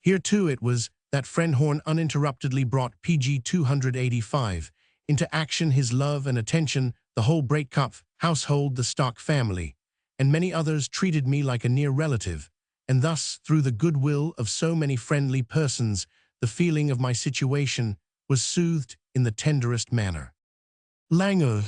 Here too it was that Frenhorn uninterruptedly brought PG 285 into action, his love and attention, the whole Breitkopf household, the Stock family, and many others treated me like a near relative, and thus, through the goodwill of so many friendly persons, the feeling of my situation was soothed in the tenderest manner. Langer.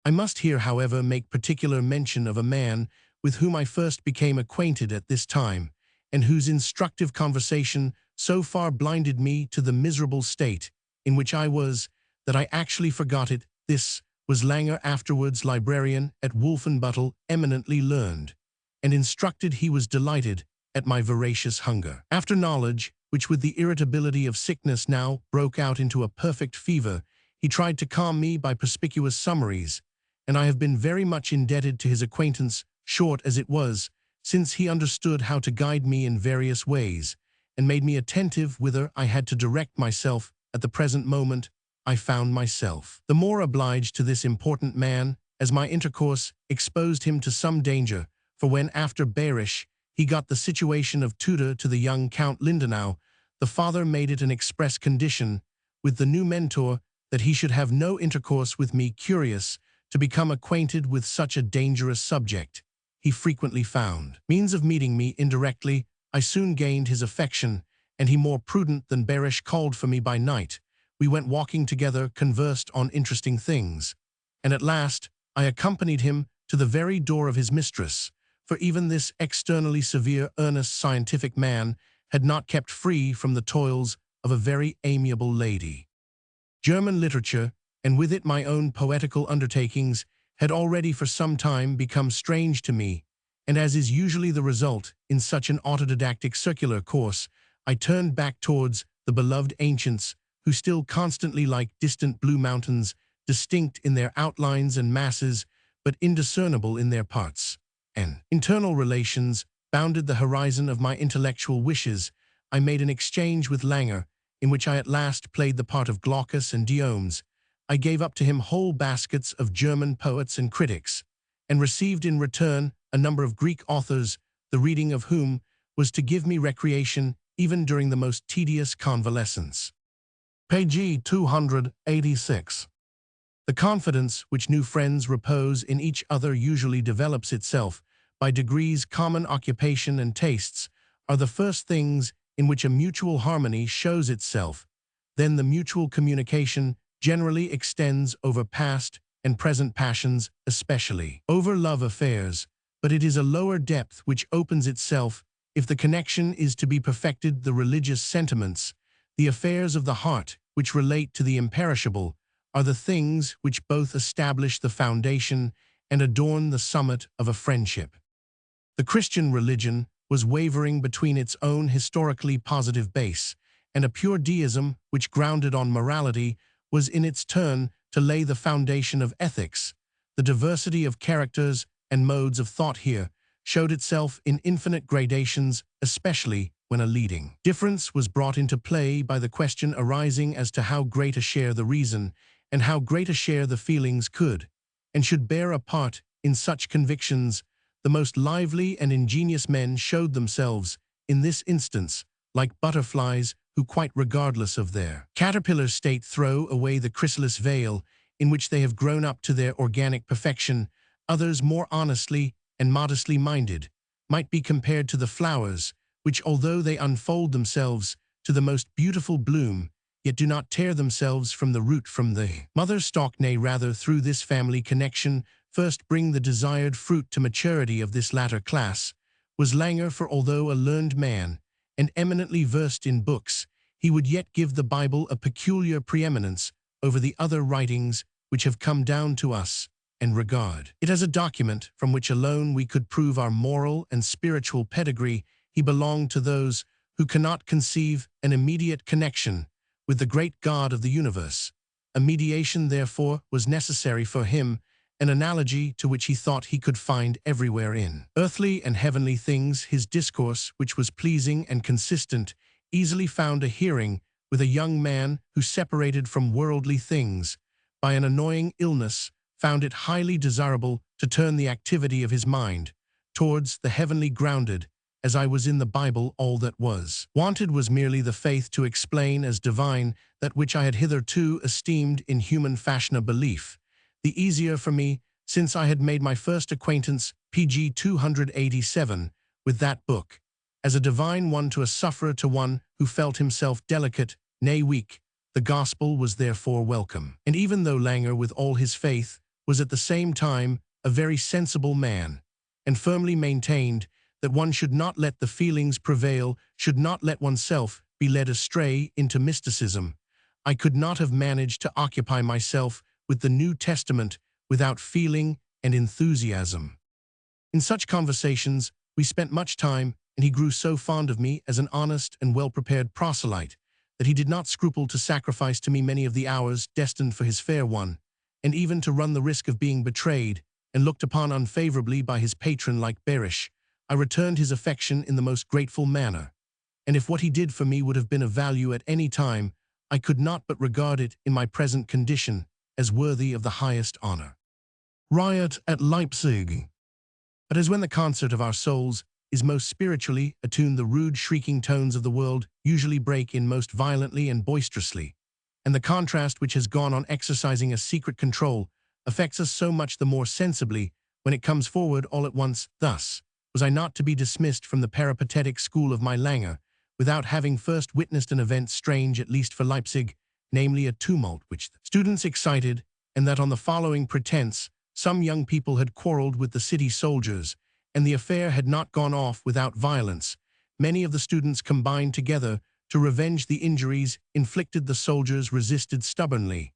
I must here, however, make particular mention of a man with whom I first became acquainted at this time, and whose instructive conversation so far blinded me to the miserable state in which I was, that I actually forgot it. This was Langer, afterwards librarian at Wolfenbüttel, eminently learned, and instructed. He was delighted at my voracious hunger after knowledge, which with the irritability of sickness now broke out into a perfect fever. He tried to calm me by perspicuous summaries, and I have been very much indebted to his acquaintance, short as it was, since he understood how to guide me in various ways, and made me attentive whither I had to direct myself. At the present moment, I found myself the more obliged to this important man, as my intercourse exposed him to some danger, for when, after Bayerisch, he got the situation of tutor to the young Count Lindenau, the father made it an express condition with the new mentor that he should have no intercourse with me. Curious to become acquainted with such a dangerous subject, he frequently found means of meeting me indirectly. I soon gained his affection, and he, more prudent than Bayerisch, called for me by night. We went walking together, conversed on interesting things, and at last I accompanied him to the very door of his mistress, for even this externally severe, earnest, scientific man had not kept free from the toils of a very amiable lady. German literature, and with it my own poetical undertakings, had already for some time become strange to me, and as is usually the result in such an autodidactic circular course, I turned back towards the beloved ancients, who still constantly, like distant blue mountains, distinct in their outlines and masses, but indiscernible in their parts and internal relations, bounded the horizon of my intellectual wishes. I made an exchange with Langer, in which I at last played the part of Glaucus and Diomes. I gave up to him whole baskets of German poets and critics, and received in return a number of Greek authors, the reading of whom was to give me recreation even during the most tedious convalescence. Page 286. The confidence which new friends repose in each other usually develops itself by degrees. Common occupation and tastes are the first things in which a mutual harmony shows itself. Then the mutual communication generally extends over past and present passions, especially over love affairs, but it is a lower depth which opens itself if the connection is to be perfected. The religious sentiments, the affairs of the heart, which relate to the imperishable, are the things which both establish the foundation and adorn the summit of a friendship. The Christian religion was wavering between its own historically positive base and a pure deism which, grounded on morality, was in its turn to lay the foundation of ethics. The diversity of characters and modes of thought here showed itself in infinite gradations, especially when a leading difference was brought into play by the question arising as to how great a share the reason and how great a share the feelings could and should bear a part in such convictions. The most lively and ingenious men showed themselves, in this instance, like butterflies who, quite regardless of their caterpillar state, throw away the chrysalis veil in which they have grown up to their organic perfection. Others, more honestly and modestly minded, might be compared to the flowers, which, although they unfold themselves to the most beautiful bloom, yet do not tear themselves from the root, from the mother stalk, nay, rather, through this family connection, first bring the desired fruit to maturity. Of this latter class was Langer, for although a learned man and eminently versed in books, he would yet give the Bible a peculiar preeminence over the other writings which have come down to us, and regard it as a document from which alone we could prove our moral and spiritual pedigree. He belonged to those who cannot conceive an immediate connection with the great God of the universe. A mediation, therefore, was necessary for him, an analogy to which he thought he could find everywhere in earthly and heavenly things. His discourse, which was pleasing and consistent, easily found a hearing with a young man who, separated from worldly things by an annoying illness, found it highly desirable to turn the activity of his mind towards the heavenly grounded, as I was in the Bible all that was. Wanted was merely the faith to explain as divine that which I had hitherto esteemed in human fashion a belief. The easier for me, since I had made my first acquaintance, pg 287, with that book, as a divine one to a sufferer, to one who felt himself delicate, nay weak. The gospel was therefore welcome. And even though Langer, with all his faith, was at the same time a very sensible man, and firmly maintained that one should not let the feelings prevail, should not let oneself be led astray into mysticism, I could not have managed to occupy myself with the New Testament without feeling and enthusiasm. In such conversations, we spent much time, and he grew so fond of me as an honest and well-prepared proselyte that he did not scruple to sacrifice to me many of the hours destined for his fair one, and even to run the risk of being betrayed and looked upon unfavorably by his patron like Berish. I returned his affection in the most grateful manner, and if what he did for me would have been of value at any time, I could not but regard it in my present condition as worthy of the highest honor. Riot at Leipzig. But as when the concert of our souls is most spiritually attuned, the rude shrieking tones of the world usually break in most violently and boisterously, and the contrast which has gone on exercising a secret control affects us so much the more sensibly when it comes forward all at once. Thus was I not to be dismissed from the peripatetic school of my Langer without having first witnessed an event strange at least for Leipzig, namely a tumult which the students excited, and that on the following pretense some young people had quarreled with the city soldiers, and the affair had not gone off without violence. Many of the students combined together to revenge the injuries inflicted. The soldiers resisted stubbornly,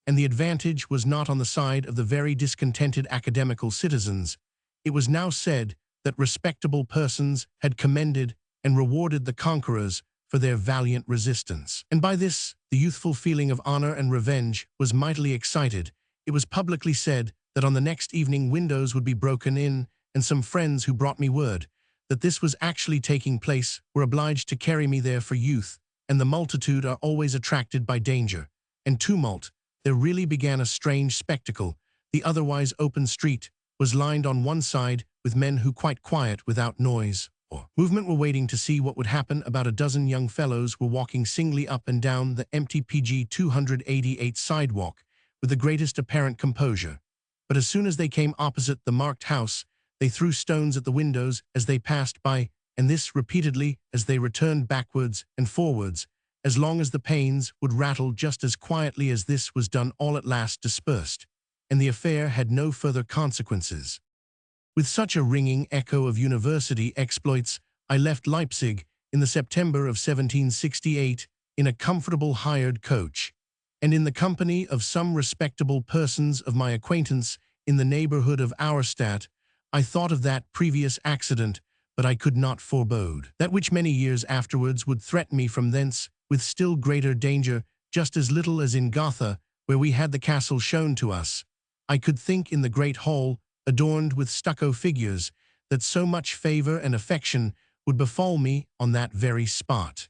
and the advantage was not on the side of the very discontented academical citizens. It was now said that respectable persons had commended and rewarded the conquerors for their valiant resistance. And by this, the youthful feeling of honor and revenge was mightily excited. It was publicly said that on the next evening windows would be broken in, and some friends who brought me word that this was actually taking place were obliged to carry me there for youth, and the multitude are always attracted by danger and tumult. There really began a strange spectacle. The otherwise open street was lined on one side with men who, quite quiet, without noise or movement, were waiting to see what would happen. About a dozen young fellows were walking singly up and down the empty pg 288 sidewalk with the greatest apparent composure. But as soon as they came opposite the marked house, they threw stones at the windows as they passed by, and this repeatedly as they returned backwards and forwards. As long as the panes would rattle just as quietly as this was done, all at last dispersed, and the affair had no further consequences. With such a ringing echo of university exploits, I left Leipzig in the September of 1768 in a comfortable hired coach, and in the company of some respectable persons of my acquaintance in the neighborhood of Auerstadt. I thought of that previous accident, but I could not forebode that which many years afterwards would threaten me from thence with still greater danger. Just as little as in Goethe, where we had the castle shown to us, I could think in the great hall, adorned with stucco figures, that so much favor and affection would befall me on that very spot.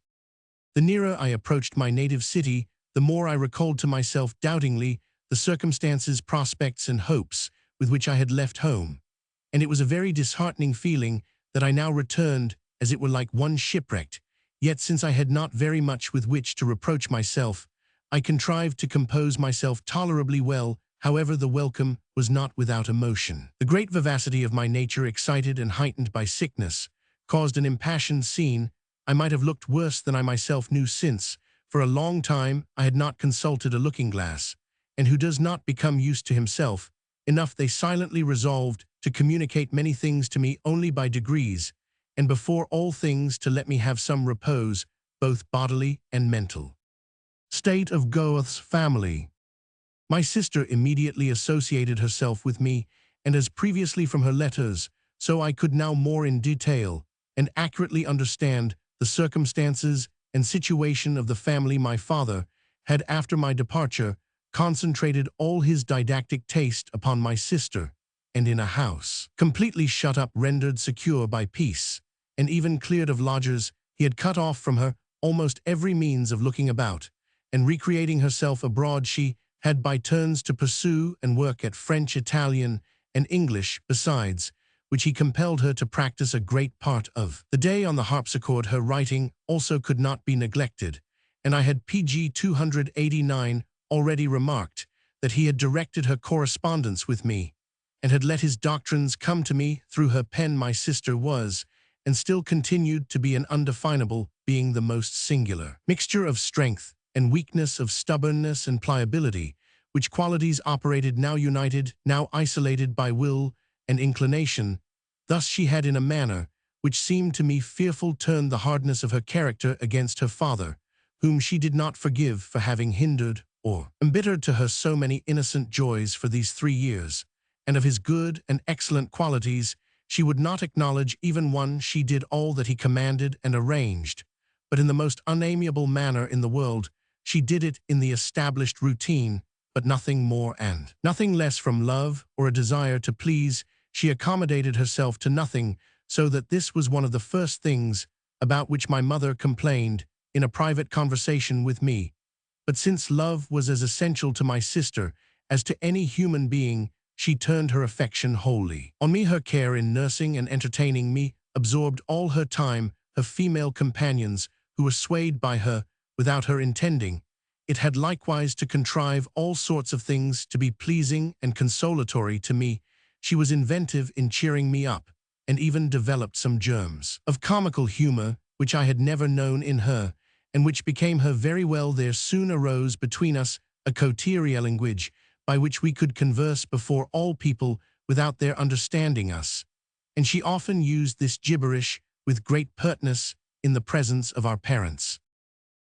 The nearer I approached my native city, the more I recalled to myself doubtingly the circumstances, prospects, and hopes with which I had left home, and it was a very disheartening feeling that I now returned as it were like one shipwrecked. Yet since I had not very much with which to reproach myself, I contrived to compose myself tolerably well. However, the welcome was not without emotion. The great vivacity of my nature, excited and heightened by sickness, caused an impassioned scene. I might have looked worse than I myself knew, since, for a long time, I had not consulted a looking-glass, and who does not become used to himself enough, they silently resolved to communicate many things to me only by degrees, and before all things to let me have some repose, both bodily and mental. State of Goethe's family. My sister immediately associated herself with me, and as previously from her letters, so I could now more in detail and accurately understand the circumstances and situation of the family. My father had, after my departure, concentrated all his didactic taste upon my sister, and in a house completely shut up, rendered secure by peace, and even cleared of lodgers, he had cut off from her almost every means of looking about and recreating herself abroad. She had by turns to pursue and work at French, Italian, and English. Besides, which he compelled her to practice a great part of. The day on the harpsichord her writing also could not be neglected, and I had pg 289 already remarked that he had directed her correspondence with me, and had let his doctrines come to me through her pen. My sister was, and still continued to be, an undefinable being, the most singular mixture of strength and weakness, of stubbornness and pliability, which qualities operated now united, now isolated by will and inclination. Thus she had, in a manner which seemed to me fearful, turned the hardness of her character against her father, whom she did not forgive for having hindered or embittered to her so many innocent joys for these 3 years, and of his good and excellent qualities she would not acknowledge even one. She did all that he commanded and arranged, but in the most unamiable manner in the world. She did it in the established routine, but nothing more and nothing less. From love or a desire to please, she accommodated herself to nothing, so that this was one of the first things about which my mother complained in a private conversation with me. But since love was as essential to my sister as to any human being, she turned her affection wholly on me. Her care in nursing and entertaining me absorbed all her time. Her female companions, who were swayed by her without her intending it, had likewise to contrive all sorts of things to be pleasing and consolatory to me. She was inventive in cheering me up, and even developed some germs of comical humor which I had never known in her, and which became her very well. There soon arose between us a coterie language, by which we could converse before all people without their understanding us, and she often used this gibberish with great pertness in the presence of our parents.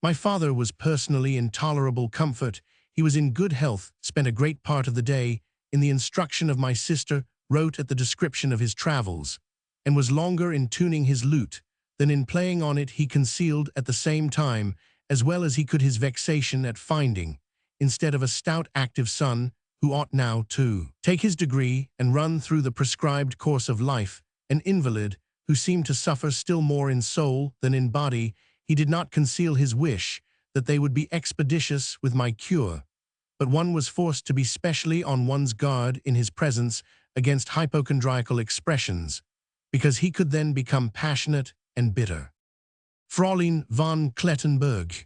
My father was personally in tolerable comfort. He was in good health, spent a great part of the day in the instruction of my sister, wrote at the description of his travels, and was longer in tuning his lute than in playing on it. He concealed at the same time, as well as he could, his vexation at finding, instead of a stout active son, who ought now to take his degree and run through the prescribed course of life, an invalid who seemed to suffer still more in soul than in body. He did not conceal his wish that they would be expeditious with my cure, but one was forced to be specially on one's guard in his presence against hypochondriacal expressions, because he could then become passionate and bitter. Fräulein von Klettenberg.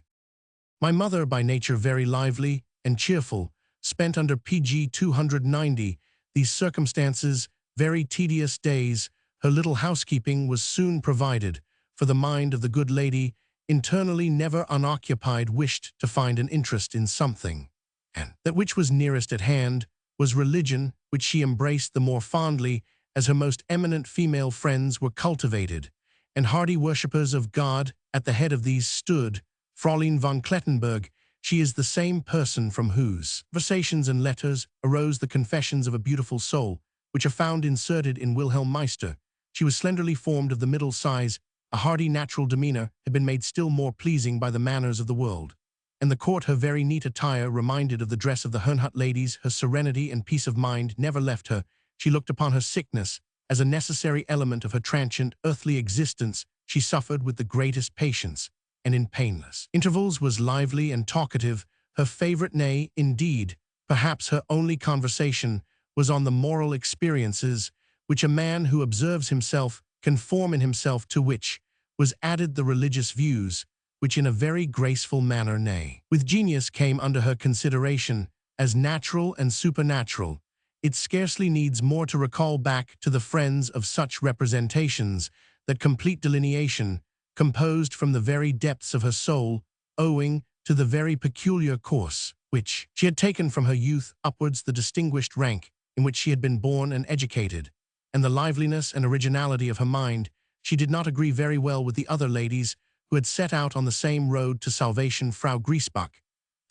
My mother, by nature very lively and cheerful, spent under pg 290 these circumstances very tedious days. Her little housekeeping was soon provided, for the mind of the good lady, internally never unoccupied, wished to find an interest in something, and that which was nearest at hand was religion, which she embraced the more fondly as her most eminent female friends were cultivated and hearty worshippers of God. At the head of these stood Fräulein von Klettenberg. She is the same person from whose conversations and letters arose the confessions of a beautiful soul, which are found inserted in Wilhelm Meister. She was slenderly formed, of the middle size. A hardy natural demeanor had been made still more pleasing by the manners of the world, and the court. Her very neat attire reminded of the dress of the Herrnhut ladies. Her serenity and peace of mind never left her. She looked upon her sickness as a necessary element of her transient earthly existence. She suffered with the greatest patience, and in painless intervals was lively and talkative. Her favorite, nay, indeed, perhaps her only conversation, was on the moral experiences which a man who observes himself can form in himself, to which was added the religious views, which in a very graceful manner, nay, with genius, came under her consideration as natural and supernatural. It scarcely needs more to recall back to the friends of such representations that complete delineation, composed from the very depths of her soul, owing to the very peculiar course which she had taken from her youth upwards, the distinguished rank in which she had been born and educated, and the liveliness and originality of her mind. She did not agree very well with the other ladies who had set out on the same road to salvation. Frau Griesbach,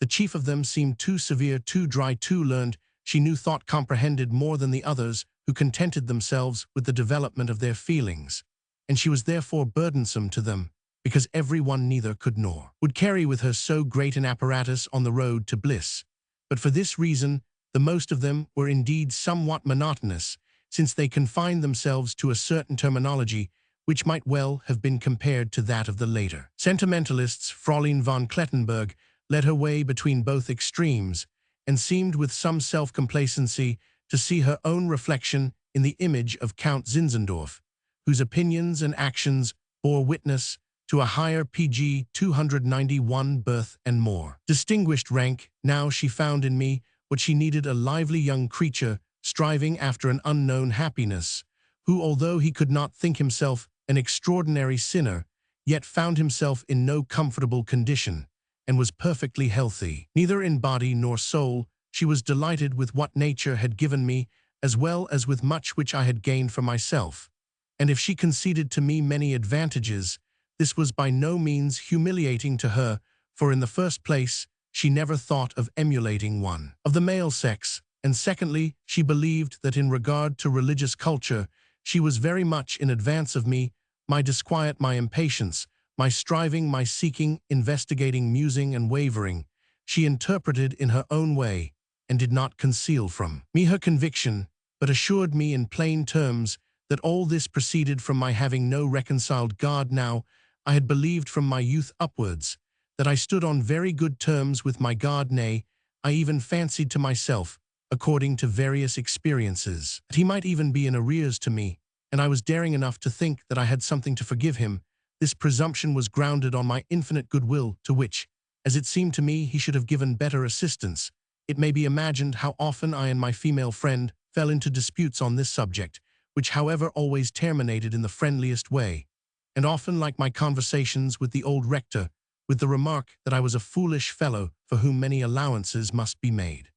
the chief of them, seemed too severe, too dry, too learned. She knew thought, comprehended more than the others, who contented themselves with the development of their feelings, and she was therefore burdensome to them, because every one neither could nor would carry with her so great an apparatus on the road to bliss. But for this reason, the most of them were indeed somewhat monotonous, since they confined themselves to a certain terminology which might well have been compared to that of the later sentimentalists. Fräulein von Klettenberg led her way between both extremes, and seemed with some self-complacency to see her own reflection in the image of Count Zinzendorf, whose opinions and actions bore witness to a higher PG 291 birth and more distinguished rank. Now she found in me what she needed, a lively young creature striving after an unknown happiness, who, although he could not think himself an extraordinary sinner, yet found himself in no comfortable condition, and was perfectly healthy. Neither in body nor soul, she was delighted with what nature had given me, as well as with much which I had gained for myself. And if she conceded to me many advantages, this was by no means humiliating to her, for in the first place, she never thought of emulating one of the male sex, and secondly, she believed that in regard to religious culture, she was very much in advance of me. My disquiet, my impatience, my striving, my seeking, investigating, musing, and wavering, she interpreted in her own way, and did not conceal from me her conviction, but assured me in plain terms that all this proceeded from my having no reconciled God. Now, I had believed from my youth upwards that I stood on very good terms with my God, nay, I even fancied to myself, according to various experiences, that he might even be in arrears to me, and I was daring enough to think that I had something to forgive him. This presumption was grounded on my infinite goodwill, to which, as it seemed to me, he should have given better assistance. It may be imagined how often I and my female friend fell into disputes on this subject, which, however, always terminated in the friendliest way, and often, like my conversations with the old rector, with the remark that I was a foolish fellow for whom many allowances must be made.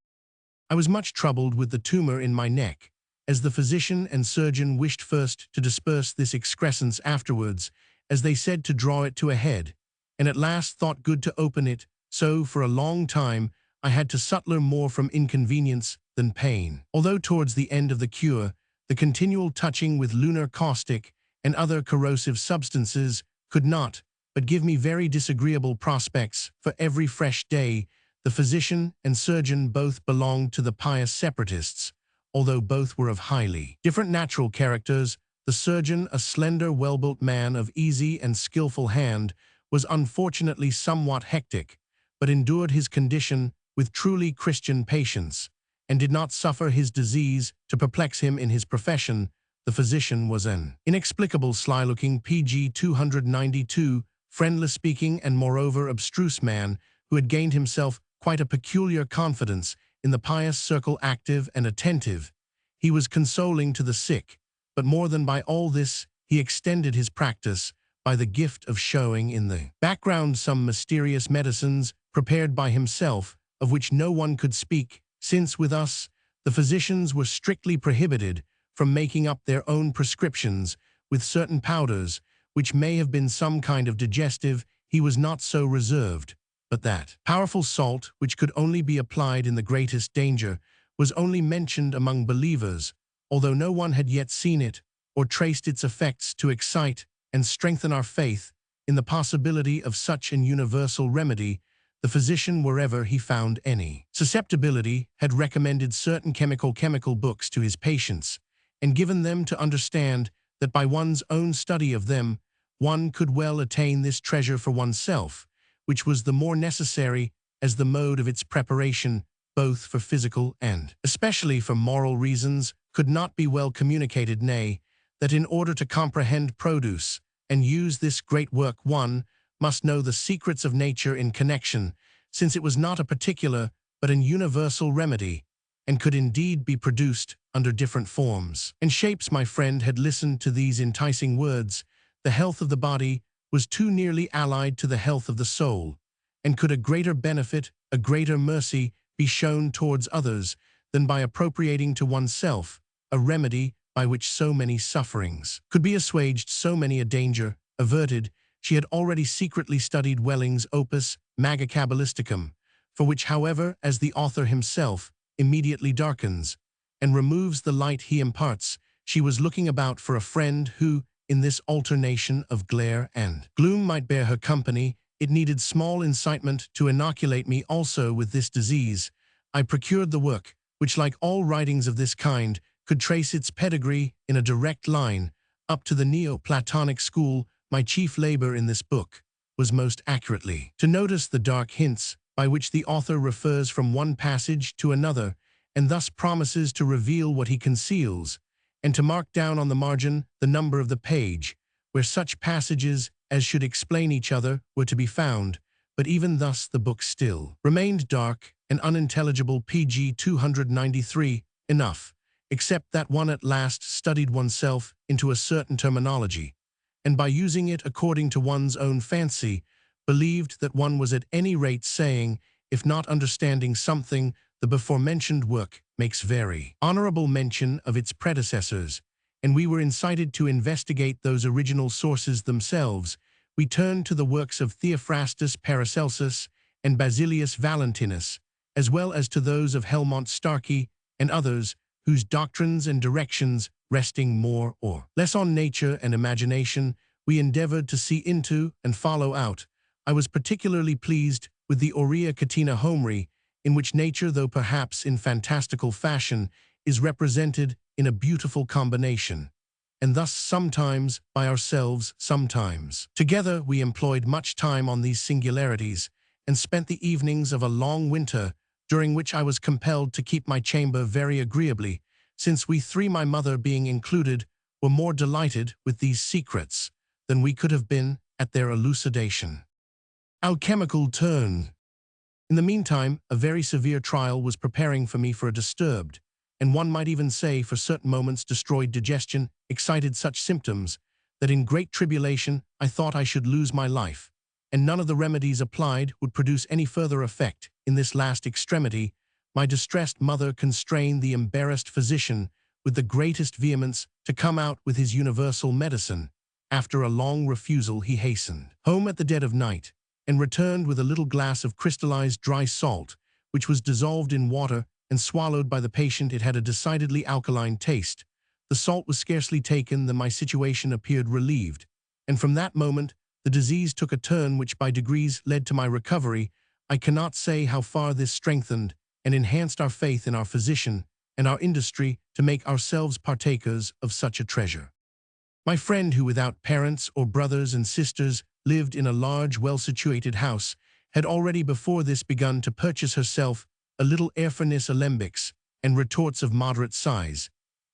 I was much troubled with the tumor in my neck, as the physician and surgeon wished first to disperse this excrescence, afterwards, as they said, to draw it to a head, and at last thought good to open it. So for a long time I had to suffer more from inconvenience than pain. Although towards the end of the cure, the continual touching with lunar caustic and other corrosive substances could not but give me very disagreeable prospects, for every fresh day the physician and surgeon both belonged to the pious separatists, although both were of highly different natural characters. The surgeon, a slender, well-built man of easy and skillful hand, was unfortunately somewhat hectic, but endured his condition with truly Christian patience, and did not suffer his disease to perplex him in his profession. The physician was an inexplicable, sly-looking PG 292, friendless-speaking, and moreover abstruse man, who had gained himself quite a peculiar confidence in the pious circle, active and attentive. He was consoling to the sick, but more than by all this, he extended his practice by the gift of showing in the background some mysterious medicines prepared by himself, of which no one could speak, since with us the physicians were strictly prohibited from making up their own prescriptions. With certain powders, which may have been some kind of digestive, he was not so reserved, but that powerful salt, which could only be applied in the greatest danger, was only mentioned among believers, although no one had yet seen it or traced its effects, to excite and strengthen our faith in the possibility of such an universal remedy. The physician, wherever he found any susceptibility, had recommended certain chemical books to his patients, and given them to understand that by one's own study of them, one could well attain this treasure for oneself, which was the more necessary as the mode of its preparation, both for physical and especially for moral reasons, could not be well communicated, nay, that in order to comprehend, produce, and use this great work, one must know the secrets of nature in connection, since it was not a particular but an universal remedy, and could indeed be produced under different forms and shapes. My friend had listened to these enticing words. The health of the body was too nearly allied to the health of the soul, and could a greater benefit, a greater mercy, be shown towards others than by appropriating to oneself a remedy by which so many sufferings could be assuaged, so many a danger averted. She had already secretly studied Welling's Opus Magicabalisticum, for which, however, as the author himself immediately darkens and removes the light he imparts, she was looking about for a friend who, in this alternation of glare and gloom, might bear her company. It needed small incitement to inoculate me also with this disease. I procured the work, which, like all writings of this kind, could trace its pedigree in a direct line up to the Neo-Platonic school. My chief labor in this book was most accurately to notice the dark hints by which the author refers from one passage to another, and thus promises to reveal what he conceals, and to mark down on the margin the number of the page, where such passages as should explain each other were to be found, but even thus the book still remained dark and unintelligible. Pg 293, enough, except that one at last studied oneself into a certain terminology, and by using it according to one's own fancy, believed that one was at any rate saying, if not understanding something, the before-mentioned work makes very honorable mention of its predecessors, and we were incited to investigate those original sources themselves. We turned to the works of Theophrastus Paracelsus and Basilius Valentinus, as well as to those of Helmont Starkey and others, whose doctrines and directions, resting more or less on nature and imagination, we endeavored to see into and follow out. I was particularly pleased with the Aurea Catena Homeri, in which nature, though perhaps in fantastical fashion, is represented in a beautiful combination, and thus sometimes by ourselves, sometimes together. We employed much time on these singularities, and spent the evenings of a long winter, during which I was compelled to keep my chamber very agreeably, since we three, my mother being included, were more delighted with these secrets than we could have been at their elucidation. Alchemical turn. In the meantime, a very severe trial was preparing for me, for a disturbed, and one might even say for certain moments destroyed digestion excited such symptoms that in great tribulation I thought I should lose my life, and none of the remedies applied would produce any further effect. In this last extremity, my distressed mother constrained the embarrassed physician with the greatest vehemence to come out with his universal medicine. After a long refusal, he hastened home at the dead of night, and returned with a little glass of crystallized dry salt, which was dissolved in water and swallowed by the patient. It had a decidedly alkaline taste. The salt was scarcely taken than my situation appeared relieved, and from that moment the disease took a turn which by degrees led to my recovery. I cannot say how far this strengthened and enhanced our faith in our physician and our industry to make ourselves partakers of such a treasure. My friend, who without parents or brothers and sisters lived in a large, well-situated house, had already before this begun to purchase herself a little air furnace, alembics, and retorts of moderate size,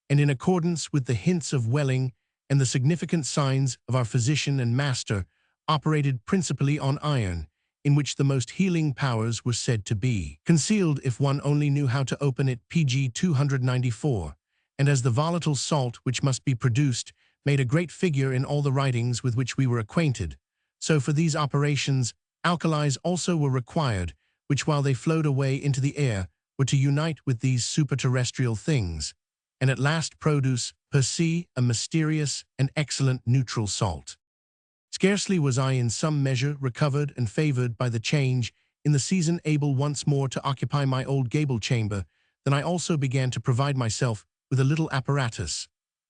and in accordance with the hints of Welling and the significant signs of our physician and master, operated principally on iron, in which the most healing powers were said to be concealed if one only knew how to open it. Pg 294, and as the volatile salt which must be produced made a great figure in all the writings with which we were acquainted, so for these operations alkalis also were required, which while they flowed away into the air were to unite with these superterrestrial things, and at last produce per se a mysterious and excellent neutral salt. Scarcely was I in some measure recovered and favored by the change in the season, able once more to occupy my old gable chamber, than I also began to provide myself with a little apparatus.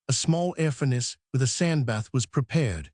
A small air furnace with a sandbath was prepared,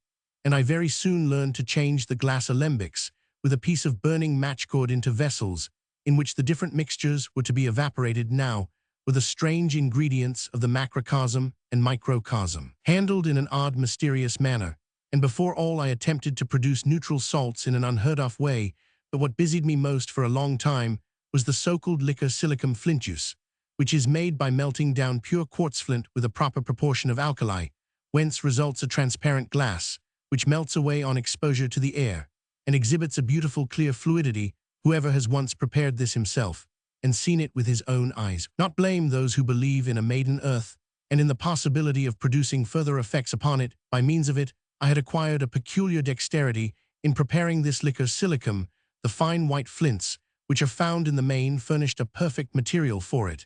and I very soon learned to change the glass alembics with a piece of burning matchcord into vessels, in which the different mixtures were to be evaporated, now with the strange ingredients of the macrocosm and microcosm, handled in an odd, mysterious manner. And before all, I attempted to produce neutral salts in an unheard-of way, but what busied me most for a long time was the so-called liquor silicum flintus, which is made by melting down pure quartz flint with a proper proportion of alkali, whence results a transparent glass, which melts away on exposure to the air, and exhibits a beautiful clear fluidity. Whoever has once prepared this himself, and seen it with his own eyes, not blame those who believe in a maiden earth, and in the possibility of producing further effects upon it. By means of it, I had acquired a peculiar dexterity in preparing this liquor silicum. The fine white flints, which are found in the main, furnished a perfect material for it,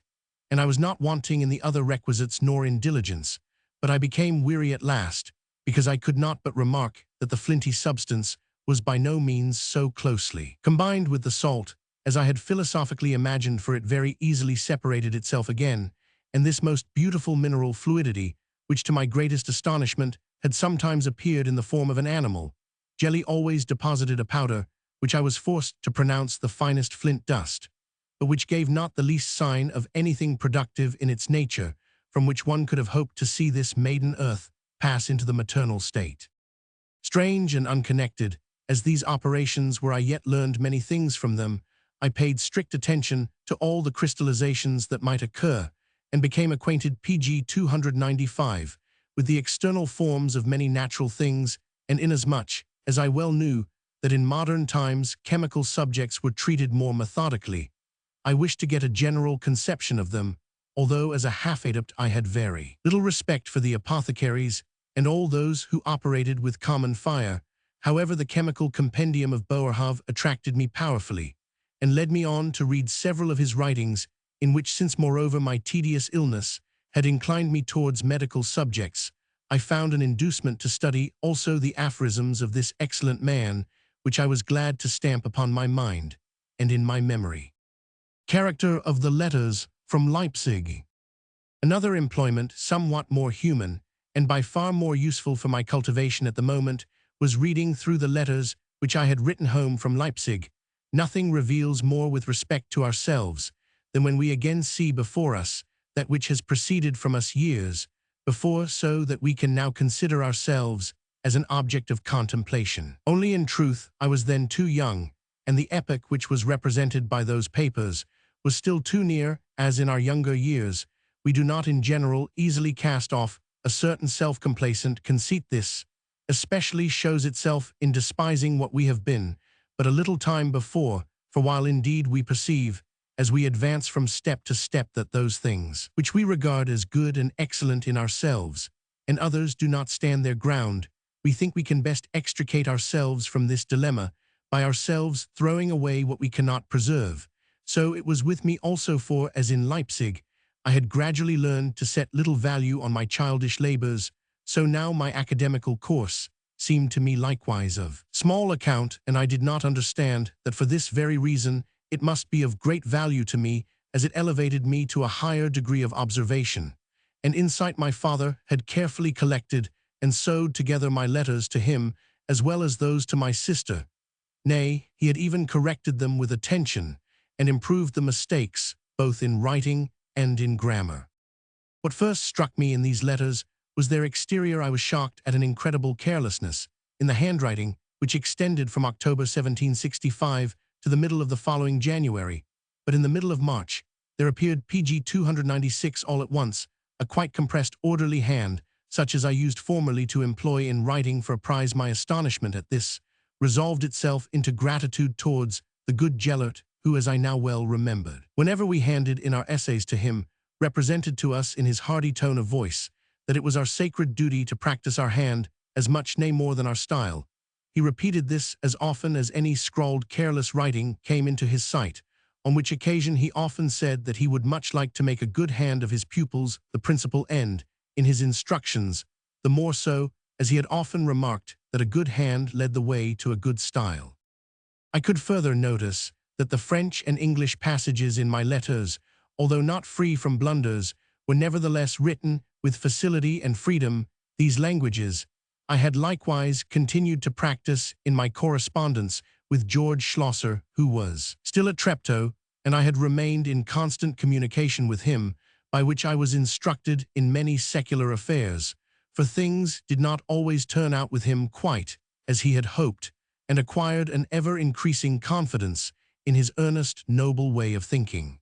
and I was not wanting in the other requisites nor in diligence, but I became weary at last, because I could not but remark that the flinty substance was by no means so closely combined with the salt as I had philosophically imagined, for it very easily separated itself again, and this most beautiful mineral fluidity, which to my greatest astonishment had sometimes appeared in the form of an animal, jelly, always deposited a powder, which I was forced to pronounce the finest flint dust, but which gave not the least sign of anything productive in its nature, from which one could have hoped to see this maiden earth pass into the maternal state. Strange and unconnected as these operations were, I yet learned many things from them. I paid strict attention to all the crystallizations that might occur, and became acquainted PG 295 with the external forms of many natural things, and inasmuch as I well knew that in modern times chemical subjects were treated more methodically, I wished to get a general conception of them, although as a half-adept I had very little respect for the apothecaries and all those who operated with common fire. However, the chemical compendium of Boerhaave attracted me powerfully, and led me on to read several of his writings, in which, since moreover my tedious illness had inclined me towards medical subjects, I found an inducement to study also the aphorisms of this excellent man, which I was glad to stamp upon my mind and in my memory. Character of the Letters from Leipzig. Another employment, somewhat more human, and by far more useful for my cultivation at the moment, was reading through the letters which I had written home from Leipzig. Nothing reveals more with respect to ourselves than when we again see before us that which has proceeded from us years before, so that we can now consider ourselves as an object of contemplation. Only in truth I was then too young, and the epoch which was represented by those papers was still too near, as in our younger years we do not in general easily cast off a certain self-complacent conceit. This especially shows itself in despising what we have been but a little time before, for while indeed we perceive, as we advance from step to step, that those things which we regard as good and excellent in ourselves and others do not stand their ground, we think we can best extricate ourselves from this dilemma by ourselves throwing away what we cannot preserve. So it was with me also, for as in Leipzig I had gradually learned to set little value on my childish labors, so now my academical course seemed to me likewise of small account, and I did not understand that for this very reason it must be of great value to me, as it elevated me to a higher degree of observation and insight. My father had carefully collected and sewed together my letters to him as well as those to my sister. Nay, he had even corrected them with attention and improved the mistakes both in writing and in grammar. What first struck me in these letters was their exterior. I was shocked at an incredible carelessness in the handwriting, which extended from October 1765 to the middle of the following January. But in the middle of March, there appeared PG 296 all at once, a quite compressed, orderly hand, such as I used formerly to employ in writing for a prize. My astonishment at this resolved itself into gratitude towards the good Gellert, who, as I now well remembered, whenever we handed in our essays to him, represented to us in his hearty tone of voice that it was our sacred duty to practice our hand as much, nay more than our style. He repeated this as often as any scrawled careless writing came into his sight, on which occasion he often said that he would much like to make a good hand of his pupils the principal end in his instructions, the more so as he had often remarked that a good hand led the way to a good style. I could further notice that the French and English passages in my letters, although not free from blunders, were nevertheless written with facility and freedom. These languages I had likewise continued to practice in my correspondence with George Schlosser, who was still at Treptow, and I had remained in constant communication with him, by which I was instructed in many secular affairs, for things did not always turn out with him quite as he had hoped, and acquired an ever-increasing confidence in his earnest, noble way of thinking.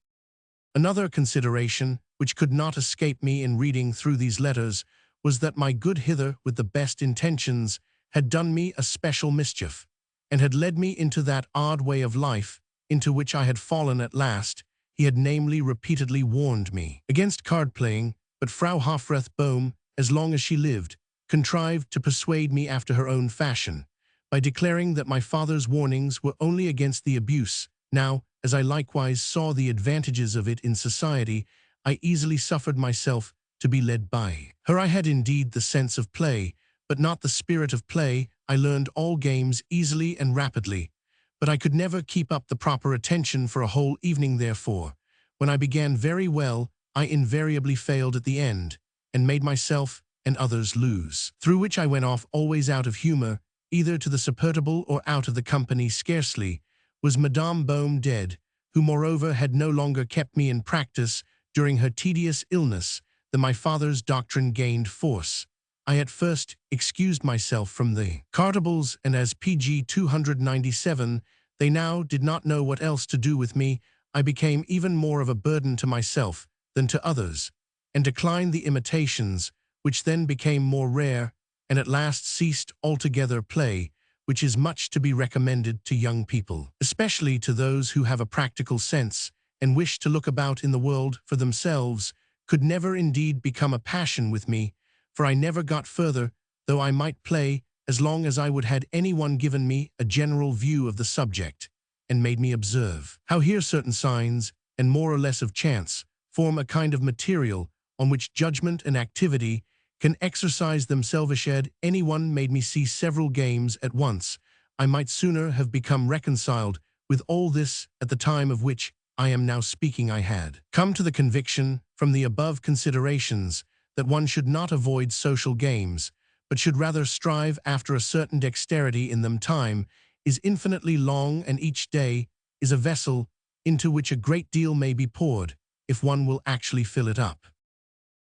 Another consideration which could not escape me in reading through these letters was that my good hither, with the best intentions, had done me a special mischief, and had led me into that odd way of life into which I had fallen at last. He had namely repeatedly warned me against card-playing, but Frau Hofrath Bohm, as long as she lived, contrived to persuade me after her own fashion, by declaring that my father's warnings were only against the abuse. Now, as I likewise saw the advantages of it in society, I easily suffered myself to be led by her. I had indeed the sense of play, but not the spirit of play. I learned all games easily and rapidly, but I could never keep up the proper attention for a whole evening. Therefore, when I began very well, I invariably failed at the end, and made myself and others lose, through which I went off always out of humor, either to the supertable or out of the company. Scarcely was Madame Bohm dead, who moreover had no longer kept me in practice during her tedious illness, than my father's doctrine gained force. I at first excused myself from the cartables, and as PG 297, they now did not know what else to do with me. I became even more of a burden to myself than to others, and declined the imitations, which then became more rare, and at last ceased altogether play, which is much to be recommended to young people, especially to those who have a practical sense and wish to look about in the world for themselves, could never indeed become a passion with me, for I never got further, though I might play, as long as I would had anyone given me a general view of the subject, and made me observe how here certain signs, and more or less of chance, form a kind of material on which judgment and activity can exercise themselves. Shed anyone made me see several games at once, I might sooner have become reconciled with all this at the time of which I am now speaking. I had come to the conviction from the above considerations that one should not avoid social games, but should rather strive after a certain dexterity in them. Time is infinitely long, and each day is a vessel into which a great deal may be poured, if one will actually fill it up.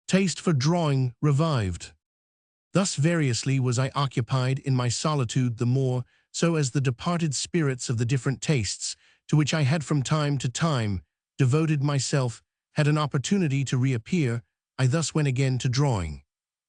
Taste for drawing revived. Thus variously was I occupied in my solitude, the more so as the departed spirits of the different tastes, to which I had from time to time devoted myself, had an opportunity to reappear. I thus went again to drawing,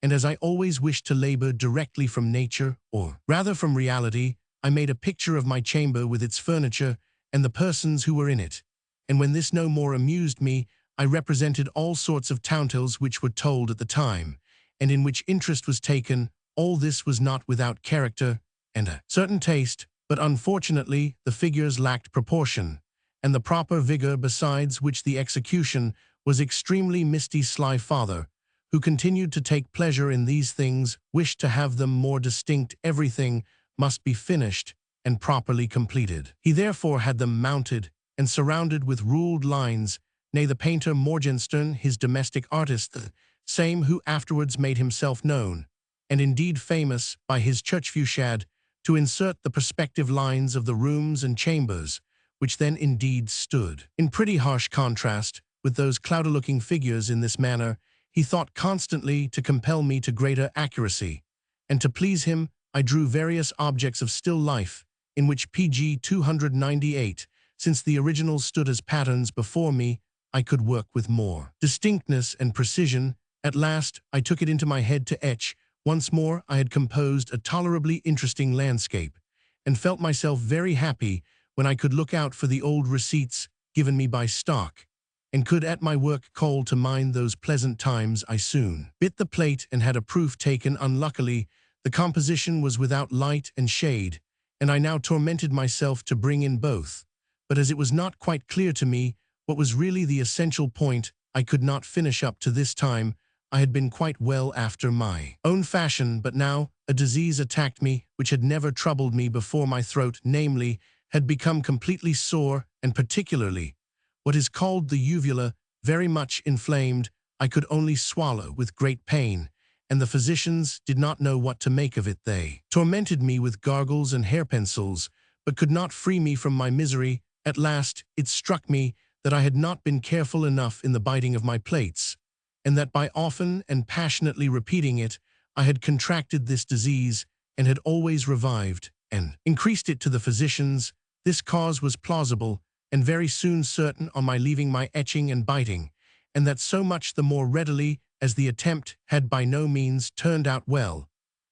and as I always wished to labor directly from nature, or rather from reality, I made a picture of my chamber with its furniture and the persons who were in it, and when this no more amused me, I represented all sorts of tales which were told at the time, and in which interest was taken. All this was not without character and a certain taste, but unfortunately the figures lacked proportion, and the proper vigor, besides which the execution was extremely misty. Sly father, who continued to take pleasure in these things, wished to have them more distinct. Everything must be finished and properly completed. He therefore had them mounted and surrounded with ruled lines. Nay, the painter Morgenstern, his domestic artist, the same who afterwards made himself known, and indeed famous, by his churchfusade, to insert the perspective lines of the rooms and chambers, which then indeed stood in pretty harsh contrast with those cloudy-looking figures. In this manner he thought constantly to compel me to greater accuracy, and to please him I drew various objects of still life, in which pg 298, since the originals stood as patterns before me, I could work with more distinctness and precision. At last I took it into my head to etch. Once more I had composed a tolerably interesting landscape, and felt myself very happy when I could look out for the old receipts given me by stock, and could at my work call to mind those pleasant times. I soon bit the plate and had a proof taken. Unluckily, the composition was without light and shade, and I now tormented myself to bring in both, but as it was not quite clear to me what was really the essential point, I could not finish. Up to this time I had been quite well after my own fashion, but now a disease attacked me which had never troubled me before. My throat, namely, had become completely sore, and particularly what is called the uvula, very much inflamed. I could only swallow with great pain, and the physicians did not know what to make of it. They tormented me with gargles and hairpencils, but could not free me from my misery. At last it struck me that I had not been careful enough in the biting of my plates, and that by often and passionately repeating it, I had contracted this disease, and had always revived and increased it. To the physicians this cause was plausible, and very soon certain, on my leaving my etching and biting, and that so much the more readily as the attempt had by no means turned out well,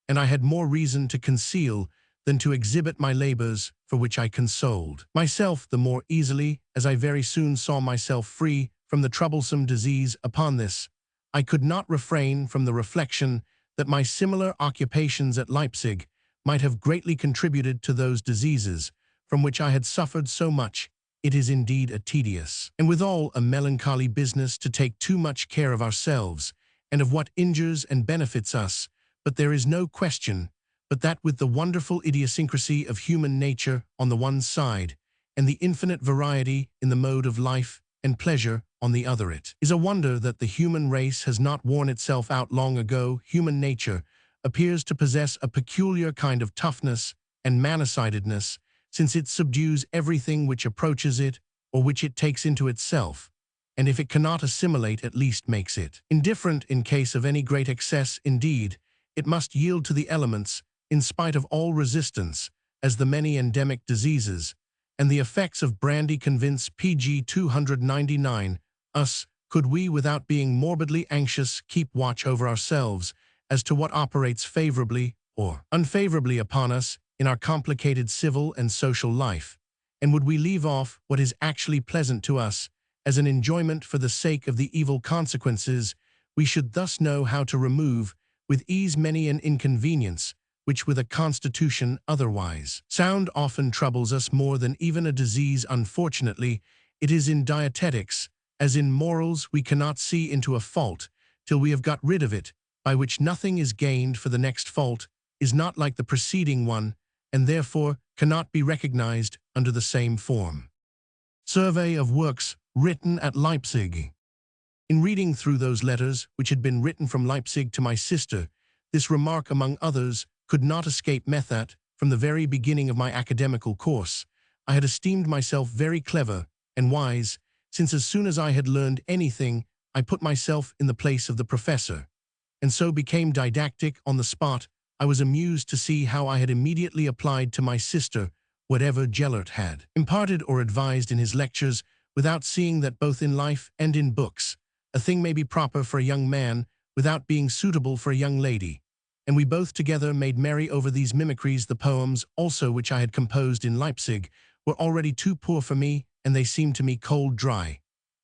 and I had more reason to conceal than to exhibit my labors, for which I consoled myself the more easily, as I very soon saw myself free from the troublesome disease. Upon this, I could not refrain from the reflection that my similar occupations at Leipzig might have greatly contributed to those diseases from which I had suffered so much. It is indeed a tedious, and withal a melancholy business, to take too much care of ourselves, and of what injures and benefits us, but there is no question but that with the wonderful idiosyncrasy of human nature on the one side, and the infinite variety in the mode of life and pleasure on the other, it is a wonder that the human race has not worn itself out long ago. Human nature appears to possess a peculiar kind of toughness and man-decidedness, since it subdues everything which approaches it or which it takes into itself, and if it cannot assimilate, at least makes it indifferent. In case of any great excess, indeed, it must yield to the elements, in spite of all resistance, as the many endemic diseases and the effects of brandy convince. pg 299 us could we, without being morbidly anxious, keep watch over ourselves as to what operates favorably or unfavorably upon us in our complicated civil and social life? And would we leave off what is actually pleasant to us as an enjoyment for the sake of the evil consequences? We should thus know how to remove with ease many an inconvenience, which with a constitution otherwise sound often troubles us more than even a disease. Unfortunately, it is in dietetics, as in morals, we cannot see into a fault till we have got rid of it, by which nothing is gained, for the next fault is not like the preceding one, and therefore cannot be recognized under the same form. Survey of works written at Leipzig. In reading through those letters which had been written from Leipzig to my sister, this remark, among others, could not escape me that, from the very beginning of my academical course, I had esteemed myself very clever and wise, since as soon as I had learned anything, I put myself in the place of the professor, and so became didactic on the spot. I was amused to see how I had immediately applied to my sister whatever Gellert had imparted or advised in his lectures, without seeing that both in life and in books, a thing may be proper for a young man without being suitable for a young lady. And we both together made merry over these mimicries. The poems also which I had composed in Leipzig were already too poor for me, and they seemed to me cold dry.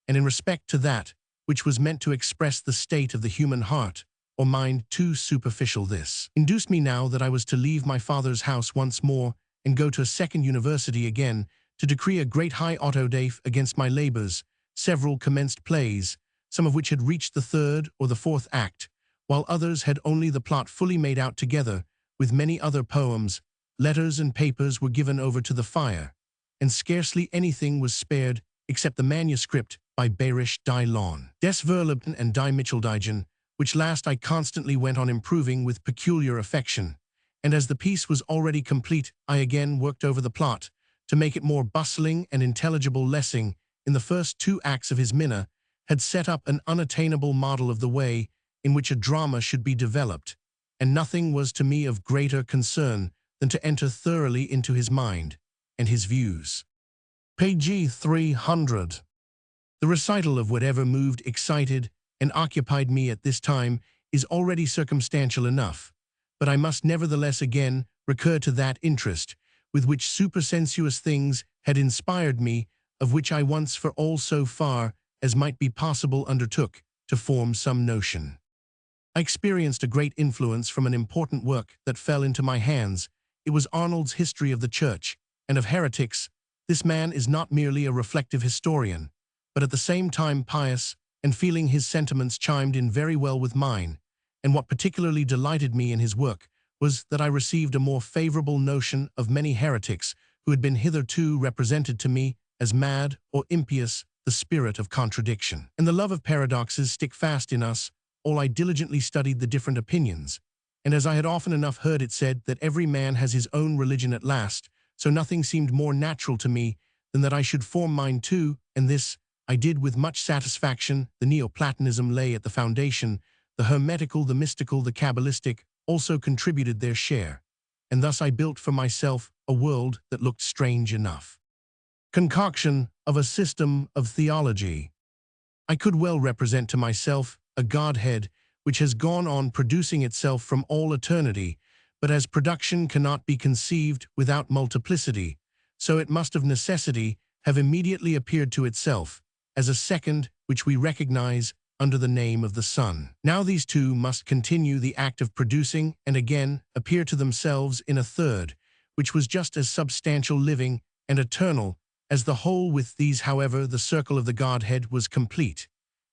And in respect to that which was meant to express the state of the human heart or mind, too superficial. This induced me, now that I was to leave my father's house once more and go to a second university again, to decree a great high autodaf against my labors. Several commenced plays, some of which had reached the third or the fourth act, while others had only the plot fully made out, together with many other poems. Letters and papers were given over to the fire, and scarcely anything was spared except the manuscript by Bayrisch die Lawn, Des Verliebten and Die Mitcheldigen, which last I constantly went on improving with peculiar affection. And as the piece was already complete, I again worked over the plot, to make it more bustling and intelligible. Lessing, in the first two acts of his Minna, had set up an unattainable model of the way in which a drama should be developed, and nothing was to me of greater concern than to enter thoroughly into his mind and his views. Page 300. The recital of whatever moved, excited, and occupied me at this time is already circumstantial enough, but I must nevertheless again recur to that interest with which supersensuous things had inspired me, of which I once for all, so far as might be possible, undertook to form some notion. I experienced a great influence from an important work that fell into my hands. It was Arnold's History of the Church and of Heretics. This man is not merely a reflective historian, but at the same time pious, and feeling his sentiments chimed in very well with mine, and what particularly delighted me in his work was that I received a more favorable notion of many heretics who had been hitherto represented to me as mad or impious. The spirit of contradiction and the love of paradoxes stick fast in us all. I diligently studied the different opinions, and as I had often enough heard it said that every man has his own religion at last, so nothing seemed more natural to me than that I should form mine too, and this I did with much satisfaction. The Neoplatonism lay at the foundation, the Hermetical, the mystical, the Kabbalistic also contributed their share, and thus I built for myself a world that looked strange enough. Concoction of a system of theology. I could well represent to myself a Godhead which has gone on producing itself from all eternity, but as production cannot be conceived without multiplicity, so it must of necessity have immediately appeared to itself as a second which we recognize under the name of the Son. Now these two must continue the act of producing and again appear to themselves in a third, which was just as substantial, living, and eternal as the whole. With these, however, the circle of the Godhead was complete,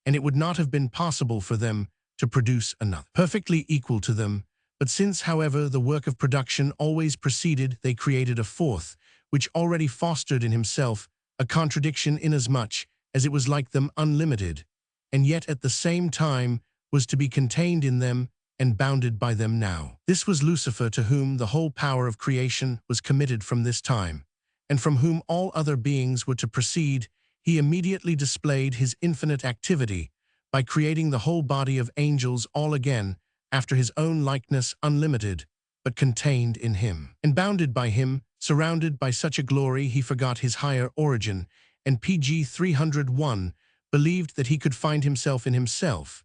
and it would not have been possible for them to produce another perfectly equal to them. But since, however, the work of production always preceded, they created a fourth, which already fostered in himself a contradiction, inasmuch as it was like them unlimited, and yet at the same time was to be contained in them and bounded by them. Now this was Lucifer, to whom the whole power of creation was committed from this time, and from whom all other beings were to proceed. He immediately displayed his infinite activity by creating the whole body of angels, all again after his own likeness, unlimited, but contained in him, and bounded by him. Surrounded by such a glory, he forgot his higher origin, and pg 301, believed that he could find himself in himself,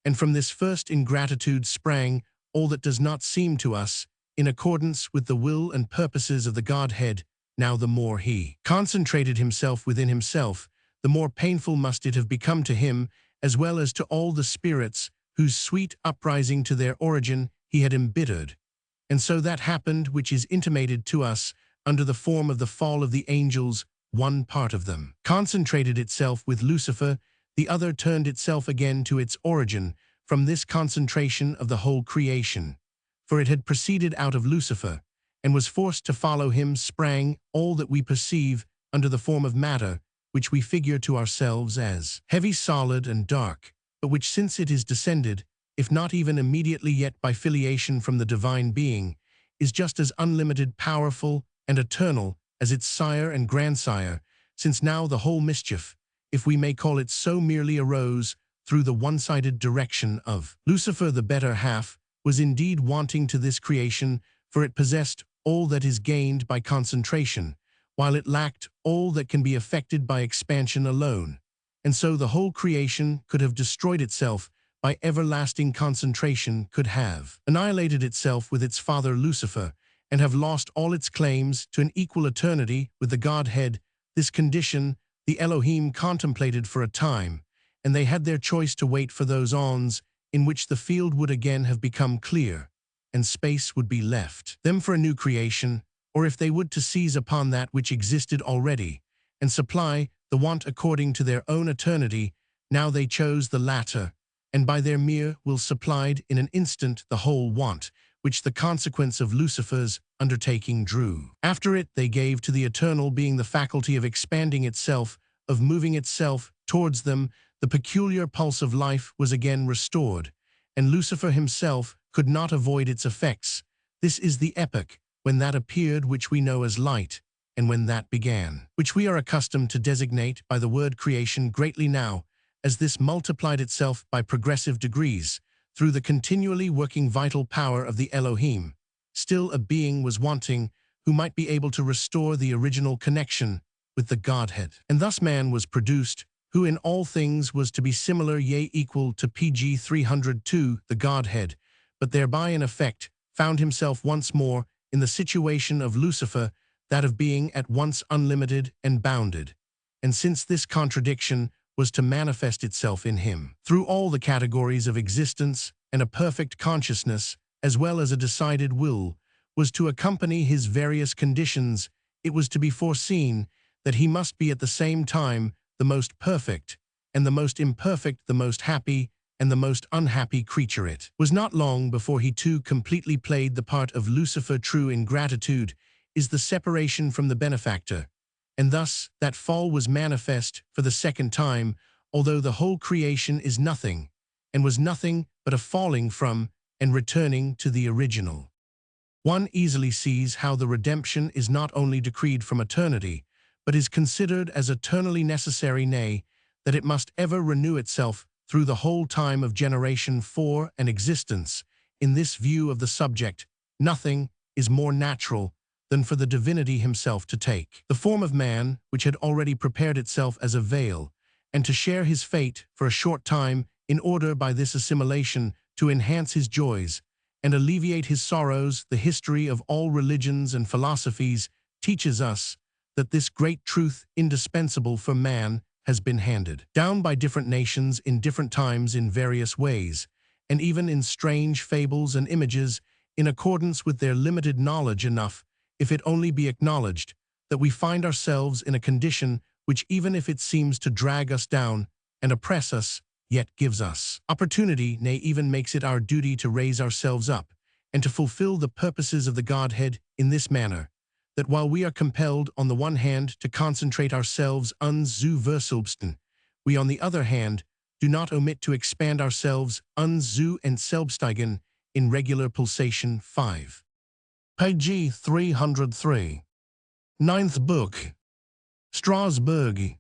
and from this first ingratitude sprang all that does not seem to us in accordance with the will and purposes of the Godhead. Now the more he concentrated himself within himself, the more painful must it have become to him, as well as to all the spirits whose sweet uprising to their origin he had embittered. And so that happened which is intimated to us under the form of the fall of the angels. One part of them concentrated itself with Lucifer, the other turned itself again to its origin from this concentration of the whole creation. For it had proceeded out of Lucifer, and was forced to follow him, sprang all that we perceive under the form of matter, which we figure to ourselves as heavy, solid, and dark, but which, since it is descended, if not even immediately yet by filiation from the divine being, is just as unlimited, powerful, and eternal as its sire and grandsire, since now the whole mischief, if we may call it so, merely arose through the one-sided direction of Lucifer. The better half was indeed wanting to this creation, for it possessed all that is gained by concentration, while it lacked all that can be effected by expansion alone. And so the whole creation could have destroyed itself by everlasting concentration, could have annihilated itself with its father Lucifer, and have lost all its claims to an equal eternity with the Godhead. This condition the Elohim contemplated for a time, and they had their choice to wait for those ons in which the field would again have become clear, and space would be left them for a new creation, or if they would to seize upon that which existed already, and supply the want according to their own eternity. Now they chose the latter, and by their mere will supplied in an instant the whole want, which the consequence of Lucifer's undertaking drew. After it they gave to the eternal being the faculty of expanding itself, of moving itself towards them. The peculiar pulse of life was again restored, and Lucifer himself could not avoid its effects. This is the epoch when that appeared which we know as light, and when that began, which we are accustomed to designate by the word creation. Greatly now, as this multiplied itself by progressive degrees, through the continually working vital power of the Elohim, still a being was wanting who might be able to restore the original connection with the Godhead. And thus man was produced, who in all things was to be similar, yea, equal to PG 302, the Godhead, but thereby in effect found himself once more in the situation of Lucifer, that of being at once unlimited and bounded. And since this contradiction was to manifest itself in him through all the categories of existence, and a perfect consciousness, as well as a decided will, was to accompany his various conditions, it was to be foreseen that he must be at the same time the most perfect, and the most imperfect, the most happy, and the most unhappy creature. It was not long before he too completely played the part of Lucifer. True ingratitude is the separation from the benefactor, and thus that fall was manifest for the second time, although the whole creation is nothing, and was nothing but a falling from and returning to the original. One easily sees how the redemption is not only decreed from eternity, but is considered as eternally necessary, nay, that it must ever renew itself through the whole time of generation for and existence. In this view of the subject, nothing is more natural than for the divinity himself to take the form of man, which had already prepared itself as a veil, and to share his fate for a short time, in order by this assimilation to enhance his joys and alleviate his sorrows. The history of all religions and philosophies teaches us that this great truth, indispensable for man, has been handed down by different nations in different times in various ways, and even in strange fables and images, in accordance with their limited knowledge. Enough, if it only be acknowledged, that we find ourselves in a condition which, even if it seems to drag us down and oppress us, yet gives us opportunity, nay, even makes it our duty to raise ourselves up, and to fulfill the purposes of the Godhead in this manner, that while we are compelled on the one hand to concentrate ourselves zu verselbsten, we on the other hand do not omit to expand ourselves zu and selbsteigen in regular pulsation. 5. Page 303. Ninth Book. Strasbourg.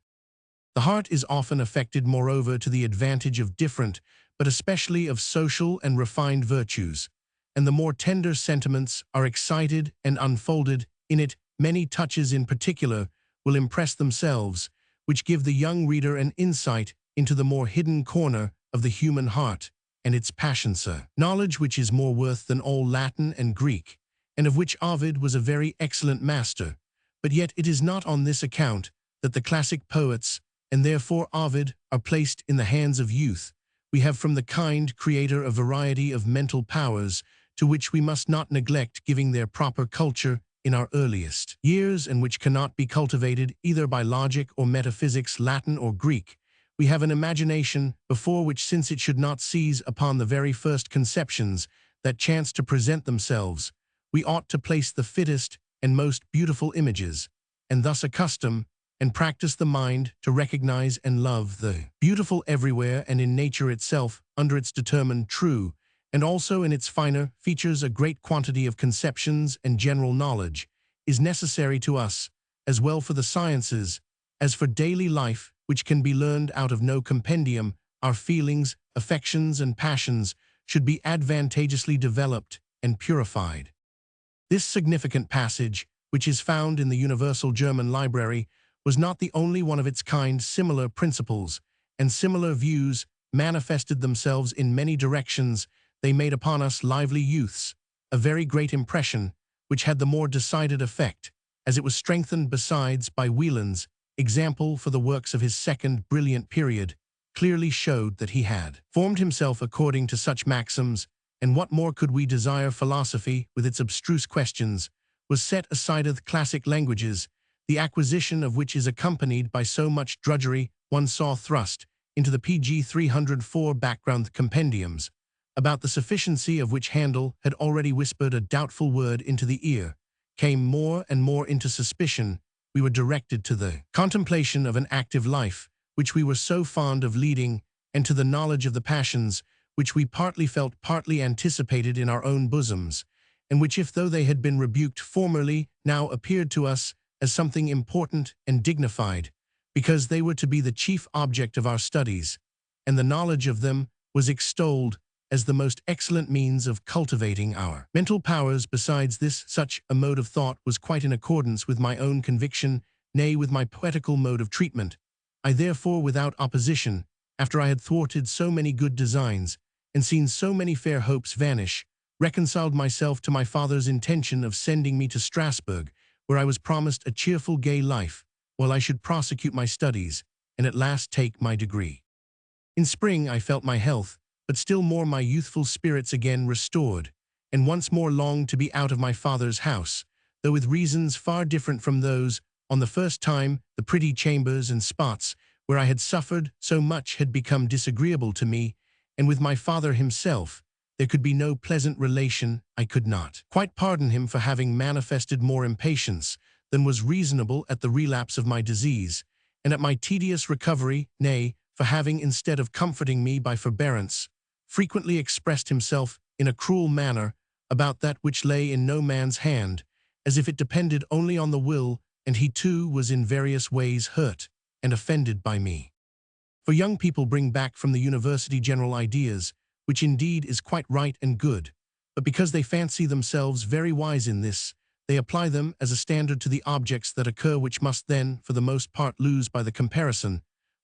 The heart is often affected, moreover, to the advantage of different, but especially of social and refined virtues, and the more tender sentiments are excited and unfolded in it. Many touches in particular will impress themselves, which give the young reader an insight into the more hidden corner of the human heart and its passions. Knowledge which is more worth than all Latin and Greek, and of which Ovid was a very excellent master. But yet it is not on this account that the classic poets, and therefore Ovid, are placed in the hands of youth. We have from the kind Creator a variety of mental powers to which we must not neglect giving their proper culture in our earliest years, and which cannot be cultivated either by logic or metaphysics, Latin or Greek. We have an imagination before which, since it should not seize upon the very first conceptions that chance to present themselves, we ought to place the fittest and most beautiful images, and thus accustom and practice the mind to recognize and love the beautiful everywhere and in nature itself under its determined true, and also in its finer features. A great quantity of conceptions and general knowledge is necessary to us, as well for the sciences as for daily life, which can be learned out of no compendium. Our feelings, affections, and passions should be advantageously developed and purified. This significant passage, which is found in the Universal German Library, was not the only one of its kind. Similar principles and similar views manifested themselves in many directions. They made upon us lively youths a very great impression, which had the more decided effect, as it was strengthened besides by Wieland's example, for the works of his second brilliant period clearly showed that he had formed himself according to such maxims. And what more could we desire? Philosophy, with its abstruse questions, was set aside of classic languages, the acquisition of which is accompanied by so much drudgery. One saw thrust into the pg 304 background compendiums, about the sufficiency of which Handel had already whispered a doubtful word into the ear, came more and more into suspicion. We were directed to the contemplation of an active life, which we were so fond of leading, and to the knowledge of the passions, which we partly felt, partly anticipated in our own bosoms, and which, if though they had been rebuked formerly, now appeared to us as something important and dignified, because they were to be the chief object of our studies, and the knowledge of them was extolled as the most excellent means of cultivating our mental powers. Besides this, such a mode of thought was quite in accordance with my own conviction, nay, with my poetical mode of treatment. I therefore, without opposition, after I had thwarted so many good designs, and seen so many fair hopes vanish, reconciled myself to my father's intention of sending me to Strasbourg, where I was promised a cheerful, gay life, while I should prosecute my studies, and at last take my degree. In spring I felt my health, but still more my youthful spirits again restored, and once more longed to be out of my father's house, though with reasons far different from those on the first time. The pretty chambers and spots where I had suffered so much had become disagreeable to me, and with my father himself there could be no pleasant relation. I could not quite pardon him for having manifested more impatience than was reasonable at the relapse of my disease, and at my tedious recovery, nay, for having, instead of comforting me by forbearance, frequently expressed himself in a cruel manner about that which lay in no man's hand, as if it depended only on the will, and he too was in various ways hurt and offended by me. For young people bring back from the university general ideas, which indeed is quite right and good, but because they fancy themselves very wise in this, they apply them as a standard to the objects that occur, which must then, for the most part, lose by the comparison.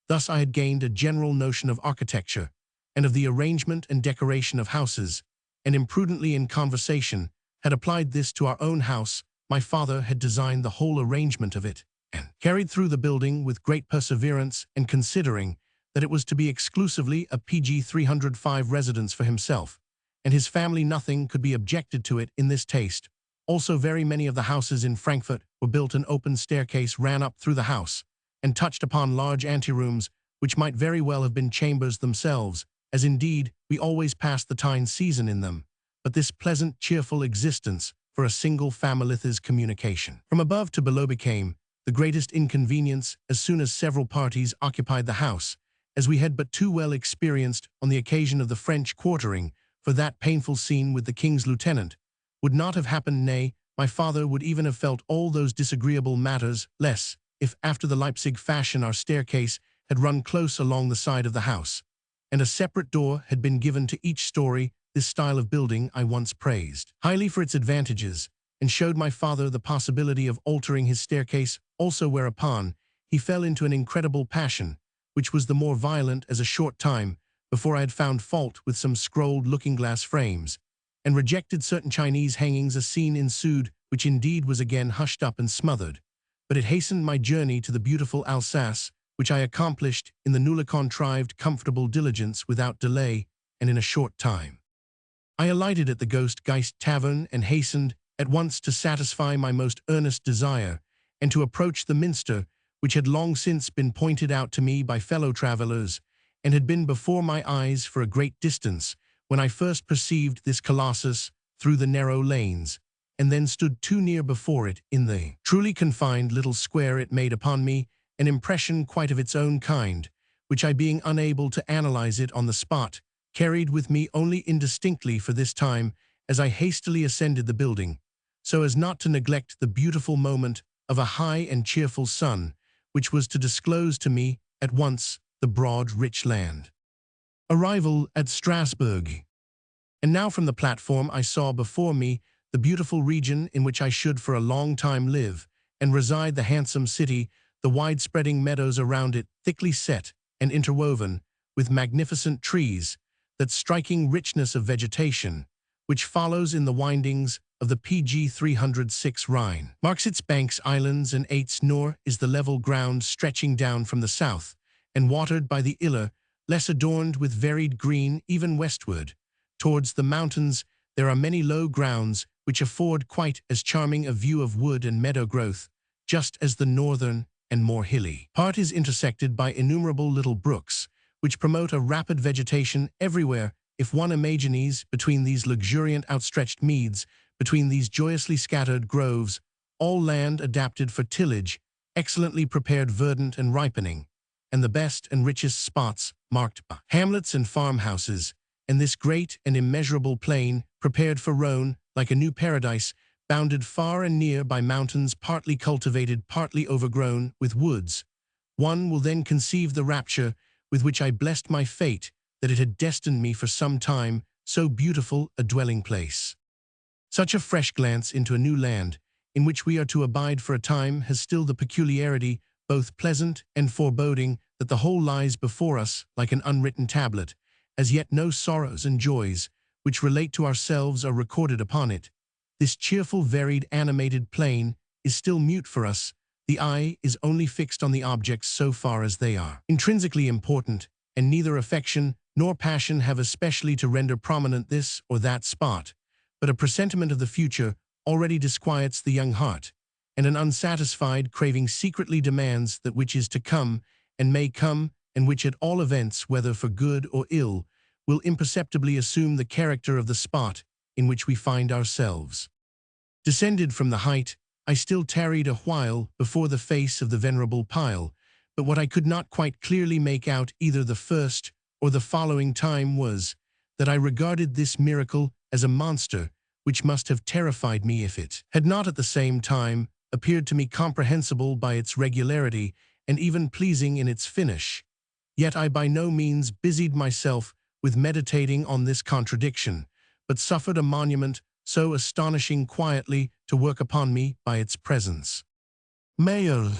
Thus I had gained a general notion of architecture, and of the arrangement and decoration of houses, and imprudently in conversation had applied this to our own house. My father had designed the whole arrangement of it, and carried through the building with great perseverance, and considering that it was to be exclusively a pg 305 residence for himself and his family, nothing could be objected to it in this taste. Also very many of the houses in Frankfurt were built. An open staircase ran up through the house, and touched upon large anterooms, which might very well have been chambers themselves, as indeed we always passed the time season in them. But this pleasant, cheerful existence for a single familith's communication from above to below became the greatest inconvenience as soon as several parties occupied the house, as we had but too well experienced on the occasion of the French quartering, for that painful scene with the king's lieutenant would not have happened. Nay, my father would even have felt all those disagreeable matters less, if after the Leipzig fashion our staircase had run close along the side of the house, and a separate door had been given to each story. This style of building I once praised highly for its advantages, and showed my father the possibility of altering his staircase also, whereupon he fell into an incredible passion, which was the more violent as a short time before I had found fault with some scrolled looking-glass frames, and rejected certain Chinese hangings. A scene ensued which indeed was again hushed up and smothered, but it hastened my journey to the beautiful Alsace, which I accomplished in the newly contrived comfortable diligence without delay and in a short time. I alighted at the Geist Tavern and hastened at once to satisfy my most earnest desire and to approach the minster, which had long since been pointed out to me by fellow travelers and had been before my eyes for a great distance when I first perceived this colossus through the narrow lanes, and then stood too near before it. In the truly confined little square it made upon me an impression quite of its own kind, which I, being unable to analyze it on the spot, carried with me only indistinctly for this time as I hastily ascended the building, so as not to neglect the beautiful moment of a high and cheerful sun, which was to disclose to me at once the broad, rich land. Arrival at Strasbourg. And now from the platform I saw before me the beautiful region in which I should for a long time live and reside, the handsome city, the wide-spreading meadows around it thickly set and interwoven with magnificent trees, that striking richness of vegetation, which follows in the windings of the PG 306 Rhine, marks its banks, islands, and eights, nor is the level ground stretching down from the south, and watered by the Iller, less adorned with varied green even westward. Towards the mountains there are many low grounds which afford quite as charming a view of wood and meadow growth, just as the northern and more hilly part is intersected by innumerable little brooks, which promote a rapid vegetation everywhere. If one imagines between these luxuriant outstretched meads, between these joyously scattered groves, all land adapted for tillage, excellently prepared, verdant and ripening, and the best and richest spots marked by hamlets and farmhouses, and this great and immeasurable plain, prepared for Rhone like a new paradise, bounded far and near by mountains partly cultivated, partly overgrown with woods, one will then conceive the rapture with which I blessed my fate that it had destined me for some time so beautiful a dwelling place. Such a fresh glance into a new land, in which we are to abide for a time, has still the peculiarity, both pleasant and foreboding, that the whole lies before us like an unwritten tablet. As yet no sorrows and joys which relate to ourselves are recorded upon it. This cheerful, varied, animated plain is still mute for us. The eye is only fixed on the objects so far as they are intrinsically important, and neither affection nor passion have especially to render prominent this or that spot, but a presentiment of the future already disquiets the young heart, and an unsatisfied craving secretly demands that which is to come and may come, and which at all events, whether for good or ill, will imperceptibly assume the character of the spot in which we find ourselves. Descended from the height, I still tarried a while before the face of the venerable pile, but what I could not quite clearly make out either the first or the following time was, that I regarded this miracle as a monster which must have terrified me if it had not at the same time appeared to me comprehensible by its regularity and even pleasing in its finish. Yet I by no means busied myself with meditating on this contradiction, but suffered a monument so astonishing quietly to work upon me by its presence. Mayor.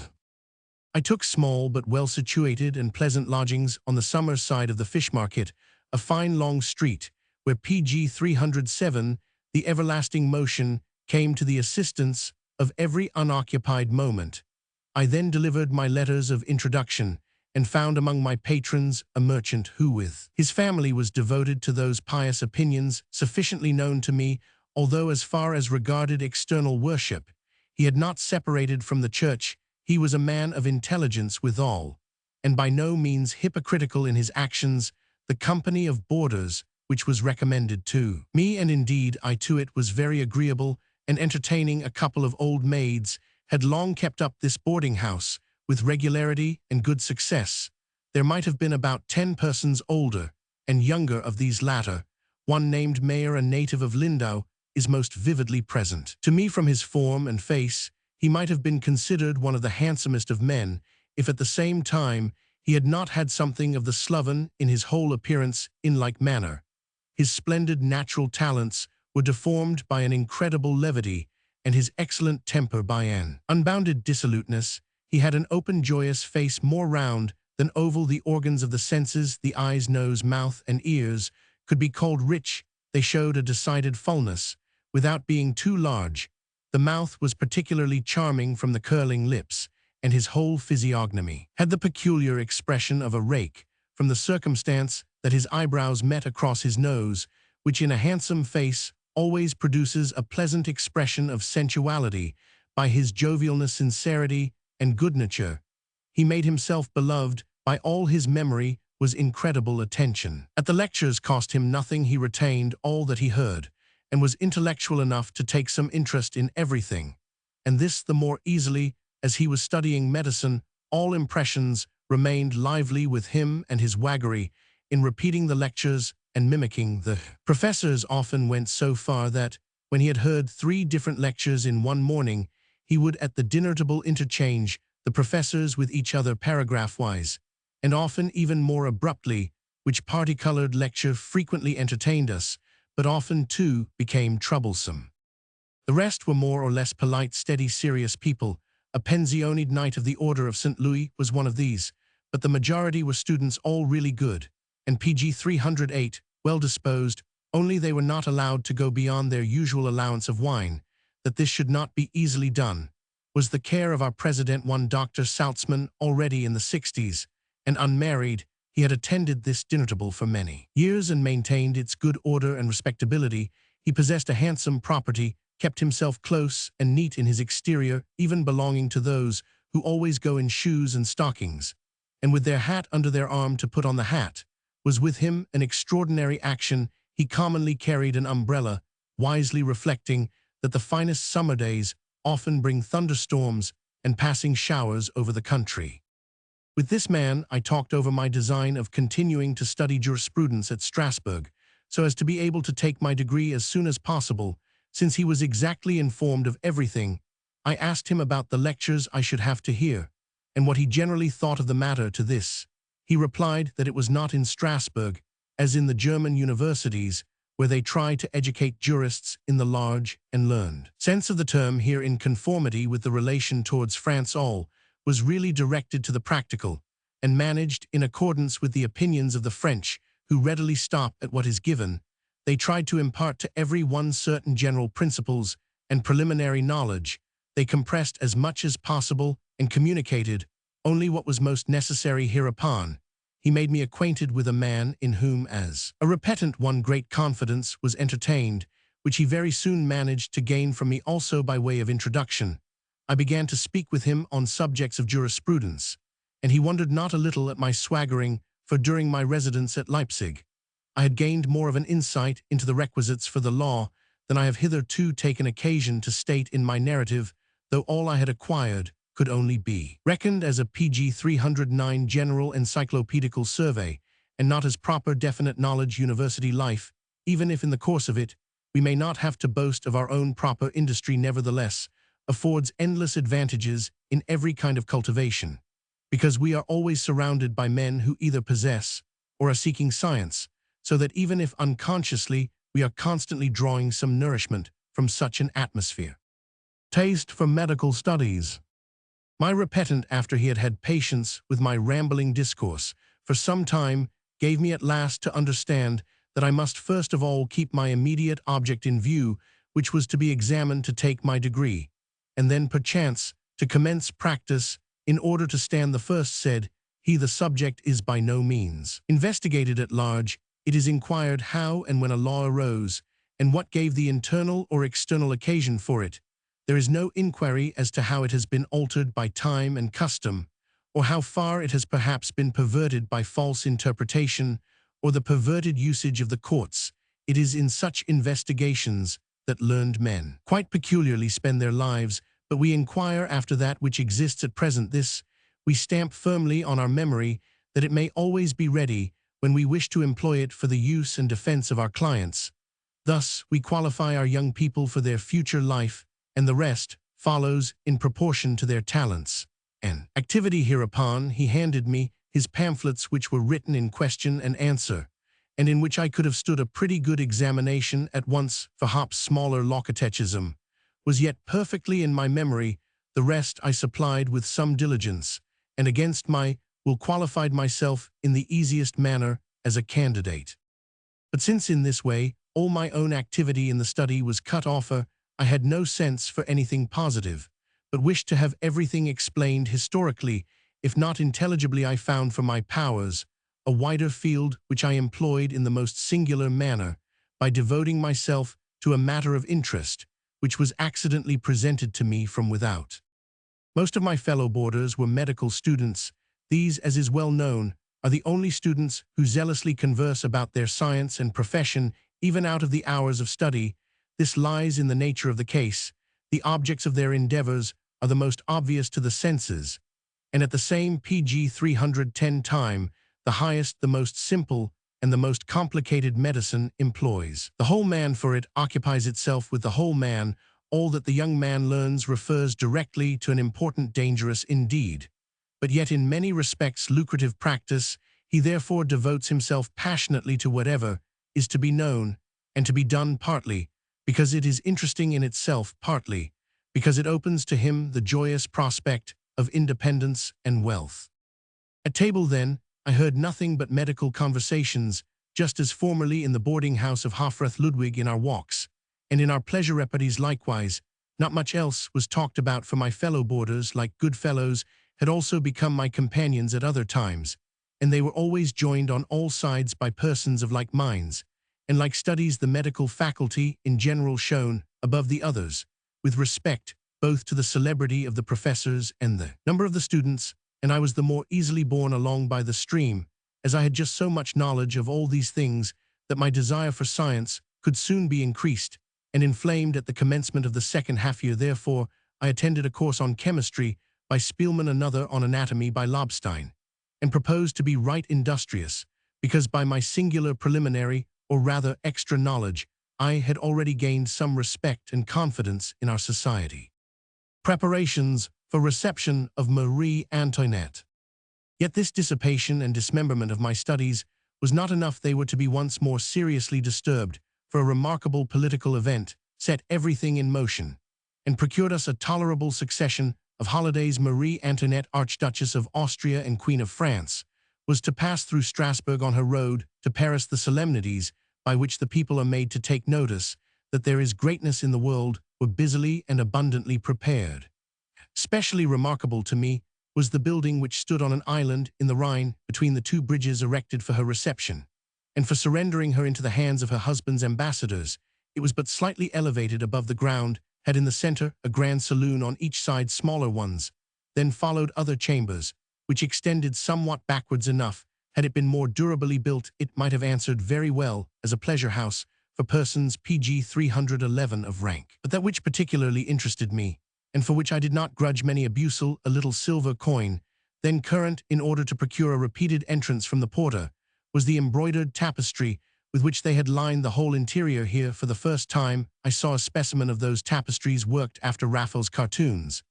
I took small but well-situated and pleasant lodgings on the summer side of the fish market, a fine long street, where PG 307, the everlasting motion, came to the assistance of every unoccupied moment. I then delivered my letters of introduction, and found among my patrons a merchant who with his family was devoted to those pious opinions sufficiently known to me, although as far as regarded external worship, he had not separated from the church. He was a man of intelligence withal, and by no means hypocritical in his actions. The company of boarders, which was recommended to me, and indeed I to it, was very agreeable, and entertaining a couple of old maids, had long kept up this boarding house with regularity and good success. There might have been about 10 persons older and younger of these latter. One named Mayer, a native of Lindau, is most vividly present to me from his form and face. He might have been considered one of the handsomest of men, if at the same time he had not had something of the sloven in his whole appearance in like manner. His splendid natural talents were deformed by an incredible levity, and his excellent temper by an unbounded dissoluteness. He had an open, joyous face, more round than oval. The organs of the senses, the eyes, nose, mouth, and ears, could be called rich. They showed a decided fullness, without being too large. The mouth was particularly charming from the curling lips, and his whole physiognomy had the peculiar expression of a rake, from the circumstance that his eyebrows met across his nose, which in a handsome face always produces a pleasant expression of sensuality. By his jovialness, sincerity, and good nature, he made himself beloved. By all his memory was incredible attention. At the lectures cost him nothing. He retained all that he heard, and was intellectual enough to take some interest in everything, and this the more easily as he was studying medicine. All impressions remained lively with him, and his waggery in repeating the lectures and mimicking the professors often went so far that, when he had heard 3 different lectures in one morning, he would at the dinner table interchange the professors with each other paragraph-wise, and often even more abruptly, which parti-colored lecture frequently entertained us, but often, too, became troublesome. The rest were more or less polite, steady, serious people. A pensioned knight of the Order of St. Louis was one of these, but the majority were students, all really good, and PG 308, well-disposed, only they were not allowed to go beyond their usual allowance of wine. That this should not be easily done was the care of our president, one Dr. Saltzman, already in the 60s, and unmarried. He had attended this dinner table for many years and maintained its good order and respectability. He possessed a handsome property, kept himself close and neat in his exterior, even belonging to those who always go in shoes and stockings, and with their hat under their arm to put on the hat, was with him an extraordinary action. He commonly carried an umbrella, wisely reflecting that the finest summer days often bring thunderstorms and passing showers over the country. With this man I talked over my design of continuing to study jurisprudence at Strasbourg, so as to be able to take my degree as soon as possible. Since he was exactly informed of everything, I asked him about the lectures I should have to hear, and what he generally thought of the matter. To this, he replied that it was not in Strasbourg, as in the German universities, where they try to educate jurists in the large and learned sense of the term. Here, in conformity with the relation towards France, all was really directed to the practical, and managed in accordance with the opinions of the French, who readily stop at what is given. They tried to impart to every one certain general principles and preliminary knowledge. They compressed as much as possible and communicated only what was most necessary. Hereupon, he made me acquainted with a man in whom, as a repetent one, great confidence was entertained, which he very soon managed to gain from me also by way of introduction. I began to speak with him on subjects of jurisprudence, and he wondered not a little at my swaggering, for during my residence at Leipzig, I had gained more of an insight into the requisites for the law than I have hitherto taken occasion to state in my narrative, though all I had acquired could only be reckoned as a PG 309 general encyclopedical survey, and not as proper definite knowledge. University life, even if in the course of it we may not have to boast of our own proper industry, nevertheless affords endless advantages in every kind of cultivation, because we are always surrounded by men who either possess or are seeking science, so that even if unconsciously, we are constantly drawing some nourishment from such an atmosphere. Taste for medical studies. My repetent, after he had had patience with my rambling discourse for some time, gave me at last to understand that I must first of all keep my immediate object in view, which was to be examined to take my degree, and then perchance to commence practice. In order to stand the first, said he, the subject is by no means investigated at large. It is inquired how and when a law arose, and what gave the internal or external occasion for it. There is no inquiry as to how it has been altered by time and custom, or how far it has perhaps been perverted by false interpretation or the perverted usage of the courts. It is in such investigations that learned men quite peculiarly spend their lives, but we inquire after that which exists at present. This we stamp firmly on our memory, that it may always be ready when we wish to employ it for the use and defense of our clients. Thus we qualify our young people for their future life, and the rest follows in proportion to their talents and activity. Hereupon he handed me his pamphlets, which were written in question and answer, and in which I could have stood a pretty good examination at once, for Hopp's smaller lockatechism was yet perfectly in my memory. The rest I supplied with some diligence, and against my will qualified myself in the easiest manner as a candidate. But since in this way all my own activity in the study was cut off, I had no sense for anything positive, but wished to have everything explained historically. If not intelligibly, I found for my powers a wider field which I employed in the most singular manner, by devoting myself to a matter of interest, which was accidentally presented to me from without. Most of my fellow boarders were medical students. These, as is well known, are the only students who zealously converse about their science and profession even out of the hours of study. This lies in the nature of the case. The objects of their endeavors are the most obvious to the senses, and at the same pg 310 time, the highest, the most simple, and the most complicated medicine employs. The whole man for it occupies itself with the whole man. All that the young man learns refers directly to an important, dangerous indeed, but yet in many respects lucrative practice. He therefore devotes himself passionately to whatever is to be known and to be done, partly because it is interesting in itself, partly because it opens to him the joyous prospect of independence and wealth. At table, then, I heard nothing but medical conversations, just as formerly in the boarding house of Hofrath Ludwig in our walks, and in our pleasure repartees likewise. Not much else was talked about, for my fellow boarders, like good fellows, had also become my companions at other times, and they were always joined on all sides by persons of like minds, and like studies. The medical faculty in general shone above the others, with respect both to the celebrity of the professors and the number of the students, and I was the more easily borne along by the stream, as I had just so much knowledge of all these things that my desire for science could soon be increased and inflamed at the commencement of the second half-year. Therefore, I attended a course on chemistry by Spielmann, another on anatomy by Lobstein, and proposed to be right industrious, because by my singular preliminary, or rather extra knowledge, I had already gained some respect and confidence in our society. Preparations for reception of Marie Antoinette. Yet this dissipation and dismemberment of my studies was not enough. They were to be once more seriously disturbed, for a remarkable political event set everything in motion, and procured us a tolerable succession of holidays. Marie Antoinette, Archduchess of Austria and Queen of France, was to pass through Strasbourg on her road to Paris. The solemnities by which the people are made to take notice that there is greatness in the world were busily and abundantly prepared. Specially remarkable to me was the building which stood on an island in the Rhine between the two bridges, erected for her reception, and for surrendering her into the hands of her husband's ambassadors. It was but slightly elevated above the ground, had in the center a grand saloon, on each side smaller ones. Then followed other chambers, which extended somewhat backwards enough. Had it been more durably built, it might have answered very well as a pleasure house for persons pg 311 of rank. But that which particularly interested me, and for which I did not grudge many a busel, a little silver coin, then current in order to procure a repeated entrance from the porter, was the embroidered tapestry with which they had lined the whole interior. Here, for the first time, I saw a specimen of those tapestries worked after Raphael's cartoons,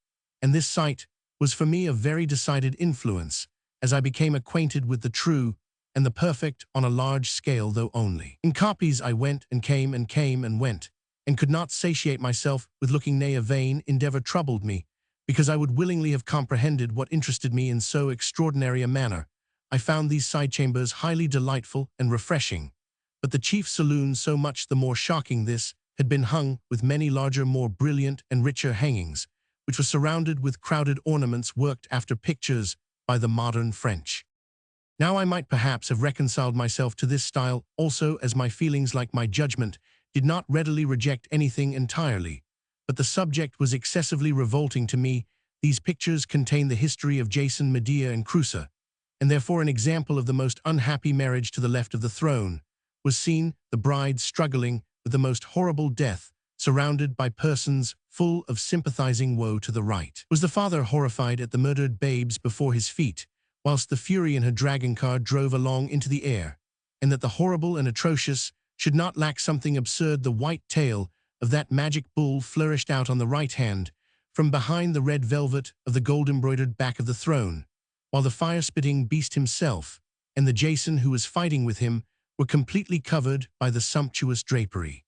and this sight was for me of very decided influence, as I became acquainted with the true and the perfect on a large scale, though only in copies. I went and came and went, and could not satiate myself with looking. Nay, a vain endeavor troubled me, because I would willingly have comprehended what interested me in so extraordinary a manner. I found these side chambers highly delightful and refreshing, but the chief saloon so much the more shocking. This had been hung with many larger, more brilliant and richer hangings, which were surrounded with crowded ornaments worked after pictures by the modern French. Now I might perhaps have reconciled myself to this style also, as my feelings, like my judgment, did not readily reject anything entirely, but the subject was excessively revolting to me. These pictures contain the history of Jason, Medea, and Creusa, and therefore an example of the most unhappy marriage. To the left of the throne was seen the bride struggling with the most horrible death, surrounded by persons full of sympathizing woe. To the right was the father, horrified at the murdered babes before his feet, whilst the Fury in her dragon car drove along into the air, and that the horrible and atrocious should not lack something absurd. The white tail of that magic bull flourished out on the right hand, from behind the red velvet of the gold-embroidered back of the throne, while the fire-spitting beast himself and the Jason who was fighting with him were completely covered by the sumptuous drapery.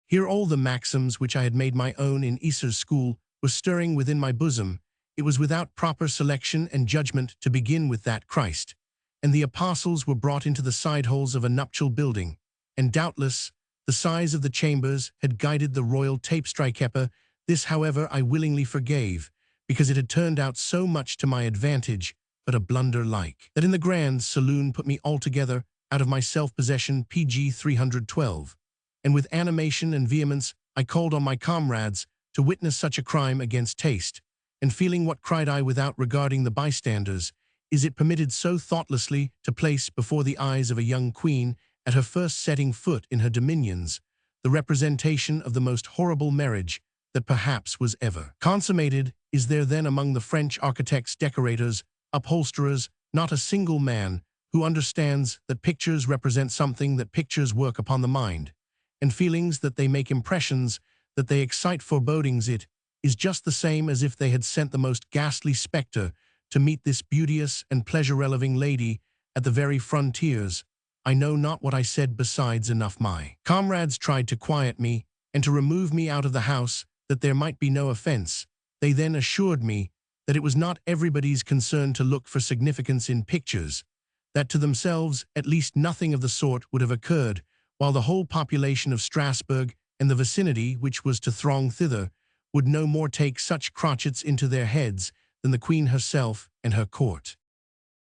Here all the maxims which I had made my own in Isser's school were stirring within my bosom, it was without proper selection and judgment to begin with that Christ, and the apostles were brought into the side holes of a nuptial building, and doubtless the size of the chambers had guided the royal tape-strikeper. This, however, I willingly forgave, because it had turned out so much to my advantage, but a blunder like that in the grand saloon put me altogether out of my self-possession. PG 312. And with animation and vehemence I called on my comrades to witness such a crime against taste, and feeling what cried I without regarding the bystanders, is it permitted so thoughtlessly to place before the eyes of a young queen, at her first setting foot in her dominions, the representation of the most horrible marriage that perhaps was ever consummated? Is there then among the French architects, decorators, upholsterers, not a single man who understands that pictures represent something, that pictures work upon the mind, and feelings that they make impressions, that they excite forebodings? It is just the same as if they had sent the most ghastly spectre to meet this beauteous and pleasure-reliving lady at the very frontiers. I know not what I said besides enough. My comrades tried to quiet me and to remove me out of the house, that there might be no offense. They then assured me that it was not everybody's concern to look for significance in pictures, that to themselves at least nothing of the sort would have occurred, while the whole population of Strasbourg and the vicinity, which was to throng thither, would no more take such crotchets into their heads than the Queen herself and her court.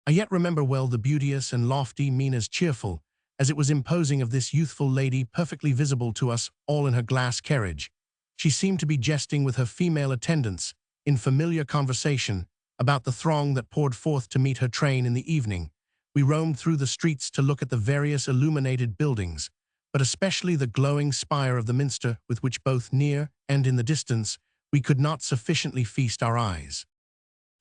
I yet remember well the beauteous and lofty mien, as cheerful as it was imposing, of this youthful lady, perfectly visible to us all in her glass carriage. She seemed to be jesting with her female attendants in familiar conversation about the throng that poured forth to meet her train in the evening. We roamed through the streets to look at the various illuminated buildings, but especially the glowing spire of the minster, with which both near and in the distance we could not sufficiently feast our eyes.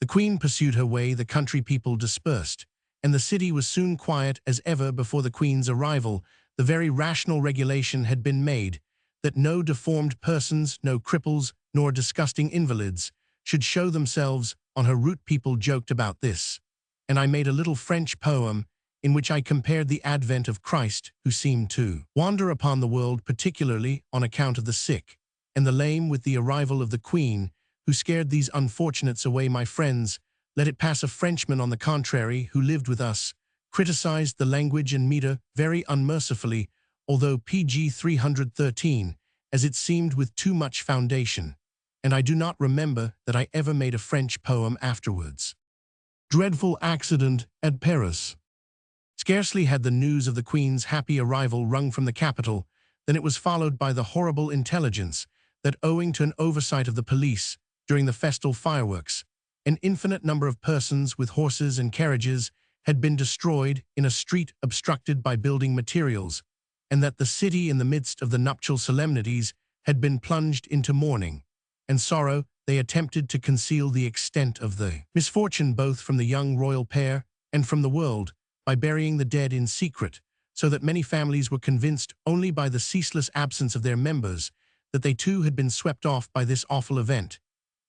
The Queen pursued her way, the country people dispersed, and the city was soon quiet as ever before the Queen's arrival. The very rational regulation had been made that no deformed persons, no cripples, nor disgusting invalids should show themselves on her route. People joked about this, and I made a little French poem in which I compared the advent of Christ, who seemed to wander upon the world, particularly on account of the sick and the lame, with the arrival of the Queen, who scared these unfortunates away. My friends, let it pass. A Frenchman, on the contrary, who lived with us, criticized the language and meter very unmercifully, although PG 313, as it seemed with too much foundation, and I do not remember that I ever made a French poem afterwards. Dreadful accident at Paris. Scarcely had the news of the Queen's happy arrival rung from the capital than it was followed by the horrible intelligence that, owing to an oversight of the police during the festal fireworks, an infinite number of persons with horses and carriages had been destroyed in a street obstructed by building materials, and that the city, in the midst of the nuptial solemnities, had been plunged into mourning and sorrow. They attempted to conceal the extent of the misfortune both from the young royal pair and from the world, by burying the dead in secret, so that many families were convinced only by the ceaseless absence of their members that they too had been swept off by this awful event.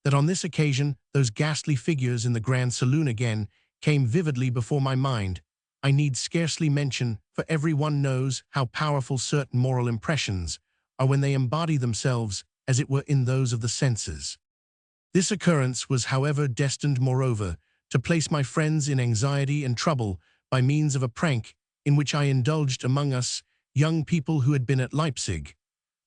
That on this occasion those ghastly figures in the grand saloon again came vividly before my mind, I need scarcely mention, for every one knows how powerful certain moral impressions are when they embody themselves, as it were, in those of the senses. This occurrence was, however, destined, moreover, to place my friends in anxiety and trouble by means of a prank in which I indulged among us young people who had been at Leipzig.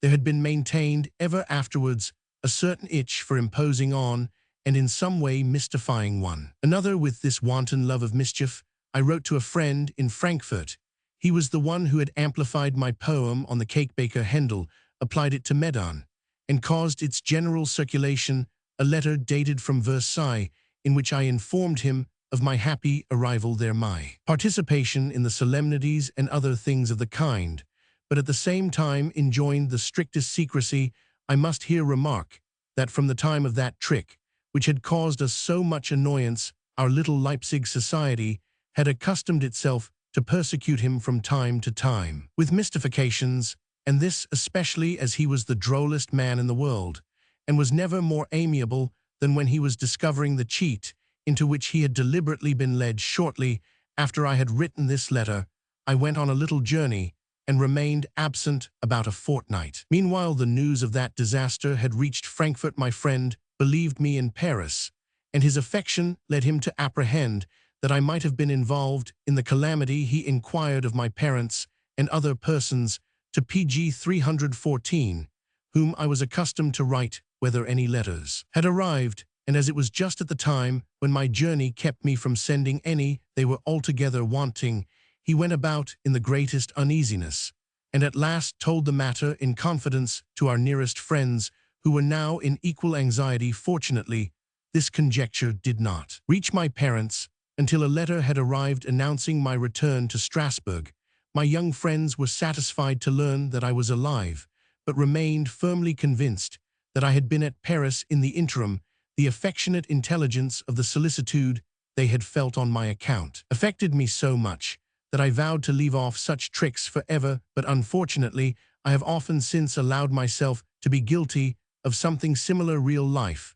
There had been maintained ever afterwards a certain itch for imposing on and in some way mystifying one another. With this wanton love of mischief, I wrote to a friend in Frankfurt. He was the one who had amplified my poem on the cake-baker Handel, applied it to Medan, and caused its general circulation, a letter dated from Versailles, in which I informed him of my happy arrival there, my participation in the solemnities and other things of the kind, but at the same time enjoined the strictest secrecy. I must here remark that from the time of that trick, which had caused us so much annoyance, our little Leipzig society had accustomed itself to persecute him from time to time with mystifications, and this especially as he was the drollest man in the world, and was never more amiable than when he was discovering the cheat into which he had deliberately been led. Shortly after I had written this letter, I went on a little journey and remained absent about a fortnight. Meanwhile, the news of that disaster had reached Frankfurt. My friend believed me in Paris, and his affection led him to apprehend that I might have been involved in the calamity. He inquired of my parents and other persons to PG 314, whom I was accustomed to write whether any letters had arrived, and as it was just at the time when my journey kept me from sending any, they were altogether wanting. He went about in the greatest uneasiness, and at last told the matter in confidence to our nearest friends, who were now in equal anxiety. Fortunately, this conjecture did not reach my parents until a letter had arrived announcing my return to Strasbourg. My young friends were satisfied to learn that I was alive, but remained firmly convinced that I had been at Paris in the interim. The affectionate intelligence of the solicitude they had felt on my account affected me so much that I vowed to leave off such tricks forever, but unfortunately, I have often since allowed myself to be guilty of something similar. Real life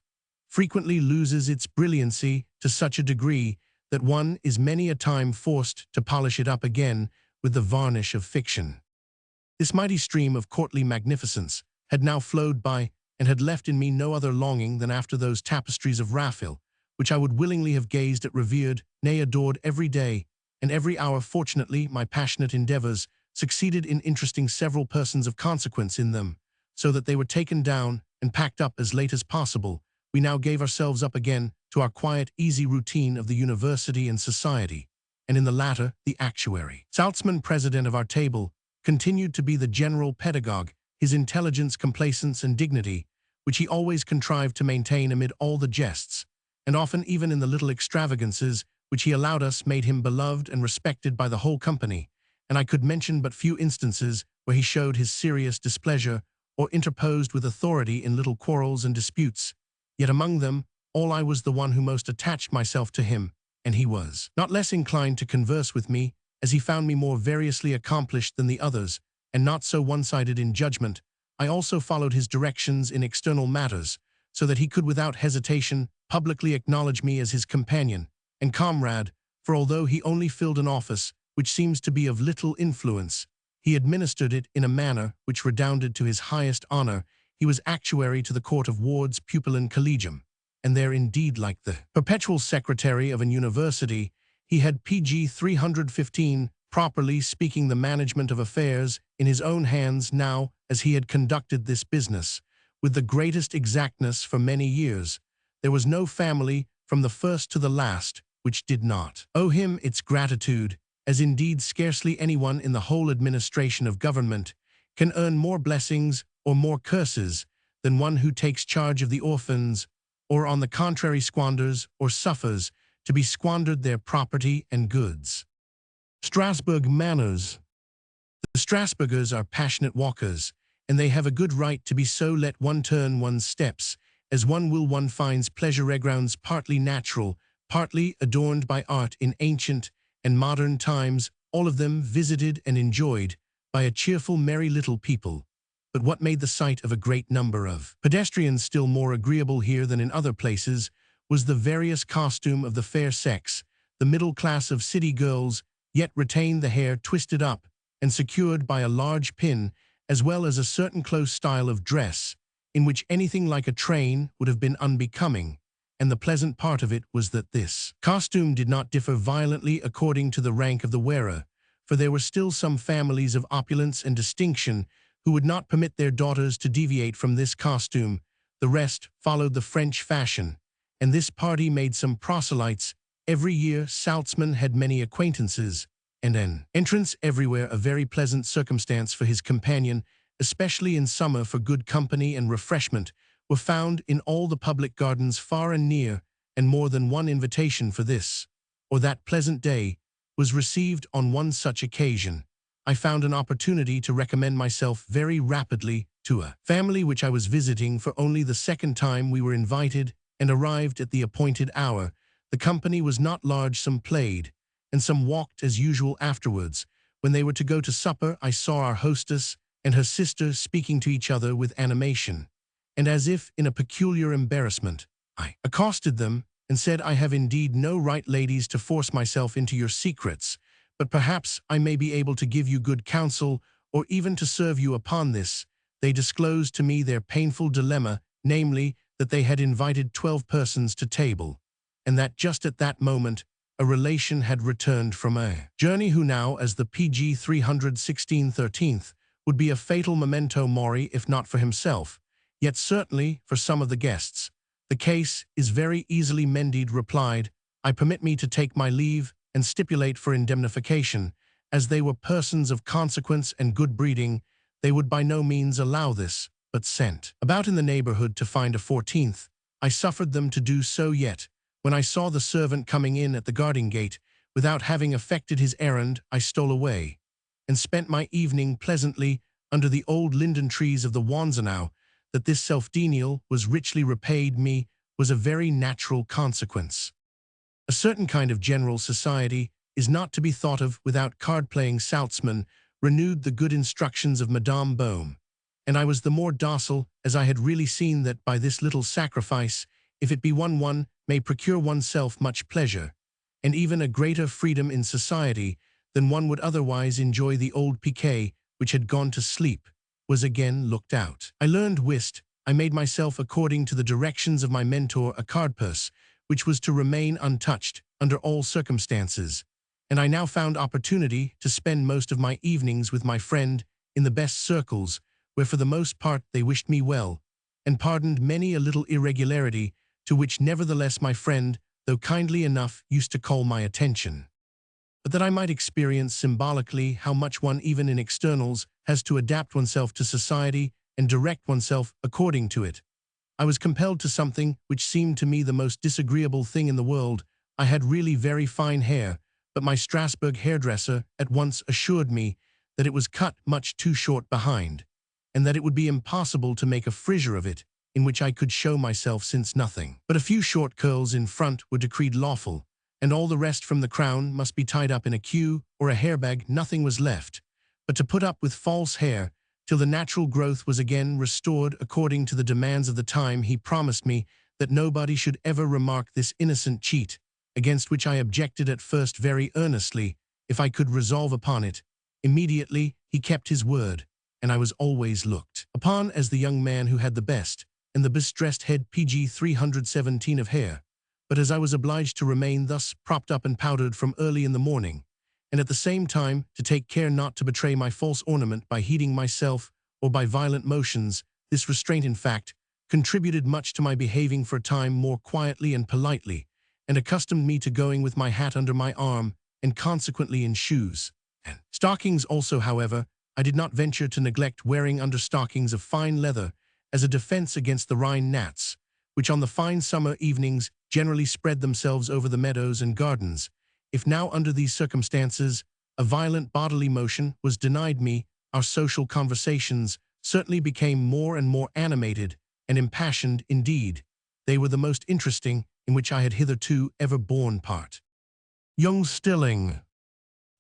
frequently loses its brilliancy to such a degree that one is many a time forced to polish it up again with the varnish of fiction. This mighty stream of courtly magnificence had now flowed by and had left in me no other longing than after those tapestries of Raphael, which I would willingly have gazed at, revered, nay adored every day and every hour. Fortunately, my passionate endeavors succeeded in interesting several persons of consequence in them, so that they were taken down and packed up as late as possible. We now gave ourselves up again to our quiet, easy routine of the university and society, and in the latter, the actuary. Saltzman, president of our table, continued to be the general pedagogue, his intelligence, complacence, and dignity, which he always contrived to maintain amid all the jests, and often even in the little extravagances which he allowed us, made him beloved and respected by the whole company, and I could mention but few instances where he showed his serious displeasure or interposed with authority in little quarrels and disputes. Yet among them all I was the one who most attached myself to him, and he was not less inclined to converse with me, as he found me more variously accomplished than the others, and not so one-sided in judgment. I also followed his directions in external matters, so that he could without hesitation publicly acknowledge me as his companion and comrade, for although he only filled an office which seems to be of little influence, he administered it in a manner which redounded to his highest honor. He was actuary to the Court of Wards, Pupilin Collegium, and there indeed, like the perpetual secretary of an university, he had PG 315, properly speaking, the management of affairs in his own hands now, as he had conducted this business with the greatest exactness for many years. There was no family, from the first to the last, which did not owe him its gratitude, as indeed scarcely anyone in the whole administration of government can earn more blessings or more curses than one who takes charge of the orphans, or on the contrary squanders or suffers to be squandered their property and goods. Strasbourg manners. The Strasburgers are passionate walkers, and they have a good right to be so. Let one turn one's steps as one will. One finds pleasure grounds partly natural, partly adorned by art in ancient and modern times, all of them visited and enjoyed by a cheerful, merry little people. But what made the sight of a great number of pedestrians still more agreeable here than in other places was the various costume of the fair sex. The middle class of city girls yet retained the hair twisted up and secured by a large pin, as well as a certain close style of dress, in which anything like a train would have been unbecoming, and the pleasant part of it was that this costume did not differ violently according to the rank of the wearer, for there were still some families of opulence and distinction who would not permit their daughters to deviate from this costume. The rest followed the French fashion, and this party made some proselytes. Every year Saltzman had many acquaintances, and an entrance everywhere, a very pleasant circumstance for his companion, especially in summer, for good company and refreshment were found in all the public gardens far and near, and more than one invitation for this or that pleasant day was received. On one such occasion I found an opportunity to recommend myself very rapidly to a family which I was visiting for only the second time. We were invited and arrived at the appointed hour. The company was not large, some played, and some walked as usual. Afterwards, when they were to go to supper, I saw our hostess and her sister speaking to each other with animation, and as if in a peculiar embarrassment. I accosted them and said, "I have indeed no right, ladies, to force myself into your secrets, but perhaps I may be able to give you good counsel, or even to serve you upon this." They disclosed to me their painful dilemma, namely, that they had invited 12 persons to table, and that just at that moment, a relation had returned from a journey who now, as the PG 316 13th, would be a fatal memento mori if not for himself, yet certainly for some of the guests. The case is very easily mended, replied, I permit me to take my leave and stipulate for indemnification, as they were persons of consequence and good breeding, they would by no means allow this, but sent about in the neighborhood to find a 14th. I suffered them to do so, yet, when I saw the servant coming in at the guarding gate, without having effected his errand, I stole away, and spent my evening pleasantly under the old linden trees of the Wanzenau. That this self-denial was richly repaid me was a very natural consequence. A certain kind of general society is not to be thought of without card-playing. Salzmann renewed the good instructions of Madame Bohm, and I was the more docile as I had really seen that by this little sacrifice, if it be one may procure oneself much pleasure, and even a greater freedom in society than one would otherwise enjoy. The old piquet, which had gone to sleep, was again looked out. I learned whist. I made myself, according to the directions of my mentor, a card-purse, which was to remain untouched under all circumstances, and I now found opportunity to spend most of my evenings with my friend in the best circles, where for the most part they wished me well, and pardoned many a little irregularity, to which nevertheless my friend, though kindly enough, used to call my attention. But that I might experience symbolically how much one, even in externals, has to adapt oneself to society and direct oneself according to it, I was compelled to something which seemed to me the most disagreeable thing in the world. I had really very fine hair, but my Strasbourg hairdresser at once assured me that it was cut much too short behind, and that it would be impossible to make a frisure of it in which I could show myself, since nothing but a few short curls in front were decreed lawful, and all the rest from the crown must be tied up in a queue or a hairbag. Nothing was left but to put up with false hair till the natural growth was again restored according to the demands of the time. He promised me that nobody should ever remark this innocent cheat, against which I objected at first very earnestly, if I could resolve upon it. Immediately he kept his word, and I was always looked upon as the young man who had the best and the best dressed head. PG 317 of hair. But as I was obliged to remain thus propped up and powdered from early in the morning, and at the same time to take care not to betray my false ornament by heating myself or by violent motions, this restraint in fact contributed much to my behaving for a time more quietly and politely, and accustomed me to going with my hat under my arm, and consequently in shoes and stockings also. However, I did not venture to neglect wearing understockings of fine leather as a defense against the Rhine gnats, which on the fine summer evenings generally spread themselves over the meadows and gardens. If now under these circumstances a violent bodily motion was denied me, our social conversations certainly became more and more animated and impassioned. Indeed, they were the most interesting in which I had hitherto ever borne part. Young Stilling.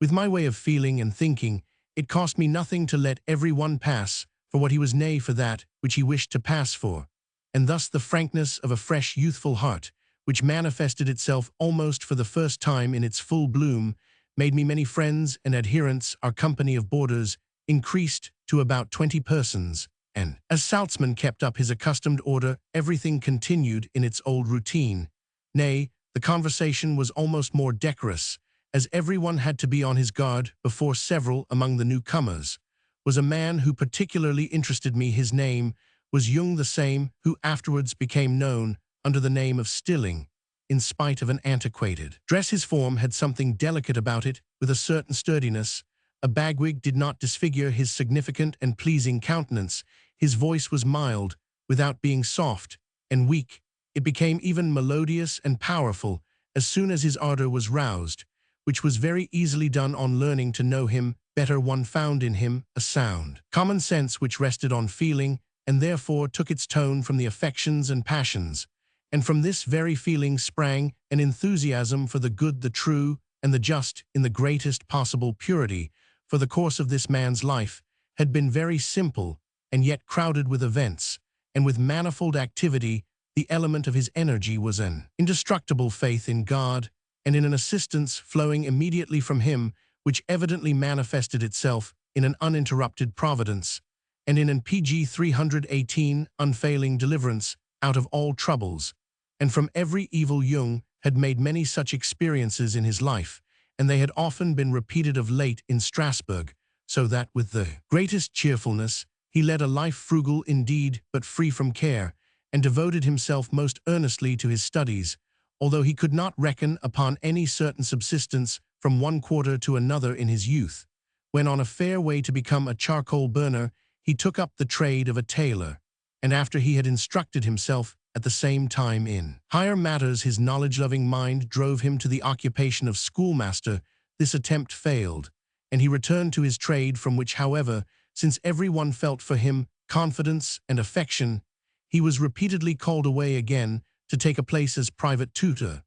With my way of feeling and thinking, it cost me nothing to let every one pass for what he was, nay, for that which he wished to pass for, and thus the frankness of a fresh youthful heart, which manifested itself almost for the first time in its full bloom, made me many friends and adherents. Our company of boarders increased to about 20 persons, and as Salzmann kept up his accustomed order, everything continued in its old routine. Nay, the conversation was almost more decorous, as everyone had to be on his guard before several among the newcomers was a man who particularly interested me. His name was Jung, the same who afterwards became known under the name of Stilling, in spite of an antiquated dress. His form had something delicate about it, with a certain sturdiness. A bagwig did not disfigure his significant and pleasing countenance. His voice was mild, without being soft and weak. It became even melodious and powerful as soon as his ardor was roused, which was very easily done on learning to know him better. One found in him a sound common sense which rested on feeling, and therefore took its tone from the affections and passions. And from this very feeling sprang an enthusiasm for the good, the true, and the just in the greatest possible purity. For the course of this man's life had been very simple, and yet crowded with events, and with manifold activity. The element of his energy was an indestructible faith in God, and in an assistance flowing immediately from him, which evidently manifested itself in an uninterrupted providence, and in an PG 318 unfailing deliverance out of all troubles, and from every evil. Jung had made many such experiences in his life, and they had often been repeated of late in Strasbourg, so that with the greatest cheerfulness he led a life frugal indeed but free from care, and devoted himself most earnestly to his studies, although he could not reckon upon any certain subsistence from one quarter to another in his youth. When on a fair way to become a charcoal burner, he took up the trade of a tailor, and after he had instructed himself at the same time in higher matters, his knowledge-loving mind drove him to the occupation of schoolmaster. This attempt failed, and he returned to his trade, from which, however, since every one felt for him confidence and affection, he was repeatedly called away again to take a place as private tutor.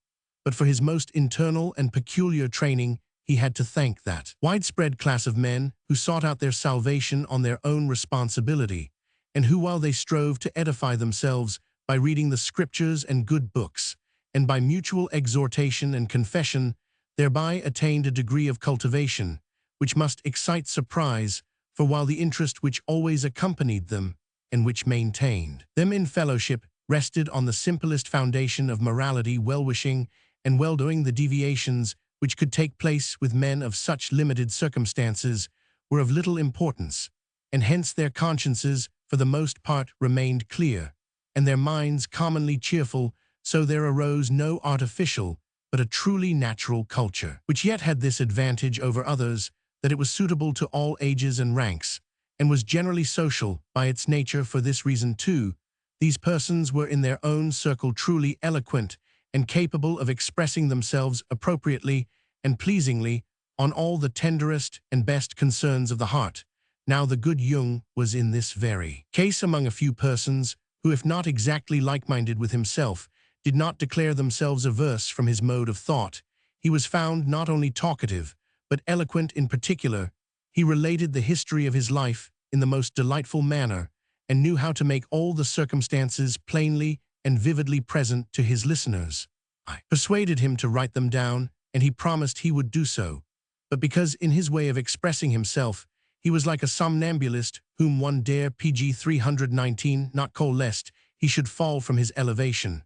But for his most internal and peculiar training, he had to thank that widespread class of men who sought out their salvation on their own responsibility, and who, while they strove to edify themselves by reading the scriptures and good books, and by mutual exhortation and confession, thereby attained a degree of cultivation which must excite surprise, for while the interest which always accompanied them, and which maintained them in fellowship, rested on the simplest foundation of morality, well-wishing, and well-doing, the deviations which could take place with men of such limited circumstances were of little importance, and hence their consciences for the most part remained clear, and their minds commonly cheerful, so there arose no artificial but a truly natural culture, which yet had this advantage over others, that it was suitable to all ages and ranks, and was generally social by its nature. For this reason, too, these persons were in their own circle truly eloquent, and capable of expressing themselves appropriately and pleasingly on all the tenderest and best concerns of the heart. Now the good Jung was in this very case among a few persons who, if not exactly like-minded with himself, did not declare themselves averse from his mode of thought. He was found not only talkative, but eloquent in particular. He related the history of his life in the most delightful manner, and knew how to make all the circumstances plainly and vividly present to his listeners. I persuaded him to write them down, and he promised he would do so. But because in his way of expressing himself, he was like a somnambulist whom one dare pg 319 not call lest he should fall from his elevation,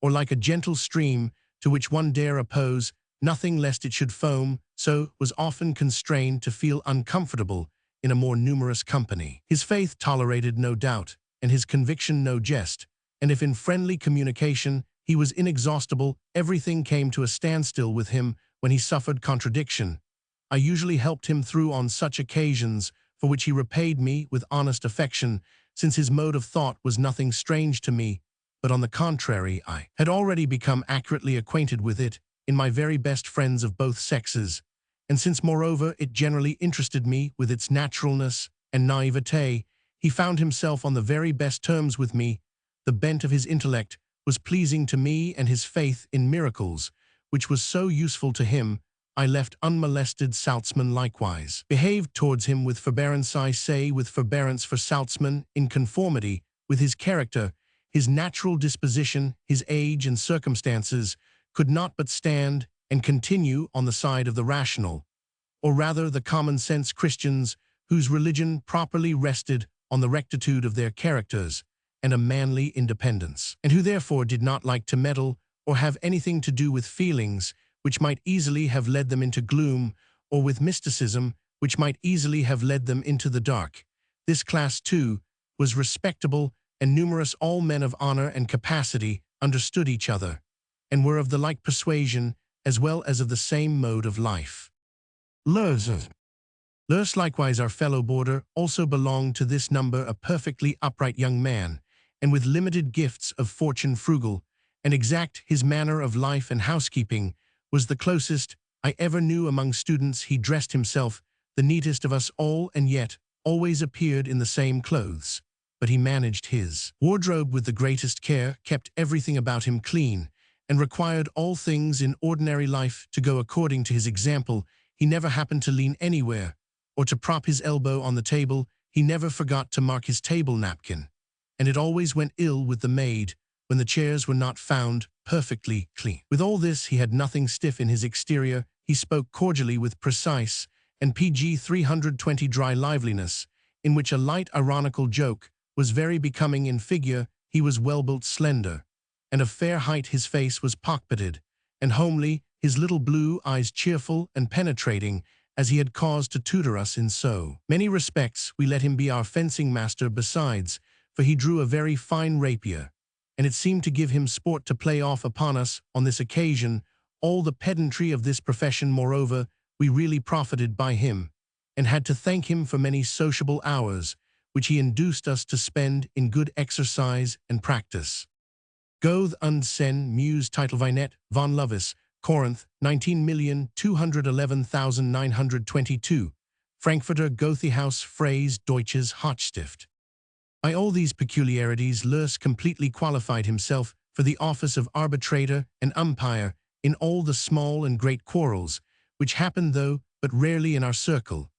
or like a gentle stream to which one dare oppose nothing lest it should foam, so was often constrained to feel uncomfortable in a more numerous company. His faith tolerated no doubt, and his conviction no jest, and if in friendly communication he was inexhaustible, everything came to a standstill with him when he suffered contradiction. I usually helped him through on such occasions, for which he repaid me with honest affection, since his mode of thought was nothing strange to me, but on the contrary I had already become accurately acquainted with it in my very best friends of both sexes, and since moreover it generally interested me with its naturalness and naivete, he found himself on the very best terms with me. The bent of his intellect was pleasing to me, and his faith in miracles, which was so useful to him, I left unmolested. Salzmann likewise behaved towards him with forbearance, I say with forbearance, for Salzmann, in conformity with his character, his natural disposition, his age and circumstances, could not but stand and continue on the side of the rational, or rather the common-sense Christians, whose religion properly rested on the rectitude of their characters and a manly independence, and who therefore did not like to meddle or have anything to do with feelings which might easily have led them into gloom, or with mysticism which might easily have led them into the dark. This class, too, was respectable and numerous. All men of honor and capacity understood each other, and were of the like persuasion as well as of the same mode of life. Lurs, likewise our fellow boarder, also belonged to this number, a perfectly upright young man, and with limited gifts of fortune, frugal and exact. His manner of life and housekeeping was the closest I ever knew among students. He dressed himself the neatest of us all, and yet always appeared in the same clothes. But he managed his wardrobe with the greatest care, kept everything about him clean, and required all things in ordinary life to go according to his example. He never happened to lean anywhere, or to prop his elbow on the table. He never forgot to mark his table napkin, and it always went ill with the maid when the chairs were not found perfectly clean. With all this, he had nothing stiff in his exterior. He spoke cordially with precise and pg 320 dry liveliness, in which a light ironical joke was very becoming. In figure, he was well-built, slender, and of fair height. His face was pock-pitted, and homely, his little blue eyes cheerful and penetrating, as he had cause to tutor us in so many respects. We let him be our fencing master besides, for he drew a very fine rapier, and it seemed to give him sport to play off upon us on this occasion all the pedantry of this profession. Moreover, we really profited by him, and had to thank him for many sociable hours, which he induced us to spend in good exercise and practice. Goethe und sen Muse Titelvinet von Lovis, Corinth, 19,211,922, Frankfurter Goethehaus Phrase Deutsches Hochstift. By all these peculiarities, Loess completely qualified himself for the office of arbitrator and umpire in all the small and great quarrels, which happened though but rarely in our circle,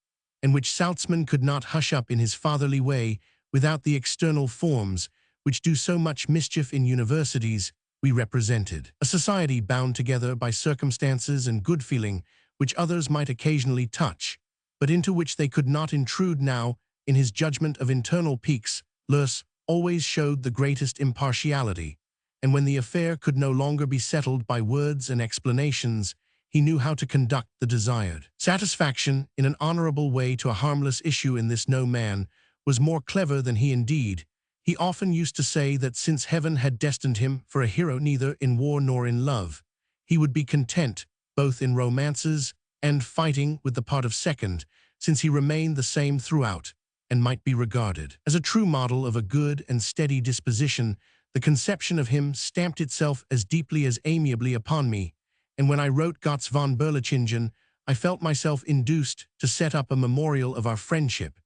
and which Salzmann could not hush up in his fatherly way without the external forms, which do so much mischief in universities. We represented a society bound together by circumstances and good feeling, which others might occasionally touch, but into which they could not intrude. Now, in his judgment of internal piques, Loess always showed the greatest impartiality, and when the affair could no longer be settled by words and explanations, he knew how to conduct the desired satisfaction in an honorable way to a harmless issue. In this no man was more clever than he. Indeed, he often used to say that since heaven had destined him for a hero neither in war nor in love, he would be content both in romances and fighting with the part of second, since he remained the same throughout, and might be regarded as a true model of a good and steady disposition. The conception of him stamped itself as deeply as amiably upon me, and when I wrote Gotz von Berlichingen, I felt myself induced to set up a memorial of our friendship,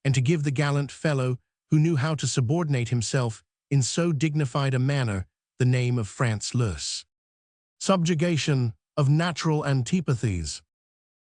and to give the gallant fellow, who knew how to subordinate himself in so dignified a manner, the name of Franz Loess. Subjugation of natural antipathies.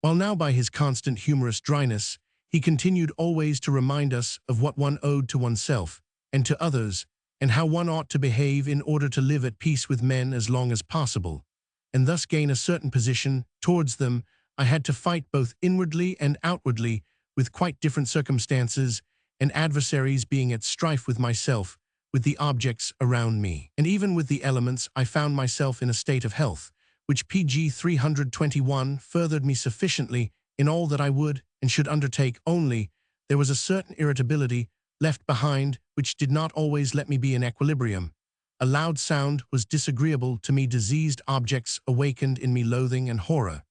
While now by his constant humorous dryness, he continued always to remind us of what one owed to oneself and to others, and how one ought to behave in order to live at peace with men as long as possible, and thus gain a certain position towards them, I had to fight both inwardly and outwardly with quite different circumstances and adversaries, being at strife with myself, with the objects around me, and even with the elements. I found myself in a state of health, which pg 321 furthered me sufficiently in all that I would and should undertake. Only there was a certain irritability left behind which did not always let me be in equilibrium. A loud sound was disagreeable to me. Diseased objects awakened in me loathing and horror.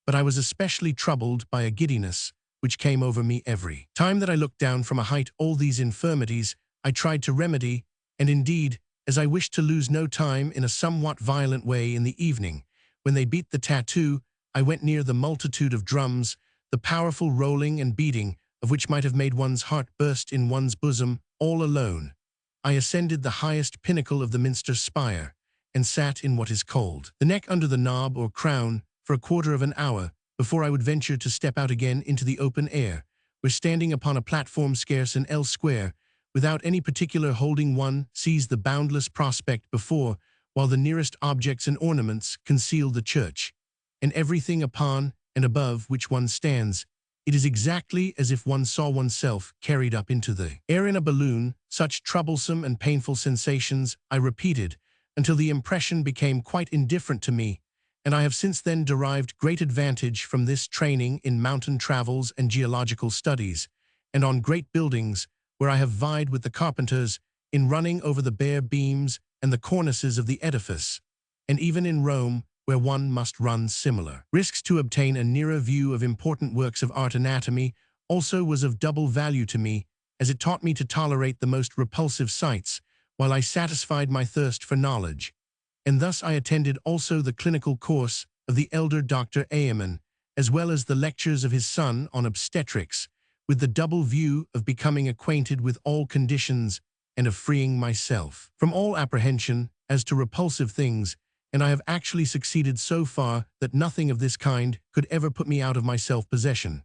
But I was especially troubled by a giddiness which came over me every time that I looked down from a height. All these infirmities I tried to remedy, and indeed, as I wished to lose no time, in a somewhat violent way in the evening, when they beat the tattoo, I went near the multitude of drums, the powerful rolling and beating of which might have made one's heart burst in one's bosom. All alone, I ascended the highest pinnacle of the minster spire, and sat in what is called the neck under the knob or crown for a quarter of an hour, before I would venture to step out again into the open air, where standing upon a platform scarce an ell square, without any particular holding, one sees the boundless prospect before, while the nearest objects and ornaments conceal the church, and everything upon and above which one stands. It is exactly as if one saw oneself carried up into the air in a balloon. Such troublesome and painful sensations I repeated until the impression became quite indifferent to me, and I have since then derived great advantage from this training in mountain travels and geological studies, and on great buildings, where I have vied with the carpenters in running over the bare beams and the cornices of the edifice, and even in Rome, where one must run similar risks to obtain a nearer view of important works of art. Anatomy also was of double value to me, as it taught me to tolerate the most repulsive sights, while I satisfied my thirst for knowledge. And thus I attended also the clinical course of the elder Dr. Eamon, as well as the lectures of his son on obstetrics, with the double view of becoming acquainted with all conditions and of freeing myself from all apprehension as to repulsive things, and I have actually succeeded so far that nothing of this kind could ever put me out of my self-possession.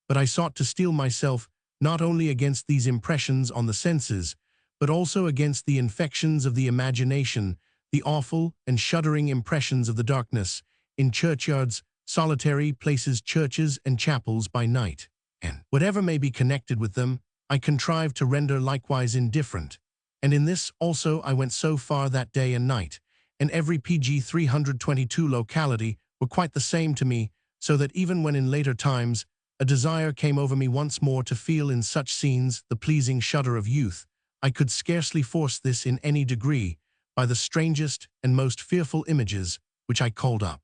But I sought to steel myself not only against these impressions on the senses, but also against the infections of the imagination, the awful and shuddering impressions of the darkness, in churchyards, solitary places, churches and chapels by night, and whatever may be connected with them, I contrived to render likewise indifferent. And in this also I went so far that day and night, and every PG 322 locality were quite the same to me, so that even when in later times a desire came over me once more to feel in such scenes the pleasing shudder of youth, I could scarcely force this in any degree by the strangest and most fearful images which I called up.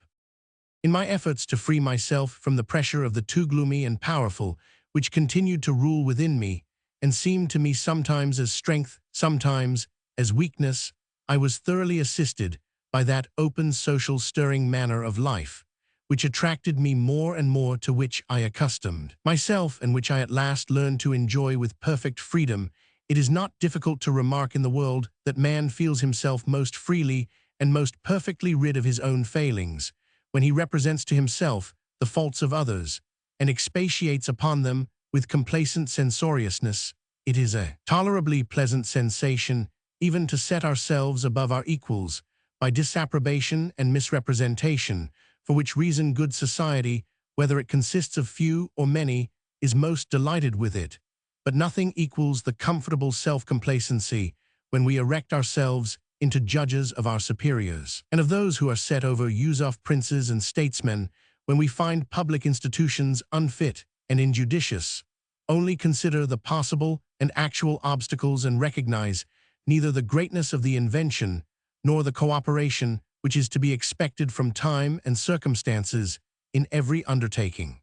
In my efforts to free myself from the pressure of the too gloomy and powerful, which continued to rule within me, and seemed to me sometimes as strength, sometimes as weakness, I was thoroughly assisted by that open social stirring manner of life, which attracted me more and more, to which I accustomed myself, and which I at last learned to enjoy with perfect freedom. It is not difficult to remark in the world that man feels himself most freely and most perfectly rid of his own failings, when he represents to himself the faults of others, and expatiates upon them with complacent censoriousness. It is a tolerably pleasant sensation even to set ourselves above our equals by disapprobation and misrepresentation, for which reason good society, whether it consists of few or many, is most delighted with it. But nothing equals the comfortable self-complacency when we erect ourselves into judges of our superiors, and of those who are set over use of princes and statesmen, when we find public institutions unfit and injudicious. Only consider the possible and actual obstacles, and recognize neither the greatness of the invention nor the cooperation which is to be expected from time and circumstances in every undertaking.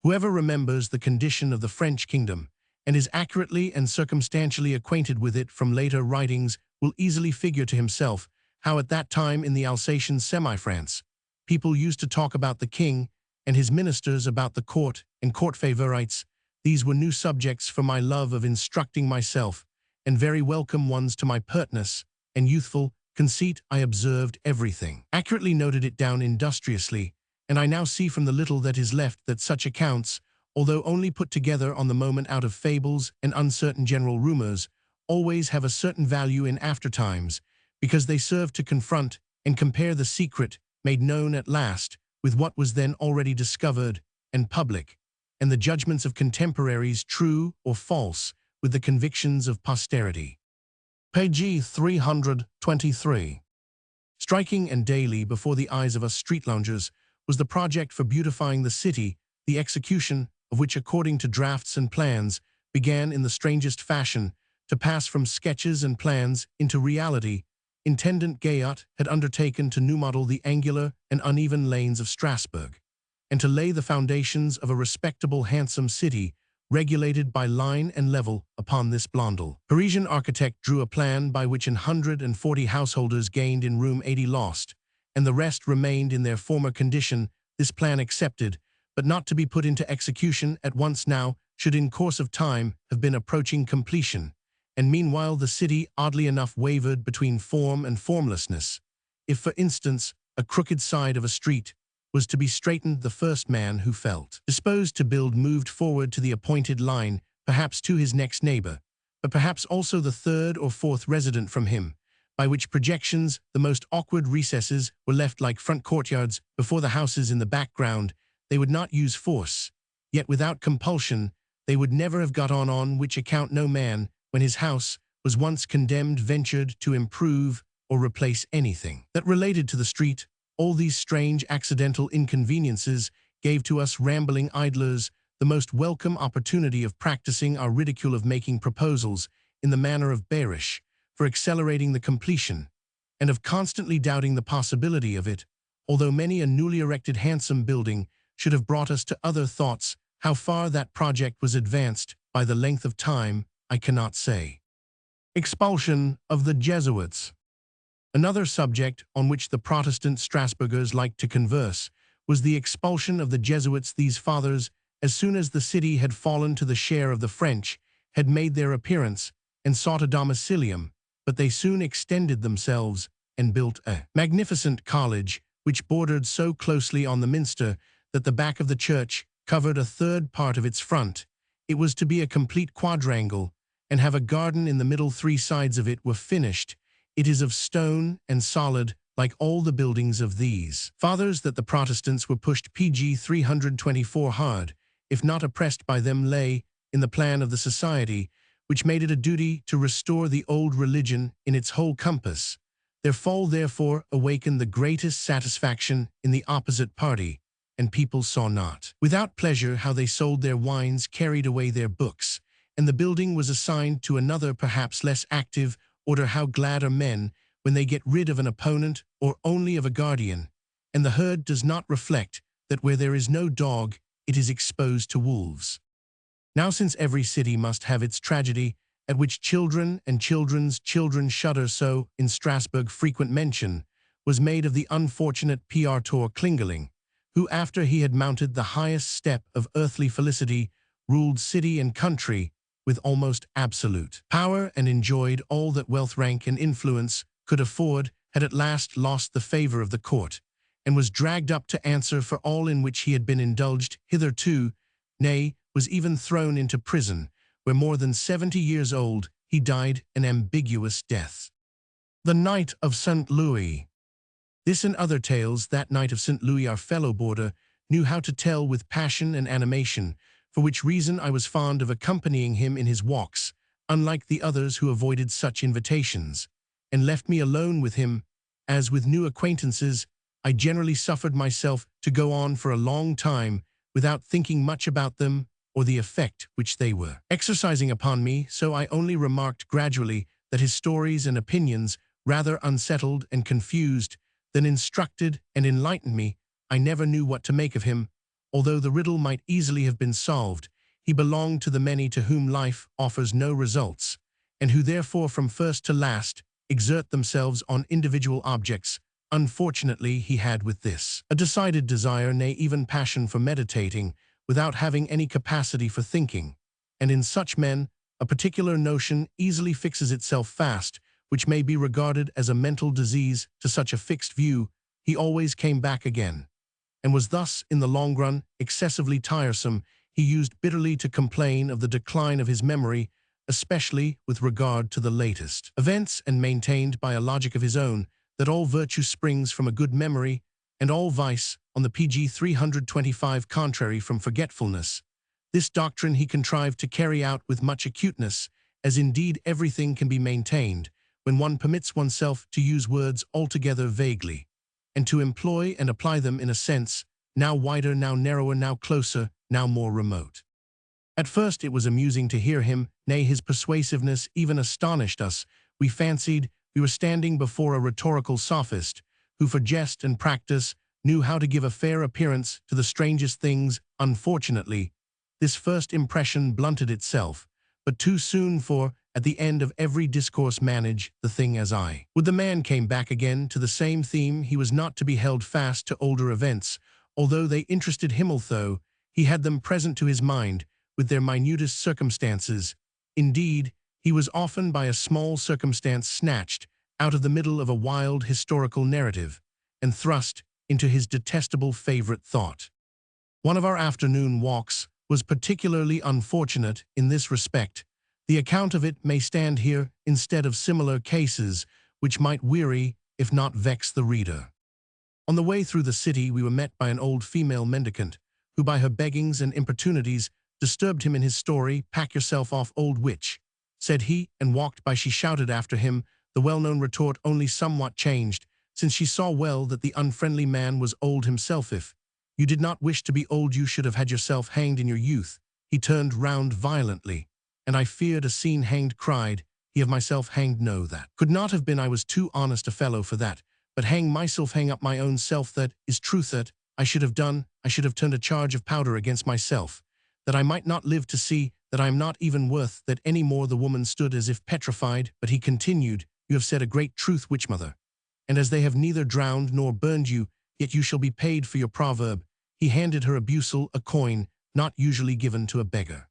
Whoever remembers the condition of the French kingdom, and is accurately and circumstantially acquainted with it from later writings, will easily figure to himself how at that time in the Alsatian semi-France, people used to talk about the king and his ministers, about the court and court favorites. These were new subjects for my love of instructing myself, and very welcome ones to my pertness and youthful conceit. I observed everything, accurately noted it down industriously, and I now see from the little that is left that such accounts, although only put together on the moment out of fables and uncertain general rumors, always have a certain value in aftertimes, because they serve to confront and compare the secret made known at last with what was then already discovered and public, and the judgments of contemporaries, true or false, with the convictions of posterity. Page 323. Striking and daily before the eyes of us street loungers was the project for beautifying the city, the execution of which, according to drafts and plans, began in the strangest fashion to pass from sketches and plans into reality. Intendant Goethe had undertaken to new model the angular and uneven lanes of Strasbourg, and to lay the foundations of a respectable, handsome city, regulated by line and level upon this blondel. Parisian architect drew a plan by which 140 householders gained in room 80 lost, and the rest remained in their former condition. This plan accepted, but not to be put into execution at once now, should in course of time have been approaching completion, and meanwhile the city oddly enough wavered between form and formlessness. If, for instance, a crooked side of a street was to be straightened, the first man who felt disposed to build moved forward to the appointed line, perhaps to his next neighbor, but perhaps also the third or fourth resident from him, by which projections the most awkward recesses were left like front courtyards before the houses in the background. They would not use force, yet without compulsion they would never have got on which account no man, when his house was once condemned, ventured to improve or replace anything that related to the street. All these strange accidental inconveniences gave to us rambling idlers the most welcome opportunity of practicing our ridicule, of making proposals in the manner of bearish for accelerating the completion, and of constantly doubting the possibility of it, although many a newly erected handsome building should have brought us to other thoughts. How far that project was advanced by the length of time, I cannot say. Expulsion of the Jesuits. Another subject on which the Protestant Strasburgers liked to converse was the expulsion of the Jesuits. These fathers, as soon as the city had fallen to the share of the French, had made their appearance and sought a domicilium, but they soon extended themselves and built a magnificent college which bordered so closely on the minster that the back of the church covered a third part of its front. It was to be a complete quadrangle, and have a garden in the middle. 3 sides of it were finished. It is of stone and solid, like all the buildings of these fathers, that the Protestants were pushed PG 324 hard, if not oppressed by them, lay in the plan of the society, which made it a duty to restore the old religion in its whole compass. Their fall therefore awakened the greatest satisfaction in the opposite party, and people saw not, without pleasure, how they sold their wines, carried away their books, and the building was assigned to another perhaps less active order. How glad are men when they get rid of an opponent or only of a guardian, and the herd does not reflect that where there is no dog, it is exposed to wolves. Now since every city must have its tragedy, at which children and children's children shudder, so, in Strasbourg frequent mention was made of the unfortunate Piotr Klingeling, who after he had mounted the highest step of earthly felicity, ruled city and country with almost absolute power and enjoyed all that wealth, rank, and influence could afford, had at last lost the favor of the court, and was dragged up to answer for all in which he had been indulged hitherto, nay, was even thrown into prison, where more than 70 years old he died an ambiguous death. The Knight of St. Louis. This and other tales that Knight of St. Louis, our fellow boarder, knew how to tell with passion and animation, for which reason I was fond of accompanying him in his walks, unlike the others who avoided such invitations, and left me alone with him, as with new acquaintances I generally suffered myself to go on for a long time without thinking much about them or the effect which they were exercising upon me, so I only remarked gradually that his stories and opinions rather unsettled and confused than instructed and enlightened me. I never knew what to make of him, although the riddle might easily have been solved. He belonged to the many to whom life offers no results, and who therefore from first to last exert themselves on individual objects. Unfortunately, he had with this a decided desire, nay, even passion for meditating, without having any capacity for thinking, and in such men a particular notion easily fixes itself fast, which may be regarded as a mental disease. To such a fixed view he always came back again, and was thus, in the long run, excessively tiresome. He used bitterly to complain of the decline of his memory, especially with regard to the latest events, and maintained by a logic of his own that all virtue springs from a good memory, and all vice, on the pg 325 contrary, from forgetfulness. This doctrine he contrived to carry out with much acuteness, as indeed everything can be maintained when one permits oneself to use words altogether vaguely, and to employ and apply them in a sense now wider, now narrower, now closer, now more remote. At first it was amusing to hear him, nay, his persuasiveness even astonished us. We fancied we were standing before a rhetorical sophist, who for jest and practice knew how to give a fair appearance to the strangest things. Unfortunately, this first impression blunted itself, but too soon, for, at the end of every discourse, manage the thing as I would. The man came back again to the same theme. He was not to be held fast to older events, although they interested him, although he had them present to his mind, with their minutest circumstances. Indeed, he was often by a small circumstance snatched out of the middle of a wild historical narrative, and thrust into his detestable favorite thought. One of our afternoon walks was particularly unfortunate in this respect. The account of it may stand here instead of similar cases, which might weary, if not vex, the reader. On the way through the city we were met by an old female mendicant, who by her beggings and importunities disturbed him in his story. "Pack yourself off, old witch," said he, and walked by. She shouted after him the well-known retort, only somewhat changed, since she saw well that the unfriendly man was old himself. "If you did not wish to be old, you should have had yourself hanged in your youth." He turned round violently, and I feared a scene. "Hanged," cried he, "of myself hanged? No, that could not have been. I was too honest a fellow for that. But hang myself, hang up my own self, that is truth. That I should have done. I should have turned a charge of powder against myself, that I might not live to see that I am not even worth that any more." The woman stood as if petrified, but he continued, "You have said a great truth, witch mother, and as they have neither drowned nor burned you, yet you shall be paid for your proverb." He handed her a bussel, a coin not usually given to a beggar.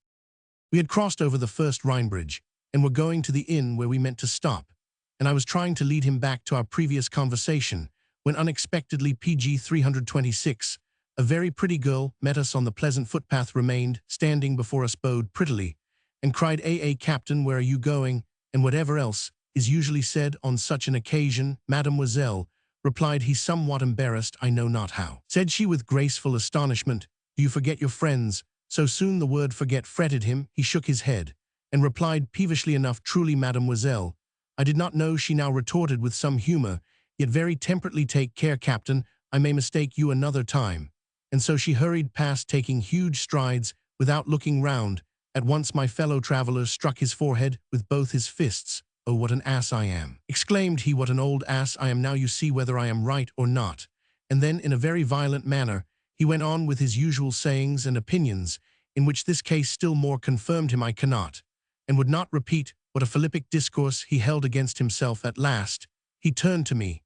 We had crossed over the first Rhine bridge, and were going to the inn where we meant to stop, and I was trying to lead him back to our previous conversation, when unexpectedly pg 326, a very pretty girl, met us on the pleasant footpath, remained standing before us, bowed prettily, and cried, Captain, where are you going?" and whatever else is usually said on such an occasion. "Mademoiselle," replied he, somewhat embarrassed, "I know not how," said she with graceful astonishment. "Do you forget your friends so soon?" The word forget fretted him. He shook his head, and replied peevishly enough, "Truly, mademoiselle, I did not know, she now retorted with some humor, yet very temperately. Take care, Captain, I may mistake you another time. And so she hurried past, taking huge strides, without looking round. At once my fellow traveler struck his forehead with both his fists. "Oh, what an ass I am!" exclaimed he. "What an old ass I am! Now you see whether I am right or not." And then, in a very violent manner, he went on with his usual sayings and opinions, in which this case still more confirmed him. I cannot, and would not repeat, what a philippic discourse he held against himself. At last, he turned to me,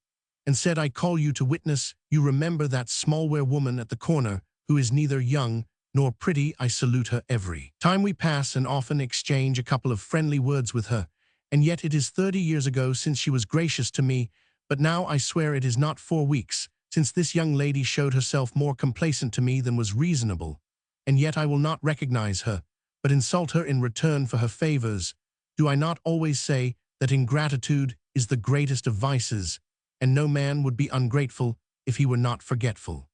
and said, "I call you to witness. You remember that small-ware woman at the corner, who is neither young nor pretty. I salute her every time we pass, and often exchange a couple of friendly words with her. And yet it is 30 years ago since she was gracious to me, but now I swear it is not 4 weeks, since this young lady showed herself more complacent to me than was reasonable. And yet I will not recognize her, but insult her in return for her favors. Do I not always say that ingratitude is the greatest of vices, and no man would be ungrateful if he were not forgetful?"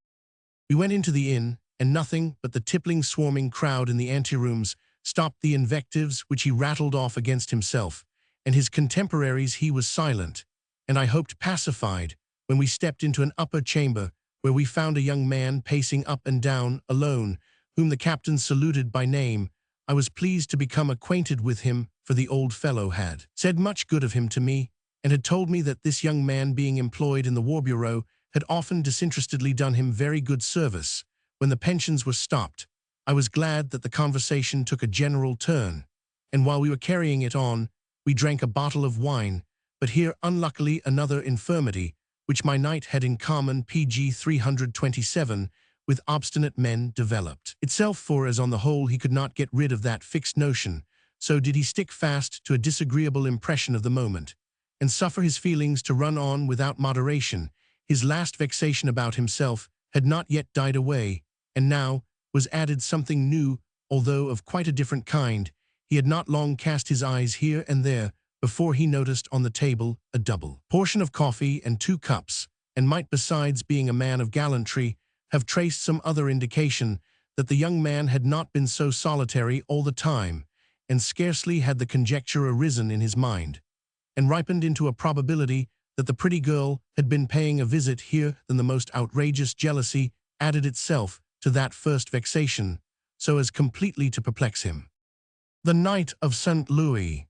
We went into the inn, and nothing but the tippling, swarming crowd in the anterooms stopped the invectives which he rattled off against himself and his contemporaries. He was silent, and I hoped pacified, when we stepped into an upper chamber, where we found a young man pacing up and down, alone, whom the captain saluted by name. I was pleased to become acquainted with him, for the old fellow had said much good of him to me, and had told me that this young man, being employed in the War Bureau, had often disinterestedly done him very good service. When the pensions were stopped, I was glad that the conversation took a general turn, and while we were carrying it on, we drank a bottle of wine. But here, unluckily, another infirmity, which my knight had in common, pg 327, with obstinate men, developed itself. For as on the whole he could not get rid of that fixed notion, so did he stick fast to a disagreeable impression of the moment, and suffer his feelings to run on without moderation. His last vexation about himself had not yet died away, and now was added something new, although of quite a different kind. He had not long cast his eyes here and there before he noticed on the table a double portion of coffee and 2 cups, and might, besides being a man of gallantry, have traced some other indication that the young man had not been so solitary all the time, and scarcely had the conjecture arisen in his mind, and ripened into a probability, that the pretty girl had been paying a visit here, than the most outrageous jealousy added itself to that first vexation, so as completely to perplex him. The Knight of St. Louis.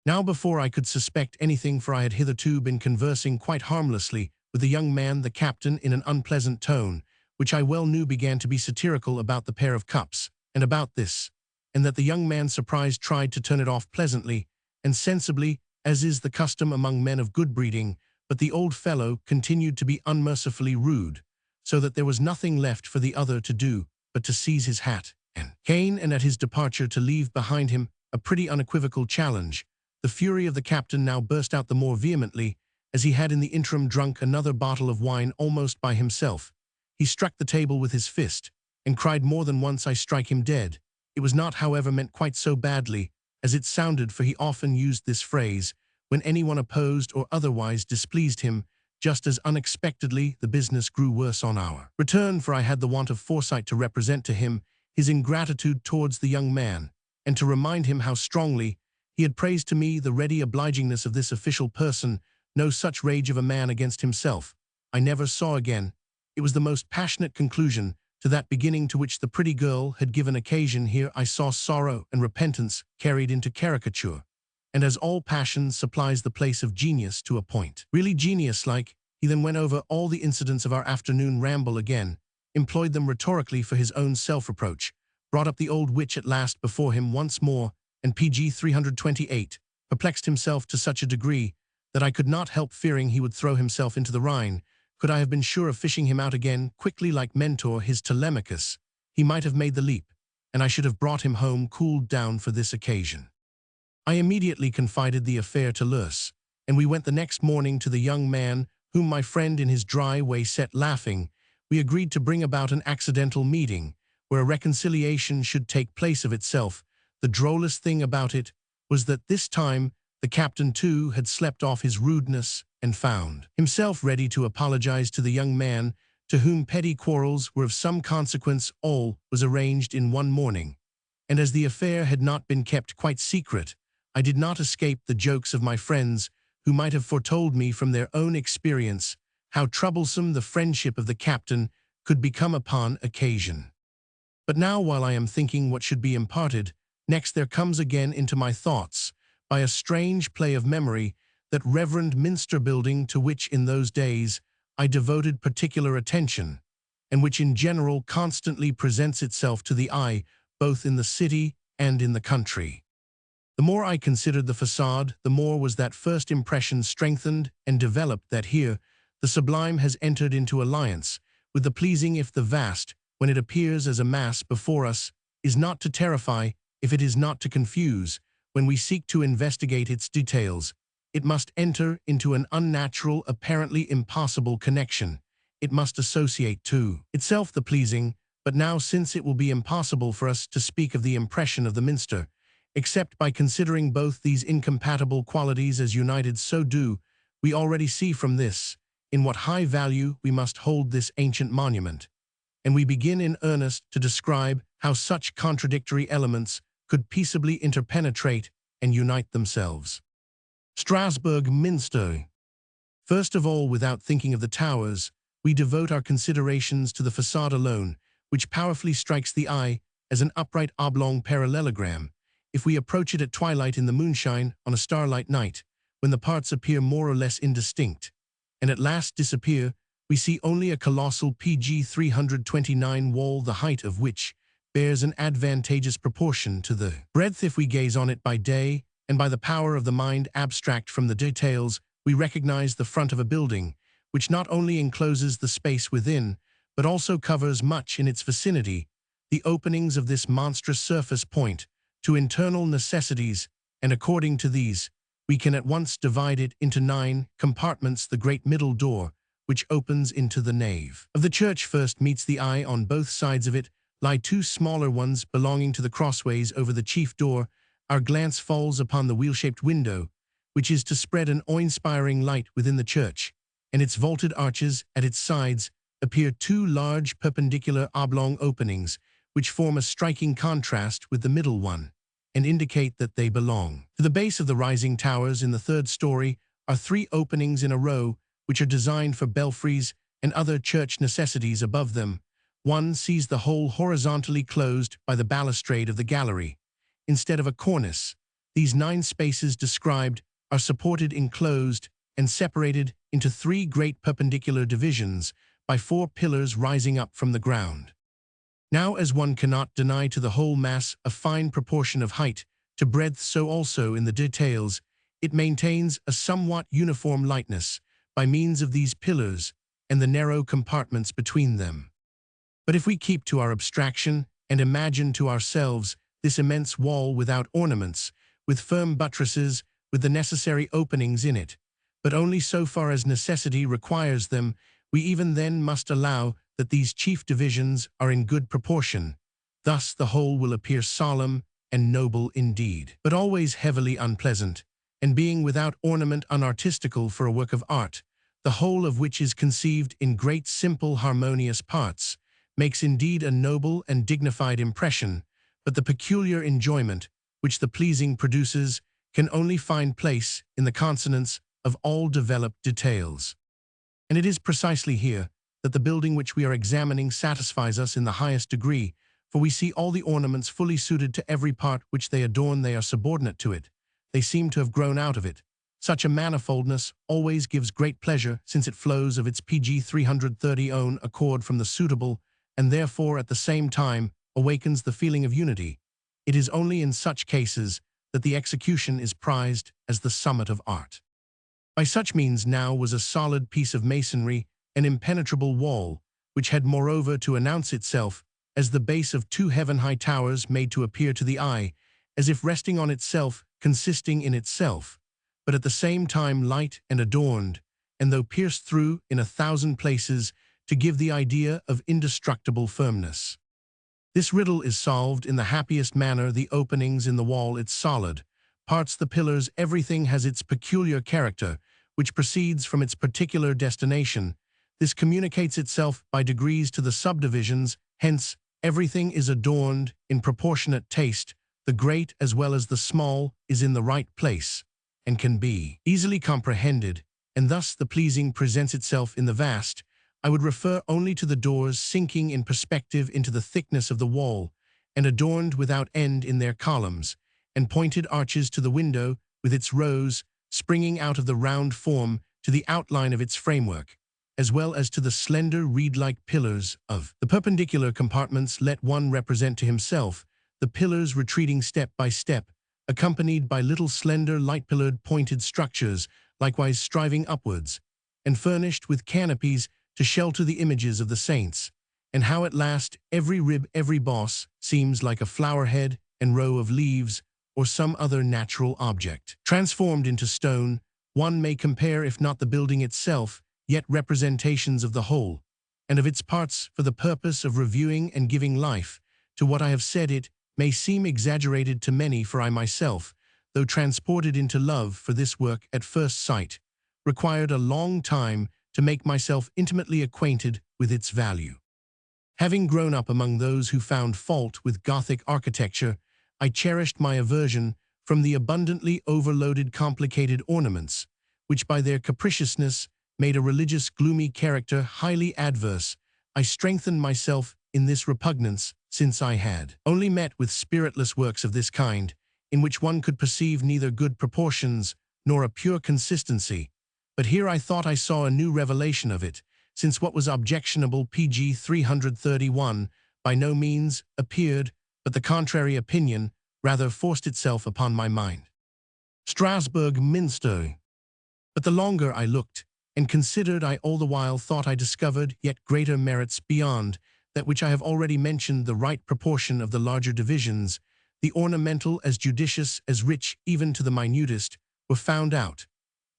Now, before I could suspect anything, for I had hitherto been conversing quite harmlessly with the young man, the captain, in an unpleasant tone, which I well knew began to be satirical, about the pair of cups, and about this, and that the young man, surprised, tried to turn it off pleasantly and sensibly, as is the custom among men of good breeding, but the old fellow continued to be unmercifully rude, so that there was nothing left for the other to do but to seize his hat and cane, and at his departure to leave behind him a pretty unequivocal challenge. The fury of the captain now burst out the more vehemently, as he had in the interim drunk another bottle of wine almost by himself. He struck the table with his fist, and cried more than once, "I strike him dead." It was not, however, meant quite so badly as it sounded, for he often used this phrase when anyone opposed or otherwise displeased him. Just as unexpectedly the business grew worse on our return, for I had the want of foresight to represent to him his ingratitude towards the young man, and to remind him how strongly he had praised to me the ready obligingness of this official person. No such rage of a man against himself I never saw again. It was the most passionate conclusion to that beginning to which the pretty girl had given occasion. Here I saw sorrow and repentance carried into caricature, and as all passion supplies the place of genius to a point really genius-like, he then went over all the incidents of our afternoon ramble again, employed them rhetorically for his own self-reproach, brought up the old witch at last before him once more, and pg 328 perplexed himself to such a degree that I could not help fearing he would throw himself into the Rhine. Could I have been sure of fishing him out again quickly like Mentor his Telemachus, he might have made the leap, and I should have brought him home cooled down for this occasion. I immediately confided the affair to Lurs, and we went the next morning to the young man, whom my friend in his dry way set laughing. We agreed to bring about an accidental meeting, where a reconciliation should take place of itself. The drollest thing about it was that this time the captain too had slept off his rudeness and found himself ready to apologize to the young man, to whom petty quarrels were of some consequence. All was arranged in one morning, and as the affair had not been kept quite secret, I did not escape the jokes of my friends, who might have foretold me from their own experience how troublesome the friendship of the captain could become upon occasion. But now, while I am thinking what should be imparted, next there comes again into my thoughts, by a strange play of memory, that reverend minster building to which in those days I devoted particular attention, and which in general constantly presents itself to the eye both in the city and in the country. The more I considered the facade, the more was that first impression strengthened and developed that here the sublime has entered into alliance with the pleasing, if the vast, when it appears as a mass before us, is not to terrify, if it is not to confuse, when we seek to investigate its details, it must enter into an unnatural, apparently impossible connection. It must associate to itself the pleasing, but now, since it will be impossible for us to speak of the impression of the minster, except by considering both these incompatible qualities as united, so do we already see from this in what high value we must hold this ancient monument, and we begin in earnest to describe how such contradictory elements could peaceably interpenetrate and unite themselves. Strasbourg Minster. First of all, without thinking of the towers, we devote our considerations to the facade alone, which powerfully strikes the eye as an upright oblong parallelogram. If we approach it at twilight in the moonshine on a starlight night, when the parts appear more or less indistinct, and at last disappear, we see only a colossal PG 329 wall, the height of which bears an advantageous proportion to the breadth. If we gaze on it by day, and by the power of the mind abstract from the details, we recognize the front of a building, which not only encloses the space within, but also covers much in its vicinity. The openings of this monstrous surface point to internal necessities, and according to these, we can at once divide it into 9 compartments. The great middle door, which opens into the nave of the church, first meets the eye. On both sides of it lie 2 smaller ones belonging to the crossways over the chief door. Our glance falls upon the wheel-shaped window, which is to spread an awe-inspiring light within the church, and its vaulted arches at its sides appear 2 large perpendicular oblong openings, which form a striking contrast with the middle one, and indicate that they belong to the base of the rising towers. In the 3rd story are 3 openings in a row, which are designed for belfries and other church necessities above them. One sees the whole horizontally closed by the balustrade of the gallery. Instead of a cornice, these 9 spaces described are supported, enclosed, and separated into 3 great perpendicular divisions by 4 pillars rising up from the ground. Now, as one cannot deny to the whole mass a fine proportion of height to breadth, so also in the details it maintains a somewhat uniform lightness by means of these pillars and the narrow compartments between them. But if we keep to our abstraction and imagine to ourselves this immense wall without ornaments, with firm buttresses, with the necessary openings in it, but only so far as necessity requires them, we even then must allow that these chief divisions are in good proportion. Thus the whole will appear solemn and noble indeed, but always heavily unpleasant, and being without ornament unartistical for a work of art, the whole of which is conceived in great simple harmonious parts, makes indeed a noble and dignified impression, but the peculiar enjoyment which the pleasing produces can only find place in the consonance of all developed details. And it is precisely here that the building which we are examining satisfies us in the highest degree, for we see all the ornaments fully suited to every part which they adorn. They are subordinate to it. They seem to have grown out of it. Such a manifoldness always gives great pleasure, since it flows of its PG 330 own accord from the suitable, and therefore at the same time awakens the feeling of unity. It is only in such cases that the execution is prized as the summit of art. By such means now was a solid piece of masonry, an impenetrable wall, which had moreover to announce itself as the base of 2 heaven-high towers made to appear to the eye as if resting on itself, consisting in itself, but at the same time light and adorned, and though pierced through in 1,000 places, to give the idea of indestructible firmness. This riddle is solved in the happiest manner. The openings in the wall, its solid parts, the pillars, everything has its peculiar character, which proceeds from its particular destination. This communicates itself by degrees to the subdivisions, hence everything is adorned in proportionate taste the great as well as the small is in the right place, and can be easily comprehended, and thus the pleasing presents itself in the vast, I would refer only to the doors sinking in perspective into the thickness of the wall, and adorned without end in their columns, and pointed arches to the window with its rows, springing out of the round form to the outline of its framework, as well as to the slender reed-like pillars of the perpendicular compartments. Let one represent to himself the pillars retreating step by step, accompanied by little slender light-pillared pointed structures, likewise striving upwards, and furnished with canopies to shelter the images of the saints, and how at last every rib, every boss, seems like a flower head and row of leaves, or some other natural object. Transformed into stone, one may compare, if not the building itself, yet representations of the whole, and of its parts for the purpose of reviewing and giving life to what I have said. It may seem exaggerated to many, for I myself, though transported into love for this work at first sight, required a long time to make myself intimately acquainted with its value. Having grown up among those who found fault with Gothic architecture, I cherished my aversion from the abundantly overloaded complicated ornaments, which by their capriciousness made a religious gloomy character highly adverse. I strengthened myself in this repugnance, since I had only met with spiritless works of this kind, in which one could perceive neither good proportions nor a pure consistency. But here I thought I saw a new revelation of it, since what was objectionable pg 331 by no means appeared, but the contrary opinion rather forced itself upon my mind. Strasbourg Minster. But the longer I looked and considered, I all the while thought I discovered yet greater merits beyond that which I have already mentioned. The right proportion of the larger divisions, the ornamental as judicious as rich even to the minutest, were found out.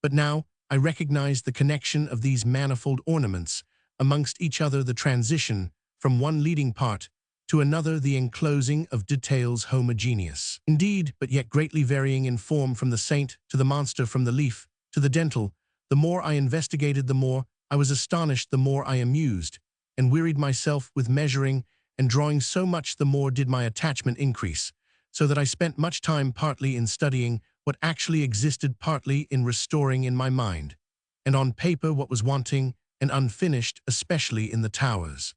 But now I recognized the connection of these manifold ornaments amongst each other, the transition from one leading part to another, the enclosing of details homogeneous, indeed, but yet greatly varying in form, from the saint to the monster, from the leaf to the dental. The more I investigated, the more I was astonished, the more I amused and wearied myself with measuring and drawing, so much the more did my attachment increase, so that I spent much time partly in studying what actually existed, partly in restoring in my mind and on paper what was wanting and unfinished, especially in the towers.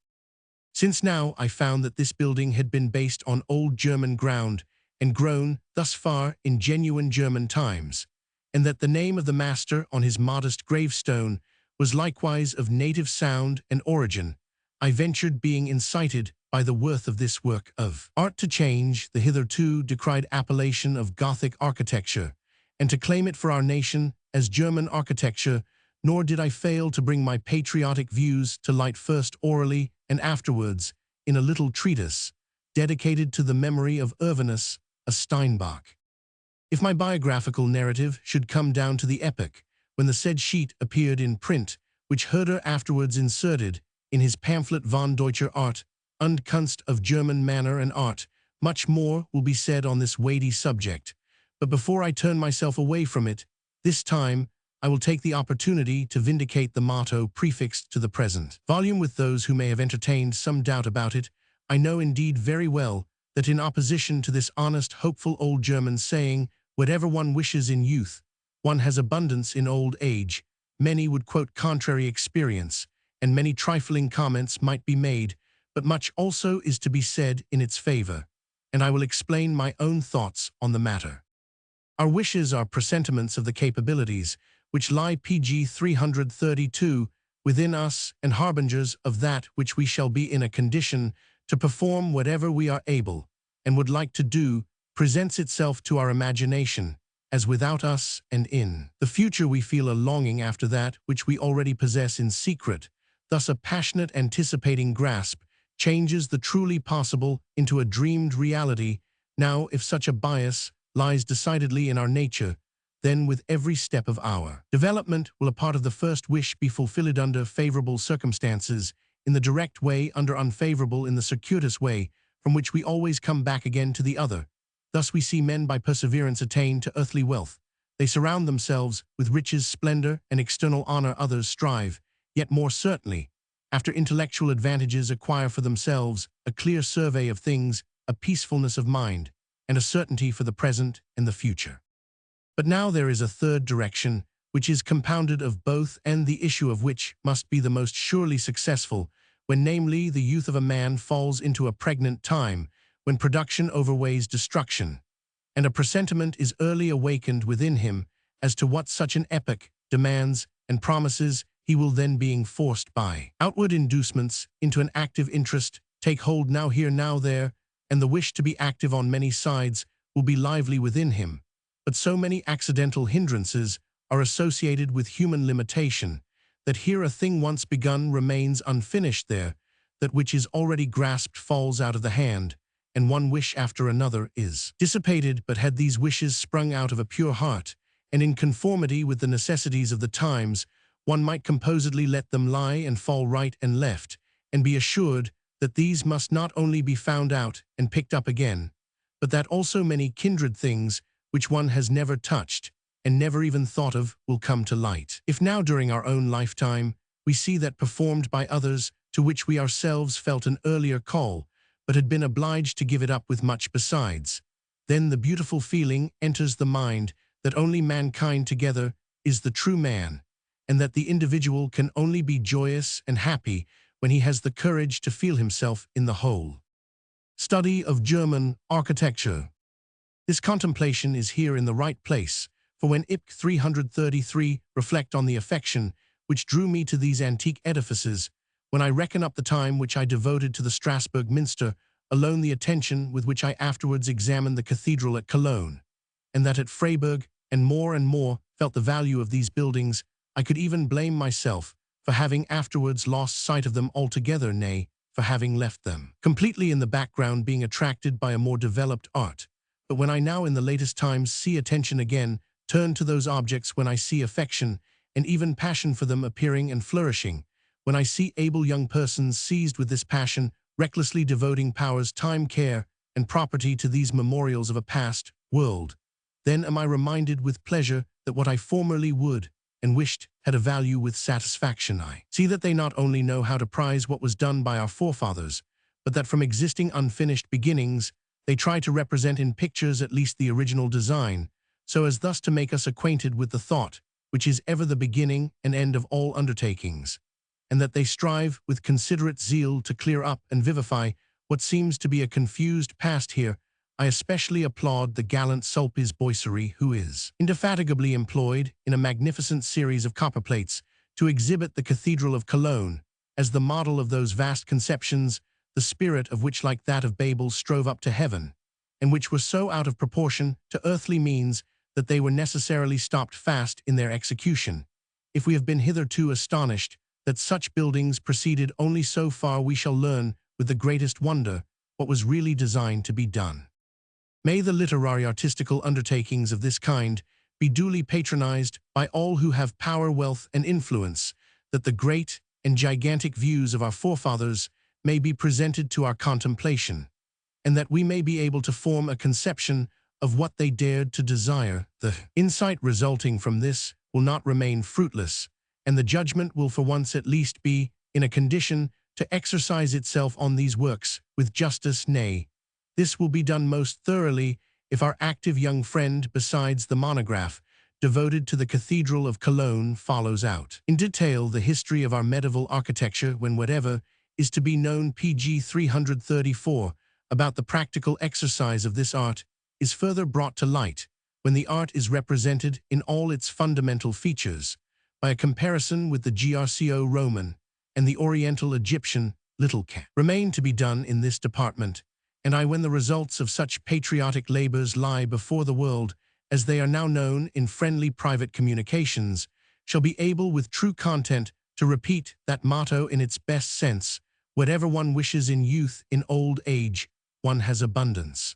Since now I found that this building had been based on old German ground and grown, thus far, in genuine German times, and that the name of the master on his modest gravestone was likewise of native sound and origin, I ventured, being incited by the worth of this work of art, to change the hitherto decried appellation of Gothic architecture, and to claim it for our nation as German architecture. Nor did I fail to bring my patriotic views to light, first orally and afterwards in a little treatise dedicated to the memory of Urbanus, a Steinbach. If my biographical narrative should come down to the epoch when the said sheet appeared in print, which Herder afterwards inserted in his pamphlet Von Deutscher Art und Kunst of German Manner and Art, much more will be said on this weighty subject. But before I turn myself away from it, this time I will take the opportunity to vindicate the motto prefixed to the present volume with those who may have entertained some doubt about it. I know indeed very well that in opposition to this honest, hopeful old German saying, whatever one wishes in youth, one has abundance in old age, many would quote contrary experience, and many trifling comments might be made, but much also is to be said in its favor, and I will explain my own thoughts on the matter. Our wishes are presentiments of the capabilities which lie pg 332 within us, and harbingers of that which we shall be in a condition to perform. Whatever we are able and would like to do presents itself to our imagination, as without us, and in the future we feel a longing after that which we already possess in secret. Thus a passionate anticipating grasp changes the truly possible into a dreamed reality. Now, if such a bias lies decidedly in our nature, then with every step of our development will a part of the first wish be fulfilled under favorable circumstances, in the direct way, under unfavorable in the circuitous way, from which we always come back again to the other. Thus we see men by perseverance attain to earthly wealth. They surround themselves with riches, splendor, and external honor. Others strive, yet more certainly, after intellectual advantages, acquire for themselves a clear survey of things, a peacefulness of mind, and a certainty for the present and the future. But now there is a third direction, which is compounded of both, and the issue of which must be the most surely successful, when namely the youth of a man falls into a pregnant time, when production overweighs destruction, and a presentiment is early awakened within him as to what such an epoch demands and promises. He will then, being forced by outward inducements into an active interest, take hold now here, now there, and the wish to be active on many sides will be lively within him. But so many accidental hindrances are associated with human limitation, that here a thing once begun remains unfinished there, that which is already grasped falls out of the hand, and one wish after another is dissipated. But had these wishes sprung out of a pure heart, and in conformity with the necessities of the times, one might composedly let them lie and fall right and left, and be assured that these must not only be found out and picked up again, but that also many kindred things which one has never touched and never even thought of will come to light. If now during our own lifetime we see that performed by others to which we ourselves felt an earlier call, but had been obliged to give it up with much besides, then the beautiful feeling enters the mind that only mankind together is the true man, and that the individual can only be joyous and happy when he has the courage to feel himself in the whole. Study of German architecture. This contemplation is here in the right place, for when IPC 333 reflect on the affection which drew me to these antique edifices, when I reckon up the time which I devoted to the Strasbourg Minster, alone the attention with which I afterwards examined the cathedral at Cologne, and that at Freiburg, and more felt the value of these buildings, I could even blame myself for having afterwards lost sight of them altogether, nay, for having left them completely in the background, being attracted by a more developed art. But when I now in the latest times see attention again turn to those objects, when I see affection and even passion for them appearing and flourishing, when I see able young persons seized with this passion, recklessly devoting powers, time, care, and property to these memorials of a past world, then am I reminded with pleasure that what I formerly would and wished had a value. With satisfaction I see that they not only know how to prize what was done by our forefathers, but that from existing unfinished beginnings they try to represent in pictures at least the original design, so as thus to make us acquainted with the thought, which is ever the beginning and end of all undertakings, and that they strive with considerate zeal to clear up and vivify what seems to be a confused past. Here I especially applaud the gallant Sulpice Boisserie, who is indefatigably employed in a magnificent series of copperplates to exhibit the Cathedral of Cologne as the model of those vast conceptions, the spirit of which, like that of Babel, strove up to heaven, and which were so out of proportion to earthly means that they were necessarily stopped fast in their execution. If we have been hitherto astonished that such buildings proceeded only so far, we shall learn with the greatest wonder what was really designed to be done. May the literary artistical undertakings of this kind be duly patronized by all who have power, wealth, and influence, that the great and gigantic views of our forefathers may be presented to our contemplation, and that we may be able to form a conception of what they dared to desire. The insight resulting from this will not remain fruitless, and the judgment will for once at least be in a condition to exercise itself on these works with justice. Nay, this will be done most thoroughly if our active young friend, besides the monograph devoted to the Cathedral of Cologne, follows out in detail the history of our medieval architecture, when whatever is to be known pg 334 about the practical exercise of this art is further brought to light, when the art is represented in all its fundamental features by a comparison with the Greco-Roman and the Oriental Egyptian. Little can remain to be done in this department, and when the results of such patriotic labors lie before the world as they are now known in friendly private communications, shall be able with true content to repeat that motto in its best sense: whatever one wishes in youth, in old age one has abundance.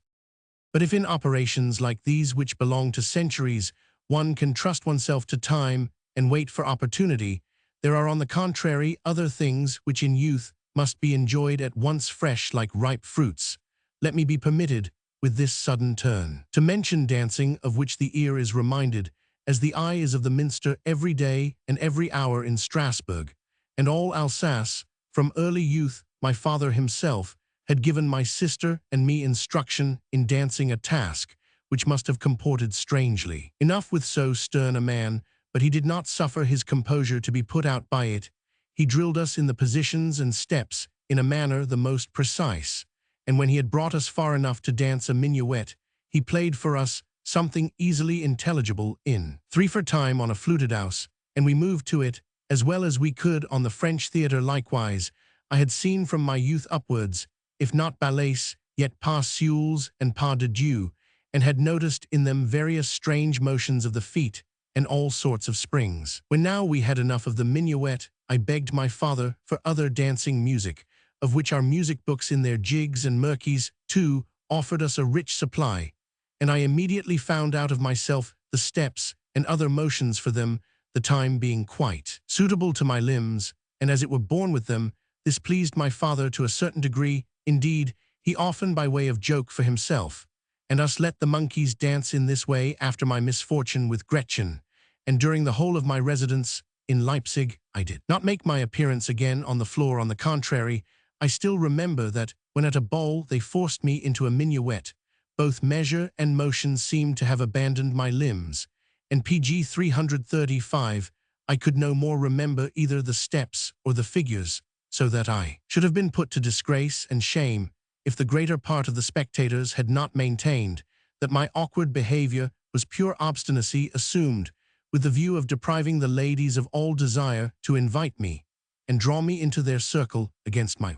But if in operations like these, which belong to centuries, one can trust oneself to time and wait for opportunity, there are on the contrary other things which in youth must be enjoyed at once fresh like ripe fruits. Let me be permitted, with this sudden turn, to mention dancing, of which the ear is reminded, as the eye is of the minster, every day and every hour in Strasbourg, and all Alsace. From early youth my father himself had given my sister and me instruction in dancing a task which must have comported strangely. Enough with so stern a man, but he did not suffer his composure to be put out by it. He drilled us in the positions and steps in a manner the most precise, and when he had brought us far enough to dance a minuet, he played for us something easily intelligible in 3 for time on a fluted house, and we moved to it as well as we could on the French theatre likewise. I had seen from my youth upwards, if not ballets, yet pas seuls and pas de deux, and had noticed in them various strange motions of the feet and all sorts of springs. When now we had enough of the minuet, I begged my father for other dancing music, of which our music books in their jigs and murkies, too, offered us a rich supply, and I immediately found out of myself the steps and other motions for them, the time being quite suitable to my limbs, and as it were born with them. This pleased my father to a certain degree. Indeed, he often by way of joke for himself, and us let the monkeys dance in this way after my misfortune with Gretchen, and during the whole of my residence in Leipzig I did not make my appearance again on the floor. On the contrary, I still remember that, when at a ball they forced me into a minuet, both measure and motion seemed to have abandoned my limbs, and pg 335 I could no more remember either the steps or the figures, so that I should have been put to disgrace and shame if the greater part of the spectators had not maintained that my awkward behavior was pure obstinacy assumed, with the view of depriving the ladies of all desire to invite me and draw me into their circle against my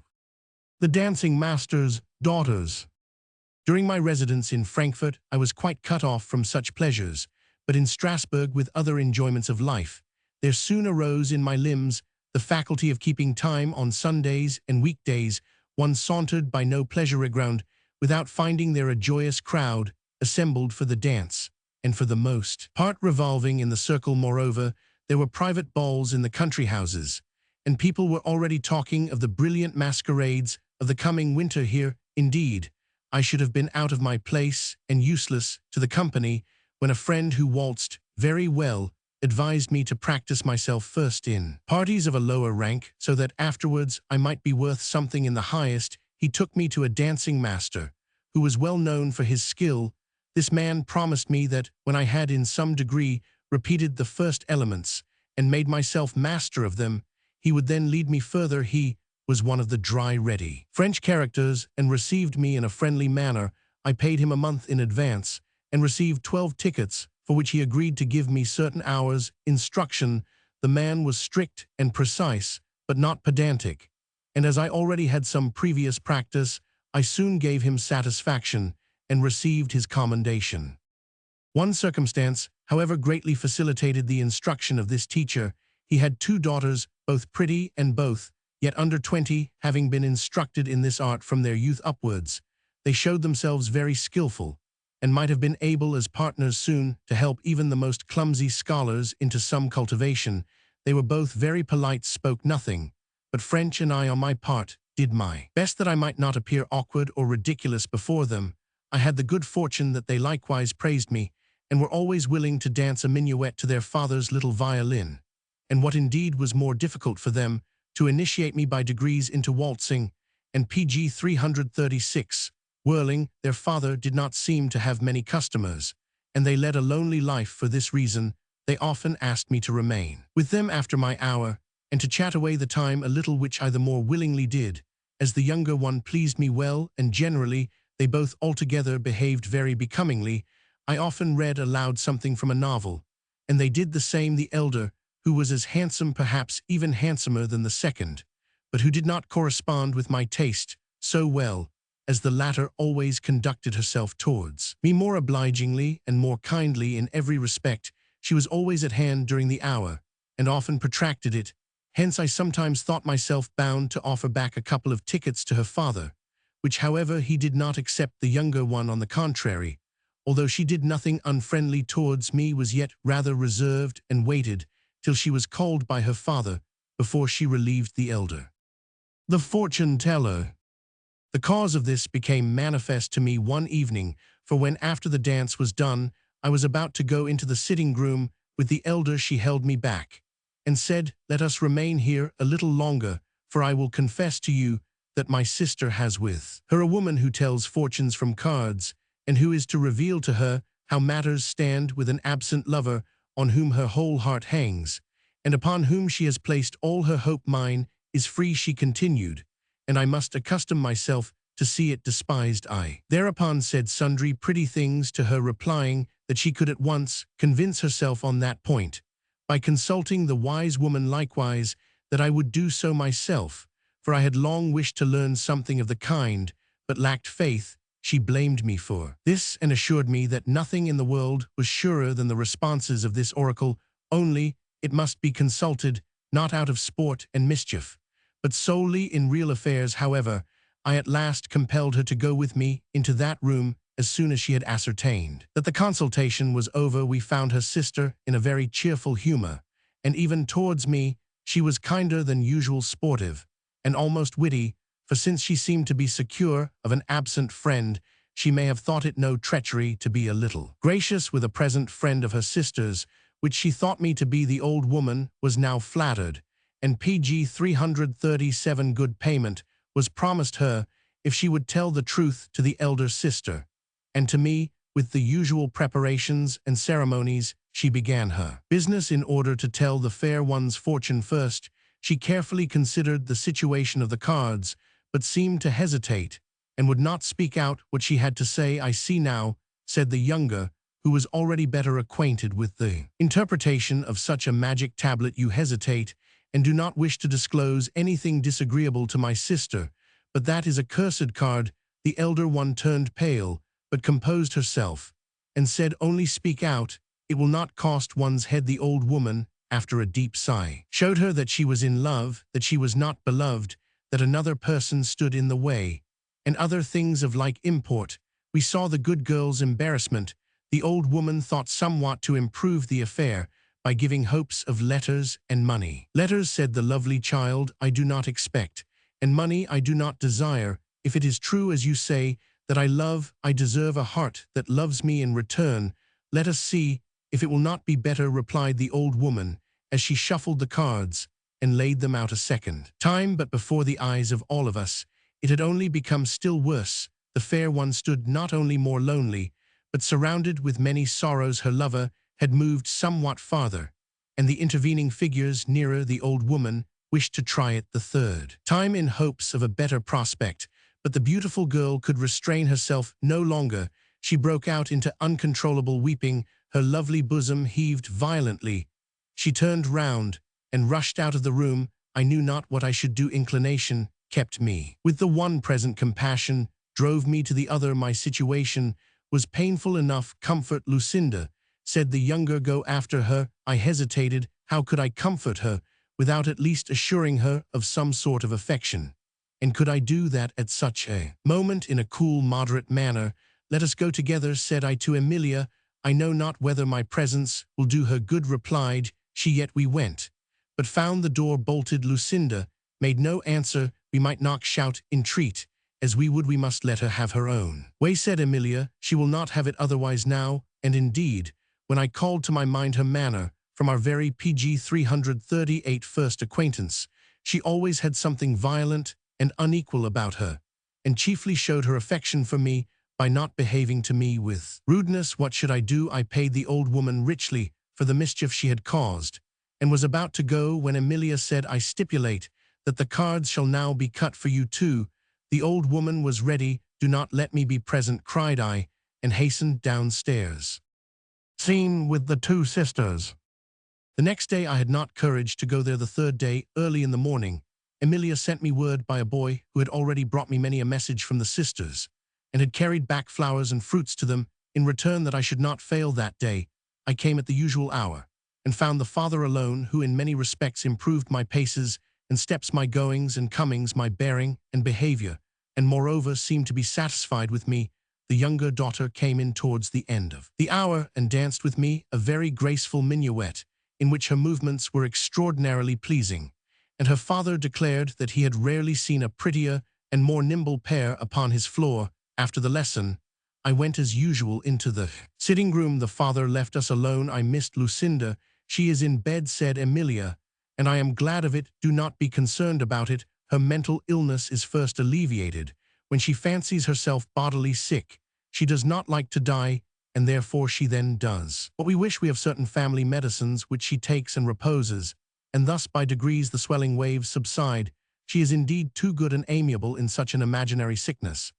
the dancing master's daughters. During my residence in Frankfurt, I was quite cut off from such pleasures, but in Strasbourg, with other enjoyments of life, there soon arose in my limbs the faculty of keeping time on Sundays and weekdays. One sauntered by no pleasure ground without finding there a joyous crowd assembled for the dance, and for the most part revolving in the circle. Moreover, there were private balls in the country houses, and people were already talking of the brilliant masquerades of the coming winter here. Indeed, I should have been out of my place and useless to the company when a friend who waltzed very well advised me to practice myself first in parties of a lower rank, so that afterwards I might be worth something in the highest. He took me to a dancing master, who was well known for his skill. This man promised me that, when I had in some degree repeated the first elements and made myself master of them, he would then lead me further. He was one of the dry, ready French characters, and received me in a friendly manner. I paid him a month in advance, and received 12 tickets, for which he agreed to give me certain hours' instruction. The man was strict and precise, but not pedantic, and as I already had some previous practice, I soon gave him satisfaction, and received his commendation. One circumstance, however, greatly facilitated the instruction of this teacher. He had 2 daughters, both pretty, and both yet under 20, having been instructed in this art from their youth upwards. They showed themselves very skillful, and might have been able as partners soon to help even the most clumsy scholars into some cultivation. They were both very polite, spoke nothing but French, and I, on my part, did my best that I might not appear awkward or ridiculous before them. I had the good fortune that they likewise praised me, and were always willing to dance a minuet to their father's little violin, and what indeed was more difficult for them, to initiate me by degrees into waltzing and pg 336, whirling. Their father did not seem to have many customers, and they led a lonely life. For this reason, they often asked me to remain with them after my hour, and to chat away the time a little, which I the more willingly did, as the younger one pleased me well, and generally they both altogether behaved very becomingly. I often read aloud something from a novel, and they did the same. The elder, who was as handsome, perhaps even handsomer than the second, but who did not correspond with my taste so well, as the latter always conducted herself towards me more obligingly and more kindly in every respect. She was always at hand during the hour, and often protracted it. Hence I sometimes thought myself bound to offer back a couple of tickets to her father, which however he did not accept. The younger one, on the contrary, although she did nothing unfriendly towards me, was yet rather reserved, and waited till she was called by her father before she relieved the elder. The fortune teller. The cause of this became manifest to me one evening, for when after the dance was done, I was about to go into the sitting room with the elder, she held me back, and said, "Let us remain here a little longer, for I will confess to you that my sister has with her, a woman who tells fortunes from cards, and who is to reveal to her how matters stand with an absent lover on whom her whole heart hangs, and upon whom she has placed all her hope. Mine is free, she continued, and I must accustom myself to see it despised. I thereupon said sundry pretty things to her, replying that she could at once convince herself on that point, by consulting the wise woman. Likewise, that I would do so myself, for I had long wished to learn something of the kind, but lacked faith. She blamed me for this, and assured me that nothing in the world was surer than the responses of this oracle, only it must be consulted, not out of sport and mischief, but solely in real affairs. However, I at last compelled her to go with me into that room. As soon as she had ascertained that the consultation was over, we found her sister in a very cheerful humor, and even towards me she was kinder than usual, sportive, and almost witty, for since she seemed to be secure of an absent friend, she may have thought it no treachery to be a little gracious with a present friend of her sister's, which she thought me to be. The old woman was now flattered, and PG 337 good payment was promised her if she would tell the truth to the elder sister, and to me, with the usual preparations and ceremonies, she began her business. In order to tell the fair one's fortune first, she carefully considered the situation of the cards, but seemed to hesitate, and would not speak out what she had to say. I see now, said the younger, who was already better acquainted with the interpretation of such a magic tablet, you hesitate, and do not wish to disclose anything disagreeable to my sister, but that is a cursed card. The elder one turned pale, but composed herself, and said, only speak out, it will not cost one's head. The old woman, after a deep sigh, showed her that she was in love, that she was not beloved, that another person stood in the way, and other things of like import. We saw the good girl's embarrassment. The old woman thought somewhat to improve the affair by giving hopes of letters and money. Letters, said the lovely child, I do not expect, and money I do not desire. If it is true, as you say, that I love, I deserve a heart that loves me in return. Let us see if it will not be better, replied the old woman, as she shuffled the cards and laid them out a second time. But before the eyes of all of us, it had only become still worse. The fair one stood not only more lonely, but surrounded with many sorrows. Her lover had moved somewhat farther, and the intervening figures nearer. The old woman wished to try it the third time in hopes of a better prospect, but the beautiful girl could restrain herself no longer. She broke out into uncontrollable weeping. Her lovely bosom heaved violently. She turned round and rushed out of the room. I knew not what I should do. Inclination kept me with the one present, compassion drove me to the other. My situation was painful enough. Comfort Lucinda, said the younger, go after her. I hesitated. How could I comfort her without at least assuring her of some sort of affection? And could I do that at such a moment in a cool, moderate manner? Let us go together, said I to Emilia. I know not whether my presence will do her good, replied she. Yet we went, but found the door bolted. Lucinda made no answer. We might knock, shout, entreat, as we would. We must let her have her own way, said Emilia. She will not have it otherwise now. And indeed, when I called to my mind her manner from our very PG 338 first acquaintance, she always had something violent and unequal about her, and chiefly showed her affection for me by not behaving to me with rudeness. What should I do? I paid the old woman richly for the mischief she had caused, and was about to go when Emilia said, I stipulate that the cards shall now be cut for you too. The old woman was ready. Do not let me be present, cried I, and hastened downstairs. Scene with the two sisters. The next day I had not courage to go there. The third day, early in the morning, Emilia sent me word by a boy who had already brought me many a message from the sisters, and had carried back flowers and fruits to them in return, that I should not fail that day. I came at the usual hour, and found the father alone, who in many respects improved my paces and steps, my goings and comings, my bearing and behavior, and moreover seemed to be satisfied with me. The younger daughter came in towards the end of the hour, and danced with me a very graceful minuet, in which her movements were extraordinarily pleasing, and her father declared that he had rarely seen a prettier and more nimble pair upon his floor. After the lesson, I went as usual into the sitting room. The father left us alone. I missed Lucinda. She is in bed, said Emilia, and I am glad of it. Do not be concerned about it. her mental illness is first alleviated, when she fancies herself bodily sick. She does not like to die, and therefore she then does. But we wish we have certain family medicines which she takes and reposes, and thus by degrees the swelling waves subside. She is indeed too good and amiable in such an imaginary sickness.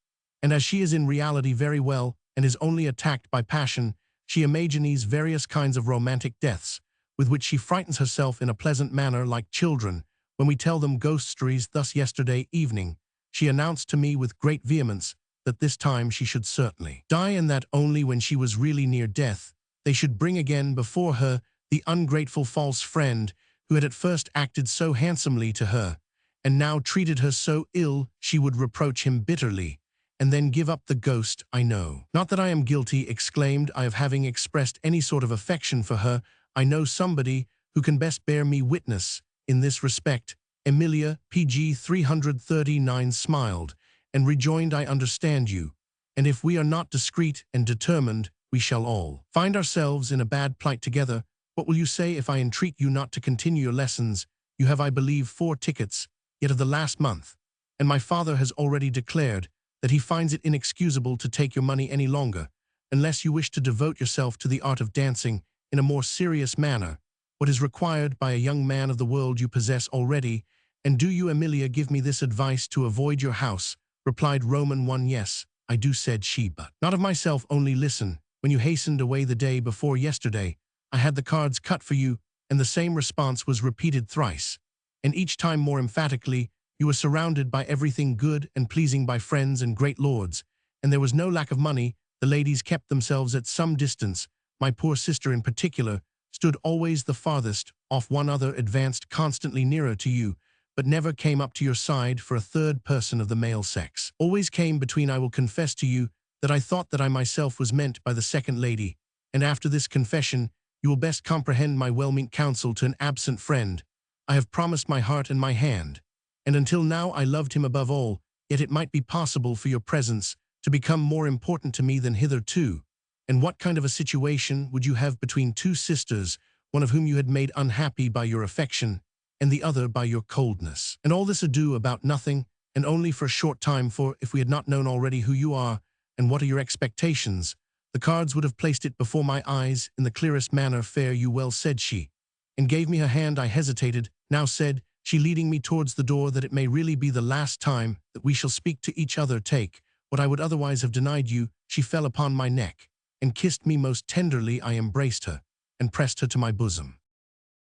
And as she is in reality very well, and is only attacked by passion, she imagines various kinds of romantic deaths, with which she frightens herself in a pleasant manner like children. When we tell them ghost stories, thus yesterday evening, she announced to me with great vehemence that this time she should certainly die, and that only when she was really near death, they should bring again before her the ungrateful false friend who had at first acted so handsomely to her, and now treated her so ill. She would reproach him bitterly, and then give up the ghost. I know not that I am guilty, exclaimed I, of having expressed any sort of affection for her. I know somebody who can best bear me witness in this respect. Emilia, pg 339, smiled, and rejoined, I understand you, and if we are not discreet and determined, we shall all find ourselves in a bad plight together. What will you say if I entreat you not to continue your lessons? You have, I believe, 4 tickets, yet of the last month, and my father has already declared that he finds it inexcusable to take your money any longer, unless you wish to devote yourself to the art of dancing in a more serious manner. What is required by a young man of the world you possess already, and do you, Emilia, give me this advice to avoid your house? Replied Roman 1. Yes, I do, said she, but not of myself only. Listen, when you hastened away the day before yesterday, I had the cards cut for you, and the same response was repeated thrice, and each time more emphatically. You were surrounded by everything good and pleasing, by friends and great lords, and there was no lack of money. The ladies kept themselves at some distance. My poor sister in particular stood always the farthest off. One other advanced constantly nearer to you, but never came up to your side, for a third person of the male sex always came between. I will confess to you that I thought that I myself was meant by the second lady, and after this confession you will best comprehend my well-meant counsel to an absent friend. I have promised my heart and my hand, and until now I loved him above all, yet it might be possible for your presence to become more important to me than hitherto. And what kind of a situation would you have between 2 sisters, one of whom you had made unhappy by your affection, and the other by your coldness? And all this ado about nothing, and only for a short time, for if we had not known already who you are, and what are your expectations, the cards would have placed it before my eyes in the clearest manner. Fare you well, said she, and gave me her hand. I hesitated. Now, said she, leading me towards the door, that it may really be the last time that we shall speak to each other. Take what I would otherwise have denied you. She fell upon my neck and kissed me most tenderly. I embraced her and pressed her to my bosom.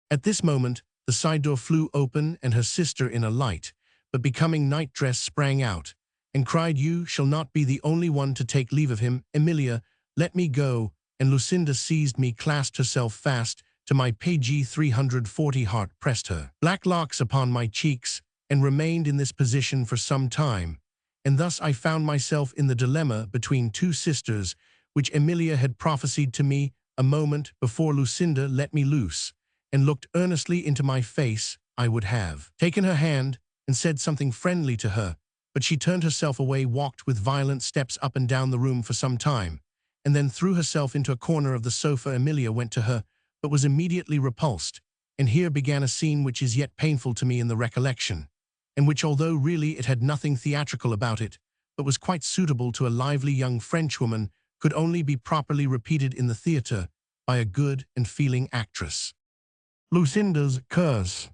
At this moment, the side door flew open, and her sister, in a light but becoming nightdress, sprang out and cried, You shall not be the only one to take leave of him. Emilia, let me go. And Lucinda seized me, clasped herself fast to my pg 340 heart, pressed her black locks upon my cheeks, and remained in this position for some time. And thus I found myself in the dilemma between 2 sisters, which Emilia had prophesied to me a moment before. Lucinda let me loose and looked earnestly into my face. I would have taken her hand and said something friendly to her, but she turned herself away, walked with violent steps up and down the room for some time, and then threw herself into a corner of the sofa. Emilia went to her, but was immediately repulsed, and here began a scene which is yet painful to me in the recollection, and which, although really it had nothing theatrical about it, but was quite suitable to a lively young Frenchwoman, could only be properly repeated in the theatre by a good and feeling actress. Lucinda's curse.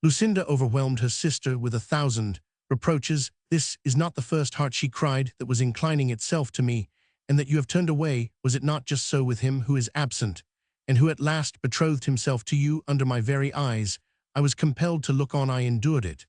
Lucinda overwhelmed her sister with 1,000 reproaches. This is not the first heart, she cried, that was inclining itself to me, and that you have turned away. Was it not just so with him who is absent, and who at last betrothed himself to you under my very eyes? I was compelled to look on. I endured it,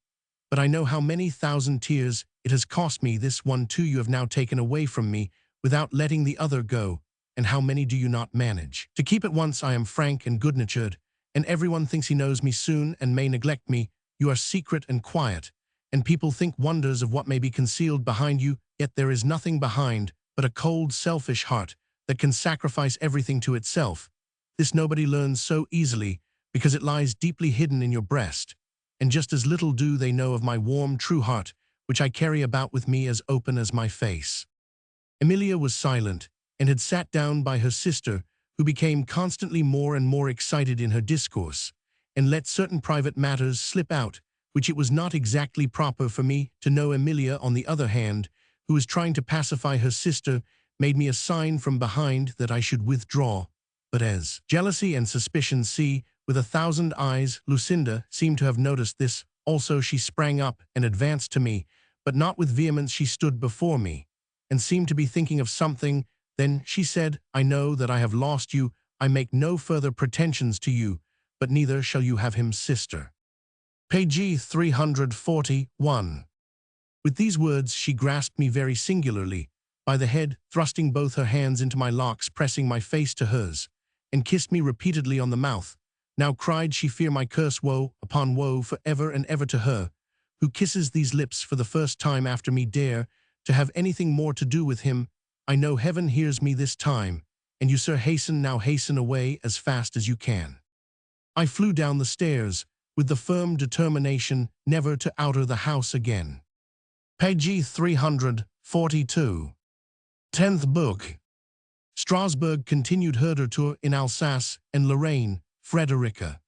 but I know how many thousand tears it has cost me. This one too you have now taken away from me without letting the other go, and how many do you not manage to keep at once? I am frank and good-natured, and everyone thinks he knows me soon and may neglect me. You are secret and quiet, and people think wonders of what may be concealed behind you, yet there is nothing behind but a cold, selfish heart that can sacrifice everything to itself. This nobody learns so easily, because it lies deeply hidden in your breast, and just as little do they know of my warm, true heart, which I carry about with me as open as my face. Emilia was silent, and had sat down by her sister, who became constantly more and more excited in her discourse, and let certain private matters slip out, which it was not exactly proper for me to know. Emilia, on the other hand, who was trying to pacify her sister, made me a sign from behind that I should withdraw. But as jealousy and suspicion see with 1,000 eyes, Lucinda seemed to have noticed this. Also she sprang up and advanced to me, but not with vehemence. She stood before me, and seemed to be thinking of something. Then she said, "I know that I have lost you. I make no further pretensions to you, but neither shall you have him, sister." Page 341. With these words she grasped me very singularly by the head, thrusting both her hands into my locks, pressing my face to hers, and kissed me repeatedly on the mouth. Now cried she, "Fear my curse, woe upon woe, for ever and ever to her who kisses these lips for the first time after me, dare to have anything more to do with him. I know heaven hears me this time, and you, sir, hasten away as fast as you can." I flew down the stairs with the firm determination never to outer the house again. Page 342. 10th book. Strasbourg continued her tour in Alsace and Lorraine. Frederica.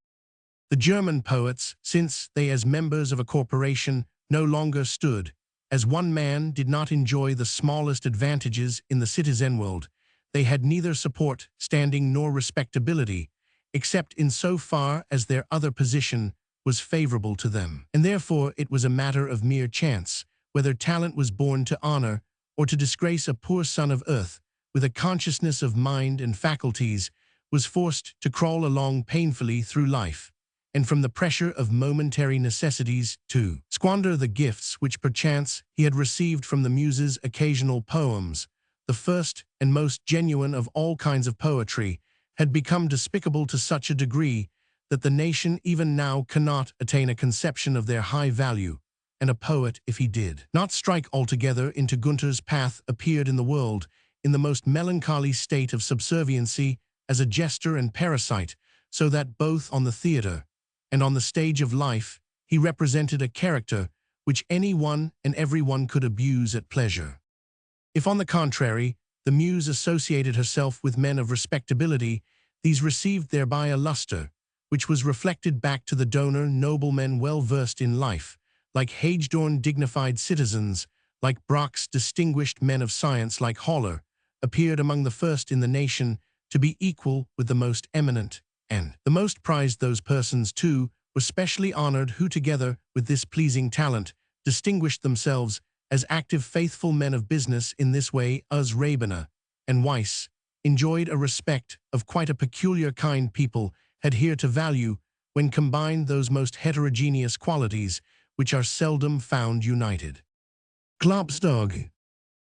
The German poets, since they as members of a corporation no longer stood as one man, did not enjoy the smallest advantages in the citizen world. They had neither support, standing, nor respectability, except in so far as their other position was favorable to them. And therefore it was a matter of mere chance whether talent was born to honor or to disgrace. A poor son of earth, with a consciousness of mind and faculties, was forced to crawl along painfully through life, and from the pressure of momentary necessities to squander the gifts which perchance he had received from the muses. Occasional poems, the first and most genuine of all kinds of poetry, had become despicable to such a degree that the nation even now cannot attain a conception of their high value, and a poet, if he did not strike altogether into Gunther's path, appeared in the world in the most melancholy state of subserviency, as a jester and parasite, so that both on the theatre and on the stage of life he represented a character which any one and every one could abuse at pleasure. If, on the contrary, the muse associated herself with men of respectability, these received thereby a luster which was reflected back to the donor. Noblemen well versed in life, like Hagedorn, dignified citizens, like Brock's, distinguished men of science, like Haller, appeared among the first in the nation to be equal with the most eminent, and the most prized. Those persons, too, were specially honored who, together with this pleasing talent, distinguished themselves as active, faithful men of business. In this way, Rabener and Weiss enjoyed a respect of quite a peculiar kind. People had here to value, when combined, those most heterogeneous qualities which are seldom found united. Klopstock.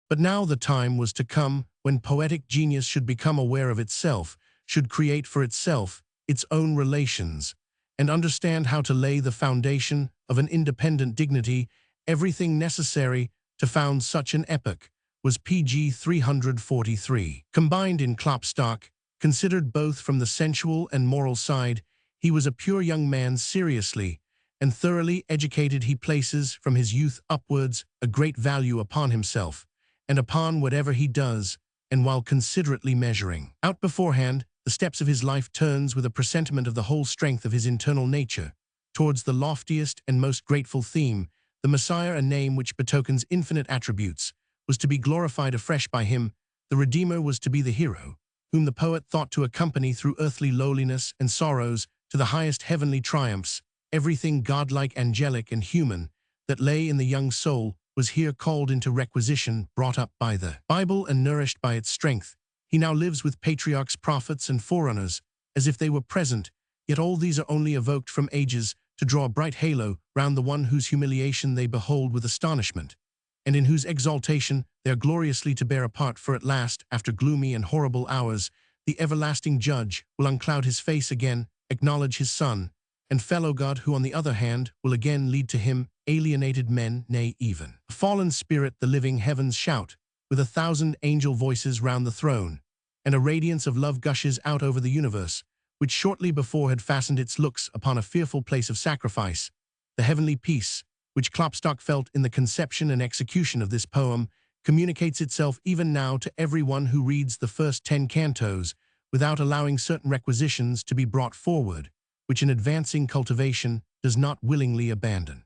But now the time was to come when poetic genius should become aware of itself, should create for itself its own relations, and understand how to lay the foundation of an independent dignity. Everything necessary to found such an epoch was pg 343. Combined in Klopstock, considered both from the sensual and moral side, he was a pure young man, seriously and thoroughly educated. He places, from his youth upwards, a great value upon himself, and upon whatever he does, and while considerately measuring out beforehand the steps of his life, turns with a presentiment of the whole strength of his internal nature towards the loftiest and most grateful theme. The Messiah, a name which betokens infinite attributes, was to be glorified afresh by him. The Redeemer was to be the hero, whom the poet thought to accompany through earthly lowliness and sorrows to the highest heavenly triumphs. Everything godlike, angelic, and human that lay in the young soul was here called into requisition, brought up by the Bible and nourished by its strength. He now lives with patriarchs, prophets, and forerunners, as if they were present, yet all these are only evoked from ages to draw a bright halo round the one whose humiliation they behold with astonishment, and in whose exaltation they are gloriously to bear a part. For at last, after gloomy and horrible hours, the everlasting Judge will uncloud his face again, acknowledge his Son and fellow God, who on the other hand will again lead to him alienated men, nay, even a fallen spirit. The living heavens shout with 1,000 angel voices round the throne, and a radiance of love gushes out over the universe, which shortly before had fastened its looks upon a fearful place of sacrifice. The heavenly peace, which Klopstock felt in the conception and execution of this poem, communicates itself even now to every one who reads the first 10 cantos, without allowing certain requisitions to be brought forward, which an advancing cultivation does not willingly abandon.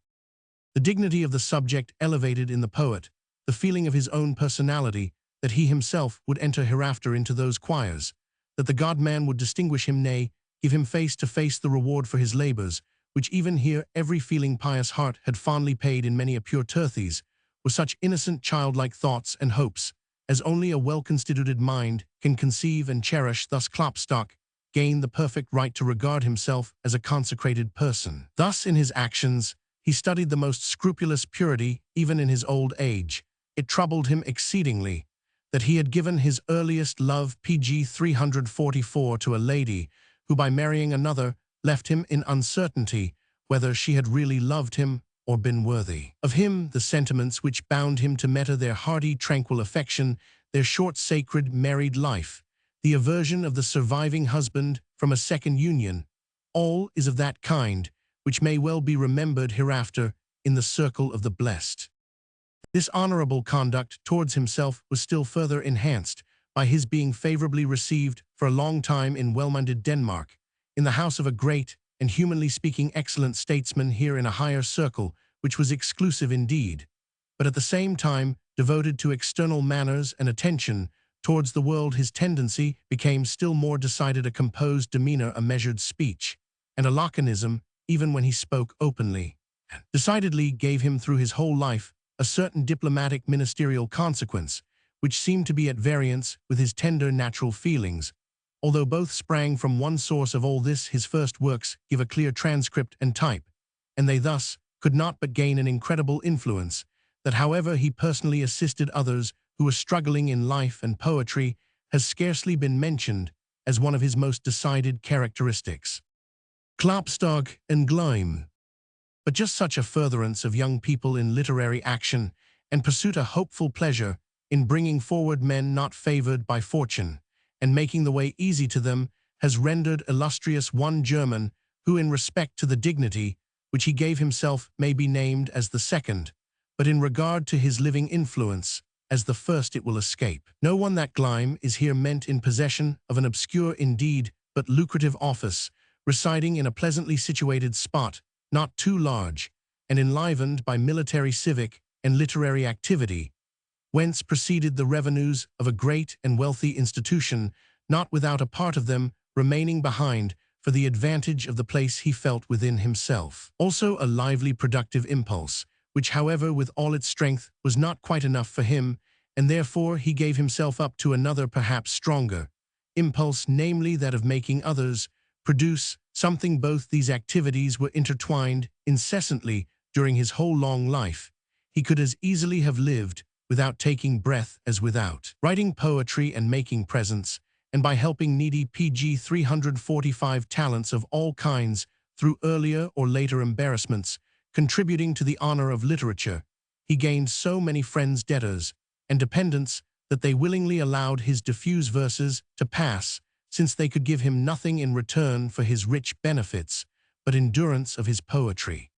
The dignity of the subject elevated in the poet, the feeling of his own personality, that he himself would enter hereafter into those choirs, that the God-man would distinguish him, nay, give him face to face the reward for his labors, which even here every feeling pious heart had fondly paid in many a pure terthes, were such innocent childlike thoughts and hopes, as only a well-constituted mind can conceive and cherish. Thus Klopstock gained the perfect right to regard himself as a consecrated person. Thus in his actions, he studied the most scrupulous purity even in his old age. It troubled him exceedingly that he had given his earliest love, pg 344, to a lady who by marrying another left him in uncertainty whether she had really loved him or been worthy of him. The sentiments which bound him to Meta, their hearty, tranquil affection, their short, sacred, married life, the aversion of the surviving husband from a second union, all is of that kind which may well be remembered hereafter in the circle of the blessed. This honorable conduct towards himself was still further enhanced by his being favorably received for a long time in well-minded Denmark, in the house of a great and humanly speaking excellent statesman, here in a higher circle, which was exclusive indeed, but at the same time devoted to external manners and attention towards the world. His tendency became still more decided, a composed demeanor, a measured speech, and a laconism, even when he spoke openly, decidedly gave him through his whole life a certain diplomatic ministerial consequence, which seemed to be at variance with his tender natural feelings. Although both sprang from one source of all this, his first works give a clear transcript and type, and they thus could not but gain an incredible influence, that however he personally assisted others who were struggling in life and poetry, has scarcely been mentioned as one of his most decided characteristics. Klopstock and Gleim. But just such a furtherance of young people in literary action and pursuit a hopeful pleasure in bringing forward men not favored by fortune, and making the way easy to them, has rendered illustrious one German, who in respect to the dignity which he gave himself may be named as the second, but in regard to his living influence, as the first it will escape. No one that Gleim is here meant in possession of an obscure indeed, but lucrative office, residing in a pleasantly situated spot, not too large, and enlivened by military, civic, and literary activity, whence proceeded the revenues of a great and wealthy institution, not without a part of them remaining behind for the advantage of the place he felt within himself. Also a lively productive impulse, which however with all its strength was not quite enough for him, and therefore he gave himself up to another perhaps stronger impulse, namely that of making others produce something. Both these activities were intertwined incessantly during his whole long life. He could as easily have lived without taking breath as without writing poetry and making presents, and by helping needy pg 345 talents of all kinds through earlier or later embarrassments, contributing to the honor of literature, he gained so many friends, debtors, and dependents that they willingly allowed his diffuse verses to pass, since they could give him nothing in return for his rich benefits, but endurance of his poetry.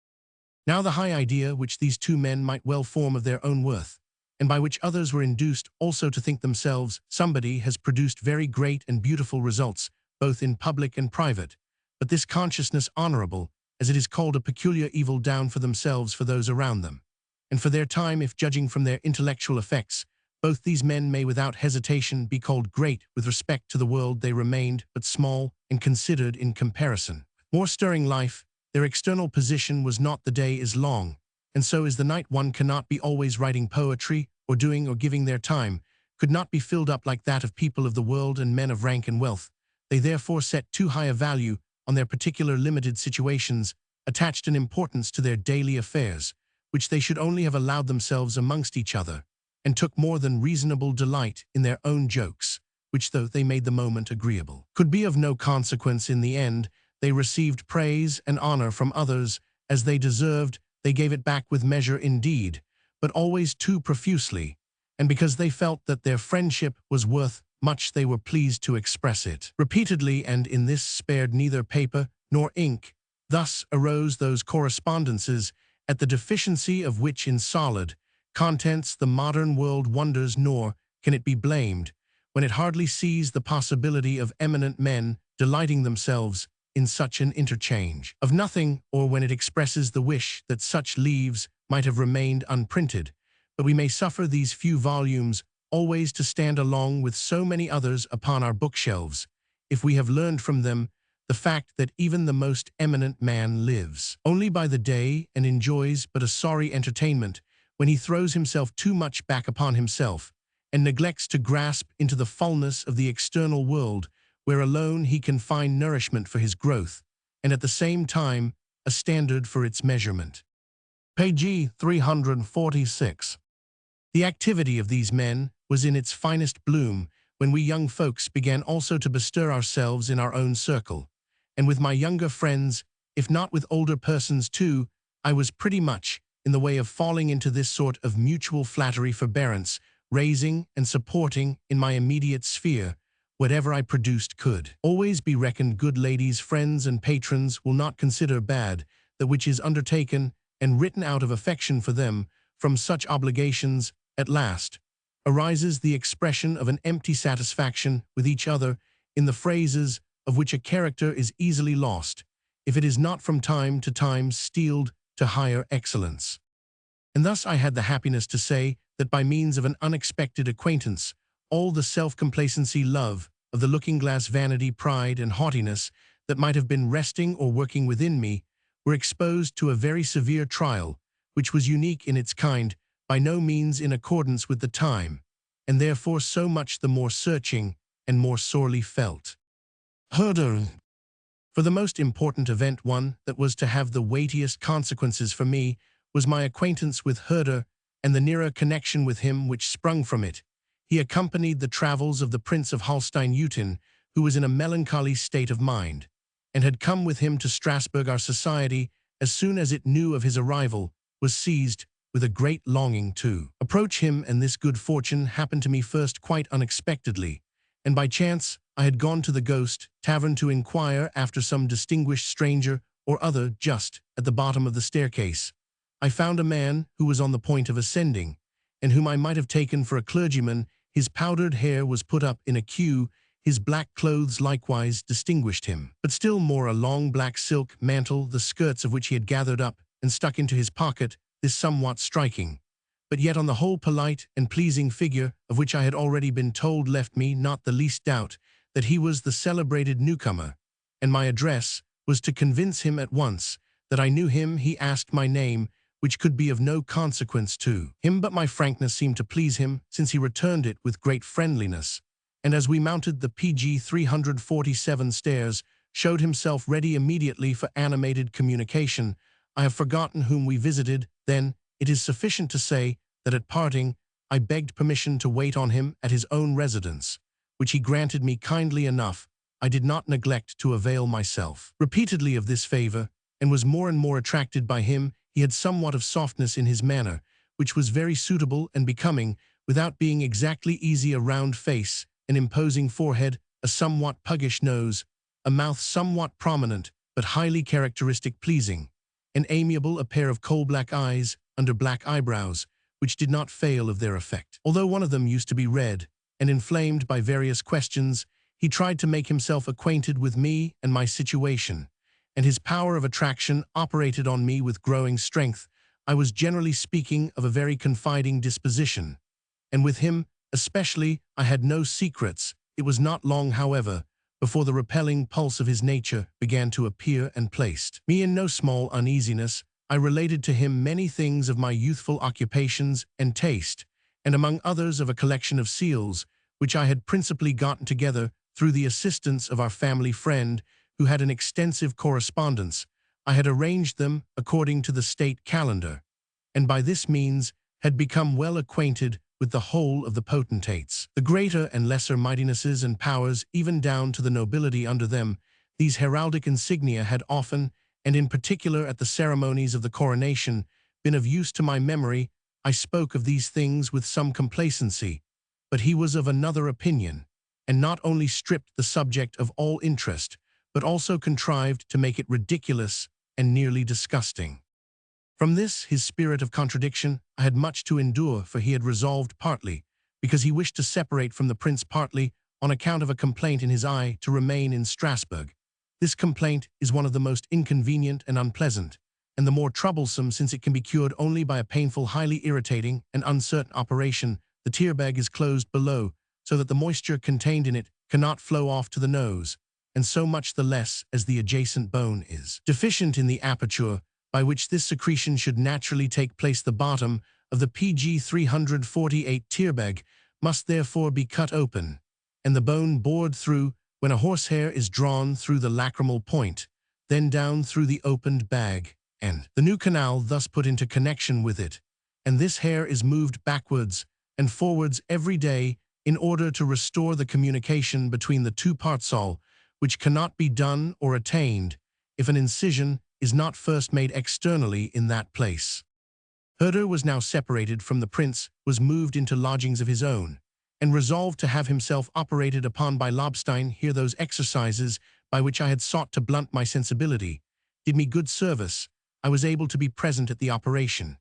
Now the high idea which these two men might well form of their own worth, and by which others were induced also to think themselves somebody, has produced very great and beautiful results, both in public and private. But this consciousness, honorable, as it is called, a peculiar evil down for themselves, for those around them, and for their time, if judging from their intellectual effects, both these men may without hesitation be called great with respect to the world, they remained but small and considered in comparison. More stirring life, their external position was not. The day is long, and so is the night. One cannot be always writing poetry, or doing or giving. Their time could not be filled up like that of people of the world and men of rank and wealth. They therefore set too high a value on their particular limited situations, attached an importance to their daily affairs, which they should only have allowed themselves amongst each other, and took more than reasonable delight in their own jokes, which, though they made the moment agreeable, could be of no consequence in the end. They received praise and honor from others as they deserved. They gave it back with measure indeed, but always too profusely, and because they felt that their friendship was worth much, they were pleased to express it repeatedly, and in this spared neither paper nor ink. Thus arose those correspondences, at the deficiency of which in solid contents the modern world wonders, nor can it be blamed when it hardly sees the possibility of eminent men delighting themselves in such an interchange of nothing, or when it expresses the wish that such leaves might have remained unprinted, but we may suffer these few volumes always to stand along with so many others upon our bookshelves, if we have learned from them the fact that even the most eminent man lives only by the day and enjoys but a sorry entertainment when he throws himself too much back upon himself and neglects to grasp into the fullness of the external world, where alone he can find nourishment for his growth, and at the same time a standard for its measurement. Page 346. The activity of these men was in its finest bloom when we young folks began also to bestir ourselves in our own circle, and with my younger friends, if not with older persons too, I was pretty much in the way of falling into this sort of mutual flattery forbearance, raising and supporting in my immediate sphere whatever I produced could always be reckoned good. Ladies, friends, and patrons will not consider bad that which is undertaken and written out of affection for them. From such obligations, at last, arises the expression of an empty satisfaction with each other, in the phrases of which a character is easily lost, if it is not from time to time steeled to higher excellence. And thus I had the happiness to say that by means of an unexpected acquaintance, all the self-complacency, love of the looking-glass, vanity, pride, and haughtiness that might have been resting or working within me were exposed to a very severe trial, which was unique in its kind, by no means in accordance with the time, and therefore so much the more searching and more sorely felt. Herder. For the most important event, one that was to have the weightiest consequences for me, was my acquaintance with Herder and the nearer connection with him which sprung from it. He accompanied the travels of the Prince of Holstein-Eutin, who was in a melancholy state of mind, and had come with him to Strasbourg. Our society, as soon as it knew of his arrival, was seized with a great longing to approach him, and this good fortune happened to me first quite unexpectedly, and by chance I had gone to the Ghost Tavern to inquire after some distinguished stranger or other. Just at the bottom of the staircase I found a man who was on the point of ascending, and whom I might have taken for a clergyman. His powdered hair was put up in a queue, his black clothes likewise distinguished him, but still more a long black silk mantle, the skirts of which he had gathered up and stuck into his pocket, this somewhat striking, but yet on the whole polite and pleasing figure of which I had already been told left me not the least doubt that he was the celebrated newcomer, and my address was to convince him at once that I knew him. He asked my name, which could be of no consequence to him, but my frankness seemed to please him, since he returned it with great friendliness, and as we mounted the pg 347 stairs, showed himself ready immediately for animated communication. I have forgotten whom we visited then. It is sufficient to say that at parting I begged permission to wait on him at his own residence, which he granted me kindly enough. I did not neglect to avail myself repeatedly of this favor, and was more and more attracted by him. He had somewhat of softness in his manner, which was very suitable and becoming, without being exactly easy. A round face, an imposing forehead, a somewhat puggish nose, a mouth somewhat prominent, but highly characteristic, pleasing, and amiable, a pair of coal-black eyes under black eyebrows, which did not fail of their effect. Although one of them used to be red and inflamed by various questions, he tried to make himself acquainted with me and my situation, and his power of attraction operated on me with growing strength. I was generally speaking of a very confiding disposition, and with him especially I had no secrets. It was not long, however, before the repelling pulse of his nature began to appear and placed me in no small uneasiness. I related to him many things of my youthful occupations and taste, and among others of a collection of seals, which I had principally gotten together through the assistance of our family friend, who had an extensive correspondence. I had arranged them according to the state calendar, and by this means had become well acquainted with the whole of the potentates, the greater and lesser mightinesses and powers, even down to the nobility under them. These heraldic insignia had often, and in particular at the ceremonies of the coronation, been of use to my memory. I spoke of these things with some complacency, but he was of another opinion, and not only stripped the subject of all interest, but also contrived to make it ridiculous and nearly disgusting. From this, his spirit of contradiction, I had much to endure, for he had resolved, partly because he wished to separate from the prince, partly on account of a complaint in his eye, to remain in Strasbourg. This complaint is one of the most inconvenient and unpleasant, and the more troublesome since it can be cured only by a painful, highly irritating, and uncertain operation. The tear bag is closed below, so that the moisture contained in it cannot flow off to the nose, and so much the less as the adjacent bone is deficient in the aperture by which this secretion should naturally take place. The bottom of the PG 348 tear bag must therefore be cut open, and the bone bored through when a horsehair is drawn through the lacrimal point, then down through the opened bag, and the new canal thus put into connection with it, and this hair is moved backwards and forwards every day in order to restore the communication between the two parts, all which cannot be done or attained if an incision is not first made externally in that place. Herder was now separated from the prince, was moved into lodgings of his own, and resolved to have himself operated upon by Lobstein. Here those exercises by which I had sought to blunt my sensibility did me good service. I was able to be present at the operation,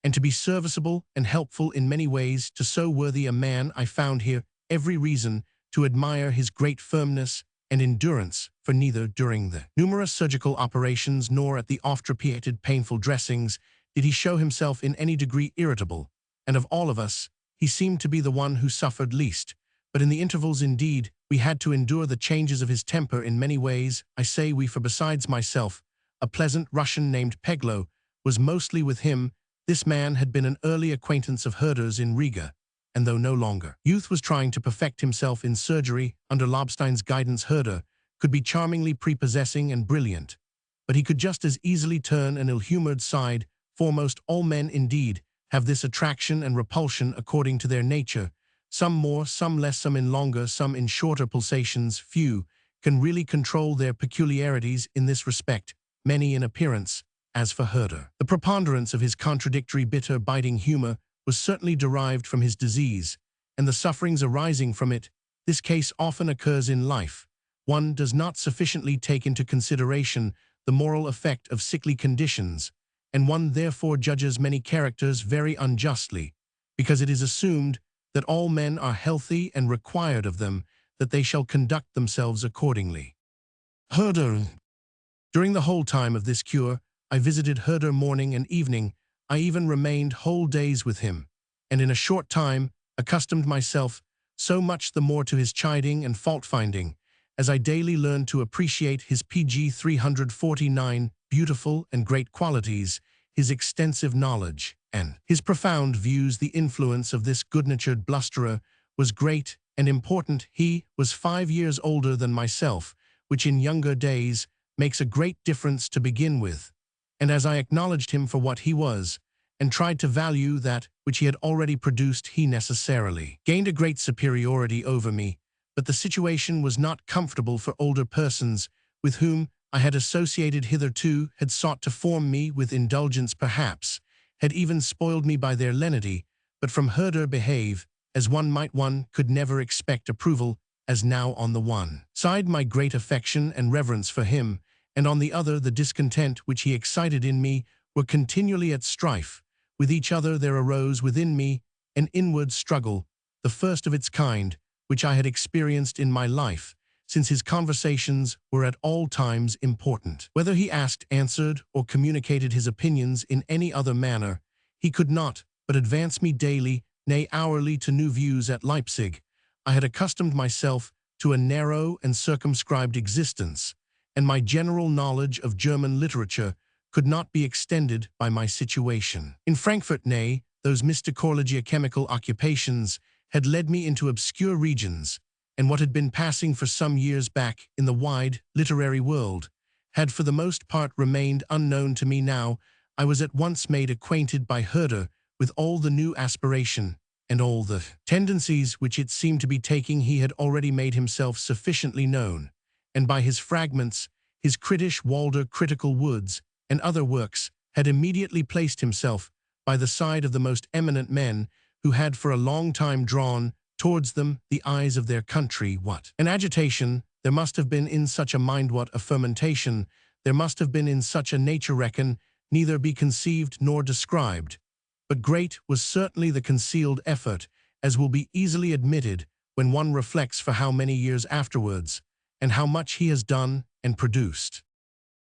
and to be serviceable and helpful in many ways to so worthy a man. I found here every reason to admire his great firmness and endurance, for neither during the numerous surgical operations nor at the oft-repeated painful dressings did he show himself in any degree irritable, and of all of us, he seemed to be the one who suffered least. But in the intervals, indeed, we had to endure the changes of his temper in many ways. I say we, for besides myself, a pleasant Russian named Peglo was mostly with him. This man had been an early acquaintance of Herder's in Riga, and though no longer youth was trying to perfect himself in surgery under Lobstein's guidance, Herder could be charmingly prepossessing and brilliant, but he could just as easily turn an ill-humored side. Foremost, all men, indeed, have this attraction and repulsion according to their nature, some more, some less, some in longer, some in shorter pulsations. Few can really control their peculiarities in this respect, many in appearance. As for Herder, the preponderance of his contradictory, bitter, biting humor was certainly derived from his disease, and the sufferings arising from it. This case often occurs in life. One does not sufficiently take into consideration the moral effect of sickly conditions, and one therefore judges many characters very unjustly, because it is assumed that all men are healthy and required of them that they shall conduct themselves accordingly. Herder. During the whole time of this cure, I visited Herder morning and evening. I even remained whole days with him, and in a short time accustomed myself so much the more to his chiding and fault-finding, as I daily learned to appreciate his PG 349 beautiful and great qualities, his extensive knowledge, and his profound views. The influence of this good-natured blusterer was great and important. He was 5 years older than myself, which in younger days makes a great difference to begin with, and as I acknowledged him for what he was, and tried to value that which he had already produced, he necessarily gained a great superiority over me. But the situation was not comfortable for older persons with whom I had associated hitherto, had sought to form me with indulgence perhaps, had even spoiled me by their lenity, but from Herder behave as one could never expect approval, as now on the one side my great affection and reverence for him, and on the other the discontent which he excited in me, were continually at strife with each other. There arose within me an inward struggle, the first of its kind, which I had experienced in my life, since his conversations were at all times important. Whether he asked, answered, or communicated his opinions in any other manner, he could not but advance me daily, nay hourly, to new views. At Leipzig, I had accustomed myself to a narrow and circumscribed existence, and my general knowledge of German literature could not be extended by my situation. In Frankfurt, nay, those chemical occupations had led me into obscure regions, and what had been passing for some years back in the wide literary world had for the most part remained unknown to me. Now I was at once made acquainted by Herder with all the new aspiration and all the tendencies which it seemed to be taking. He had already made himself sufficiently known, and by his fragments, his Kritisch Walder Critical Woods, and other works, had immediately placed himself by the side of the most eminent men who had for a long time drawn towards them the eyes of their country. What an agitation there must have been in such a mind, what a fermentation there must have been in such a nature, reckon neither be conceived nor described. But great was certainly the concealed effort, as will be easily admitted when one reflects for how many years afterwards, and how much he has done and produced.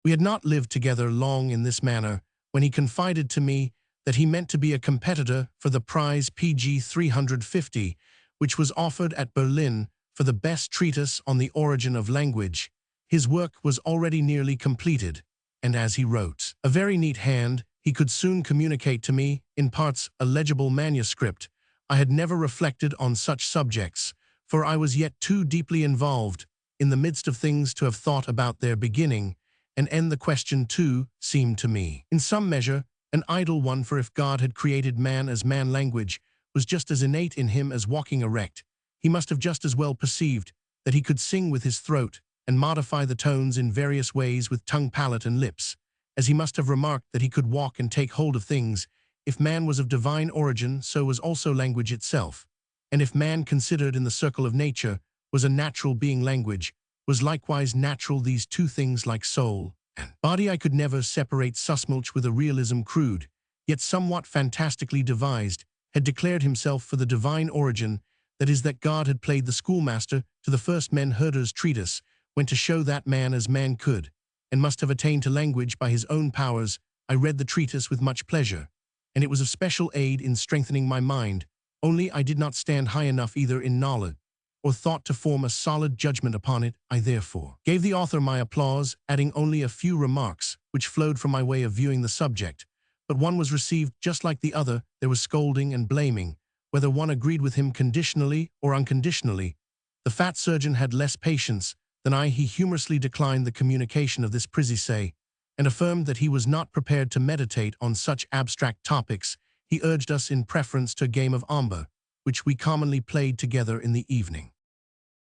We had not lived together long in this manner, when he confided to me that he meant to be a competitor for the prize PG 350, which was offered at Berlin for the best treatise on the origin of language. His work was already nearly completed, and as he wrote, a very neat hand, he could soon communicate to me, in parts, a legible manuscript. I had never reflected on such subjects, for I was yet too deeply involved in the midst of things to have thought about their beginning, and end the question too seemed to me, in some measure, an idle one, for if God had created man as man language was just as innate in him as walking erect, he must have just as well perceived that he could sing with his throat and modify the tones in various ways with tongue, palate, and lips, as he must have remarked that he could walk and take hold of things. If man was of divine origin, so was also language itself. And if man, considered in the circle of nature, was a natural being, language was likewise natural. These two things, like soul and body, I could never separate. Susmilch, with a realism crude, yet somewhat fantastically devised, had declared himself for the divine origin, that is, that God had played the schoolmaster to the first men. Herder's treatise went to show that man as man could, and must have attained to language by his own powers. I read the treatise with much pleasure, and it was of special aid in strengthening my mind, only I did not stand high enough either in knowledge or thought to form a solid judgment upon it. I therefore gave the author my applause, adding only a few remarks which flowed from my way of viewing the subject, but one was received just like the other. There was scolding and blaming, whether one agreed with him conditionally or unconditionally. The fat surgeon had less patience than I. He humorously declined the communication of this précis, and affirmed that he was not prepared to meditate on such abstract topics. He urged us in preference to a game of ombre, which we commonly played together in the evening.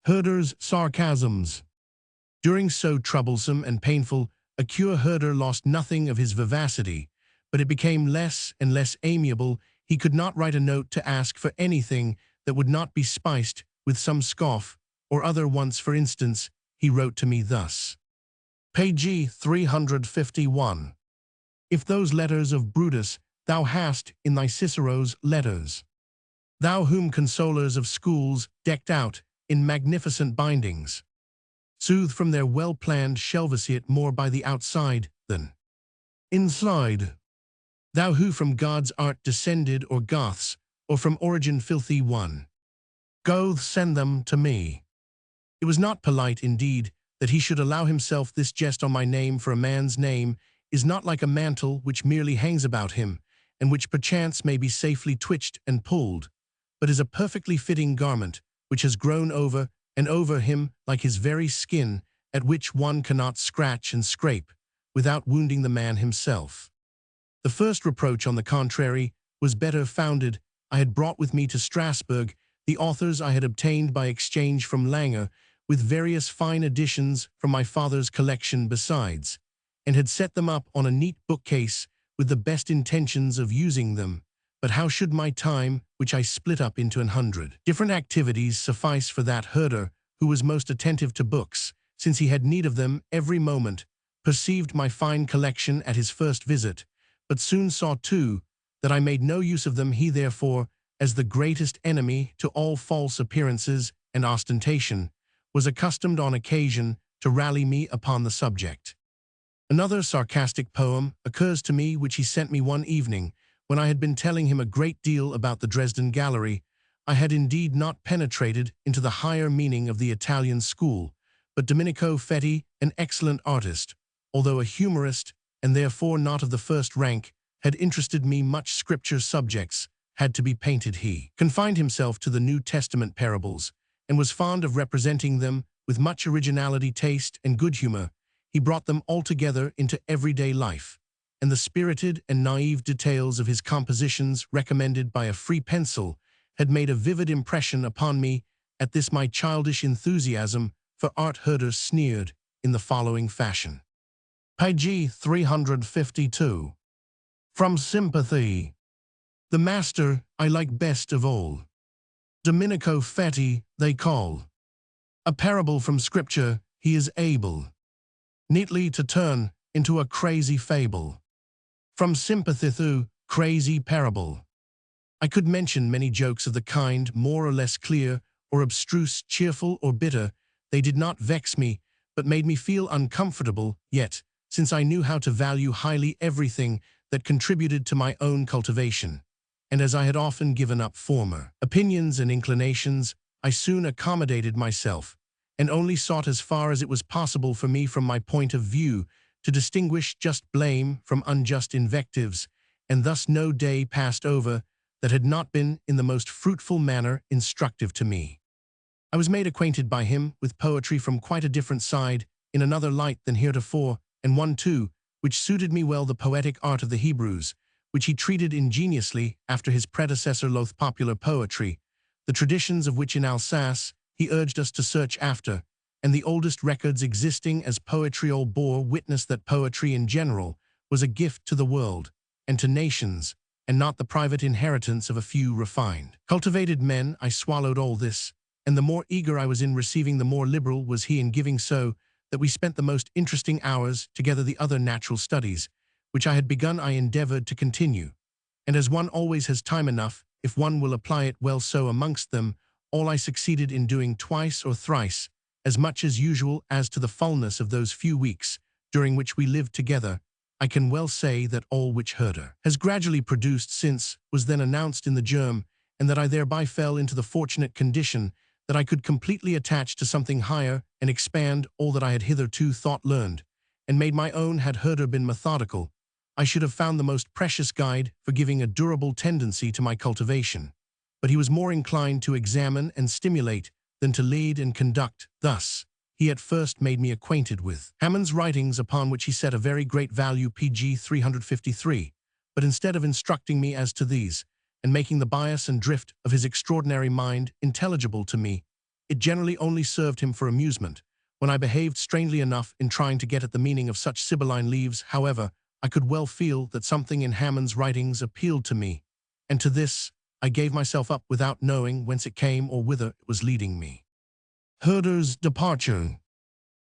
Herder's sarcasms. During so troublesome and painful a cure, Herder lost nothing of his vivacity, but it became less and less amiable. He could not write a note to ask for anything that would not be spiced with some scoff or other. Once, for instance, he wrote to me thus: page 351. If those letters of Brutus thou hast in thy Cicero's letters, thou whom consolers of schools decked out in magnificent bindings, soothe from their well-planned shelviciate more by the outside than inside, thou who from God's art descended, or Goths, or from origin filthy one, Goethe, send them to me. It was not polite, indeed, that he should allow himself this jest on my name, for a man's name is not like a mantle which merely hangs about him, and which perchance may be safely twitched and pulled, but is a perfectly fitting garment, which has grown over and over him like his very skin, at which one cannot scratch and scrape without wounding the man himself. The first reproach, on the contrary, was better founded. I had brought with me to Strasbourg the authors I had obtained by exchange from Langer, with various fine editions from my father's collection besides, and had set them up on a neat bookcase with the best intentions of using them. But how should my time, which I split up into 100 different activities, suffice for that? Herder, who was most attentive to books, since he had need of them every moment, perceived my fine collection at his first visit, but soon saw too that I made no use of them. He therefore, as the greatest enemy to all false appearances and ostentation, was accustomed on occasion to rally me upon the subject. Another sarcastic poem occurs to me, which he sent me one evening, when I had been telling him a great deal about the Dresden Gallery. I had indeed not penetrated into the higher meaning of the Italian school, but Domenico Fetti, an excellent artist, although a humorist, and therefore not of the first rank, had interested me much. Scripture subjects had to be painted. He confined himself to the New Testament parables, and was fond of representing them with much originality, taste, and good humor. He brought them altogether into everyday life, and the spirited and naive details of his compositions, recommended by a free pencil, had made a vivid impression upon me. At this my childish enthusiasm for art, Herder sneered in the following fashion. Page 352. From sympathy. The master I like best of all, Domenico Fetti they call. A parable from Scripture he is able neatly to turn into a crazy fable. From sympathy through crazy parable. I could mention many jokes of the kind, more or less clear or abstruse, cheerful or bitter. They did not vex me, but made me feel uncomfortable. Yet, since I knew how to value highly everything that contributed to my own cultivation, and as I had often given up former opinions and inclinations, I soon accommodated myself, and only sought as far as it was possible for me from my point of view to distinguish just blame from unjust invectives, and thus no day passed over that had not been in the most fruitful manner instructive to me. I was made acquainted by him with poetry from quite a different side, in another light than heretofore, and one, too, which suited me well, the poetic art of the Hebrews, which he treated ingeniously after his predecessor loth popular poetry, the traditions of which in Alsace he urged us to search after, and the oldest records existing as poetry all bore witness that poetry in general was a gift to the world and to nations, and not the private inheritance of a few refined, cultivated men. I swallowed all this, and the more eager I was in receiving, the more liberal was he in giving, so that we spent the most interesting hours together. The other natural studies, which I had begun, I endeavored to continue, and as one always has time enough, if one will apply it well, so amongst them all I succeeded in doing twice or thrice as much as usual. As to the fullness of those few weeks during which we lived together, I can well say that all which Herder has gradually produced since was then announced in the germ, and that I thereby fell into the fortunate condition that I could completely attach to something higher and expand all that I had hitherto thought learned, and made my own. Had Herder been methodical, I should have found the most precious guide for giving a durable tendency to my cultivation, but he was more inclined to examine and stimulate than to lead and conduct. Thus, he at first made me acquainted with Hammond's writings, upon which he set a very great value, pg 353, but instead of instructing me as to these, and making the bias and drift of his extraordinary mind intelligible to me, it generally only served him for amusement, when I behaved strangely enough in trying to get at the meaning of such sibylline leaves. However, I could well feel that something in Hammond's writings appealed to me, and to this I gave myself up without knowing whence it came or whither it was leading me. Herder's departure.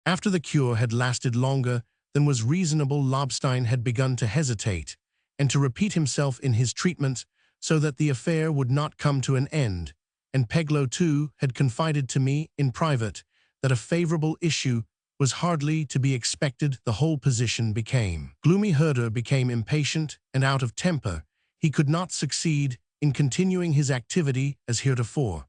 After the cure had lasted longer than was reasonable, Lobstein had begun to hesitate and to repeat himself in his treatment, so that the affair would not come to an end, and Peglow too had confided to me in private that a favorable issue was hardly to be expected. The whole position became gloomy. Herder became impatient and out of temper. He could not succeed in continuing his activity as heretofore,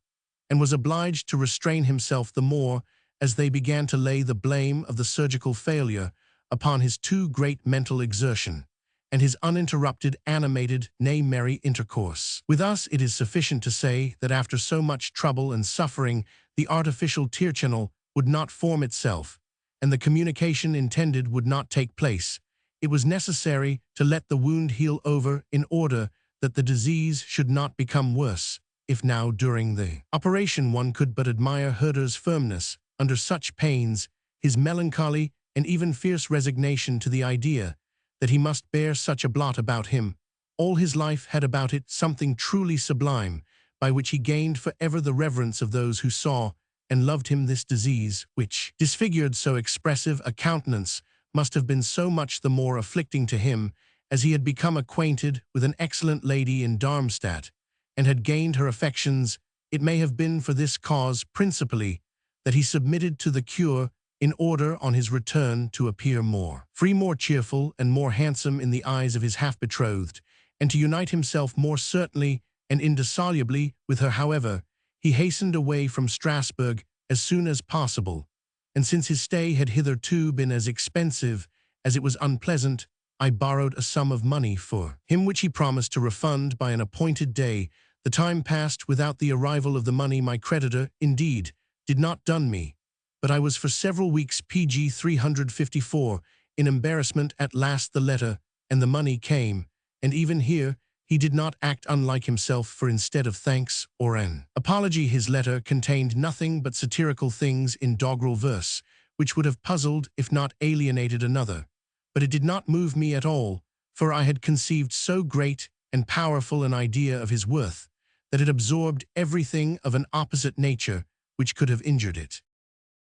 and was obliged to restrain himself the more as they began to lay the blame of the surgical failure upon his too great mental exertion, and his uninterrupted, animated, nay merry intercourse with us. It is sufficient to say that after so much trouble and suffering, the artificial tear channel would not form itself, and the communication intended would not take place. It was necessary to let the wound heal over in order that the disease should not become worse. If now during the operation one could but admire Herder's firmness under such pains, his melancholy and even fierce resignation to the idea that he must bear such a blot about him, all his life had about it something truly sublime, by which he gained for ever the reverence of those who saw and loved him. This disease, which disfigured so expressive a countenance, must have been so much the more afflicting to him, as he had become acquainted with an excellent lady in Darmstadt, and had gained her affections. It may have been for this cause principally that he submitted to the cure, in order on his return to appear more free, more cheerful, and more handsome in the eyes of his half-betrothed, and to unite himself more certainly and indissolubly with her. However, he hastened away from Strasbourg as soon as possible, and since his stay had hitherto been as expensive as it was unpleasant, I borrowed a sum of money for him, which he promised to refund by an appointed day. The time passed without the arrival of the money. My creditor, indeed, did not dun me, but I was for several weeks, pg 354, in embarrassment. At last the letter and the money came, and even here he did not act unlike himself, for instead of thanks or an apology, his letter contained nothing but satirical things in doggerel verse, which would have puzzled if not alienated another. But it did not move me at all, for I had conceived so great and powerful an idea of his worth that it absorbed everything of an opposite nature which could have injured it.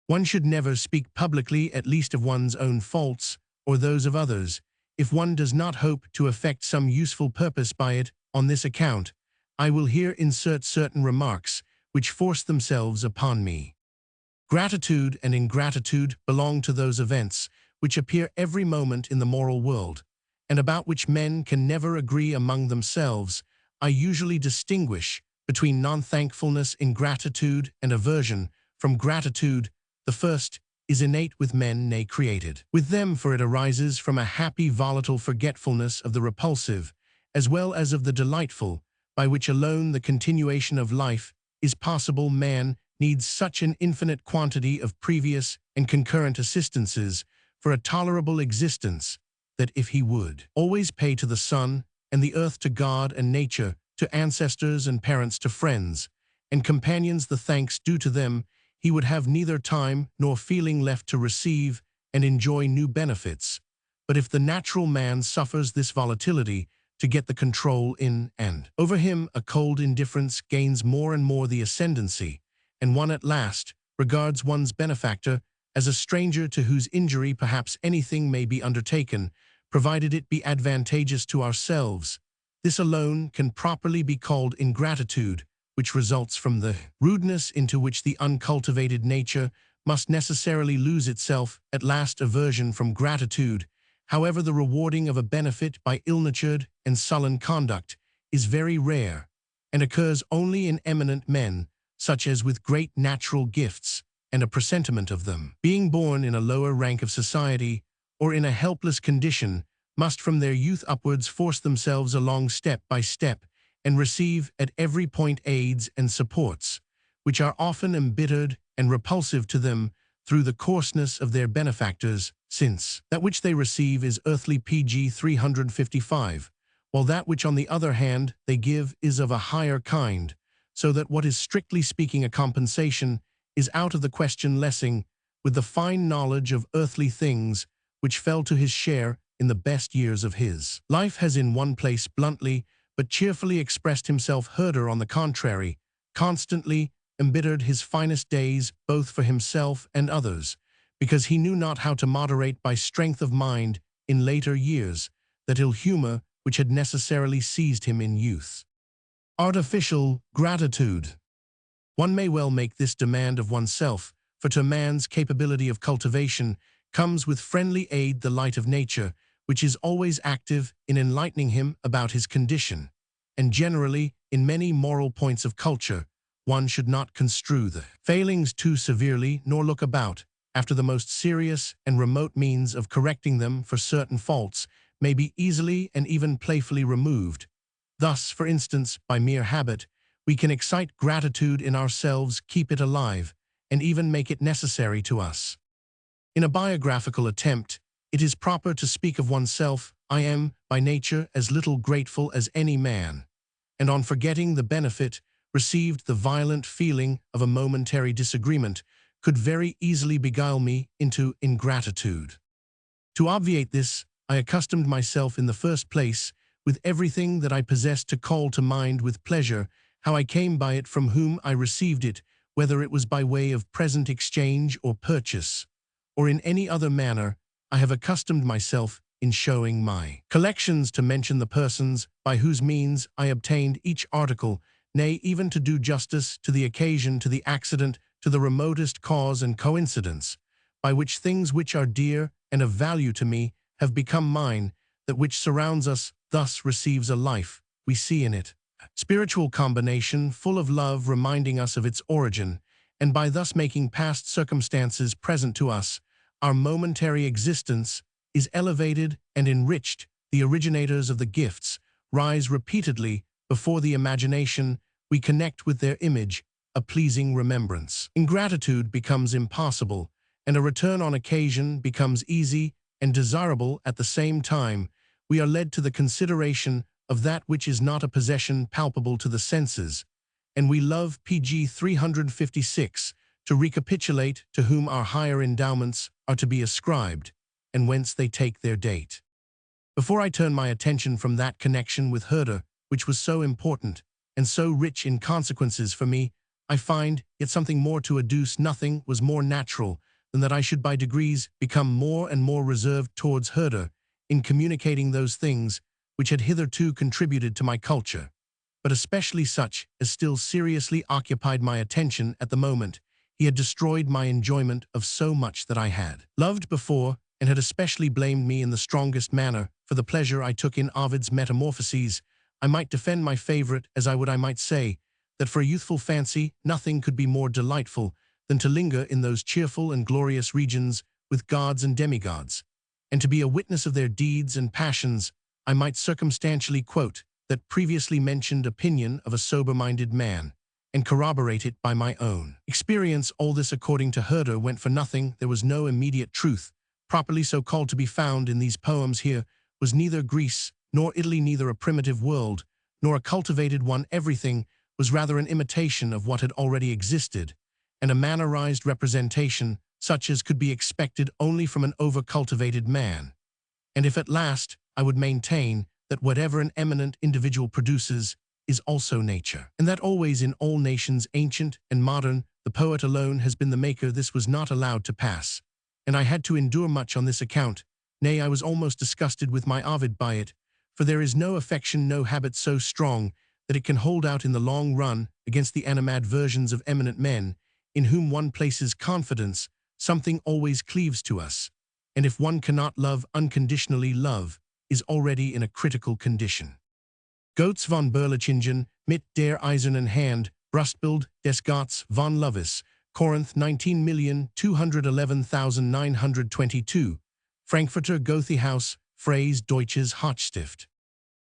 One should never speak publicly, at least of one's own faults or those of others, if one does not hope to effect some useful purpose by it. On this account, I will here insert certain remarks which force themselves upon me. Gratitude and ingratitude belong to those events which appear every moment in the moral world, and about which men can never agree among themselves, I usually distinguish between non-thankfulness, ingratitude, and aversion from gratitude. The first is innate with men, nay created with them, for it arises from a happy volatile forgetfulness of the repulsive, as well as of the delightful, by which alone the continuation of life is possible. Man needs such an infinite quantity of previous and concurrent assistances for a tolerable existence, that if he would always pay to the sun and the earth, to God and nature, to ancestors and parents, to friends and companions, the thanks due to them, he would have neither time nor feeling left to receive and enjoy new benefits. But if the natural man suffers this volatility to get the control in and over him, a cold indifference gains more and more the ascendancy, and one at last regards one's benefactor as a stranger to whose injury perhaps anything may be undertaken, provided it be advantageous to ourselves. This alone can properly be called ingratitude, which results from the rudeness into which the uncultivated nature must necessarily lose itself. At last, aversion from gratitude, however, the rewarding of a benefit by ill-natured and sullen conduct, is very rare, and occurs only in eminent men, such as with great natural gifts and a presentiment of them, being born in a lower rank of society or in a helpless condition, must from their youth upwards force themselves along step by step, and receive at every point aids and supports, which are often embittered and repulsive to them through the coarseness of their benefactors, since that which they receive is earthly, pg 355, while that which on the other hand they give is of a higher kind, so that what is strictly speaking a compensation is out of the question. Lessing, with the fine knowledge of earthly things which fell to his share in the best years of his life, has in one place bluntly but cheerfully expressed himself. Herder, on the contrary, constantly embittered his finest days both for himself and others, because he knew not how to moderate by strength of mind in later years that ill humor which had necessarily seized him in youth. Artificial gratitude. One may well make this demand of oneself, for to man's capability of cultivation comes with friendly aid the light of nature, which is always active in enlightening him about his condition, and generally, in many moral points of culture, one should not construe the failings too severely, nor look about after the most serious and remote means of correcting them, for certain faults may be easily and even playfully removed. Thus, for instance, by mere habit, we can excite gratitude in ourselves, keep it alive, and even make it necessary to us. In a biographical attempt, it is proper to speak of oneself. I am, by nature, as little grateful as any man, and on forgetting the benefit received, the violent feeling of a momentary disagreement could very easily beguile me into ingratitude. To obviate this, I accustomed myself in the first place, with everything that I possessed, to call to mind with pleasure how I came by it, from whom I received it, whether it was by way of present exchange or purchase, or in any other manner. I have accustomed myself, in showing my collections, to mention the persons by whose means I obtained each article, nay, even to do justice to the occasion, to the accident, to the remotest cause and coincidence, by which things which are dear and of value to me have become mine. That which surrounds us thus receives a life, we see in it spiritual combination, full of love, reminding us of its origin, and by thus making past circumstances present to us, our momentary existence is elevated and enriched. The originators of the gifts rise repeatedly before the imagination. We connect with their image, a pleasing remembrance. Ingratitude becomes impossible, and a return on occasion becomes easy and desirable at the same time. We are led to the consideration of that which is not a possession palpable to the senses, and we love, pg 356, to recapitulate to whom our higher endowments are to be ascribed, and whence they take their date. Before I turn my attention from that connection with Herder, which was so important and so rich in consequences for me, I find yet something more to adduce. Nothing was more natural than that I should by degrees become more and more reserved towards Herder in communicating those things which had hitherto contributed to my culture, but especially such as still seriously occupied my attention at the moment. He had destroyed my enjoyment of so much that I had loved before, and had especially blamed me in the strongest manner for the pleasure I took in Ovid's Metamorphoses, I might defend my favorite as I might say, that for a youthful fancy nothing could be more delightful than to linger in those cheerful and glorious regions with gods and demigods, and to be a witness of their deeds and passions. I might circumstantially quote that previously mentioned opinion of a sober-minded man, and corroborate it by my own experience. All this, according to Herder, went for nothing. There was no immediate truth, properly so called, to be found in these poems. Here was neither Greece nor Italy, neither a primitive world nor a cultivated one. Everything was rather an imitation of what had already existed, and a mannerized representation such as could be expected only from an over-cultivated man. And if at last, I would maintain that whatever an eminent individual produces is also nature, and that always in all nations, ancient and modern, the poet alone has been the maker. This was not allowed to pass, and I had to endure much on this account. Nay, I was almost disgusted with my Ovid by it, for there is no affection, no habit so strong that it can hold out in the long run against the animadversions of eminent men, in whom one places confidence. Something always cleaves to us, and if one cannot love unconditionally, love is already in a critical condition. Goethe von Berlichingen, mit der eisernen Hand, Brustbild des Gottes von Lovis, Corinth 19,211,922, Frankfurter Goethehaus, Phrase Deutsches Hochstift.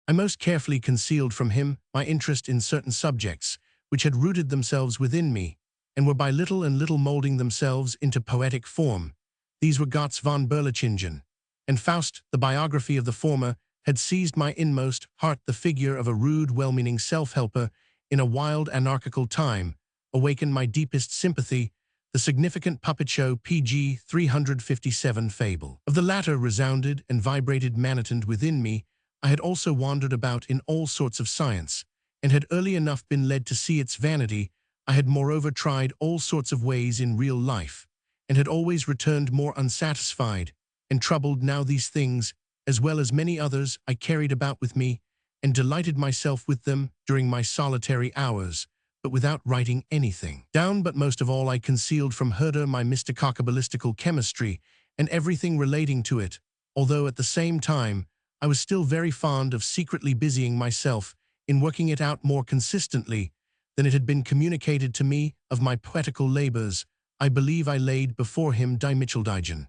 I most carefully concealed from him my interest in certain subjects which had rooted themselves within me, and were by little and little molding themselves into poetic form. These were Goethe von Berlichingen, and Faust. The biography of the former had seized my inmost heart. The figure of a rude, well-meaning self-helper in a wild, anarchical time awakened my deepest sympathy. The significant puppet show pg 357 fable of the latter resounded and vibrated manitant within me. I had also wandered about in all sorts of science, and had early enough been led to see its vanity. I had moreover tried all sorts of ways in real life, and had always returned more unsatisfied and troubled. Now these things, as well as many others, I carried about with me, and delighted myself with them during my solitary hours, but without writing anything down. But most of all I concealed from Herder my mystico-cabalistical chemistry and everything relating to it, although at the same time I was still very fond of secretly busying myself in working it out more consistently than it had been communicated to me. Of my poetical labors, I believe I laid before him Die Mitchelldigen,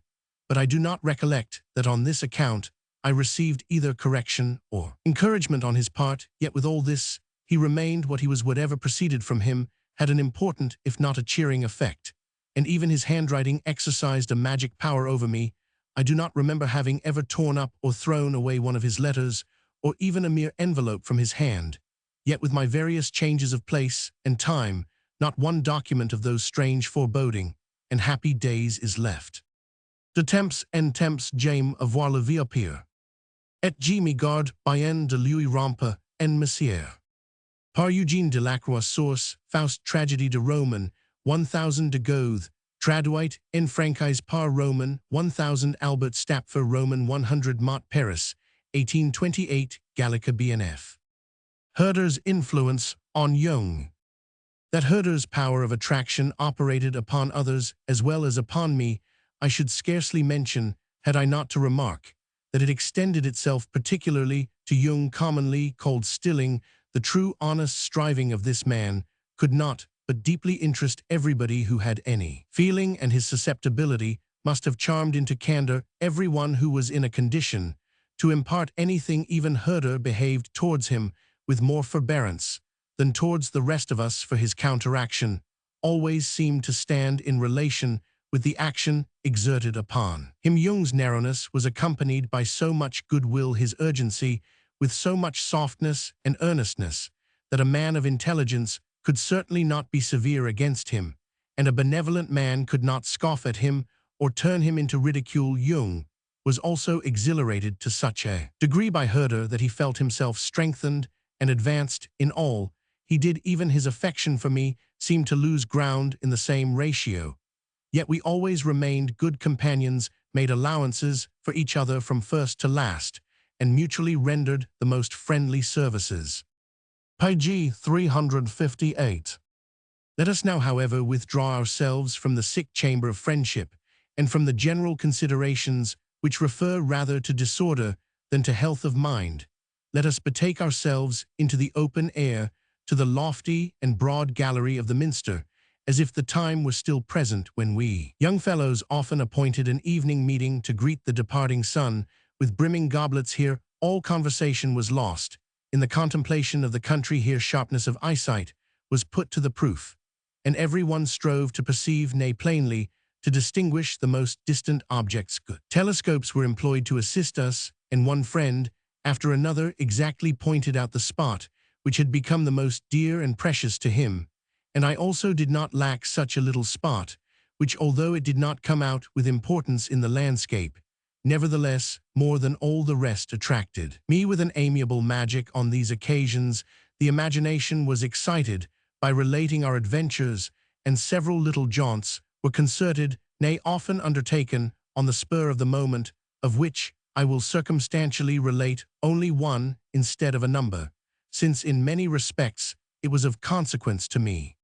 but I do not recollect that on this account I received either correction or encouragement on his part. Yet with all this, he remained what he was. Whatever proceeded from him had an important, if not a cheering effect, and even his handwriting exercised a magic power over me. I do not remember having ever torn up or thrown away one of his letters, or even a mere envelope from his hand. Yet with my various changes of place and time, not one document of those strange foreboding and happy days is left. De temps en temps j'aime avoir la vie pire. Et je me garde bien de lui rompre en messière. Par Eugène Delacroix. Source: Faust. Tragédie de Roman 1000 de Goethe. Traduit en Francais par Roman 1000. Albert Stapfer. Roman 100. Mott Paris 1828. Gallica BNF. Herder's influence on Jung. That Herder's power of attraction operated upon others as well as upon me, I should scarcely mention, had I not to remark that it extended itself particularly to Jung, commonly called Stilling. The true honest striving of this man could not but deeply interest everybody who had any feeling, and his susceptibility must have charmed into candor every one who was in a condition to impart anything. Even Herder behaved towards him with more forbearance than towards the rest of us, for his counteraction always seemed to stand in relation with the action exerted upon him. Jung's narrowness was accompanied by so much goodwill, his urgency with so much softness and earnestness, that a man of intelligence could certainly not be severe against him, and a benevolent man could not scoff at him or turn him into ridicule. Jung was also exhilarated to such a degree by Herder that he felt himself strengthened and advanced in all he did. Even his affection for me seemed to lose ground in the same ratio. Yet we always remained good companions, made allowances for each other from first to last, and mutually rendered the most friendly services. Page 358. Let us now, however, withdraw ourselves from the sick chamber of friendship, and from the general considerations which refer rather to disorder than to health of mind. Let us betake ourselves into the open air, to the lofty and broad gallery of the minster, as if the time were still present when we, young fellows, often appointed an evening meeting to greet the departing sun. With brimming goblets here, all conversation was lost. In the contemplation of the country here, sharpness of eyesight was put to the proof, and every one strove to perceive, nay plainly, to distinguish the most distant objects. Good telescopes were employed to assist us, and one friend, after another, exactly pointed out the spot which had become the most dear and precious to him. And I also did not lack such a little spot, which, although it did not come out with importance in the landscape, nevertheless, more than all the rest, attracted me with an amiable magic. On these occasions, the imagination was excited by relating our adventures, and several little jaunts were concerted, nay, often undertaken, on the spur of the moment, of which I will circumstantially relate only one instead of a number, since in many respects it was of consequence to me.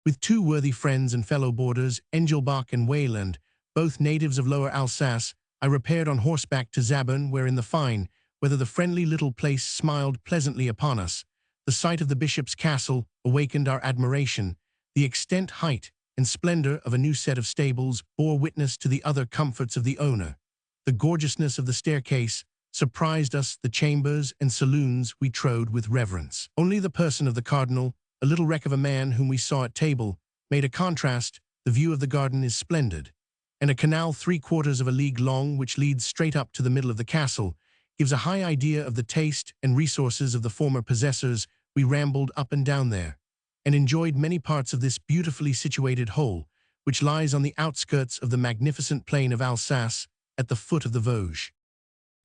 With two worthy friends and fellow-boarders, Engelbach and Wayland, both natives of Lower Alsace, I repaired on horseback to Zabern, where in the fine weather the friendly little place smiled pleasantly upon us. The sight of the bishop's castle awakened our admiration. The extent, height, and splendor of a new set of stables bore witness to the other comforts of the owner. The gorgeousness of the staircase surprised us. The chambers and saloons we trode with reverence. Only the person of the cardinal, a little wreck of a man whom we saw at table, made a contrast. The view of the garden is splendid, and a canal 3/4 of a league long, which leads straight up to the middle of the castle, gives a high idea of the taste and resources of the former possessors. We rambled up and down there, and enjoyed many parts of this beautifully situated whole, which lies on the outskirts of the magnificent plain of Alsace, at the foot of the Vosges.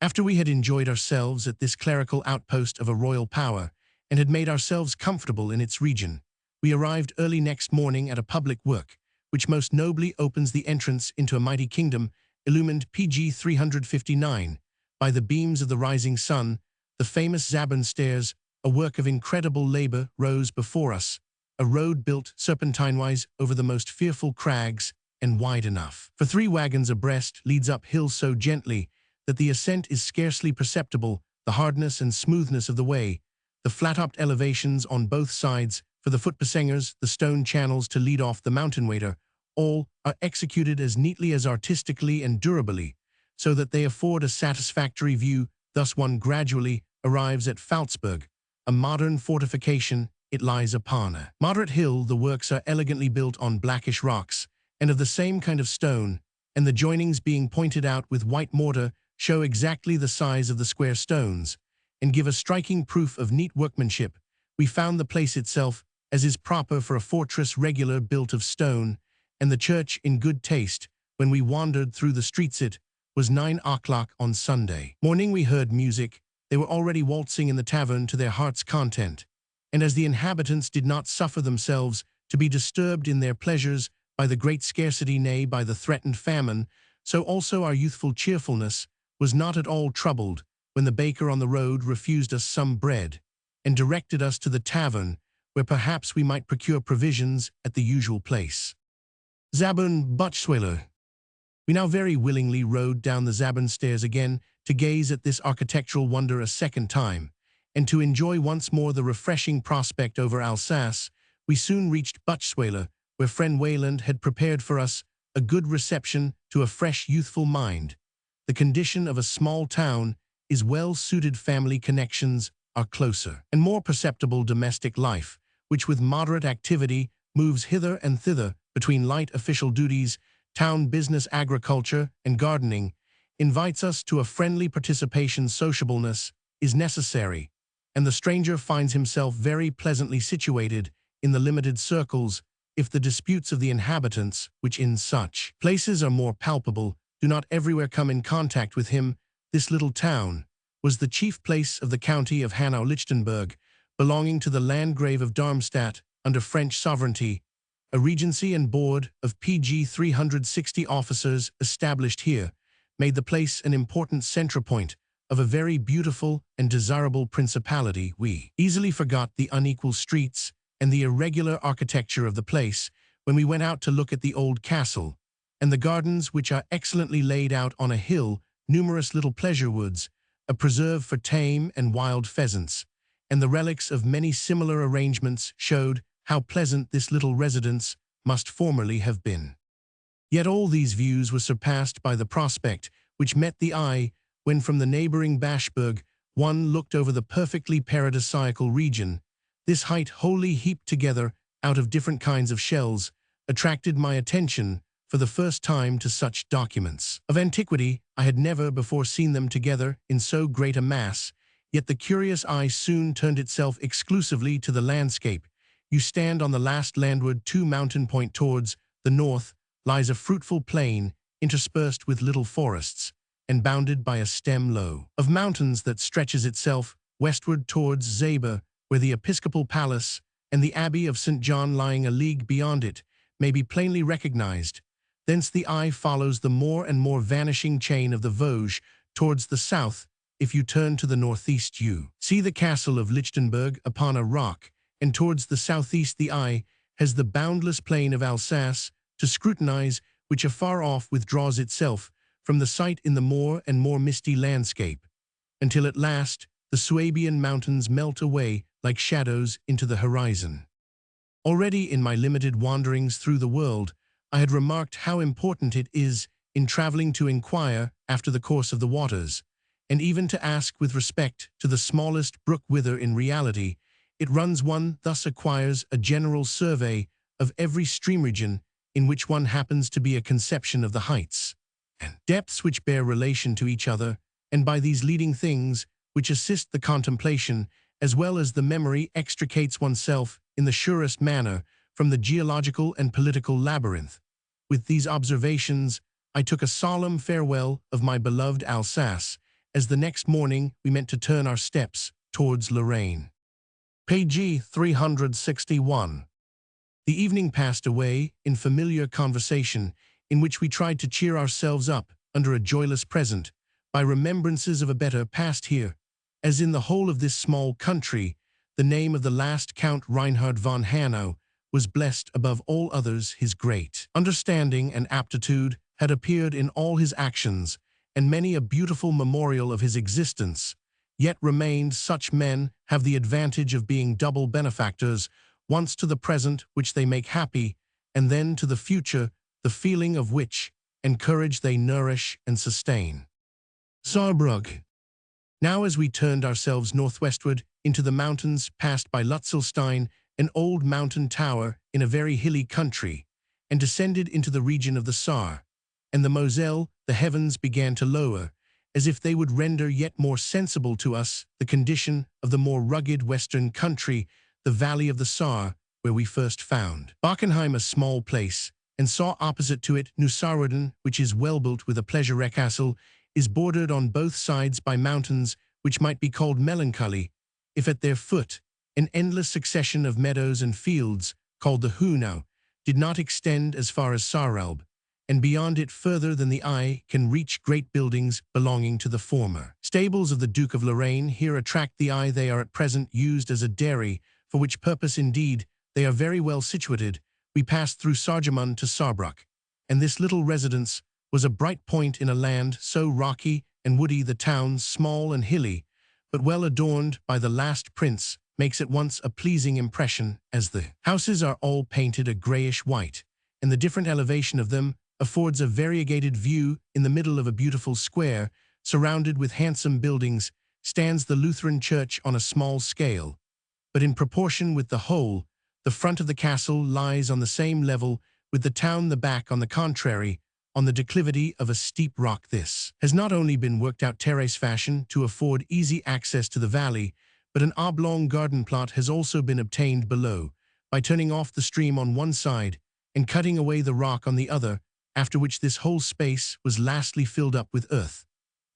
After we had enjoyed ourselves at this clerical outpost of a royal power, and had made ourselves comfortable in its region, we arrived early next morning at a public work, which most nobly opens the entrance into a mighty kingdom, illumined pg 359 by the beams of the rising sun. The famous Zabern stairs, a work of incredible labor, rose before us, a road built serpentine-wise over the most fearful crags, and wide enough for 3 wagons abreast, leads up hill so gently that the ascent is scarcely perceptible. The hardness and smoothness of the way, the flat-topped elevations on both sides for the foot-passengers, the stone channels to lead off the mountain-wader, all are executed as neatly as artistically and durably, so that they afford a satisfactory view. Thus one gradually arrives at Pfalzburg, a modern fortification. It lies upon a moderate hill. The works are elegantly built on blackish rocks, and of the same kind of stone, and the joinings being pointed out with white mortar show exactly the size of the square stones, and give a striking proof of neat workmanship. We found the place itself, as is proper for a fortress, regular, built of stone, and the church in good taste. When we wandered through the streets, it was 9 o'clock on Sunday morning. We heard music. They were already waltzing in the tavern to their heart's content, and as the inhabitants did not suffer themselves to be disturbed in their pleasures by the great scarcity, nay, by the threatened famine, so also our youthful cheerfulness was not at all troubled when the baker on the road refused us some bread, and directed us to the tavern, where perhaps we might procure provisions at the usual place. Zabern Botschweiler. We now very willingly rode down the Zabern stairs again, to gaze at this architectural wonder a second time, and to enjoy once more the refreshing prospect over Alsace. We soon reached Botschweiler, where friend Wayland had prepared for us a good reception to a fresh youthful mind. The condition of a small town is well suited. Family connections are closer, and more perceptible domestic life, which with moderate activity moves hither and thither between light official duties, town business, agriculture, and gardening, invites us to a friendly participation. Sociableness is necessary, and the stranger finds himself very pleasantly situated in the limited circles. If the disputes of the inhabitants, which in such places are more palpable, do not everywhere come in contact with him, this little town was the chief place of the county of Hanau-Lichtenberg, belonging to the Landgrave of Darmstadt under French sovereignty. A regency and board of pg 360 officers established here made the place an important centrepoint of a very beautiful and desirable principality. We easily forgot the unequal streets and the irregular architecture of the place when we went out to look at the old castle, and the gardens, which are excellently laid out on a hill numerous little pleasure woods, a preserve for tame and wild pheasants, and the relics of many similar arrangements showed how pleasant this little residence must formerly have been. Yet all these views were surpassed by the prospect which met the eye when from the neighboring Bashberg one looked over the perfectly paradisiacal region. This height, wholly heaped together out of different kinds of shells, attracted my attention for the first time to such documents. Of antiquity, I had never before seen them together in so great a mass, yet the curious eye soon turned itself exclusively to the landscape. You stand on the last landward mountain point towards the north, lies a fruitful plain interspersed with little forests, and bounded by a stem low of mountains that stretches itself westward towards Zabur, where the episcopal palace and the abbey of St. John lying a league beyond it may be plainly recognized. Thence the eye follows the more and more vanishing chain of the Vosges towards the south. If you turn to the northeast you see the castle of Lichtenberg upon a rock, and towards the southeast the eye has the boundless plain of Alsace to scrutinize, which afar off withdraws itself from the sight in the more and more misty landscape, until at last the Swabian mountains melt away like shadows into the horizon. Already in my limited wanderings through the world, I had remarked how important it is in traveling to inquire after the course of the waters, and even to ask with respect to the smallest brook whither in reality it runs. One thus acquires a general survey of every stream region in which one happens to be a conception of the heights and depths which bear relation to each other, and by these leading things which assist the contemplation as well as the memory extricates oneself in the surest manner from the geological and political labyrinth. With these observations, I took a solemn farewell of my beloved Alsace, as the next morning we meant to turn our steps towards Lorraine. Page 361. The evening passed away in familiar conversation, in which we tried to cheer ourselves up under a joyless present by remembrances of a better past here. As in the whole of this small country, the name of the last Count Reinhard von Hanau was blessed above all others. His great understanding and aptitude had appeared in all his actions, and many a beautiful memorial of his existence yet remained. Such men have the advantage of being double benefactors, once to the present, which they make happy, and then to the future, the feeling of which and courage they nourish and sustain. Saarbrück. Now as we turned ourselves northwestward into the mountains, passed by Lutzelstein, an old mountain tower in a very hilly country, and descended into the region of the Saar and the Moselle, the heavens began to lower, as if they would render yet more sensible to us the condition of the more rugged western country, the valley of the Saar, where we first found Bockenheim, a small place, and saw opposite to it Neusaarden, which is well built with a pleasure castle, is bordered on both sides by mountains which might be called melancholy, if at their foot an endless succession of meadows and fields, called the Hunau, did not extend as far as Saaralb, and beyond it further than the eye can reach great buildings belonging to the former stables of the Duke of Lorraine here attract the eye. They are at present used as a dairy, for which purpose indeed they are very well situated. We passed through Saargemund to Saarbrück, and this little residence was a bright point in a land so rocky and woody. The town, small and hilly, but well adorned by the last prince, makes at once a pleasing impression, as the houses are all painted a grayish-white, and the different elevation of them affords a variegated view. In the middle of a beautiful square, surrounded with handsome buildings, stands the Lutheran church on a small scale, but in proportion with the whole. The front of the castle lies on the same level with the town, the back, on the contrary, on the declivity of a steep rock. This has not only been worked out terrace fashion to afford easy access to the valley, but an oblong garden plot has also been obtained below, by turning off the stream on one side and cutting away the rock on the other, after which this whole space was lastly filled up with earth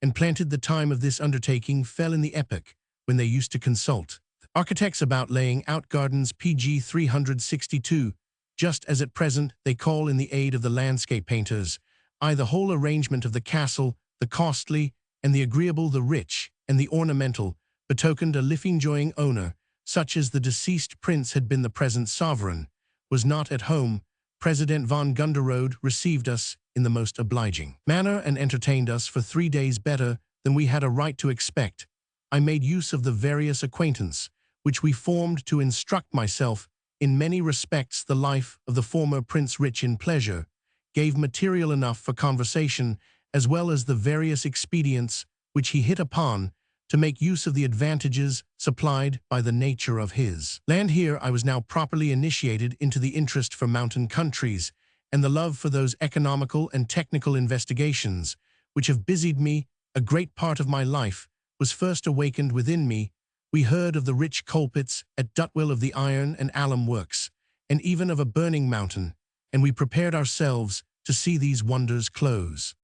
and planted. The time of this undertaking fell in the epoch when they used to consult architects about laying out gardens. Page 362. Just as at present they call in the aid of the landscape painters, the whole arrangement of the castle, the costly and the agreeable, the rich and the ornamental, betokened a life-enjoying owner, such as the deceased prince had been. The present sovereign was not at home, President von Gunderode received us in the most obliging manner and entertained us for 3 days better than we had a right to expect. I made use of the various acquaintance which we formed to instruct myself in many respects. The life of the former prince, rich in pleasure, gave material enough for conversation, as well as the various expedients which he hit upon to make use of the advantages supplied by the nature of his land. Here I was now properly initiated into the interest for mountain countries, and the love for those economical and technical investigations which have busied me a great part of my life was first awakened within me. We heard of the rich coal pits at Dutwil, of the iron and alum works, and even of a burning mountain, and we prepared ourselves to see these wonders close.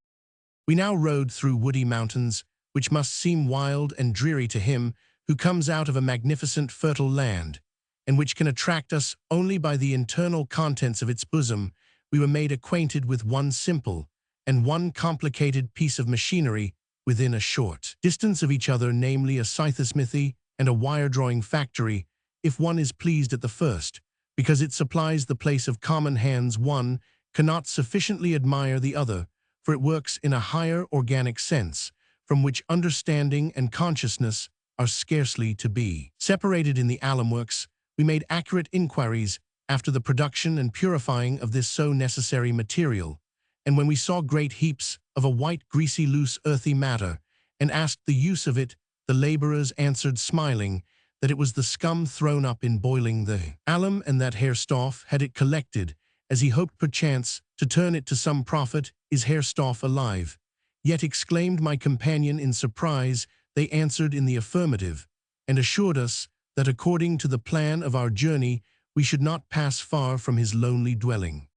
We now rode through woody mountains, which must seem wild and dreary to him who comes out of a magnificent fertile land, and which can attract us only by the internal contents of its bosom. We were made acquainted with one simple and one complicated piece of machinery within a short distance of each other, namely a scythesmithy and a wire-drawing factory. If one is pleased at the first, because it supplies the place of common hands, one cannot sufficiently admire the other, for it works in a higher organic sense, from which understanding and consciousness are scarcely to be separated. In the alum works, we made accurate inquiries after the production and purifying of this so necessary material, and when we saw great heaps of a white, greasy, loose, earthy matter, and asked the use of it, the laborers answered, smiling, that it was the scum thrown up in boiling the alum, and that Herr Stoff had it collected, as he hoped perchance to turn it to some profit. Is Herr Stoff alive yet? Exclaimed my companion in surprise. They answered in the affirmative, and assured us that according to the plan of our journey we should not pass far from his lonely dwelling.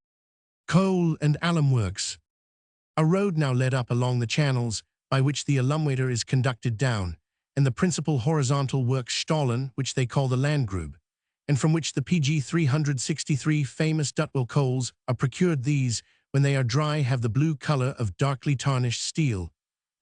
Coal and alum works. A road now led up along the channels by which the alumwater is conducted down, and the principal horizontal works Stahlen, which they call the Landgrube, and from which the PG 363 famous Dutwil coals are procured. These, when they are dry, have the blue color of darkly tarnished steel,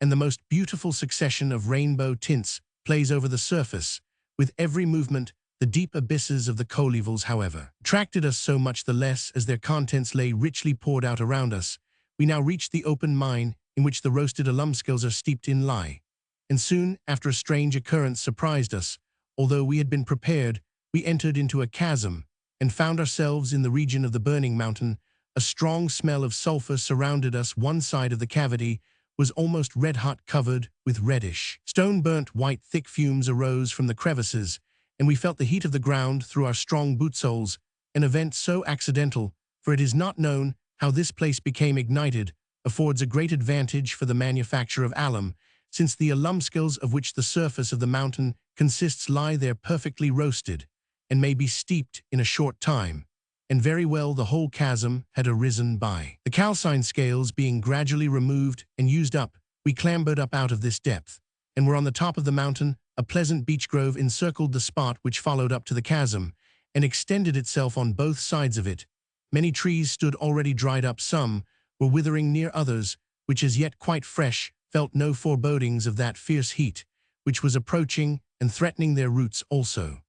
and the most beautiful succession of rainbow tints plays over the surface. With every movement, the deep abysses of the coalevels, however, attracted us so much the less as their contents lay richly poured out around us. We now reached the open mine in which the roasted alumscales are steeped in lye, and soon after a strange occurrence surprised us. Although we had been prepared, we entered into a chasm and found ourselves in the region of the burning mountain. A strong smell of sulfur surrounded us. One side of the cavity was almost red-hot, covered with reddish, stone-burnt white. Thick fumes arose from the crevices, and we felt the heat of the ground through our strong boot soles, an event so accidental, for it is not known how this place became ignited, affords a great advantage for the manufacture of alum, since the alumscales of which the surface of the mountain consists lie there perfectly roasted, and may be steeped in a short time. And very well the whole chasm had arisen by the calcine scales being gradually removed and used up. We clambered up out of this depth, and were on the top of the mountain. A pleasant beech grove encircled the spot which followed up to the chasm, and extended itself on both sides of it. Many trees stood already dried up, some were withering near, others, which as yet quite fresh, felt no forebodings of that fierce heat, which was approaching and threatening their roots also.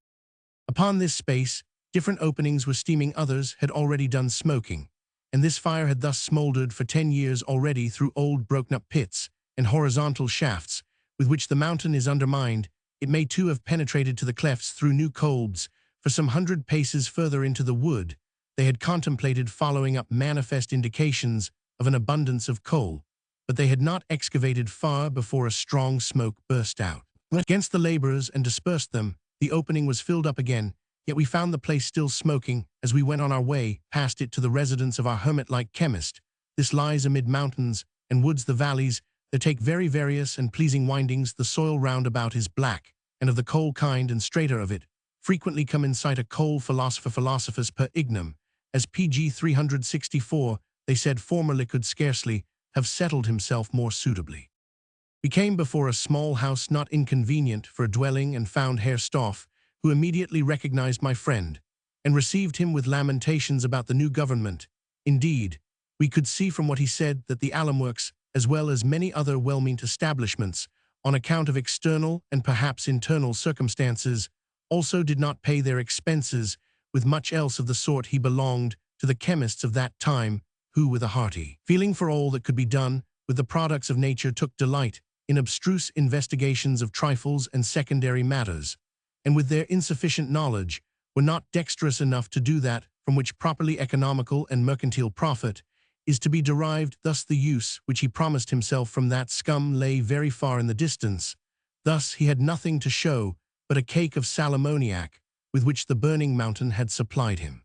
Upon this space, different openings were steaming, others had already done smoking, and this fire had thus smoldered for 10 years already through old broken-up pits and horizontal shafts, with which the mountain is undermined. It may too have penetrated to the clefts through new colbs, for some 100 paces further into the wood they had contemplated following up manifest indications of an abundance of coal, but they had not excavated far before a strong smoke burst out against the laborers and dispersed them. The opening was filled up again, yet we found the place still smoking as we went on our way past it to the residence of our hermit-like chemist. This lies amid mountains and woods. The valleys, they take very various and pleasing windings. The soil round about is black, and of the coal kind, and strata of it frequently come in sight a coal philosophers per ignum. As PG 364, they said, formerly could scarcely have settled himself more suitably. We came before a small house not inconvenient for a dwelling, and found Herr Stoff, who immediately recognized my friend, and received him with lamentations about the new government. Indeed, we could see from what he said that the alum works, as well as many other well-meant establishments, on account of external and perhaps internal circumstances, also did not pay their expenses. With much else of the sort, he belonged to to the chemists of that time, who, with a hearty feeling for all that could be done with the products of nature, took delight in abstruse investigations of trifles and secondary matters, and with their insufficient knowledge were not dexterous enough to do that from which properly economical and mercantile profit is to be derived. Thus the use which he promised himself from that scum lay very far in the distance. Thus he had nothing to show but a cake of sal ammoniac with which the burning mountain had supplied him.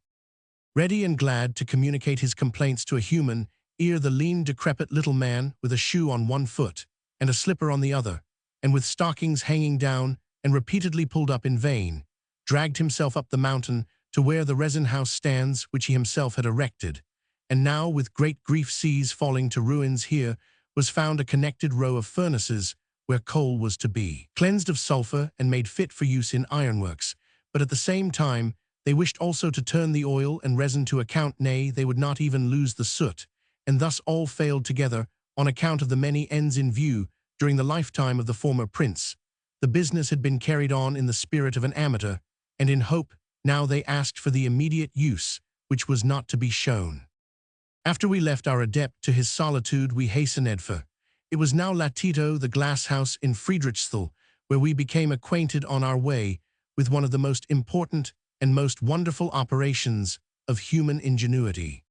Ready and glad to communicate his complaints to a human ear, the lean, decrepit little man, with a shoe on one foot and a slipper on the other, and with stockings hanging down and repeatedly pulled up in vain, dragged himself up the mountain to where the resin house stands which he himself had erected, and now with great grief sees falling to ruins. Here was found a connected row of furnaces where coal was to be cleansed of sulfur and made fit for use in ironworks, but at the same time they wished also to turn the oil and resin to account, nay, they would not even lose the soot, and thus all failed together on account of the many ends in view during the lifetime of the former prince. The business had been carried on in the spirit of an amateur, and in hope. Now they asked for the immediate use, which was not to be shown. After we left our adept to his solitude, we hastened for. It was now Latito, the glass house in Friedrichsthal, where we became acquainted on our way with one of the most important and most wonderful operations of human ingenuity.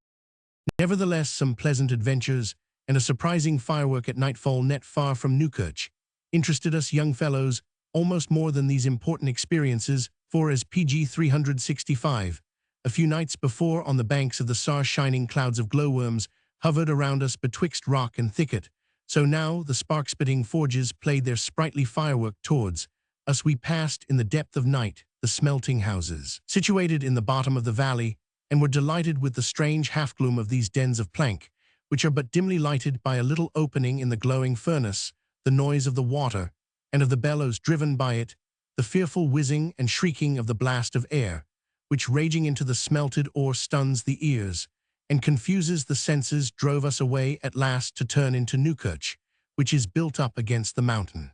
Nevertheless, some pleasant adventures and a surprising firework at nightfall not far from Newkirch interested us young fellows almost more than these important experiences, for as PG 365, a few nights before on the banks of the Saar shining clouds of glowworms hovered around us betwixt rock and thicket, so now the spark-spitting forges played their sprightly firework towards us. We passed in the depth of night the smelting houses, situated in the bottom of the valley, and were delighted with the strange half-gloom of these dens of plank, which are but dimly lighted by a little opening in the glowing furnace, the noise of the water, and of the bellows driven by it, the fearful whizzing and shrieking of the blast of air, which raging into the smelted ore stuns the ears, and confuses the senses, drove us away at last to turn into Newkirch, which is built up against the mountain.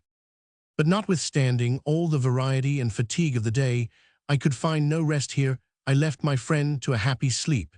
But notwithstanding all the variety and fatigue of the day, I could find no rest here. I left my friend to a happy sleep,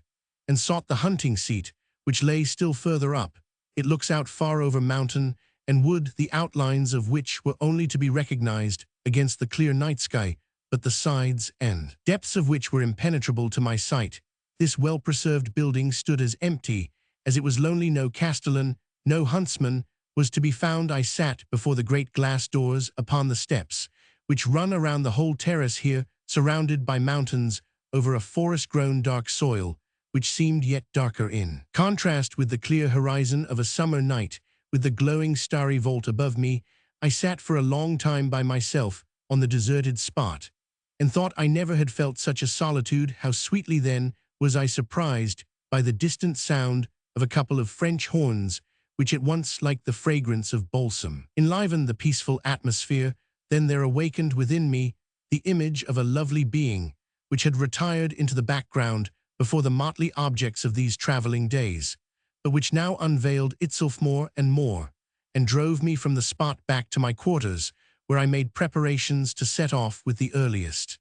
and sought the hunting seat, which lay still further up. It looks out far over mountain and wood, the outlines of which were only to be recognized against the clear night sky, but the sides and depths of which were impenetrable to my sight. This well-preserved building stood as empty as it was lonely. No castellan, no huntsman was to be found. I sat before the great glass doors upon the steps, which run around the whole terrace here, surrounded by mountains, over a forest-grown dark soil, which seemed yet darker in contrast with the clear horizon of a summer night, with the glowing starry vault above me. I sat for a long time by myself on the deserted spot, and thought I never had felt such a solitude. How sweetly then was I surprised by the distant sound of a couple of French horns, which at once, like the fragrance of balsam, enlivened the peaceful atmosphere. Then there awakened within me the image of a lovely being, which had retired into the background before the motley objects of these traveling days, but which now unveiled itself more and more, and drove me from the spot back to my quarters, where I made preparations to set off with the earliest.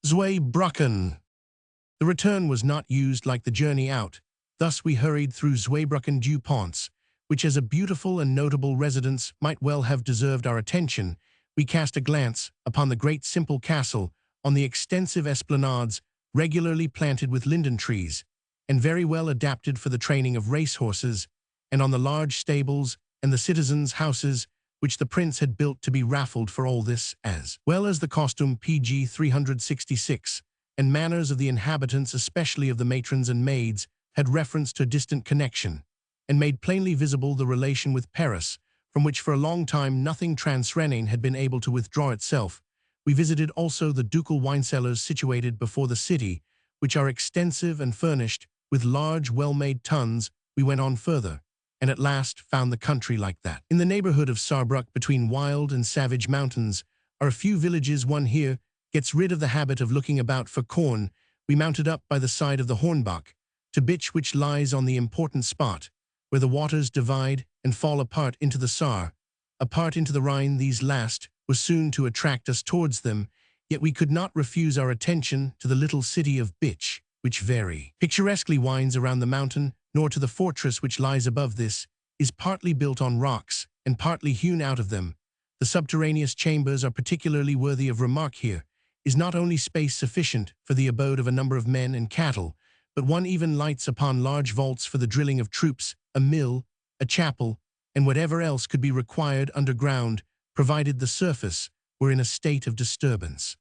Zweibrücken. The return was not used like the journey out. Thus we hurried through Zweibrücken du Ponts, which as a beautiful and notable residence might well have deserved our attention. We cast a glance upon the great simple castle, on the extensive esplanades regularly planted with linden trees, and very well adapted for the training of racehorses, and on the large stables and the citizens' houses, which the prince had built to be raffled. For all this, as well as the costume PG 366, and manners of the inhabitants, especially of the matrons and maids, had reference to a distant connection, and made plainly visible the relation with Paris, from which for a long time nothing transrhenane had been able to withdraw itself. We visited also the ducal wine cellars situated before the city, which are extensive and furnished with large well-made tuns. We went on further, and at last found the country like that. In the neighborhood of Saarbrück, between wild and savage mountains, are a few villages. One here gets rid of the habit of looking about for corn. We mounted up by the side of the Hornbach to Bitch, which lies on the important spot where the waters divide and fall apart into the Saar, apart into the Rhine. These last was soon to attract us towards them, yet we could not refuse our attention to the little city of Bitch, which vary. Picturesquely winds around the mountain, nor to the fortress which lies above this, is partly built on rocks, and partly hewn out of them. The subterraneous chambers are particularly worthy of remark here. Is not only space sufficient for the abode of a number of men and cattle, but one even lights upon large vaults for the drilling of troops, a mill, a chapel, and whatever else could be required underground, provided the surface were in a state of disturbance.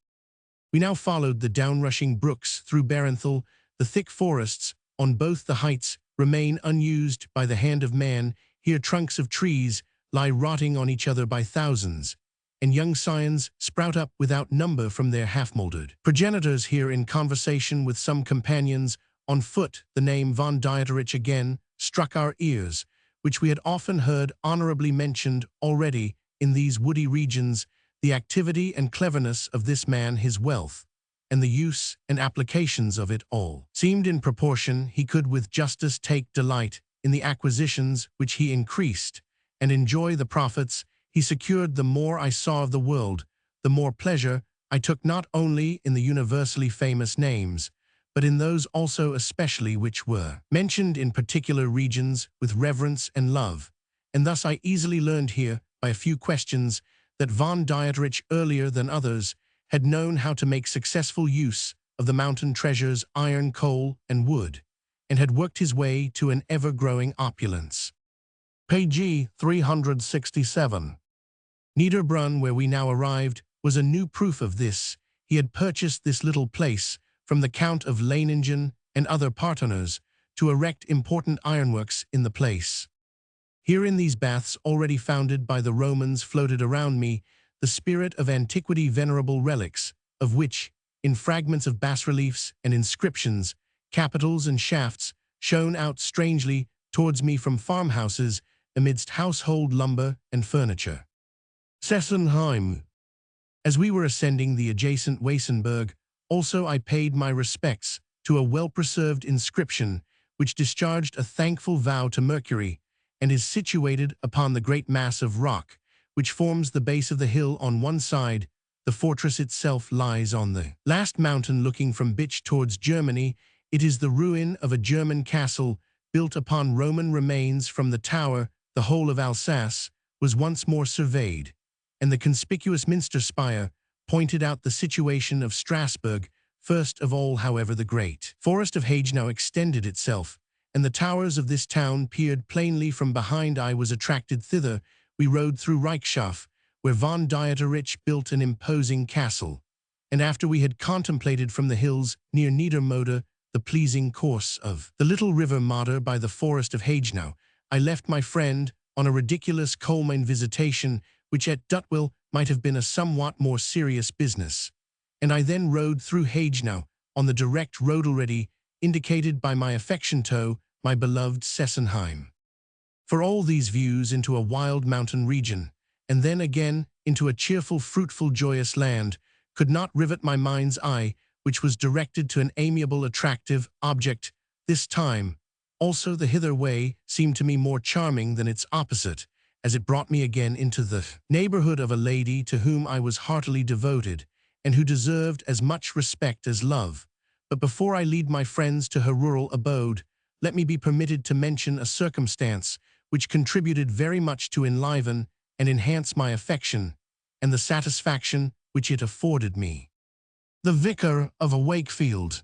We now followed the downrushing brooks through Barenthal. The thick forests on both the heights remain unused by the hand of man. Here trunks of trees lie rotting on each other by thousands, and young scions sprout up without number from their half-molded progenitors. Here in conversation with some companions on foot, the name von Dieterich again struck our ears, which we had often heard honorably mentioned already in these woody regions. The activity and cleverness of this man, his wealth, and the use and applications of it all, seemed in proportion. He could with justice take delight in the acquisitions which he increased, and enjoy the profits he secured. The more I saw of the world, the more pleasure I took not only in the universally famous names, but in those also especially which were mentioned in particular regions with reverence and love. And thus I easily learned here, by a few questions, that von Dieterich earlier than others had known how to make successful use of the mountain treasures, iron, coal, and wood, and had worked his way to an ever-growing opulence. Page 367. Niederbrunn, where we now arrived, was a new proof of this. He had purchased this little place from the Count of Leiningen and other partners to erect important ironworks in the place. Here in these baths already founded by the Romans floated around me the spirit of antiquity, venerable relics, of which, in fragments of bas-reliefs and inscriptions, capitals and shafts shone out strangely towards me from farmhouses amidst household lumber and furniture. Sessenheim. As we were ascending the adjacent Weissenberg, also I paid my respects to a well-preserved inscription which discharged a thankful vow to Mercury, and is situated upon the great mass of rock which forms the base of the hill on one side. The fortress itself lies on the last mountain looking from Bitch towards Germany. It is the ruin of a German castle built upon Roman remains. From the tower, the whole of Alsace was once more surveyed, and the conspicuous minster spire pointed out the situation of Strasbourg. First of all, however, the great forest of Heidenau extended itself, and the towers of this town peered plainly from behind. I was attracted thither. We rode through Reichshof, where von Dieterich built an imposing castle, and after we had contemplated from the hills near Niedermode the pleasing course of the little river Moder by the forest of Heidenau, I left my friend on a ridiculous coal mine visitation, which at Duttwil might have been a somewhat more serious business, and I then rode through Heidenau on the direct road already indicated by my affection to my beloved Sessenheim. For all these views into a wild mountain region, and then again into a cheerful, fruitful, joyous land, could not rivet my mind's eye, which was directed to an amiable, attractive object. This time, also, the hither way seemed to me more charming than its opposite, as it brought me again into the neighborhood of a lady to whom I was heartily devoted, and who deserved as much respect as love. But before I lead my friends to her rural abode, let me be permitted to mention a circumstance which contributed very much to enliven and enhance my affection, and the satisfaction which it afforded me. The Vicar of a Wakefield.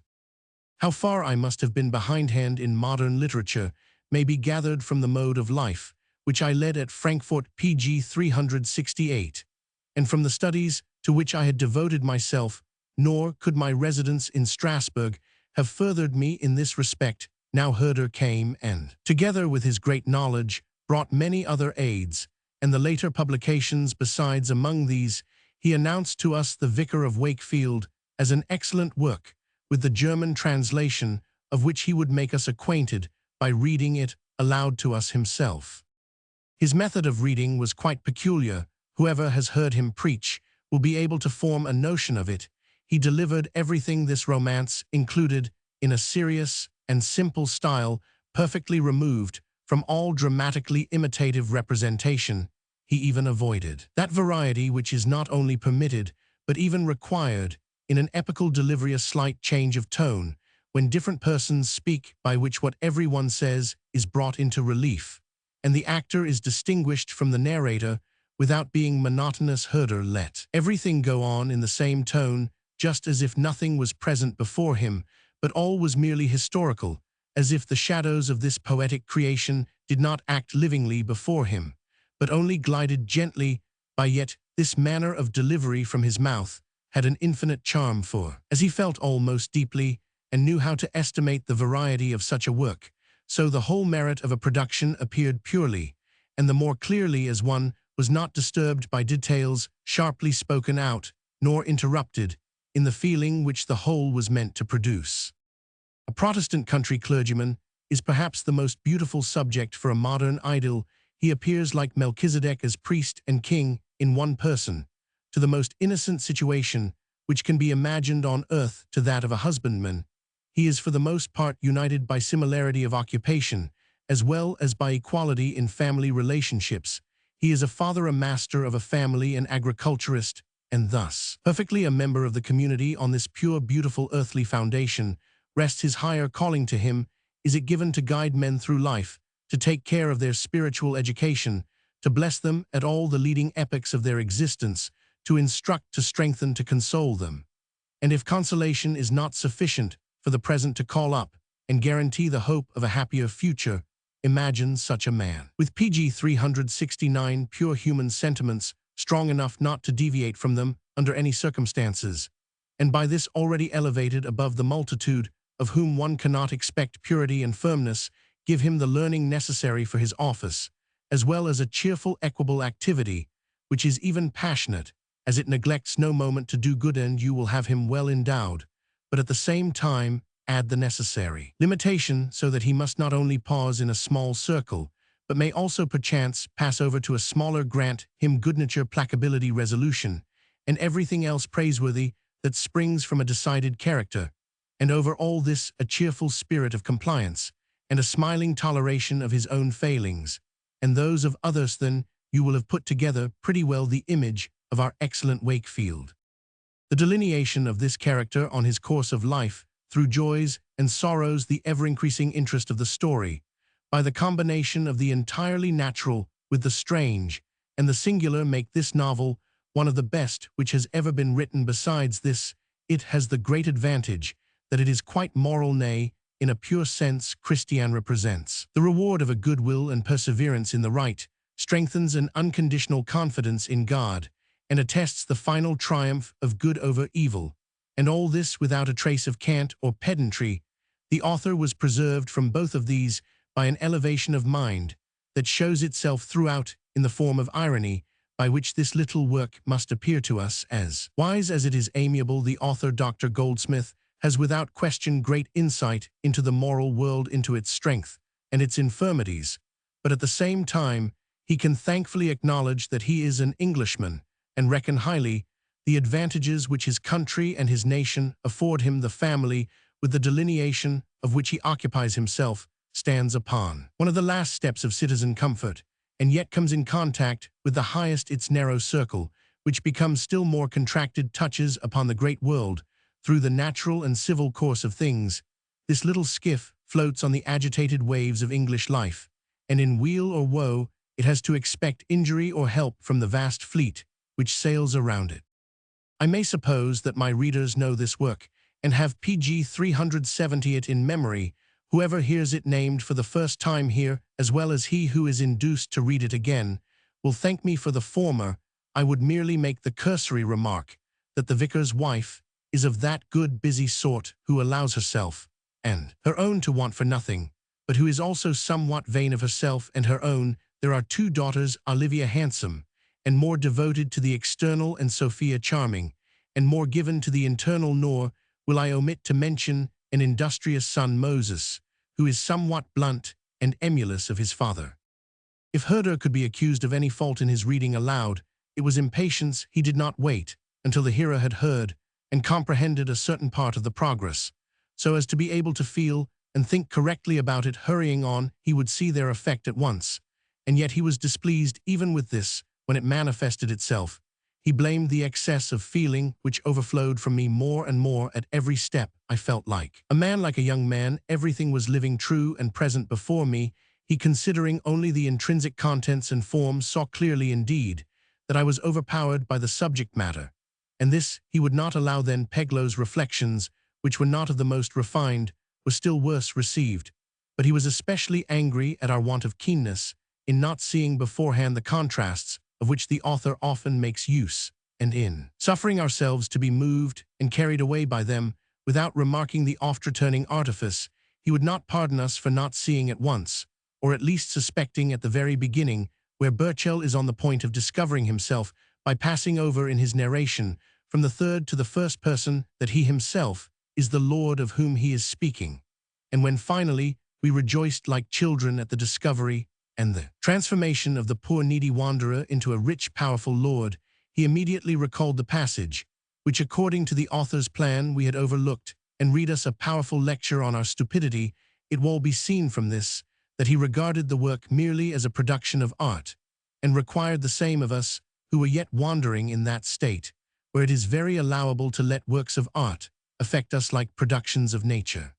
How far I must have been behindhand in modern literature may be gathered from the mode of life which I led at Frankfurt pg 368, and from the studies to which I had devoted myself, nor could my residence in Strasbourg have furthered me in this respect. Now Herder came and, together with his great knowledge, brought many other aids, and the later publications besides. Among these, he announced to us The Vicar of Wakefield as an excellent work, with the German translation of which he would make us acquainted by reading it aloud to us himself. His method of reading was quite peculiar. Whoever has heard him preach will be able to form a notion of it. He delivered everything this romance included in a serious and simple style, perfectly removed from all dramatically imitative representation. He even avoided that variety which is not only permitted, but even required, in an epical delivery, a slight change of tone, when different persons speak by which what everyone says is brought into relief, and the actor is distinguished from the narrator without being monotonous herder let everything go on in the same tone, just as if nothing was present before him, but all was merely historical, as if the shadows of this poetic creation did not act livingly before him, but only glided gently by. Yet this manner of delivery from his mouth had an infinite charm, for, as he felt all most deeply and knew how to estimate the variety of such a work, so the whole merit of a production appeared purely, and the more clearly as one was not disturbed by details sharply spoken out, nor interrupted, in the feeling which the whole was meant to produce. A Protestant country clergyman is perhaps the most beautiful subject for a modern idyll. He appears like Melchizedek as priest and king in one person, to the most innocent situation which can be imagined on earth to that of a husbandman. He is for the most part united by similarity of occupation, as well as by equality in family relationships. He is a father, a master of a family, an agriculturist, and thus perfectly a member of the community. On this pure, beautiful earthly foundation rests his higher calling. To him is it given to guide men through life, to take care of their spiritual education, to bless them at all the leading epochs of their existence, to instruct, to strengthen, to console them. And if consolation is not sufficient for the present, to call up and guarantee the hope of a happier future, imagine such a man. With pg 369 pure human sentiments, strong enough not to deviate from them under any circumstances, and by this already elevated above the multitude of whom one cannot expect purity and firmness, give him the learning necessary for his office, as well as a cheerful, equable activity, which is even passionate, as it neglects no moment to do good, and you will have him well endowed, but at the same time add the necessary limitation, so that he must not only pause in a small circle, but may also perchance pass over to a smaller. Grant him good nature, placability, resolution, and everything else praiseworthy that springs from a decided character, and over all this a cheerful spirit of compliance, and a smiling toleration of his own failings, and those of others. Then you will have put together pretty well the image of our excellent Wakefield. The delineation of this character on his course of life, through joys and sorrows, the ever-increasing interest of the story, by the combination of the entirely natural with the strange and the singular, make this novel one of the best which has ever been written. Besides this, it has the great advantage that it is quite moral, nay, in a pure sense, Christian represents the reward of a good will and perseverance in the right, strengthens an unconditional confidence in God, and attests the final triumph of good over evil, and all this without a trace of cant or pedantry. The author was preserved from both of these by an elevation of mind that shows itself throughout in the form of irony, by which this little work must appear to us as wise as it is amiable. The author, Dr. Goldsmith, has without question great insight into the moral world, into its strength and its infirmities, but at the same time he can thankfully acknowledge that he is an Englishman, and reckon highly the advantages which his country and his nation afford him. The family, with the delineation of which he occupies himself, stands upon one of the last steps of citizen comfort, and yet comes in contact with the highest. Its narrow circle, which becomes still more contracted, touches upon the great world through the natural and civil course of things. This little skiff floats on the agitated waves of English life, and in weal or woe it has to expect injury or help from the vast fleet which sails around it. I may suppose that my readers know this work, and have pg 370 it in memory. Whoever hears it named for the first time here, as well as he who is induced to read it again, will thank me for the former. I would merely make the cursory remark that the vicar's wife is of that good busy sort who allows herself and her own to want for nothing, but who is also somewhat vain of herself and her own. There are two daughters, Olivia handsome, and more devoted to the external, and Sophia charming, and more given to the internal, nor will I omit to mention an industrious son, Moses, who is somewhat blunt and emulous of his father. If Herder could be accused of any fault in his reading aloud, it was impatience. He did not wait until the hearer had heard and comprehended a certain part of the progress, so as to be able to feel and think correctly about it. Hurrying on, he would see their effect at once, and yet he was displeased even with this when it manifested itself. He blamed the excess of feeling which overflowed from me more and more at every step. I felt like a young man, everything was living true and present before me. He, considering only the intrinsic contents and forms, saw clearly indeed that I was overpowered by the subject matter. And this he would not allow. Then Peglow's reflections, which were not of the most refined, were still worse received. But he was especially angry at our want of keenness in not seeing beforehand the contrasts of which the author often makes use, and in suffering ourselves to be moved and carried away by them, without remarking the oft-returning artifice. He would not pardon us for not seeing at once, or at least suspecting at the very beginning, where Burchell is on the point of discovering himself by passing over in his narration from the third to the first person that he himself is the Lord of whom he is speaking. And when finally we rejoiced like children at the discovery and the transformation of the poor needy wanderer into a rich, powerful lord, he immediately recalled the passage, which according to the author's plan we had overlooked, and read us a powerful lecture on our stupidity. It will be seen from this that he regarded the work merely as a production of art, and required the same of us who were yet wandering in that state, where it is very allowable to let works of art affect us like productions of nature.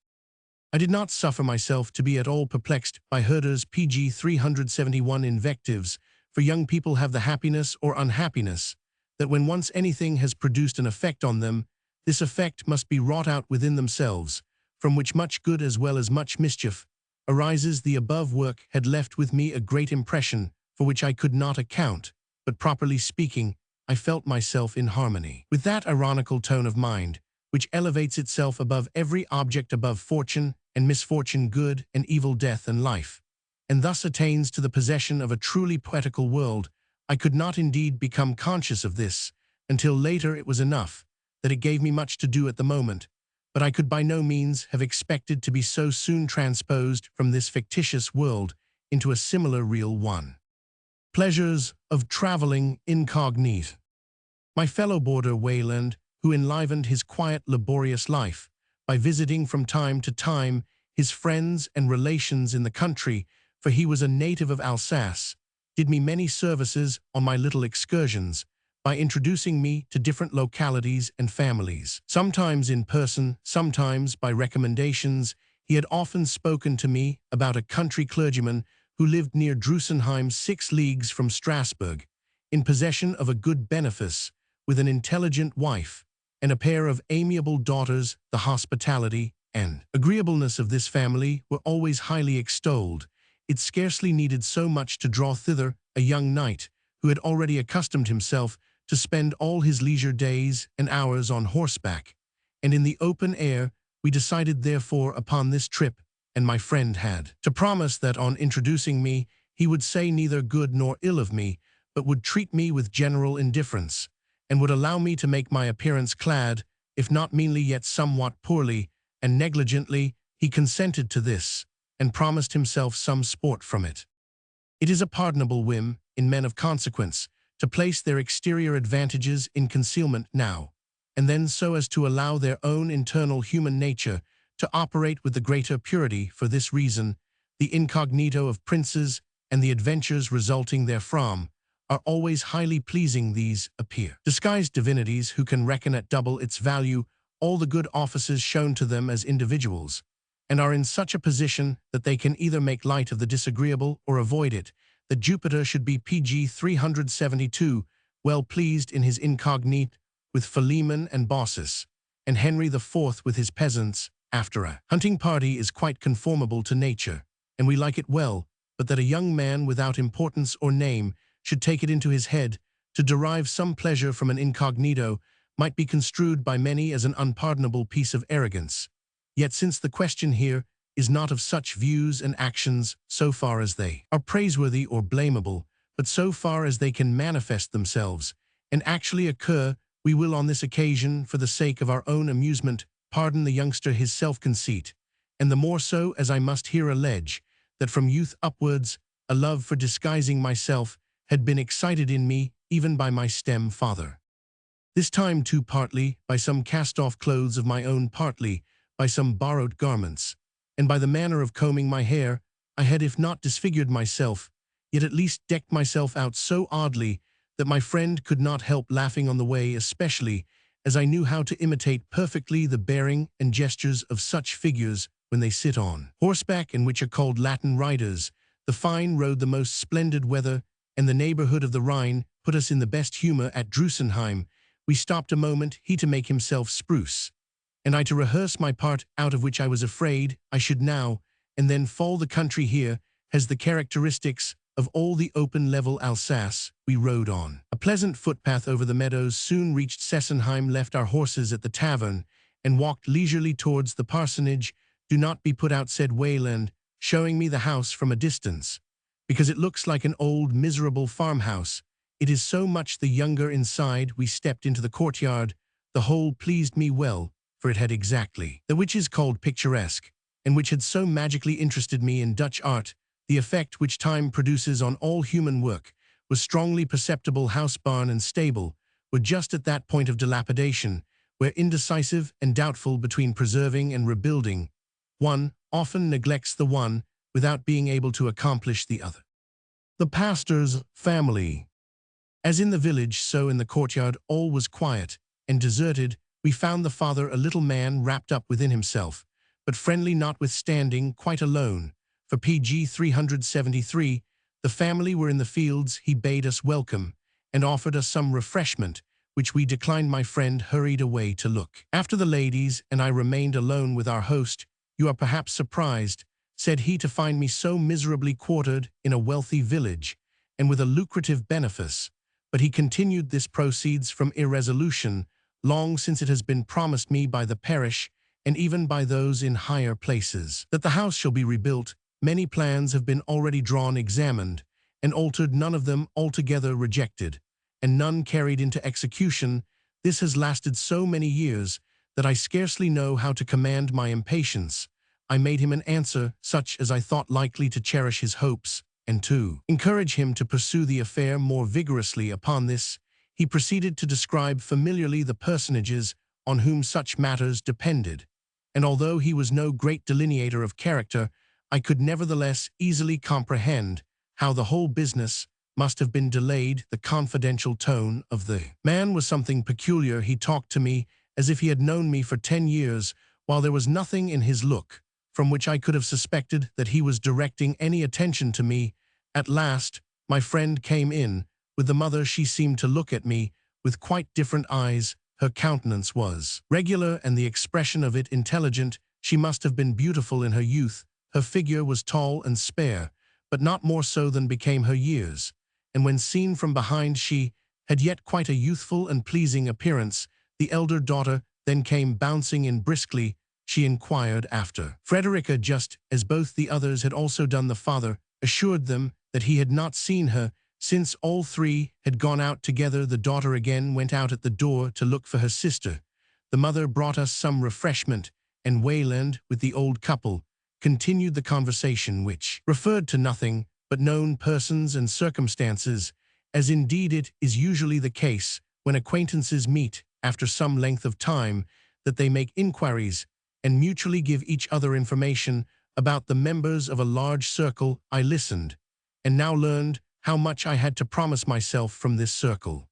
I did not suffer myself to be at all perplexed by Herder's pg 371 invectives, for young people have the happiness or unhappiness that when once anything has produced an effect on them, this effect must be wrought out within themselves, from which much good as well as much mischief arises. The above work had left with me a great impression for which I could not account, but properly speaking, I felt myself in harmony with that ironical tone of mind which elevates itself above every object, above fortune and misfortune, good and evil, death and life, and thus attains to the possession of a truly poetical world. I could not indeed become conscious of this until later. It was enough that it gave me much to do at the moment, but I could by no means have expected to be so soon transposed from this fictitious world into a similar real one. Pleasures of traveling incognito. My fellow boarder Wayland, who enlivened his quiet, laborious life by visiting from time to time his friends and relations in the country, for he was a native of Alsace, did me many services on my little excursions by introducing me to different localities and families. Sometimes in person, sometimes by recommendations, he had often spoken to me about a country clergyman who lived near Drusenheim, 6 leagues from Strasbourg, in possession of a good benefice, with an intelligent wife and a pair of amiable daughters. The hospitality and agreeableness of this family were always highly extolled. It scarcely needed so much to draw thither a young knight who had already accustomed himself to spend all his leisure days and hours on horseback and in the open air. We decided therefore upon this trip, and my friend had to promise that on introducing me he would say neither good nor ill of me, but would treat me with general indifference, and would allow me to make my appearance clad, if not meanly yet somewhat poorly and negligently. He consented to this, and promised himself some sport from it. It is a pardonable whim, in men of consequence, to place their exterior advantages in concealment now and then, so as to allow their own internal human nature to operate with the greater purity. For this reason, the incognito of princes and the adventures resulting therefrom are always highly pleasing. These appear disguised divinities who can reckon at double its value all the good offices shown to them as individuals, and are in such a position that they can either make light of the disagreeable or avoid it. That Jupiter should be pg 372, well pleased in his incognito with Philemon and Baucis, and Henry IV with his peasants, after a hunting party, is quite conformable to nature, and we like it well, but that a young man without importance or name should take it into his head to derive some pleasure from an incognito might be construed by many as an unpardonable piece of arrogance. Yet since the question here is not of such views and actions so far as they are praiseworthy or blamable, but so far as they can manifest themselves and actually occur, we will on this occasion, for the sake of our own amusement, pardon the youngster his self-conceit, and the more so as I must here allege that from youth upwards a love for disguising myself had been excited in me even by my step father. This time too partly by some cast-off clothes of my own, partly by some borrowed garments, and by the manner of combing my hair. I had, if not disfigured myself, yet at least decked myself out so oddly that my friend could not help laughing on the way, especially as I knew how to imitate perfectly the bearing and gestures of such figures when they sit on horseback, and which are called Latin riders. The fine road, the most splendid weather, and the neighborhood of the Rhine put us in the best humor. At Drusenheim, we stopped a moment, he to make himself spruce, and I to rehearse my part, out of which I was afraid I should now and then fall. The country here has the characteristics of all the open level Alsace. We rode on a pleasant footpath over the meadows, soon reached Sessenheim, left our horses at the tavern, and walked leisurely towards the parsonage. "Do not be put out," said Wayland, showing me the house from a distance, "because it looks like an old, miserable farmhouse. It is so much the younger inside." We stepped into the courtyard. The whole pleased me well, for it had exactly that which is called picturesque, and which had so magically interested me in Dutch art. The effect which time produces on all human work was strongly perceptible. House, barn, and stable were just at that point of dilapidation, where, indecisive and doubtful between preserving and rebuilding, one often neglects the one without being able to accomplish the other. The pastor's family. As in the village, so in the courtyard, all was quiet and deserted. We found the father, a little man wrapped up within himself, but friendly notwithstanding, quite alone. For pg 373, the family were in the fields. He bade us welcome and offered us some refreshment, which we declined. My friend hurried away to look after the ladies, and I remained alone with our host. "You are perhaps surprised," said he, "to find me so miserably quartered in a wealthy village, and with a lucrative benefice." But he continued, "This proceeds from irresolution. Long since it has been promised me by the parish, and even by those in higher places, that the house shall be rebuilt. Many plans have been already drawn, examined, and altered, none of them altogether rejected, and none carried into execution. This has lasted so many years that I scarcely know how to command my impatience." I made him an answer such as I thought likely to cherish his hopes, and to encourage him to pursue the affair more vigorously. Upon this, he proceeded to describe familiarly the personages on whom such matters depended, and although he was no great delineator of character, I could nevertheless easily comprehend how the whole business must have been delayed. The confidential tone of the man was something peculiar. He talked to me as if he had known me for 10 years, while there was nothing in his look from which I could have suspected that he was directing any attention to me. At last, my friend came in with the mother. She seemed to look at me with quite different eyes. Her countenance was regular, and the expression of it intelligent. She must have been beautiful in her youth. Her figure was tall and spare, but not more so than became her years, and when seen from behind she had yet quite a youthful and pleasing appearance. The elder daughter then came bouncing in briskly. She inquired after Frederica, just as both the others had also done. The father assured them that he had not seen her since all three had gone out together. The daughter again went out at the door to look for her sister. The mother brought us some refreshment, and Wayland, with the old couple, continued the conversation, which referred to nothing but known persons and circumstances, as indeed it is usually the case when acquaintances meet after some length of time, that they make inquiries and mutually give each other information about the members of a large circle. I listened, and now learned how much I had to promise myself from this circle.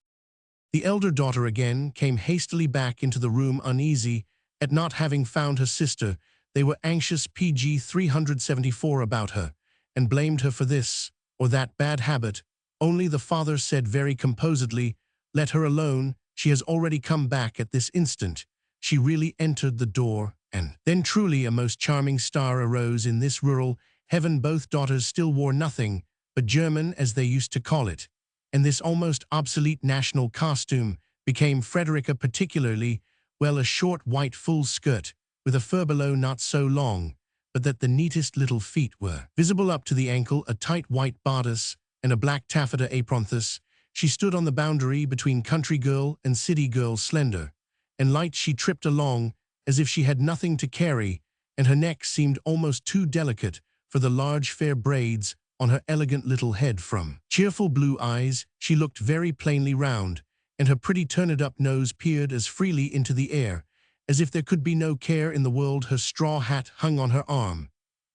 The elder daughter again came hastily back into the room, uneasy at not having found her sister. They were anxious, pg 374, about her, and blamed her for this or that bad habit. Only the father said very composedly, "Let her alone. She has already come back at this instant. She really entered the door." And then truly a most charming star arose in this rural heaven. Both daughters still wore nothing but German, as they used to call it, and this almost obsolete national costume became Frederica particularly well, a short white full skirt, with a furbelow not so long, but that the neatest little feet were visible up to the ankle, a tight white bodice, and a black taffeta apronthus. She stood on the boundary between country girl and city girl. Slender and light, she tripped along as if she had nothing to carry, and her neck seemed almost too delicate for the large fair braids on her elegant little head. From cheerful blue eyes she looked very plainly round, and her pretty turned-up nose peered as freely into the air as if there could be no care in the world. Her straw hat hung on her arm,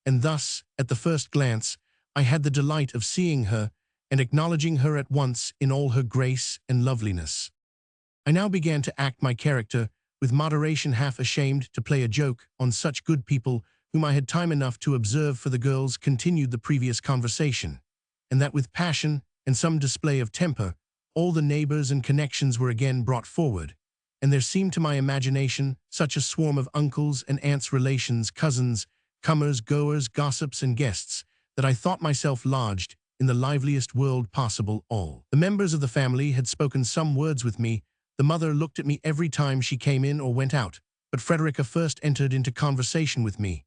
and thus, at the first glance, I had the delight of seeing her and acknowledging her at once in all her grace and loveliness. I now began to act my character, with moderation, half ashamed to play a joke on such good people whom I had time enough to observe, for the girls continued the previous conversation, and that with passion and some display of temper, all the neighbors and connections were again brought forward, and there seemed to my imagination such a swarm of uncles and aunts, relations, cousins, comers, goers, gossips, and guests, that I thought myself lodged in the liveliest world possible. All the members of the family had spoken some words with me. The mother looked at me every time she came in or went out, but Frederica first entered into conversation with me,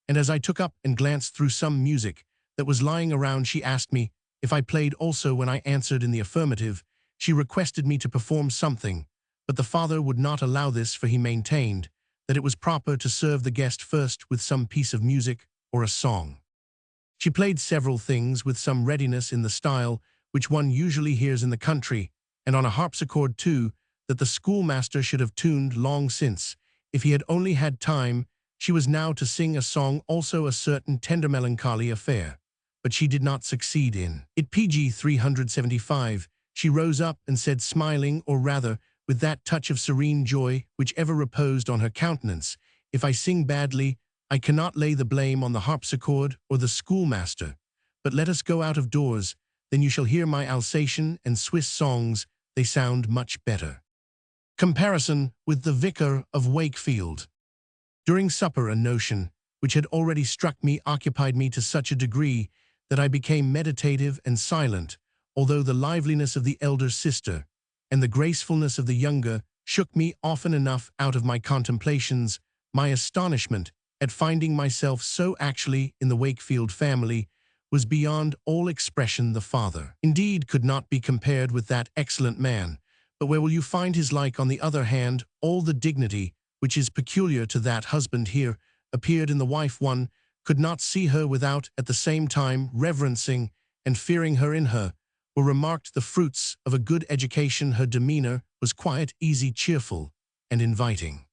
and as I took up and glanced through some music that was lying around, she asked me if I played also. When I answered in the affirmative, she requested me to perform something, but the father would not allow this, for he maintained that it was proper to serve the guest first with some piece of music or a song. She played several things with some readiness in the style which one usually hears in the country, and on a harpsichord too, that the schoolmaster should have tuned long since, if he had only had time. She was now to sing a song also, a certain tender melancholy affair, but she did not succeed in it. Pg 375, she rose up and said, smiling, or rather with that touch of serene joy which ever reposed on her countenance, if I sing badly, I cannot lay the blame on the harpsichord or the schoolmaster, but let us go out of doors, then you shall hear my Alsatian and Swiss songs, they sound much better. Comparison with the Vicar of Wakefield. During supper, a notion which had already struck me occupied me to such a degree that I became meditative and silent, although the liveliness of the elder sister and the gracefulness of the younger shook me often enough out of my contemplations. My astonishment at finding myself so actually in the Wakefield family was beyond all expression. The father, indeed, could not be compared with that excellent man, but where will you find his like? On the other hand, all the dignity which is peculiar to that husband here appeared in the wife. One could not see her without, at the same time, reverencing and fearing her. In her were remarked the fruits of a good education. Her demeanor was quiet, easy, cheerful, and inviting.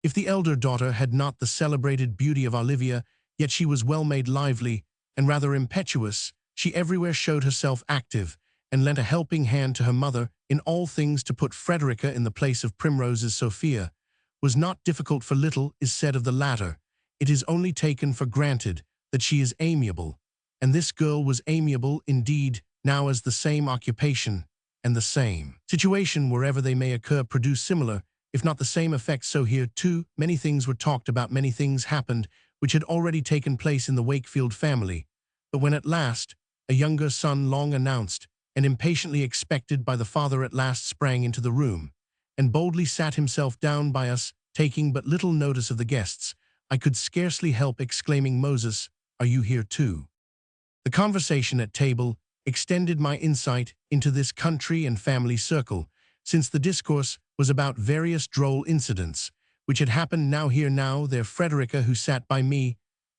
If the elder daughter had not the celebrated beauty of Olivia, yet she was well-made, lively, and rather impetuous. She everywhere showed herself active, and lent a helping hand to her mother in all things. To put Frederica in the place of Primrose's Sophia was not difficult, for little is said of the latter. It is only taken for granted that she is amiable, and this girl was amiable indeed. Now, as the same occupation and the same situation, wherever they may occur, produce similar, if not the same effects, so here too many things were talked about, many things happened which had already taken place in the Wakefield family. But when at last a younger son, long announced and impatiently expected by the father, at last sprang into the room, and boldly sat himself down by us, taking but little notice of the guests, I could scarcely help exclaiming, Moses, are you here too? The conversation at table extended my insight into this country and family circle, since the discourse was about various droll incidents which had happened now here, now there. Frederica, who sat by me,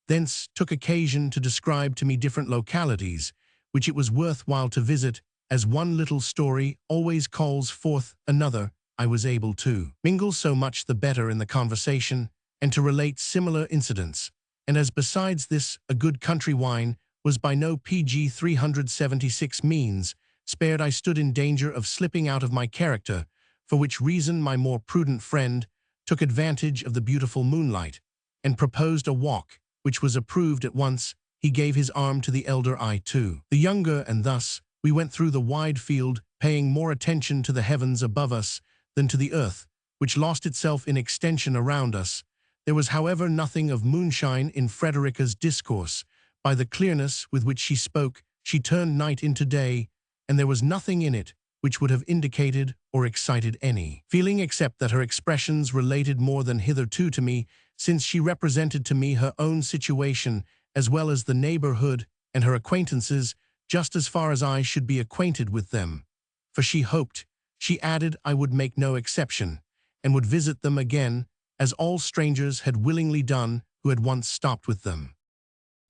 thence took occasion to describe to me different localities which it was worth while to visit, as one little story always calls forth another. I was able to mingle so much the better in the conversation, and to relate similar incidents, and as besides this a good country wine was by no Pg 376 means spared, I stood in danger of slipping out of my character, for which reason my more prudent friend took advantage of the beautiful moonlight, and proposed a walk, which was approved at once. He gave his arm to the elder, I to the younger, and thus we went through the wide field, paying more attention to the heavens above us than to the earth, which lost itself in extension around us. There was, however, nothing of moonshine in Frederica's discourse. By the clearness with which she spoke, she turned night into day, and there was nothing in it which would have indicated or excited any feeling, except that her expressions related more than hitherto to me, since she represented to me her own situation, as well as the neighborhood and her acquaintances, just as far as I should be acquainted with them. For she hoped, she added, I would make no exception, and would visit them again, as all strangers had willingly done who had once stopped with them.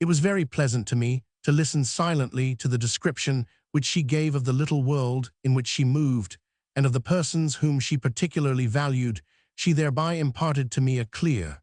It was very pleasant to me to listen silently to the description which she gave of the little world in which she moved, and of the persons whom she particularly valued. She thereby imparted to me a clear,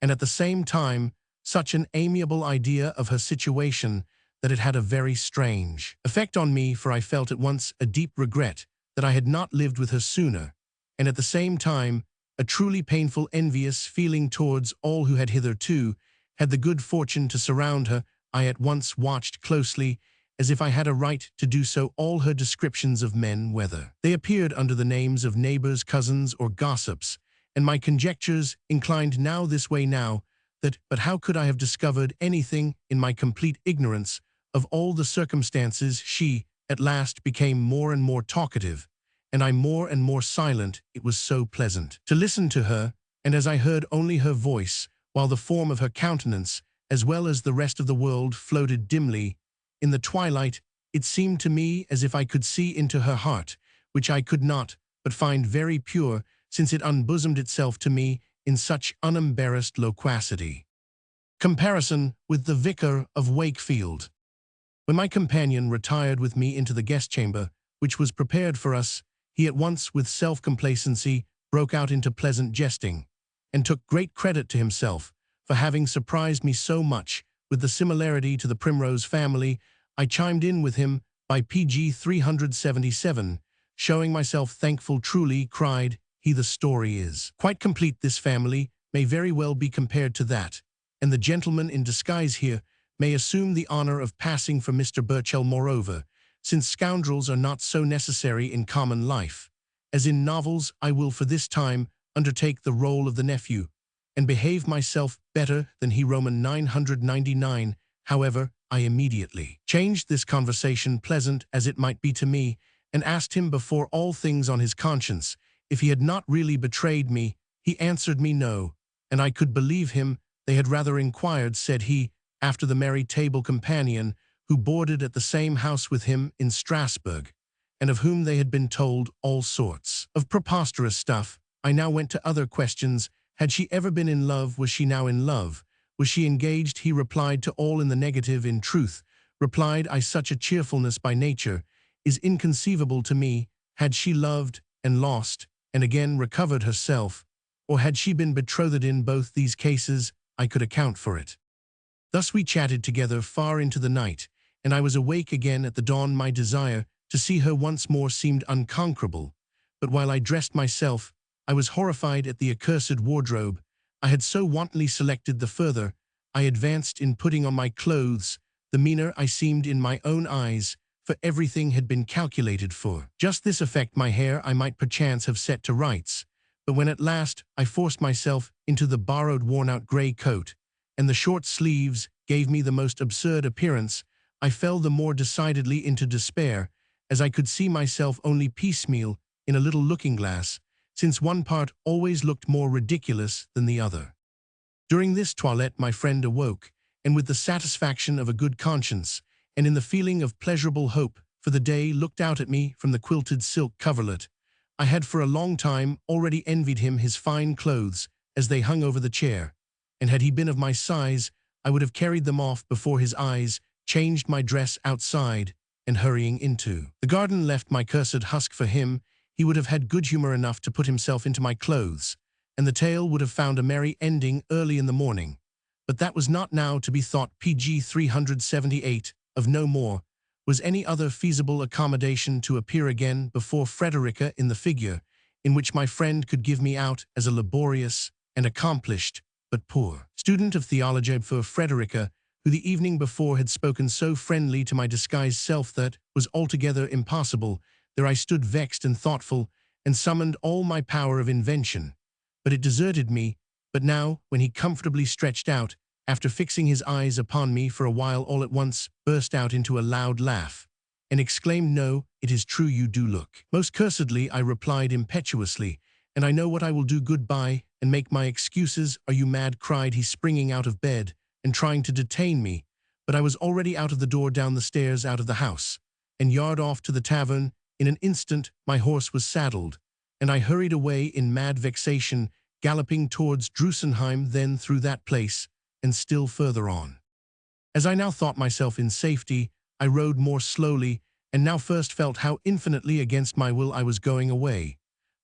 and at the same time such an amiable idea of her situation, that it had a very strange effect on me, for I felt at once a deep regret that I had not lived with her sooner, and at the same time a truly painful envious feeling towards all who had hitherto had the good fortune to surround her. I at once watched closely, as if I had a right to do so, all her descriptions of men, whether they appeared under the names of neighbors, cousins, or gossips, and my conjectures inclined now this way, now that, but how could I have discovered anything in my complete ignorance of all the circumstances? She at last became more and more talkative, and I more and more silent. It was so pleasant to listen to her, and as I heard only her voice, while the form of her countenance, as well as the rest of the world, floated dimly in the twilight, it seemed to me as if I could see into her heart, which I could not but find very pure, since it unbosomed itself to me in such unembarrassed loquacity. Comparison with the Vicar of Wakefield. When my companion retired with me into the guest chamber, which was prepared for us, he at once, with self-complacency, broke out into pleasant jesting, and took great credit to himself for having surprised me so much with the similarity to the Primrose family. I chimed in with him by pg 377, showing myself thankful. Truly, cried he, the story is quite complete. This family may very well be compared to that, and the gentleman in disguise here may assume the honor of passing for Mr. Burchell. Moreover, since scoundrels are not so necessary in common life as in novels, I will for this time undertake the role of the nephew, and behave myself better than he. Roman 999. However, I immediately changed this conversation, pleasant as it might be to me, and asked him before all things on his conscience if he had not really betrayed me. He answered me no, and I could believe him. They had rather inquired, said he, after the merry table companion who boarded at the same house with him in Strasbourg, and of whom they had been told all sorts of preposterous stuff. I now went to other questions. Had she ever been in love? Was she now in love? Was she engaged? He replied to all in the negative. In truth, replied I, such a cheerfulness by nature is inconceivable to me. Had she loved and lost, and again recovered herself, or had she been betrothed? In both these cases I could account for it. Thus we chatted together far into the night, and I was awake again at the dawn. My desire to see her once more seemed unconquerable, but while I dressed myself, I was horrified at the accursed wardrobe I had so wantonly selected. The further I advanced in putting on my clothes, the meaner I seemed in my own eyes, for everything had been calculated for just this effect. My hair I might perchance have set to rights, but when at last I forced myself into the borrowed worn-out grey coat, and the short sleeves gave me the most absurd appearance, I fell the more decidedly into despair, as I could see myself only piecemeal in a little looking-glass, since one part always looked more ridiculous than the other. During this toilette my friend awoke, and with the satisfaction of a good conscience, and in the feeling of pleasurable hope for the day, looked out at me from the quilted silk coverlet. I had for a long time already envied him his fine clothes as they hung over the chair, and had he been of my size, I would have carried them off before his eyes, changed my dress outside, and hurrying into the garden left my cursed husk for him. He would have had good humor enough to put himself into my clothes, and the tale would have found a merry ending early in the morning. But that was not now to be thought. pg 378. Of no more was any other feasible accommodation to appear again before Frederica in the figure in which my friend could give me out as a laborious and accomplished but poor student of theology. For Frederica, who the evening before had spoken so friendly to my disguised self, that was altogether impossible. There I stood vexed and thoughtful, and summoned all my power of invention. But it deserted me. But now, when he comfortably stretched out, after fixing his eyes upon me for a while, all at once burst out into a loud laugh, and exclaimed, "No, it is true, you do look most cursedly," I replied impetuously, "and I know what I will do. Goodbye, and make my excuses." "Are you mad?" cried he, springing out of bed and trying to detain me, but I was already out of the door, down the stairs, out of the house, and yard off to the tavern. In an instant my horse was saddled, and I hurried away in mad vexation, galloping towards Drusenheim, then through that place, and still further on. As I now thought myself in safety, I rode more slowly, and now first felt how infinitely against my will I was going away.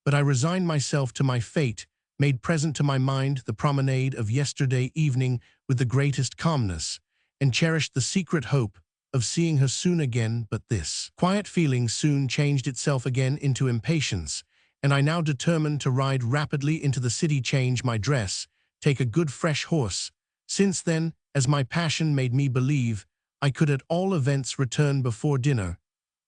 But I resigned myself to my fate, made present to my mind the promenade of yesterday evening with the greatest calmness, and cherished the secret hope of seeing her soon again, but this quiet feeling soon changed itself again into impatience, and I now determined to ride rapidly into the city, change my dress, take a good fresh horse. Since then, as my passion made me believe, I could at all events return before dinner,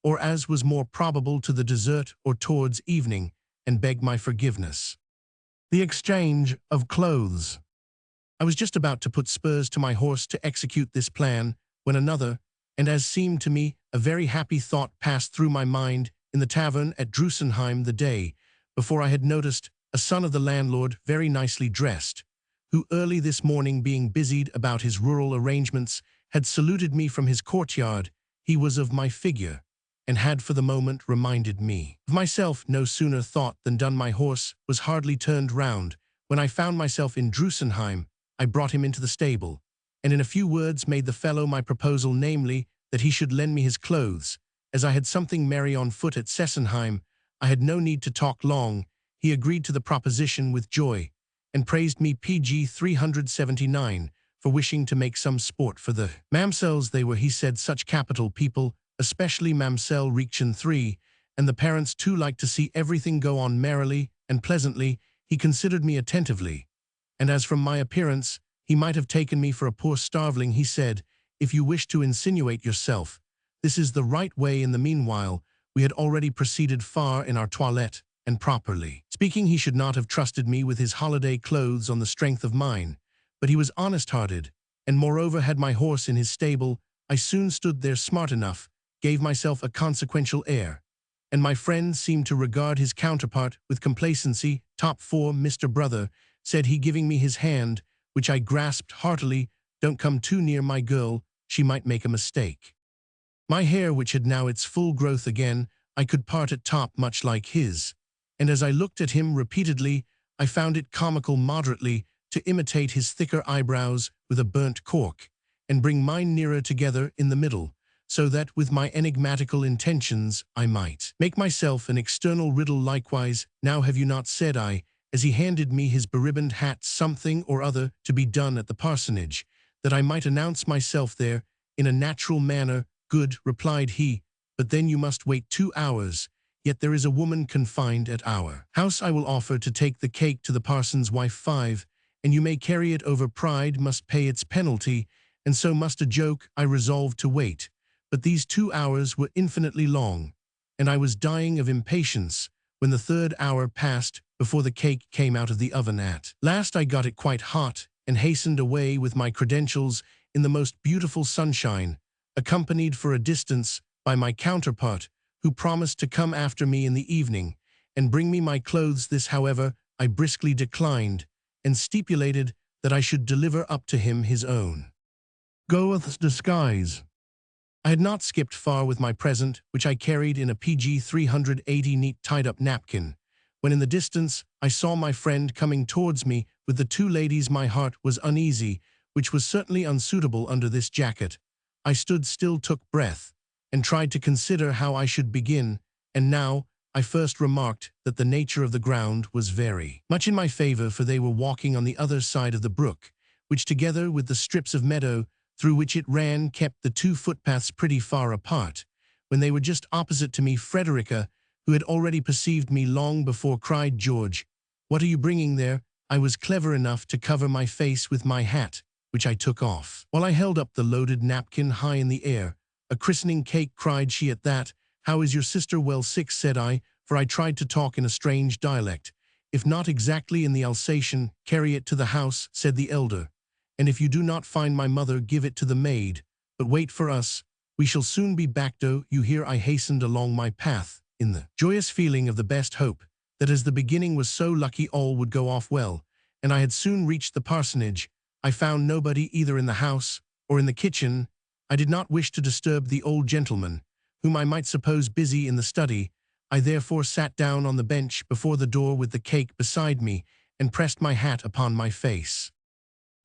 or as was more probable to the dessert or towards evening, and beg my forgiveness. The exchange of clothes. I was just about to put spurs to my horse to execute this plan, when another, and as seemed to me, a very happy thought passed through my mind in the tavern at Drusenheim the day before I had noticed a son of the landlord very nicely dressed, who early this morning being busied about his rural arrangements had saluted me from his courtyard. He was of my figure, and had for the moment reminded me of myself. No sooner thought than done. My horse was hardly turned round when I found myself in Drusenheim. I brought him into the stable, and in a few words made the fellow my proposal, namely, that he should lend me his clothes. As I had something merry on foot at Sessenheim, I had no need to talk long. He agreed to the proposition with joy, and praised me PG 379 for wishing to make some sport for the mamsells. They were, he said, such capital people, especially Mamsell Richen 3, and the parents too liked to see everything go on merrily and pleasantly. He considered me attentively, and as from my appearance, he might have taken me for a poor starveling. He said, if you wish to insinuate yourself, this is the right way. In the meanwhile, we had already proceeded far in our toilette, and properly speaking, he should not have trusted me with his holiday clothes on the strength of mine, but he was honest-hearted, and moreover had my horse in his stable. I soon stood there smart enough, gave myself a consequential air, and my friend seemed to regard his counterpart with complacency. Top 4, Mr. Brother, said he, giving me his hand, which I grasped heartily. Don't come too near my girl, she might make a mistake. My hair, which had now its full growth again, I could part at top much like his, and as I looked at him repeatedly, I found it comical moderately to imitate his thicker eyebrows with a burnt cork, and bring mine nearer together in the middle, so that with my enigmatical intentions I might make myself an external riddle likewise. Now have you not, said I, as he handed me his beribboned hat, something or other to be done at the parsonage, that I might announce myself there in a natural manner? Good, replied he, but then you must wait 2 hours, yet there is a woman confined at our house. I will offer to take the cake to the parson's wife. 5, and you may carry it over. Pride must pay its penalty, and so must a joke. I resolved to wait, but these 2 hours were infinitely long, and I was dying of impatience when the 3rd hour passed before the cake came out of the oven. At last I got it quite hot, and hastened away with my credentials in the most beautiful sunshine, accompanied for a distance by my counterpart, who promised to come after me in the evening and bring me my clothes. This, however, I briskly declined, and stipulated that I should deliver up to him his own Goethe's disguise. I had not skipped far with my present, which I carried in a PG 380 neat tied-up napkin, when in the distance I saw my friend coming towards me with the 2 ladies. My heart was uneasy, which was certainly unsuitable under this jacket. I stood still, took breath, and tried to consider how I should begin, and now I first remarked that the nature of the ground was very much in my favor, for they were walking on the other side of the brook, which together with the strips of meadow through which it ran kept the 2 footpaths pretty far apart. When they were just opposite to me, Frederica, who had already perceived me long before, cried, George, what are you bringing there? I was clever enough to cover my face with my hat, which I took off, while I held up the loaded napkin high in the air. A christening cake, cried she at that. How is your sister? Well, 6, said I, for I tried to talk in a strange dialect. If not exactly in the Alsatian, carry it to the house, said the elder, and if you do not find my mother, give it to the maid. But wait for us, we shall soon be back. Do you hear? I hastened along my path, in the joyous feeling of the best hope, that as the beginning was so lucky all would go off well, and I had soon reached the parsonage. I found nobody either in the house or in the kitchen. I did not wish to disturb the old gentleman, whom I might suppose busy in the study. I therefore sat down on the bench before the door with the cake beside me, and pressed my hat upon my face.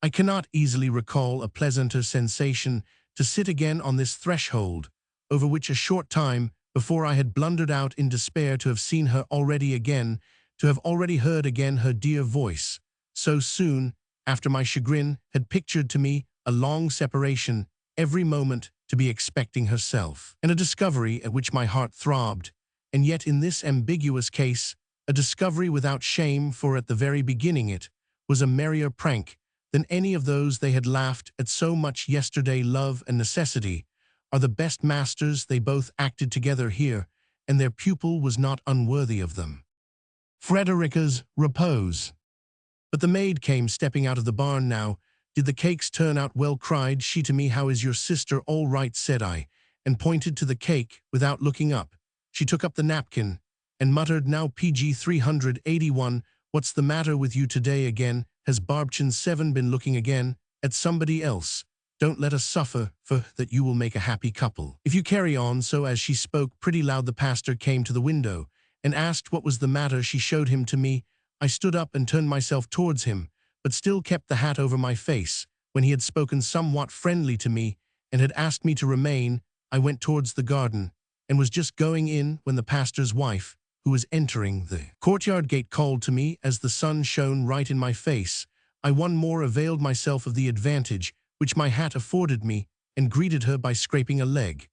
I cannot easily recall a pleasanter sensation to sit again on this threshold, over which a short time before I had blundered out in despair, to have seen her already again, to have already heard again her dear voice, so soon after my chagrin had pictured to me a long separation. Every moment to be expecting herself, and a discovery at which my heart throbbed, and yet in this ambiguous case, a discovery without shame, for at the very beginning it was a merrier prank than any of those they had laughed at so much yesterday. Love and necessity are the best masters. They both acted together here, and their pupil was not unworthy of them. Frederica's repose. But the maid came stepping out of the barn now. "Did the cakes turn out well?" cried she to me. "How is your sister?" "All right," said I, and pointed to the cake without looking up. She took up the napkin and muttered, "Now PG 381, what's the matter with you today again? Has Barbchen 7 been looking again at somebody else? Don't let us suffer for that. You will make a happy couple if you carry on so." As she spoke pretty loud, the pastor came to the window and asked what was the matter. She showed him to me. I stood up and turned myself towards him, but still kept the hat over my face. When he had spoken somewhat friendly to me and had asked me to remain, I went towards the garden and was just going in when the pastor's wife, who was entering the courtyard gate, called to me. As the sun shone right in my face, I one more availed myself of the advantage which my hat afforded me and greeted her by scraping a leg.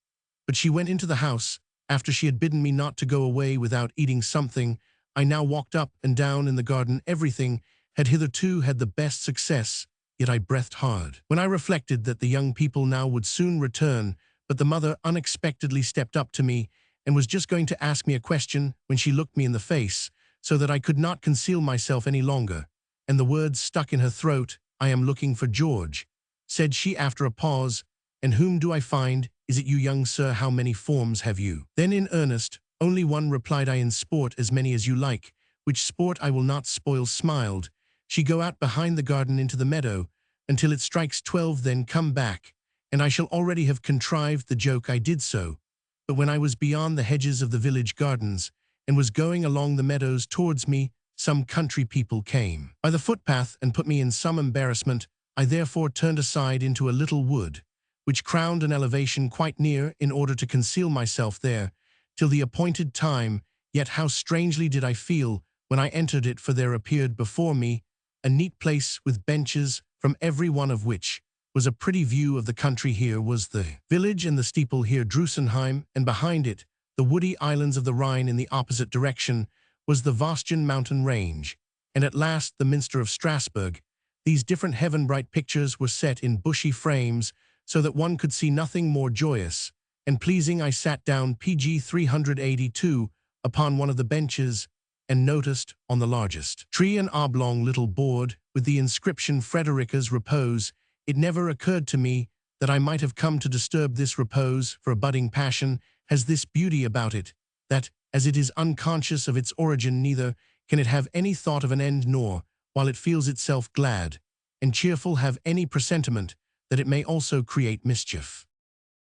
But she went into the house after she had bidden me not to go away without eating something. I now walked up and down in the garden. Everything had hitherto had the best success, yet I breathed hard when I reflected that the young people now would soon return. But the mother unexpectedly stepped up to me and was just going to ask me a question when she looked me in the face, so that I could not conceal myself any longer, and the words stuck in her throat. "I am looking for George," said she after a pause. "And whom do I find? Is it you, young sir? How many forms have you?" Then in earnest, "Only one," replied I. "In sport, as many as you like." "Which sport I will not spoil," smiled she. "Go out behind the garden into the meadow until it strikes 12, then come back, and I shall already have contrived the joke." I did so, but when I was beyond the hedges of the village gardens and was going along the meadows towards me, some country people came by the footpath and put me in some embarrassment. I therefore turned aside into a little wood, which crowned an elevation quite near, in order to conceal myself there till the appointed time. Yet how strangely did I feel when I entered it, for there appeared before me a neat place with benches, from every one of which was a pretty view of the country. Here was the village and the steeple, here Drusenheim, and behind it the woody islands of the Rhine. In the opposite direction was the Vosgian mountain range, and at last the Minster of Strasbourg. These different heaven-bright pictures were set in bushy frames, so that one could see nothing more joyous and pleasing. I sat down PG 382 upon one of the benches and noticed on the largest tree an oblong little board with the inscription "Frederica's repose." It never occurred to me that I might have come to disturb this repose, for a budding passion has this beauty about it, that, as it is unconscious of its origin, neither can it have any thought of an end, nor, while it feels itself glad and cheerful, have any presentiment that it may also create mischief.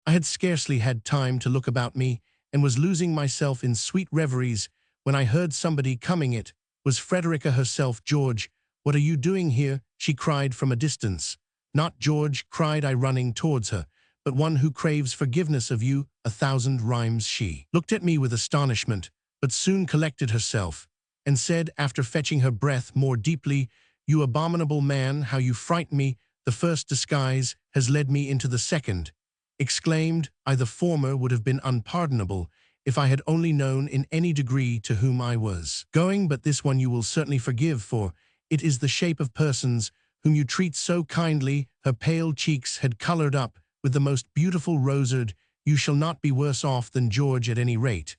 I had scarcely had time to look about me, and was losing myself in sweet reveries, when I heard somebody coming. It was Frederica herself. "George, what are you doing here?" she cried from a distance. "Not George," cried I, running towards her, "but one who craves forgiveness of you 1,000 rhymes." She looked at me with astonishment, but soon collected herself, and said, after fetching her breath more deeply, "You abominable man, how you fright me! The first disguise has led me into the second," exclaimed I. "The former would have been unpardonable if I had only known in any degree to whom I was going, but this one you will certainly forgive, for it is the shape of persons whom you treat so kindly." Her pale cheeks had colored up with the most beautiful rosard. "You shall not be worse off than George at any rate.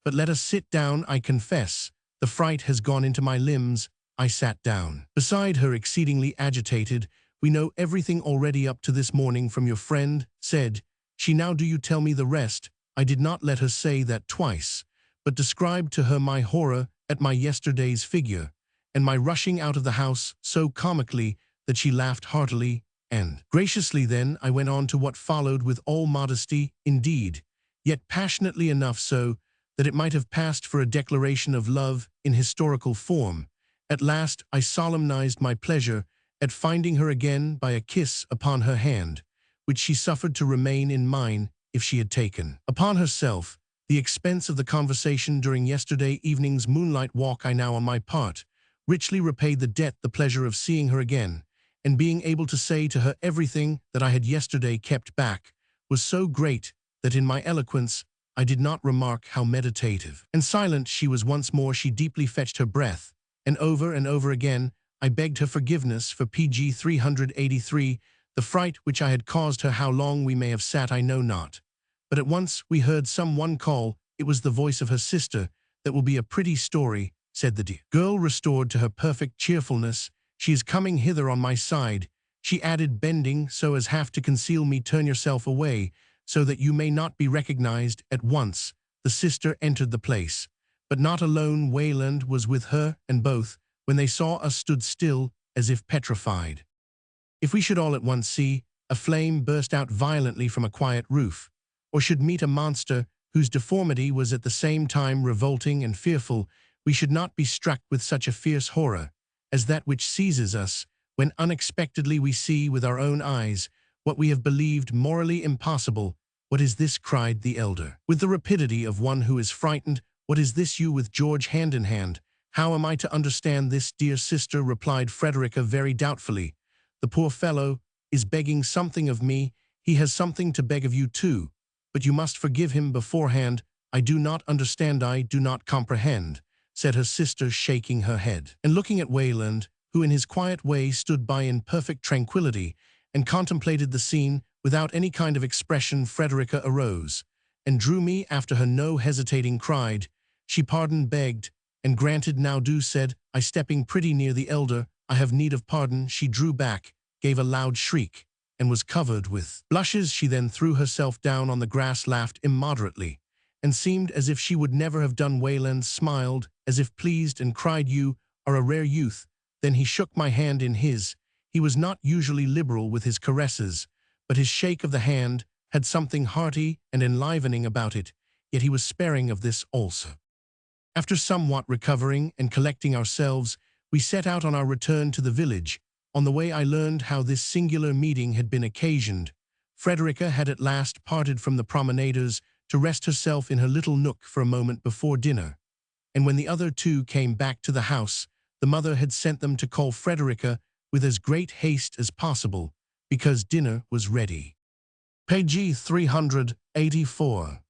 But let us sit down. I confess the fright has gone into my limbs." I sat down beside her, exceedingly agitated. "We know everything already up to this morning from your friend," said she. "Now do you tell me the rest." I did not let her say that twice, but described to her my horror at my yesterday's figure, and my rushing out of the house so comically that she laughed heartily and graciously. Then I went on to what followed with all modesty, indeed, yet passionately enough so that it might have passed for a declaration of love in historical form. At last I solemnized my pleasure at finding her again by a kiss upon her hand, which she suffered to remain in mine if she had taken upon herself the expense of the conversation during yesterday evening's moonlight walk. I now, on my part, richly repaid the debt. The pleasure of seeing her again, and being able to say to her everything that I had yesterday kept back, was so great that in my eloquence I did not remark how meditative and silent she was. Once more she deeply fetched her breath, and over again I begged her forgiveness for PG 383, the fright which I had caused her. How long we may have sat I know not, but at once we heard some one call. It was the voice of her sister. That will be a pretty story, said the dear girl, restored to her perfect cheerfulness. She is coming hither on my side, she added, bending so as half to conceal me. Turn yourself away, so that you may not be recognized. At once the sister entered the place, but not alone. Wayland was with her, and both, when they saw us, stood still as if petrified. If we should all at once see a flame burst out violently from a quiet roof, or should meet a monster whose deformity was at the same time revolting and fearful, we should not be struck with such a fierce horror as that which seizes us when unexpectedly we see with our own eyes what we have believed morally impossible. What is this? Cried the elder, with the rapidity of one who is frightened. What is this? You with George hand in hand? How am I to understand this, dear sister? Replied Frederica very doubtfully. The poor fellow is begging something of me. He has something to beg of you too, but you must forgive him beforehand. I do not understand, I do not comprehend, said her sister, shaking her head, and looking at Wayland, who in his quiet way stood by in perfect tranquillity and contemplated the scene without any kind of expression. Frederica arose and drew me after her. No hesitating, cried she. Pardon begged and granted. Now do, said I, stepping pretty near the elder. I have need of pardon. She drew back, gave a loud shriek, and was covered with blushes. She then threw herself down on the grass, laughed immoderately, and seemed as if she would never have done. Wayland smiled as if pleased and cried, You are a rare youth. Then he shook my hand in his. He was not usually liberal with his caresses, but his shake of the hand had something hearty and enlivening about it, yet he was sparing of this also. After somewhat recovering and collecting ourselves, we set out on our return to the village. On the way I learned how this singular meeting had been occasioned. Frederica had at last parted from the promenaders to rest herself in her little nook for a moment before dinner, and when the other two came back to the house, the mother had sent them to call Frederica with as great haste as possible, because dinner was ready. Page 384.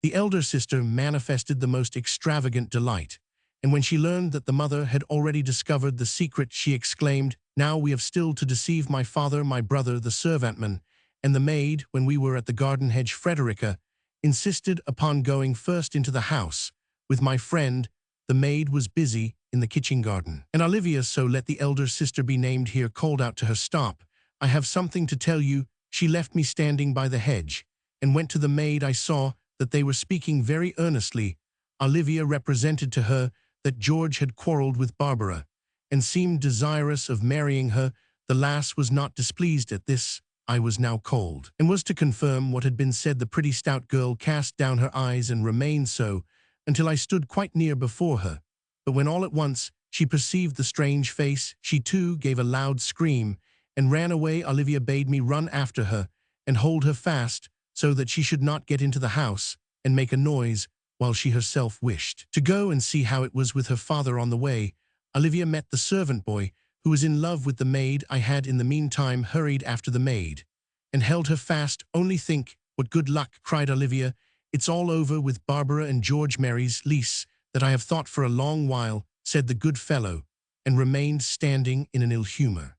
The elder sister manifested the most extravagant delight, and when she learned that the mother had already discovered the secret, she exclaimed, Now we have still to deceive my father, my brother, the servantman, and the maid. When we were at the garden hedge, Frederica insisted upon going first into the house with my friend. The maid was busy in the kitchen garden, and Olivia, so let the elder sister be named here, called out to her, Stop, I have something to tell you. She left me standing by the hedge and went to the maid. I saw that they were speaking very earnestly. Olivia represented to her that George had quarreled with Barbara and seemed desirous of marrying her. The lass was not displeased at this. I was now cold, and was to confirm what had been said. The pretty stout girl cast down her eyes and remained so until I stood quite near before her. But when all at once she perceived the strange face, she too gave a loud scream and ran away. Olivia bade me run after her and hold her fast, so that she should not get into the house and make a noise, while she herself wished to go and see how it was with her father. On the way, Olivia met the servant boy, who was in love with the maid. I had in the meantime hurried after the maid and held her fast. Only think what good luck, cried Olivia. It's all over with Barbara and George. Mary's lease that I have thought for a long while, said the good fellow, and remained standing in an ill humor.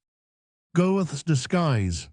Goethe's disguise.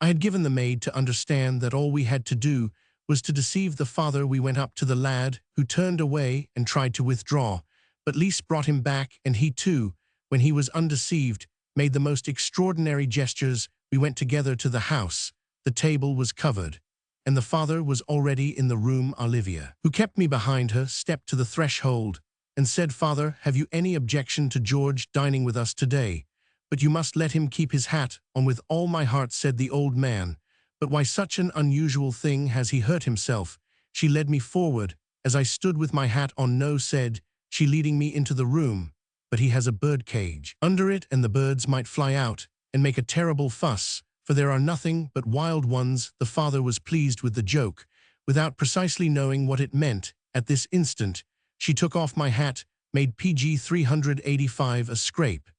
I had given the maid to understand that all we had to do was to deceive the father. We went up to the lad, who turned away and tried to withdraw, but Lise brought him back, and he too, when he was undeceived, made the most extraordinary gestures. We went together to the house. The table was covered, and the father was already in the room. Olivia, who kept me behind her, stepped to the threshold and said, Father, have you any objection to George dining with us today? But you must let him keep his hat on. With all my heart, said the old man. But why such an unusual thing? Has he hurt himself? She led me forward as I stood with my hat on. No, said she, leading me into the room, but he has a bird cage under it, and the birds might fly out and make a terrible fuss, for there are nothing but wild ones. The father was pleased with the joke, without precisely knowing what it meant. At this instant, she took off my hat, made PG 385 a scrape,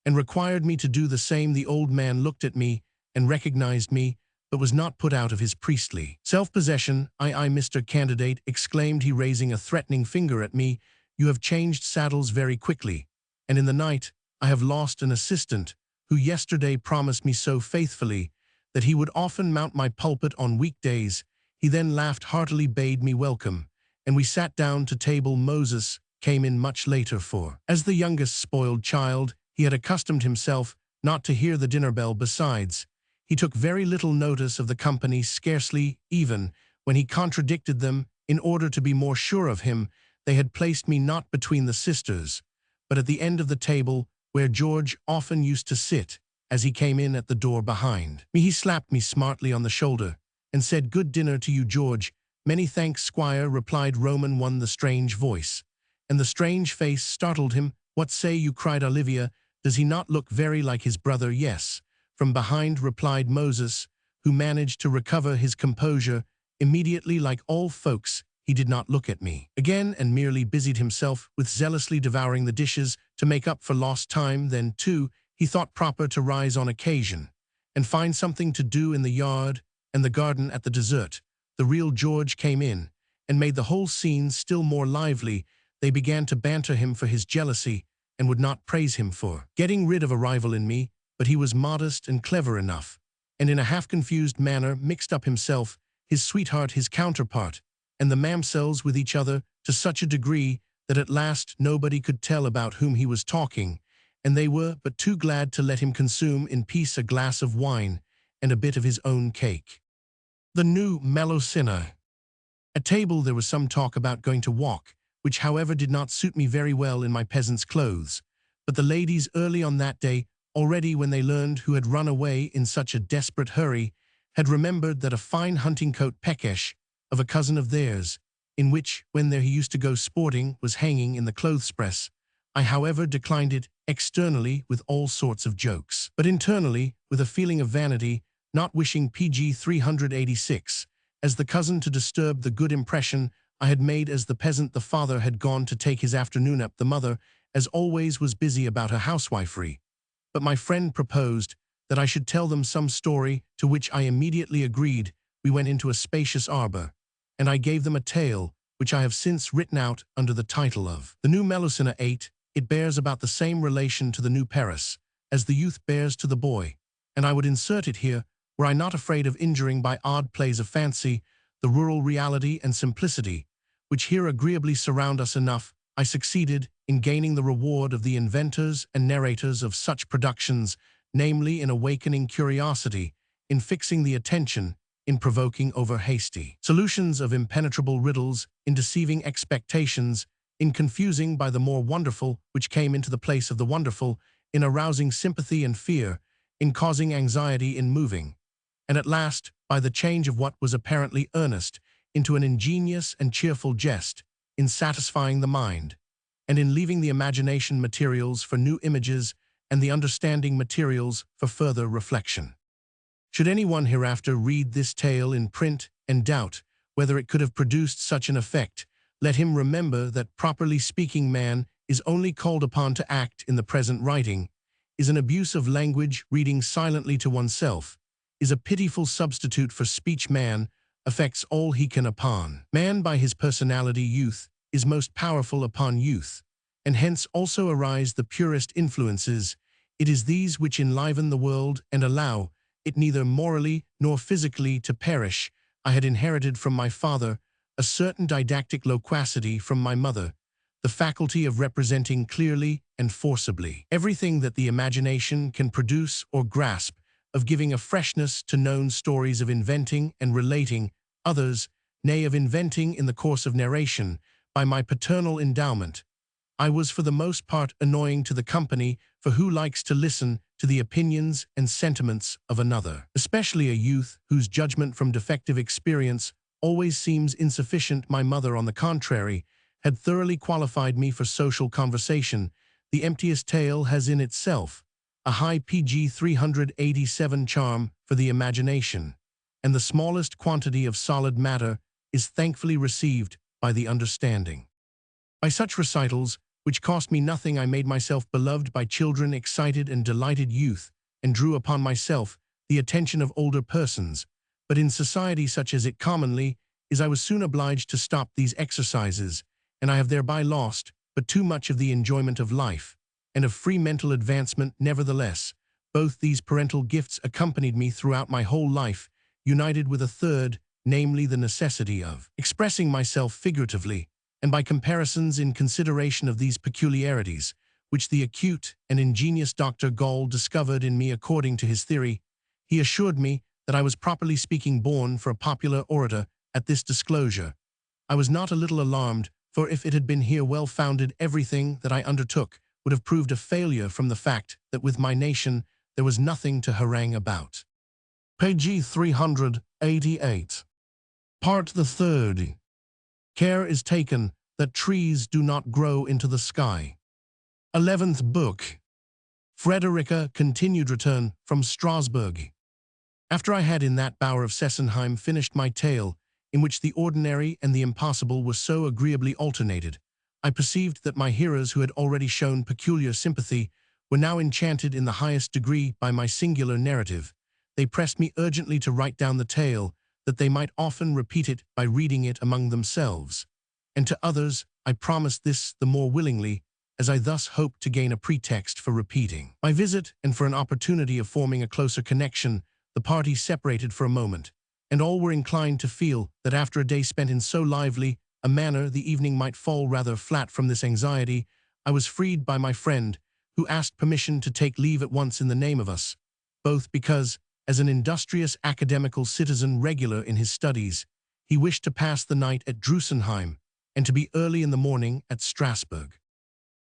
and required me to do the same. The old man looked at me and recognized me, but was not put out of his priestly self-possession. "I, Mr. Candidate," exclaimed he, raising a threatening finger at me, "you have changed saddles very quickly, and in the night I have lost an assistant who yesterday promised me so faithfully that he would often mount my pulpit on weekdays." He then laughed heartily, bade me welcome, and we sat down to table. Moses came in much later, for, as the youngest spoiled child, he had accustomed himself not to hear the dinner bell. Besides, he took very little notice of the company, scarcely even when he contradicted them. In order to be more sure of him, they had placed me not between the sisters, but at the end of the table, where George often used to sit. As he came in at the door behind me, he slapped me smartly on the shoulder and said, "Good dinner to you, George." "Many thanks, squire," replied Roman one. The strange voice and the strange face startled him. "What say you?" cried Olivia. "Does he not look very like his brother?" "Yes," from behind replied Moses, who managed to recover his composure immediately. Like all folks, he did not look at me again and merely busied himself with zealously devouring the dishes to make up for lost time. Then, too, he thought proper to rise on occasion and find something to do in the yard and the garden. At the dessert, the real George came in and made the whole scene still more lively. They began to banter him for his jealousy and would not praise him for getting rid of a rival in me, but he was modest and clever enough, and in a half-confused manner mixed up himself, his sweetheart, his counterpart, and the mamsells with each other to such a degree that at last nobody could tell about whom he was talking, and they were but too glad to let him consume in peace a glass of wine and a bit of his own cake. The new Melusina. At table there was some talk about going to walk, which however did not suit me very well in my peasant's clothes, but the ladies early on that day, already when they learned who had run away in such a desperate hurry, had remembered that a fine hunting coat Pekesh of a cousin of theirs, in which, when there he used to go sporting, was hanging in the clothes-press. I however declined it, externally with all sorts of jokes, but internally with a feeling of vanity, not wishing PG 386 as the cousin to disturb the good impression I had made as the peasant. The father had gone to take his afternoon nap. The mother, as always, was busy about her housewifery, but my friend proposed that I should tell them some story, to which I immediately agreed. We went into a spacious arbor, and I gave them a tale, which I have since written out under the title of The New Melusina 8. It bears about the same relation to the new Paris as the youth bears to the boy, and I would insert it here, were I not afraid of injuring by odd plays of fancy the rural reality and simplicity, which here agreeably surround us. Enough, I succeeded in gaining the reward of the inventors and narrators of such productions, namely in awakening curiosity, in fixing the attention, in provoking over hasty solutions of impenetrable riddles, in deceiving expectations, in confusing by the more wonderful which came into the place of the wonderful, in arousing sympathy and fear, in causing anxiety, in moving, and at last, by the change of what was apparently earnest into an ingenious and cheerful jest, in satisfying the mind, and in leaving the imagination materials for new images and the understanding materials for further reflection. Should anyone hereafter read this tale in print and doubt whether it could have produced such an effect, let him remember that, properly speaking, man is only called upon to act in the present writing, is an abuse of language. Reading silently to oneself is a pitiful substitute for speech. Man affects all he can upon man by his personality. Youth is most powerful upon youth, and hence also arise the purest influences. It is these which enliven the world and allow it neither morally nor physically to perish. I had inherited from my father a certain didactic loquacity, from my mother the faculty of representing clearly and forcibly everything that the imagination can produce or grasp, of giving a freshness to known stories, of inventing and relating others, nay, of inventing in the course of narration. By my paternal endowment, I was for the most part annoying to the company, for who likes to listen to the opinions and sentiments of another, especially a youth whose judgment from defective experience always seems insufficient? My mother, on the contrary, had thoroughly qualified me for social conversation. The emptiest tale has in itself a high PG 387 charm for the imagination, and the smallest quantity of solid matter is thankfully received by the understanding. By such recitals, which cost me nothing, I made myself beloved by children, excited and delighted youth, and drew upon myself the attention of older persons, but in society such as it commonly is I was soon obliged to stop these exercises, and I have thereby lost but too much of the enjoyment of life, and of free mental advancement nevertheless. Both these parental gifts accompanied me throughout my whole life, united with a third, namely the necessity of expressing myself figuratively, and by comparisons in consideration of these peculiarities, which the acute and ingenious Dr. Gall discovered in me according to his theory, he assured me that I was properly speaking born for a popular orator. At this disclosure, I was not a little alarmed, for if it had been here well-founded, everything that I undertook would have proved a failure from the fact that with my nation there was nothing to harangue about. Page 388. Part the third. Care is taken that trees do not grow into the sky. 11th book. Frederica continued return from Strasbourg. After I had in that bower of Sessenheim finished my tale, in which the ordinary and the impossible were so agreeably alternated, I perceived that my hearers, who had already shown peculiar sympathy, were now enchanted in the highest degree by my singular narrative. They pressed me urgently to write down the tale, that they might often repeat it by reading it among themselves. And to others I promised this the more willingly, as I thus hoped to gain a pretext for repeating my visit, and for an opportunity of forming a closer connection. The party separated for a moment, and all were inclined to feel that after a day spent in so lively a manner the evening might fall rather flat from this anxiety. I was freed by my friend, who asked permission to take leave at once in the name of us, both because, as an industrious academical citizen regular in his studies, he wished to pass the night at Drusenheim, and to be early in the morning at Strasbourg.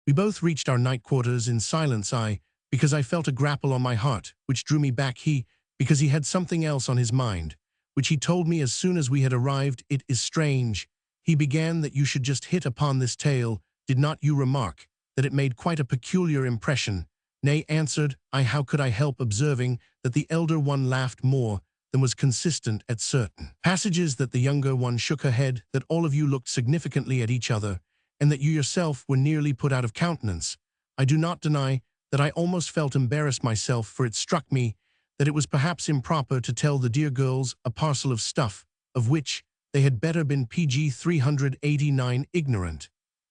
We both reached our night quarters in silence, I, because I felt a grapple on my heart, which drew me back, he, because he had something else on his mind, which he told me as soon as we had arrived. It is strange, he began, that you should just hit upon this tale. Did not you remark that it made quite a peculiar impression? Nay, answered I, how could I help observing that the elder one laughed more than was consistent at certain passages, that the younger one shook her head, that all of you looked significantly at each other, and that you yourself were nearly put out of countenance. I do not deny that I almost felt embarrassed myself, for it struck me that it was perhaps improper to tell the dear girls a parcel of stuff of which they had better been pg 389 ignorant,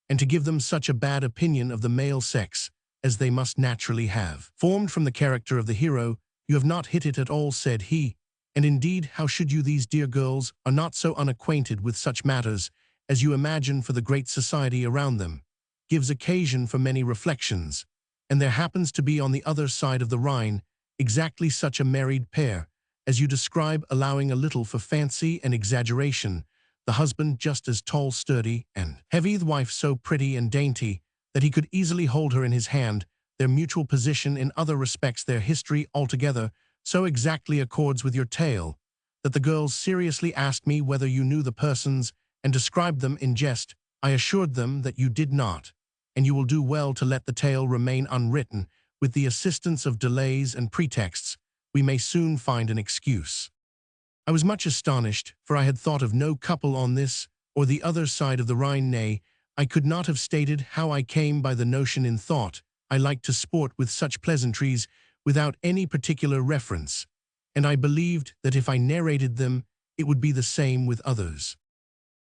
and to give them such a bad opinion of the male sex as they must naturally have formed from the character of the hero. You have not hit it at all, said he, and indeed how should you? These dear girls are not so unacquainted with such matters as you imagine, for the great society around them gives occasion for many reflections, and there happens to be on the other side of the Rhine exactly such a married pair as you describe, allowing a little for fancy and exaggeration, the husband just as tall, sturdy, and heavy, the wife so pretty and dainty that he could easily hold her in his hand. Their mutual position in other respects, their history altogether, so exactly accords with your tale, that the girls seriously asked me whether you knew the persons, and described them in jest. I assured them that you did not, and you will do well to let the tale remain unwritten. With the assistance of delays and pretexts, we may soon find an excuse. I was much astonished, for I had thought of no couple on this or the other side of the Rhine. Nay, I could not have stated how I came by the notion in thought. I liked to sport with such pleasantries without any particular reference, and I believed that if I narrated them, it would be the same with others.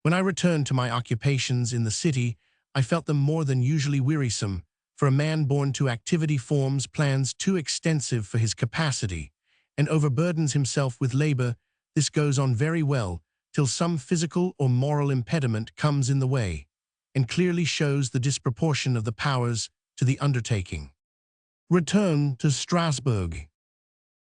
When I returned to my occupations in the city, I felt them more than usually wearisome, for a man born to activity forms plans too extensive for his capacity, and overburdens himself with labor. This goes on very well till some physical or moral impediment comes in the way, and clearly shows the disproportion of the powers to the undertaking. Return to Strasbourg.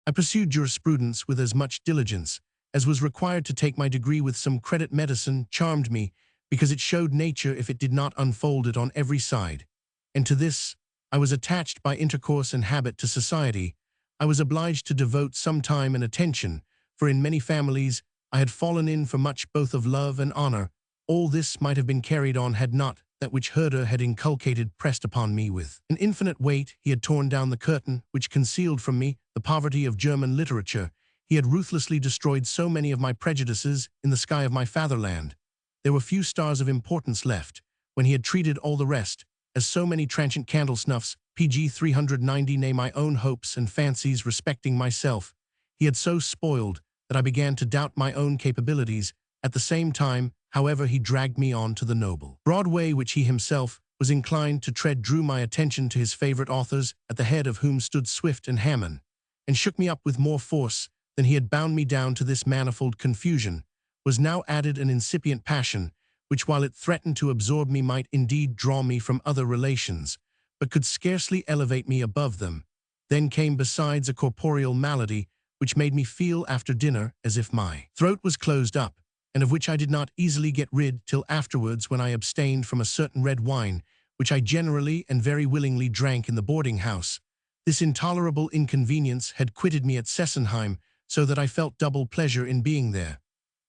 I pursued jurisprudence with as much diligence as was required to take my degree with some credit. Medicine charmed me because it showed nature if it did not unfold it on every side, and to this I was attached by intercourse and habit. To society I was obliged to devote some time and attention, for in many families I had fallen in for much both of love and honor. All this might have been carried on had not that which Herder had inculcated pressed upon me with an infinite weight. He had torn down the curtain which concealed from me the poverty of German literature. He had ruthlessly destroyed so many of my prejudices in the sky of my fatherland. There were few stars of importance left, when he had treated all the rest as so many transient candle snuffs. Pg 390. Nay, my own hopes and fancies respecting myself he had so spoiled that I began to doubt my own capabilities. At the same time, however, he dragged me on to the noble, broad way which he himself was inclined to tread, drew my attention to his favorite authors, at the head of whom stood Swift and Hammond, and shook me up with more force than he had bound me down. To this manifold confusion was now added an incipient passion, which, while it threatened to absorb me, might indeed draw me from other relations, but could scarcely elevate me above them. Then came besides a corporeal malady, which made me feel after dinner as if my throat was closed up, and of which I did not easily get rid till afterwards, when I abstained from a certain red wine, which I generally and very willingly drank in the boarding-house. This intolerable inconvenience had quitted me at Sessenheim, so that I felt double pleasure in being there.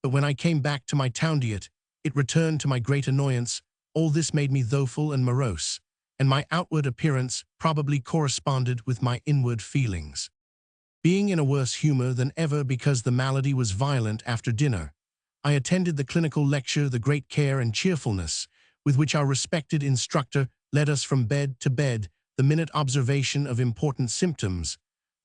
But when I came back to my towndiet, it returned to my great annoyance. All this made me thoughtful and morose, and my outward appearance probably corresponded with my inward feelings. Being in a worse humor than ever because the malady was violent after dinner, I attended the clinical lecture. The great care and cheerfulness with which our respected instructor led us from bed to bed, the minute observation of important symptoms,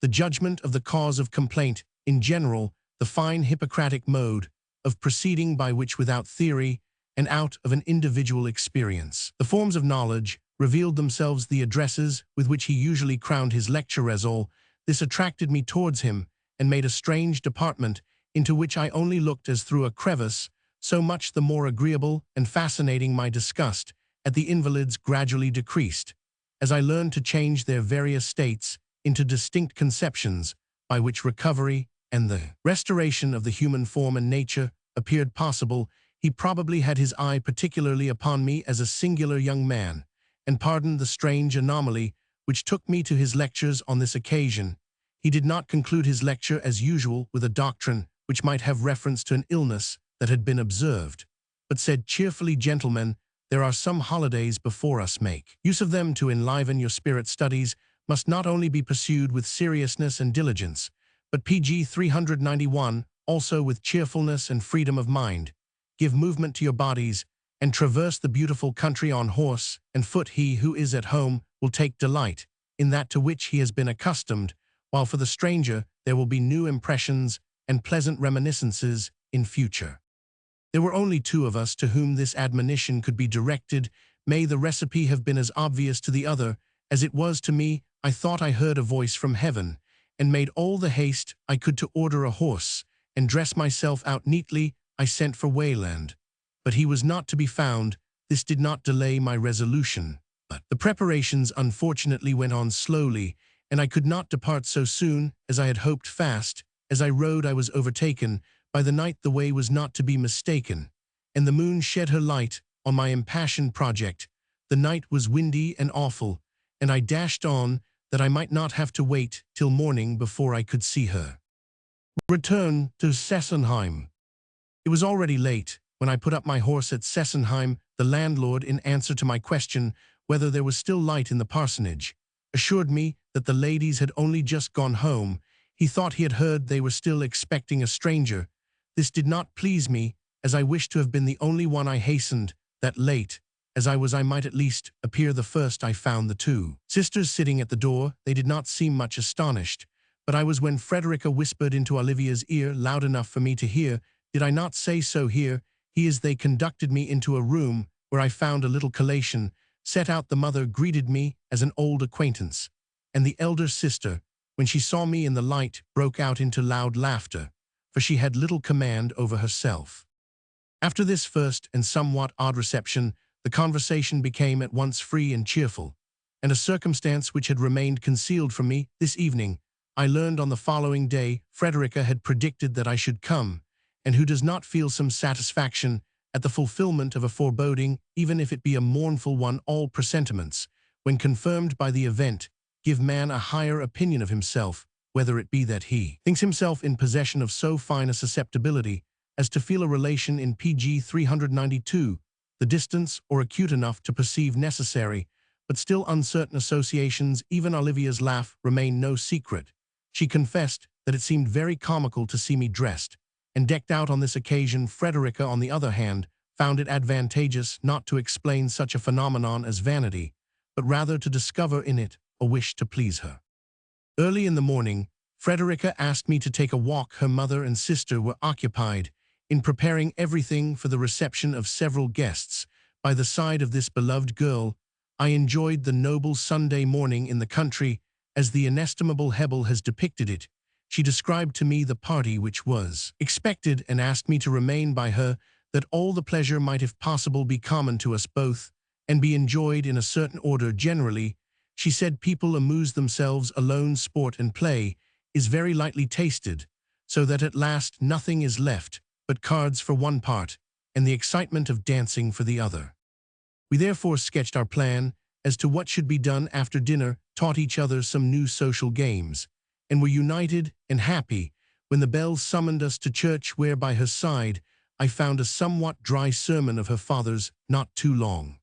the judgment of the cause of complaint in general, the fine Hippocratic mode of proceeding by which, without theory and out of an individual experience, the forms of knowledge revealed themselves, the addresses with which he usually crowned his lecture-rehearsal, this attracted me towards him and made a strange department, into which I only looked as through a crevice, so much the more agreeable and fascinating my disgust at the invalids gradually decreased, as I learned to change their various states into distinct conceptions, by which recovery and the restoration of the human form and nature appeared possible. He probably had his eye particularly upon me as a singular young man, and pardoned the strange anomaly which took me to his lectures on this occasion. He did not conclude his lecture as usual with a doctrine which might have reference to an illness that had been observed, but said cheerfully, "Gentlemen, there are some holidays before us. Make use of them to enliven your spirit. Studies must not only be pursued with seriousness and diligence, but pg 391 also with cheerfulness and freedom of mind. Give movement to your bodies, and traverse the beautiful country on horse and foot. He who is at home will take delight in that to which he has been accustomed, while for the stranger there will be new impressions and pleasant reminiscences in future." There were only two of us to whom this admonition could be directed. May the recipe have been as obvious to the other as it was to me. I thought I heard a voice from heaven, and made all the haste I could to order a horse and dress myself out neatly. I sent for Wayland, but he was not to be found. This did not delay my resolution, but the preparations unfortunately went on slowly, and I could not depart so soon as I had hoped. Fast as I rode, I was overtaken by the night. The way was not to be mistaken, and the moon shed her light on my impassioned project. The night was windy and awful, and I dashed on, that I might not have to wait till morning before I could see her return to Sessenheim. It was already late when I put up my horse at Sessenheim. The landlord, in answer to my question whether there was still light in the parsonage, assured me that the ladies had only just gone home. He thought he had heard they were still expecting a stranger. This did not please me, as I wished to have been the only one. I hastened, that late as I was, I might at least appear the first. I found the two sisters sitting at the door. They did not seem much astonished, but I was, when Frederica whispered into Olivia's ear, loud enough for me to hear. "Did I not say so? Here he is." They conducted me into a room where I found a little collation set out. The mother greeted me as an old acquaintance, and the elder sister, when she saw me in the light, broke out into loud laughter, for she had little command over herself. After this first and somewhat odd reception, the conversation became at once free and cheerful, and a circumstance which had remained concealed from me this evening, I learned on the following day. Frederica had predicted that I should come, and who does not feel some satisfaction at the fulfillment of a foreboding, even if it be a mournful one? All presentiments, when confirmed by the event, give man a higher opinion of himself, whether it be that he thinks himself in possession of so fine a susceptibility as to feel a relation in pg 392, the distance, or acute enough to perceive necessary, but still uncertain associations. Even Olivia's laugh remained no secret. She confessed that it seemed very comical to see me dressed and decked out on this occasion. Frederica, on the other hand, found it advantageous not to explain such a phenomenon as vanity, but rather to discover in it a wish to please her. Early in the morning, Frederica asked me to take a walk. Her mother and sister were occupied in preparing everything for the reception of several guests. By the side of this beloved girl, I enjoyed the noble Sunday morning in the country, as the inestimable Hebel has depicted it. She described to me the party which was expected and asked me to remain by her, that all the pleasure might if possible be common to us both, and be enjoyed in a certain order generally. She said people amuse themselves alone, sport and play is very lightly tasted, so that at last nothing is left but cards for one part, and the excitement of dancing for the other. We therefore sketched our plan as to what should be done after dinner, taught each other some new social games, and were united and happy when the bells summoned us to church, where by her side I found a somewhat dry sermon of her father's, not too long.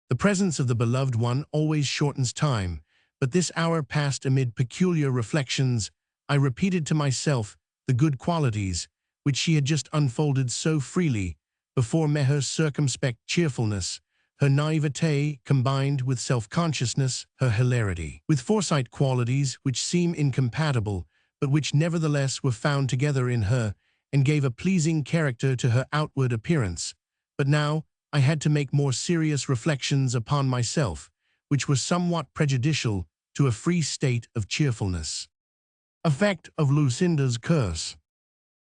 The presence of the beloved one always shortens time, but this hour passed amid peculiar reflections. I repeated to myself the good qualities which she had just unfolded so freely before me: her circumspect cheerfulness, her naivete combined with self-consciousness, her hilarity, with foresight, qualities which seem incompatible, but which nevertheless were found together in her, and gave a pleasing character to her outward appearance. But now I had to make more serious reflections upon myself, which were somewhat prejudicial to a free state of cheerfulness. Effect of Lucinda's curse.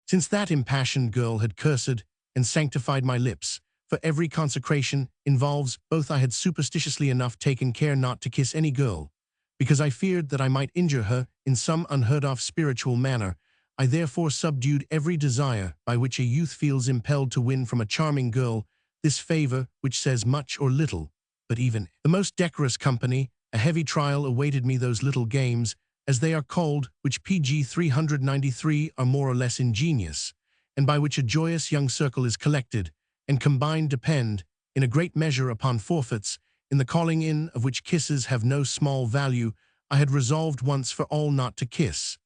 Since that impassioned girl had cursed and sanctified my lips, for every consecration involves both, I had superstitiously enough taken care not to kiss any girl, because I feared that I might injure her in some unheard-of spiritual manner. I therefore subdued every desire by which a youth feels impelled to win from a charming girl this favor which says much or little, but even the most decorous company. A heavy trial awaited me. Those little games, as they are called, which pg 393 are more or less ingenious, and by which a joyous young circle is collected and combined, depend, in a great measure, upon forfeits, in the calling in of which kisses have no small value. I had resolved once for all not to kiss,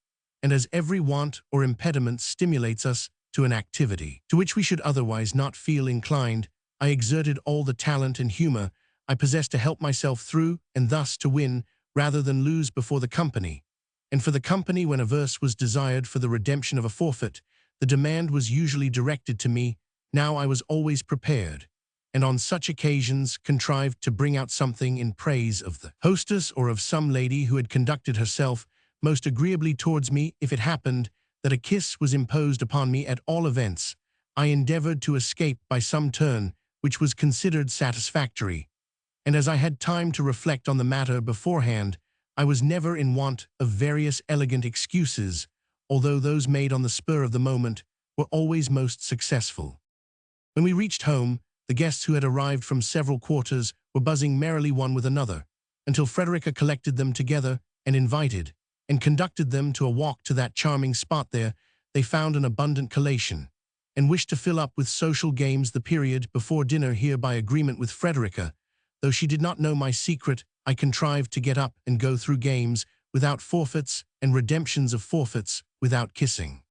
and as every want or impediment stimulates us to an activity to which we should otherwise not feel inclined, I exerted all the talent and humor I possessed to help myself through, and thus to win rather than lose before the company. And for the company, when a verse was desired for the redemption of a forfeit, the demand was usually directed to me. Now I was always prepared, and on such occasions contrived to bring out something in praise of the hostess or of some lady who had conducted herself most agreeably towards me. If it happened that a kiss was imposed upon me, at all events, I endeavored to escape by some turn which was considered satisfactory, and as I had time to reflect on the matter beforehand, I was never in want of various elegant excuses, although those made on the spur of the moment were always most successful. When we reached home, the guests who had arrived from several quarters were buzzing merrily one with another, until Frederica collected them together and invited and conducted them to a walk to that charming spot. There they found an abundant collation, and wished to fill up with social games the period before dinner. Here, by agreement with Frederica, though she did not know my secret, I contrived to get up and go through games without forfeits and redemptions of forfeits without kissing.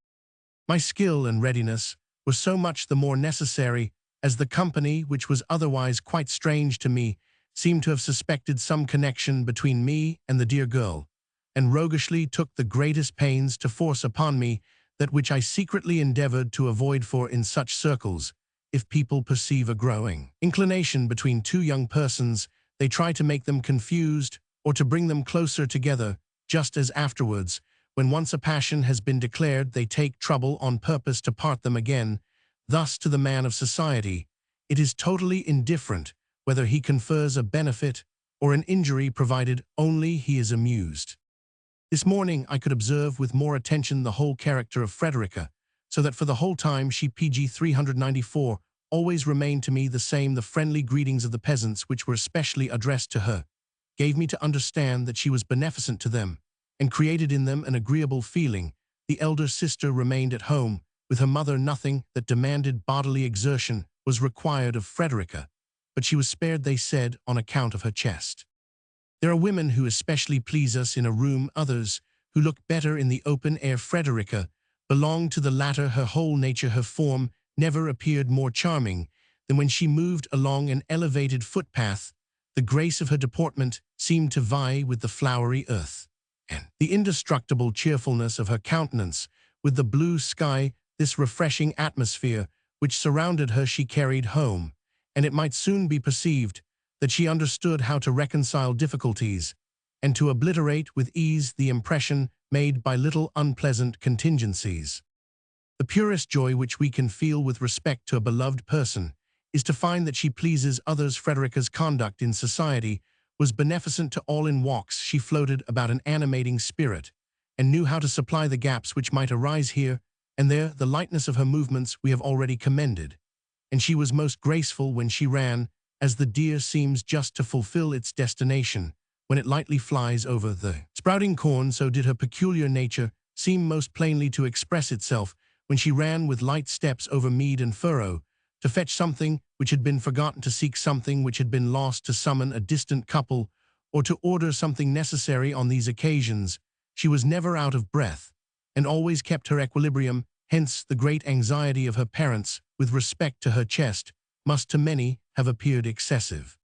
My skill and readiness were so much the more necessary, as the company, which was otherwise quite strange to me, seemed to have suspected some connection between me and the dear girl, and roguishly took the greatest pains to force upon me that which I secretly endeavored to avoid. For in such circles, if people perceive a growing inclination between two young persons, they try to make them confused or to bring them closer together, just as afterwards, when once a passion has been declared, they take trouble on purpose to part them again. Thus, to the man of society, it is totally indifferent whether he confers a benefit or an injury, provided only he is amused. This morning I could observe with more attention the whole character of Frederica, so that for the whole time she pg 394 always remained to me the same. The friendly greetings of the peasants, which were especially addressed to her, gave me to understand that she was beneficent to them, and created in them an agreeable feeling. The elder sister remained at home with her mother. Nothing that demanded bodily exertion was required of Frederica, but she was spared, they said, on account of her chest. There are women who especially please us in a room, others who look better in the open air. Frederica belonged to the latter. Her whole nature, her form, never appeared more charming than when she moved along an elevated footpath. The grace of her deportment seemed to vie with the flowery earth, and the indestructible cheerfulness of her countenance, with the blue sky, this refreshing atmosphere which surrounded her she carried home, and it might soon be perceived that she understood how to reconcile difficulties, and to obliterate with ease the impression made by little unpleasant contingencies. The purest joy which we can feel with respect to a beloved person is to find that she pleases others. Frederica's conduct in society was beneficent to all. In walks she floated about an animating spirit, and knew how to supply the gaps which might arise here and there. The lightness of her movements we have already commended, and she was most graceful when she ran, as the deer seems just to fulfill its destination when it lightly flies over the sprouting corn. So did her peculiar nature seem most plainly to express itself when she ran with light steps over mead and furrow, to fetch something which had been forgotten, to seek something which had been lost, to summon a distant couple, or to order something necessary. On these occasions she was never out of breath, and always kept her equilibrium. Hence the great anxiety of her parents with respect to her chest must to many have appeared excessive.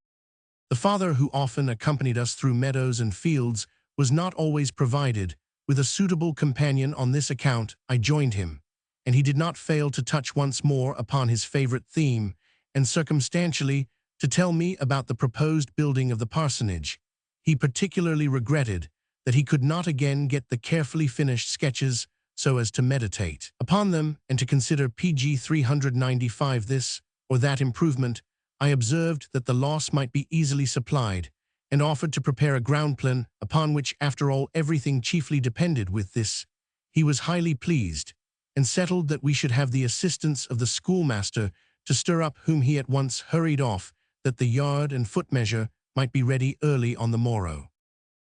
The father, who often accompanied us through meadows and fields, was not always provided with a suitable companion. On this account I joined him, and he did not fail to touch once more upon his favorite theme, and circumstantially to tell me about the proposed building of the parsonage. He particularly regretted that he could not again get the carefully finished sketches so as to meditate upon them and to consider pg 395 this or that improvement. I observed that the loss might be easily supplied, and offered to prepare a ground plan upon which, after all, everything chiefly depended. With this he was highly pleased, and settled that we should have the assistance of the schoolmaster to stir up, whom he at once hurried off, that the yard and foot measure might be ready early on the morrow.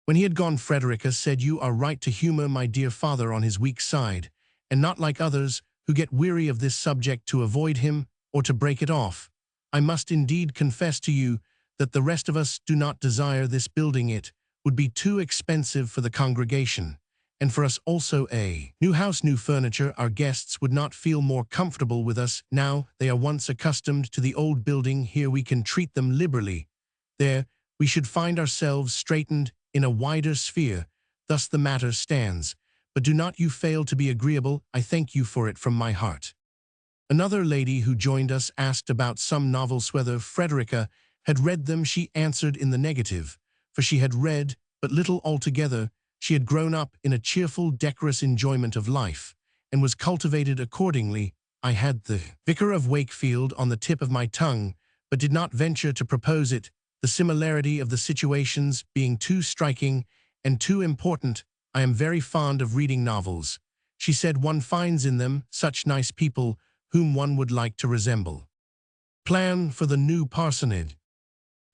When he had gone, Frederica said, "You are right to humor my dear father on his weak side, and not like others who get weary of this subject to avoid him or to break it off. I must indeed confess to you that the rest of us do not desire this building. It would be too expensive for the congregation, and for us also. A new house, new furniture. Our guests would not feel more comfortable with us now they are once accustomed to the old building. Here we can treat them liberally. There we should find ourselves straitened in a wider sphere. Thus the matter stands, but do not you fail to be agreeable. I thank you for it from my heart." Another lady who joined us asked about some novels whether Frederica had read them. She answered in the negative, for she had read but little altogether. She had grown up in a cheerful, decorous enjoyment of life, and was cultivated accordingly. I had The Vicar of Wakefield on the tip of my tongue, but did not venture to propose it, the similarity of the situations being too striking and too important. "I am very fond of reading novels," she said. "One finds in them such nice people whom one would like to resemble." Plan for the new parsonage.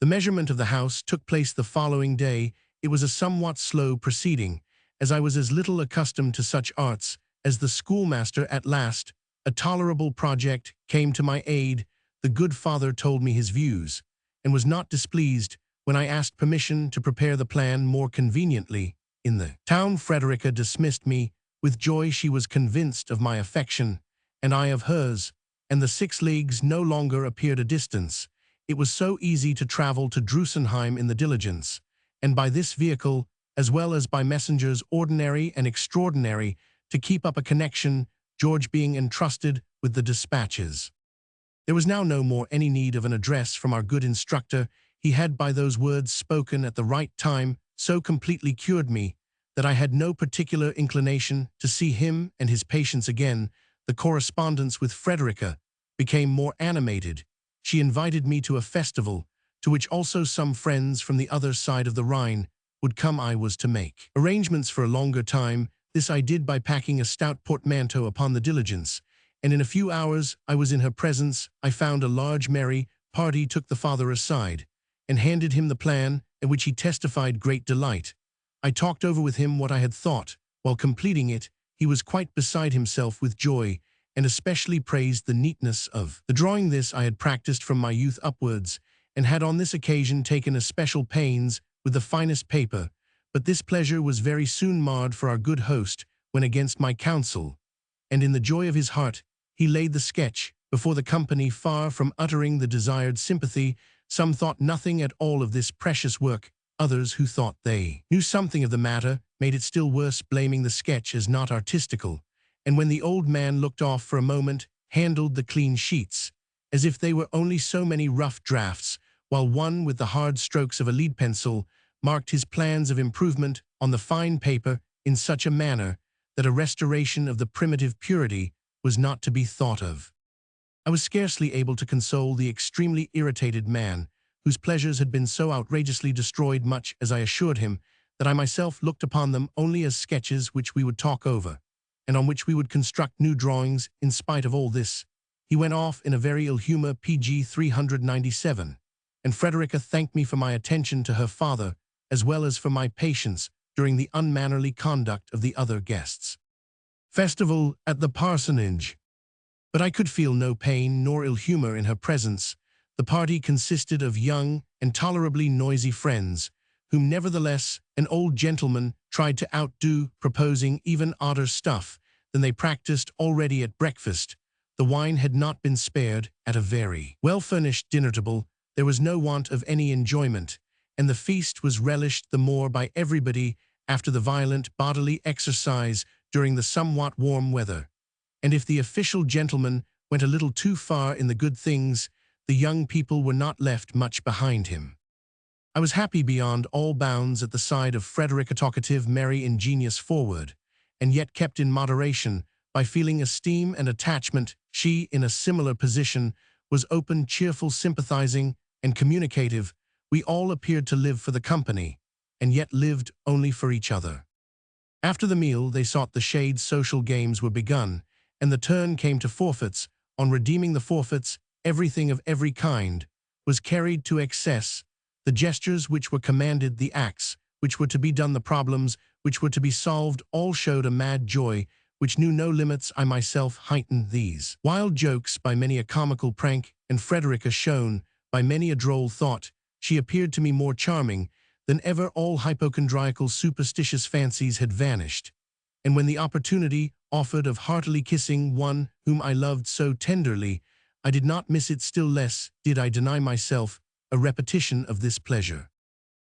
The measurement of the house took place the following day. It was a somewhat slow proceeding, as I was as little accustomed to such arts as the schoolmaster. At last, a tolerable project came to my aid. The good father told me his views, and was not displeased when I asked permission to prepare the plan more conveniently. In the town, Frederica dismissed me with joy. She was convinced of my affection, and I of hers, and the 6 leagues no longer appeared a distance. It was so easy to travel to Drusenheim in the diligence, and by this vehicle, as well as by messengers ordinary and extraordinary, to keep up a connection, George being entrusted with the dispatches. There was now no more any need of an address from our good instructor. He had, by those words spoken at the right time, so completely cured me that I had no particular inclination to see him and his patients again. The correspondence with Frederica became more animated. She invited me to a festival, to which also some friends from the other side of the Rhine would come. I was to make arrangements for a longer time. This I did by packing a stout portmanteau upon the diligence, and in a few hours I was in her presence. I found a large merry party, took the father aside, and handed him the plan, at which he testified great delight. I talked over with him what I had thought. While completing it, he was quite beside himself with joy, and especially praised the neatness of the drawing. This I had practiced from my youth upwards, and had on this occasion taken especial pains with the finest paper. But this pleasure was very soon marred for our good host, when against my counsel, and in the joy of his heart, he laid the sketch before the company. Far from uttering the desired sympathy, some thought nothing at all of this precious work. Others, who thought they knew something of the matter, made it still worse, blaming the sketch as not artistical, and when the old man looked off for a moment, handled the clean sheets, as if they were only so many rough drafts, while one with the hard strokes of a lead pencil marked his plans of improvement on the fine paper in such a manner that a restoration of the primitive purity was not to be thought of. I was scarcely able to console the extremely irritated man, whose pleasures had been so outrageously destroyed, much as I assured him that I myself looked upon them only as sketches which we would talk over, and on which we would construct new drawings. In spite of all this, he went off in a very ill humor. PG 397, and Frederica thanked me for my attention to her father, as well as for my patience during the unmannerly conduct of the other guests. Festival at the parsonage. But I could feel no pain nor ill humor in her presence. The party consisted of young and tolerably noisy friends, whom nevertheless an old gentleman tried to outdo, proposing even odder stuff than they practiced already at breakfast. The wine had not been spared. At a very well-furnished dinner table there was no want of any enjoyment, and the feast was relished the more by everybody after the violent bodily exercise during the somewhat warm weather. And if the official gentleman went a little too far in the good things, the young people were not left much behind him. I was happy beyond all bounds at the side of Frederica, talkative, merry, ingenious, forward, and yet kept in moderation by feeling esteem and attachment. She, in a similar position, was open, cheerful, sympathizing, and communicative. We all appeared to live for the company, and yet lived only for each other. After the meal, they sought the shades. Social games were begun, and the turn came to forfeits. On redeeming the forfeits, everything of every kind was carried to excess. The gestures which were commanded, the acts which were to be done, the problems which were to be solved, all showed a mad joy which knew no limits. I myself heightened these wild jokes by many a comical prank, and Frederica shone by many a droll thought. She appeared to me more charming than ever. All hypochondriacal superstitious fancies had vanished, and when the opportunity offered of heartily kissing one whom I loved so tenderly, I did not miss it. Still less did I deny myself a repetition of this pleasure.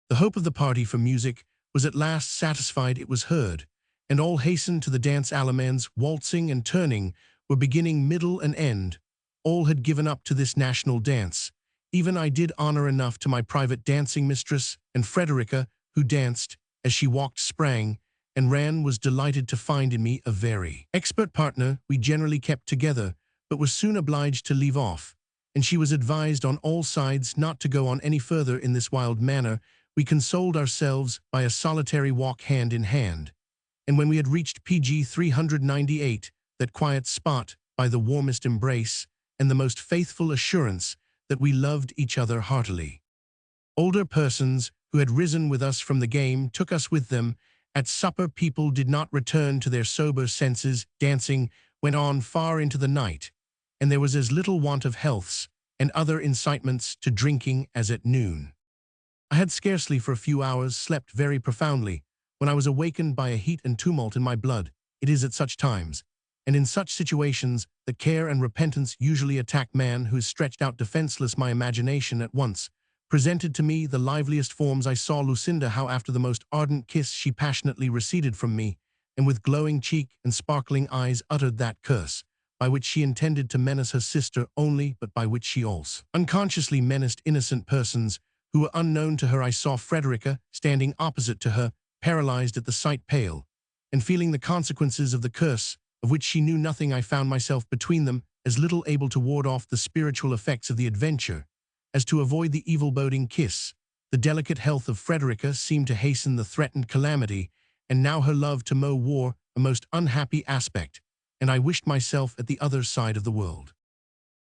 The hope of the party for music was at last satisfied. It was heard, and all hastened to the dance. Allemans, waltzing and turning, were beginning middle and end. All had given up to this national dance. Even I did honor enough to my private dancing mistress, and Frederica, who danced, as she walked, sprang, and ran, was delighted to find in me a very expert partner. We generally kept together, but were soon obliged to leave off, and she was advised on all sides not to go on any further in this wild manner. We consoled ourselves by a solitary walk hand in hand, and when we had reached PG 398, that quiet spot, by the warmest embrace and the most faithful assurance that we loved each other heartily. Older persons who had risen with us from the game took us with them. At supper, people did not return to their sober senses. Dancing went on far into the night, and there was as little want of healths and other incitements to drinking as at noon. I had scarcely for a few hours slept very profoundly, when I was awakened by a heat and tumult in my blood. It is at such times, and in such situations, that care and repentance usually attack man who is stretched out defenseless. My imagination at once presented to me the liveliest forms. I saw Lucinda, how after the most ardent kiss she passionately receded from me, and with glowing cheek and sparkling eyes uttered that curse, by which she intended to menace her sister only, but by which she also unconsciously menaced innocent persons who were unknown to her. I saw Frederica standing opposite to her, paralyzed at the sight, pale, and feeling the consequences of the curse, of which she knew nothing. I found myself between them, as little able to ward off the spiritual effects of the adventure as to avoid the evil-boding kiss. The delicate health of Frederica seemed to hasten the threatened calamity, and now her love to Mo wore a most unhappy aspect, and I wished myself at the other side of the world.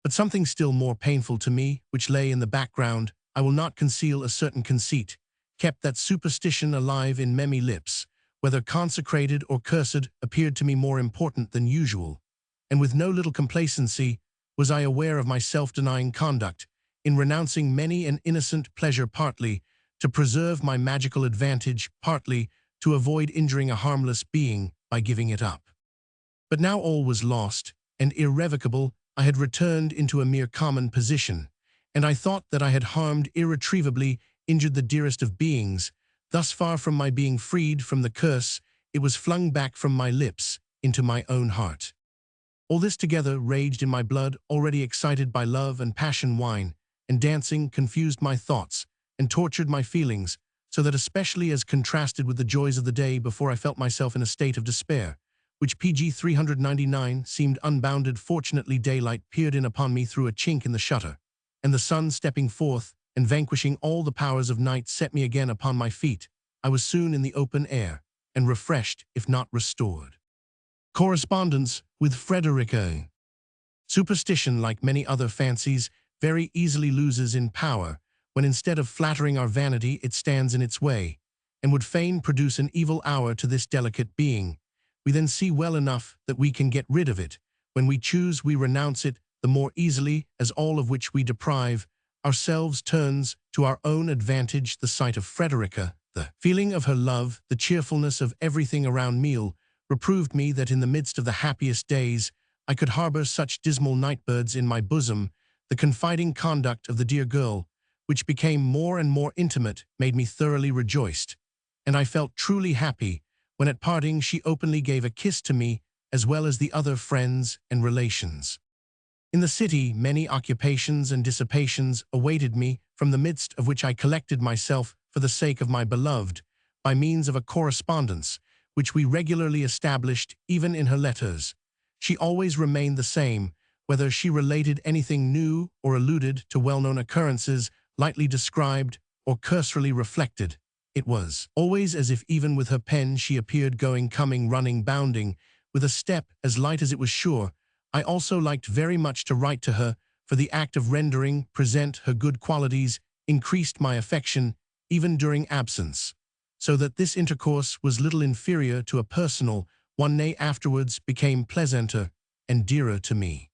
But something still more painful to me, which lay in the background, I will not conceal, a certain conceit, kept that superstition alive in many lips, whether consecrated or cursed, appeared to me more important than usual, and with no little complacency was I aware of my self-denying conduct, in renouncing many an innocent pleasure, partly to preserve my magical advantage, partly to avoid injuring a harmless being by giving it up. But now all was lost and irrevocable. I had returned into a mere common position, and I thought that I had harmed, irretrievably injured the dearest of beings. Thus far from my being freed from the curse, it was flung back from my lips into my own heart. All this together raged in my blood, already excited by love and passion wine, and dancing confused my thoughts and tortured my feelings, so that especially as contrasted with the joys of the day before I felt myself in a state of despair, which PG 399 seemed unbounded. Fortunately daylight peered in upon me through a chink in the shutter, and the sun stepping forth and vanquishing all the powers of night set me again upon my feet. I was soon in the open air, and refreshed if not restored. Correspondence with Frederica. Superstition, like many other fancies, very easily loses in power, when instead of flattering our vanity it stands in its way, and would fain produce an evil hour to this delicate being. We then see well enough that we can get rid of it. When we choose, we renounce it the more easily, as all of which we deprive ourselves turns to our own advantage. The sight of Frederica, the feeling of her love, the cheerfulness of everything around me, reproved me that in the midst of the happiest days I could harbor such dismal nightbirds in my bosom. The confiding conduct of the dear girl, which became more and more intimate, made me thoroughly rejoiced, and I felt truly happy when at parting she openly gave a kiss to me as well as the other friends and relations. In the city many occupations and dissipations awaited me, from the midst of which I collected myself for the sake of my beloved, by means of a correspondence, which we regularly established even in her letters. She always remained the same, whether she related anything new or alluded to well-known occurrences, lightly described or cursorily reflected. It was always as if even with her pen she appeared going, coming, running, bounding, with a step as light as it was sure. I also liked very much to write to her, for the act of rendering present her good qualities increased my affection even during absence, so that this intercourse was little inferior to a personal one, nay, afterwards became pleasanter and dearer to me.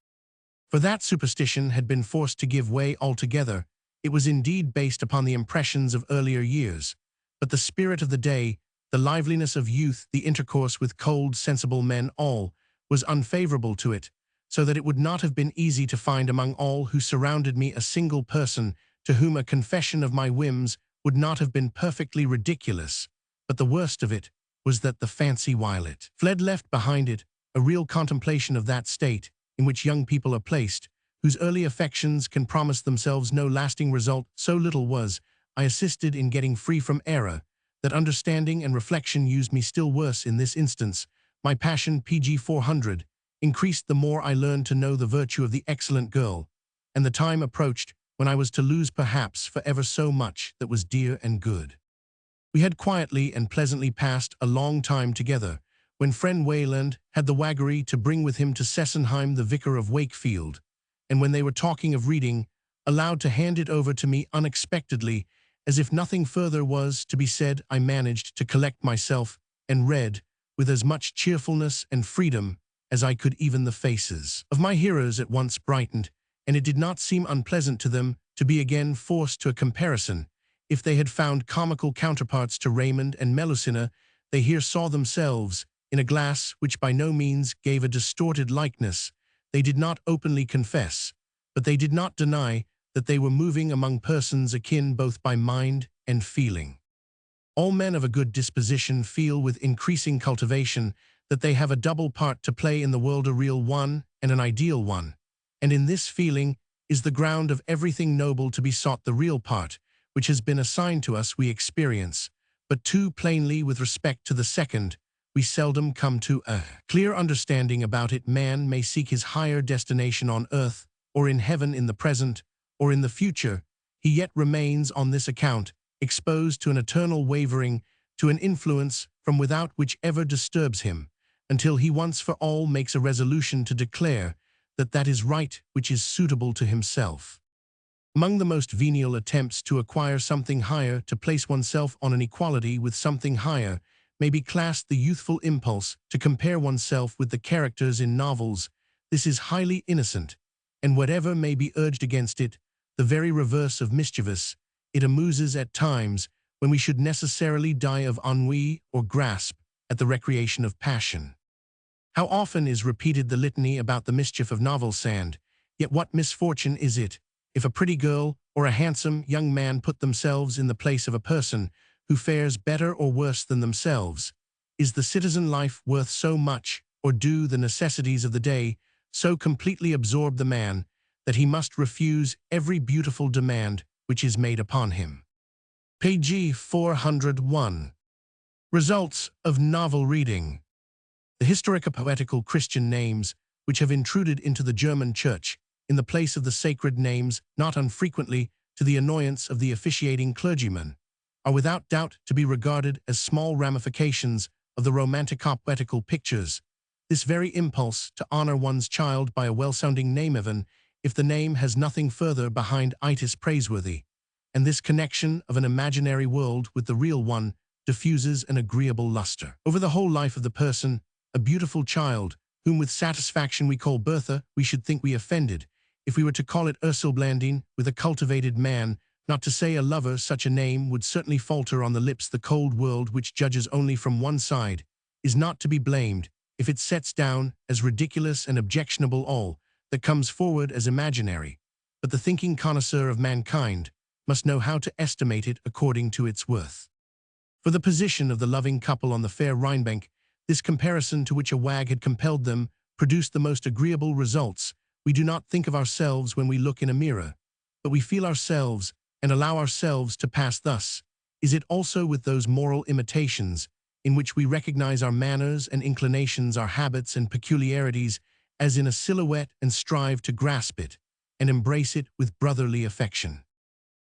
For that superstition had been forced to give way altogether. It was indeed based upon the impressions of earlier years, but the spirit of the day, the liveliness of youth, the intercourse with cold, sensible men, all was unfavorable to it, so that it would not have been easy to find among all who surrounded me a single person to whom a confession of my whims would not have been perfectly ridiculous. But the worst of it was that the fancy, while it fled, left behind it a real contemplation of that state in which young people are placed, whose early affections can promise themselves no lasting result. So little was I assisted in getting free from error, that understanding and reflection used me still worse in this instance. My passion, PG 400, increased the more I learned to know the virtue of the excellent girl, and the time approached when I was to lose perhaps for ever so much that was dear and good. We had quietly and pleasantly passed a long time together, when friend Wayland had the waggery to bring with him to Sessenheim the vicar of Wakefield, and when they were talking of reading, allowed to hand it over to me unexpectedly, as if nothing further was to be said. I managed to collect myself and read with as much cheerfulness and freedom as I could. Even the faces of my hearers at once brightened, and it did not seem unpleasant to them to be again forced to a comparison. If they had found comical counterparts to Raymond and Melusina, they here saw themselves in a glass which by no means gave a distorted likeness. They did not openly confess, but they did not deny that they were moving among persons akin both by mind and feeling. All men of a good disposition feel with increasing cultivation that they have a double part to play in the world, a real one and an ideal one, and in this feeling is the ground of everything noble to be sought. The real part, which has been assigned to us, we experience, but too plainly with respect to the second, we seldom come to a clear understanding about it. Man may seek his higher destination on earth, or in heaven, in the present, or in the future. He yet remains on this account exposed to an eternal wavering, to an influence from without which ever disturbs him, until he once for all makes a resolution to declare that that is right which is suitable to himself. Among the most venial attempts to acquire something higher, to place oneself on an equality with something higher, may be classed the youthful impulse to compare oneself with the characters in novels. This is highly innocent, and whatever may be urged against it, the very reverse of mischievous. It amuses at times when we should necessarily die of ennui or grasp at the recreation of passion. How often is repeated the litany about the mischief of novel sand, yet what misfortune is it if a pretty girl or a handsome young man put themselves in the place of a person who fares better or worse than themselves? Is the citizen life worth so much, or do the necessities of the day so completely absorb the man that he must refuse every beautiful demand which is made upon him? Page 401. Results of novel reading. The historico-poetical Christian names, which have intruded into the German church, in the place of the sacred names, not unfrequently to the annoyance of the officiating clergyman, are without doubt to be regarded as small ramifications of the romantico-poetical pictures. This very impulse to honor one's child by a well-sounding name, even if the name has nothing further behind it is praiseworthy, and this connection of an imaginary world with the real one diffuses an agreeable luster over the whole life of the person. A beautiful child, whom with satisfaction we call Bertha, we should think we offended if we were to call it Ursulblandine with a cultivated man, not to say a lover. Such a name would certainly falter on the lips. The cold world, which judges only from one side, is not to be blamed if it sets down as ridiculous and objectionable all that comes forward as imaginary, but the thinking connoisseur of mankind must know how to estimate it according to its worth. For the position of the loving couple on the fair Rhinebank, this comparison to which a wag had compelled them produced the most agreeable results. We do not think of ourselves when we look in a mirror, but we feel ourselves and allow ourselves to pass thus. Is it also with those moral imitations in which we recognize our manners and inclinations, our habits and peculiarities, as in a silhouette, and strive to grasp it and embrace it with brotherly affection?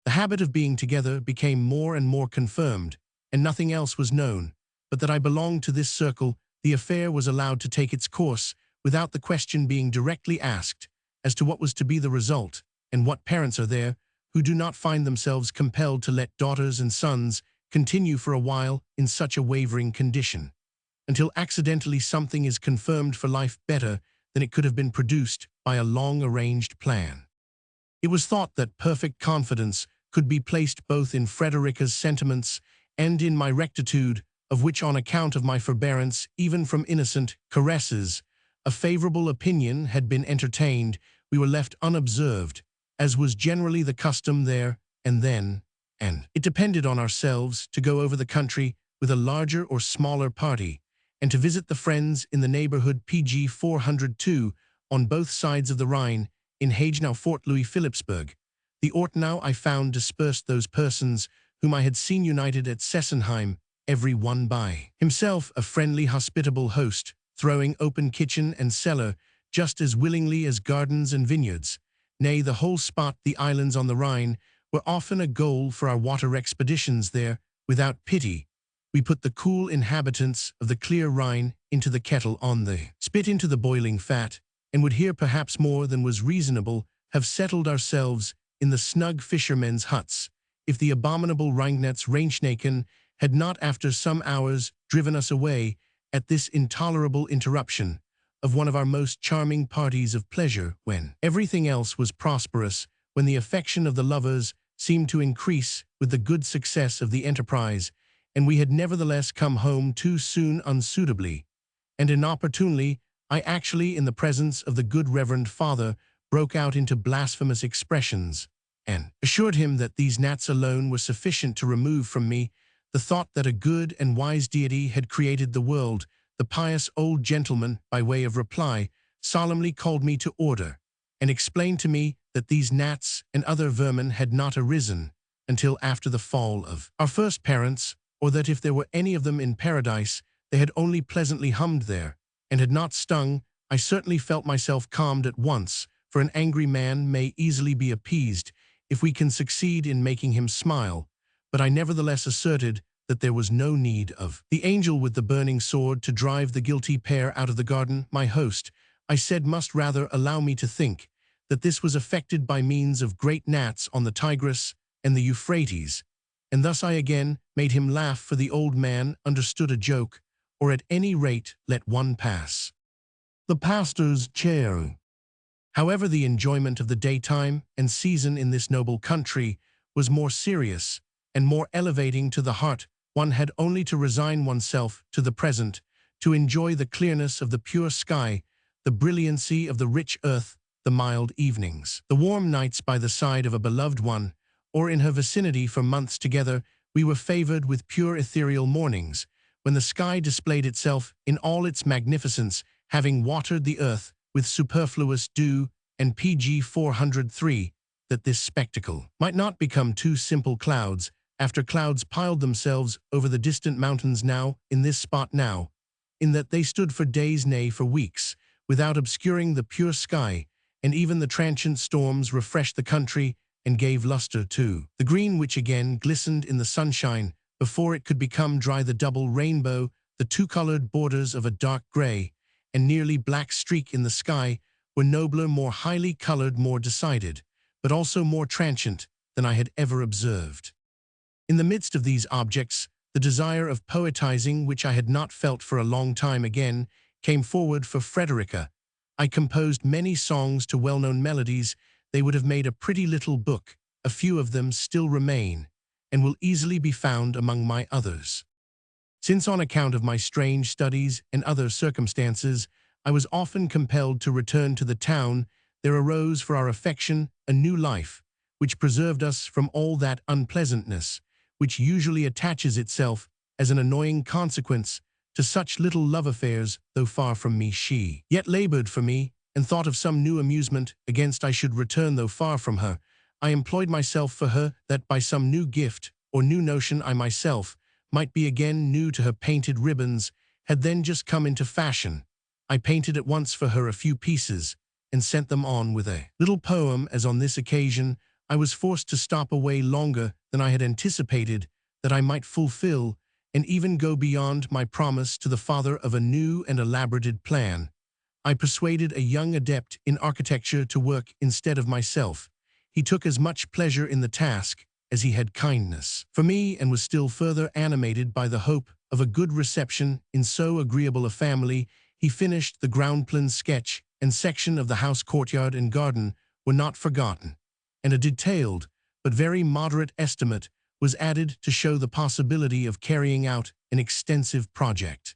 The habit of being together became more and more confirmed, and nothing else was known but that I belonged to this circle. The affair was allowed to take its course without the question being directly asked as to what was to be the result, and what parents are there who do not find themselves compelled to let daughters and sons continue for a while in such a wavering condition, until accidentally something is confirmed for life better than it could have been produced by a long-arranged plan. It was thought that perfect confidence could be placed both in Frederica's sentiments and in my rectitude, of which, on account of my forbearance even from innocent caresses, a favorable opinion had been entertained. We were left unobserved, as was generally the custom there and then, and it depended on ourselves to go over the country with a larger or smaller party, and to visit the friends in the neighborhood. Page 402. On both sides of the Rhine, in Hagenau, Fort Louis, Philipsburg, the Ortenau, I found dispersed those persons whom I had seen united at Sessenheim, every one by himself a friendly, hospitable host, throwing open kitchen and cellar just as willingly as gardens and vineyards. Nay, the whole spot, the islands on the Rhine, were often a goal for our water expeditions there. Without pity, we put the cool inhabitants of the clear Rhine into the kettle on the spit, into the boiling fat, and would here perhaps more than was reasonable have settled ourselves in the snug fishermen's huts, if the abominable Rheingnetz Reinschnecken had not after some hours driven us away at this intolerable interruption of one of our most charming parties of pleasure, when everything else was prosperous, when the affection of the lovers seemed to increase with the good success of the enterprise, and we had nevertheless come home too soon, unsuitably and inopportunely. I actually, in the presence of the good Reverend Father, broke out into blasphemous expressions, and assured him that these gnats alone were sufficient to remove from me the thought that a good and wise deity had created the world. The pious old gentleman, by way of reply, solemnly called me to order, and explained to me that these gnats and other vermin had not arisen until after the fall of our first parents, or that if there were any of them in paradise, they had only pleasantly hummed there, and had not stung. I certainly felt myself calmed at once, for an angry man may easily be appeased if we can succeed in making him smile, but I nevertheless asserted that there was no need of the angel with the burning sword to drive the guilty pair out of the garden. My host, I said, must rather allow me to think that this was effected by means of great gnats on the Tigris and the Euphrates, and thus I again made him laugh, for the old man understood a joke, or at any rate let one pass. The pastor's chair. However, the enjoyment of the daytime and season in this noble country was more serious and more elevating to the heart. One had only to resign oneself to the present, to enjoy the clearness of the pure sky, the brilliancy of the rich earth, the mild evenings, the warm nights by the side of a beloved one, or in her vicinity for months together, We were favored with pure ethereal mornings, when the sky displayed itself in all its magnificence, having watered the earth with superfluous dew, and PG 403, that this spectacle might not become two simple clouds, after clouds piled themselves over the distant mountains now, in this spot now, in that they stood for days, nay, for weeks, without obscuring the pure sky, and even the transient storms refreshed the country and gave luster to the green which again glistened in the sunshine, before it could become dry. The double rainbow, the two-colored borders of a dark gray and nearly black streak in the sky, were nobler, more highly colored, more decided, but also more transient than I had ever observed. In the midst of these objects, the desire of poetizing, which I had not felt for a long time, again came forward for Frederica. I composed many songs to well-known melodies. They would have made a pretty little book. A few of them still remain, and will easily be found among my others. Since on account of my strange studies and other circumstances, I was often compelled to return to the town, there arose for our affection a new life, which preserved us from all that unpleasantness, which usually attaches itself as an annoying consequence to such little love affairs. Though far from me, she yet labored for me, and thought of some new amusement against I should return. Though far from her, I employed myself for her, that by some new gift or new notion I myself might be again new to her. Painted ribbons had then just come into fashion. I painted at once for her a few pieces, and sent them on with a little poem. As on this occasion I was forced to stop away longer than I had anticipated, that I might fulfill and even go beyond my promise to the father of a new and elaborated plan, I persuaded a young adept in architecture to work instead of myself. He took as much pleasure in the task as he had kindness for me, and was still further animated by the hope of a good reception in so agreeable a family. He finished the ground plan sketch, and section of the house, courtyard, and garden were not forgotten, and a detailed but very moderate estimate was added to show the possibility of carrying out an extensive project.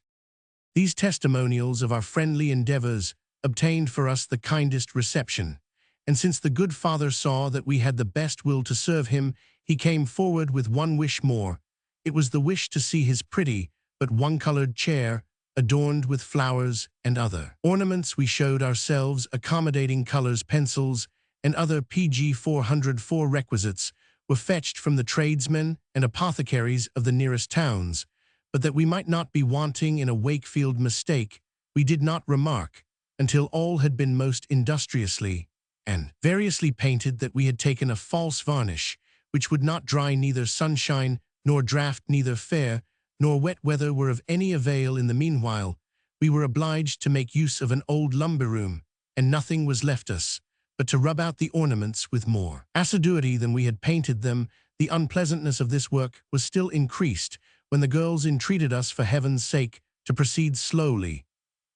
These testimonials of our friendly endeavors obtained for us the kindest reception, and since the good father saw that we had the best will to serve him, he came forward with one wish more. It was the wish to see his pretty but one-colored chair adorned with flowers and other ornaments. We showed ourselves accommodating colors, pencils, and other PG 404 requisites were fetched from the tradesmen and apothecaries of the nearest towns, but that we might not be wanting in a Wakefield mistake, we did not remark, until all had been most industriously and variously painted, that we had taken a false varnish, which would not dry. Neither sunshine nor draught, neither fair nor wet weather were of any avail. In the meanwhile, we were obliged to make use of an old lumber room, and nothing was left us but to rub out the ornaments with more assiduity than we had painted them. The unpleasantness of this work was still increased when the girls entreated us, for heaven's sake, to proceed slowly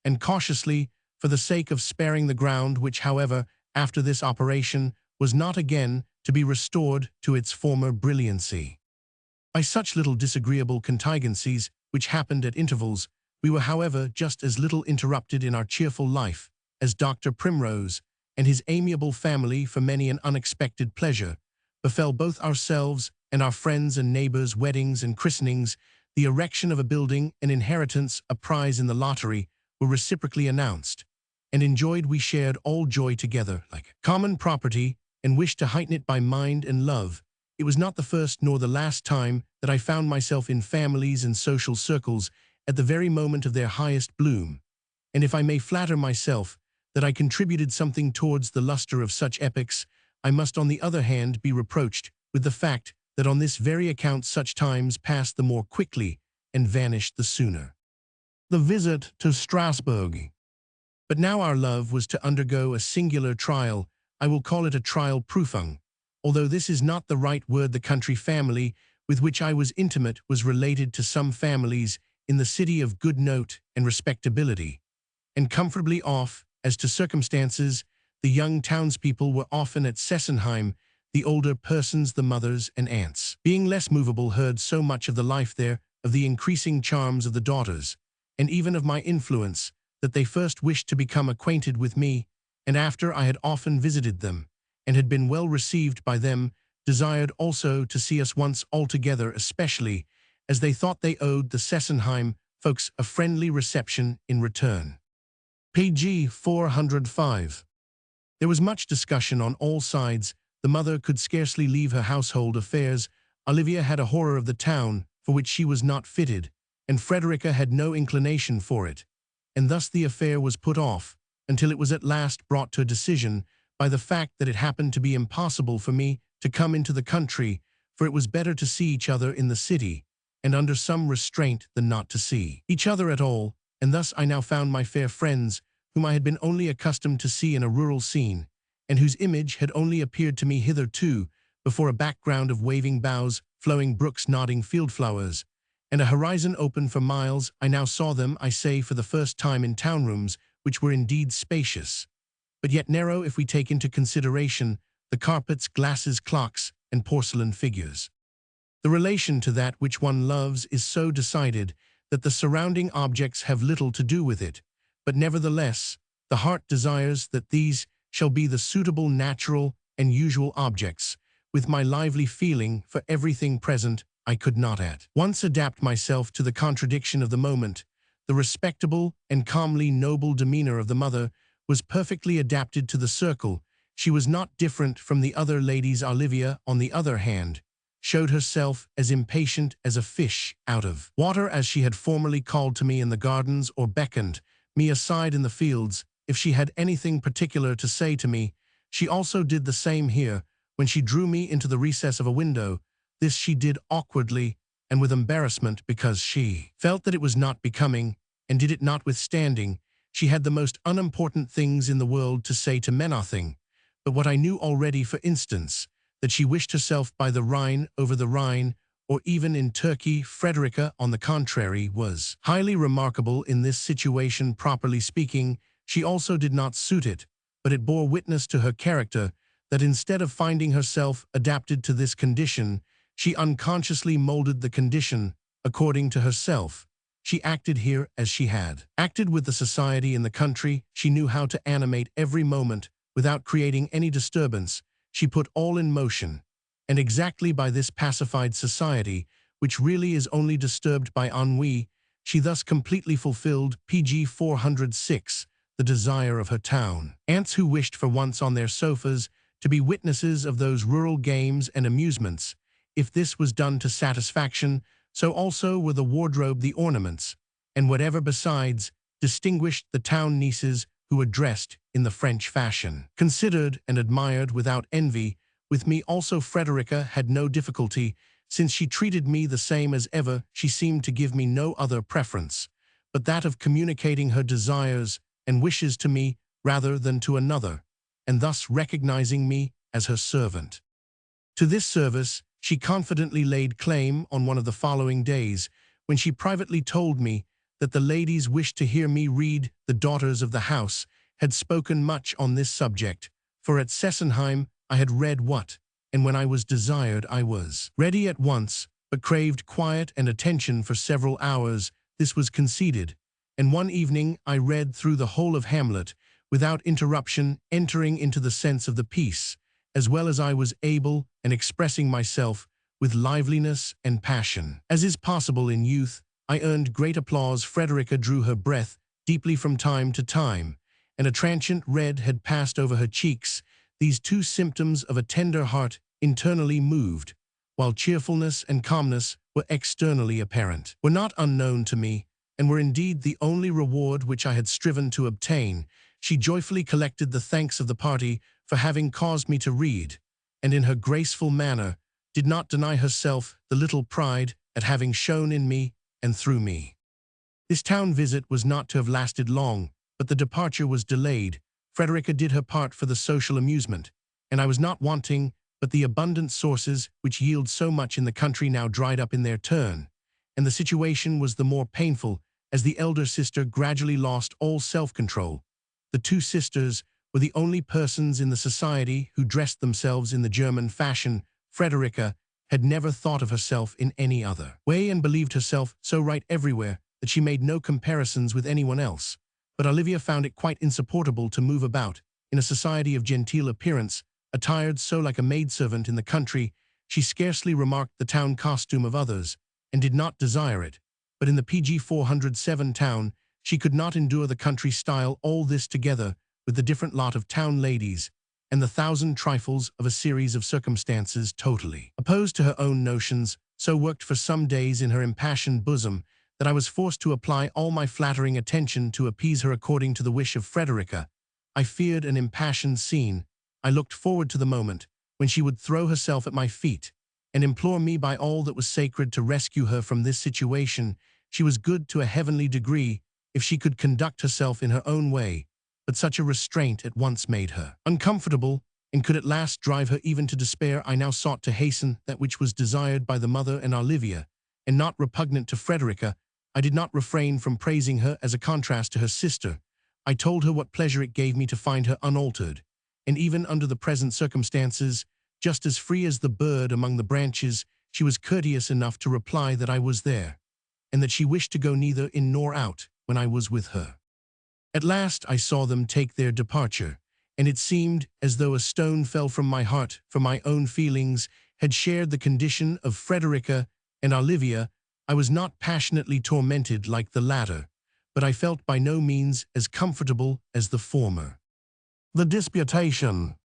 and cautiously, for the sake of sparing the ground, which, however, after this operation, was not again to be restored to its former brilliancy. By such little disagreeable contingencies, which happened at intervals, we were, however, just as little interrupted in our cheerful life as Dr. Primrose and his amiable family. For many an unexpected pleasure befell both ourselves and our friends and neighbors. Weddings and christenings, the erection of a building, an inheritance, a prize in the lottery, were reciprocally announced and enjoyed. We shared all joy together, like common property, and wished to heighten it by mind and love. It was not the first nor the last time that I found myself in families and social circles at the very moment of their highest bloom, and if I may flatter myself that I contributed something towards the luster of such epochs, I must on the other hand be reproached with the fact that on this very account such times passed the more quickly and vanished the sooner. The visit to Strasbourg. But now our love was to undergo a singular trial. I will call it a trial prüfung, although this is not the right word. The country family with which I was intimate was related to some families in the city of good note and respectability, and comfortably off. As to circumstances, the young townspeople were often at Sessenheim, the older persons, the mothers and aunts, being less movable, heard so much of the life there, of the increasing charms of the daughters, and even of my influence, that they first wished to become acquainted with me, and after I had often visited them, and had been well received by them, desired also to see us once all together, especially as they thought they owed the Sessenheim folks a friendly reception in return. Pg 405. There was much discussion on all sides. The mother could scarcely leave her household affairs. Olivia had a horror of the town, for which she was not fitted, and Frederica had no inclination for it. And thus the affair was put off, until it was at last brought to a decision by the fact that it happened to be impossible for me to come into the country, for it was better to see each other in the city, and under some restraint than not to see each other at all, and thus I now found my fair friends, whom I had been only accustomed to see in a rural scene, and whose image had only appeared to me hitherto before a background of waving boughs, flowing brooks, nodding field-flowers, and a horizon open for miles. I now saw them, I say, for the first time in town-rooms, which were indeed spacious, but yet narrow if we take into consideration the carpets, glasses, clocks, and porcelain figures. The relation to that which one loves is so decided that the surrounding objects have little to do with it, but nevertheless, the heart desires that these shall be the suitable, natural, and usual objects. With my lively feeling for everything present, I could not at once adapt myself to the contradiction of the moment. The respectable and calmly noble demeanor of the mother was perfectly adapted to the circle. She was not different from the other ladies. Olivia, on the other hand, showed herself as impatient as a fish out of water, as she had formerly called to me in the gardens or beckoned me aside in the fields if she had anything particular to say to me. She also did the same here when she drew me into the recess of a window. This she did awkwardly and with embarrassment, because she felt that it was not becoming, and did it notwithstanding. She had the most unimportant things in the world to say to me. Nothing but what I knew already, for instance, that she wished herself by the Rhine, over the Rhine, or even in Turkey. Frederica, on the contrary, was highly remarkable in this situation. Properly speaking, she also did not suit it, but it bore witness to her character that instead of finding herself adapted to this condition, she unconsciously molded the condition according to herself. She acted here as she had acted with the society in the country. She knew how to animate every moment without creating any disturbance. She put all in motion, and exactly by this pacified society, which really is only disturbed by ennui, she thus completely fulfilled Pg 406, the desire of her town aunts, who wished for once on their sofas to be witnesses of those rural games and amusements. If this was done to satisfaction, so also were the wardrobe, the ornaments, and whatever besides distinguished the town nieces who were dressed in the French fashion, considered and admired without envy. With me also Frederica had no difficulty, since she treated me the same as ever. She seemed to give me no other preference, but that of communicating her desires and wishes to me rather than to another, and thus recognizing me as her servant. To this service she confidently laid claim on one of the following days, when she privately told me that the ladies wished to hear me read. The daughters of the house had spoken much on this subject, for at Sessenheim I had read what, and when I was desired I was ready at once, but craved quiet and attention for several hours. This was conceded, and one evening I read through the whole of Hamlet without interruption, entering into the sense of the piece as well as I was able, and expressing myself with liveliness and passion, as is possible in youth. I earned great applause. Frederica drew her breath deeply from time to time, and a transient red had passed over her cheeks. These two symptoms of a tender heart internally moved, while cheerfulness and calmness were externally apparent, were not unknown to me, and were indeed the only reward which I had striven to obtain. She joyfully collected the thanks of the party for having caused me to read, and in her graceful manner did not deny herself the little pride at having shown in me and through me. This town visit was not to have lasted long, but the departure was delayed. Frederica did her part for the social amusement, and I was not wanting, but the abundant sources which yield so much in the country now dried up in their turn, and the situation was the more painful as the elder sister gradually lost all self-control. The two sisters were the only persons in the society who dressed themselves in the German fashion. Frederica had never thought of herself in any other way, and believed herself so right everywhere that she made no comparisons with anyone else. But Olivia found it quite insupportable to move about in a society of genteel appearance attired so like a maidservant in the country, she scarcely remarked the town costume of others, and did not desire it. But in the PG 407 town, she could not endure the country style, all this together with the different lot of town ladies, and the thousand trifles of a series of circumstances totally opposed to her own notions, so worked for some days in her impassioned bosom, that I was forced to apply all my flattering attention to appease her according to the wish of Frederica. I feared an impassioned scene. I looked forward to the moment when she would throw herself at my feet and implore me by all that was sacred to rescue her from this situation. She was good to a heavenly degree if she could conduct herself in her own way, but such a restraint at once made her uncomfortable, and could at last drive her even to despair. I now sought to hasten that which was desired by the mother and Olivia, and not repugnant to Frederica. I did not refrain from praising her as a contrast to her sister. I told her what pleasure it gave me to find her unaltered, and even under the present circumstances, just as free as the bird among the branches. She was courteous enough to reply that I was there, and that she wished to go neither in nor out when I was with her. At last I saw them take their departure, and it seemed as though a stone fell from my heart, for my own feelings had shared the condition of Frederica and Olivia. I was not passionately tormented like the latter, but I felt by no means as comfortable as the former. The disputation.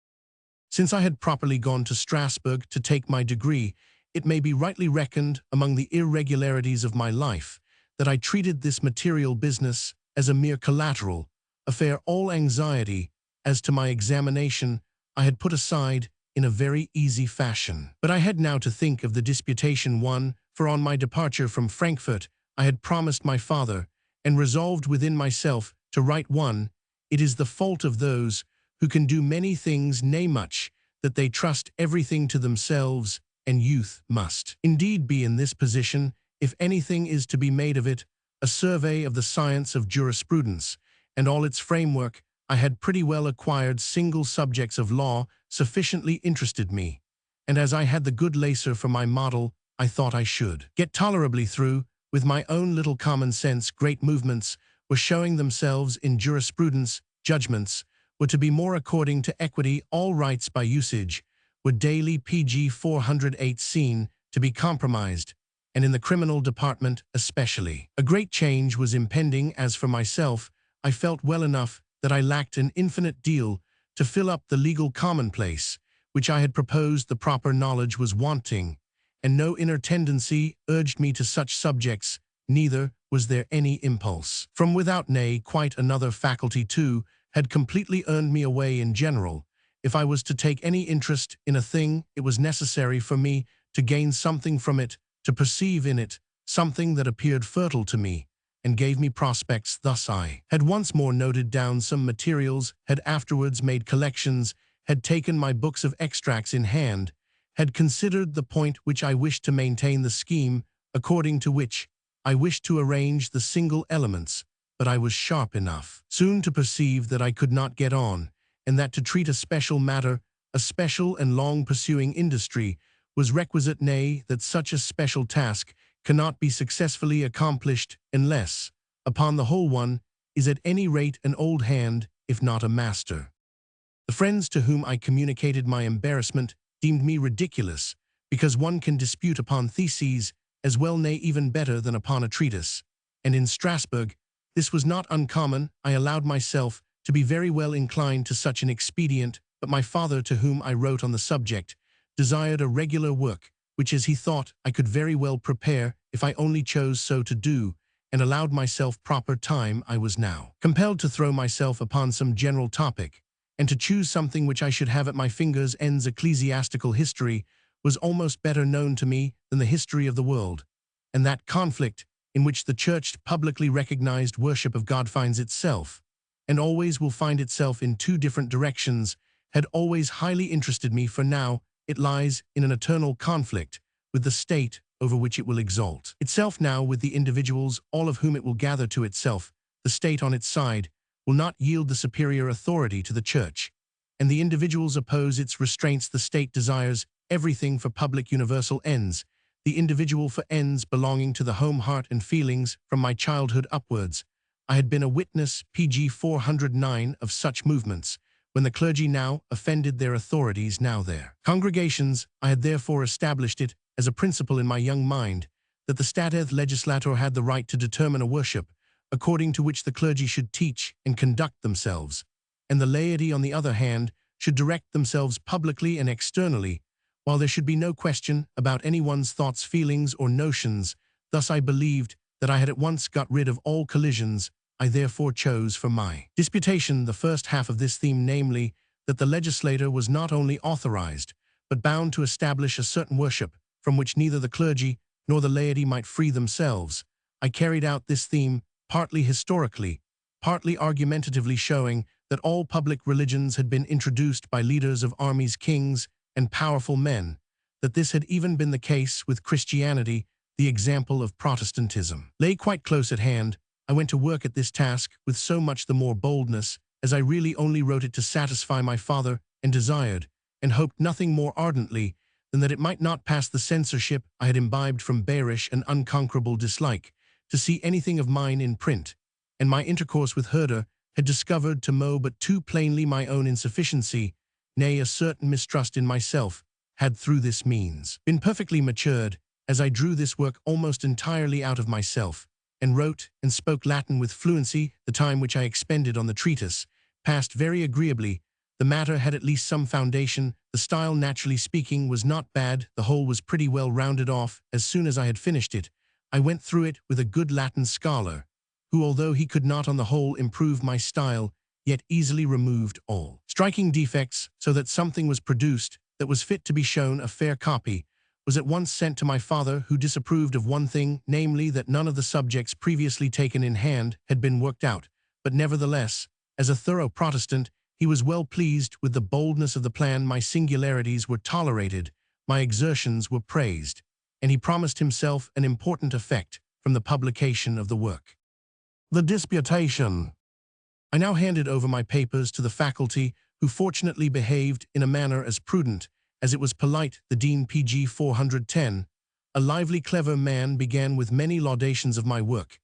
Since I had properly gone to Strasbourg to take my degree, it may be rightly reckoned among the irregularities of my life that I treated this material business as a mere collateral affair. All anxiety as to my examination I had put aside in a very easy fashion. But I had now to think of the disputation one, for on my departure from Frankfurt I had promised my father, and resolved within myself to write one. It is the fault of those who can do many things, nay much, that they trust everything to themselves, and youth must indeed be in this position, if anything is to be made of it. A survey of the science of jurisprudence, and all its framework. I had pretty well acquired. Single subjects of law sufficiently interested me, and as I had the good Lacer for my model, I thought I should get tolerably through with my own little common sense. Great movements were showing themselves in jurisprudence. Judgments were to be more according to equity. All rights by usage were daily PG 408 seen to be compromised, and in the criminal department especially. A great change was impending. As for myself, I felt well enough that I lacked an infinite deal to fill up the legal commonplace, which I had proposed. The proper knowledge was wanting, and no inner tendency urged me to such subjects, neither was there any impulse from without. Nay, quite another faculty too had completely earned me away. In general, if I was to take any interest in a thing, it was necessary for me to gain something from it, to perceive in it something that appeared fertile to me, and gave me prospects. Thus I had once more noted down some materials, had afterwards made collections, had taken my books of extracts in hand, had considered the point which I wished to maintain, the scheme according to which I wished to arrange the single elements. But I was sharp enough soon to perceive that I could not get on, and that to treat a special matter, a special and long pursuing industry, was requisite. Nay, that such a special task cannot be successfully accomplished unless, upon the whole, one is at any rate an old hand, if not a master. The friends to whom I communicated my embarrassment deemed me ridiculous, because one can dispute upon theses as well, nay, even better than upon a treatise, and in Strasbourg this was not uncommon. I allowed myself to be very well inclined to such an expedient, but my father, to whom I wrote on the subject, desired a regular work, which, as he thought, I could very well prepare if I only chose so to do, and allowed myself proper time. I was now compelled to throw myself upon some general topic, and to choose something which I should have at my fingers' ends. Ecclesiastical history was almost better known to me than the history of the world, and that conflict in which the Church publicly recognized worship of God finds itself, and always will find itself, in two different directions, had always highly interested me, for now it lies in an eternal conflict with the state over which it will exalt itself, now with the individuals, all of whom it will gather to itself. The state on its side will not yield the superior authority to the Church, and the individuals oppose its restraints. The state desires everything for public universal ends, the individual for ends belonging to the home heart and feelings. From my childhood upwards, I had been a witness, PG 409, of such movements, when the clergy now offended their authorities now their congregations. I had therefore established it as a principle in my young mind that the stateth legislator had the right to determine a worship, according to which the clergy should teach and conduct themselves, and the laity, on the other hand, should direct themselves publicly and externally, while there should be no question about anyone's thoughts, feelings, or notions. Thus I believed that I had at once got rid of all collisions. I therefore chose for my disputation the first half of this theme, namely, that the legislator was not only authorized, but bound to establish a certain worship, from which neither the clergy nor the laity might free themselves. I carried out this theme partly historically, partly argumentatively, showing that all public religions had been introduced by leaders of armies, kings, and powerful men, that this had even been the case with Christianity. The example of Protestantism lay quite close at hand. I went to work at this task with so much the more boldness, as I really only wrote it to satisfy my father, and desired, and hoped nothing more ardently, than that it might not pass the censorship I had imbibed from bearish and unconquerable dislike to see anything of mine in print, and my intercourse with Herder had discovered to Mo but too plainly my own insufficiency, nay, a certain mistrust in myself, had through this means been perfectly matured, as I drew this work almost entirely out of myself, and wrote and spoke Latin with fluency. The time which I expended on the treatise passed very agreeably. The matter had at least some foundation. The style, naturally speaking, was not bad. The whole was pretty well rounded off. As soon as I had finished it, I went through it with a good Latin scholar, who, although he could not on the whole improve my style, yet easily removed all striking defects, so that something was produced that was fit to be shown. A fair copy was at once sent to my father, who disapproved of one thing, namely that none of the subjects previously taken in hand had been worked out, but nevertheless, as a thorough Protestant, he was well pleased with the boldness of the plan. My singularities were tolerated, my exertions were praised, and he promised himself an important effect from the publication of the work. The disputation. I now handed over my papers to the faculty, who fortunately behaved in a manner as prudent as it was polite. The Dean, P.G. 410, a lively, clever man, began with many laudations of my work,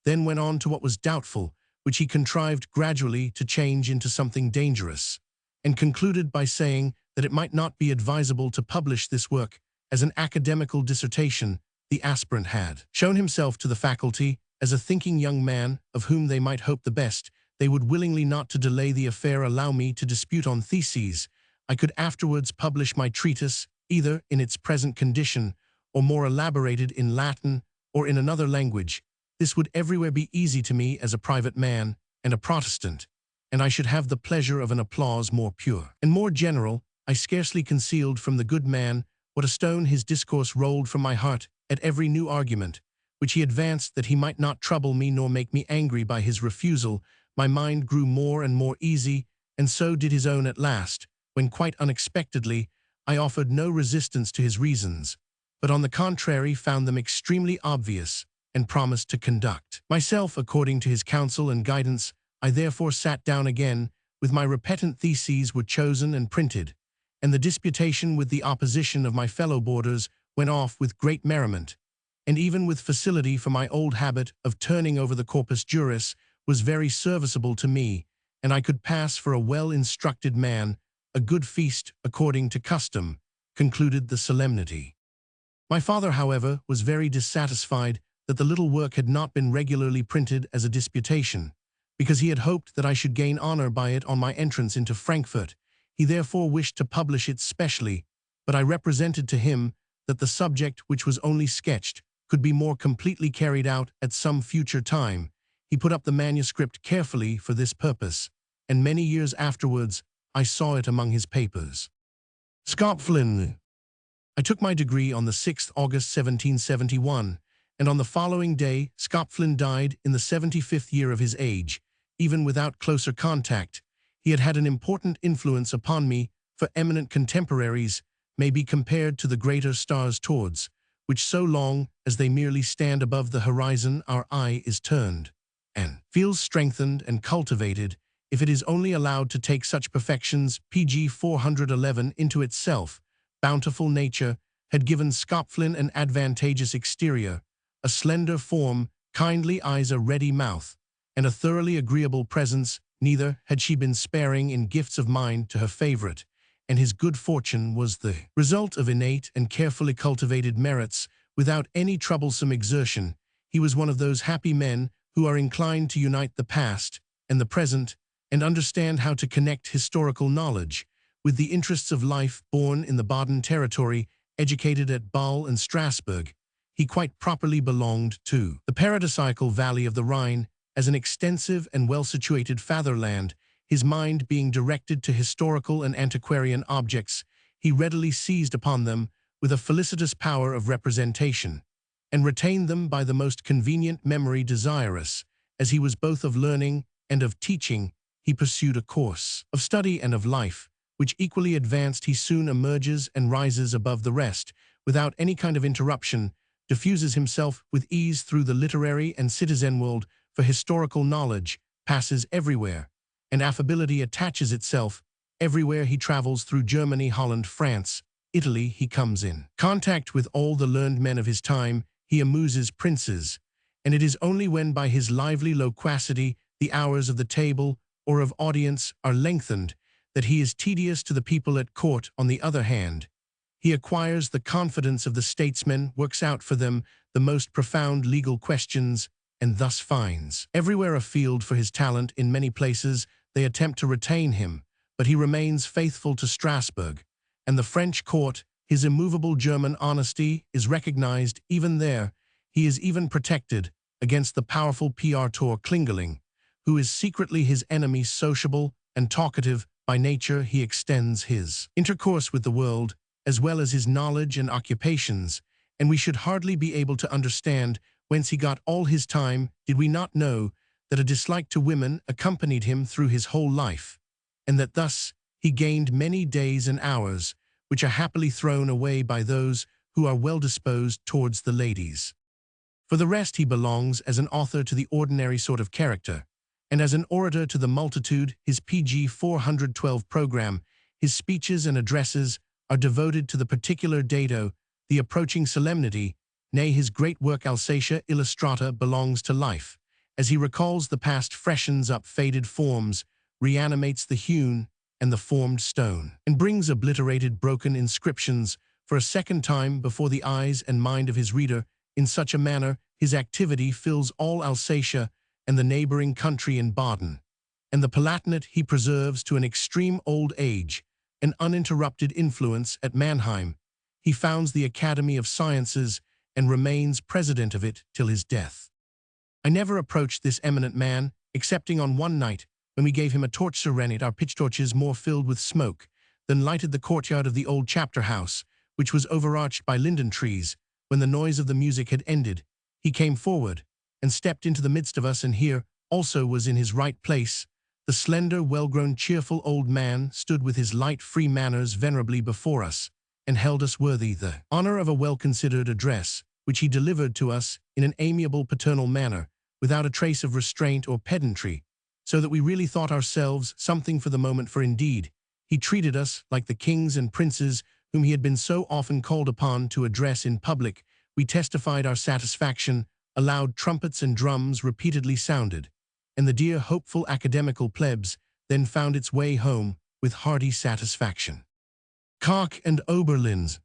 then went on to what was doubtful, which he contrived gradually to change into something dangerous, and concluded by saying that it might not be advisable to publish this work as an academical dissertation. The aspirant had shown himself to the faculty as a thinking young man, of whom they might hope the best. They would willingly not to delay the affair allow me to dispute on theses. I could afterwards publish my treatise, either in its present condition, or more elaborated in Latin, or in another language. This would everywhere be easy to me as a private man and a Protestant, and I should have the pleasure of an applause more pure and more general. I scarcely concealed from the good man what a stone his discourse rolled from my heart at every new argument, which he advanced, that he might not trouble me nor make me angry by his refusal. My mind grew more and more easy, and so did his own at last, when quite unexpectedly I offered no resistance to his reasons, but on the contrary found them extremely obvious, and promised to conduct myself according to his counsel and guidance. I therefore sat down again, with my repentant theses were chosen and printed, and the disputation with the opposition of my fellow boarders went off with great merriment, and even with facility, for my old habit of turning over the corpus juris was very serviceable to me, and I could pass for a well-instructed man. A good feast, according to custom, concluded the solemnity. My father, however, was very dissatisfied that the little work had not been regularly printed as a disputation, because he had hoped that I should gain honor by it on my entrance into Frankfurt. He therefore wished to publish it specially, but I represented to him that the subject, which was only sketched, could be more completely carried out at some future time. He put up the manuscript carefully for this purpose, and many years afterwards I saw it among his papers. Scopflin. I took my degree on the 6th August 1771, and on the following day Scopflin died in the 75th year of his age. Even without closer contact, he had had an important influence upon me, for eminent contemporaries may be compared to the greater stars towards which, so long as they merely stand above the horizon, our eye is turned, and feels strengthened and cultivated, if it is only allowed to take such perfections. Pg 411 into itself. Bountiful nature had given Scopflin an advantageous exterior, a slender form, kindly eyes, a ready mouth, and a thoroughly agreeable presence. neither had she been sparing in gifts of mind to her favorite, and his good fortune was the result of innate and carefully cultivated merits without any troublesome exertion. He was one of those happy men who are inclined to unite the past and the present and understand how to connect historical knowledge with the interests of life. Born in the Baden territory, educated at Bâle and Strasbourg, he quite properly belonged to the paradisiacal valley of the Rhine as an extensive and well-situated fatherland. His mind being directed to historical and antiquarian objects, he readily seized upon them with a felicitous power of representation, and retained them by the most convenient memory. Desirous, as he was both of learning and of teaching, he pursued a course of study and of life, which equally advanced. He soon emerges and rises above the rest, without any kind of interruption, diffuses himself with ease through the literary and citizen world, for historical knowledge passes everywhere, and affability attaches itself everywhere he travels through Germany, Holland, France, Italy. He comes in contact with all the learned men of his time, he amuses princes, and it is only when by his lively loquacity the hours of the table or of audience are lengthened that he is tedious to the people at court. On the other hand, he acquires the confidence of the statesmen, works out for them the most profound legal questions, and thus finds everywhere a field for his talent. In many places they attempt to retain him, but he remains faithful to Strasbourg and the French court. His immovable German honesty is recognized even there. He is even protected against the powerful Piotr Klingeling, who is secretly his enemy. Sociable and talkative by nature, he extends his intercourse with the world as well as his knowledge and occupations, and we should hardly be able to understand whence he got all his time did we not know that a dislike to women accompanied him through his whole life, and that thus he gained many days and hours which are happily thrown away by those who are well disposed towards the ladies. For the rest, he belongs as an author to the ordinary sort of character, and as an orator to the multitude. His pg 412 program, his speeches and addresses are devoted to the particular dado, the approaching solemnity. Nay, his great work Alsatia Illustrata belongs to life, as he recalls the past, freshens up faded forms, reanimates the hewn and the formed stone, and brings obliterated broken inscriptions for a second time before the eyes and mind of his reader. In such a manner his activity fills all Alsatia and the neighboring country in Baden, and the Palatinate he preserves to an extreme old age, an uninterrupted influence at Mannheim. He founds the Academy of Sciences and remains president of it till his death. I never approached this eminent man, excepting on one night, when we gave him a torch serenade, our pitch torches more filled with smoke than lighted the courtyard of the old chapter house, which was overarched by linden trees. When the noise of the music had ended, he came forward and stepped into the midst of us, and here also was in his right place. The slender, well-grown, cheerful old man stood with his light, free manners venerably before us, and held us worthy the honor of a well-considered address, which he delivered to us in an amiable paternal manner, without a trace of restraint or pedantry, so that we really thought ourselves something for the moment. For indeed, he treated us like the kings and princes whom he had been so often called upon to address in public. We testified our satisfaction. Aloud trumpets and drums repeatedly sounded, and the dear hopeful academical plebs then found its way home with hearty satisfaction. Koch and Oberlin's.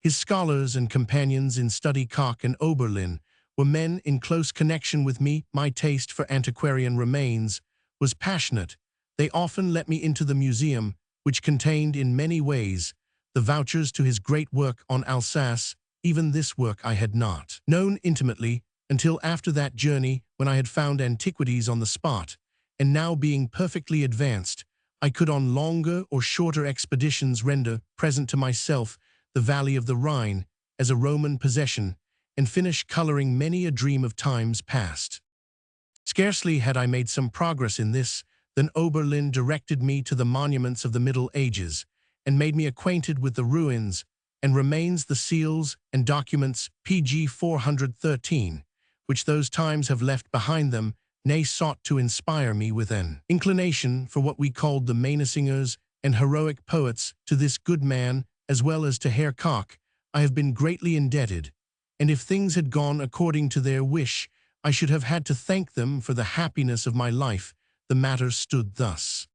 His scholars and companions in study, Koch and Oberlin, were men in close connection with me. My taste for antiquarian remains was passionate. They often let me into the museum, which contained in many ways the vouchers to his great work on Alsace. Even this work I had not known intimately until after that journey, when I had found antiquities on the spot, and now being perfectly advanced, I could on longer or shorter expeditions render present to myself the valley of the Rhine as a Roman possession, and finish coloring many a dream of times past. Scarcely had I made some progress in this, than Oberlin directed me to the monuments of the Middle Ages, and made me acquainted with the ruins and remains, the seals and documents pg 413, which those times have left behind them, nay, sought to inspire me with an inclination for what we called the Meinesingers and heroic poets. To this good man, as well as to Herr Koch, I have been greatly indebted, and if things had gone according to their wish, I should have had to thank them for the happiness of my life. the matter stood thus.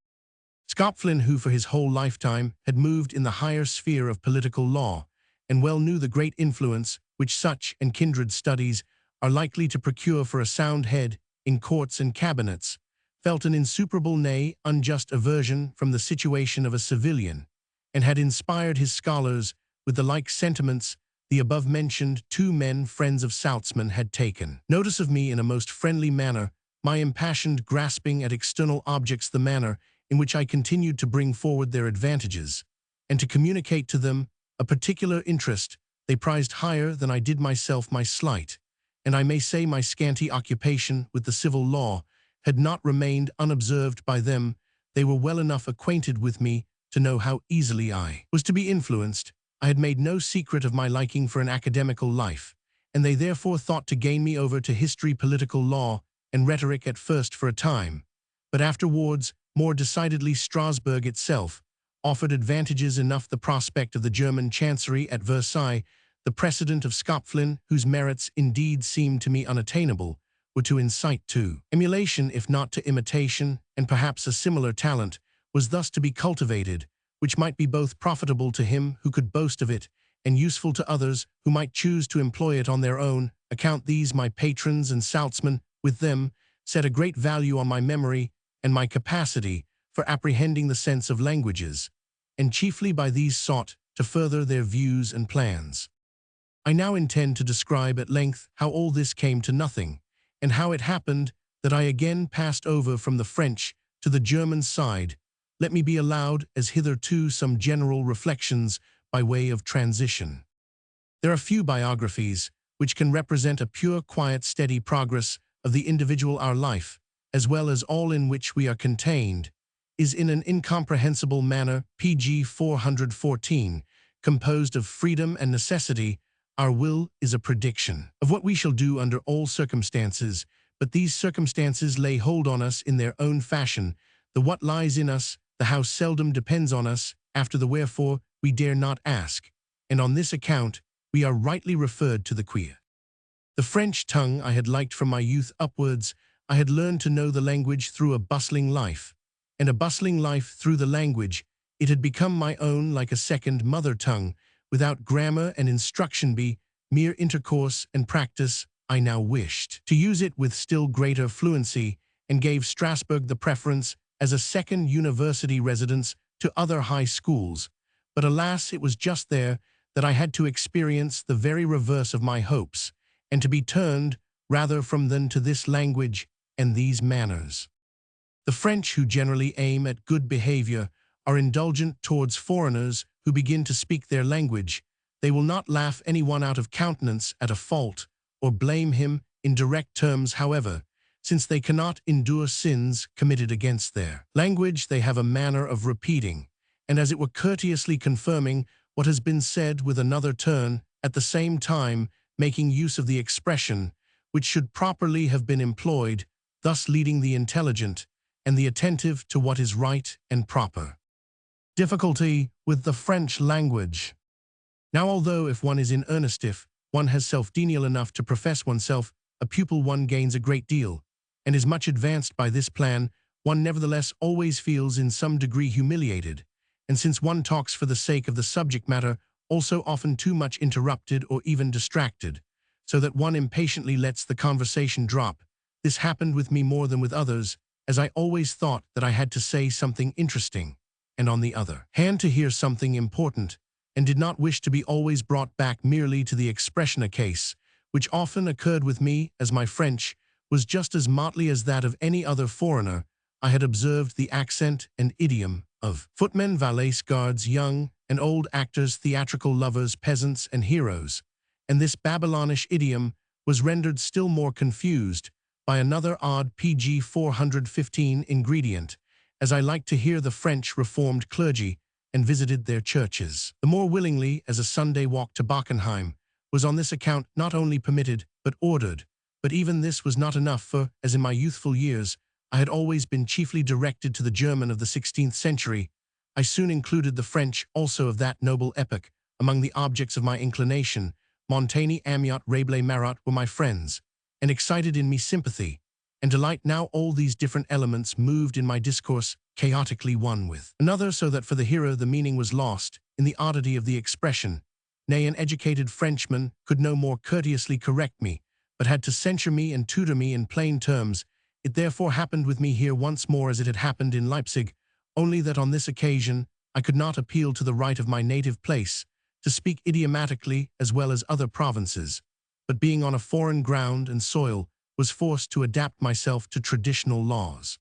Skopflin, who for his whole lifetime had moved in the higher sphere of political law, and well knew the great influence which such and kindred studies are likely to procure for a sound head in courts and cabinets, felt an insuperable, nay, unjust aversion from the situation of a civilian, and had inspired his scholars with the like sentiments the above-mentioned two men friends of Salzmann had taken notice of me in a most friendly manner, my impassioned grasping at external objects, the manner in which I continued to bring forward their advantages, and to communicate to them a particular interest they prized higher than I did myself my slight, and I may say my scanty occupation with the civil law, had not remained unobserved by them. They were well enough acquainted with me to know how easily I was to be influenced. I had made no secret of my liking for an academical life, and they therefore thought to gain me over to history, political law, and rhetoric at first for a time, but afterwards, more decidedly, Strasbourg itself offered advantages enough. The prospect of the German chancery at Versailles, the precedent of Skopflin, whose merits indeed seemed to me unattainable, were to incite to emulation if not to imitation, and perhaps a similar talent was thus to be cultivated, which might be both profitable to him who could boast of it, and useful to others who might choose to employ it on their own account. These my patrons and Salzmann, with them, set a great value on my memory and my capacity for apprehending the sense of languages, and chiefly by these sought to further their views and plans. I now intend to describe at length how all this came to nothing, and how it happened that I again passed over from the French to the German side. Let me be allowed, as hitherto, some general reflections by way of transition. There are few biographies which can represent a pure, quiet, steady progress of the individual. Our life, as well as all in which we are contained, is in an incomprehensible manner, pg 414, composed of freedom and necessity. Our will is a prediction of what we shall do under all circumstances, but these circumstances lay hold on us in their own fashion. The what lies in us, the how seldom depends on us. After the wherefore we dare not ask, and on this account we are rightly referred to the queer. The French tongue I had liked from my youth upwards. I had learned to know the language through a bustling life, and a bustling life through the language. It had become my own, like a second mother tongue, without grammar and instruction, be mere intercourse and practice. I now wished to use it with still greater fluency, and gave Strasbourg the preference as a second university residence to other high schools. But alas, it was just there that I had to experience the very reverse of my hopes, and to be turned rather from them to this language and these manners. The French, who generally aim at good behavior, are indulgent towards foreigners who begin to speak their language. They will not laugh anyone out of countenance at a fault, or blame him in direct terms. However, since they cannot endure sins committed against their language, they have a manner of repeating, and as it were courteously confirming what has been said with another turn, at the same time making use of the expression which should properly have been employed, thus leading the intelligent and the attentive to what is right and proper. Difficulty with the French language. Now, although if one is in earnest, if one has self-denial enough to profess oneself a pupil, one gains a great deal, and is much advanced by this plan, one nevertheless always feels in some degree humiliated, and since one talks for the sake of the subject matter, also often too much interrupted or even distracted, so that one impatiently lets the conversation drop. This happened with me more than with others, as I always thought that I had to say something interesting, and on the other hand to hear something important, and did not wish to be always brought back merely to the expression. A case which often occurred with me, as my French was just as motley as that of any other foreigner. I had observed the accent and idiom of footmen, valets, guards, young and old actors, theatrical lovers, peasants, and heroes, and this Babylonish idiom was rendered still more confused by another odd pg 415 ingredient, as I liked to hear the French Reformed clergy and visited their churches the more willingly, as a Sunday walk to Bockenheim was on this account not only permitted but ordered. But even this was not enough, for, as in my youthful years, I had always been chiefly directed to the German of the 16th century, I soon included the French also of that noble epoch among the objects of my inclination. Montaigne, Amiot, Rabelais, Marat were my friends, and excited in me sympathy, and delight now all these different elements moved in my discourse, chaotically one with another, so that for the hearer the meaning was lost in the oddity of the expression. Nay, an educated Frenchman could no more courteously correct me, but had to censure me and tutor me in plain terms. It therefore happened with me here once more as it had happened in Leipzig, only that on this occasion I could not appeal to the right of my native place, to speak idiomatically as well as other provinces, but being on a foreign ground and soil, was forced to adapt myself to traditional laws.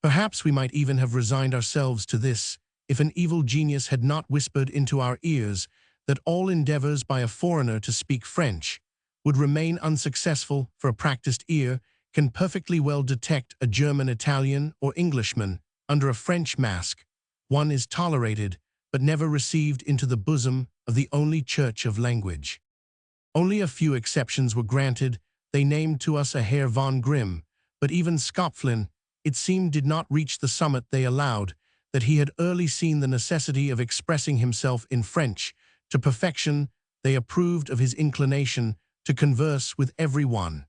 Perhaps we might even have resigned ourselves to this, if an evil genius had not whispered into our ears that all endeavors by a foreigner to speak French would remain unsuccessful, for a practiced ear can perfectly well detect a German, Italian, or Englishman under a French mask. One is tolerated, but never received into the bosom of the only church of language. Only a few exceptions were granted. They named to us a Herr von Grimm, but even Skopflin, it seemed, did not reach the summit they allowed, that he had early seen the necessity of expressing himself in French to perfection. They approved of his inclination to converse with every one,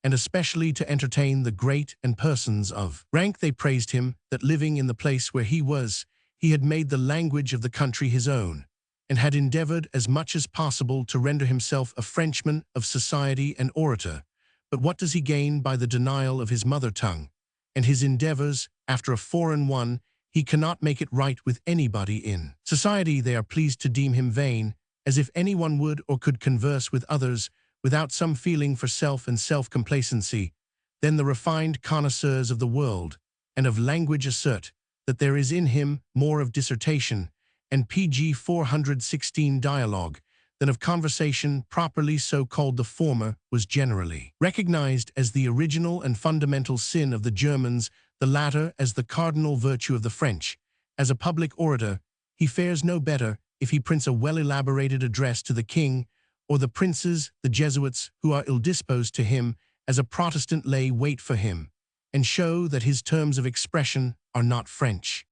and especially to entertain the great and persons of rank. They praised him that, living in the place where he was, he had made the language of the country his own, and had endeavored as much as possible to render himself a Frenchman of society and orator. But what does he gain by the denial of his mother tongue? And his endeavors, after a foreign one, he cannot make it right with anybody in society. They are pleased to deem him vain, as if anyone would or could converse with others without some feeling for self and self-complacency. Then the refined connoisseurs of the world and of language assert that there is in him more of dissertation and pg 416 dialogue than of conversation properly so called. The former was generally recognized as the original and fundamental sin of the Germans, the latter as the cardinal virtue of the French. As a public orator, he fares no better if he prints a well-elaborated address to the king, or the princes, the Jesuits, who are ill-disposed to him, as a Protestant lay wait for him, and show that his terms of expression are not French.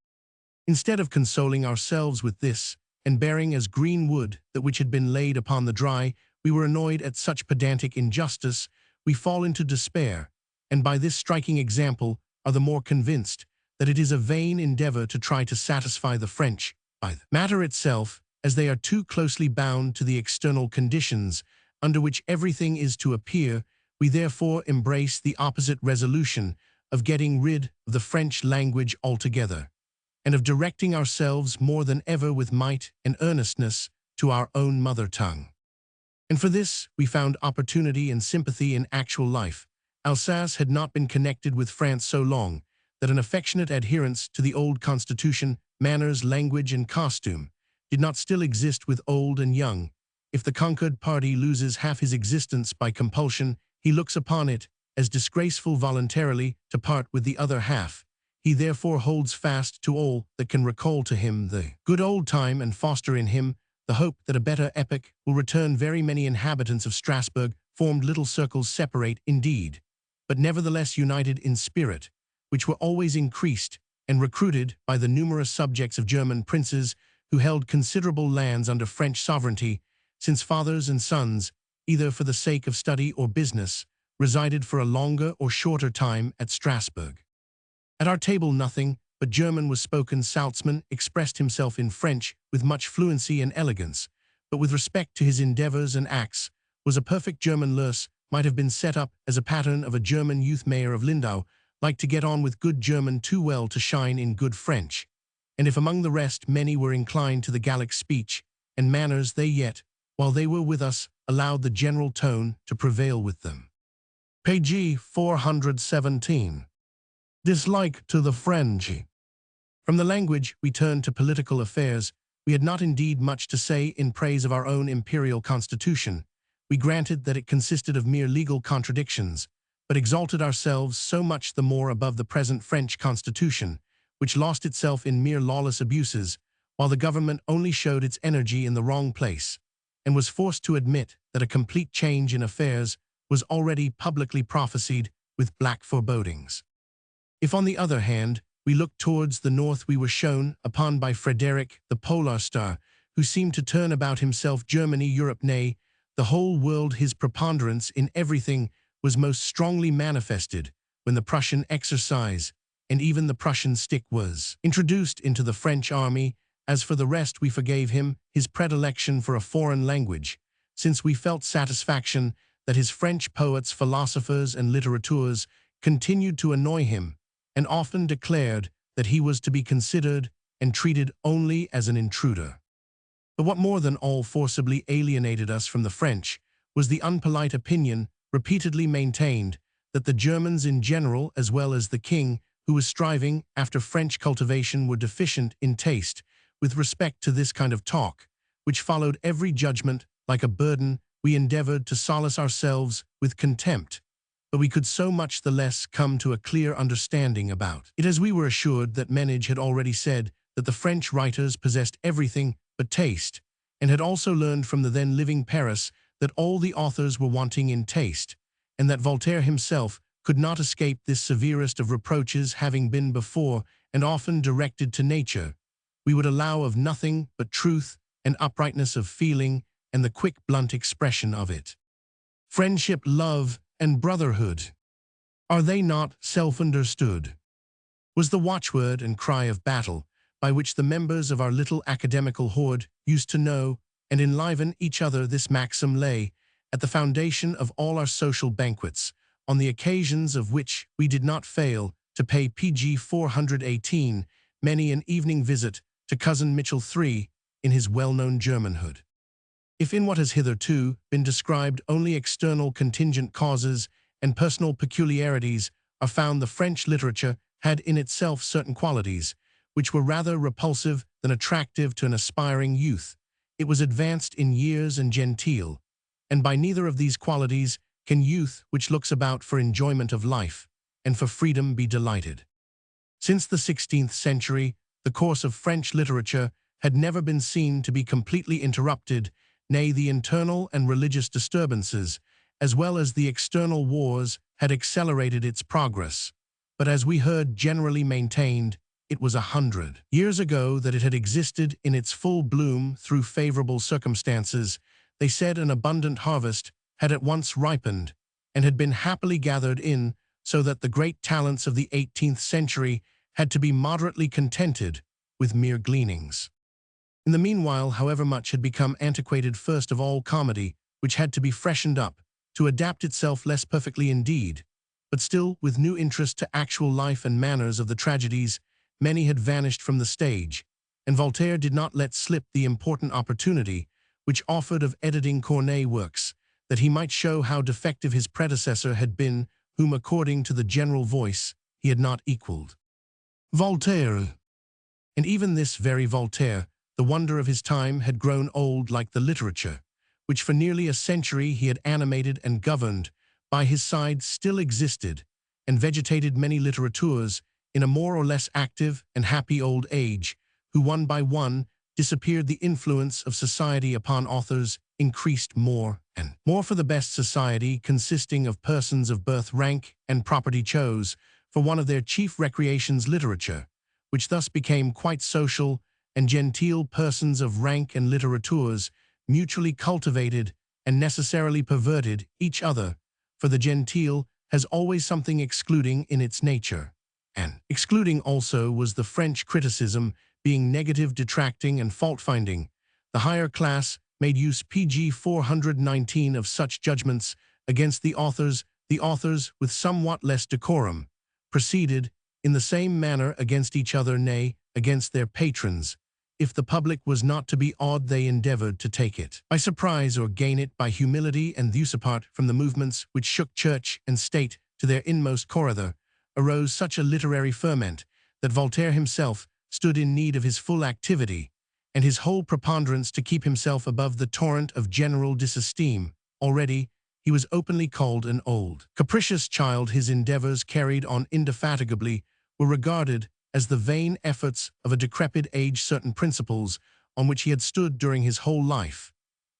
Instead of consoling ourselves with this, and bearing as green wood that which had been laid upon the dry, we were annoyed at such pedantic injustice. We fall into despair, and by this striking example are the more convinced that it is a vain endeavor to try to satisfy the French by the matter itself, as they are too closely bound to the external conditions under which everything is to appear. We therefore embrace the opposite resolution of getting rid of the French language altogether, and of directing ourselves more than ever with might and earnestness to our own mother tongue. And for this we found opportunity and sympathy in actual life. Alsace had not been connected with France so long that an affectionate adherence to the old constitution, manners, language, and costume did not still exist with old and young. If the conquered party loses half his existence by compulsion, he looks upon it as disgraceful voluntarily to part with the other half. He therefore holds fast to all that can recall to him the good old time and foster in him the hope that a better epoch will return. Very many inhabitants of Strasbourg formed little circles, separate indeed, but nevertheless united in spirit, which were always increased and recruited by the numerous subjects of German princes who held considerable lands under French sovereignty, since fathers and sons, either for the sake of study or business, resided for a longer or shorter time at Strasbourg. At our table nothing but German was spoken. Salzmann expressed himself in French with much fluency and elegance, but with respect to his endeavors and acts was a perfect German. Lurs might have been set up as a pattern of a German youth. Mayor of Lindau liked to get on with good German too well to shine in good French, and if among the rest many were inclined to the Gallic speech and manners, they yet, while they were with us, allowed the general tone to prevail with them. Page 417. Dislike to the French. From the language we turned to political affairs. We had not indeed much to say in praise of our own imperial constitution. We granted that it consisted of mere legal contradictions, but exalted ourselves so much the more above the present French constitution, which lost itself in mere lawless abuses, while the government only showed its energy in the wrong place, and was forced to admit that a complete change in affairs was already publicly prophesied with black forebodings. If, on the other hand, we looked towards the north, we were shown upon by Frederick, the polar star, who seemed to turn about himself Germany, Europe, nay, the whole world. His preponderance in everything was most strongly manifested, when the Prussian exercise, and even the Prussian stick was introduced into the French army. As for the rest, we forgave him his predilection for a foreign language, since we felt satisfaction that his French poets, philosophers, and littérateurs continued to annoy him, and often declared that he was to be considered and treated only as an intruder. But what more than all forcibly alienated us from the French was the unpolite opinion repeatedly maintained that the Germans in general, as well as the king, who was striving after French cultivation, were deficient in taste with respect to this kind of talk, which followed every judgment like a burden. We endeavored to solace ourselves with contempt, but we could so much the less come to a clear understanding about it, as we were assured that Menage had already said that the French writers possessed everything but taste, and had also learned from the then living Paris that all the authors were wanting in taste, and that Voltaire himself could not escape this severest of reproaches, having been before and often directed to nature. We would allow of nothing but truth and uprightness of feeling and the quick, blunt expression of it. Friendship, love, and brotherhood, are they not self-understood? Was the watchword and cry of battle by which the members of our little academical horde used to know and enliven each other. This maxim lay at the foundation of all our social banquets, on the occasions of which we did not fail to pay PG 418 many an evening visit to Cousin Mitchell III in his well-known Germanhood. If in what has hitherto been described only external contingent causes and personal peculiarities are found, the French literature had in itself certain qualities which were rather repulsive than attractive to an aspiring youth. It was advanced in years and genteel, and by neither of these qualities can youth which looks about for enjoyment of life and for freedom be delighted. Since the 16th century, the course of French literature had never been seen to be completely interrupted. Nay, the internal and religious disturbances, as well as the external wars, had accelerated its progress. But as we heard generally maintained, it was 100 years ago that it had existed in its full bloom through favorable circumstances. They said an abundant harvest had at once ripened and had been happily gathered in, so that the great talents of the 18th century had to be moderately contented with mere gleanings. In the meanwhile, however much had become antiquated, first of all comedy, which had to be freshened up, to adapt itself less perfectly indeed, but still with new interest to actual life and manners of the tragedies, many had vanished from the stage, and Voltaire did not let slip the important opportunity which offered of editing Corneille works, that he might show how defective his predecessor had been, whom, according to the general voice, he had not equaled. Voltaire. And even this very Voltaire, the wonder of his time, had grown old like the literature, which for nearly a century he had animated and governed. By his side still existed and vegetated many littérateurs in a more or less active and happy old age, who one by one disappeared. The influence of society upon authors increased more and more, for the best society, consisting of persons of birth, rank, and property, chose for one of their chief recreations literature, which thus became quite social, and genteel persons of rank and littérateurs mutually cultivated and necessarily perverted each other, for the genteel has always something excluding in its nature, and excluding also was the French criticism, being negative, detracting, and fault-finding. The higher class made use PG 419 of such judgments against the authors with somewhat less decorum proceeded in the same manner against each other, nay, against their patrons. If the public was not to be awed, they endeavored to take it by surprise or gain it by humility, and thus apart from the movements which shook church and state to their inmost core, there arose such a literary ferment that Voltaire himself stood in need of his full activity and his whole preponderance to keep himself above the torrent of general disesteem. Already he was openly called an old, capricious child. His endeavors, carried on indefatigably, were regarded as the vain efforts of a decrepit age. Certain principles on which he had stood during his whole life,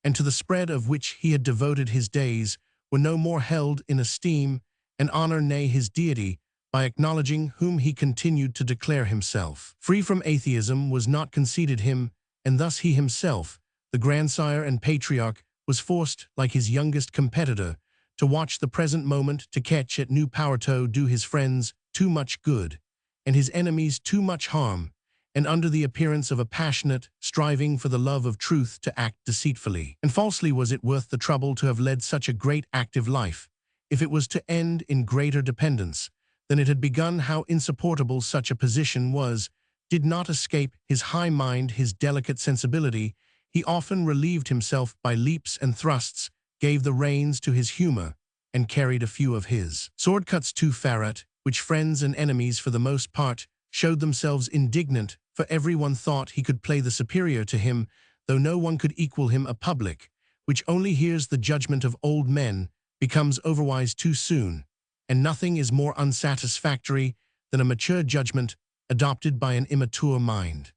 and to the spread of which he had devoted his days, were no more held in esteem and honor, nay, his deity, by acknowledging whom he continued to declare himself free from atheism, was not conceded him, and thus he himself, the grandsire and patriarch, was forced, like his youngest competitor, to watch the present moment, to catch at new power to do his friends too much good, and his enemies too much harm, and under the appearance of a passionate, striving for the love of truth to act deceitfully. And falsely was it worth the trouble to have led such a great active life, if it was to end in greater dependence than it had begun. How insupportable such a position was did not escape his high mind, his delicate sensibility. He often relieved himself by leaps and thrusts, gave the reins to his humor, and carried a few of his sword cuts too far, at which friends and enemies for the most part showed themselves indignant, for everyone thought he could play the superior to him, though no one could equal him. A public, which only hears the judgment of old men, becomes overwise too soon, and nothing is more unsatisfactory than a mature judgment adopted by an immature mind.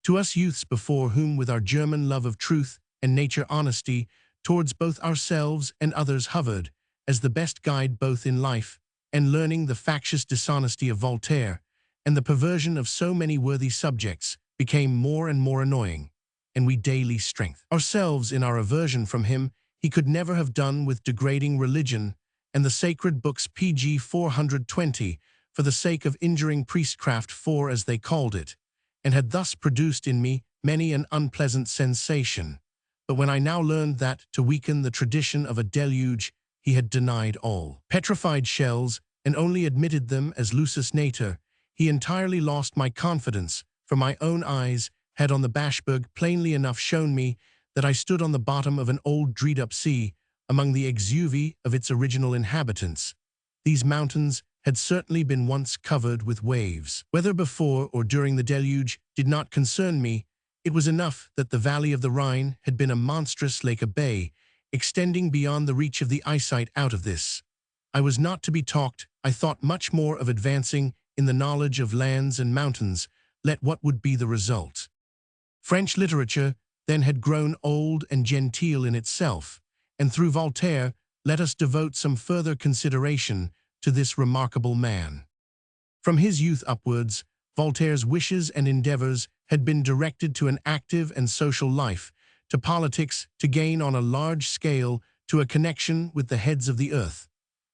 To us youths, before whom with our German love of truth and nature honesty towards both ourselves and others hovered, as the best guide both in life and learning, the factious dishonesty of Voltaire and the perversion of so many worthy subjects became more and more annoying, and we daily strengthened ourselves in our aversion from him. He could never have done with degrading religion and the sacred books, pg 420, for the sake of injuring priestcraft, for as they called it, and had thus produced in me many an unpleasant sensation. But when I now learned that, to weaken the tradition of a deluge, he had denied all petrified shells and only admitted them as lusus natur, he entirely lost my confidence, for my own eyes had on the Bashberg plainly enough shown me that I stood on the bottom of an old dried-up sea, among the exuvi of its original inhabitants. These mountains had certainly been once covered with waves. Whether before or during the deluge did not concern me. It was enough that the valley of the Rhine had been a monstrous lake, a bay, extending beyond the reach of the eyesight. Out of this I was not to be talked. I thought much more of advancing in the knowledge of lands and mountains, let what would be the result. French literature then had grown old and genteel in itself, and through Voltaire let us devote some further consideration to this remarkable man. From his youth upwards, Voltaire's wishes and endeavors had been directed to an active and social life, to politics, to gain on a large scale, to a connection with the heads of the earth,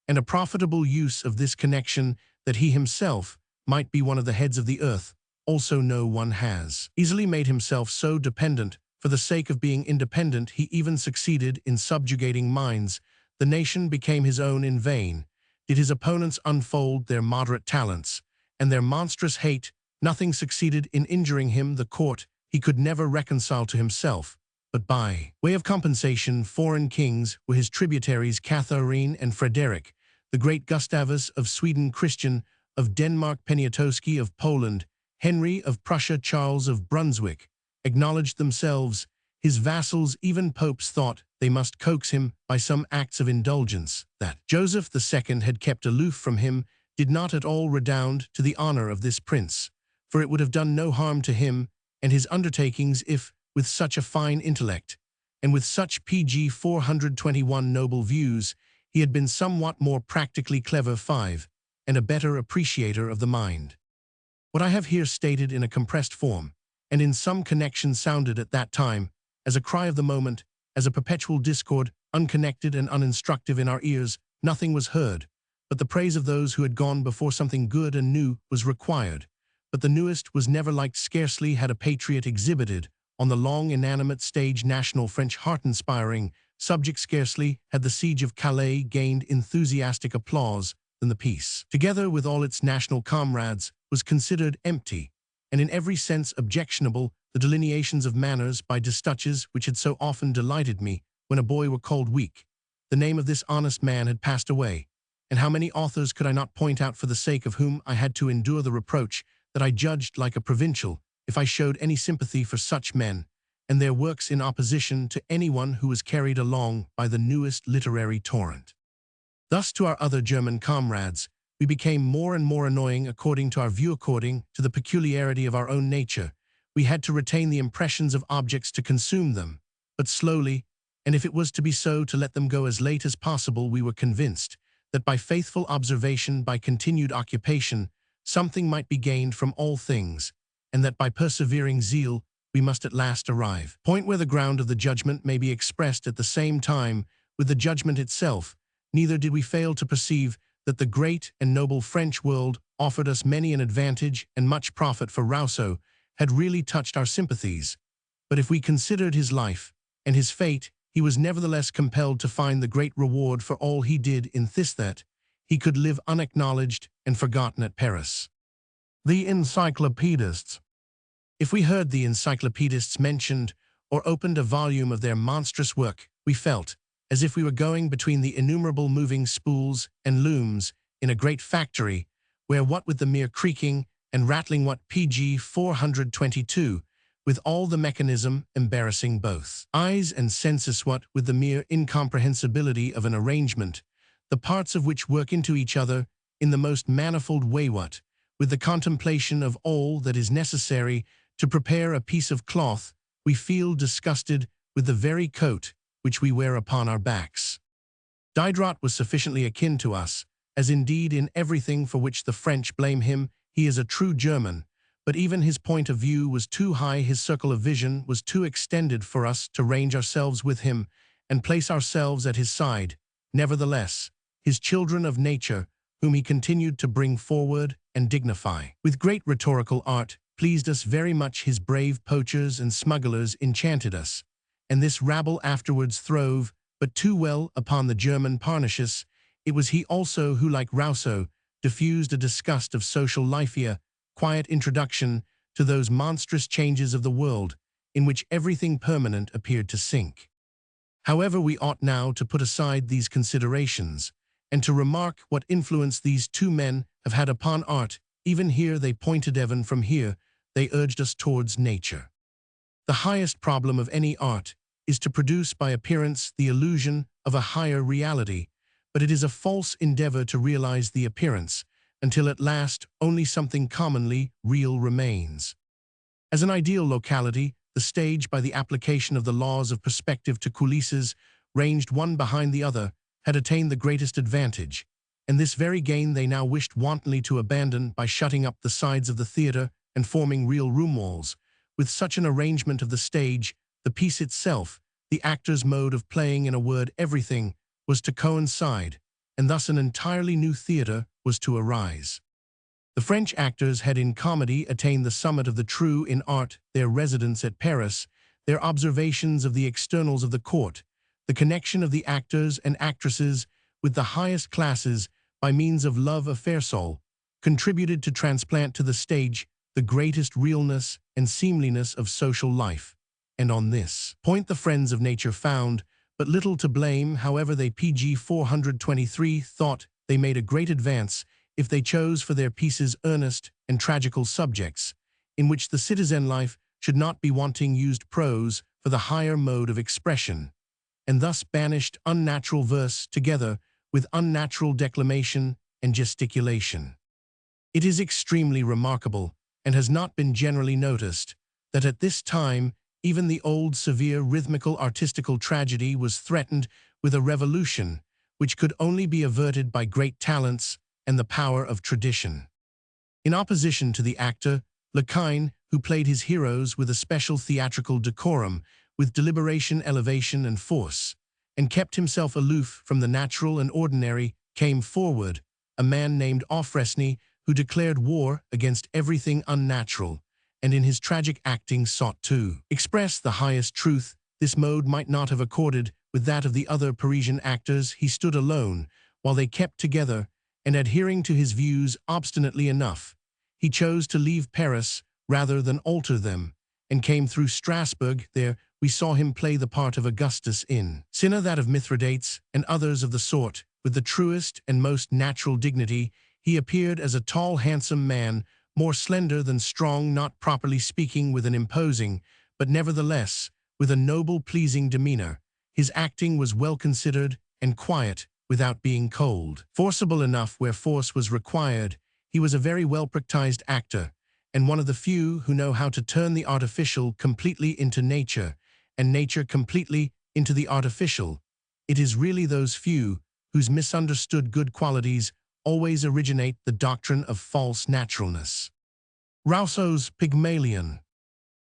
and a profitable use of this connection, that he himself might be one of the heads of the earth. Also no one has easily made himself so dependent. For the sake of being independent, he even succeeded in subjugating minds. The nation became his own in vain. Did his opponents unfold their moderate talents and their monstrous hate, nothing succeeded in injuring him. The court he could never reconcile to himself, but by way of compensation foreign kings were his tributaries, Catherine and Frederick, the great Gustavus of Sweden, Christian of Denmark, Poniatowski of Poland, Henry of Prussia, Charles of Brunswick, acknowledged themselves his vassals. Even popes thought they must coax him by some acts of indulgence. That Joseph II had kept aloof from him did not at all redound to the honor of this prince, for it would have done no harm to him and his undertakings if, with such a fine intellect, and with such pg 421 noble views, he had been somewhat more practically clever, 5, and a better appreciator of the mind. What I have here stated in a compressed form, and in some connection, sounded at that time as a cry of the moment, as a perpetual discord, unconnected and uninstructive in our ears. Nothing was heard but the praise of those who had gone before. Something good and new was required, but the newest was never liked. Scarcely had a patriot exhibited on the long inanimate stage national French heart-inspiring subject, scarcely had the siege of Calais gained enthusiastic applause, than the piece, together with all its national comrades, was considered empty, and in every sense objectionable. The delineations of manners by Destouches, which had so often delighted me when a boy, were called weak. The name of this honest man had passed away, and how many authors could I not point out for the sake of whom I had to endure the reproach that I judged like a provincial if I showed any sympathy for such men and their works in opposition to anyone who was carried along by the newest literary torrent. Thus to our other German comrades we became more and more annoying according to our view, according to the peculiarity of our own nature. We had to retain the impressions of objects to consume them, but slowly, and if it was to be so, to let them go as late as possible. We were convinced that by faithful observation, by continued occupation, something might be gained from all things, and that by persevering zeal we must at last arrive. Point where the ground of the judgment may be expressed at the same time with the judgment itself, neither did we fail to perceive that the great and noble French world offered us many an advantage and much profit, for Rousseau had really touched our sympathies. But if we considered his life and his fate, he was nevertheless compelled to find the great reward for all he did in this, that he could live unacknowledged and forgotten at Paris. The encyclopedists. If we heard the encyclopedists mentioned or opened a volume of their monstrous work, we felt as if we were going between the innumerable moving spools and looms in a great factory, where what with the mere creaking and rattling, what pg 422, with all the mechanism embarrassing both eyes and senses, what with the mere incomprehensibility of an arrangement, the parts of which work into each other in the most manifold way, what with the contemplation of all that is necessary to prepare a piece of cloth, we feel disgusted with the very coat which we wear upon our backs. Diderot was sufficiently akin to us, as indeed in everything for which the French blame him, he is a true German, but even his point of view was too high, his circle of vision was too extended for us to range ourselves with him and place ourselves at his side. Nevertheless, his children of nature, whom he continued to bring forward and dignify with great rhetorical art, pleased us very much. His brave poachers and smugglers enchanted us, and this rabble afterwards throve but too well upon the German Parnassus. It was he also who, like Rousseau, diffused a disgust of social life, a quiet introduction to those monstrous changes of the world in which everything permanent appeared to sink. However, we ought now to put aside these considerations and to remark what influence these two men have had upon art. Even here they pointed, even from here they urged us towards nature. The highest problem of any art is to produce by appearance the illusion of a higher reality, but it is a false endeavor to realize the appearance, until at last only something commonly real remains. As an ideal locality, the stage, by the application of the laws of perspective to coulisses, ranged one behind the other, had attained the greatest advantage, and this very gain they now wished wantonly to abandon by shutting up the sides of the theatre and forming real room walls. With such an arrangement of the stage, the piece itself, the actor's mode of playing, in a word, everything, was to coincide, and thus an entirely new theatre was to arise. The French actors had in comedy attained the summit of the true in art, their residence at Paris, their observations of the externals of the court, the connection of the actors and actresses with the highest classes by means of love of rehearsal, contributed to transplant to the stage the greatest realness and seemliness of social life, and on this point the friends of nature found but little to blame. However, they pg 423 thought they made a great advance if they chose for their pieces earnest and tragical subjects, in which the citizen life should not be wanting used prose for the higher mode of expression, and thus banished unnatural verse together with unnatural declamation and gesticulation. It is extremely remarkable, and has not been generally noticed, that at this time even the old severe rhythmical artistical tragedy was threatened with a revolution, which could only be averted by great talents and the power of tradition. In opposition to the actor, Lequesne, who played his heroes with a special theatrical decorum, with deliberation, elevation, and force, and kept himself aloof from the natural and ordinary, came forward a man named Offresny, who declared war against everything unnatural, and in his tragic acting sought to express the highest truth. This mode might not have accorded with that of the other Parisian actors. He stood alone, while they kept together, and adhering to his views obstinately enough, he chose to leave Paris rather than alter them, and came through Strasbourg. There we saw him play the part of Augustus in Cinna, that of Mithridates, and others of the sort, with the truest and most natural dignity. He appeared as a tall, handsome man, more slender than strong, not properly speaking with an imposing, but nevertheless with a noble, pleasing demeanor. His acting was well considered and quiet, without being cold. Forcible enough where force was required, he was a very well practiced actor, and one of the few who know how to turn the artificial completely into nature, and nature completely into the artificial. It is really those few whose misunderstood good qualities always originate the doctrine of false naturalness. Rousseau's Pygmalion.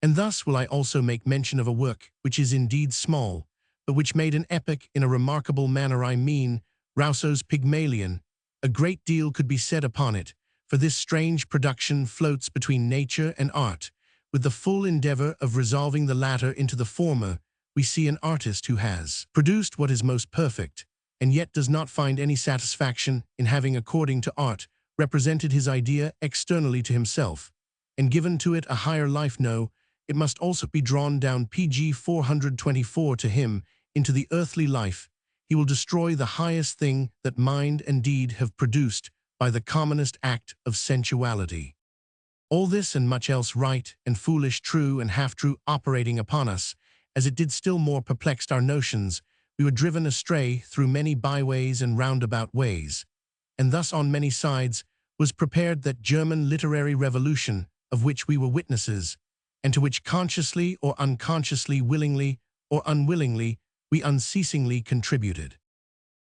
And thus will I also make mention of a work which is indeed small, but which made an epoch in a remarkable manner. I mean Rousseau's Pygmalion. A great deal could be said upon it, for this strange production floats between nature and art. With the full endeavor of resolving the latter into the former, we see an artist who has produced what is most perfect, and yet does not find any satisfaction in having, according to art, represented his idea externally to himself, and given to it a higher life. No, it must also be drawn down pg 424 to him into the earthly life. He will destroy the highest thing that mind and deed have produced by the commonest act of sensuality. All this and much else right and foolish, true and half-true, operating upon us, as it did still more perplexed our notions, we were driven astray through many byways and roundabout ways, and thus on many sides was prepared that German literary revolution of which we were witnesses, and to which consciously or unconsciously, willingly or unwillingly, we unceasingly contributed.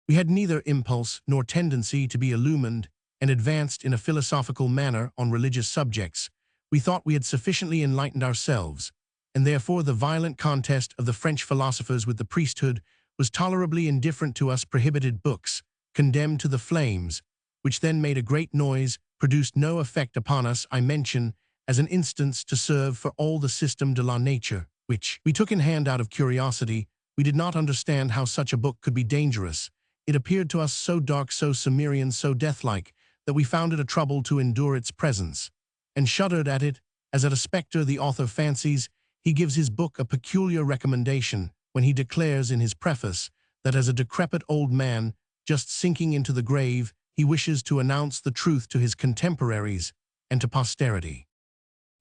We had neither impulse nor tendency to be illumined and advanced in a philosophical manner on religious subjects. We thought we had sufficiently enlightened ourselves, and therefore the violent contest of the French philosophers with the priesthood was tolerably indifferent to us. Prohibited books, condemned to the flames, which then made a great noise, produced no effect upon us. I mention as an instance to serve for all the Système de la Nature, which we took in hand out of curiosity. We did not understand how such a book could be dangerous. It appeared to us so dark, so Cimmerian, so deathlike, that we found it a trouble to endure its presence, and shuddered at it, as at a spectre the author fancies. He gives his book a peculiar recommendation when he declares in his preface that as a decrepit old man, just sinking into the grave, he wishes to announce the truth to his contemporaries and to posterity.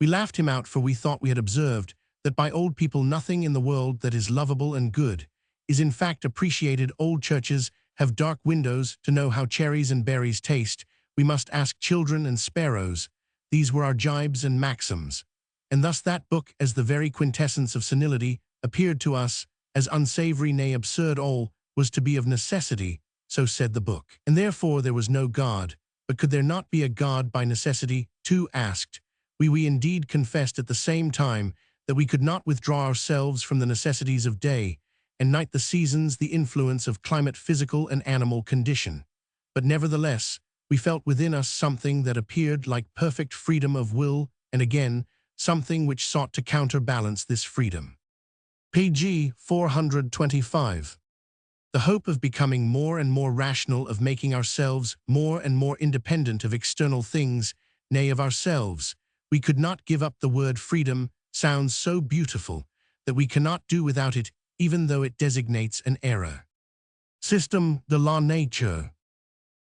We laughed him out, for we thought we had observed that by old people nothing in the world that is lovable and good is in fact appreciated. Old churches have dark windows to know how cherries and berries taste. We must ask children and sparrows. These were our jibes and maxims. And thus that book, as the very quintessence of senility, appeared to us as unsavory, nay absurd. All was to be of necessity, so said the book. And therefore there was no God. But could there not be a God by necessity? Too asked. We indeed confessed at the same time that we could not withdraw ourselves from the necessities of day and night, the seasons, the influence of climate, physical and animal condition. But nevertheless, we felt within us something that appeared like perfect freedom of will, and again, something which sought to counterbalance this freedom. pg 425. The hope of becoming more and more rational, of making ourselves more and more independent of external things, nay, of ourselves. We could not give up. The word freedom sounds so beautiful that we cannot do without it, even though it designates an error. Système de la Nature.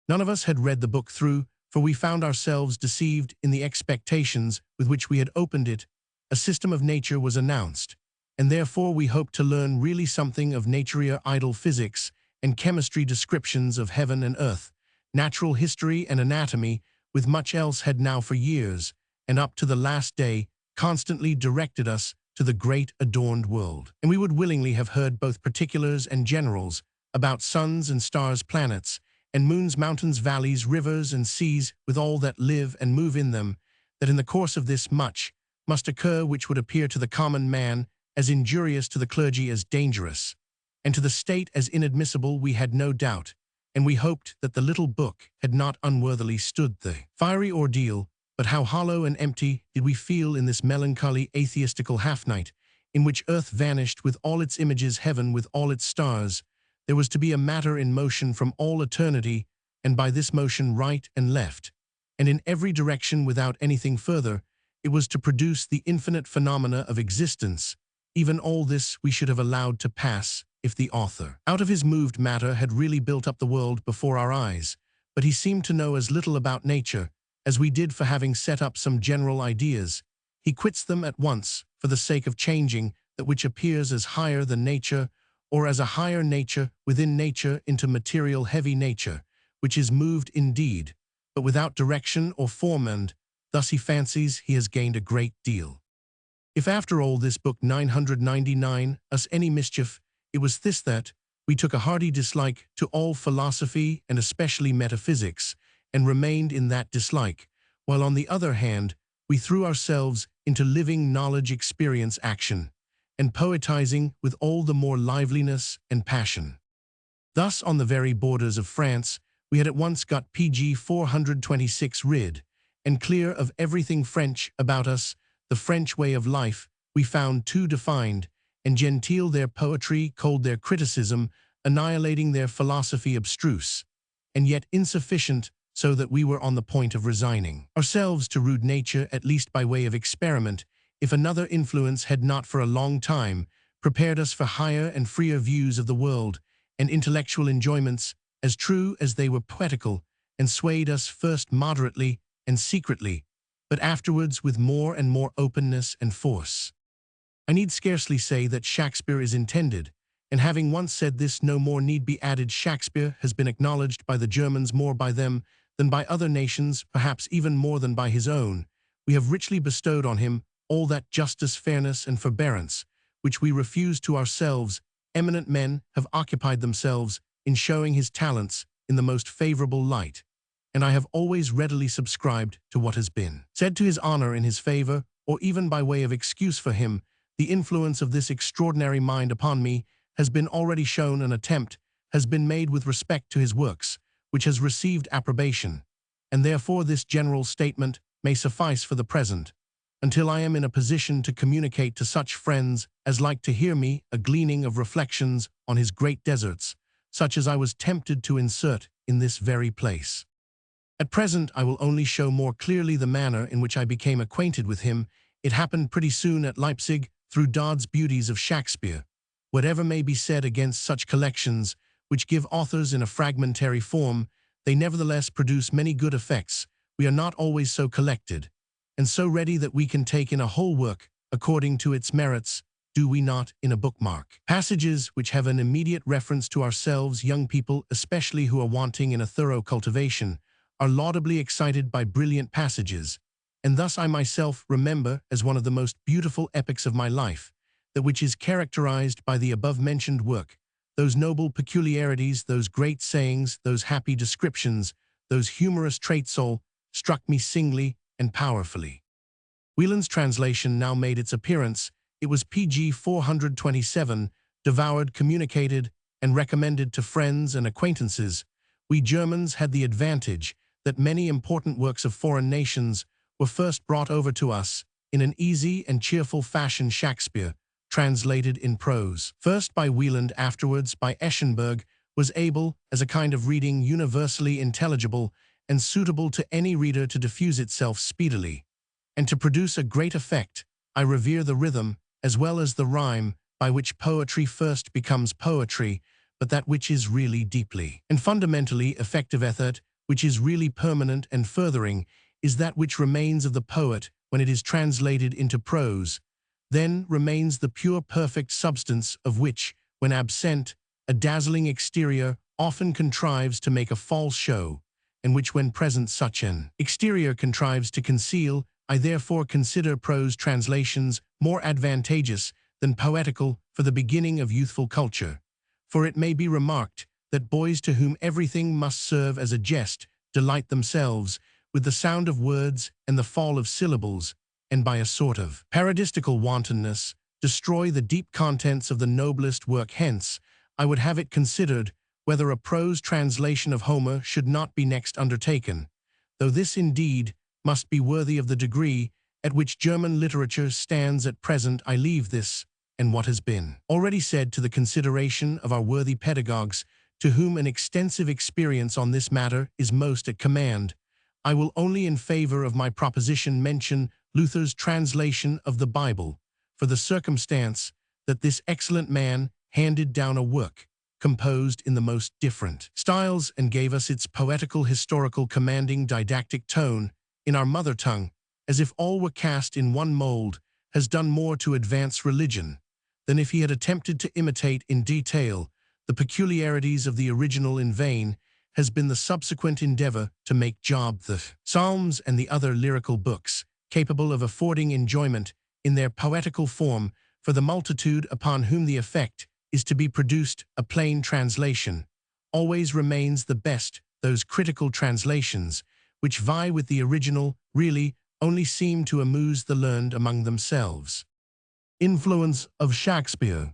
None of us had read the book through, for we found ourselves deceived in the expectations with which we had opened it. A system of nature was announced, and therefore we hoped to learn really something of nature. Idle physics and chemistry, descriptions of heaven and earth, natural history and anatomy, with much else, had now for years, and up to the last day, constantly directed us to the great adorned world. And we would willingly have heard both particulars and generals about suns and stars, planets and moons, mountains, valleys, rivers and seas, with all that live and move in them, that in the course of this much must occur which would appear to the common man as injurious, to the clergy as dangerous, and to the state as inadmissible. We had no doubt, and we hoped that the little book had not unworthily stood the fiery ordeal. But how hollow and empty did we feel in this melancholy atheistical half-night, in which earth vanished with all its images, heaven with all its stars. There was to be a matter in motion from all eternity, and by this motion right and left, and in every direction without anything further, it was to produce the infinite phenomena of existence. Even all this we should have allowed to pass if the author, out of his moved matter, had really built up the world before our eyes. But he seemed to know as little about nature as we did, for having set up some general ideas, he quits them at once for the sake of changing that which appears as higher than nature, or as a higher nature within nature, into material heavy nature, which is moved indeed, but without direction or form, and thus he fancies he has gained a great deal. If after all this book 999 us any mischief, it was this, that we took a hearty dislike to all philosophy and especially metaphysics, and remained in that dislike, while on the other hand we threw ourselves into living knowledge, experience, action, and poetizing with all the more liveliness and passion. Thus, on the very borders of France, we had at once got PG 426 rid, and clear of everything French about us, the French way of life, we found too defined, and genteel their poetry, cold their criticism, annihilating their philosophy abstruse, and yet insufficient, so that we were on the point of resigning ourselves to rude nature, at least by way of experiment, if another influence had not for a long time prepared us for higher and freer views of the world, and intellectual enjoyments, as true as they were poetical, and swayed us first moderately and secretly, but afterwards with more and more openness and force. I need scarcely say that Shakespeare is intended, and having once said this, no more need be added. Shakespeare has been acknowledged by the Germans more by them than by other nations, perhaps even more than by his own. We have richly bestowed on him all that justice, fairness, and forbearance, which we refuse to ourselves. Eminent men have occupied themselves in showing his talents in the most favorable light, and I have always readily subscribed to what has been said to his honor in his favor, or even by way of excuse for him. The influence of this extraordinary mind upon me has been already shown. An attempt has been made with respect to his works, which has received approbation, and therefore this general statement may suffice for the present, until I am in a position to communicate to such friends as like to hear me a gleaning of reflections on his great deserts, such as I was tempted to insert in this very place. At present I will only show more clearly the manner in which I became acquainted with him. It happened pretty soon at Leipzig, through Dodd's Beauties of Shakespeare. Whatever may be said against such collections, which give authors in a fragmentary form, they nevertheless produce many good effects. We are not always so collected, and so ready that we can take in a whole work, according to its merits, do we not, in a bookmark? Passages which have an immediate reference to ourselves, young people, especially who are wanting in a thorough cultivation, are laudably excited by brilliant passages, and thus I myself remember as one of the most beautiful epochs of my life, that which is characterized by the above-mentioned work, those noble peculiarities, those great sayings, those happy descriptions, those humorous traits all struck me singly and powerfully. Wieland's translation now made its appearance. It was PG 427, devoured, communicated, and recommended to friends and acquaintances. We Germans had the advantage that many important works of foreign nations were first brought over to us in an easy and cheerful fashion. Shakespeare, translated in prose, first by Wieland, afterwards by Eschenberg, was able, as a kind of reading universally intelligible and suitable to any reader, to diffuse itself speedily, and to produce a great effect. I revere the rhythm, as well as the rhyme, by which poetry first becomes poetry, but that which is really deeply and fundamentally effective effort, which is really permanent and furthering, is that which remains of the poet when it is translated into prose. Then remains the pure perfect substance of which, when absent, a dazzling exterior often contrives to make a false show, and which when present such an exterior contrives to conceal. I therefore consider prose translations more advantageous than poetical for the beginning of youthful culture. For it may be remarked that boys, to whom everything must serve as a jest, delight themselves with the sound of words and the fall of syllables, and by a sort of parodistical wantonness destroy the deep contents of the noblest work. Hence, I would have it considered whether a prose translation of Homer should not be next undertaken, though this indeed must be worthy of the degree at which German literature stands at present. I leave this and what has been already said to the consideration of our worthy pedagogues, to whom an extensive experience on this matter is most at command. I will only in favor of my proposition mention Luther's translation of the Bible, for the circumstance that this excellent man handed down a work composed in the most different styles and gave us its poetical, historical, commanding, didactic tone in our mother tongue, as if all were cast in one mold, has done more to advance religion than if he had attempted to imitate in detail the peculiarities of the original. In vain has been the subsequent endeavor to make Job the Psalms and the other lyrical books capable of affording enjoyment in their poetical form for the multitude upon whom the effect is to be produced. A plain translation always remains the best. Those critical translations which vie with the original really only seem to amuse the learned among themselves. Influence of Shakespeare.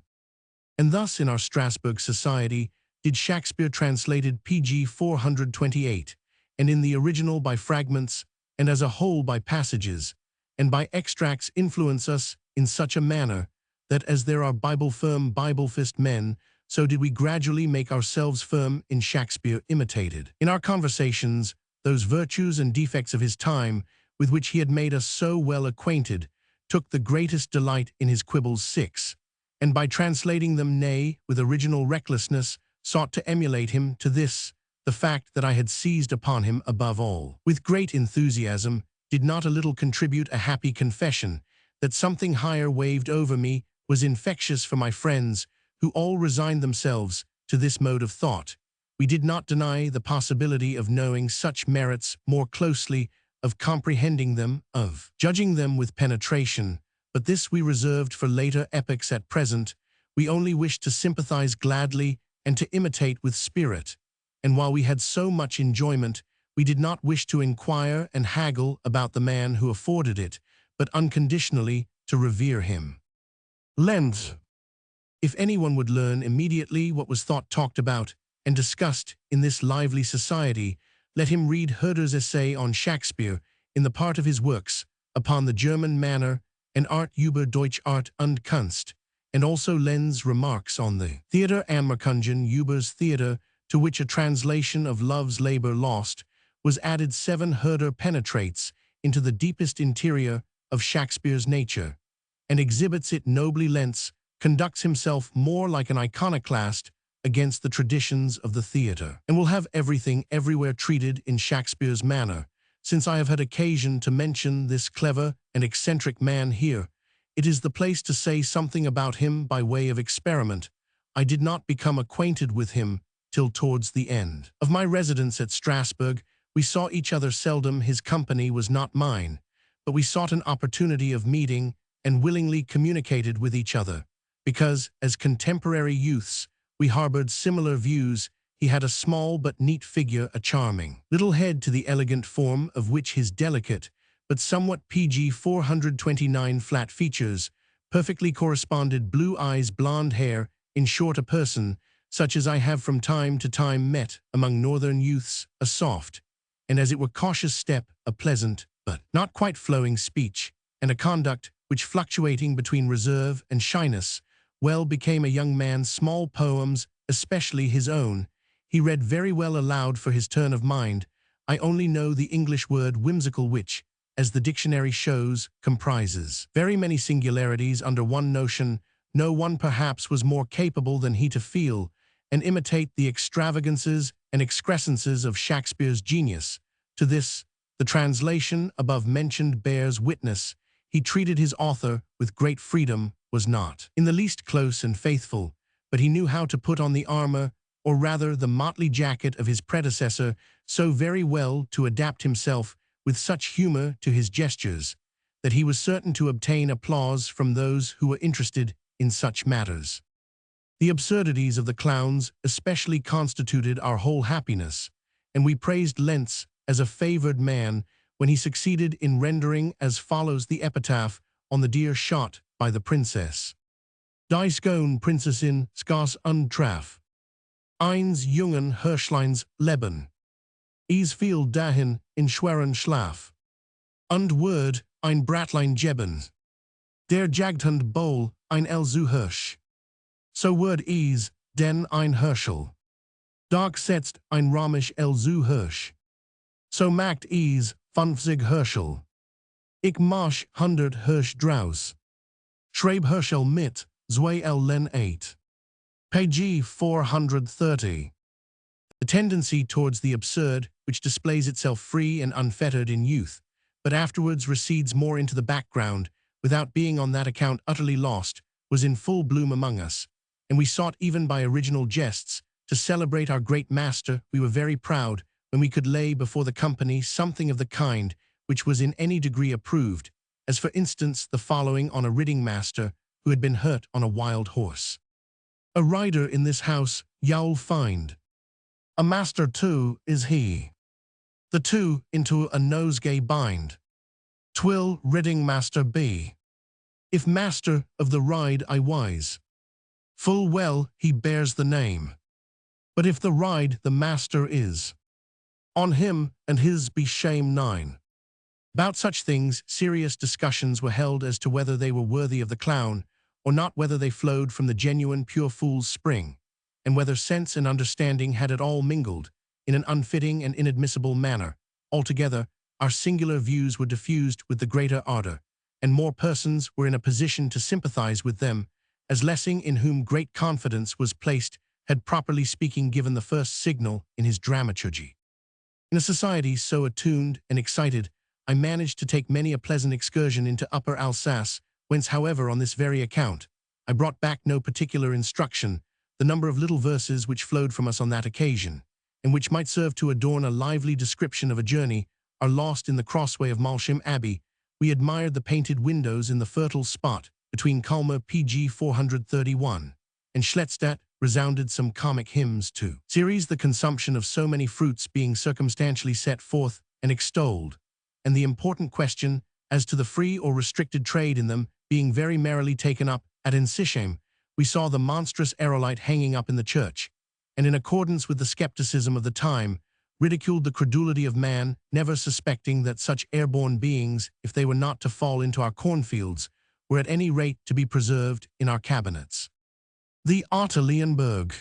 And thus in our Strasbourg society did Shakespeare translated PG 428, and in the original by fragments, and as a whole by passages, and by extracts influence us in such a manner, that as there are Bible-firm Bible-fist men, so did we gradually make ourselves firm in Shakespeare imitated. In our conversations, those virtues and defects of his time, with which he had made us so well acquainted, took the greatest delight in his quibbles 6, and by translating them, nay, with original recklessness, sought to emulate him to this, the fact that I had seized upon him above all. With great enthusiasm, did not a little contribute a happy confession, that something higher waved over me, was infectious for my friends, who all resigned themselves to this mode of thought. We did not deny the possibility of knowing such merits more closely, of comprehending them, of judging them with penetration, but this we reserved for later epochs. At present, we only wished to sympathize gladly and to imitate with spirit, and while we had so much enjoyment, we did not wish to inquire and haggle about the man who afforded it, but unconditionally to revere him. Lens. If anyone would learn immediately what was talked about and discussed in this lively society, let him read Herder's essay on Shakespeare in the part of his works upon the German manner and Art über Deutsche Art und Kunst, and also Len's remarks on the Theater Anmerkungen übers Theater, to which a translation of Love's Labor Lost was added. 7 Herder penetrates into the deepest interior of Shakespeare's nature, and exhibits it nobly. Lenz conducts himself more like an iconoclast against the traditions of the theater, and will have everything everywhere treated in Shakespeare's manner. Since I have had occasion to mention this clever and eccentric man here, it is the place to say something about him by way of experiment. I did not become acquainted with him till towards the end of my residence at Strasbourg. We saw each other seldom. His company was not mine, but we sought an opportunity of meeting and willingly communicated with each other, because, as contemporary youths, we harbored similar views. He had a small but neat figure, a charming little head to the elegant form of which his delicate, but somewhat PG 429 flat features perfectly corresponded. Blue eyes, blonde hair, in short a person, such as I have from time to time met among northern youths, a soft, and as it were cautious step, a pleasant, but not quite flowing speech, and a conduct which, fluctuating between reserve and shyness, well became a young man's. Small poems, especially his own, he read very well aloud for his turn of mind. I only know the English word whimsical, which, as the dictionary shows, comprises very many singularities under one notion. No one perhaps was more capable than he to feel and imitate the extravagances and excrescences of Shakespeare's genius. To this, the translation above mentioned bears witness. He treated his author with great freedom, was not in the least close and faithful, but he knew how to put on the armor, or rather the motley jacket of his predecessor, so very well to adapt himself with such humor to his gestures, that he was certain to obtain applause from those who were interested in such matters. The absurdities of the clowns especially constituted our whole happiness, and we praised Lenz as a favored man when he succeeded in rendering as follows the epitaph on the deer shot by the princess. Die Skone Prinzessin skas untraf. Eins jungen Hirschleins Leben. Es fiel dahin in schweren Schlaf. Und word ein Bratlein geben. Der Jagdhund Bowl ein Elzu Hirsch. So word is den ein Herschel. Dark setzt ein Ramisch Elzu Hirsch. So macht is 50 Herschel. Ich marsch 100 Hirsch draus. Schreib Herschel mit 2 Len 8. Page 430. The tendency towards the absurd, which displays itself free and unfettered in youth, but afterwards recedes more into the background, without being on that account utterly lost, was in full bloom among us, and we sought even by original jests to celebrate our great master. We were very proud when we could lay before the company something of the kind which was in any degree approved, as for instance the following on a riding master who had been hurt on a wild horse. A rider in this house you'll find. A master too is he. The two into a nosegay bind. 'Twill ridding master be. If master of the ride I wise. Full well he bears the name. But if the ride the master is, on him and his be shame nine. About such things, serious discussions were held as to whether they were worthy of the clown, or not, whether they flowed from the genuine pure fool's spring, and whether sense and understanding had at all mingled, in an unfitting and inadmissible manner. Altogether, our singular views were diffused with the greater ardor, and more persons were in a position to sympathize with them, as Lessing, in whom great confidence was placed, had properly speaking given the first signal in his dramaturgy. In a society so attuned and excited, I managed to take many a pleasant excursion into Upper Alsace, whence, however, on this very account, I brought back no particular instruction. The number of little verses which flowed from us on that occasion, and which might serve to adorn a lively description of a journey, are lost in the crossway of Malsham Abbey. We admired the painted windows in the fertile spot between Calmer PG 431 and Schlettstadt, resounded some comic hymns to Ceres, the consumption of so many fruits being circumstantially set forth and extolled, and the important question as to the free or restricted trade in them being very merrily taken up. At Ensisheim, we saw the monstrous aerolite hanging up in the church, and in accordance with the skepticism of the time, ridiculed the credulity of man, never suspecting that such airborne beings, if they were not to fall into our cornfields, were at any rate to be preserved in our cabinets. The Ortelienberg.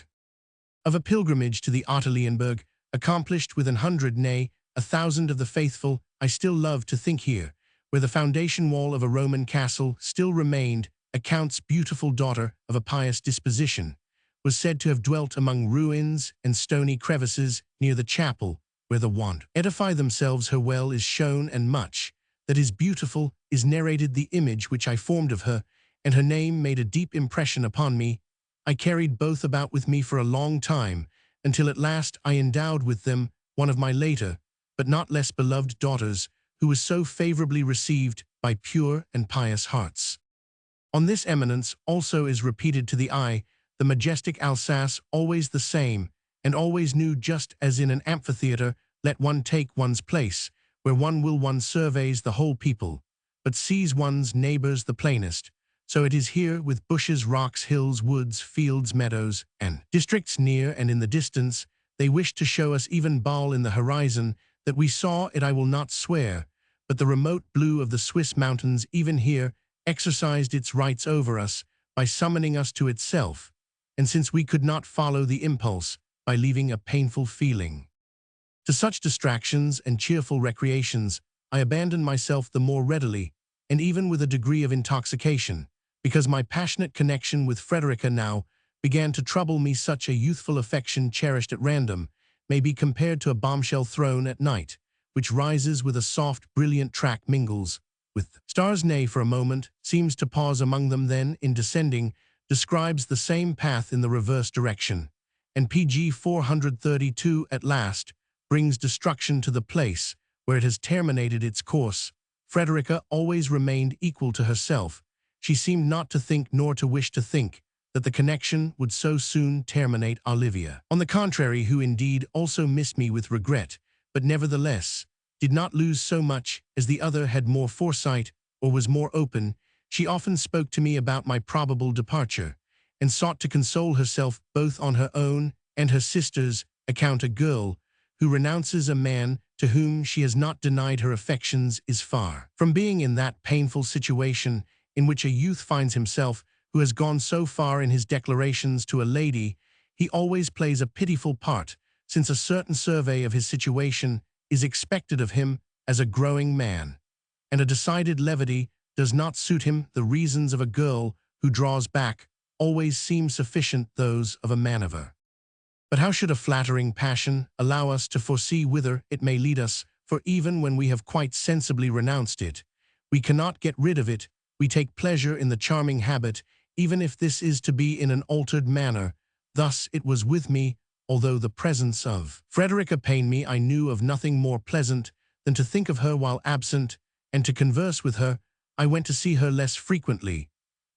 Of a pilgrimage to the Ortelienberg, accomplished with 100, nay, 1,000 of the faithful, I still love to think here, where the foundation wall of a Roman castle still remained, a count's beautiful daughter of a pious disposition, was said to have dwelt among ruins and stony crevices near the chapel, where the wont edify themselves her well is shown, and much that is beautiful is narrated. The image which I formed of her, and her name made a deep impression upon me. I carried both about with me for a long time, until at last I endowed with them one of my later, but not less beloved daughters, who was so favorably received by pure and pious hearts. On this eminence also is repeated to the eye the majestic Alsace, always the same, and always new, just as in an amphitheatre let one take one's place, where one will one surveys the whole people, but sees one's neighbours the plainest. So it is here, with bushes, rocks, hills, woods, fields, meadows, and districts near and in the distance. They wish to show us even Baal in the horizon, that we saw it I will not swear, but the remote blue of the Swiss mountains even here exercised its rights over us by summoning us to itself, and since we could not follow the impulse, by leaving a painful feeling. To such distractions and cheerful recreations I abandoned myself the more readily, and even with a degree of intoxication, because my passionate connection with Frederica now began to trouble me. Such a youthful affection cherished at random may be compared to a bombshell thrown at night, which rises with a soft, brilliant track, mingles with stars, nay, for a moment, seems to pause among them, then, in descending, describes the same path in the reverse direction, and PG 432 at last brings destruction to the place where it has terminated its course. Frederica always remained equal to herself. She seemed not to think, nor to wish to think, that the connection would so soon terminate. Olivia, on the contrary, who indeed also missed me with regret, but nevertheless did not lose so much as the other, had more foresight, or was more open. She often spoke to me about my probable departure, and sought to console herself both on her own and her sister's account. A girl who renounces a man to whom she has not denied her affections is far from being in that painful situation in which a youth finds himself who has gone so far in his declarations to a lady. He always plays a pitiful part, since a certain survey of his situation is expected of him as a growing man, and a decided levity does not suit him. The reasons of a girl who draws back always seem sufficient, those of a man of her. But how should a flattering passion allow us to foresee whither it may lead us? For even when we have quite sensibly renounced it, we cannot get rid of it. We take pleasure in the charming habit, even if this is to be in an altered manner. Thus it was with me. Although the presence of Frederica pained me, I knew of nothing more pleasant than to think of her while absent, and to converse with her. I went to see her less frequently,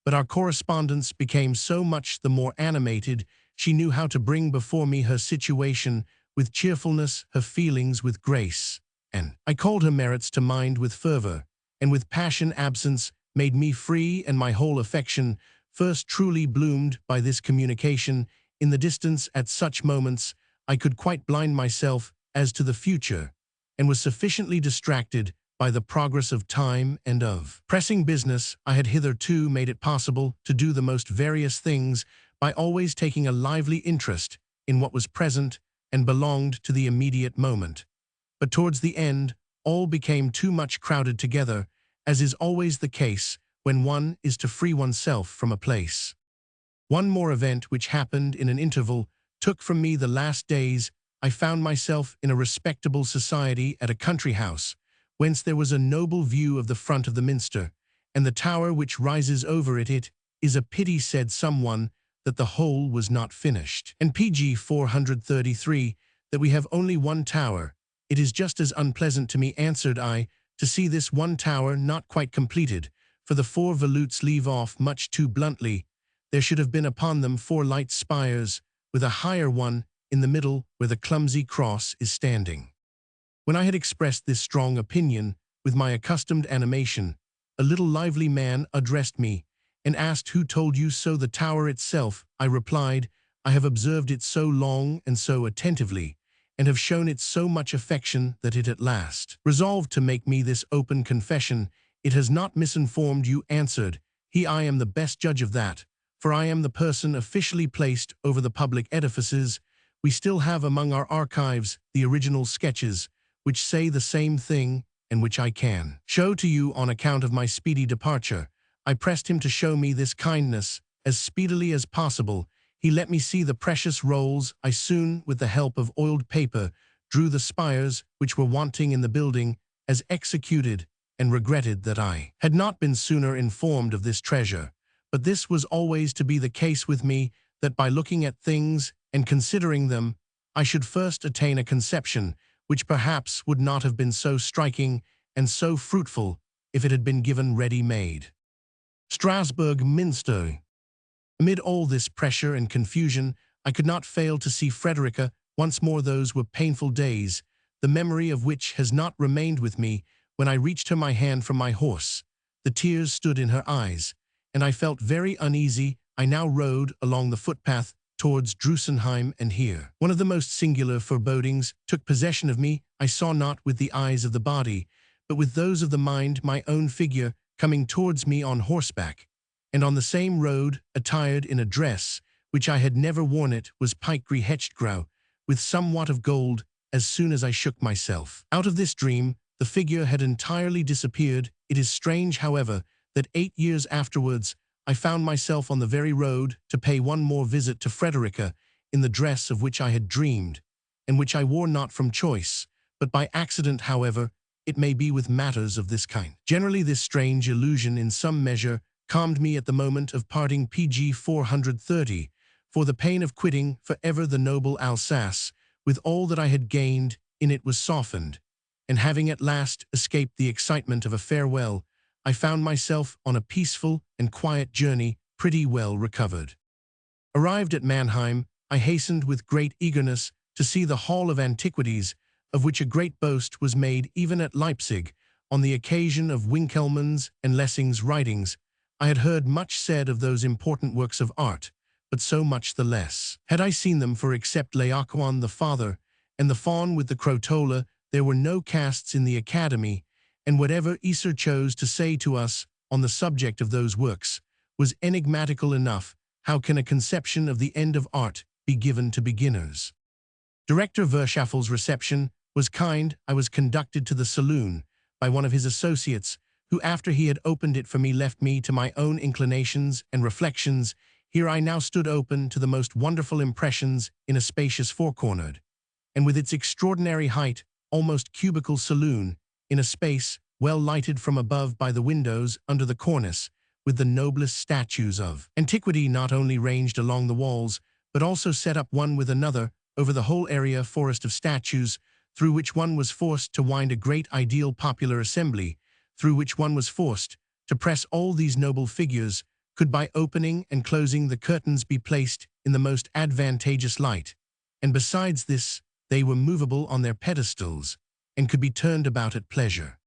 but our correspondence became so much the more animated. She knew how to bring before me her situation with cheerfulness, her feelings with grace, and I called her merits to mind with fervor, and with passion. Absence made me free, and my whole affection, first truly bloomed by this communication, in the distance at such moments I could quite blind myself as to the future, and was sufficiently distracted by the progress of time and of pressing business. I had hitherto made it possible to do the most various things by always taking a lively interest in what was present and belonged to the immediate moment. But towards the end, all became too much crowded together, as is always the case when one is to free oneself from a place. One more event which happened in an interval took from me the last days. I found myself in a respectable society at a country house, whence there was a noble view of the front of the minster, and the tower which rises over it. It is a pity, said someone, that the whole was not finished. And pg 433, that we have only one tower. It is just as unpleasant to me, answered I, to see this one tower not quite completed, for the 4 volutes leave off much too bluntly. There should have been upon them 4 light spires, with a higher one in the middle where the clumsy cross is standing. When I had expressed this strong opinion with my accustomed animation, a little lively man addressed me, and asked who told you so. The tower itself, I replied. I have observed it so long and so attentively, and have shown it so much affection that it at last resolved to make me this open confession. It has not misinformed you, answered he. I am the best judge of that, for I am the person officially placed over the public edifices. We still have among our archives the original sketches, which say the same thing, and which I can show to you on account of my speedy departure. I pressed him to show me this kindness as speedily as possible. He let me see the precious rolls. I soon, with the help of oiled paper, drew the spires which were wanting in the building, as executed, and regretted that I had not been sooner informed of this treasure. But this was always to be the case with me, that by looking at things and considering them, I should first attain a conception which perhaps would not have been so striking and so fruitful if it had been given ready-made. Strasbourg Minster. Amid all this pressure and confusion, I could not fail to see Frederica once more. Those were painful days, the memory of which has not remained with me. When I reached her my hand from my horse, the tears stood in her eyes, and I felt very uneasy. I now rode along the footpath towards Drusenheim, and here one of the most singular forebodings took possession of me. I saw not with the eyes of the body, but with those of the mind, my own figure coming towards me on horseback, and on the same road, attired in a dress which I had never worn. It was pikegree hechtegrau, with somewhat of gold. As soon as I shook myself out of this dream, the figure had entirely disappeared. It is strange, however, that 8 years afterwards I found myself on the very road to pay one more visit to Frederica in the dress of which I had dreamed, and which I wore not from choice, but by accident. However it may be with matters of this kind, generally this strange illusion in some measure calmed me at the moment of parting. pg 430, for the pain of quitting for ever the noble Alsace, with all that I had gained in it, was softened, and having at last escaped the excitement of a farewell, I found myself on a peaceful and quiet journey, pretty well recovered. Arrived at Mannheim, I hastened with great eagerness to see the Hall of Antiquities, of which a great boast was made even at Leipzig on the occasion of Winckelmann's and Lessing's writings. I had heard much said of those important works of art, but so much the less had I seen them, for except Laocoon the Father and the Faun with the Crotola, there were no casts in the Academy, and whatever Esser chose to say to us on the subject of those works was enigmatical enough. How can a conception of the end of art be given to beginners? Director Verschaffel's reception was kind. I was conducted to the saloon by one of his associates, who, after he had opened it for me, left me to my own inclinations and reflections. Here I now stood open to the most wonderful impressions in a spacious four-cornered, and with its extraordinary height, almost cubical saloon, in a space well lighted from above by the windows under the cornice, with the noblest statues of antiquity not only ranged along the walls, but also set up one with another over the whole area. Forest of statues, through which one was forced to wind a great ideal popular assembly, through which one was forced to press all these noble figures, could by opening and closing the curtains be placed in the most advantageous light, and besides this they were movable on their pedestals, and could be turned about at pleasure.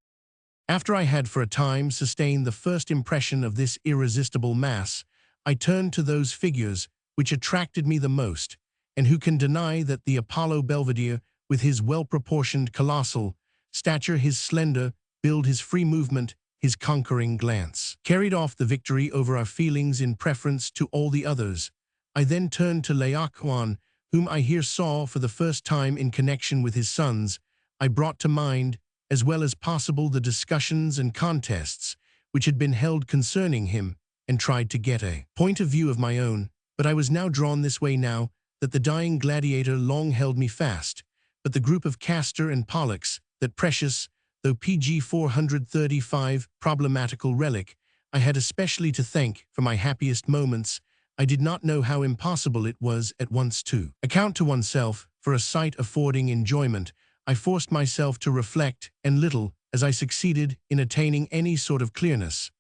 After I had for a time sustained the first impression of this irresistible mass, I turned to those figures which attracted me the most, and who can deny that the Apollo Belvedere, with his well-proportioned colossal stature, his slender build, his free movement, his conquering glance, carried off the victory over our feelings in preference to all the others. I then turned to Laocoon, whom I here saw for the first time in connection with his sons. I brought to mind, as well as possible, the discussions and contests which had been held concerning him, and tried to get a point of view of my own, but I was now drawn this way now that the dying gladiator long held me fast, but the group of Castor and Pollux, that precious, though PG 435 problematical relic, I had especially to thank for my happiest moments. I did not know how impossible it was at once to account to oneself for a sight affording enjoyment. I forced myself to reflect, and little as I succeeded in attaining any sort of clearness.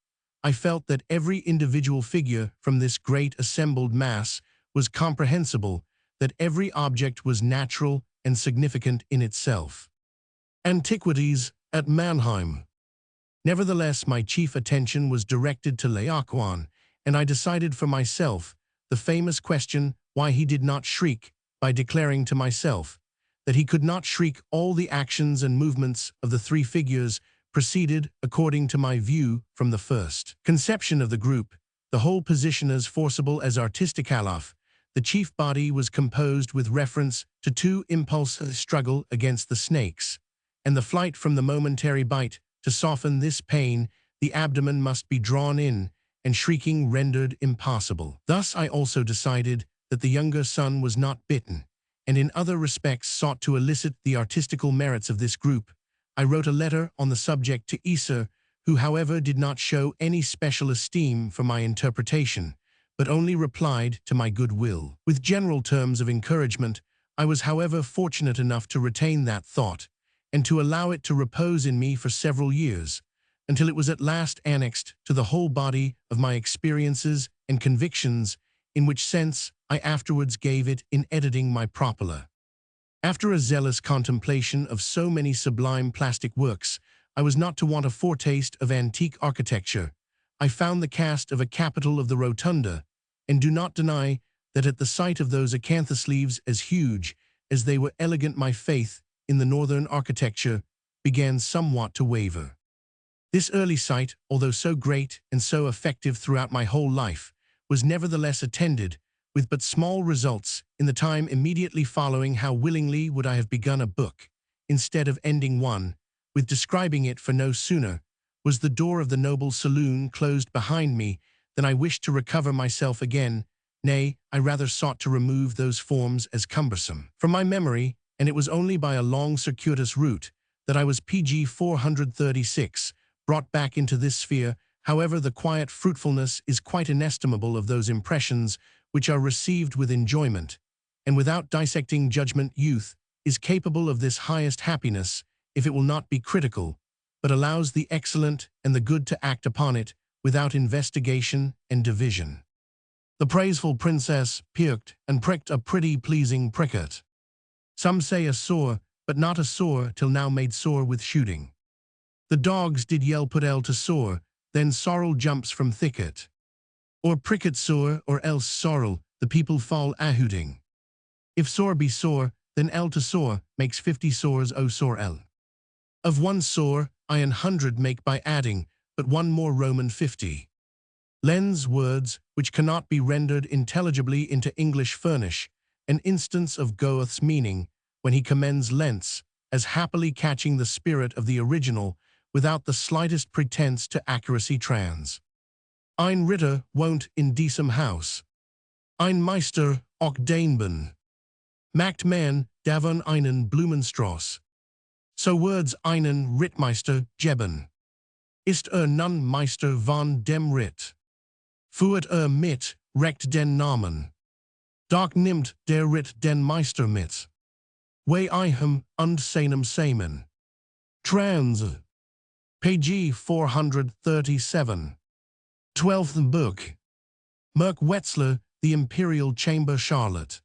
I felt that every individual figure from this great assembled mass was comprehensible, that every object was natural and significant in itself. Antiquities at Mannheim. Nevertheless, my chief attention was directed to Laocoon, and I decided for myself the famous question why he did not shriek, by declaring to myself that he could not shriek. All the actions and movements of the three figures proceeded, according to my view, from the first conception of the group, the whole position as forcible as artisticalaf. The chief body was composed with reference to two impulses: struggle against the snakes, and the flight from the momentary bite. To soften this pain, the abdomen must be drawn in, and shrieking rendered impossible. Thus I also decided that the younger son was not bitten, and in other respects sought to elicit the artistical merits of this group. I wrote a letter on the subject to Esau, who however did not show any special esteem for my interpretation, but only replied to my good will with general terms of encouragement. I was however fortunate enough to retain that thought, and to allow it to repose in me for several years, until it was at last annexed to the whole body of my experiences and convictions, in which sense I afterwards gave it in editing my Propola. After a zealous contemplation of so many sublime plastic works, I was not to want a foretaste of antique architecture. I found the cast of a Capitol of the Rotunda, and do not deny that at the sight of those acanthus leaves as huge as they were elegant, my faith in the northern architecture began somewhat to waver. This early sight, although so great and so effective throughout my whole life, was nevertheless attended with but small results. In the time immediately following, how willingly would I have begun a book, instead of ending one, with describing it, for no sooner was the door of the noble saloon closed behind me than I wished to recover myself again. Nay, I rather sought to remove those forms as cumbersome from my memory, and it was only by a long circuitous route that I was PG 436 brought back into this sphere. However, the quiet fruitfulness is quite inestimable of those impressions which are received with enjoyment, and without dissecting judgment. Youth is capable of this highest happiness if it will not be critical, but allows the excellent and the good to act upon it without investigation and division. The praiseful princess pirked and pricked a pretty pleasing pricket. Some say a sore, but not a sore till now made sore with shooting. The dogs did yell put el to sore, then sorrel jumps from thicket. Or pricket sore, or else sorrel, the people fall a hooting. If sore be sore, then el to sore makes 50 sores o sore el. Of one sore, I an 100 make by adding, but one more Roman 50. Lens words, which cannot be rendered intelligibly into English, furnish an instance of Goethe's meaning, when he commends Lentz as happily catching the spirit of the original without the slightest pretense to accuracy. Ein Ritter wohnt in diesem Haus. Ein Meister auch Daneben. Macht man davon einen Blumenstrauß. So words einen Rittmeister geben. Ist nun Meister von dem Ritt. Fuhrt mit, recht den Namen. Doch nimmt der Ritt den Meister mit. Way ihm und seinem Samen. Page 437. 12th book. Merk Wetzler, The Imperial Chamber, Charlotte.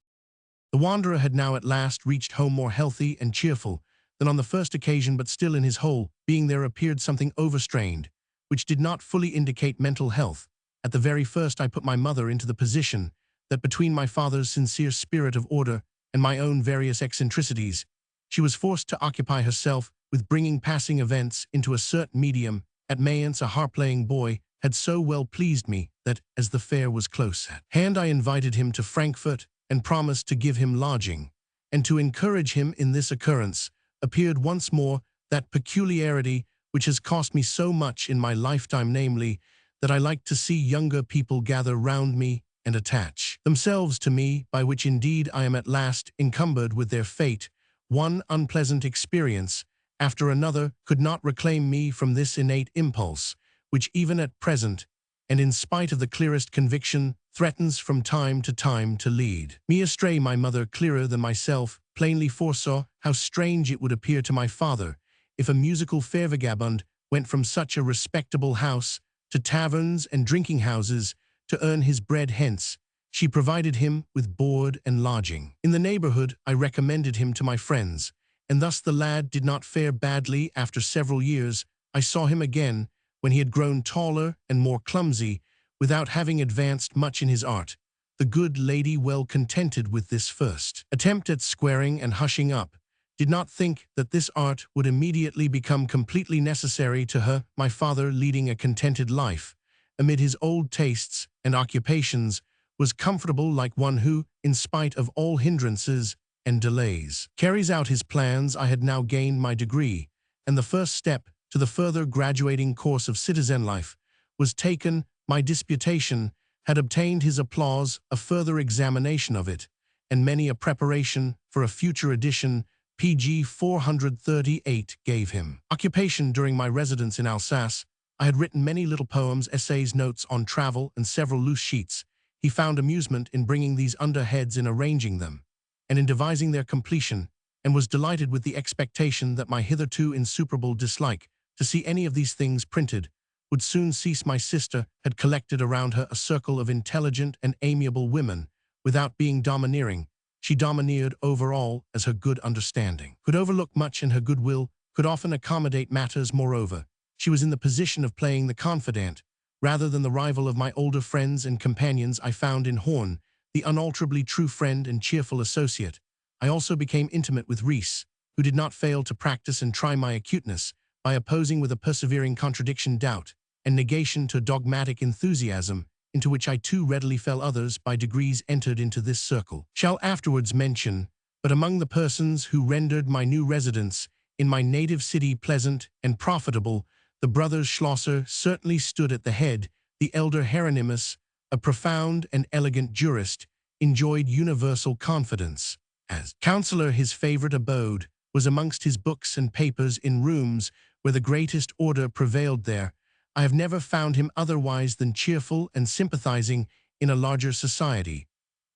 The wanderer had now at last reached home, more healthy and cheerful than on the first occasion, but still in his whole being there appeared something overstrained, which did not fully indicate mental health. At the very first I put my mother into the position that between my father's sincere spirit of order and my own various eccentricities, she was forced to occupy herself with bringing passing events into a certain medium. At Mayence, a harp-playing boy had so well pleased me that, as the fair was close at hand, I invited him to Frankfurt and promised to give him lodging. And to encourage him in this occurrence, appeared once more that peculiarity which has cost me so much in my lifetime, namely, that I like to see younger people gather round me and attach themselves to me, by which indeed I am at last encumbered with their fate. One unpleasant experience after another could not reclaim me from this innate impulse, which even at present, and in spite of the clearest conviction, threatens from time to lead me astray. My mother, clearer than myself, plainly foresaw how strange it would appear to my father if a musical fair vagabond went from such a respectable house to taverns and drinking houses to earn his bread. Hence, she provided him with board and lodging. In the neighborhood, I recommended him to my friends, and thus the lad did not fare badly. After several years, I saw him again, when he had grown taller and more clumsy, without having advanced much in his art. The good lady, well contented with this first attempt at squaring and hushing up, did not think that this art would immediately become completely necessary to her. My father, leading a contented life, amid his old tastes and occupations, was comfortable like one who, in spite of all hindrances and delays, carries out his plans. I had now gained my degree, and the first step to the further graduating course of citizen life was taken. My disputation had obtained his applause, a further examination of it, and many a preparation for a future edition, pg 438, gave him occupation. During my residence in Alsace, I had written many little poems, essays, notes on travel, and several loose sheets. He found amusement in bringing these under heads, in arranging them, and in devising their completion, and was delighted with the expectation that my hitherto insuperable dislike to see any of these things printed would soon cease. My sister had collected around her a circle of intelligent and amiable women. Without being domineering, she domineered over all, as her good understanding could overlook much, and her goodwill could often accommodate matters. Moreover, she was in the position of playing the confidant, rather than the rival of my older friends and companions. I found in Horn the unalterably true friend and cheerful associate. I also became intimate with Ries, who did not fail to practice and try my acuteness, by opposing with a persevering contradiction doubt and negation to dogmatic enthusiasm, into which I too readily fell. Others by degrees entered into this circle, shall afterwards mention, but among the persons who rendered my new residence in my native city pleasant and profitable, the brothers Schlosser certainly stood at the head. The elder Hieronymus, a profound and elegant jurist, enjoyed universal confidence. As counselor, his favorite abode was amongst his books and papers, in rooms where the greatest order prevailed. There I have never found him otherwise than cheerful and sympathizing in a larger society.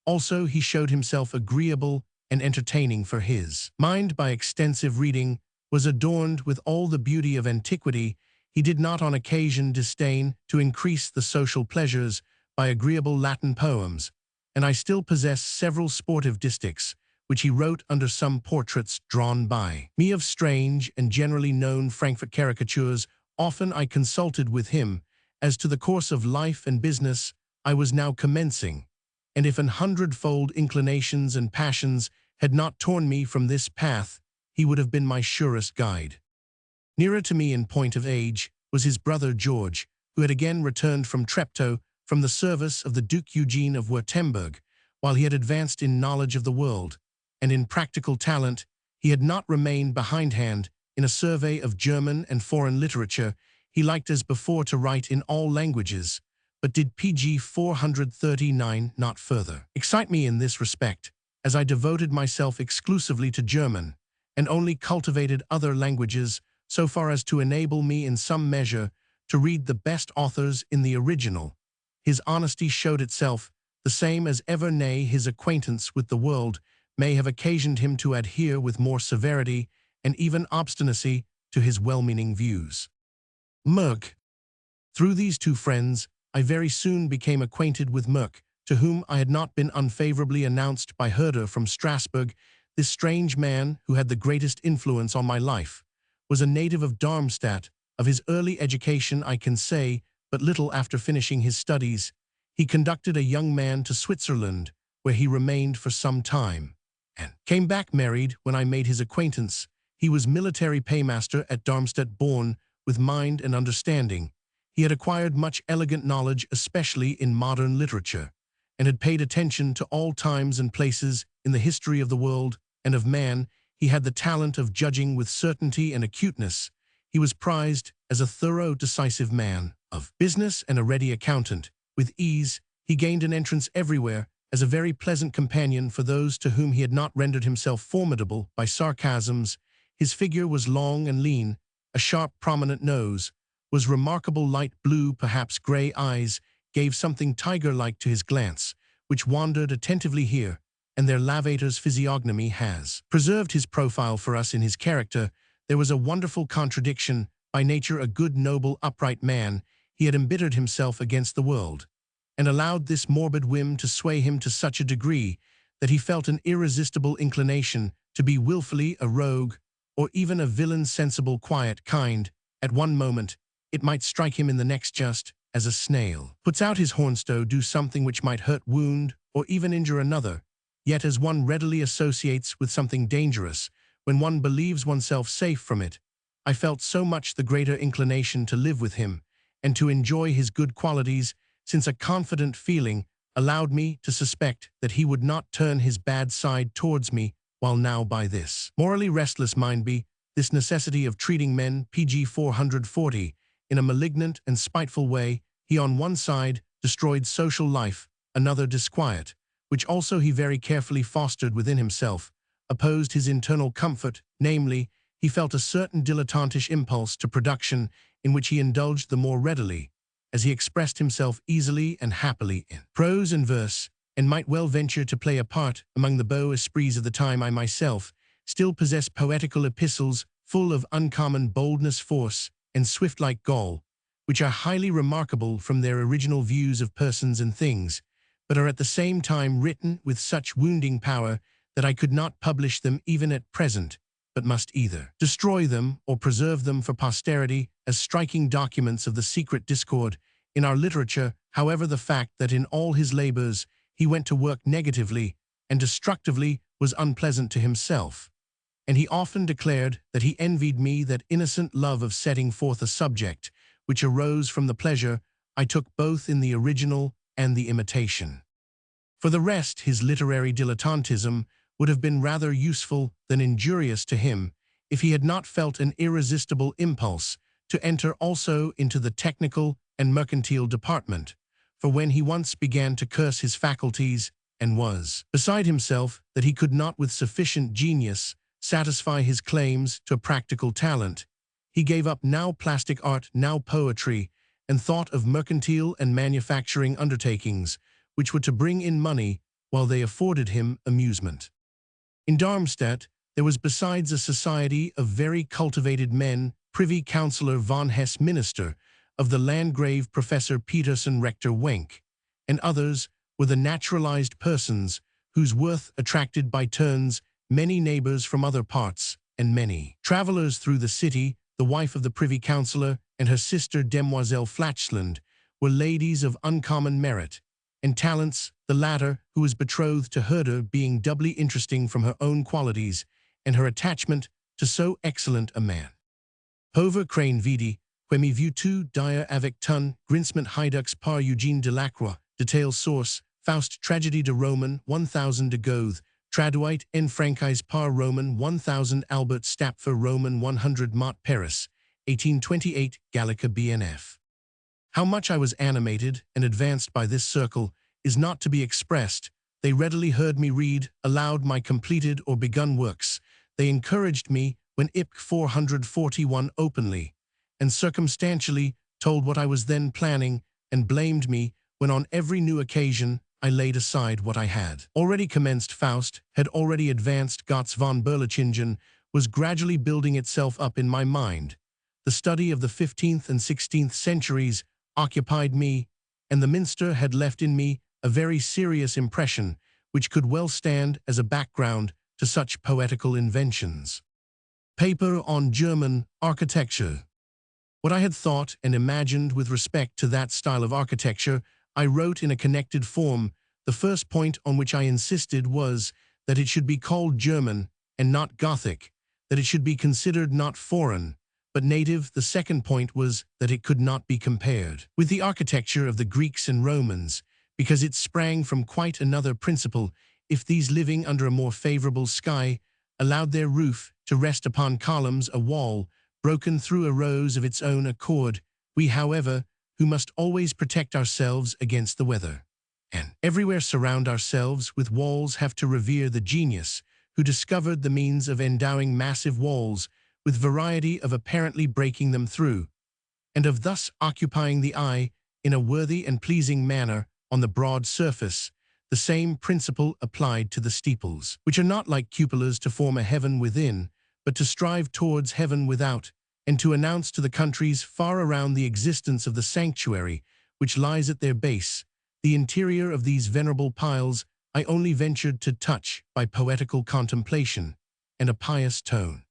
Also, he showed himself agreeable and entertaining, for his mind, by extensive reading, was adorned with all the beauty of antiquity. He did not on occasion disdain to increase the social pleasures by agreeable Latin poems, and I still possess several sportive distichs, which he wrote under some portraits drawn by me of strange and generally known Frankfurt caricatures. Often I consulted with him as to the course of life and business I was now commencing, and if 100-fold inclinations and passions had not torn me from this path, he would have been my surest guide. Nearer to me in point of age was his brother George, who had again returned from Treptow from the service of the Duke Eugene of Württemberg. While he had advanced in knowledge of the world and in practical talent, he had not remained behindhand. In a survey of German and foreign literature, he liked as before to write in all languages, but did pg 439 not further excite me in this respect, as I devoted myself exclusively to German, and only cultivated other languages so far as to enable me in some measure to read the best authors in the original. His honesty showed itself, the same as ever, nay, his acquaintance with the world may have occasioned him to adhere with more severity and even obstinacy to his well-meaning views. Merck. Through these two friends, I very soon became acquainted with Merck, to whom I had not been unfavorably announced by Herder from Strasbourg. This strange man, who had the greatest influence on my life, was a native of Darmstadt. Of his early education I can say but little. After finishing his studies, he conducted a young man to Switzerland, where he remained for some time, and came back married when I made his acquaintance. He was military paymaster at Darmstadt, born with mind and understanding. He had acquired much elegant knowledge, especially in modern literature, and had paid attention to all times and places in the history of the world and of man. He had the talent of judging with certainty and acuteness. He was prized as a thorough, decisive man of business and a ready accountant. With ease, he gained an entrance everywhere as a very pleasant companion for those to whom he had not rendered himself formidable by sarcasms. His figure was long and lean, a sharp, prominent nose, was remarkable light blue, perhaps gray eyes, gave something tiger-like to his glance, which wandered attentively here and there. Lavater's physiognomy has preserved his profile for us in his character. There was a wonderful contradiction. By nature a good, noble, upright man, he had embittered himself against the world, and allowed this morbid whim to sway him to such a degree that he felt an irresistible inclination to be willfully a rogue, or even a villain. Sensible, quiet, kind, at one moment, it might strike him in the next, just as a snail puts out his hornstone, do something which might hurt, wound, or even injure another, yet as one readily associates with something dangerous, when one believes oneself safe from it, I felt so much the greater inclination to live with him, and to enjoy his good qualities, since a confident feeling allowed me to suspect that he would not turn his bad side towards me, while now by this morally restless mind be, this necessity of treating men, pg 440, in a malignant and spiteful way, he on one side destroyed social life, another disquiet, which also he very carefully fostered within himself, opposed his internal comfort, namely, he felt a certain dilettantish impulse to production in which he indulged the more readily, as he expressed himself easily and happily in prose and verse, and might well venture to play a part among the beaux esprits of the time. I myself still possess poetical epistles full of uncommon boldness, force, and swift like gall, which are highly remarkable from their original views of persons and things, but are at the same time written with such wounding power that I could not publish them even at present, but must either destroy them or preserve them for posterity as striking documents of the secret discord in our literature. However, the fact that in all his labors he went to work negatively and destructively was unpleasant to himself, and he often declared that he envied me that innocent love of setting forth a subject which arose from the pleasure I took both in the original and the imitation. For the rest, his literary dilettantism would have been rather useful than injurious to him if he had not felt an irresistible impulse to enter also into the technical and mercantile department, for when he once began to curse his faculties and was beside himself that he could not with sufficient genius satisfy his claims to a practical talent, he gave up now plastic art, now poetry, and thought of mercantile and manufacturing undertakings, which were to bring in money while they afforded him amusement. In Darmstadt, there was besides a society of very cultivated men, Privy Councillor von Hesse, Minister of the Landgrave, Professor Petersen, Rector Wenck, and others were the naturalized persons whose worth attracted by turns many neighbors from other parts, and many travelers through the city. The wife of the Privy Councillor and her sister Demoiselle Flachsland were ladies of uncommon merit and talents, the latter, who was betrothed to Herder, being doubly interesting from her own qualities and her attachment to so excellent a man. Hover crane vidi, quemi vu tu dire avec ton grincement Haidux par Eugène Delacroix, detail source, Faust tragédie de Roman 1000 de Goethe, traduite en francais par Roman 1000 Albert Stapfer Roman 100 Mott Paris, 1828, Gallica BNF. How much I was animated and advanced by this circle is not to be expressed. They readily heard me read aloud my completed or begun works. They encouraged me when IP 441 openly and circumstantially told what I was then planning, and blamed me when on every new occasion I laid aside what I had already commenced. Faust had already advanced. Gotz von Berlichingen was gradually building itself up in my mind. The study of the 15th and 16th centuries occupied me, and the Minster had left in me a very serious impression which could well stand as a background to such poetical inventions. Paper on German architecture. What I had thought and imagined with respect to that style of architecture, I wrote in a connected form. The first point on which I insisted was that it should be called German and not Gothic, that it should be considered not foreign, but native. The second point was that it could not be compared with the architecture of the Greeks and Romans, because it sprang from quite another principle. If these, living under a more favorable sky, allowed their roof to rest upon columns, a wall, broken through arose of its own accord, we, however, who must always protect ourselves against the weather, and everywhere surround ourselves with walls, have to revere the genius who discovered the means of endowing massive walls with variety, of apparently breaking them through, and of thus occupying the eye in a worthy and pleasing manner on the broad surface. The same principle applied to the steeples, which are not like cupolas to form a heaven within, but to strive towards heaven without, and to announce to the countries far around the existence of the sanctuary which lies at their base. The interior of these venerable piles I only ventured to touch by poetical contemplation and a pious tone.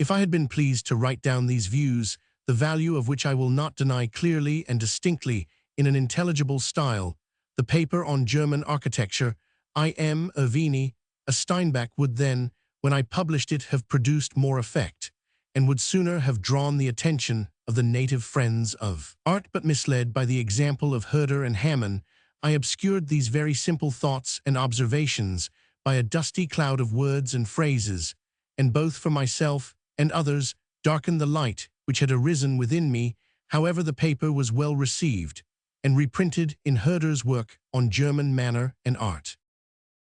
If I had been pleased to write down these views, the value of which I will not deny, clearly and distinctly in an intelligible style, the paper on German architecture, I.M. Ervini, a Steinbach, would then, when I published it, have produced more effect, and would sooner have drawn the attention of the native friends of art. But misled by the example of Herder and Hamann, I obscured these very simple thoughts and observations by a dusty cloud of words and phrases, and both for myself and others darkened the light which had arisen within me. However, the paper was well received, and reprinted in Herder's work on German manner and art.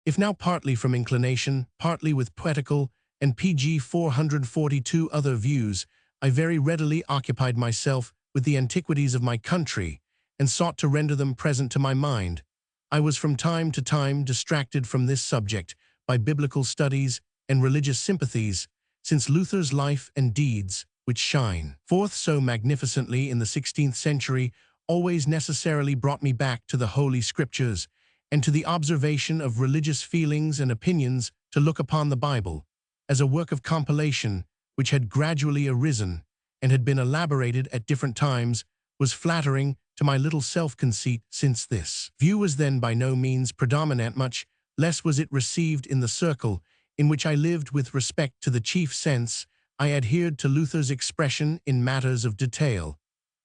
If now partly from inclination, partly with poetical and pg 442 other views, I very readily occupied myself with the antiquities of my country, and sought to render them present to my mind, I was from time to time distracted from this subject by biblical studies and religious sympathies, since Luther's life and deeds, which shine forth so magnificently in the 16th century, always necessarily brought me back to the Holy Scriptures and to the observation of religious feelings and opinions. To look upon the Bible as a work of compilation which had gradually arisen and had been elaborated at different times was flattering to my little self-conceit, since this view was then by no means predominant, much less was it received in the circle in which I lived. With respect to the chief sense, I adhered to Luther's expression in matters of detail.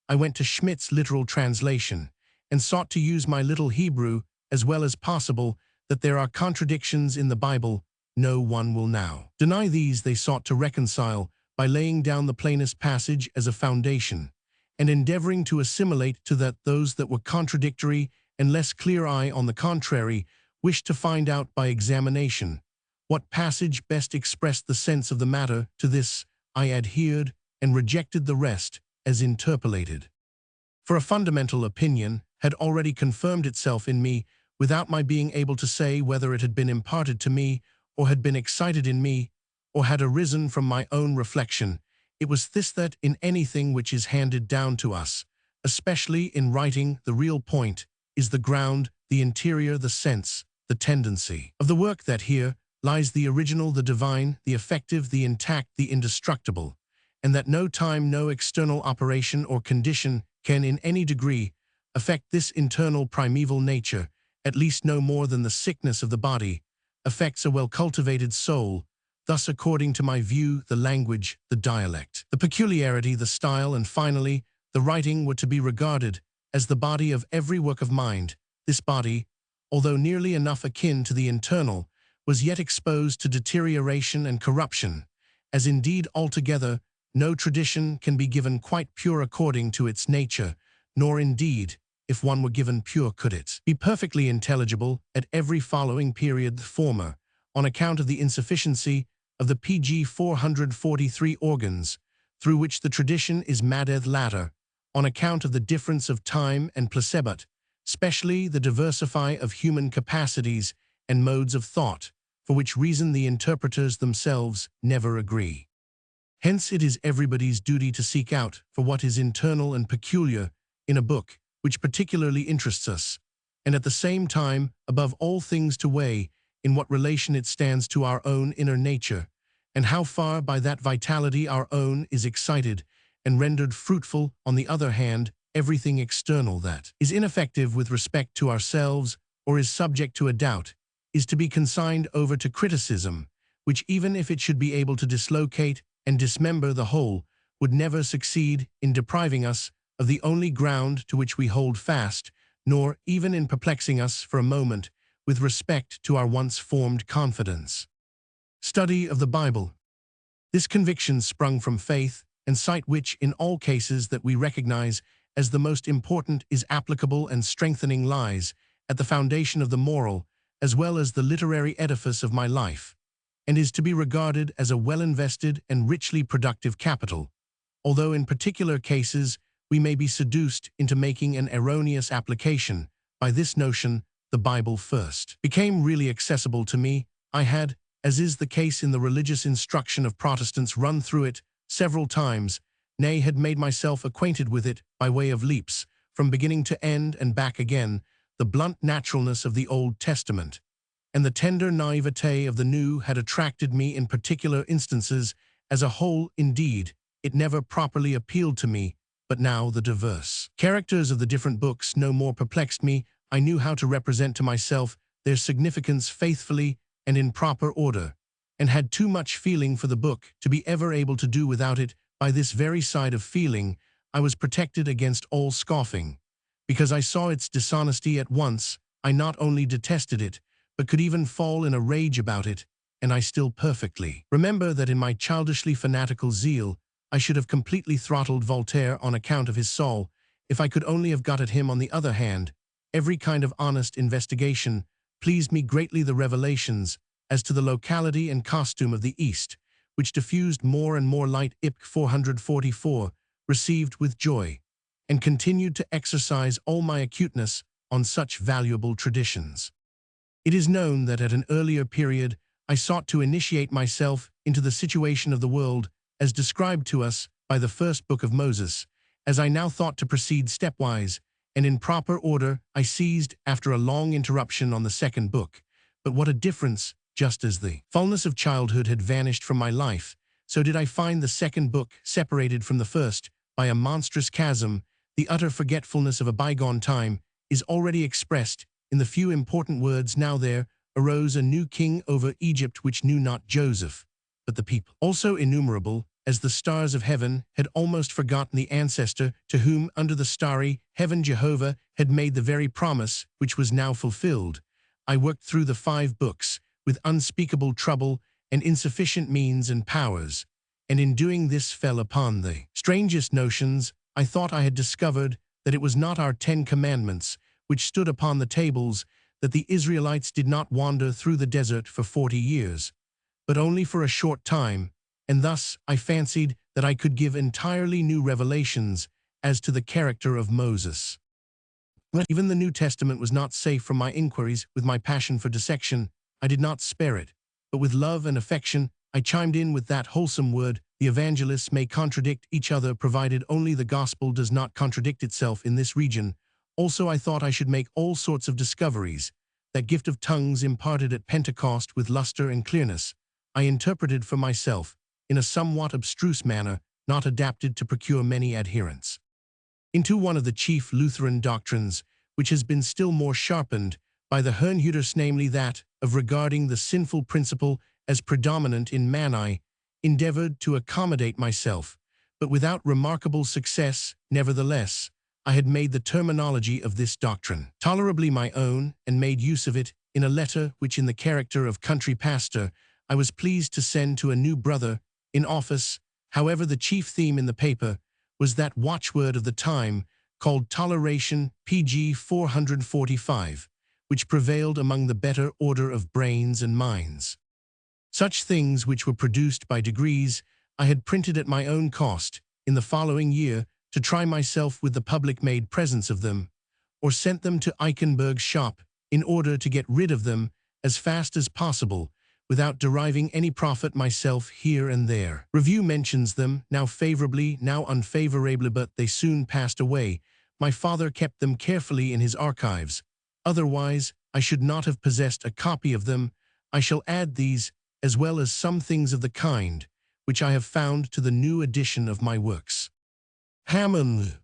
I went to Schmidt's literal translation, and sought to use my little Hebrew as well as possible. That there are contradictions in the Bible, no one will now deny. These they sought to reconcile by laying down the plainest passage as a foundation, and endeavoring to assimilate to that those that were contradictory and less clear. I, on the contrary, wished to find out by examination what passage best expressed the sense of the matter. To this I adhered, and rejected the rest as interpolated. For a fundamental opinion had already confirmed itself in me without my being able to say whether it had been imparted to me, or had been excited in me, or had arisen from my own reflection. It was this, that in anything which is handed down to us, especially in writing, the real point is the ground, the interior, the sense, the tendency of the work, that here lies the original, the divine, the effective, the intact, the indestructible, and that no time, no external operation or condition can in any degree affect this internal primeval nature, at least no more than the sickness of the body affects a well-cultivated soul. Thus, according to my view, the language, the dialect, the peculiarity, the style, and finally, the writing were to be regarded as the body of every work of mind. This body, although nearly enough akin to the internal, was yet exposed to deterioration and corruption, as indeed altogether no tradition can be given quite pure according to its nature, nor indeed, if one were given pure, could it be perfectly intelligible at every following period. The former, on account of the insufficiency of the pg 443 organs, through which the tradition is madeth. Latter, on account of the difference of time and placebut, specially the diversify of human capacities and modes of thought, for which reason the interpreters themselves never agree. Hence it is everybody's duty to seek out for what is internal and peculiar in a book which particularly interests us, and at the same time, above all things, to weigh in what relation it stands to our own inner nature, and how far by that vitality our own is excited and rendered fruitful. On the other hand, everything external that is ineffective with respect to ourselves or is subject to a doubt is to be consigned over to criticism, which even if it should be able to dislocate and dismember the whole, would never succeed in depriving us of the only ground to which we hold fast, nor even in perplexing us for a moment with respect to our once formed confidence. Study of the Bible. This conviction sprung from faith and sight which, in all cases that we recognize as the most important, is applicable and strengthening, lies at the foundation of the moral as well as the literary edifice of my life, and is to be regarded as a well-invested and richly productive capital, although in particular cases we may be seduced into making an erroneous application. By this notion, the Bible first became really accessible to me. I had, as is the case in the religious instruction of Protestants, run through it several times, nay, had made myself acquainted with it by way of leaps, from beginning to end and back again. The blunt naturalness of the Old Testament and the tender naivete of the New had attracted me in particular instances. As a whole, indeed, it never properly appealed to me, but now the diverse characters of the different books no more perplexed me. I knew how to represent to myself their significance faithfully and in proper order, and had too much feeling for the book to be ever able to do without it. By this very side of feeling, I was protected against all scoffing. Because I saw its dishonesty at once, I not only detested it, but could even fall in a rage about it, and I still perfectly remember that in my childishly fanatical zeal, I should have completely throttled Voltaire on account of his Saul, if I could only have got at him. On the other hand, every kind of honest investigation pleased me greatly. The revelations as to the locality and costume of the East, which diffused more and more light, IPC 444, received with joy, and continued to exercise all my acuteness on such valuable traditions. It is known that at an earlier period I sought to initiate myself into the situation of the world as described to us by the first book of Moses, as I now thought to proceed stepwise, and in proper order I seized after a long interruption on the second book. But what a difference! Just as the fullness of childhood had vanished from my life, so did I find the second book separated from the first by a monstrous chasm. The utter forgetfulness of a bygone time is already expressed in the few important words, "Now there arose a new king over Egypt which knew not Joseph, but the people." Also innumerable as the stars of heaven had almost forgotten the ancestor to whom under the starry heaven Jehovah had made the very promise which was now fulfilled. I worked through the 5 books with unspeakable trouble and insufficient means and powers, and in doing this fell upon the strangest notions. I thought I had discovered that it was not our 10 commandments which stood upon the tables, that the Israelites did not wander through the desert for 40 years, but only for a short time, and thus I fancied that I could give entirely new revelations as to the character of Moses. But even the New Testament was not safe from my inquiries. With my passion for dissection, I did not spare it, but with love and affection I chimed in with that wholesome word. The evangelists may contradict each other provided only the gospel does not contradict itself in this region. Also I thought I should make all sorts of discoveries. That gift of tongues imparted at Pentecost with luster and clearness, I interpreted for myself in a somewhat abstruse manner, not adapted to procure many adherents, into one of the chief Lutheran doctrines, which has been still more sharpened by the Herrnhuters, namely that of regarding the sinful principle as predominant in man. I endeavored to accommodate myself, but without remarkable success. Nevertheless, I had made the terminology of this doctrine tolerably my own, and made use of it in a letter which, in the character of country pastor, I was pleased to send to a new brother in office. However, the chief theme in the paper was that watchword of the time called toleration, pg 445, which prevailed among the better order of brains and minds. Such things, which were produced by degrees, I had printed at my own cost in the following year, to try myself with the public, made presents of them, or sent them to Eichenberg's shop in order to get rid of them as fast as possible, without deriving any profit myself here and there. Review mentions them, now favorably, now unfavorably, but they soon passed away. My father kept them carefully in his archives. Otherwise, I should not have possessed a copy of them. I shall add these, as well as some things of the kind, which I have found, to the new edition of my works. Hammond.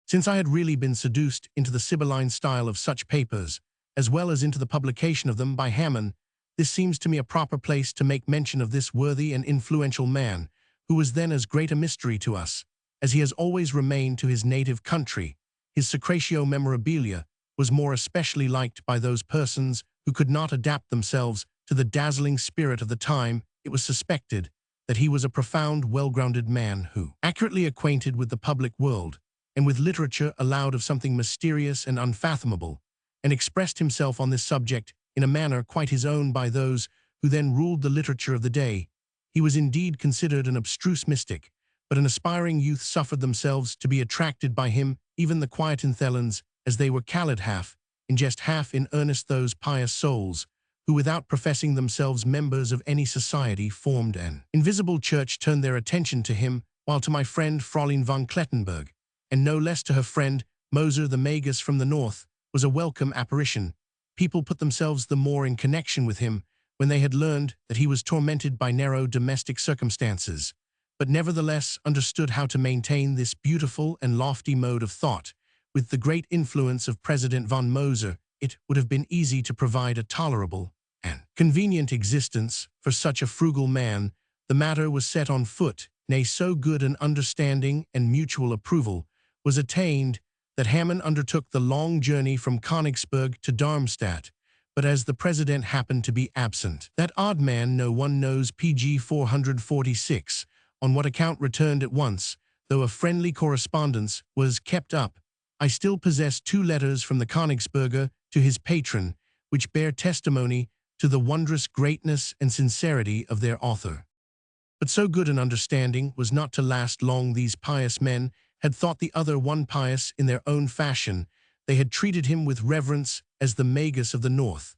Since I had really been seduced into the Sibylline style of such papers, as well as into the publication of them by Hamann, this seems to me a proper place to make mention of this worthy and influential man, who was then as great a mystery to us, as he has always remained to his native country. His Secretio Memorabilia was more especially liked by those persons who could not adapt themselves to the dazzling spirit of the time. It was suspected that he was a profound, well-grounded man who, accurately acquainted with the public world, and with literature allowed of something mysterious and unfathomable, and expressed himself on this subject in a manner quite his own by those who then ruled the literature of the day. He was indeed considered an abstruse mystic, but an aspiring youth suffered themselves to be attracted by him, even the quiet-enthelons, as they were called half in jest half in earnest, those pious souls, who without professing themselves members of any society formed an invisible church, turned their attention to him, while to my friend Fräulein von Klettenberg, and no less to her friend Moser the Magus from the north, was a welcome apparition. People put themselves the more in connection with him when they had learned that he was tormented by narrow domestic circumstances, but nevertheless understood how to maintain this beautiful and lofty mode of thought. With the great influence of President von Moser, it would have been easy to provide a tolerable and convenient existence for such a frugal man. The matter was set on foot, nay, so good an understanding and mutual approval was attained that Hamann undertook the long journey from Königsberg to Darmstadt, but as the president happened to be absent, that odd man, no one knows, pg 446, on what account, returned at once. Though a friendly correspondence was kept up, I still possess 2 letters from the Königsberger to his patron, which bear testimony to the wondrous greatness and sincerity of their author. But so good an understanding was not to last long. These pious men had thought the other one pious in their own fashion. They had treated him with reverence as the Magus of the North,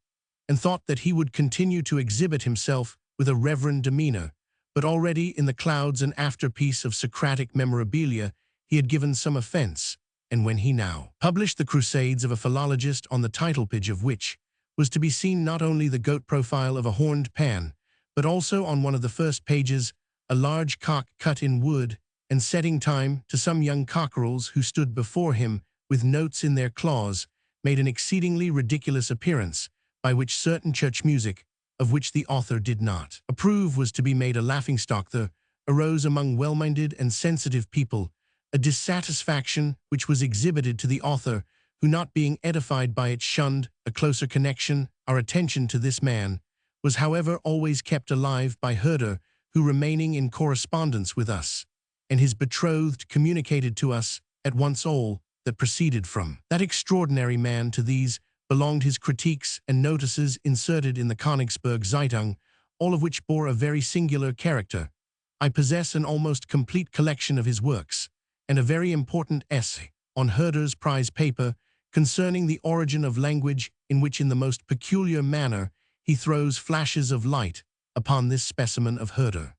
and thought that he would continue to exhibit himself with a reverend demeanor. But already in the clouds and afterpiece of Socratic memorabilia he had given some offense, and when he now published the Crusades of a Philologist, on the title page of which was to be seen not only the goat profile of a horned pan, but also on one of the first pages a large cock cut in wood, and setting time to some young cockerels who stood before him with notes in their claws, made an exceedingly ridiculous appearance, by which certain church music, of which the author did not approve, was to be made a laughingstock. There arose among well-minded and sensitive people a dissatisfaction which was exhibited to the author, who, not being edified by it, shunned a closer connection. Our attention to this man was, however, always kept alive by Herder, who, remaining in correspondence with us and his betrothed, communicated to us at once all that proceeded from that extraordinary man. To these belonged his critiques and notices inserted in the Königsberg Zeitung, all of which bore a very singular character. I possess an almost complete collection of his works, and a very important essay on Herder's prize paper concerning the origin of language, in which in the most peculiar manner he throws flashes of light upon this specimen of Herder.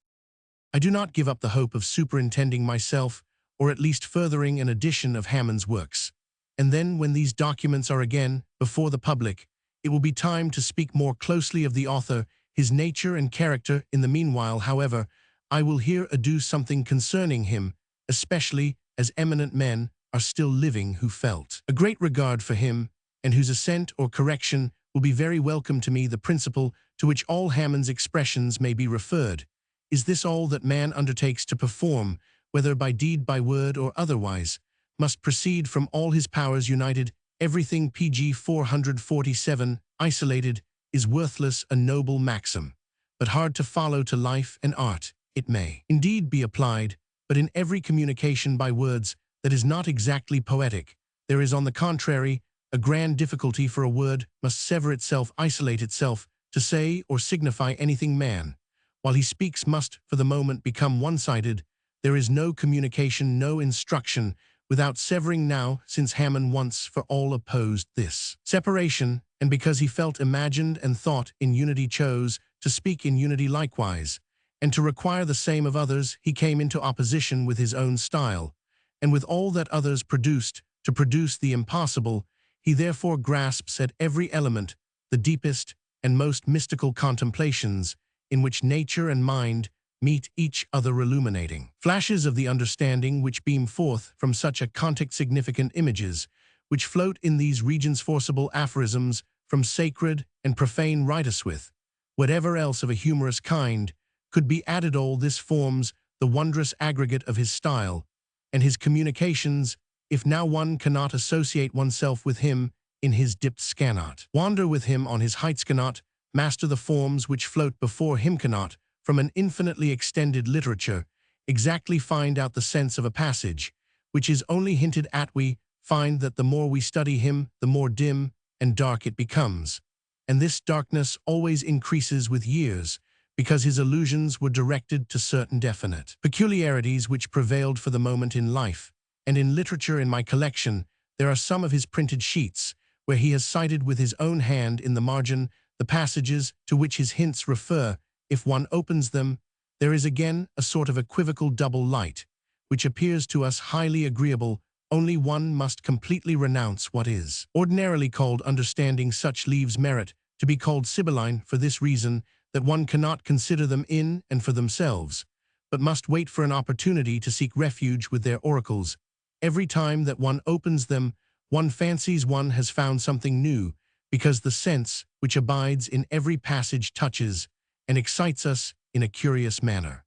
I do not give up the hope of superintending myself, or at least furthering an edition of Hamann's works, and then, when these documents are again before the public, it will be time to speak more closely of the author, his nature and character. In the meanwhile, however, I will here adduce something concerning him, especially as eminent men are still living who felt a great regard for him, and whose assent or correction will be very welcome to me. The principle to which all Hamann's expressions may be referred is this: all that man undertakes to perform, whether by deed, by word, or otherwise, must proceed from all his powers united. Everything, pg 447, isolated, is worthless, a noble maxim, but hard to follow to life and art. It may indeed be applied, but in every communication by words that is not exactly poetic, there is, on the contrary, a grand difficulty, for a word must sever itself, isolate itself, to say or signify anything. Man, while he speaks, must for the moment become one-sided. There is no communication, no instruction, without severing. Now, since Hamann once for all opposed this separation, and because he felt, imagined, and thought in unity, chose to speak in unity likewise, and to require the same of others, he came into opposition with his own style, and with all that others produced, to produce the impossible. He therefore grasps at every element the deepest and most mystical contemplations, in which nature and mind meet each other illuminating. Flashes of the understanding which beam forth from such a context-significant images, which float in these regions forcible aphorisms from sacred and profane writerswith, whatever else of a humorous kind, could be added all this forms the wondrous aggregate of his style, and his communications, if now one cannot associate oneself with him in his depths cannot, wander with him on his heights cannot, master the forms which float before him cannot, from an infinitely extended literature, exactly find out the sense of a passage, which is only hinted at we find that the more we study him, the more dim and dark it becomes, and this darkness always increases with years, because his allusions were directed to certain definite peculiarities which prevailed for the moment in life, and in literature in my collection there are some of his printed sheets, where he has cited with his own hand in the margin the passages to which his hints refer. If one opens them, there is again a sort of equivocal double light, which appears to us highly agreeable, only one must completely renounce what is ordinarily called understanding. Such leaves merit to be called sibylline for this reason, that one cannot consider them in and for themselves, but must wait for an opportunity to seek refuge with their oracles. Every time that one opens them, one fancies one has found something new, because the sense which abides in every passage touches and excites us in a curious manner.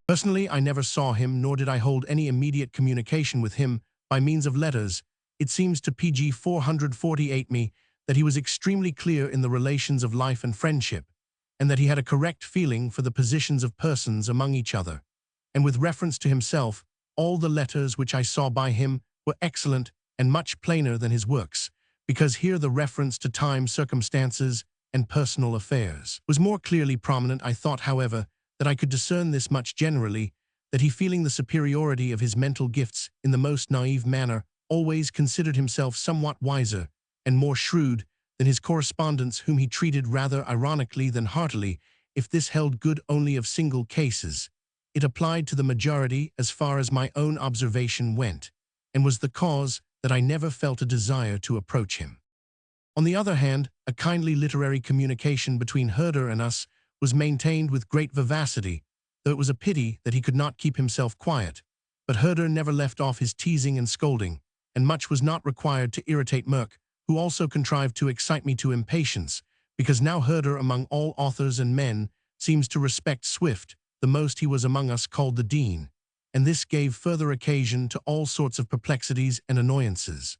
Personally, I never saw him, nor did I hold any immediate communication with him by means of letters. It seems to pg 448 me that he was extremely clear in the relations of life and friendship, and that he had a correct feeling for the positions of persons among each other. And with reference to himself, all the letters which I saw by him were excellent and much plainer than his works, because here the reference to time, circumstances, and personal affairs was more clearly prominent. I thought, however, that I could discern this much generally, that he, feeling the superiority of his mental gifts in the most naive manner, always considered himself somewhat wiser and more shrewd than his correspondents, whom he treated rather ironically than heartily. If this held good only of single cases, it applied to the majority as far as my own observation went, and was the cause that I never felt a desire to approach him. On the other hand, a kindly literary communication between Herder and us was maintained with great vivacity, though it was a pity that he could not keep himself quiet. But Herder never left off his teasing and scolding, and much was not required to irritate Merck, who also contrived to excite me to impatience, because now Herder among all authors and men seems to respect Swift the most. He was among us called the Dean, and this gave further occasion to all sorts of perplexities and annoyances.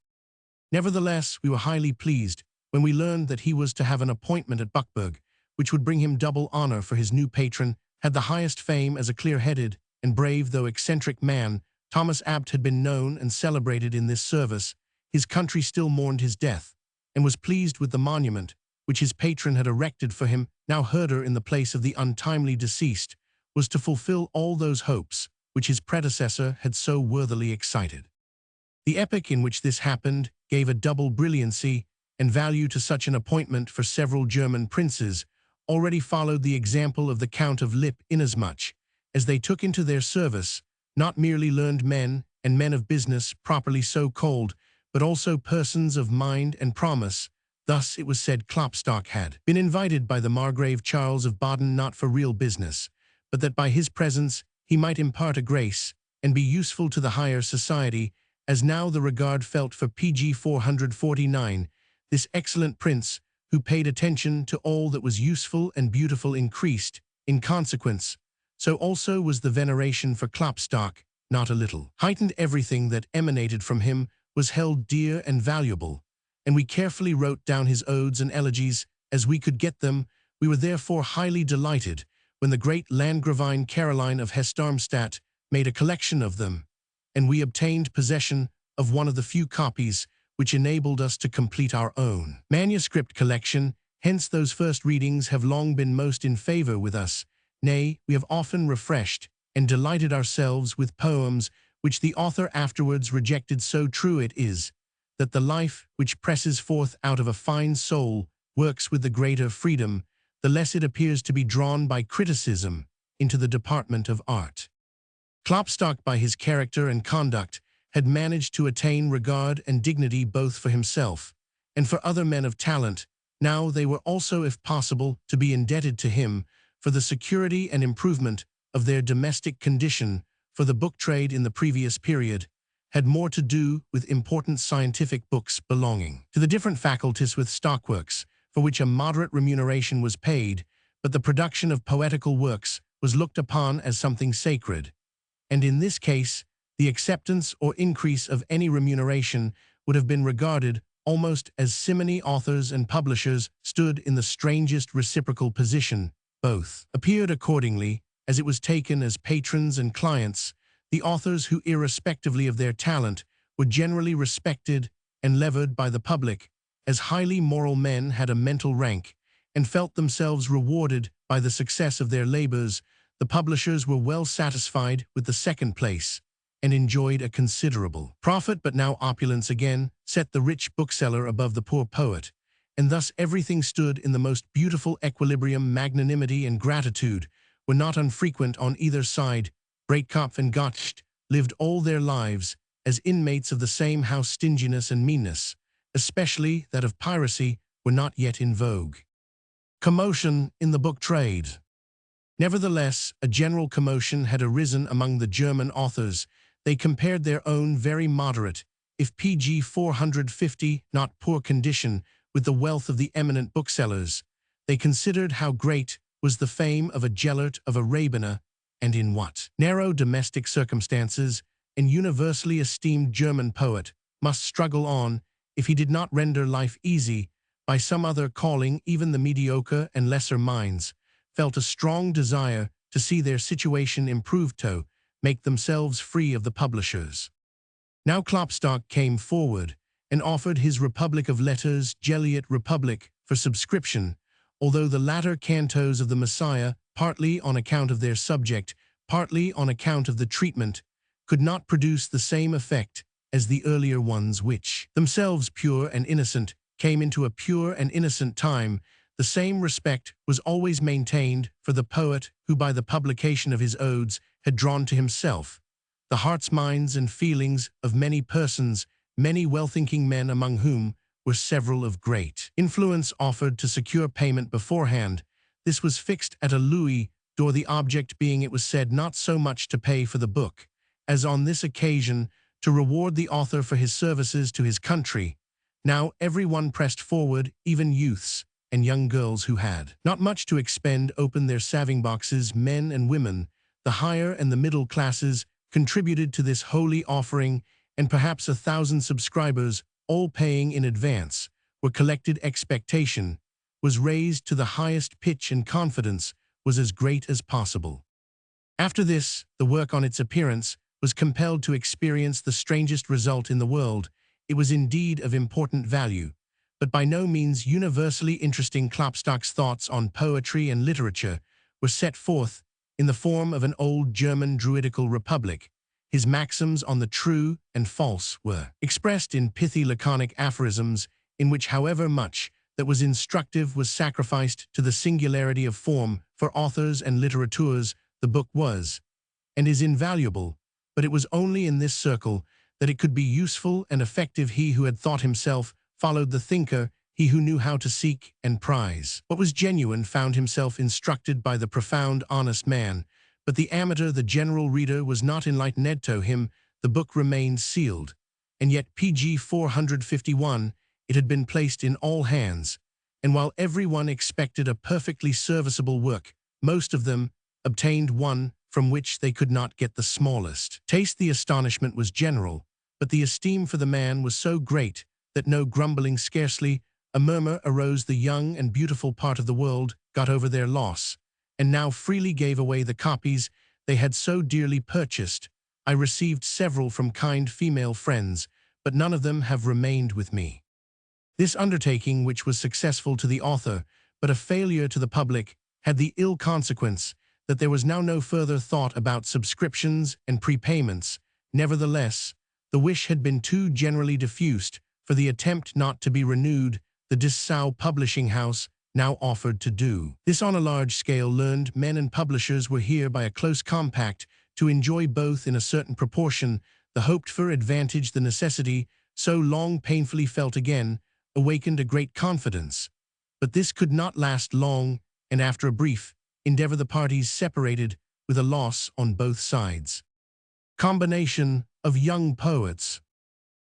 Nevertheless, we were highly pleased when we learned that he was to have an appointment at Buckberg, which would bring him double honor, for his new patron had the highest fame as a clear-headed and brave though eccentric man. Thomas Abt had been known and celebrated in this service. His country still mourned his death, and was pleased with the monument which his patron had erected for him. Now Herder, in the place of the untimely deceased, was to fulfill all those hopes which his predecessor had so worthily excited. The epoch in which this happened gave a double brilliancy and value to such an appointment, for several German princes already followed the example of the Count of Lippe, inasmuch as they took into their service not merely learned men and men of business properly so called, but also persons of mind and promise. Thus it was said Klopstock had been invited by the Margrave Charles of Baden not for real business, but that by his presence he might impart a grace and be useful to the higher society, as now the regard felt for pg 449, this excellent prince, who paid attention to all that was useful and beautiful, increased in consequence. So also was the veneration for Klopstock, not a little heightened. Everything that emanated from him was held dear and valuable, and we carefully wrote down his odes and elegies as we could get them. We were therefore highly delighted when the great Landgravine Caroline of Hesse-Darmstadt made a collection of them, and we obtained possession of one of the few copies which enabled us to complete our own manuscript collection. Hence those first readings have long been most in favor with us. Nay, we have often refreshed and delighted ourselves with poems which the author afterwards rejected. So true it is that the life which presses forth out of a fine soul works with the greater freedom, the less it appears to be drawn by criticism into the department of art. Klopstock, by his character and conduct, had managed to attain regard and dignity both for himself and for other men of talent. Now they were also, if possible, to be indebted to him for the security and improvement of their domestic condition, for the book trade in the previous period had more to do with important scientific books belonging to the different faculties with stockworks, for which a moderate remuneration was paid, but the production of poetical works was looked upon as something sacred, and in this case, the acceptance or increase of any remuneration would have been regarded almost as simony. Authors and publishers stood in the strangest reciprocal position. Both appeared accordingly, as it was taken as patrons and clients. The authors who, irrespectively of their talent, were generally respected and levered by the public, as highly moral men, had a mental rank, and felt themselves rewarded by the success of their labors. The publishers were well satisfied with the second place, and enjoyed a considerable profit. But now opulence again set the rich bookseller above the poor poet, and thus everything stood in the most beautiful equilibrium. Magnanimity and gratitude were not unfrequent on either side. Breitkopf and Goethe lived all their lives as inmates of the same house. Stinginess and meanness, especially that of piracy, were not yet in vogue. Commotion in the book trade. Nevertheless, a general commotion had arisen among the German authors. They compared their own very moderate, if PG 450, not poor condition, with the wealth of the eminent booksellers. They considered how great was the fame of a Gellert of a Rabener, and in what narrow domestic circumstances an universally esteemed German poet must struggle on, if he did not render life easy by some other calling. Even the mediocre and lesser minds felt a strong desire to see their situation improved, to make themselves free of the publishers. Now Klopstock came forward and offered his Republic of Letters, Geliot Republic, for subscription, although the latter cantos of the Messiah, partly on account of their subject, partly on account of the treatment, could not produce the same effect as the earlier ones, which, themselves pure and innocent, came into a pure and innocent time. The same respect was always maintained for the poet who, by the publication of his odes, had drawn to himself the hearts, minds, and feelings of many persons, many well-thinking men, among whom were several of great influence. Offered to secure payment beforehand. This was fixed at a louis d'or, the object being, it was said, not so much to pay for the book, as on this occasion to reward the author for his services to his country. Now every one pressed forward, even youths and young girls who had not much to expend opened their saving boxes. Men and women, the higher and the middle classes, contributed to this holy offering, and perhaps 1,000 subscribers, all paying in advance, were collected. Expectation was raised to the highest pitch, and confidence was as great as possible. After this, the work on its appearance was compelled to experience the strangest result in the world. It was indeed of important value, but by no means universally interesting. Klopstock's thoughts on poetry and literature were set forth in the form of an old German druidical republic. His maxims on the true and false were expressed in pithy laconic aphorisms, in which, however much that was instructive was sacrificed to the singularity of form. For authors and litterateurs, the book was and is invaluable, but it was only in this circle that it could be useful and effective. He who had thought himself followed the thinker. He who knew how to seek and prize what was genuine found himself instructed by the profound, honest man. But the amateur, the general reader, was not enlightened. To him the book remained sealed, and yet PG 451, it had been placed in all hands, and while everyone expected a perfectly serviceable work, most of them obtained one from which they could not get the smallest taste. The astonishment was general, but the esteem for the man was so great that no grumbling, scarcely a murmur arose. The young and beautiful part of the world got over their loss, and now freely gave away the copies they had so dearly purchased. I received several from kind female friends, but none of them have remained with me. This undertaking, which was successful to the author, but a failure to the public, had the ill consequence that there was now no further thought about subscriptions and prepayments. Nevertheless, the wish had been too generally diffused for the attempt not to be renewed. The Dessau publishing house now offered to do this on a large scale. Learned men and publishers were here by a close compact to enjoy both in a certain proportion. The hoped-for advantage, the necessity, so long painfully felt again, awakened a great confidence. But this could not last long, and after a brief endeavor the parties separated. with a loss on both sides. Combination of young poets.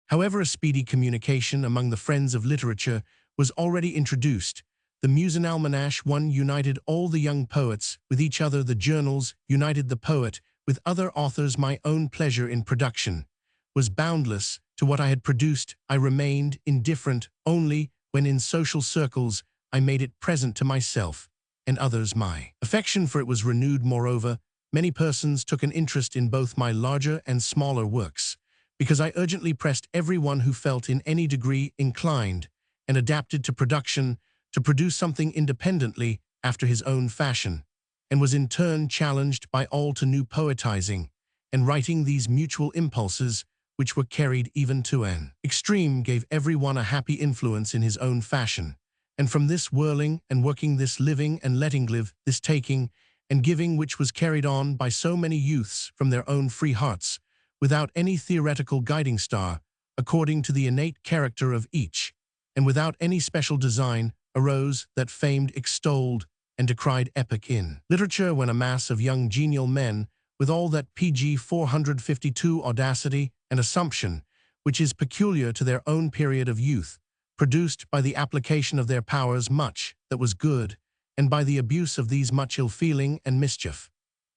However, a speedy communication among the friends of literature was already introduced. The Musenalmanach one united all the young poets with each other. The journals united the poet with other authors. My own pleasure in production was boundless. To what I had produced, I remained indifferent only when in social circles I made it present to myself and others. My affection for it was renewed. Moreover, many persons took an interest in both my larger and smaller works, because I urgently pressed everyone who felt in any degree inclined and adapted to production to produce something independently after his own fashion, and was in turn challenged by all to new poetizing and writing. These mutual impulses, which were carried even to an extreme, gave every one a happy influence in his own fashion, and from this whirling and working, this living and letting live, this taking and giving, which was carried on by so many youths from their own free hearts, without any theoretical guiding star, according to the innate character of each, and without any special design, arose that famed, extolled, and decried epoch in literature, when a mass of young genial men, with all that pg 452 audacity and assumption which is peculiar to their own period of youth, produced by the application of their powers much that was good, and by the abuse of these much ill-feeling and mischief.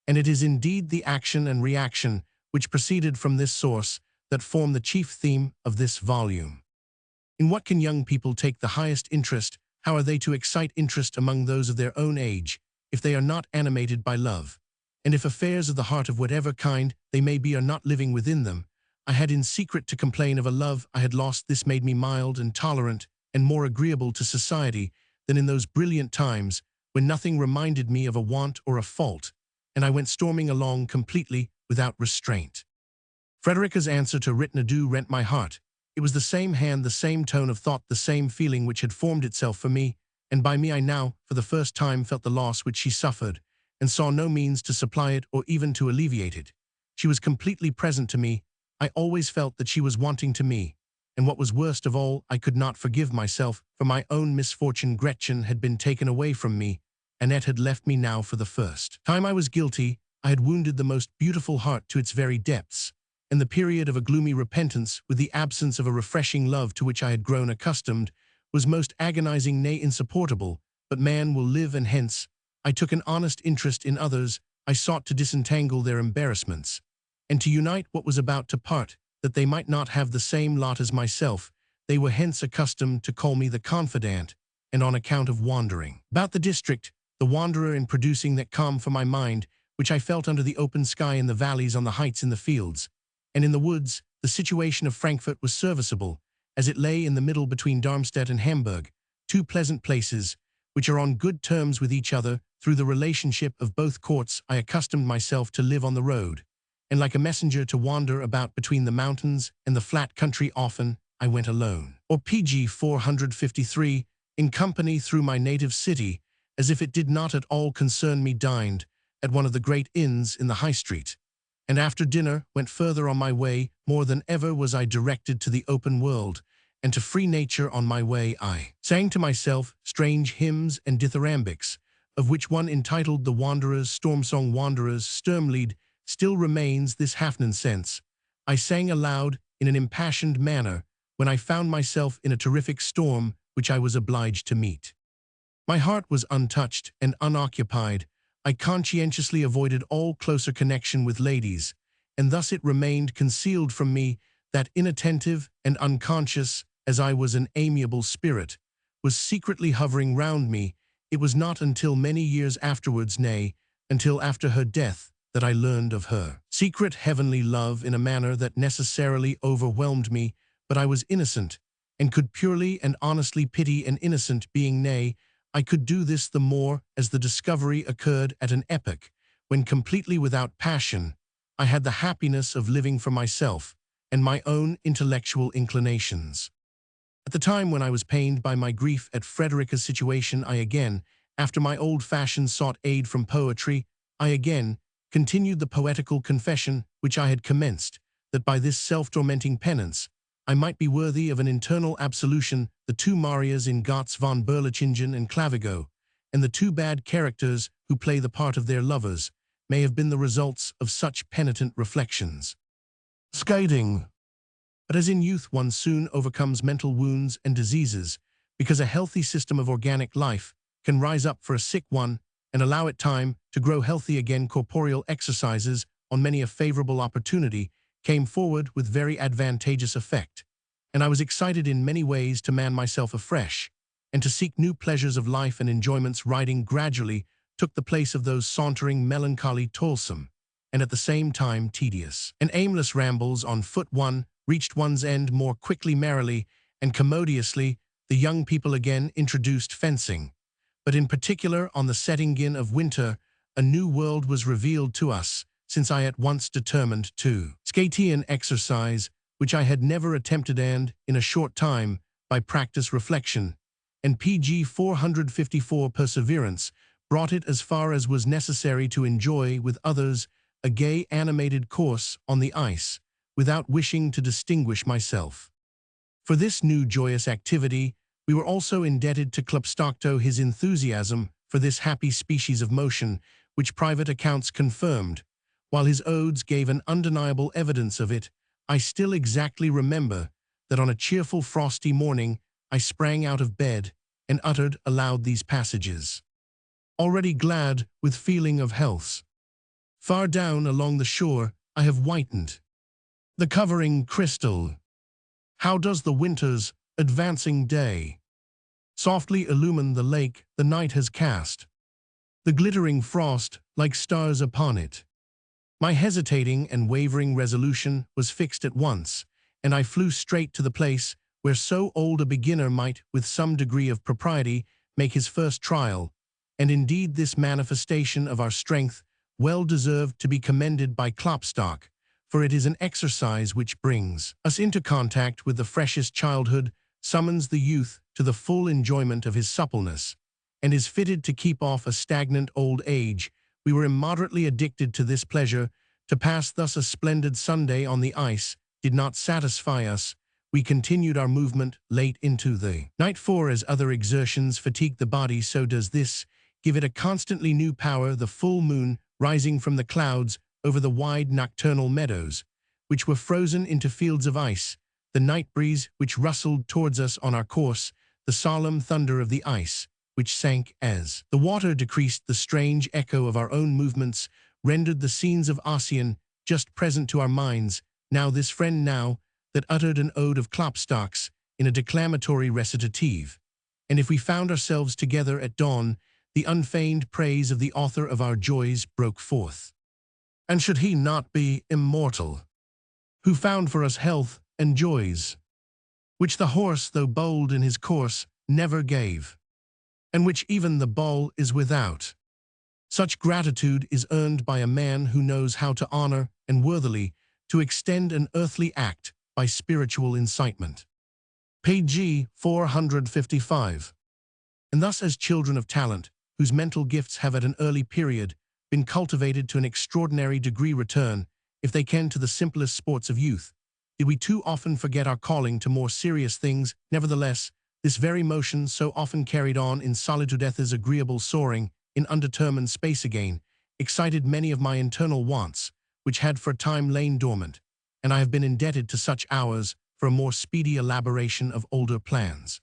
And it is indeed the action and reaction which proceeded from this source that form the chief theme of this volume. In what can young people take the highest interest? How are they to excite interest among those of their own age, if they are not animated by love? And if affairs of the heart of whatever kind they may be are not living within them? I had in secret to complain of a love I had lost. This made me mild and tolerant and more agreeable to society than in those brilliant times when nothing reminded me of a want or a fault, and I went storming along completely without restraint. Frederica's answer to written adieu rent my heart. It was the same hand, the same tone of thought, the same feeling which had formed itself for me, and by me I now, for the first time, felt the loss which she suffered, and saw no means to supply it or even to alleviate it. She was completely present to me. I always felt that she was wanting to me, and what was worst of all, I could not forgive myself for my own misfortune. Gretchen had been taken away from me. Annette had left me now for the first time. I was guilty. I had wounded the most beautiful heart to its very depths, and the period of a gloomy repentance, with the absence of a refreshing love to which I had grown accustomed, was most agonizing, nay, insupportable. But man will live, and hence I took an honest interest in others. I sought to disentangle their embarrassments, and to unite what was about to part, that they might not have the same lot as myself. They were hence accustomed to call me the confidant, and on account of wandering about the district, the wanderer, in producing that calm for my mind, which I felt under the open sky, in the valleys, on the heights, in the fields, and in the woods. The situation of Frankfurt was serviceable, as it lay in the middle between Darmstadt and Hamburg, two pleasant places, which are on good terms with each other. Through the relationship of both courts, I accustomed myself to live on the road, and like a messenger to wander about between the mountains and the flat country. Often I went alone, or pg 453, in company, through my native city, as if it did not at all concern me. Dined at one of the great inns in the High Street, and after dinner went further on my way. More than ever was I directed to the open world, and to free nature. On my way I sang to myself strange hymns and dithyrambics, of which one entitled The Wanderer's Storm Song. Wanderer's Sturmlied still remains this Hafnen sense. I sang aloud in an impassioned manner when I found myself in a terrific storm which I was obliged to meet. My heart was untouched and unoccupied. I conscientiously avoided all closer connection with ladies, and thus it remained concealed from me that, inattentive and unconscious as I was, an amiable spirit was secretly hovering round me. It was not until many years afterwards, nay, until after her death, that I learned of her secret heavenly love in a manner that necessarily overwhelmed me. But I was innocent, and could purely and honestly pity an innocent being. Nay, I could do this the more as the discovery occurred at an epoch when, completely without passion, I had the happiness of living for myself and my own intellectual inclinations. At the time when I was pained by my grief at Frederica's situation, I again, after my old fashion, sought aid from poetry. I again continued the poetical confession which I had commenced, that by this self-tormenting penance I might be worthy of an internal absolution. The two Marias in Gotz von Berlichingen and Clavigo, and the two bad characters who play the part of their lovers, may have been the results of such penitent reflections. Scathing. But as in youth one soon overcomes mental wounds and diseases, because a healthy system of organic life can rise up for a sick one and allow it time to grow healthy again. Corporeal exercises, on many a favorable opportunity, came forward with very advantageous effect, and I was excited in many ways to man myself afresh, and to seek new pleasures of life and enjoyments. Riding gradually took the place of those sauntering, melancholy, toilsome, and at the same time tedious and aimless rambles on foot. One reached one's end more quickly, merrily, and commodiously. The young people again introduced fencing, but in particular on the setting in of winter, a new world was revealed to us, since I at once determined to Scatean exercise, which I had never attempted, and, in a short time, by practice, reflection, and pg 454 perseverance, brought it as far as was necessary to enjoy with others a gay animated course on the ice, without wishing to distinguish myself. For this new joyous activity, we were also indebted to Klopstock. His enthusiasm for this happy species of motion, which private accounts confirmed, while his odes gave an undeniable evidence of it. I still exactly remember that on a cheerful frosty morning I sprang out of bed and uttered aloud these passages. Already glad with feeling of health, far down along the shore I have whitened the covering crystal. How does the winter's advancing day softly illumine the lake the night has cast, the glittering frost like stars upon it. My hesitating and wavering resolution was fixed at once, and I flew straight to the place where so old a beginner might, with some degree of propriety, make his first trial, and indeed this manifestation of our strength well deserved to be commended by Klopstock, for it is an exercise which brings us into contact with the freshest childhood, summons the youth to the full enjoyment of his suppleness, and is fitted to keep off a stagnant old age. We were immoderately addicted to this pleasure. To pass thus a splendid Sunday on the ice did not satisfy us. We continued our movement late into the night, for as other exertions fatigue the body, so does this give it a constantly new power. The full moon, rising from the clouds over the wide nocturnal meadows, which were frozen into fields of ice, the night breeze which rustled towards us on our course, the solemn thunder of the ice, which sank as the water decreased, the strange echo of our own movements, rendered the scenes of Ossian just present to our minds. Now this friend now, that uttered an ode of Klopstock's in a declamatory recitative, and if we found ourselves together at dawn, the unfeigned praise of the author of our joys broke forth. And should he not be immortal, who found for us health and joys, which the horse, though bold in his course, never gave, and which even the bull is without? Such gratitude is earned by a man who knows how to honor and worthily to extend an earthly act by spiritual incitement. Pg 455. And thus, as children of talent, whose mental gifts have at an early period been cultivated to an extraordinary degree, return, if they can, to the simplest sports of youth, did we too often forget our calling to more serious things. Nevertheless, this very motion, so often carried on in solitude, as agreeable soaring in undetermined space again, excited many of my internal wants, which had for a time lain dormant, and I have been indebted to such hours for a more speedy elaboration of older plans.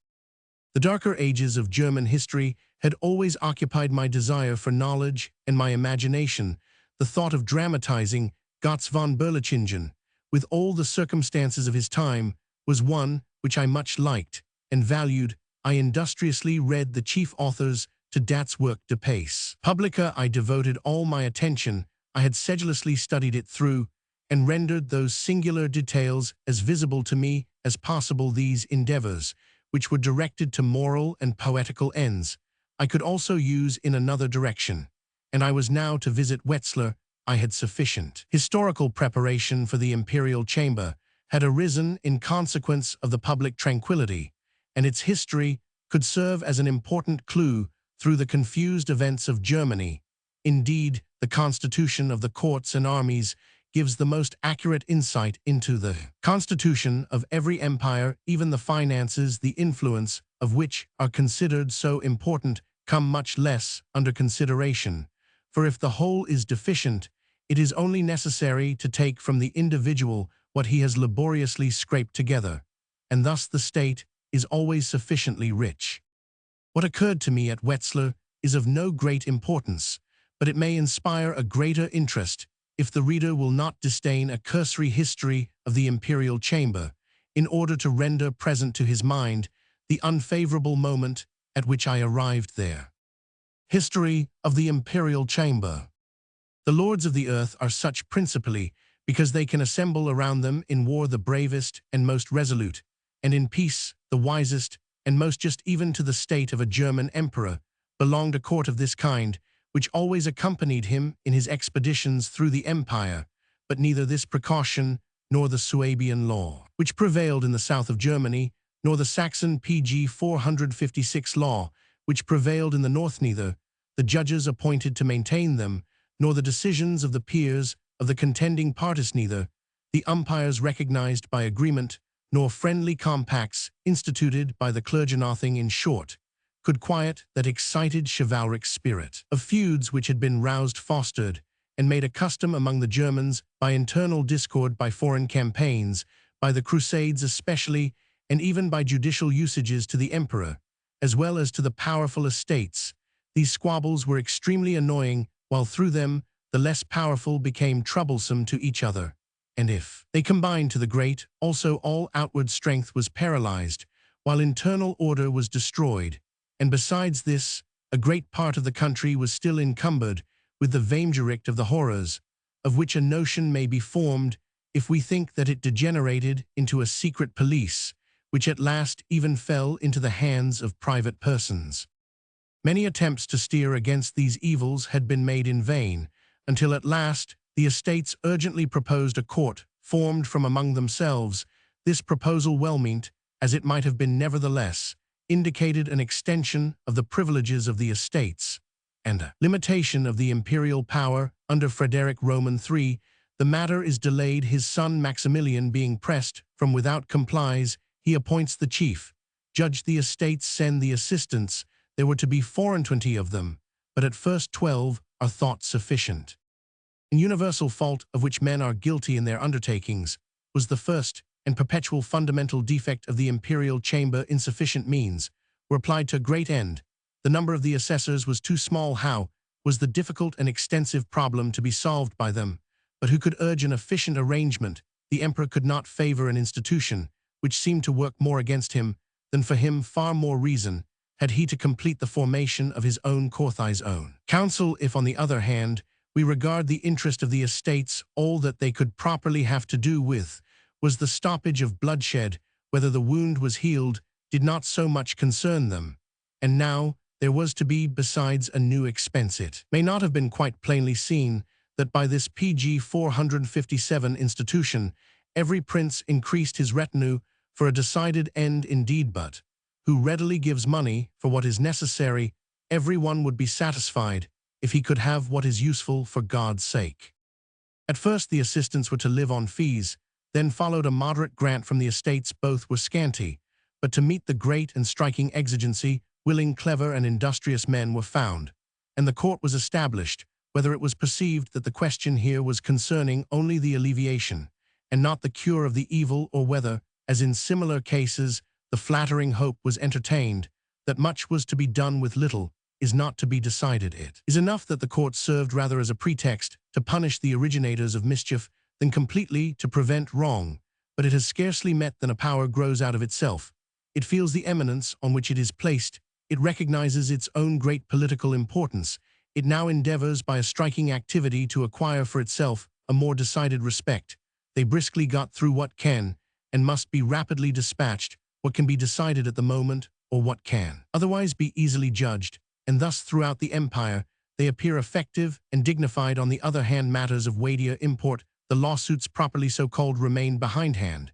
The darker ages of German history had always occupied my desire for knowledge and my imagination. The thought of dramatizing Götz von Berlichingen, with all the circumstances of his time, was one which I much liked and valued. I industriously read the chief authors to Das Werk de Pace Publica. I devoted all my attention. I had sedulously studied it through, and rendered those singular details as visible to me as possible. These endeavors, which were directed to moral and poetical ends, I could also use in another direction, and I was now to visit Wetzlar. I had sufficient historical preparation for the imperial chamber, had arisen in consequence of the public tranquility, and its history could serve as an important clue through the confused events of Germany. Indeed, the constitution of the courts and armies gives the most accurate insight into the constitution of every empire. Even the finances, the influence of which are considered so important, come much less under consideration, For if the whole is deficient, it is only necessary to take from the individual what he has laboriously scraped together, and thus the state is always sufficiently rich. What occurred to me at Wetzlar is of no great importance, but it may inspire a greater interest if the reader will not disdain a cursory history of the imperial chamber, in order to render present to his mind the unfavorable moment at which I arrived there. History of the imperial chamber. The lords of the earth are such principally because they can assemble around them in war the bravest and most resolute, and in peace the wisest and most just. Even to the state of a German emperor belonged a court of this kind, which always accompanied him in his expeditions through the empire, but neither this precaution nor the Suabian law, which prevailed in the south of Germany, nor the Saxon PG 456 law, which prevailed in the north, neither the judges appointed to maintain them, nor the decisions of the peers of the contending parties, neither the umpires recognized by agreement, nor friendly compacts instituted by the clergy. Nothing, in short, could quiet that excited chivalric spirit of feuds which had been roused, fostered, and made a custom among the Germans by internal discord, by foreign campaigns, by the Crusades especially, and even by judicial usages to the emperor, as well as to the powerful estates. These squabbles were extremely annoying, while through them the less powerful became troublesome to each other, and if they combined to the great, also all outward strength was paralyzed, while internal order was destroyed. And besides this, a great part of the country was still encumbered with the Weimgericht of the horrors, of which a notion may be formed if we think that it degenerated into a secret police, which at last even fell into the hands of private persons. Many attempts to steer against these evils had been made in vain, until at last the estates urgently proposed a court formed from among themselves. This proposal, well-meant as it might have been, nevertheless indicated an extension of the privileges of the estates and a limitation of the imperial power under Frederick Roman III. The matter is delayed. His son Maximilian, being pressed from without, complies. He appoints the chief judge. The estates send the assistants. There were to be 24 of them, but at first 12 are thought sufficient. An universal fault of which men are guilty in their undertakings was the first and perpetual fundamental defect of the imperial chamber. Insufficient means were applied to a great end. The number of the assessors was too small. How was the difficult and extensive problem to be solved by them? But who could urge an efficient arrangement? The emperor could not favor an institution which seemed to work more against him than for him. Far more reason had he to complete the formation of his own court, his own council. If, on the other hand, we regard the interest of the estates, all that they could properly have to do with was the stoppage of bloodshed. Whether the wound was healed did not so much concern them. And now there was to be, besides, a new expense. It may not have been quite plainly seen that by this PG 457 institution, every prince increased his retinue for a decided end indeed, but who readily gives money for what is necessary, every one would be satisfied if he could have what is useful for God's sake. At first the assistants were to live on fees, then followed a moderate grant from the estates. Both were scanty, but to meet the great and striking exigency, willing, clever, and industrious men were found, and the court was established. Whether it was perceived that the question here was concerning only the alleviation and not the cure of the evil, or whether, as in similar cases, the flattering hope was entertained that much was to be done with little, is not to be decided. It is enough that the court served rather as a pretext to punish the originators of mischief than completely to prevent wrong, but it has scarcely met than a power grows out of itself. It feels the eminence on which it is placed. It recognizes its own great political importance. It now endeavors by a striking activity to acquire for itself a more decided respect. They briskly got through what can and must be rapidly dispatched, what can be decided at the moment, or what can otherwise be easily judged, and thus throughout the empire they appear effective and dignified. On the other hand, matters of weightier import, the lawsuits properly so called, remained behindhand.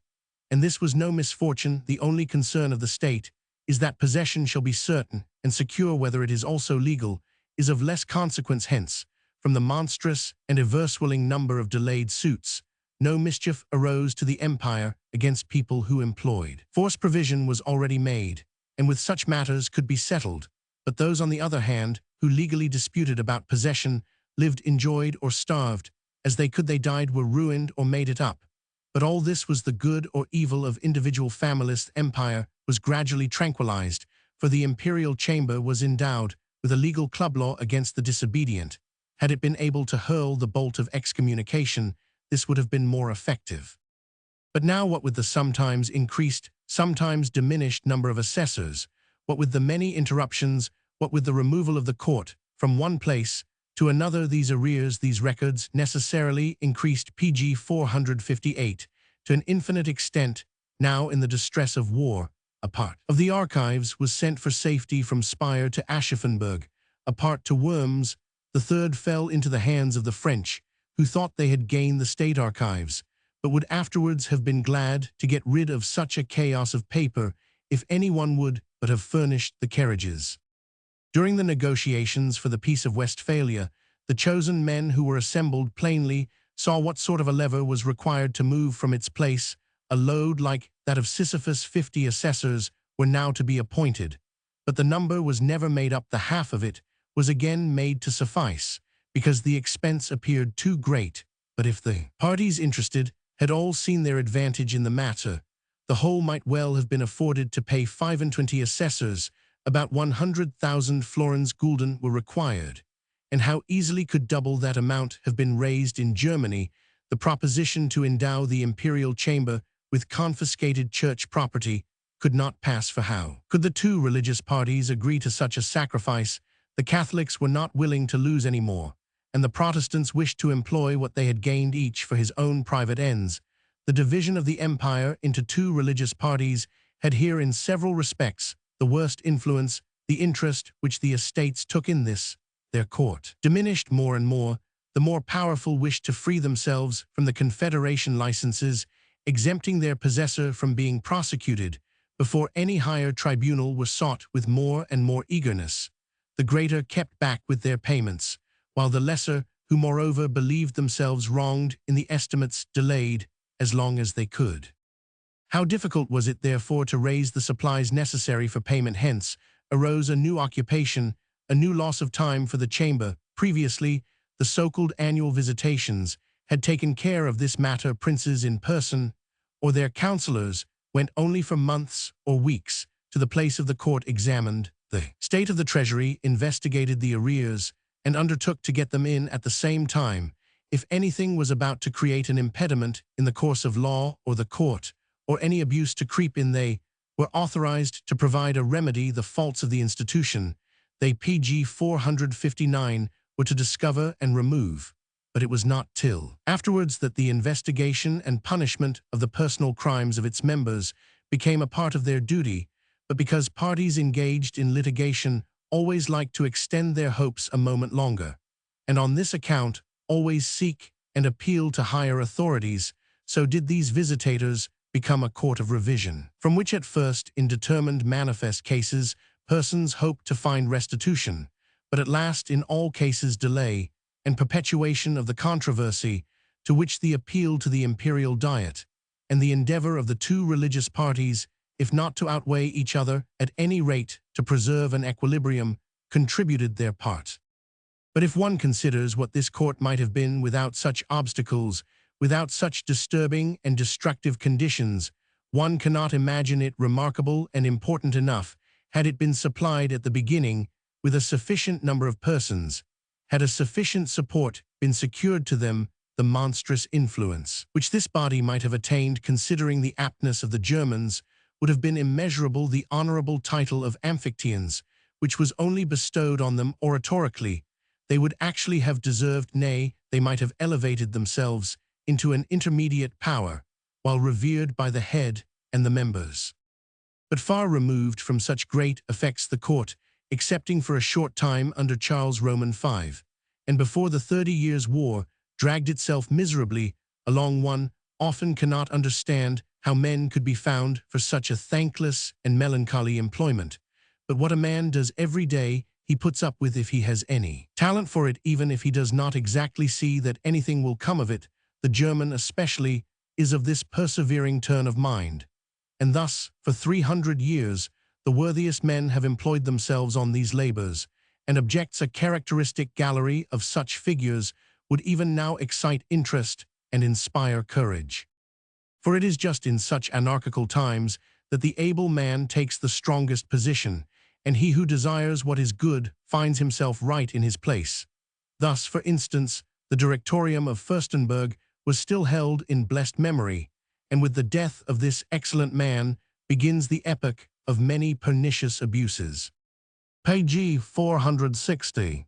And this was no misfortune. The only concern of the state is that possession shall be certain and secure. Whether it is also legal is of less consequence. Hence, from the monstrous and ever-swelling number of delayed suits, no mischief arose to the empire against people who employed force. Provision was already made, and with such matters could be settled. But those, on the other hand, who legally disputed about possession, lived, enjoyed, or starved, as they died, were ruined, or made it up. But all this was the good or evil of individual families. The empire was gradually tranquilized, for the imperial chamber was endowed with a legal club law against the disobedient. Had it been able to hurl the bolt of excommunication, this would have been more effective. But now, what with the sometimes increased, sometimes diminished number of assessors, what with the many interruptions, what with the removal of the court from one place to another, these arrears, these records, necessarily increased pg 458 to an infinite extent. Now, in the distress of war, a part of the archives was sent for safety from Speyer to Aschaffenburg, a part to Worms. The third fell into the hands of the French, who thought they had gained the state archives, but would afterwards have been glad to get rid of such a chaos of paper if anyone would but have furnished the carriages. During the negotiations for the Peace of Westphalia, the chosen men who were assembled plainly saw what sort of a lever was required to move from its place. A load like that of Sisyphus. 50 assessors were now to be appointed, but the number was never made up. The half of it was again made to suffice, because the expense appeared too great. But if the parties interested had all seen their advantage in the matter, the whole might well have been afforded to pay 25 assessors. About 100,000 florins gulden were required, and how easily could double that amount have been raised in Germany? The proposition to endow the imperial chamber with confiscated church property could not pass, for how could the two religious parties agree to such a sacrifice? The Catholics were not willing to lose any more, and the Protestants wished to employ what they had gained each for his own private ends. The division of the empire into two religious parties had here in several respects the worst influence. The interest which the estates took in this, their court, diminished more and more. The more powerful wished to free themselves from the confederation licenses, exempting their possessor from being prosecuted before any higher tribunal were sought with more and more eagerness. The greater kept back with their payments, while the lesser, who moreover believed themselves wronged in the estimates, delayed as long as they could. How difficult was it, therefore, to raise the supplies necessary for payment? Hence arose a new occupation, a new loss of time for the chamber. Previously, the so-called annual visitations had taken care of this matter. Princes in person, or their counselors, went only for months or weeks to the place of the court, examined the state of the treasury, investigated the arrears, and undertook to get them in at the same time. If anything was about to create an impediment in the course of law or the court, or any abuse to creep in, they were authorized to provide a remedy. The faults of the institution, they pg 459, were to discover and remove, but it was not till afterwards that the investigation and punishment of the personal crimes of its members became a part of their duty. But because parties engaged in litigation always like to extend their hopes a moment longer, and on this account always seek and appeal to higher authorities, so did these visitators become a court of revision, from which at first, in determined manifest cases, persons hoped to find restitution, but at last in all cases delay and perpetuation of the controversy, to which the appeal to the imperial diet and the endeavor of the two religious parties, if not to outweigh each other, at any rate to preserve an equilibrium, contributed their part. But if one considers what this court might have been without such obstacles, without such disturbing and destructive conditions, one cannot imagine it remarkable and important enough. Had it been supplied at the beginning with a sufficient number of persons, had a sufficient support been secured to them, the monstrous influence which this body might have attained, considering the aptness of the Germans, would have been immeasurable. The honorable title of Amphictyons, which was only bestowed on them oratorically, they would actually have deserved. Nay, they might have elevated themselves into an intermediate power, while revered by the head and the members. But far removed from such great effects, the court, excepting for a short time under Charles Roman V, and before the 30 Years' War, dragged itself miserably along. One often cannot understand how men could be found for such a thankless and melancholy employment, but what a man does every day he puts up with if he has any talent for it, even if he does not exactly see that anything will come of it. The German especially is of this persevering turn of mind, and thus, for 300 years, the worthiest men have employed themselves on these labors, and objects a characteristic gallery of such figures would even now excite interest and inspire courage. For it is just in such anarchical times that the able man takes the strongest position, and he who desires what is good finds himself right in his place. Thus, for instance, the Directorium of Fürstenberg was still held in blessed memory, and with the death of this excellent man begins the epoch of many pernicious abuses. Page 460.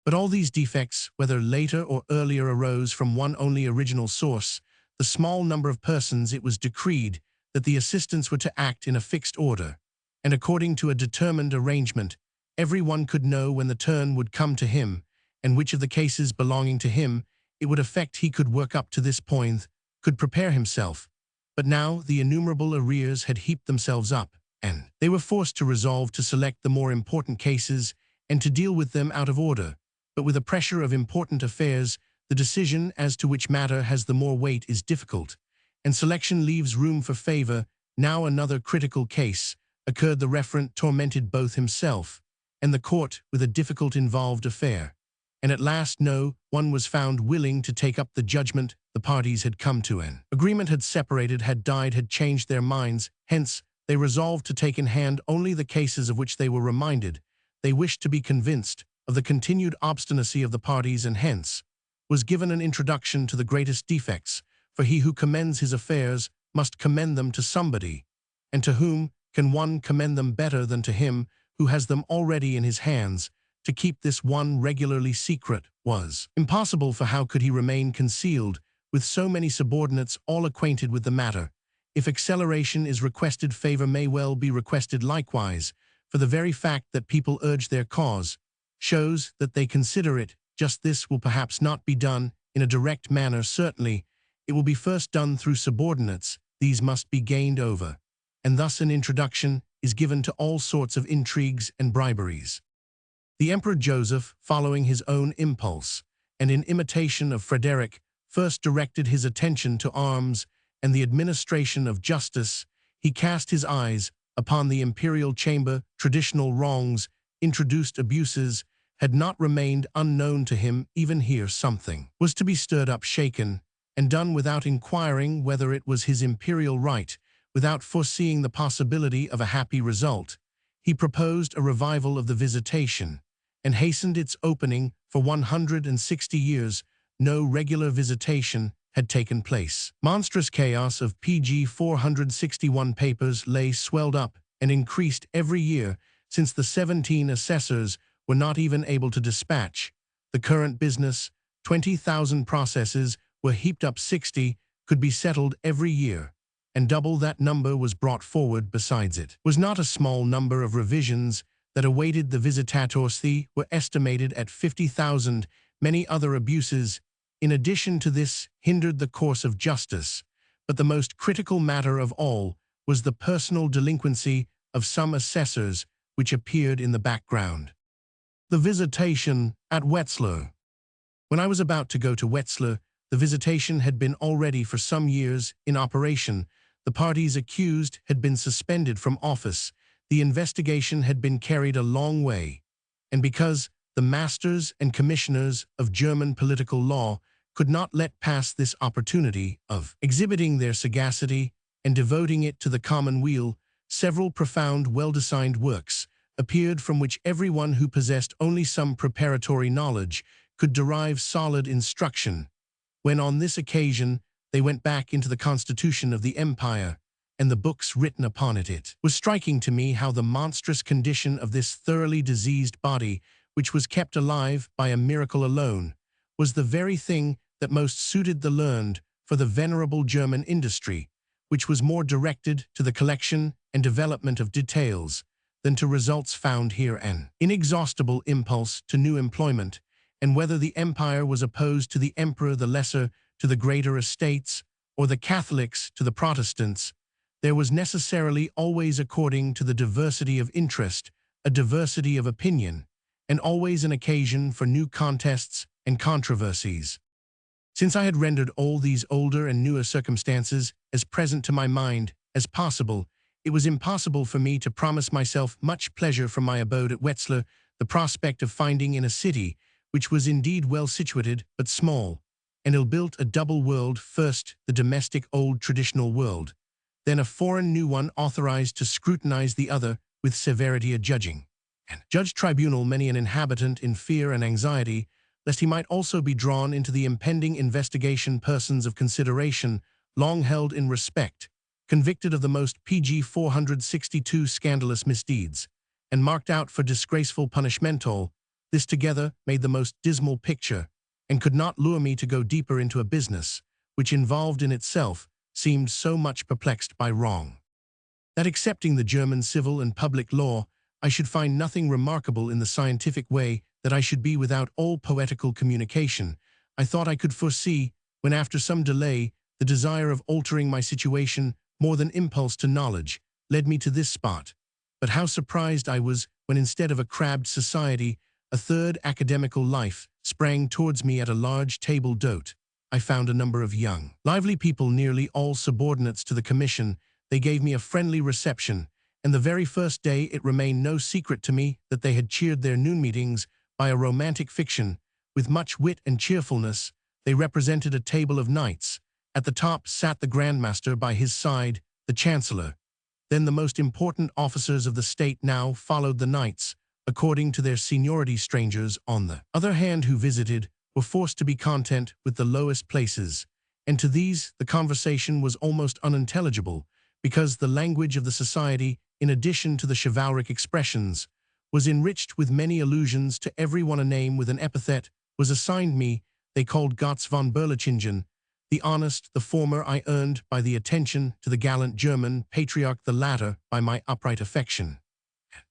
But all these defects, whether later or earlier, arose from one only original source, the small number of persons it was decreed that the assistants were to act in a fixed order, and according to a determined arrangement. Every one could know when the turn would come to him, and which of the cases belonging to him it would affect. He could work up to this point, could prepare himself. But now the innumerable arrears had heaped themselves up, and they were forced to resolve to select the more important cases and to deal with them out of order. But with the pressure of important affairs, the decision as to which matter has the more weight is difficult, and selection leaves room for favor. Now another critical case occurred. The referent tormented both himself and the court with a difficult involved affair, and at last no one was found willing to take up the judgment. The parties had come to an agreement, had separated, had died, had changed their minds. Hence, they resolved to take in hand only the cases of which they were reminded. They wished to be convinced of the continued obstinacy of the parties, and hence was given an introduction to the greatest defects, for he who commends his affairs must commend them to somebody, and to whom can one commend them better than to him who has them already in his hands? To keep this one regularly secret was impossible, for how could he remain concealed with so many subordinates all acquainted with the matter? If acceleration is requested, favor may well be requested likewise, for the very fact that people urge their cause shows that they consider it. Just this will perhaps not be done in a direct manner. Certainly, it will be first done through subordinates. These must be gained over, and thus an introduction is given to all sorts of intrigues and briberies. The Emperor Joseph, following his own impulse, and in imitation of Frederick, first directed his attention to arms and the administration of justice. He cast his eyes upon the imperial chamber. Traditional wrongs, introduced abuses, had not remained unknown to him. Even here something was to be stirred up, shaken, and done without inquiring whether it was his imperial right, without foreseeing the possibility of a happy result. He proposed a revival of the visitation, and hastened its opening. For 160 years, no regular visitation had taken place. Monstrous chaos of pg 461 papers lay swelled up and increased every year, since the 17 assessors were not even able to dispatch the current business. 20,000 processes were heaped up. 60 could be settled every year, and double that number was brought forward. Besides, it was not a small number of revisions that awaited the visitators. They were estimated at 50,000. Many other abuses, in addition to this, hindered the course of justice. But the most critical matter of all was the personal delinquency of some assessors, which appeared in the background. The visitation at Wetzlar. When I was about to go to Wetzlar, the visitation had been already for some years in operation. The parties accused had been suspended from office. The investigation had been carried a long way, and because the masters and commissioners of German political law could not let pass this opportunity of exhibiting their sagacity and devoting it to the common weal, several profound, well-designed works appeared from which everyone who possessed only some preparatory knowledge could derive solid instruction. When on this occasion they went back into the constitution of the empire and the books written upon it, it was striking to me how the monstrous condition of this thoroughly diseased body, which was kept alive by a miracle alone, was the very thing that most suited the learned for the venerable German industry, which was more directed to the collection and development of details than to results found here. An inexhaustible impulse to new employment, and whether the empire was opposed to the emperor, the lesser to the greater estates, or the Catholics to the Protestants, there was necessarily always, according to the diversity of interest, a diversity of opinion, and always an occasion for new contests and controversies. Since I had rendered all these older and newer circumstances as present to my mind as possible, it was impossible for me to promise myself much pleasure from my abode at Wetzlar. the prospect of finding in a city, which was indeed well situated but small, and ill-built a double world, first the domestic old traditional world, then a foreign new one authorized to scrutinize the other with severity adjudging. And judge tribunal many an inhabitant in fear and anxiety, lest he might also be drawn into the impending investigation persons of consideration, long held in respect, convicted of the most PG 462 scandalous misdeeds, and marked out for disgraceful punishmental. This together made the most dismal picture, and could not lure me to go deeper into a business, which involved in itself seemed so much perplexed by wrong, that accepting the German civil and public law, I should find nothing remarkable in the scientific way that I should be without all poetical communication. I thought I could foresee, when after some delay, the desire of altering my situation more than impulse to knowledge led me to this spot. But how surprised I was when instead of a crabbed society, a third academical life sprang towards me at a large table d'hôte. I found a number of young, lively people, nearly all subordinates to the commission. They gave me a friendly reception, and the very first day it remained no secret to me that they had cheered their noon meetings by a romantic fiction. With much wit and cheerfulness, they represented a table of knights. At the top sat the Grandmaster, by his side the Chancellor. Then the most important officers of the state now followed the knights, according to their seniority. Strangers, on the other hand, who visited, were forced to be content with the lowest places, and to these the conversation was almost unintelligible, because the language of the society, in addition to the chivalric expressions, was enriched with many allusions to every one. A name with an epithet was assigned me. They called Gotz von Berlichingen, the honest. The former I earned by the attention to the gallant German patriarch, the latter by my upright affection,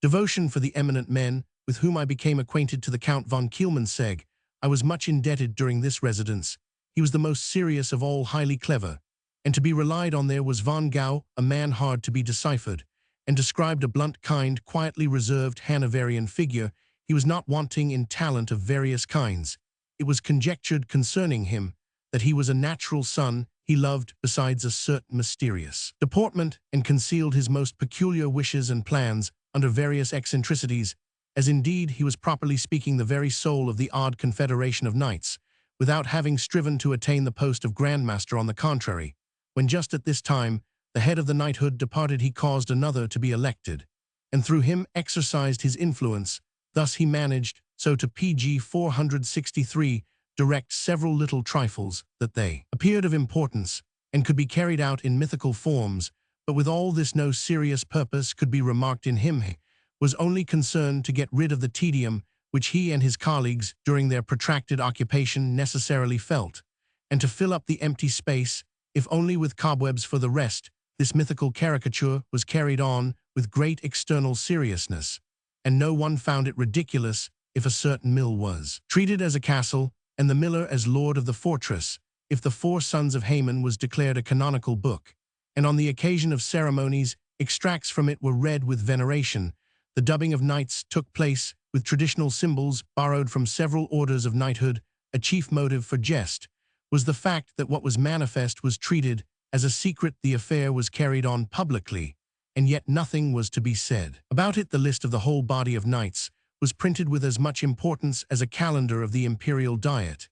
devotion for the eminent men with whom I became acquainted. To the Count von Kielmansegg I was much indebted during this residence. He was the most serious of all, highly clever, and to be relied on. There was von Gau, a man hard to be deciphered, and described a blunt, kind, quietly reserved Hanoverian figure. He was not wanting in talent of various kinds. It was conjectured concerning him that he was a natural son. He loved, besides, a certain mysterious deportment, and concealed his most peculiar wishes and plans under various eccentricities, as indeed he was, properly speaking, the very soul of the odd confederation of knights, without having striven to attain the post of Grandmaster. On the contrary, when just at this time the head of the knighthood departed, he caused another to be elected, and through him exercised his influence. Thus he managed so to PG 463 direct several little trifles that they appeared of importance and could be carried out in mythical forms, but with all this no serious purpose could be remarked in him. He was only concerned to get rid of the tedium which he and his colleagues during their protracted occupation necessarily felt, and to fill up the empty space, if only with cobwebs. For the rest, this mythical caricature was carried on with great external seriousness, and no one found it ridiculous if a certain mill was treated as a castle, and the miller as lord of the fortress, if the Four Sons of Haman was declared a canonical book, and on the occasion of ceremonies extracts from it were read with veneration. The dubbing of knights took place with traditional symbols borrowed from several orders of knighthood. A chief motive for jest was the fact that what was manifest was treated as a secret. The affair was carried on publicly, and yet nothing was to be said about it. The list of the whole body of knights was printed with as much importance as a calendar of the imperial diet,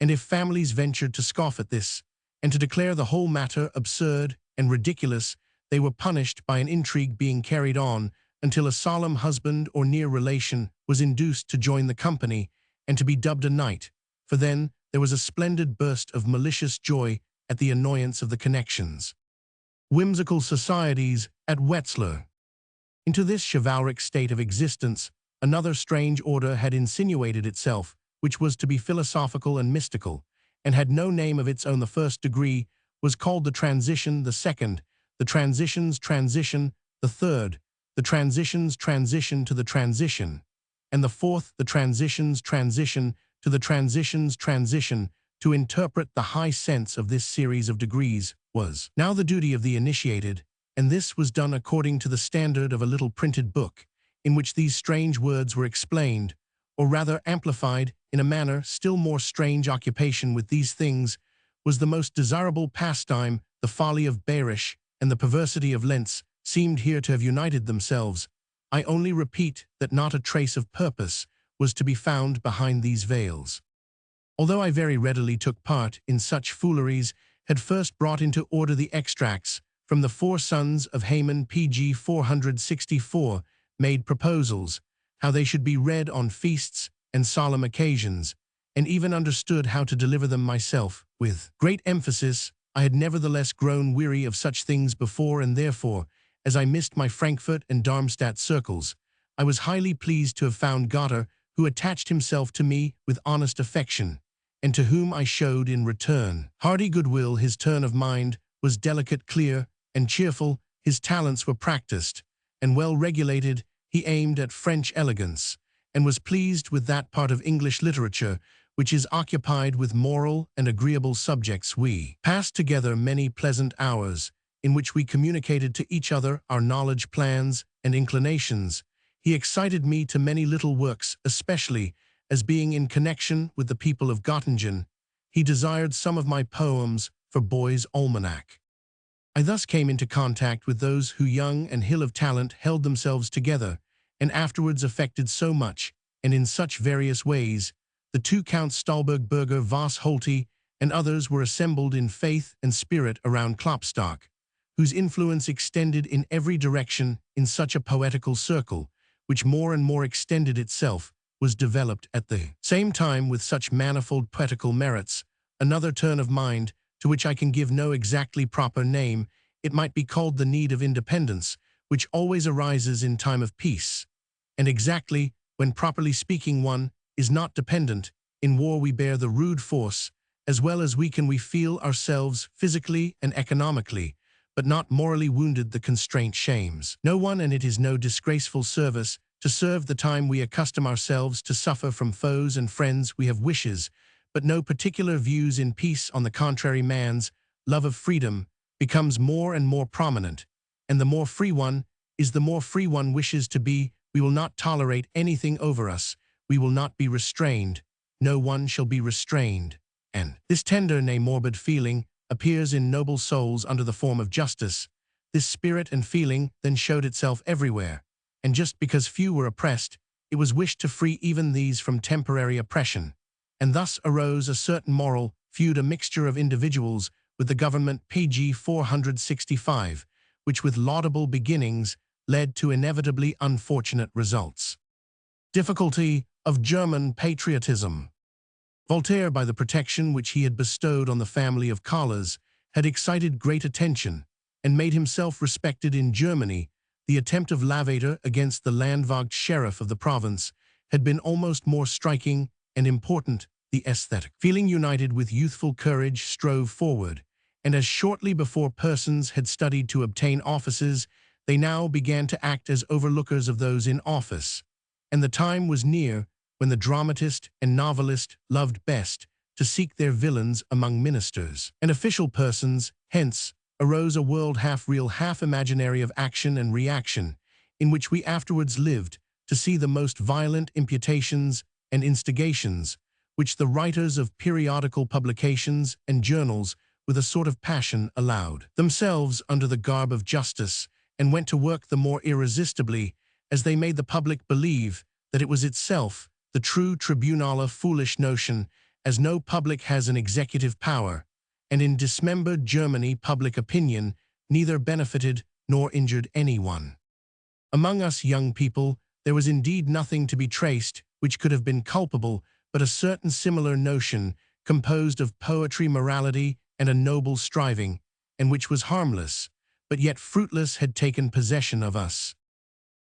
and if families ventured to scoff at this, and to declare the whole matter absurd and ridiculous, they were punished by an intrigue being carried on until a solemn husband or near relation was induced to join the company and to be dubbed a knight, for then there was a splendid burst of malicious joy at the annoyance of the connections. Whimsical societies at Wetzlar. Into this chivalric state of existence, another strange order had insinuated itself, which was to be philosophical and mystical, and had no name of its own. The first degree was called the transition, the second, the transitions transition, the third, the transitions transition to the transition, and the fourth, the transitions transition to the transitions transition. To interpret the high sense of this series of degrees was now the duty of the initiated, and this was done according to the standard of a little printed book, in which these strange words were explained, or rather amplified, in a manner still more strange. Occupation with these things was the most desirable pastime. The folly of Behrisch and the perversity of Lentz seemed here to have united themselves. I only repeat that not a trace of purpose was to be found behind these veils. Although I very readily took part in such fooleries, had first brought into order the extracts from the Four Sons of Haman pg 464, made proposals, how they should be read on feasts and solemn occasions, and even understood how to deliver them myself, with great emphasis. I had nevertheless grown weary of such things before, and therefore, as I missed my Frankfurt and Darmstadt circles, I was highly pleased to have found Goethe, who attached himself to me with honest affection, and to whom I showed in return hearty goodwill. His turn of mind was delicate, clear, and cheerful. His talents were practiced and well regulated. He aimed at French elegance, and was pleased with that part of English literature which is occupied with moral and agreeable subjects. We passed together many pleasant hours, in which we communicated to each other our knowledge, plans, and inclinations. He excited me to many little works, especially as being in connection with the people of Göttingen, he desired some of my poems for Boy's Almanac. I thus came into contact with those who, young and hill of talent, held themselves together, and afterwards affected so much, and in such various ways. The two Counts Stahlberg, Voss Holti, and others were assembled in faith and spirit around Klopstock, whose influence extended in every direction in such a poetical circle, which more and more extended itself, was developed at the same time with such manifold poetical merits. Another turn of mind, to which I can give no exactly proper name, it might be called the need of independence, which always arises in time of peace, and exactly, when properly speaking, one is not dependent. In war we bear the rude force, as well as we can. We feel ourselves physically and economically, but not morally wounded. The constraint shames no one, and it is no disgraceful service to serve the time we accustom ourselves to suffer from foes and friends. We have wishes, but no particular views. In peace, on the contrary, man's love of freedom becomes more and more prominent, and the more free one is, the more free one wishes to be. We will not tolerate anything over us. We will not be restrained. No one shall be restrained. And this tender, nay morbid feeling appears in noble souls under the form of justice. This spirit and feeling then showed itself everywhere, and just because few were oppressed, it was wished to free even these from temporary oppression. And thus arose a certain moral feud, a mixture of individuals with the government pg 465, which with laudable beginnings led to inevitably unfortunate results. Difficulty of German patriotism. Voltaire, by the protection which he had bestowed on the family of Collers, had excited great attention, and made himself respected in Germany. The attempt of Lavater against the Landvogt sheriff of the province had been almost more striking and important. The aesthetic feeling, united with youthful courage, strove forward, and as shortly before persons had studied to obtain offices, they now began to act as overlookers of those in office. And the time was near when the dramatist and novelist loved best to seek their villains among ministers and official persons. Hence arose a world half real, half imaginary of action and reaction, in which we afterwards lived to see the most violent imputations and instigations, which the writers of periodical publications and journals, with a sort of passion, allowed themselves under the garb of justice, and went to work the more irresistibly, as they made the public believe that it was itself the true tribunal. A foolish notion, as no public has an executive power, and in dismembered Germany public opinion neither benefited nor injured anyone. Among us young people there was indeed nothing to be traced which could have been culpable, but a certain similar notion, composed of poetry, morality, and a noble striving, and which was harmless, but yet fruitless, had taken possession of us.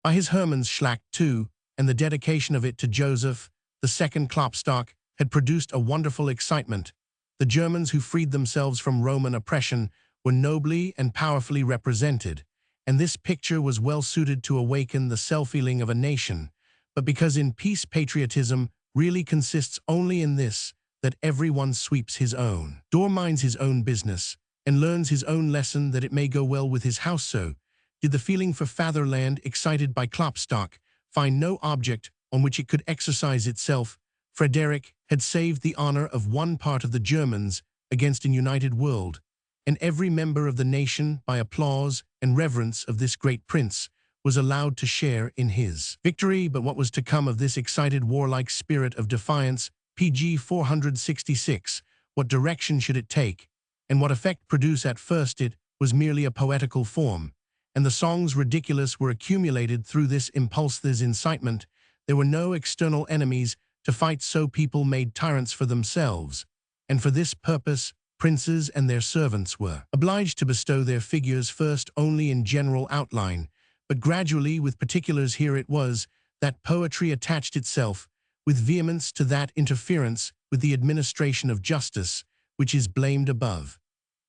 By his Hermannsschlacht too, and the dedication of it to Joseph II Klopstock, had produced a wonderful excitement. The Germans who freed themselves from Roman oppression were nobly and powerfully represented, and this picture was well suited to awaken the self-feeling of a nation. But because in peace patriotism really consists only in this, that every one sweeps his own door, minds his own business, and learns his own lesson, that it may go well with his house, so did the feeling for fatherland excited by Klopstock find no object on which it could exercise itself. Frederick had saved the honor of one part of the Germans against an united world, and every member of the nation, by applause and reverence of this great prince, was allowed to share in his victory. But what was to come of this excited warlike spirit of defiance? PG 466. What direction should it take, and what effect produce? At first it was merely a poetical form, and the songs ridiculous were accumulated through this impulse, this incitement. There were no external enemies to fight, so people made tyrants for themselves, and for this purpose princes and their servants were obliged to bestow their figures first only in general outline, but gradually with particulars. Here it was that poetry attached itself with vehemence to that interference with the administration of justice which is blamed above.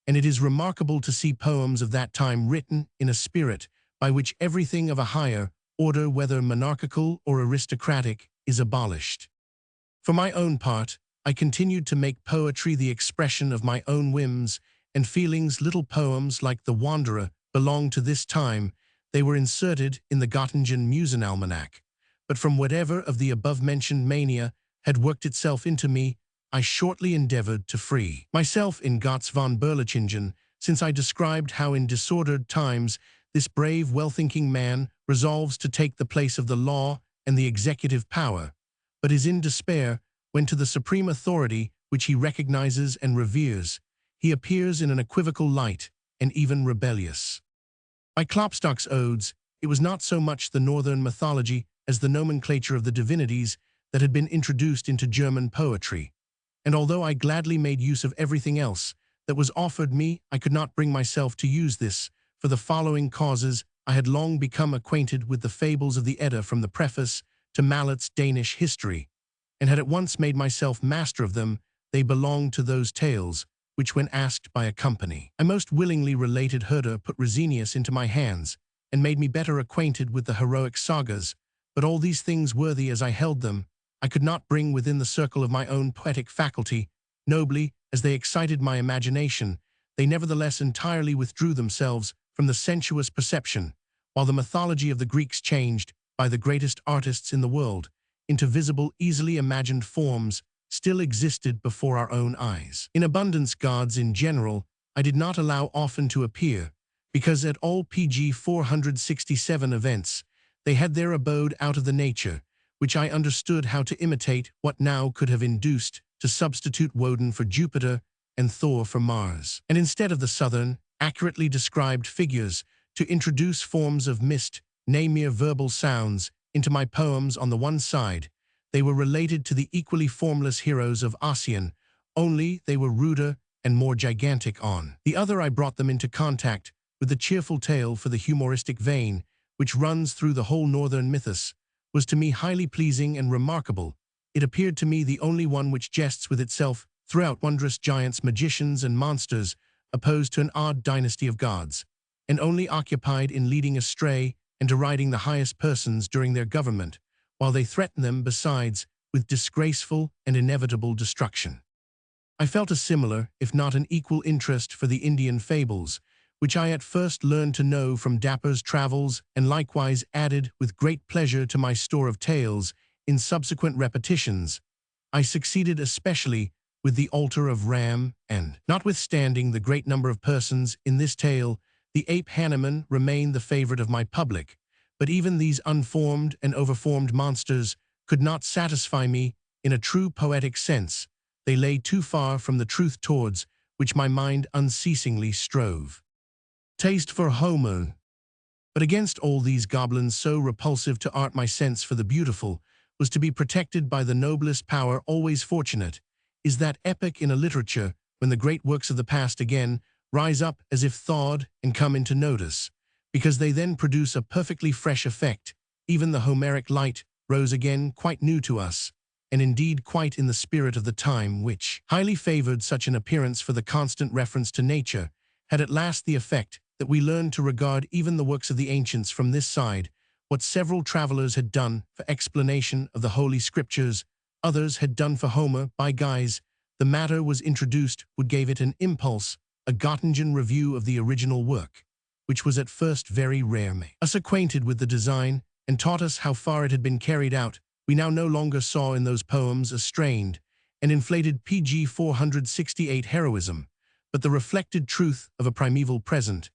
And it is remarkable to see poems of that time written in a spirit by which everything of a higher order, whether monarchical or aristocratic, is abolished. For my own part, I continued to make poetry the expression of my own whims and feelings. Little poems like The Wanderer belong to this time. They were inserted in the Göttingen Musenalmanach. But from whatever of the above-mentioned mania had worked itself into me, I shortly endeavored to free myself in Gotz von Berlichingen, since I described how in disordered times this brave, well-thinking man resolves to take the place of the law and the executive power, but is in despair when to the supreme authority, which he recognizes and reveres, he appears in an equivocal light and even rebellious. By Klopstock's odes, it was not so much the northern mythology as the nomenclature of the divinities that had been introduced into German poetry, and although I gladly made use of everything else that was offered me, I could not bring myself to use this for the following causes. I had long become acquainted with the fables of the Edda from the preface to Mallet's Danish history, and had at once made myself master of them. They belonged to those tales which, when asked by a company, I most willingly related. Herder put Rosenius into my hands, and made me better acquainted with the heroic sagas, but all these things, worthy as I held them, I could not bring within the circle of my own poetic faculty. Nobly as they excited my imagination, they nevertheless entirely withdrew themselves from the sensuous perception, while the mythology of the Greeks, changed by the greatest artists in the world into visible, easily imagined forms, still existed before our own eyes. In abundance, gods in general I did not allow often to appear, because at all PG 467 events they had their abode out of the nature, which I understood how to imitate. What now could have induced to substitute Woden for Jupiter and Thor for Mars, and instead of the southern, accurately described figures, to introduce forms of mist, nay mere verbal sounds, into my poems? On the one side, they were related to the equally formless heroes of Ossian, only they were ruder and more gigantic. On the other, I brought them into contact with the cheerful tale, for the humoristic vein, which runs through the whole northern mythos, was to me highly pleasing and remarkable. It appeared to me the only one which jests with itself throughout. Wondrous giants, magicians, and monsters, opposed to an odd dynasty of gods, and only occupied in leading astray and deriding the highest persons during their government, while they threaten them, besides, with disgraceful and inevitable destruction. I felt a similar, if not an equal, interest for the Indian fables, which I at first learned to know from Dapper's travels, and likewise added with great pleasure to my store of tales in subsequent repetitions. I succeeded especially with the altar of Ram, and, notwithstanding the great number of persons in this tale, the ape Hanuman remained the favorite of my public. But even these unformed and overformed monsters could not satisfy me in a true poetic sense. They lay too far from the truth towards which my mind unceasingly strove. Taste for Homer. But against all these goblins so repulsive to art, my sense for the beautiful was to be protected by the noblest power. Always fortunate is that epoch in a literature when the great works of the past again rise up as if thawed and come into notice, because they then produce a perfectly fresh effect. Even the Homeric light rose again, quite new to us, and indeed quite in the spirit of the time, which highly favored such an appearance, for the constant reference to nature had at last the effect that we learned to regard even the works of the ancients from this side. What several travelers had done for explanation of the Holy Scriptures, others had done for Homer. By guise, the matter was introduced, would gave it an impulse, a Göttingen review of the original work, which was at first very rare, made us acquainted with the design, and taught us how far it had been carried out. We now no longer saw in those poems a strained and inflated PG 468 heroism, but the reflected truth of a primeval present,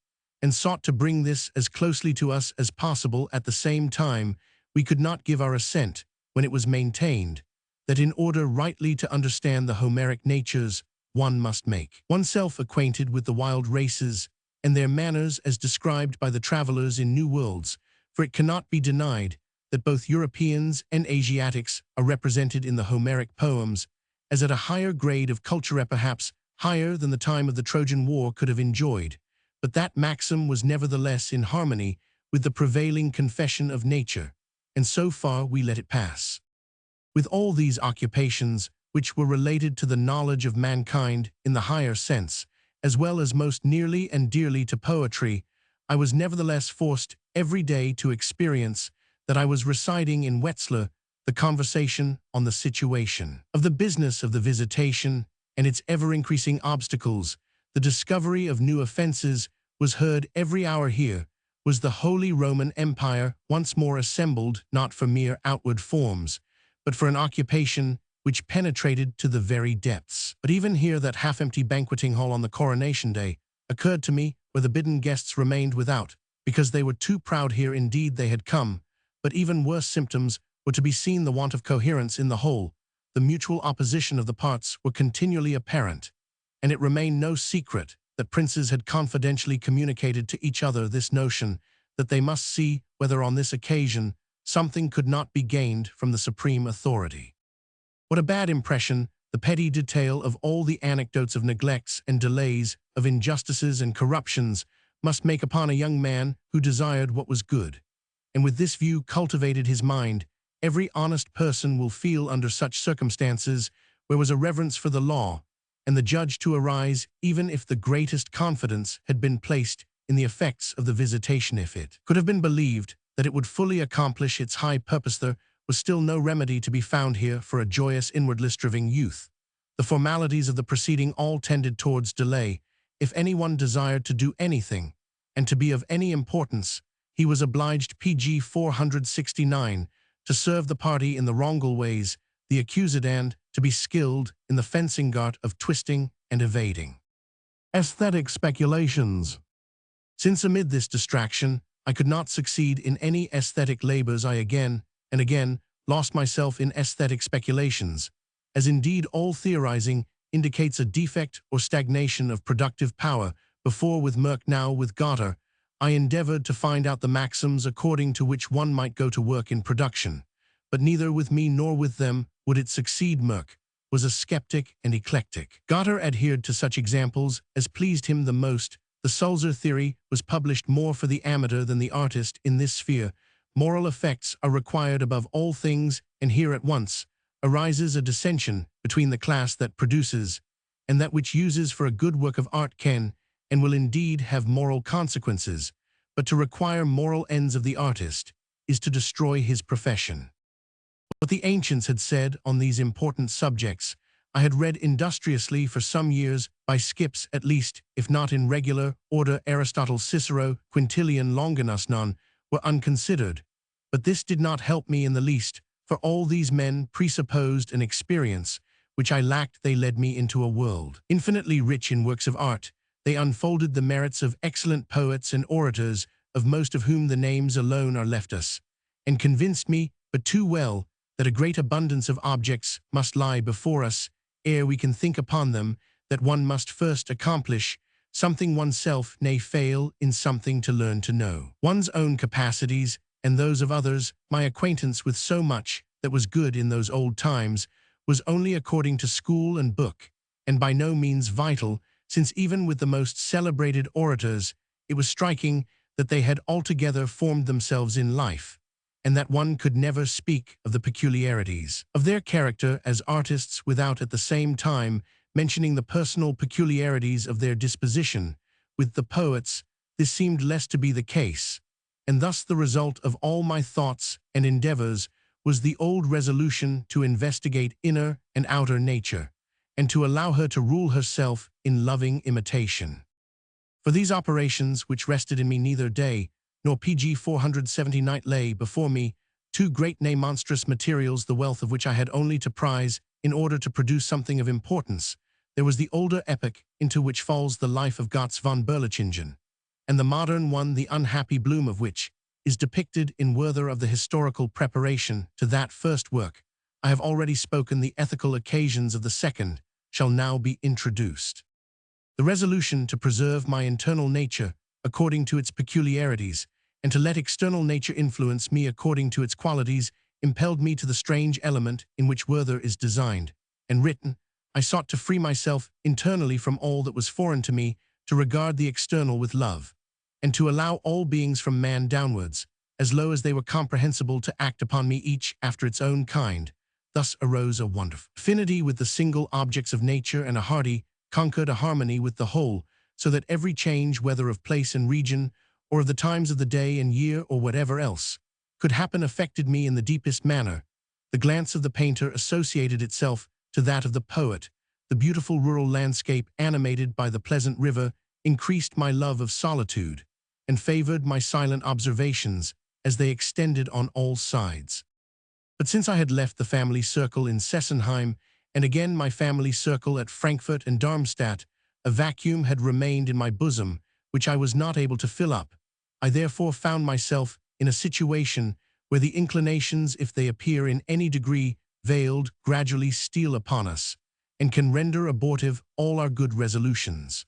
and sought to bring this as closely to us as possible. At the same time, we could not give our assent when it was maintained that in order rightly to understand the Homeric natures, one must make oneself acquainted with the wild races and their manners as described by the travelers in new worlds, for it cannot be denied that both Europeans and Asiatics are represented in the Homeric poems as at a higher grade of culture, perhaps higher than the time of the Trojan War could have enjoyed, but that maxim was nevertheless in harmony with the prevailing confession of nature, and so far we let it pass. With all these occupations, which were related to the knowledge of mankind in the higher sense, as well as most nearly and dearly to poetry, I was nevertheless forced every day to experience that I was reciting in Wetzlar the conversation on the situation of the business of the visitation and its ever-increasing obstacles. The discovery of new offenses was heard every hour. Here was the Holy Roman Empire once more assembled, not for mere outward forms, but for an occupation which penetrated to the very depths. But even here that half-empty banqueting hall on the coronation day occurred to me, where the bidden guests remained without, because they were too proud. Here indeed they had come, but even worse symptoms were to be seen: the want of coherence in the whole, the mutual opposition of the parts were continually apparent, and it remained no secret that princes had confidentially communicated to each other this notion that they must see whether on this occasion something could not be gained from the supreme authority. What a bad impression the petty detail of all the anecdotes of neglects and delays, of injustices and corruptions, must make upon a young man who desired what was good, and with this view cultivated his mind. Every honest person will feel under such circumstances where was a reverence for the law and the judge to arise, even if the greatest confidence had been placed in the effects of the visitation. If it could have been believed that it would fully accomplish its high purpose, there was still no remedy to be found here for a joyous, inwardly striving youth. The formalities of the proceeding all tended towards delay. If anyone desired to do anything, and to be of any importance, he was obliged, pg 469, to serve the party in the wrongful ways, the accused, and to be skilled in the fencing art of twisting and evading aesthetic speculations. Since amid this distraction I could not succeed in any aesthetic labors, I again and again lost myself in aesthetic speculations, as indeed all theorizing indicates a defect or stagnation of productive power. Before with Merck, now with Goethe, I endeavored to find out the maxims according to which one might go to work in production, but neither with me nor with them would it succeed. Merck was a skeptic and eclectic. Goethe adhered to such examples as pleased him the most. The Sulzer theory was published more for the amateur than the artist. In this sphere, moral effects are required above all things, and here at once arises a dissension between the class that produces and that which uses. For a good work of art can and will indeed have moral consequences, but to require moral ends of the artist is to destroy his profession. What the ancients had said on these important subjects I had read industriously for some years by skips at least, if not in regular order. Aristotle, Cicero, Quintilian, Longinus, none were unconsidered, but this did not help me in the least, for all these men presupposed an experience which I lacked. They led me into a world infinitely rich in works of art. They unfolded the merits of excellent poets and orators, of most of whom the names alone are left us, and convinced me but too well that a great abundance of objects must lie before us ere we can think upon them, that one must first accomplish something oneself, nay, fail in something to learn to know one's own capacities and those of others. My acquaintance with so much that was good in those old times was only according to school and book, and by no means vital, since even with the most celebrated orators it was striking that they had altogether formed themselves in life, and that one could never speak of the peculiarities of their character as artists without at the same time mentioning the personal peculiarities of their disposition. With the poets this seemed less to be the case, and thus the result of all my thoughts and endeavors was the old resolution to investigate inner and outer nature, and to allow her to rule herself in loving imitation. For these operations, which rested in me neither day nor pg 479, lay before me two great, nay monstrous materials, the wealth of which I had only to prize in order to produce something of importance. There was the older epoch into which falls the life of Götz von Berlichingen, and the modern one the unhappy bloom of which is depicted in Werther of the historical preparation to that first work. I have already spoken, the ethical occasions of the second shall now be introduced. The resolution to preserve my internal nature according to its peculiarities, and to let external nature influence me according to its qualities, impelled me to the strange element in which Werther is designed and written. I sought to free myself internally from all that was foreign to me, to regard the external with love, and to allow all beings from man downwards, as low as they were comprehensible, to act upon me each after its own kind. Thus arose a wonderful affinity with the single objects of nature, and a hearty, conquered a harmony with the whole, so that every change, whether of place and region, or of the times of the day and year, or whatever else could happen, affected me in the deepest manner. The glance of the painter associated itself to that of the poet. The beautiful rural landscape, animated by the pleasant river, increased my love of solitude, and favored my silent observations as they extended on all sides. But since I had left the family circle in Sessenheim, and again my family circle at Frankfurt and Darmstadt, a vacuum had remained in my bosom, which I was not able to fill up. I therefore found myself in a situation where the inclinations, if they appear in any degree veiled, gradually steal upon us, and can render abortive all our good resolutions.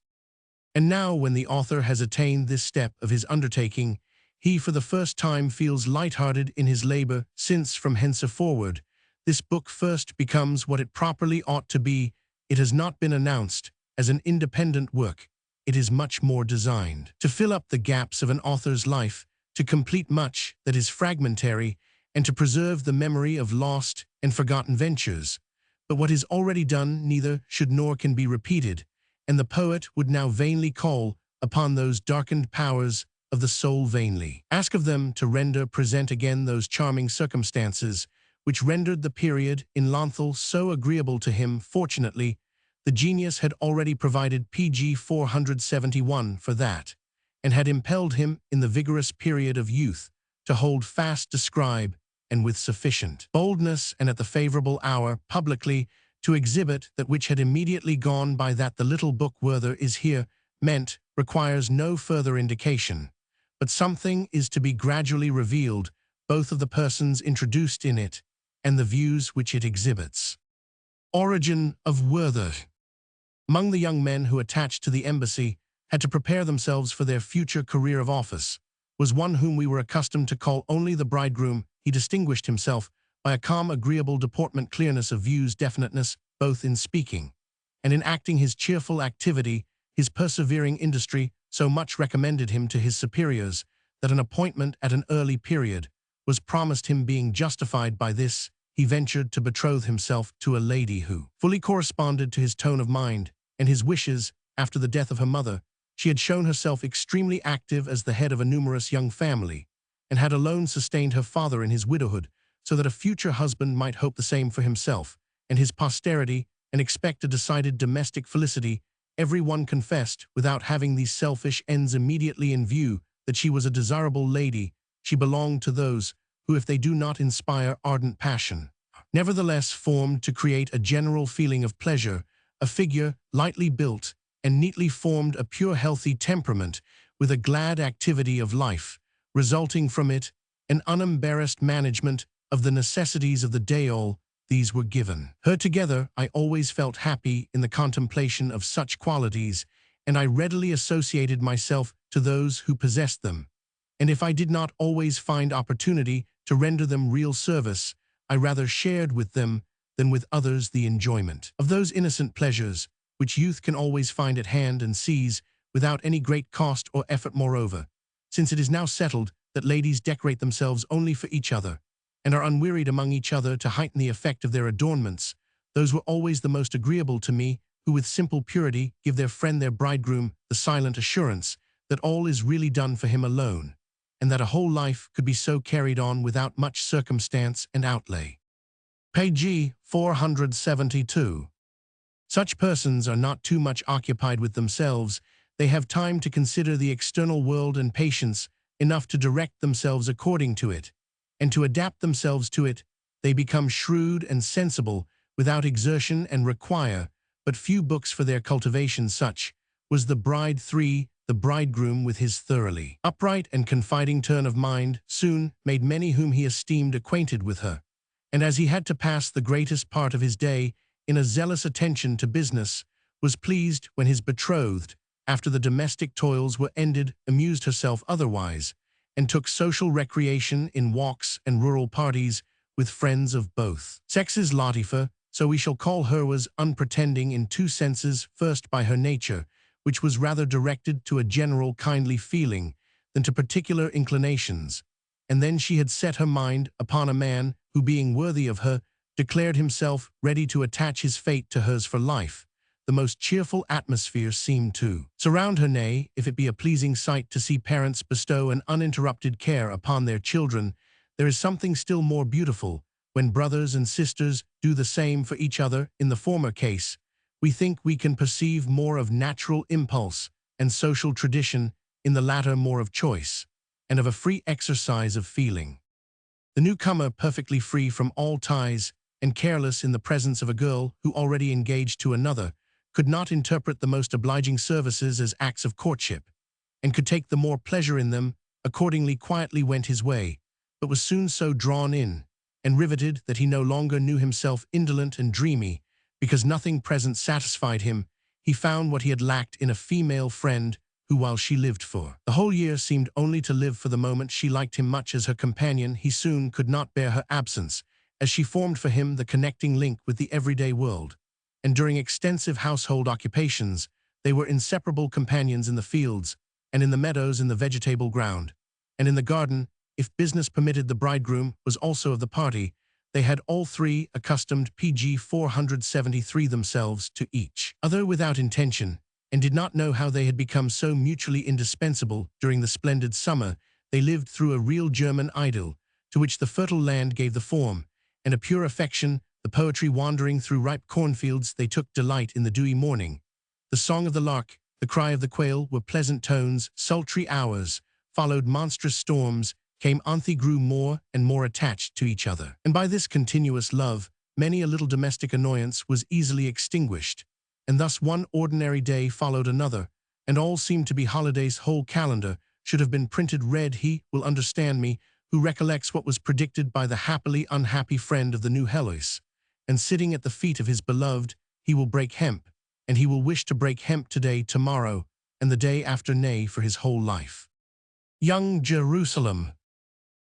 And now, when the author has attained this step of his undertaking, he for the first time feels light-hearted in his labor, since from henceforward this book first becomes what it properly ought to be. It has not been announced as an independent work. It is much more designed to fill up the gaps of an author's life, to complete much that is fragmentary, and to preserve the memory of lost and forgotten ventures. But what is already done neither should nor can be repeated, and the poet would now vainly call upon those darkened powers of the soul, vainly ask of them to present again those charming circumstances which rendered the period in Lonthal so agreeable to him. Fortunately, the genius had already provided pg 471 for that, and had impelled him in the vigorous period of youth to hold fast, describe, and with sufficient boldness, and at the favorable hour, publicly to exhibit that which had immediately gone by. That the little book Werther is here meant requires no further indication, but something is to be gradually revealed, both of the persons introduced in it and the views which it exhibits. Origin of Werther. Among the young men who, attached to the embassy, had to prepare themselves for their future career of office, was one whom we were accustomed to call only the bridegroom. He distinguished himself by a calm, agreeable deportment, clearness of views, definiteness, both in speaking and in acting. His cheerful activity, his persevering industry, so much recommended him to his superiors that an appointment at an early period was promised him. Being justified by this, he ventured to betroth himself to a lady who fully corresponded to his tone of mind and his wishes. After the death of her mother, she had shown herself extremely active as the head of a numerous young family, and had alone sustained her father in his widowhood, so that a future husband might hope the same for himself and his posterity, and expect a decided domestic felicity. Every one confessed, without having these selfish ends immediately in view, that she was a desirable lady. She belonged to those who, if they do not inspire ardent passion, nevertheless formed to create a general feeling of pleasure, a figure lightly built and neatly formed, a pure healthy temperament, with a glad activity of life, resulting from it an unembarrassed management of the necessities of the day. All these were given her together. I always felt happy in the contemplation of such qualities, and I readily associated myself to those who possessed them. And if I did not always find opportunity to render them real service, I rather shared with them than with others the enjoyment of those innocent pleasures which youth can always find at hand and seize without any great cost or effort. Moreover, since it is now settled that ladies decorate themselves only for each other, and are unwearied among each other to heighten the effect of their adornments, those were always the most agreeable to me, who with simple purity give their friend, their bridegroom, the silent assurance that all is really done for him alone, and that a whole life could be so carried on without much circumstance and outlay. Page 472. Such persons are not too much occupied with themselves. They have time to consider the external world, and patience enough to direct themselves according to it, and to adapt themselves to it. They become shrewd and sensible without exertion, and require but few books for their cultivation. Such was the bride 3 the bridegroom with his thoroughly upright and confiding turn of mind soon made many whom he esteemed acquainted with her, and as he had to pass the greatest part of his day in a zealous attention to business, was pleased when his betrothed, after the domestic toils were ended, amused herself otherwise, and took social recreation in walks and rural parties with friends of both sexes. Latifa, so we shall call her, was unpretending in two senses: first, by her nature, which was rather directed to a general kindly feeling than to particular inclinations, and then she had set her mind upon a man who, being worthy of her, declared himself ready to attach his fate to hers for life. The most cheerful atmosphere seemed to surround her. Nay, if it be a pleasing sight to see parents bestow an uninterrupted care upon their children, there is something still more beautiful when brothers and sisters do the same for each other. In the former case, we think we can perceive more of natural impulse and social tradition, in the latter more of choice, and of a free exercise of feeling. The newcomer, perfectly free from all ties and careless in the presence of a girl who already engaged to another, could not interpret the most obliging services as acts of courtship, and could take the more pleasure in them, accordingly quietly went his way, but was soon so drawn in and riveted that he no longer knew himself indolent and dreamy, because nothing present satisfied him. He found what he had lacked in a female friend who, while she lived for the whole year, seemed only to live for the moment. She liked him much as her companion. He soon could not bear her absence, as she formed for him the connecting link with the everyday world, and during extensive household occupations they were inseparable companions in the fields and in the meadows, in the vegetable ground, and in the garden. If business permitted, the bridegroom was also of the party. They had all three accustomed pg 473 themselves to each other without intention, and did not know how they had become so mutually indispensable. During the splendid summer they lived through a real German idyll, to which the fertile land gave the form, and a pure affection, the poetry. Wandering through ripe cornfields, they took delight in the dewy morning. The song of the lark, the cry of the quail were pleasant tones. Sultry hours followed monstrous storms came on. They grew more and more attached to each other, and by this continuous love many a little domestic annoyance was easily extinguished, and thus one ordinary day followed another, and all seemed to be holidays. Whole calendar should have been printed red. He will understand me who recollects what was predicted by the happily unhappy friend of the new Helois, and sitting at the feet of his beloved, he will break hemp, and he will wish to break hemp today, tomorrow, and the day after, nay, for his whole life. Young Jerusalem.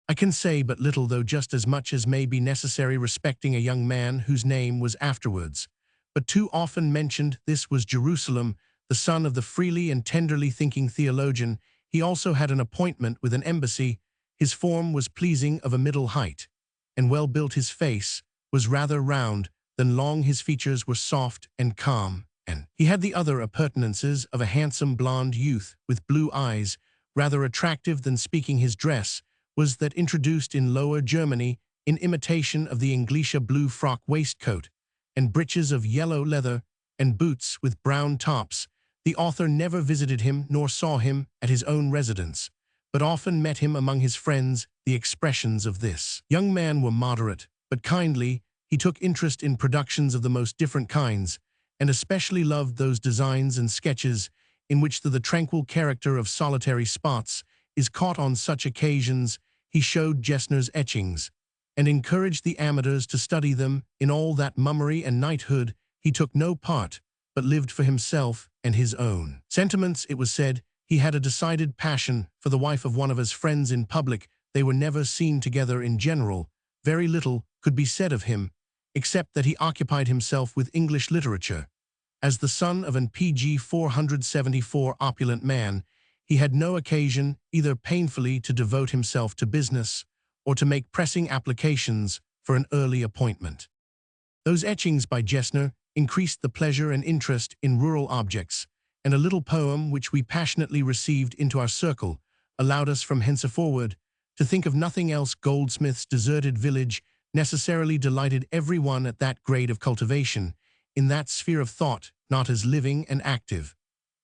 I can say but little, though just as much as may be necessary, respecting a young man whose name was afterwards but too often mentioned. This was Jerusalem, the son of the freely and tenderly thinking theologian. He also had an appointment with an embassy. His form was pleasing, of a middle height, and well built. His face was rather round than long. His features were soft and calm, and he had the other appurtenances of a handsome blond youth with blue eyes, rather attractive than speaking. His dress was that introduced in Lower Germany in imitation of the Englische blue frock waistcoat, and breeches of yellow leather, and boots with brown tops. The author never visited him nor saw him at his own residence, but often met him among his friends. The expressions of this young man were moderate, but kindly. He took interest in productions of the most different kinds, and especially loved those designs and sketches in which the tranquil character of solitary spots is caught. On such occasions he showed Gessner's etchings, and encouraged the amateurs to study them. In all that mummery and knighthood he took no part, but lived for himself and his own sentiments. It was said he had a decided passion for the wife of one of his friends. In public they were never seen together. In general, very little could be said of him, except that he occupied himself with English literature. As the son of an pg 474 opulent man, he had no occasion either painfully to devote himself to business or to make pressing applications for an early appointment. Those etchings by Gessner increased the pleasure and interest in rural objects, and a little poem which we passionately received into our circle allowed us from henceforward to think of nothing else. Goldsmith's deserted village necessarily delighted every one at that grade of cultivation, in that sphere of thought, not as living and active,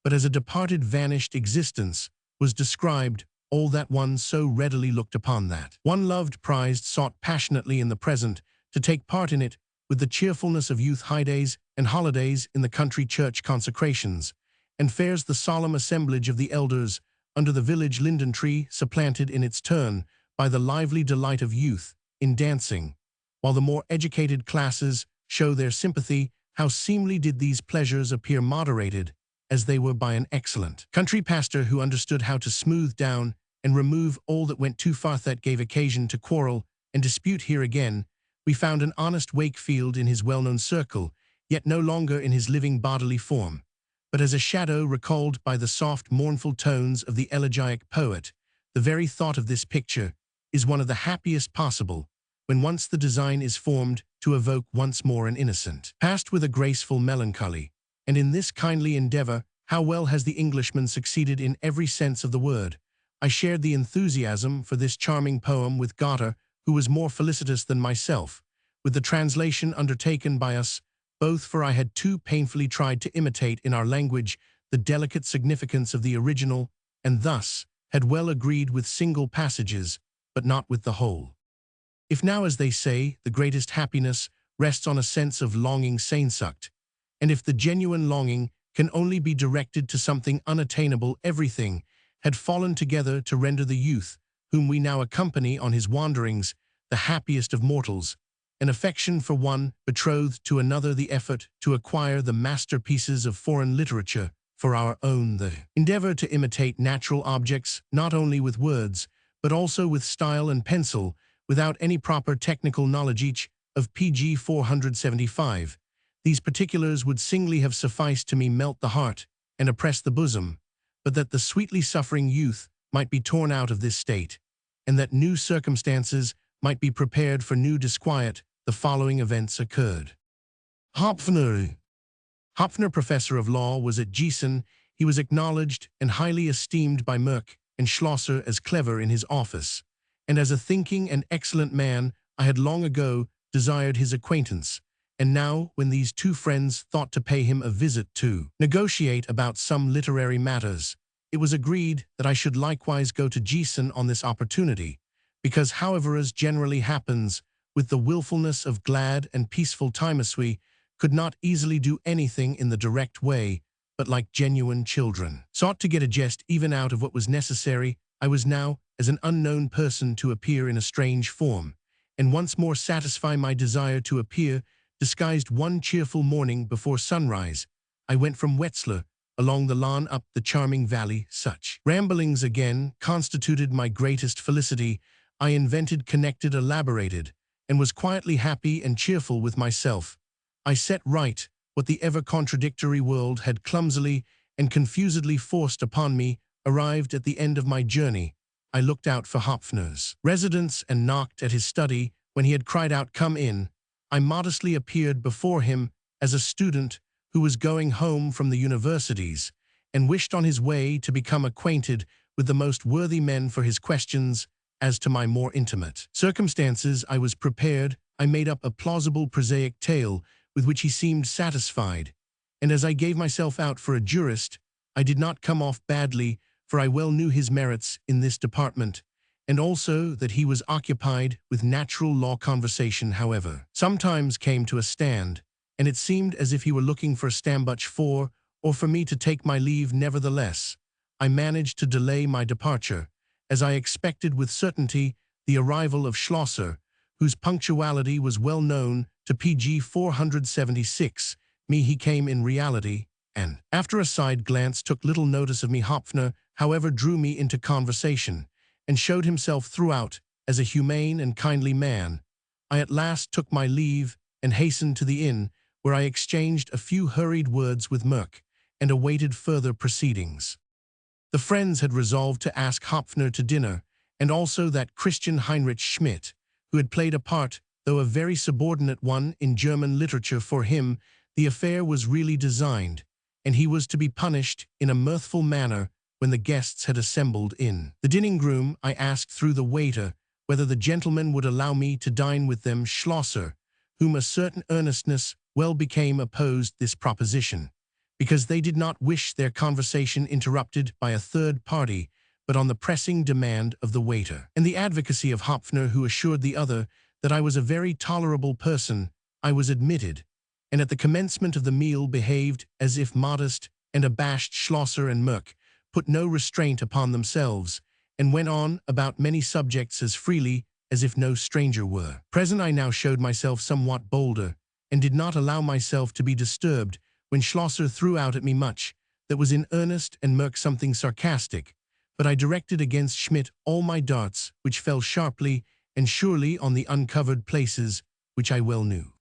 but as a departed, vanished existence was described. All that one so readily looked upon, that one loved, prized, sought passionately in the present to take part in it with the cheerfulness of youth. High days and holidays in the country, church consecrations, and fares the solemn assemblage of the elders under the village linden tree supplanted in its turn by the lively delight of youth in dancing, while the more educated classes show their sympathy. How seemly did these pleasures appear moderated, as they were by an excellent country pastor who understood how to smooth down and remove all that went too far, that gave occasion to quarrel and dispute. Here again we found an honest Wakefield in his well-known circle, yet no longer in his living bodily form, but as a shadow recalled by the soft, mournful tones of the elegiac poet. The very thought of this picture is one of the happiest possible, when once the design is formed to evoke once more an innocent past with a graceful melancholy. And in this kindly endeavor, how well has the Englishman succeeded in every sense of the word. I shared the enthusiasm for this charming poem with Goethe, who was more felicitous than myself, with the translation undertaken by us both, for I had too painfully tried to imitate in our language the delicate significance of the original, and thus had well agreed with single passages, but not with the whole. If now, as they say, the greatest happiness rests on a sense of longing sehnsucht, and if the genuine longing can only be directed to something unattainable, everything had fallen together to render the youth, whom we now accompany on his wanderings, the happiest of mortals, an affection for one betrothed to another, the effort to acquire the masterpieces of foreign literature for our own, the endeavor to imitate natural objects not only with words, but also with style and pencil, without any proper technical knowledge each of pg 475. These particulars would singly have sufficed to me melt the heart and oppress the bosom, but that the sweetly suffering youth might be torn out of this state, and that new circumstances might be prepared for new disquiet, the following events occurred. Hopfner, professor of law, was at Gießen. He was acknowledged and highly esteemed by Merck and Schlosser as clever in his office, and as a thinking and excellent man. I had long ago desired his acquaintance, and now, when these two friends thought to pay him a visit to negotiate about some literary matters, it was agreed that I should likewise go to Gießen on this opportunity, because, however, as generally happens, with the willfulness of glad and peaceful times, we could not easily do anything in the direct way, but like genuine children, sought to get a jest even out of what was necessary. I was now, as an unknown person, to appear in a strange form, and once more satisfy my desire to appear disguised. One cheerful morning before sunrise, I went from Wetzlar along the lawn up the charming valley. Such ramblings again constituted my greatest felicity. I invented, connected, elaborated, and was quietly happy and cheerful with myself. I set right what the ever-contradictory world had clumsily and confusedly forced upon me. Arrived at the end of my journey, I looked out for Hopfner's residence and knocked at his study. When he had cried out, "Come in," I modestly appeared before him as a student who was going home from the universities and wished on his way to become acquainted with the most worthy men. For his questions as to my more intimate circumstances, I was prepared. I made up a plausible prosaic tale with which he seemed satisfied, and as I gave myself out for a jurist, I did not come off badly, for I well knew his merits in this department, and also that he was occupied with natural law. Conversation, however, sometimes came to a stand, and it seemed as if he were looking for a Stambutch for, or for me to take my leave. Nevertheless, I managed to delay my departure, as I expected with certainty the arrival of Schlosser, whose punctuality was well known to pg 476. He came in reality, and, after a side glance, took little notice of me. Hopfner, however, drew me into conversation, and showed himself throughout as a humane and kindly man. I at last took my leave and hastened to the inn, where I exchanged a few hurried words with Merck, and awaited further proceedings. The friends had resolved to ask Hopfner to dinner, and also that Christian Heinrich Schmidt, who had played a part, though a very subordinate one, in German literature. For him, the affair was really designed, and he was to be punished in a mirthful manner. When the guests had assembled in the dining-room, I asked through the waiter whether the gentlemen would allow me to dine with them. Schlosser, whom a certain earnestness well became, opposed this proposition, because they did not wish their conversation interrupted by a third party, but on the pressing demand of the waiter, and the advocacy of Hopfner, who assured the other that I was a very tolerable person. I was admitted, and at the commencement of the meal behaved as if modest and abashed Schlosser and Merck put no restraint upon themselves, and went on about many subjects as freely as if no stranger were present. I now showed myself somewhat bolder, and did not allow myself to be disturbed when Schlosser threw out at me much that was in earnest and Merck something sarcastic, but I directed against Schmidt all my darts, which fell sharply and surely on the uncovered places which I well knew.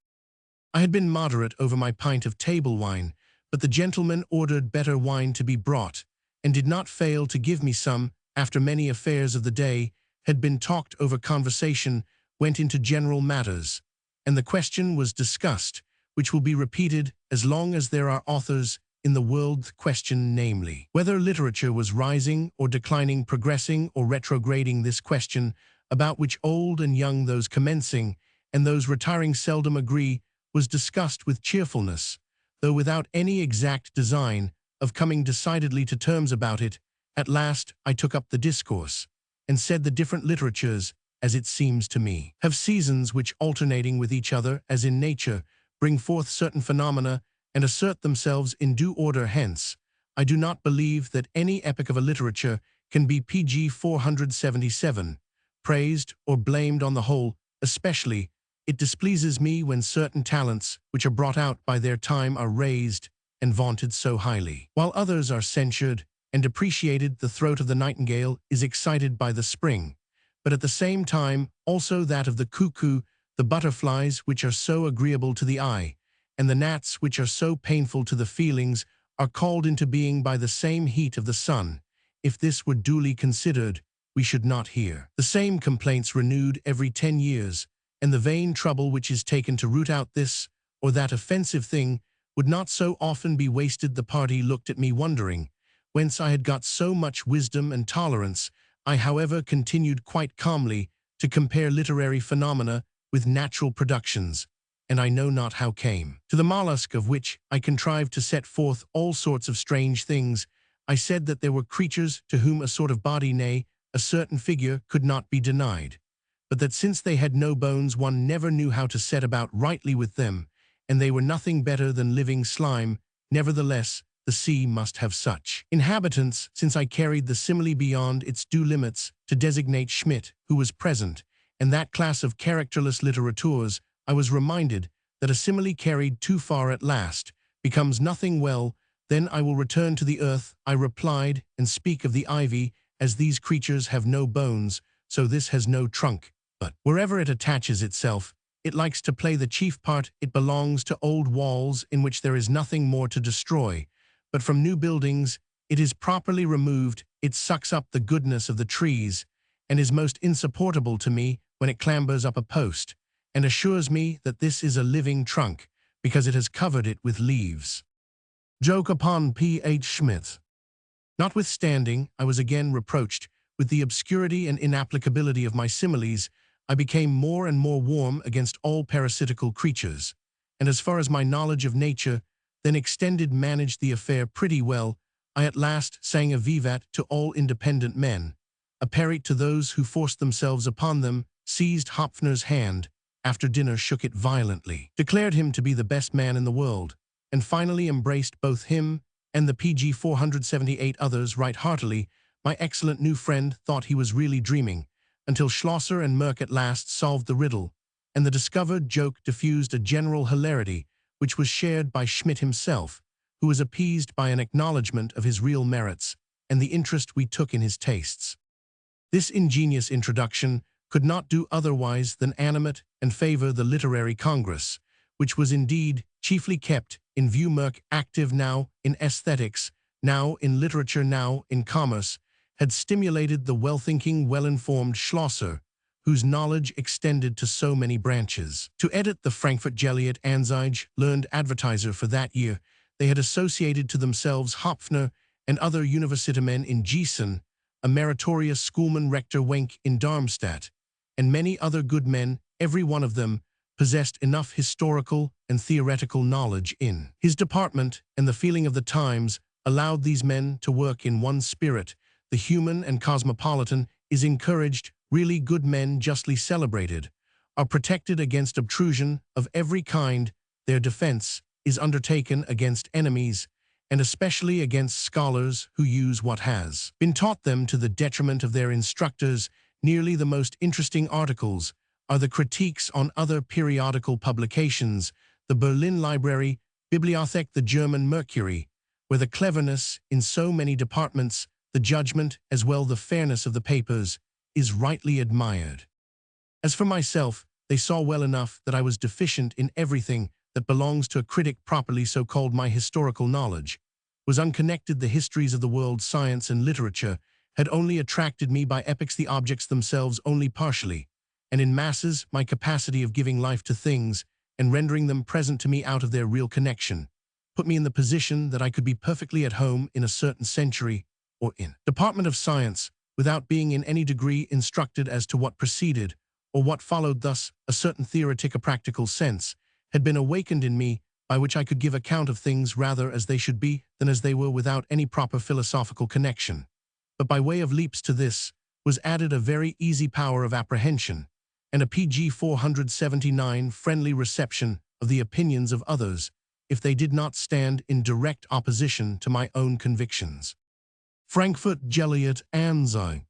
I had been moderate over my pint of table wine, but the gentleman ordered better wine to be brought, and did not fail to give me some. After many affairs of the day had been talked over, conversation went into general matters, and the question was discussed, which will be repeated as long as there are authors in the world, the question, namely, whether literature was rising or declining, progressing or retrograding. This question, about which old and young, those commencing and those retiring, seldom agree, was discussed with cheerfulness, though without any exact design of coming decidedly to terms about it. At last I took up the discourse, and said the different literatures, as it seems to me, have seasons which, alternating with each other, as in nature, bring forth certain phenomena, and assert themselves in due order. Hence, I do not believe that any epoch of a literature can be pg 477, praised or blamed. On the whole, especially, it displeases me when certain talents which are brought out by their time are raised and vaunted so highly, while others are censured and depreciated. The throat of the nightingale is excited by the spring, but at the same time also that of the cuckoo, the butterflies which are so agreeable to the eye, and the gnats which are so painful to the feelings, are called into being by the same heat of the sun. If this were duly considered, we should not hear the same complaints renewed every 10 years, and the vain trouble which is taken to root out this or that offensive thing would not so often be wasted. The party looked at me wondering whence I had got so much wisdom and tolerance. I, however, continued quite calmly to compare literary phenomena with natural productions, and I know not how came to the mollusk, of which I contrived to set forth all sorts of strange things. I said that there were creatures to whom a sort of body, nay, a certain figure, could not be denied, but that since they had no bones, one never knew how to set about rightly with them, and they were nothing better than living slime. Nevertheless, the sea must have such inhabitants. Since I carried the simile beyond its due limits to designate Schmidt, who was present, and that class of characterless litterateurs, I was reminded that a simile carried too far at last becomes nothing. Well, then I will return to the earth, I replied, and speak of the ivy. As these creatures have no bones, so this has no trunk, but wherever it attaches itself, it likes to play the chief part. It belongs to old walls in which there is nothing more to destroy, but from new buildings it is properly removed. It sucks up the goodness of the trees, and is most insupportable to me when it clambers up a post, and assures me that this is a living trunk, because it has covered it with leaves. Joke upon P.H. Schmidt. Notwithstanding, I was again reproached with the obscurity and inapplicability of my similes. I became more and more warm against all parasitical creatures, and as far as my knowledge of nature then extended, managed the affair pretty well. I at last sang a vivat to all independent men, a parry to those who forced themselves upon them, seized Hopfner's hand after dinner, shook it violently, declared him to be the best man in the world, and finally embraced both him and the PG 478 others right heartily. My excellent new friend thought he was really dreaming, until Schlosser and Merck at last solved the riddle, and the discovered joke diffused a general hilarity, which was shared by Schmidt himself, who was appeased by an acknowledgment of his real merits and the interest we took in his tastes. This ingenious introduction could not do otherwise than animate and favor the literary congress, which was indeed chiefly kept in view. Merck, active now in aesthetics, now in literature, now in commerce, had stimulated the well-thinking, well-informed Schlosser, whose knowledge extended to so many branches. To edit the Frankfurt Geliot Anzeige, learned advertiser for that year, they had associated to themselves Hopfner and other university-men in Gießen, a meritorious schoolman, Rector Wenck in Darmstadt, and many other good men. Every one of them possessed enough historical and theoretical knowledge in his department, and the feeling of the times allowed these men to work in one spirit. The human and cosmopolitan is encouraged. Really good men, justly celebrated, are protected against obtrusion of every kind. Their defense is undertaken against enemies, and especially against scholars who use what has been taught them to the detriment of their instructors. Nearly the most interesting articles are the critiques on other periodical publications, the Berlin Library, Bibliothek, the German Mercury, where the cleverness in so many departments, the judgment as well the fairness of the papers, is rightly admired. As for myself, they saw well enough that I was deficient in everything that belongs to a critic properly so-called. My historical knowledge was unconnected. The histories of the world, science and literature, had only attracted me by epochs, the objects themselves only partially, and in masses my capacity of giving life to things and rendering them present to me out of their real connection put me in the position that I could be perfectly at home in a certain century or in department of science without being in any degree instructed as to what preceded or what followed. Thus, a certain theoretic, a practical sense had been awakened in me by which I could give account of things rather as they should be than as they were, without any proper philosophical connection. But by way of leaps to this was added a very easy power of apprehension, and a pg 479 friendly reception of the opinions of others, if they did not stand in direct opposition to my own convictions. Frankfurt Geliert Anzeige.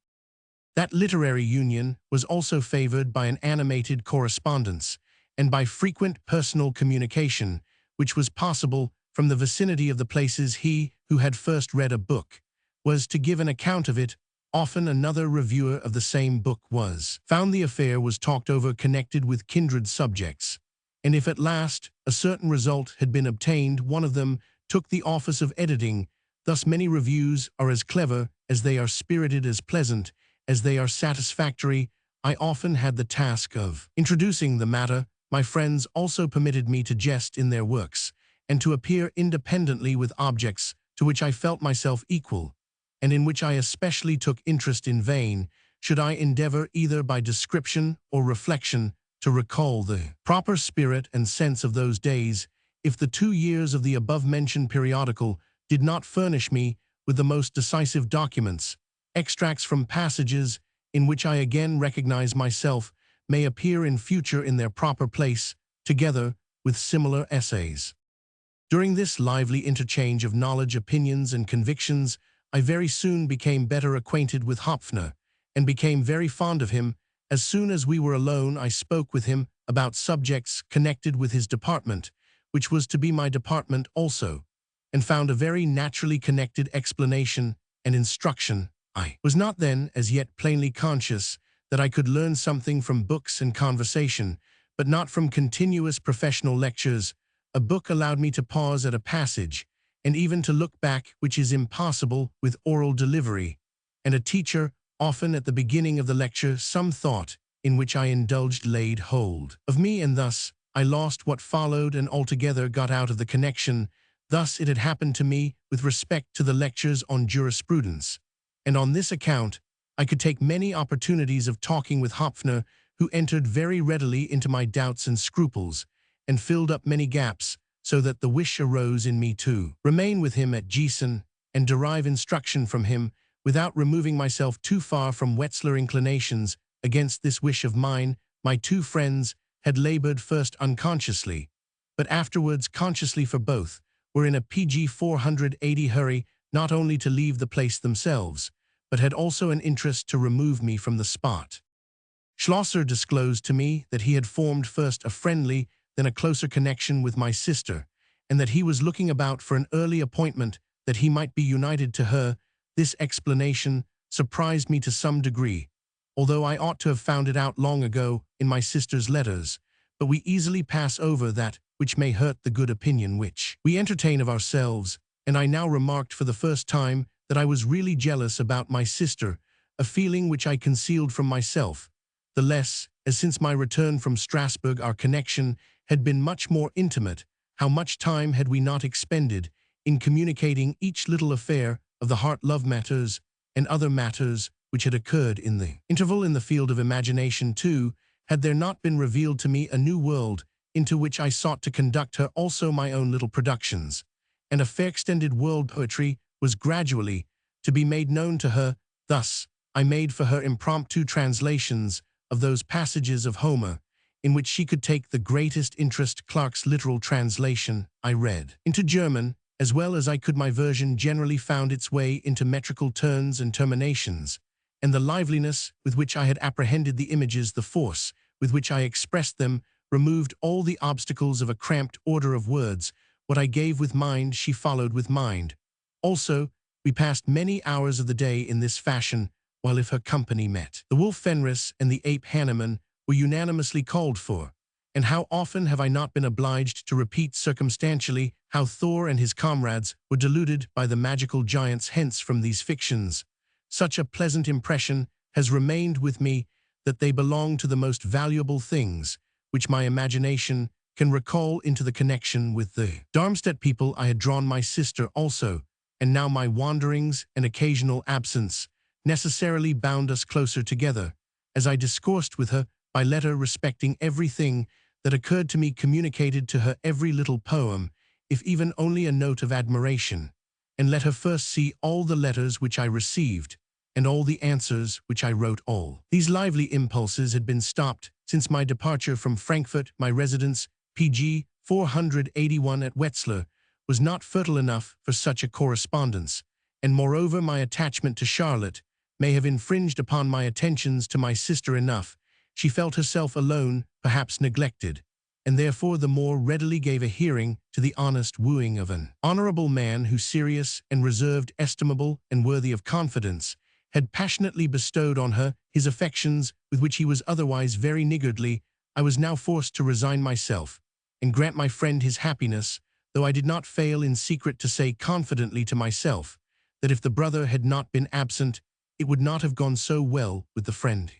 That literary union was also favored by an animated correspondence and by frequent personal communication, which was possible from the vicinity of the places. He who had first read a book was to give an account of it. Often another reviewer of the same book was found. The affair was talked over, connected with kindred subjects, and if at last a certain result had been obtained, one of them took the office of editing. Thus many reviews are as clever as they are spirited, as pleasant as they are satisfactory. I often had the task of introducing the matter. My friends also permitted me to jest in their works, and to appear independently with objects to which I felt myself equal, and in which I especially took interest. In vain should I endeavor, either by description or reflection, to recall the proper spirit and sense of those days, if the 2 years of the above-mentioned periodical did not furnish me with the most decisive documents. Extracts from passages in which I again recognize myself may appear in future in their proper place, together with similar essays. During this lively interchange of knowledge, opinions, and convictions, I very soon became better acquainted with Hopfner, and became very fond of him. As soon as we were alone, I spoke with him about subjects connected with his department, which was to be my department also, and found a very naturally connected explanation and instruction. I was not then as yet plainly conscious that I could learn something from books and conversation, but not from continuous professional lectures. A book allowed me to pause at a passage, and even to look back, which is impossible with oral delivery, and a teacher, often at the beginning of the lecture, some thought in which I indulged laid hold of me, and thus I lost what followed and altogether got out of the connection. Thus it had happened to me with respect to the lectures on jurisprudence, and on this account I could take many opportunities of talking with Hopfner, who entered very readily into my doubts and scruples, and filled up many gaps, so that the wish arose in me to remain with him at Gießen and derive instruction from him, without removing myself too far from Wetzlar inclinations. Against this wish of mine, my two friends had labored, first unconsciously, but afterwards consciously, for both were in a pg 480 hurry, not only to leave the place themselves, but had also an interest to remove me from the spot. Schlosser disclosed to me that he had formed first a friendly, then a closer connection with my sister, and that he was looking about for an early appointment that he might be united to her. This explanation surprised me to some degree, although I ought to have found it out long ago in my sister's letters. But we easily pass over that which may hurt the good opinion which we entertain of ourselves, and I now remarked for the first time that I was really jealous about my sister, a feeling which I concealed from myself, the less as since my return from Strasbourg our connection had been much more intimate. How much time had we not expended in communicating each little affair of the heart, love matters, and other matters which had occurred in the interval. In the field of imagination, too, had there not been revealed to me a new world into which I sought to conduct her, also my own little productions, and a fair extended world. Poetry was gradually to be made known to her. Thus I made for her impromptu translations of those passages of Homer in which she could take the greatest interest. Clarke's literal translation I read into German, As well as I could, my version generally found its way into metrical turns and terminations, and the liveliness with which I had apprehended the images, the force with which I expressed them, removed all the obstacles of a cramped order of words. What I gave with mind, she followed with mind. Also, we passed many hours of the day in this fashion, while if her company met. The wolf Fenris and the ape Hanneman were unanimously called for, and how often have I not been obliged to repeat circumstantially how Thor and his comrades were deluded by the magical giants. Hence from these fictions, such a pleasant impression has remained with me that they belong to the most valuable things which my imagination can recall into the connection with the Darmstadt people. I had drawn my sister also, and now my wanderings and occasional absence necessarily bound us closer together, as I discoursed with her by letter respecting everything that occurred to me, communicated to her every little poem, if even only a note of admiration, and let her first see all the letters which I received, and all the answers which I wrote. All these lively impulses had been stopped since my departure from Frankfurt. My residence, pg 481 at Wetzlar, was not fertile enough for such a correspondence, and moreover my attachment to Charlotte may have infringed upon my attentions to my sister enough. She felt herself alone, perhaps neglected, and therefore the more readily gave a hearing to the honest wooing of an honorable man who, serious and reserved, estimable and worthy of confidence, had passionately bestowed on her his affections with which he was otherwise very niggardly. I was now forced to resign myself and grant my friend his happiness, though I did not fail in secret to say confidently to myself that if the brother had not been absent, it would not have gone so well with the friend.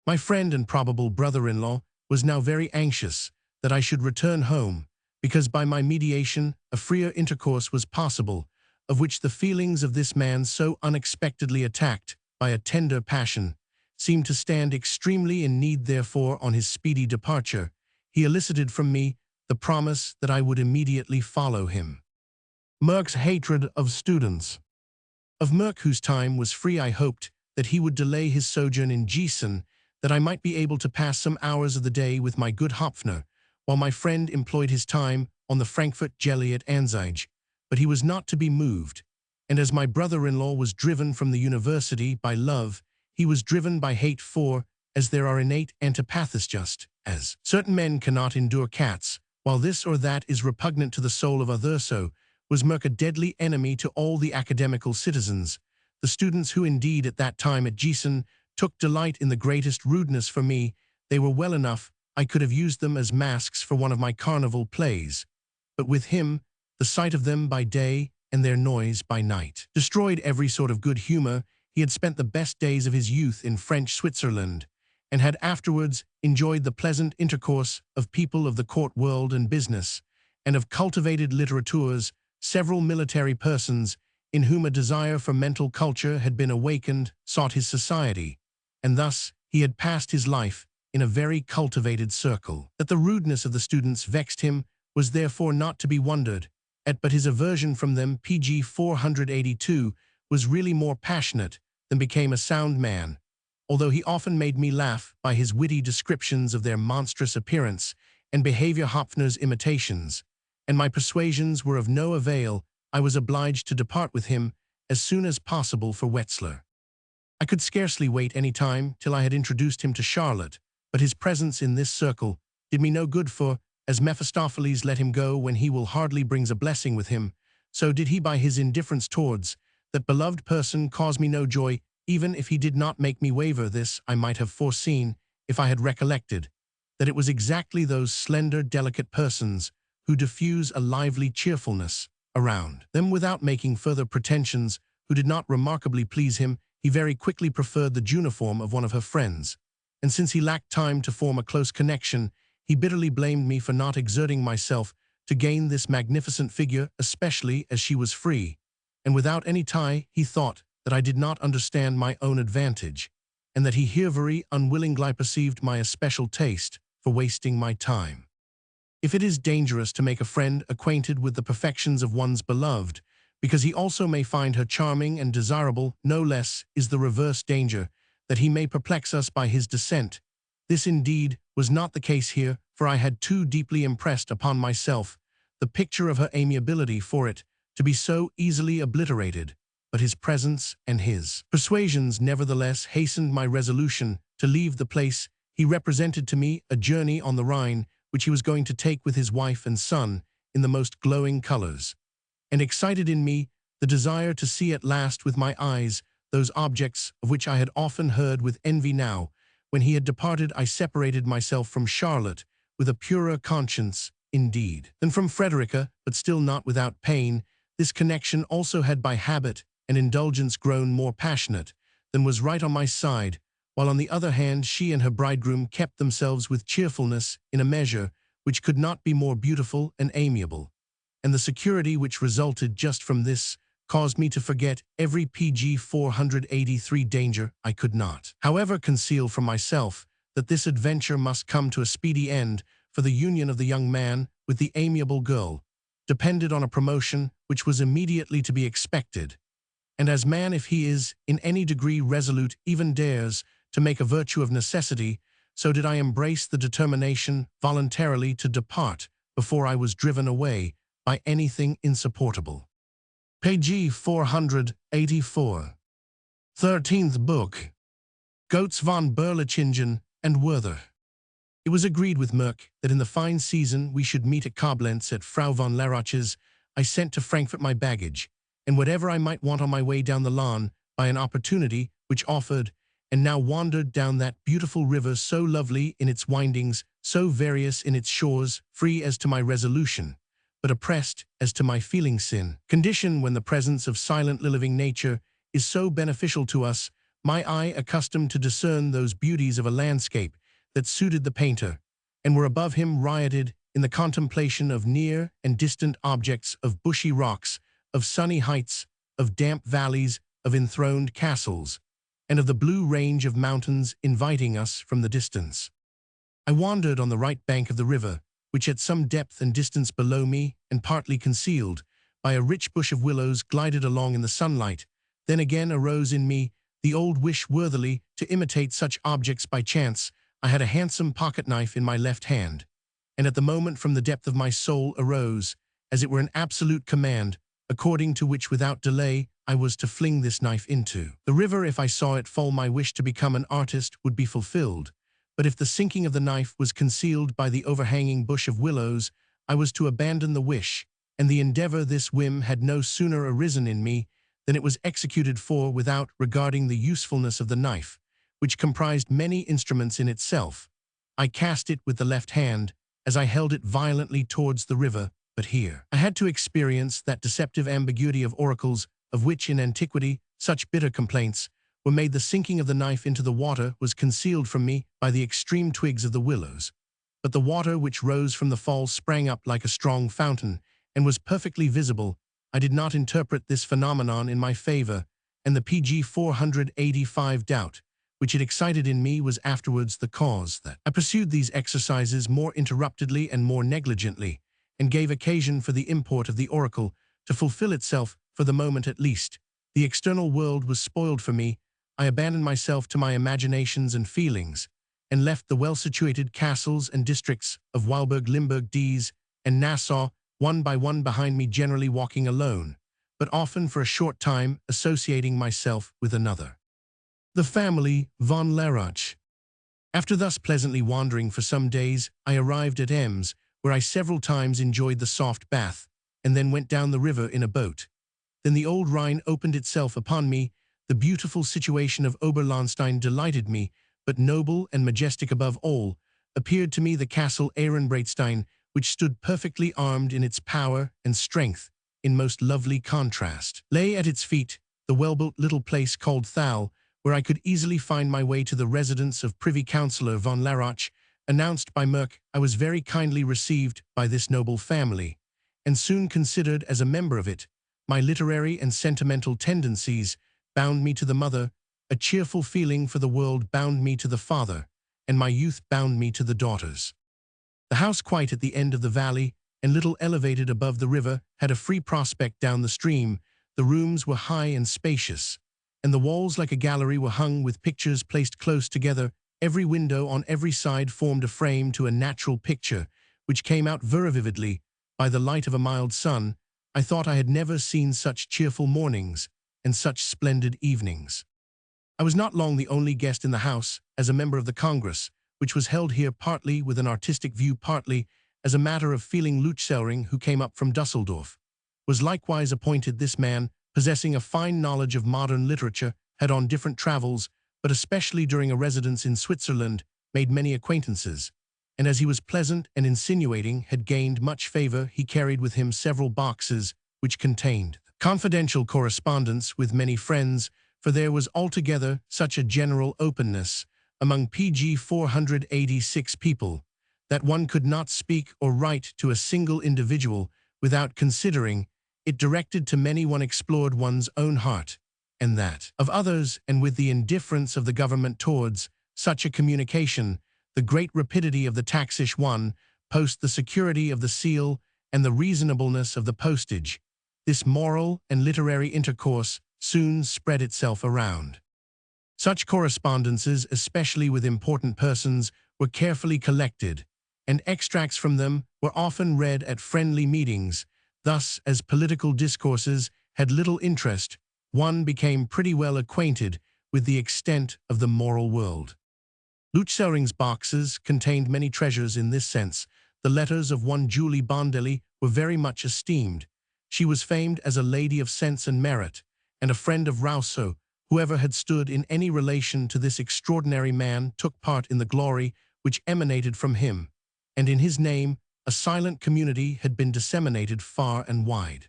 My friend and probable brother-in-law was now very anxious that I should return home, because by my mediation a freer intercourse was possible, of which the feelings of this man, so unexpectedly attacked by a tender passion, seemed to stand extremely in need. Therefore, on his speedy departure, he elicited from me the promise that I would immediately follow him. Merck's hatred of students. Of Merck, whose time was free, I hoped that he would delay his sojourn in Gießen, that I might be able to pass some hours of the day with my good Hopfner, while my friend employed his time on the Frankfurt jelly at Anzeige. But he was not to be moved, and as my brother-in-law was driven from the university by love, he was driven by hate. For, as there are innate antipathies, just as certain men cannot endure cats, while this or that is repugnant to the soul of others, so was Merck a deadly enemy to all the academical citizens. The students, who indeed at that time at Gießen took delight in the greatest rudeness for me, they were well enough. I could have used them as masks for one of my carnival plays, but with him the sight of them by day and their noise by night destroyed every sort of good humor. He had spent the best days of his youth in French Switzerland, and had afterwards enjoyed the pleasant intercourse of people of the court world and business, and of cultivated litterateurs, several military persons, in whom a desire for mental culture had been awakened, sought his society, and thus he had passed his life in a very cultivated circle. That the rudeness of the students vexed him was therefore not to be wondered at, but his aversion from them, pg 482, was really more passionate than became a sound man, although he often made me laugh by his witty descriptions of their monstrous appearance and behavior, Hopfner's imitations, and my persuasions were of no avail. I was obliged to depart with him as soon as possible for Wetzlar. I could scarcely wait any time till I had introduced him to Charlotte, but his presence in this circle did me no good, for, as Mephistopheles let him go when he will hardly brings a blessing with him, so did he by his indifference towards that beloved person cause me no joy, even if he did not make me waver. This I might have foreseen if I had recollected that it was exactly those slender, delicate persons who diffuse a lively cheerfulness around them without making further pretensions, who did not remarkably please him. He very quickly preferred the uniform of one of her friends, and since he lacked time to form a close connection, he bitterly blamed me for not exerting myself to gain this magnificent figure, especially as she was free, and without any tie. He thought that I did not understand my own advantage, and that he here very unwillingly perceived my especial taste for wasting my time. If it is dangerous to make a friend acquainted with the perfections of one's beloved, because he also may find her charming and desirable, no less is the reverse danger, that he may perplex us by his dissent. This indeed was not the case here, for I had too deeply impressed upon myself the picture of her amiability. For it to be so easily obliterated, but his presence and his persuasions nevertheless hastened my resolution to leave the place. He represented to me a journey on the Rhine which he was going to take with his wife and son in the most glowing colors, and excited in me the desire to see at last with my eyes those objects of which I had often heard with envy. Now, when he had departed, I separated myself from Charlotte with a purer conscience, indeed, than from Frederica, but still not without pain. This connection also had by habit and indulgence grown more passionate than was right on my side, while on the other hand she and her bridegroom kept themselves with cheerfulness in a measure which could not be more beautiful and amiable, and the security which resulted just from this caused me to forget every pg 483 danger. I could not, however, conceal from myself that this adventure must come to a speedy end, for the union of the young man with the amiable girl depended on a promotion which was immediately to be expected, and as man, if he is in any degree resolute, even dares to make a virtue of necessity, so did I embrace the determination voluntarily to depart before I was driven away by anything insupportable. Page 484. 13th Book. Goethe von Berlichingen and Werther. It was agreed with Merck that in the fine season we should meet at Koblenz at Frau von Lerache's. I sent to Frankfurt my baggage, and whatever I might want on my way down the Lahn, by an opportunity which offered, and now wandered down that beautiful river, so lovely in its windings, so various in its shores, free as to my resolution, but oppressed as to my feeling sin. Condition when the presence of silent living nature is so beneficial to us, my eye accustomed to discern those beauties of a landscape that suited the painter, and were above him rioted in the contemplation of near and distant objects, of bushy rocks, of sunny heights, of damp valleys, of enthroned castles, and of the blue range of mountains inviting us from the distance. I wandered on the right bank of the river, which at some depth and distance below me, and partly concealed by a rich bush of willows, glided along in the sunlight. Then again arose in me the old wish worthily to imitate such objects by chance. I had a handsome pocket-knife in my left hand, and at the moment from the depth of my soul arose, as it were, an absolute command, according to which without delay I was to fling this knife into the river. If I saw it fall, my wish to become an artist would be fulfilled, but if the sinking of the knife was concealed by the overhanging bush of willows, I was to abandon the wish and the endeavor. This whim had no sooner arisen in me than it was executed, for, without regarding the usefulness of the knife, which comprised many instruments in itself, I cast it with the left hand as I held it violently towards the river. But here I had to experience that deceptive ambiguity of oracles, of which in antiquity such bitter complaints were made. The sinking of the knife into the water was concealed from me by the extreme twigs of the willows, but the water which rose from the fall sprang up like a strong fountain, and was perfectly visible. I did not interpret this phenomenon in my favor, and the pg 485 doubt which it excited in me was afterwards the cause that I pursued these exercises more interruptedly and more negligently, and gave occasion for the import of the oracle to fulfill itself, for the moment at least. The external world was spoiled for me. I abandoned myself to my imaginations and feelings, and left the well-situated castles and districts of Weilburg, Limburg, Diez, and Nassau one by one behind me, generally walking alone, but often for a short time associating myself with another. The family von Lerache. After thus pleasantly wandering for some days, I arrived at Ems, where I several times enjoyed the soft bath, and then went down the river in a boat. Then the old Rhine opened itself upon me. The beautiful situation of Oberlahnstein delighted me, but noble and majestic above all appeared to me the castle Ehrenbreitstein, which stood perfectly armed in its power and strength, in most lovely contrast. Lay at its feet the well-built little place called Thal, where I could easily find my way to the residence of Privy Councillor von Lerache. Announced by Merck, I was very kindly received by this noble family, and soon considered as a member of it. My literary and sentimental tendencies bound me to the mother, a cheerful feeling for the world bound me to the father, and my youth bound me to the daughters. The house, quite at the end of the valley, and little elevated above the river, had a free prospect down the stream. The rooms were high and spacious, and the walls, like a gallery, were hung with pictures placed close together. Every window on every side formed a frame to a natural picture, which came out very vividly by the light of a mild sun. I thought I had never seen such cheerful mornings and such splendid evenings. I was not long the only guest in the house as a member of the Congress, which was held here partly with an artistic view, partly as a matter of feeling. Luchsellring, who came up from Dusseldorf, was likewise appointed. This man, possessing a fine knowledge of modern literature, had on different travels, but especially during a residence in Switzerland, made many acquaintances, and as he was pleasant and insinuating, had gained much favor. He carried with him several boxes which contained confidential correspondence with many friends, for there was altogether such a general openness among PG 486 people that one could not speak or write to a single individual without considering it directed to many. One explored one's own heart and that of others, and with the indifference of the government towards such a communication, the great rapidity of the taxish one post, the security of the seal, and the reasonableness of the postage, this moral and literary intercourse soon spread itself around. Such correspondences, especially with important persons, were carefully collected, and extracts from them were often read at friendly meetings. Thus, as political discourses had little interest, one became pretty well acquainted with the extent of the moral world. Luchselring's boxes contained many treasures in this sense. The letters of one Julie Bondelli were very much esteemed. She was famed as a lady of sense and merit, and a friend of Rousseau. Whoever had stood in any relation to this extraordinary man took part in the glory which emanated from him, and in his name a silent community had been disseminated far and wide.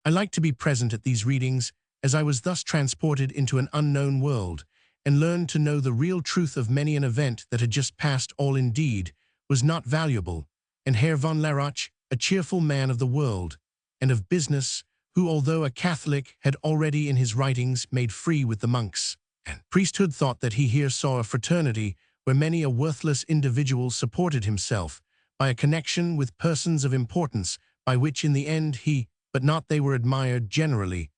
I liked to be present at these readings, as I was thus transported into an unknown world, and learned to know the real truth of many an event that had just passed. All indeed was not valuable, and Herr von Larache, a cheerful man of the world and of business, who, although a Catholic, had already in his writings made free with the monks and priesthood, thought that he here saw a fraternity where many a worthless individual supported himself by a connection with persons of importance, by which in the end he, but not they, were admired generally.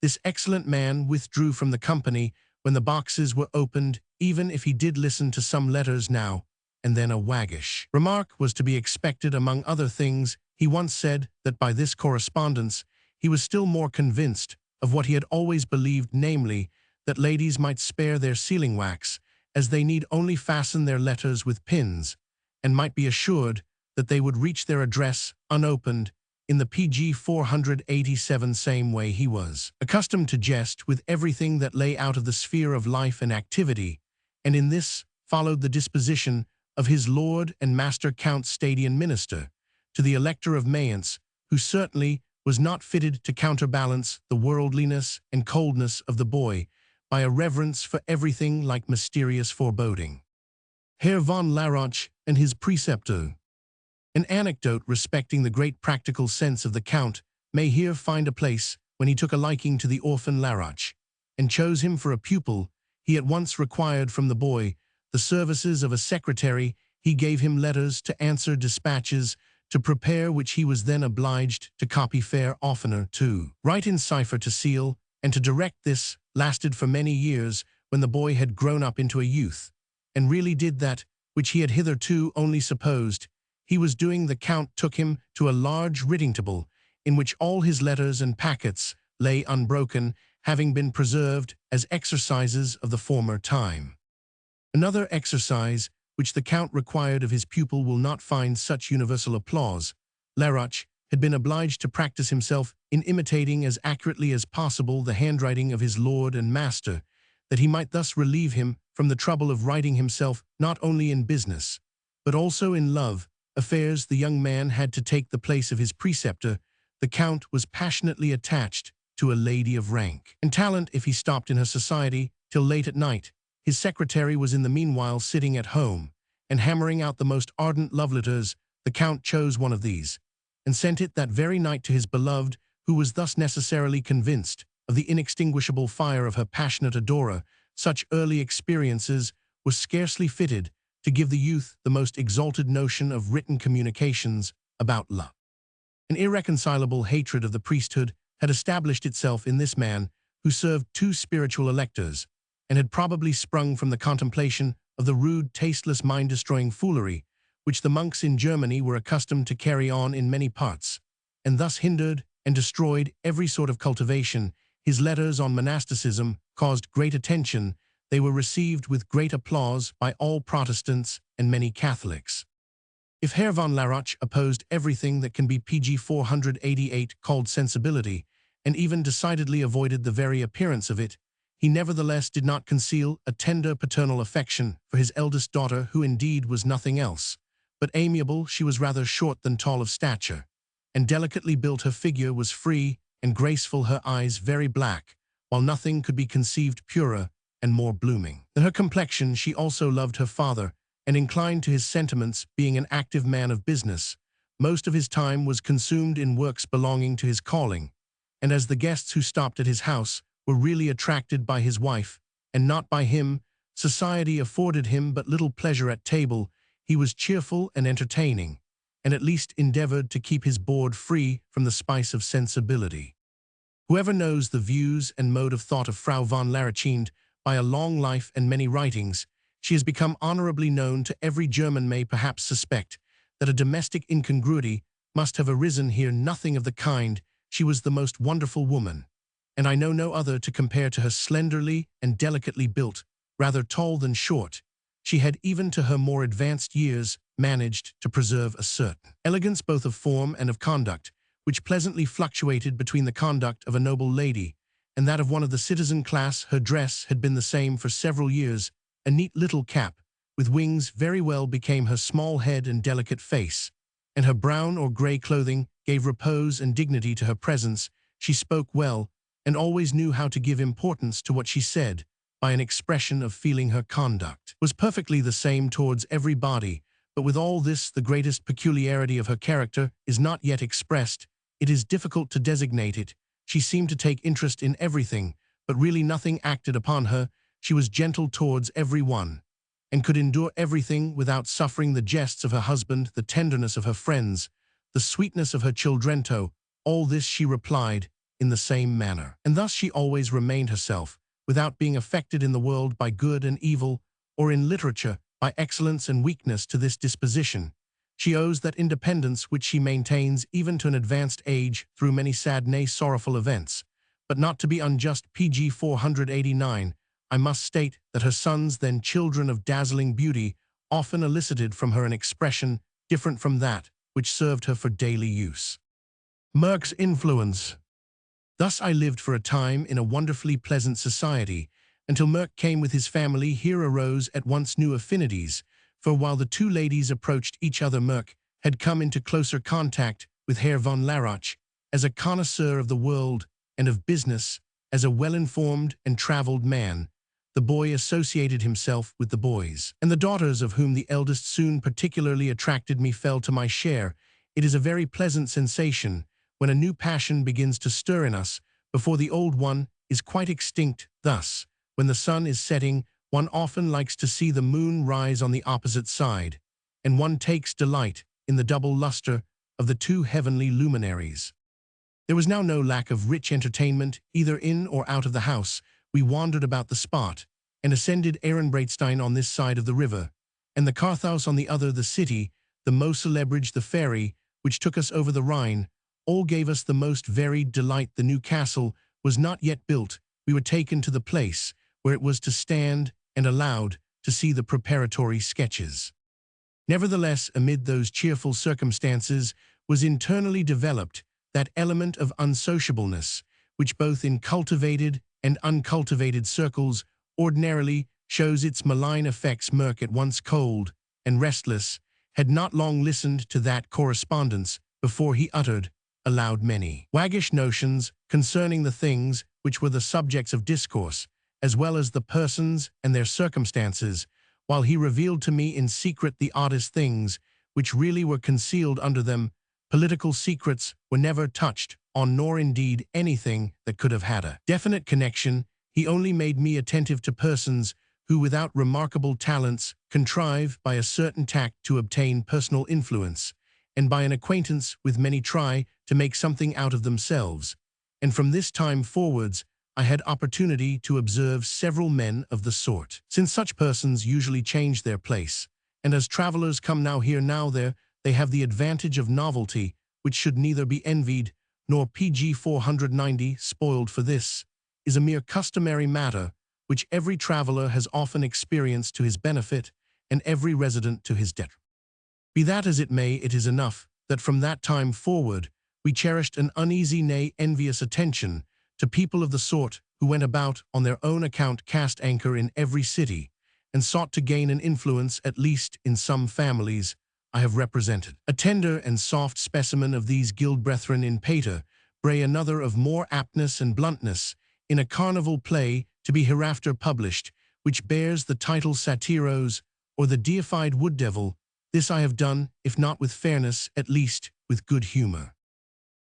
This excellent man withdrew from the company when the boxes were opened, even if he did listen to some letters now and then. A waggish remark was to be expected. Among other things, he once said that by this correspondence he was still more convinced of what he had always believed, namely, that ladies might spare their sealing wax, as they need only fasten their letters with pins, and might be assured that they would reach their address unopened. In the PG 487 same way, he was accustomed to jest with everything that lay out of the sphere of life and activity, and in this followed the disposition of his lord and master Count Stadion Minister to the Elector of Mayence, who certainly was not fitted to counterbalance the worldliness and coldness of the boy by a reverence for everything like mysterious foreboding. Herr von Larache and his preceptor. An anecdote respecting the great practical sense of the Count may here find a place. When he took a liking to the orphan Larache, and chose him for a pupil, he at once required from the boy the services of a secretary. He gave him letters to answer, dispatches to prepare, which he was then obliged to copy fair oftener, to write in cipher, to seal, and to direct. This lasted for many years, when the boy had grown up into a youth, and really did that which he had hitherto only supposed he was doing. The Count took him to a large writing table, in which all his letters and packets lay unbroken, having been preserved as exercises of the former time. Another exercise which the Count required of his pupil will not find such universal applause. Larache had been obliged to practice himself in imitating as accurately as possible the handwriting of his lord and master, that he might thus relieve him from the trouble of writing himself, not only in business, but also in love affairs. The young man had to take the place of his preceptor. The Count was passionately attached to a lady of rank and talent. If he stopped in her society till late at night, his secretary was in the meanwhile sitting at home and hammering out the most ardent love letters. The Count chose one of these and sent it that very night to his beloved, who was thus necessarily convinced of the inextinguishable fire of her passionate adorer. Such early experiences were scarcely fitted to give the youth the most exalted notion of written communications about love. An irreconcilable hatred of the priesthood had established itself in this man, who served two spiritual electors, and had probably sprung from the contemplation of the rude, tasteless, mind-destroying foolery which the monks in Germany were accustomed to carry on in many parts, and thus hindered and destroyed every sort of cultivation. His letters on monasticism caused great attention. They were received with great applause by all Protestants and many Catholics. If Herr von Laroche opposed everything that can be pg 488 called sensibility, and even decidedly avoided the very appearance of it, he nevertheless did not conceal a tender paternal affection for his eldest daughter, who indeed was nothing else but amiable. She was rather short than tall of stature, and delicately built. Her figure was free and graceful, her eyes very black, while nothing could be conceived purer and more blooming than her complexion. She also loved her father, and inclined to his sentiments. Being an active man of business, most of his time was consumed in works belonging to his calling, and as the guests who stopped at his house were really attracted by his wife, and not by him, society afforded him but little pleasure at table. He was cheerful and entertaining, and at least endeavored to keep his board free from the spice of sensibility. Whoever knows the views and mode of thought of Frau von Laroche, by a long life and many writings, she has become honorably known to every German, may perhaps suspect that a domestic incongruity must have arisen here. Nothing of the kind. She was the most wonderful woman, and I know no other to compare to her. Slenderly and delicately built, rather tall than short, she had, even to her more advanced years, managed to preserve a certain elegance both of form and of conduct, which pleasantly fluctuated between the conduct of a noble lady and that of one of the citizen class. Her dress had been the same for several years. A neat little cap, with wings, very well became her small head and delicate face, and her brown or gray clothing gave repose and dignity to her presence. She spoke well, and always knew how to give importance to what she said, by an expression of feeling. Her conduct was perfectly the same towards everybody, but with all this, the greatest peculiarity of her character is not yet expressed. It is difficult to designate it. She seemed to take interest in everything, but really nothing acted upon her. She was gentle towards every one, and could endure everything without suffering. The jests of her husband, the tenderness of her friends, the sweetness of her children, all this she replied in the same manner. And thus she always remained herself, without being affected in the world by good and evil, or in literature by excellence and weakness. To this disposition she owes that independence which she maintains even to an advanced age through many sad, nay, sorrowful events. But not to be unjust, pg 489, I must state that her sons, then children of dazzling beauty, often elicited from her an expression different from that which served her for daily use. Merck's influence. Thus I lived for a time in a wonderfully pleasant society, until Merck came with his family. Here arose at once new affinities, for while the two ladies approached each other, Merck had come into closer contact with Herr von Laroche as a connoisseur of the world and of business. As a well-informed and traveled man, the boy associated himself with the boys, and the daughters, of whom the eldest soon particularly attracted me, fell to my share. It is a very pleasant sensation when a new passion begins to stir in us before the old one is quite extinct. Thus, when the sun is setting, one often likes to see the moon rise on the opposite side, and one takes delight in the double luster of the two heavenly luminaries. There was now no lack of rich entertainment, either in or out of the house. We wandered about the spot, and ascended Ehrenbreitstein on this side of the river, and the Karthaus on the other, the city, the Moselebridge, the ferry, which took us over the Rhine. All gave us the most varied delight. The new castle was not yet built. We were taken to the place where it was to stand, and allowed to see the preparatory sketches. Nevertheless, amid those cheerful circumstances was internally developed that element of unsociableness, which both in cultivated and uncultivated circles ordinarily shows its malign effects. Merck, at once cold and restless, had not long listened to that correspondence before he uttered aloud many waggish notions concerning the things which were the subjects of discourse, as well as the persons and their circumstances, while he revealed to me in secret the oddest things which really were concealed under them. Political secrets were never touched on, nor indeed anything that could have had a definite connection. He only made me attentive to persons who, without remarkable talents, contrive by a certain tact to obtain personal influence, and by an acquaintance with many try to make something out of themselves. And from this time forwards, I had opportunity to observe several men of the sort. Since such persons usually change their place, and as travelers come now here, now there, they have the advantage of novelty, which should neither be envied nor PG 490 spoiled for this, is a mere customary matter which every traveller has often experienced to his benefit and every resident to his detriment. Be that as it may, it is enough that from that time forward we cherished an uneasy, nay, envious attention to people of the sort who went about on their own account, cast anchor in every city, and sought to gain an influence at least in some families I have represented. A tender and soft specimen of these guild brethren in Pater, bray another of more aptness and bluntness, in a carnival play to be hereafter published, which bears the title Satyros, or the deified wood devil. This I have done, if not with fairness, at least with good humour.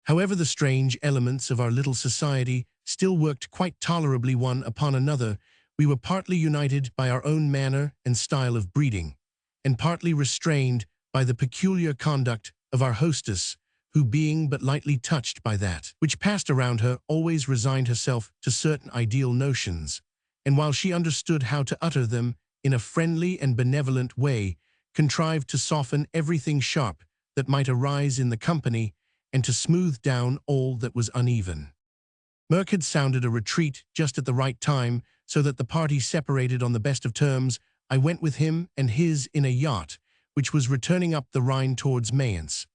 However, the strange elements of our little society still worked quite tolerably one upon another. We were partly united by our own manner and style of breeding, and partly restrained by the peculiar conduct of our hostess, who, being but lightly touched by that which passed around her, always resigned herself to certain ideal notions, and while she understood how to utter them in a friendly and benevolent way, contrived to soften everything sharp that might arise in the company, and to smooth down all that was uneven. Merck had sounded a retreat just at the right time, so that the party separated on the best of terms. I went with him and his in a yacht, which was returning up the Rhine towards Mayence,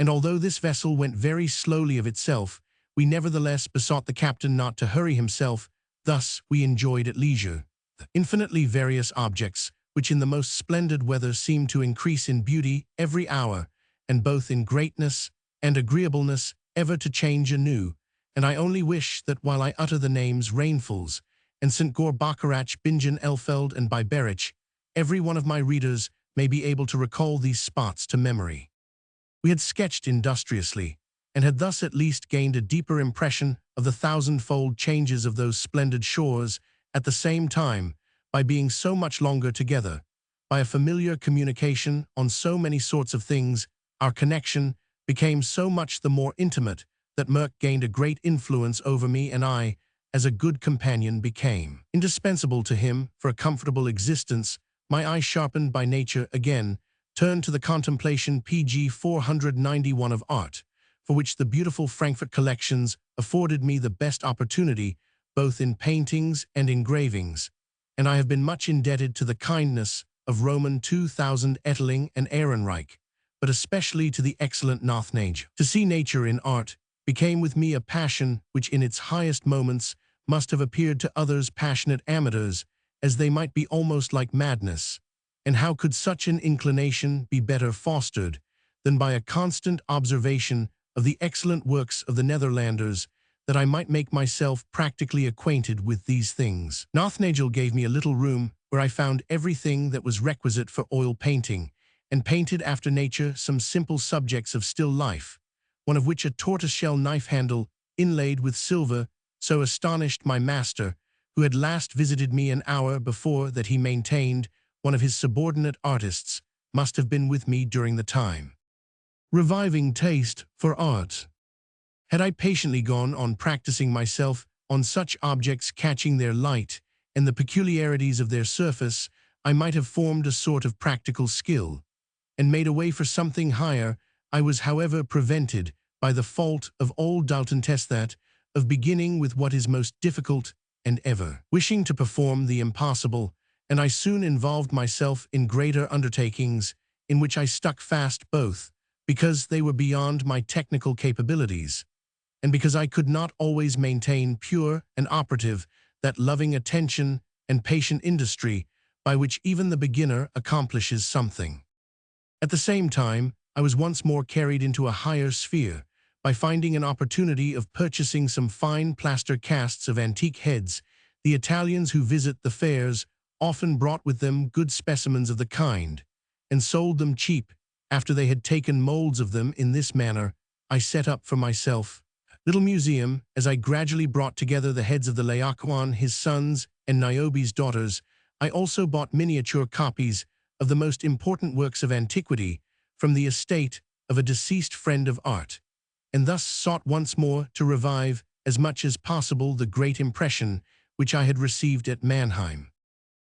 and although this vessel went very slowly of itself, we nevertheless besought the captain not to hurry himself. Thus we enjoyed at leisure the infinitely various objects which in the most splendid weather seemed to increase in beauty every hour, and both in greatness and agreeableness ever to change anew. And I only wish that while I utter the names Rainfalls and St. Gor Bacharach, Bingen, Elfeld, and Biberich, every one of my readers may be able to recall these spots to memory. We had sketched industriously, and had thus at least gained a deeper impression of the thousand-fold changes of those splendid shores. At the same time, by being so much longer together, by a familiar communication on so many sorts of things, our connection became so much the more intimate that Merck gained a great influence over me, and I, as a good companion, became indispensable to him for a comfortable existence. My eye, sharpened by nature, again turned to the contemplation PG 491 of art, for which the beautiful Frankfurt collections afforded me the best opportunity, both in paintings and engravings, and I have been much indebted to the kindness of Roman 2000 Etteling and Ehrenreich, but especially to the excellent Nothnage. To see nature in art became with me a passion which in its highest moments must have appeared to others, passionate amateurs, as they might be almost like madness. And how could such an inclination be better fostered than by a constant observation of the excellent works of the Netherlanders, that I might make myself practically acquainted with these things? Nothnagel gave me a little room where I found everything that was requisite for oil painting, and painted after nature some simple subjects of still life, one of which, a tortoiseshell knife handle inlaid with silver, so astonished my master, who had last visited me an hour before, that he maintained one of his subordinate artists must have been with me during the time. Reviving taste for art. Had I patiently gone on practicing myself on such objects, catching their light and the peculiarities of their surface, I might have formed a sort of practical skill, and made a way for something higher. I was, however, prevented by the fault of all Dalton test, that of beginning with what is most difficult, and ever wishing to perform the impossible, and I soon involved myself in greater undertakings, in which I stuck fast, both because they were beyond my technical capabilities, and because I could not always maintain pure and operative that loving attention and patient industry by which even the beginner accomplishes something. At the same time, I was once more carried into a higher sphere, by finding an opportunity of purchasing some fine plaster casts of antique heads. The Italians who visit the fairs often brought with them good specimens of the kind, and sold them cheap after they had taken molds of them. In this manner, I set up for myself a little museum. As I gradually brought together the heads of the Laocoon, his sons, and Niobe's daughters, I also bought miniature copies of the most important works of antiquity from the estate of a deceased friend of art, and thus sought once more to revive as much as possible the great impression which I had received at Mannheim.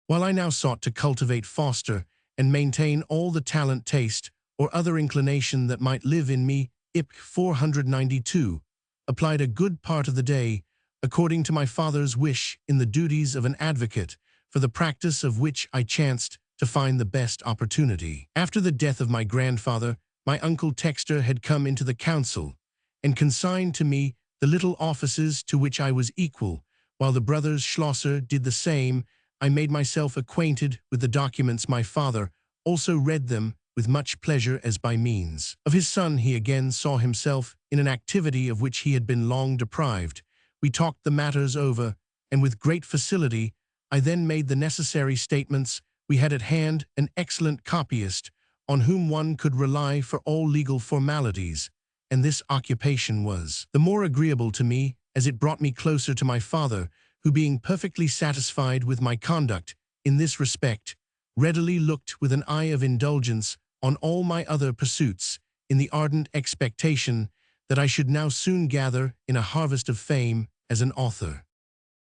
While I now sought to cultivate, foster, and maintain all the talent, taste, or other inclination that might live in me, IP 492, applied a good part of the day, according to my father's wish, in the duties of an advocate, for the practice of which I chanced to find the best opportunity. After the death of my grandfather, my uncle Textor had come into the council, and consigned to me the little offices to which I was equal. While the brothers Schlosser did the same, I made myself acquainted with the documents. My father also read them with much pleasure, as by means of his son he again saw himself in an activity of which he had been long deprived. We talked the matters over, and with great facility I then made the necessary statements. We had at hand an excellent copyist, on whom one could rely for all legal formalities, and this occupation was the more agreeable to me as it brought me closer to my father, who, being perfectly satisfied with my conduct in this respect, readily looked with an eye of indulgence on all my other pursuits, in the ardent expectation that I should now soon gather in a harvest of fame as an author.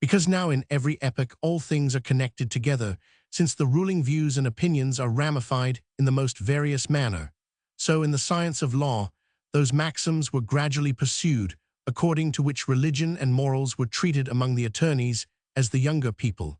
Because now in every epoch all things are connected together, since the ruling views and opinions are ramified in the most various manner, so in the science of law those maxims were gradually pursued, according to which religion and morals were treated among the attorneys as the younger people,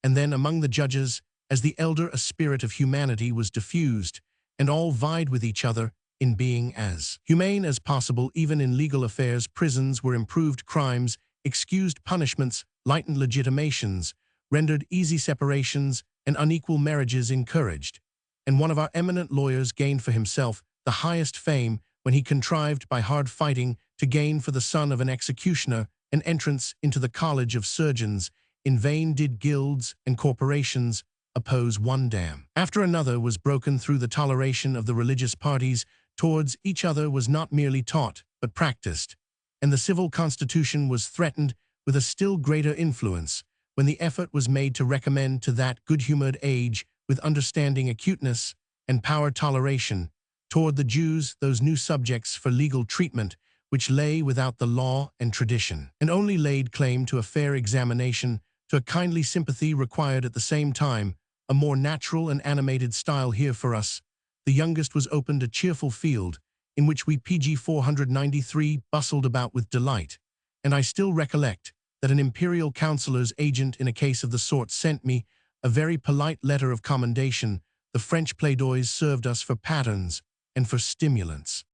and then among the judges as the elder. A spirit of humanity was diffused, and all vied with each other in being as humane as possible. Even in legal affairs, prisons were improved, crimes excused, punishments lightened, legitimations rendered easy, separations and unequal marriages encouraged, and one of our eminent lawyers gained for himself the highest fame when he contrived by hard fighting to gain for the son of an executioner an entrance into the College of Surgeons. In vain did guilds and corporations oppose. One dam after another was broken through. The toleration of the religious parties towards each other was not merely taught but practiced, and the civil constitution was threatened with a still greater influence when the effort was made to recommend to that good-humored age, with understanding, acuteness, and power, toleration toward the Jews, those new subjects for legal treatment which lay without the law and tradition, and only laid claim to a fair examination, to a kindly sympathy, required at the same time a more natural and animated style. Here for us, the youngest, was opened a cheerful field, in which we PG 493 bustled about with delight, and I still recollect that an imperial councillor's agent in a case of the sort sent me a very polite letter of commendation. The French plaidoys served us for patterns and for stimulants.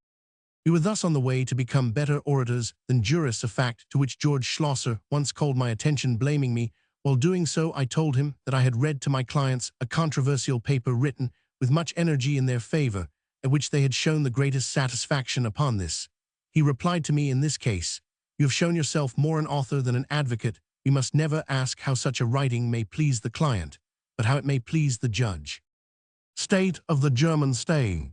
We were thus on the way to become better orators than jurists, a fact to which George Schlosser once called my attention, blaming me. While doing so, I told him that I had read to my clients a controversial paper written with much energy in their favor, at which they had shown the greatest satisfaction. Upon this, he replied to me, in this case, you have shown yourself more an author than an advocate. We must never ask how such a writing may please the client, but how it may please the judge. State of the German state.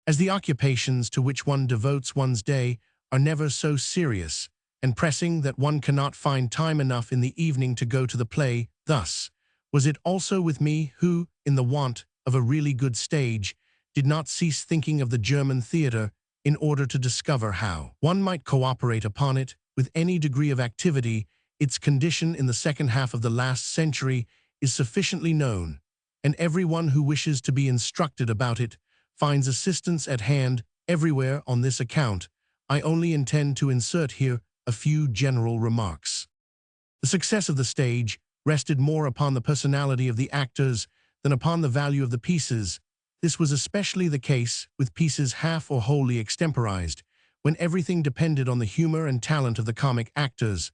As the occupations to which one devotes one's day are never so serious and pressing that one cannot find time enough in the evening to go to the play, thus was it also with me, who, in the want of a really good stage, did not cease thinking of the German theatre in order to discover how one might cooperate upon it with any degree of activity. Its condition in the second half of the last century is sufficiently known, and everyone who wishes to be instructed about it finds assistance at hand everywhere. On this account, I only intend to insert here a few general remarks. The success of the stage rested more upon the personality of the actors than upon the value of the pieces. This was especially the case with pieces half or wholly extemporized, when everything depended on the humor and talent of the comic actors.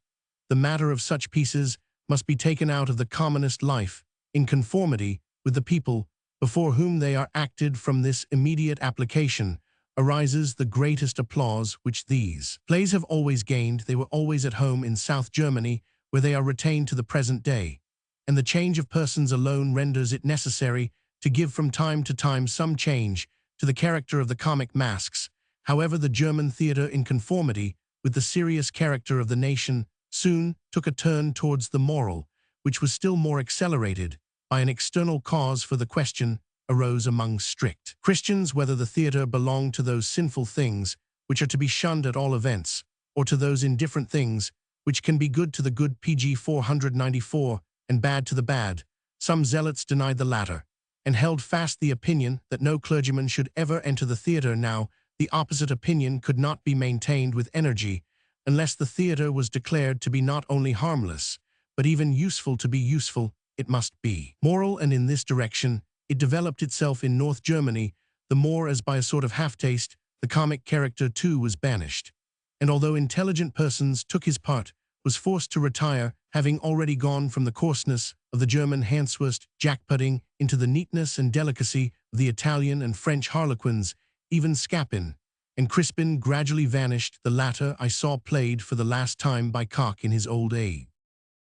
The matter of such pieces must be taken out of the commonest life, in conformity with the people before whom they are acted. From this immediate application arises the greatest applause which these plays have always gained. They were always at home in South Germany, where they are retained to the present day, and the change of persons alone renders it necessary to give from time to time some change to the character of the comic masks. However, the German theatre, in conformity with the serious character of the nation, soon took a turn towards the moral, which was still more accelerated by an external cause. For the question arose among strict Christians whether the theatre belonged to those sinful things which are to be shunned at all events, or to those indifferent things which can be good to the good. PG 494, and bad to the bad. Some zealots denied the latter, and held fast the opinion that no clergyman should ever enter the theatre. Now, the opposite opinion could not be maintained with energy unless the theatre was declared to be not only harmless, but even useful to be useful, it must be moral, and in this direction it developed itself in North Germany, the more as by a sort of half-taste the comic character too was banished, and although intelligent persons took his part, was forced to retire, having already gone from the coarseness of the German Hanswurst jackputting into the neatness and delicacy of the Italian and French harlequins. Even Scapin and Crispin gradually vanished. The latter I saw played for the last time by Koch in his old age.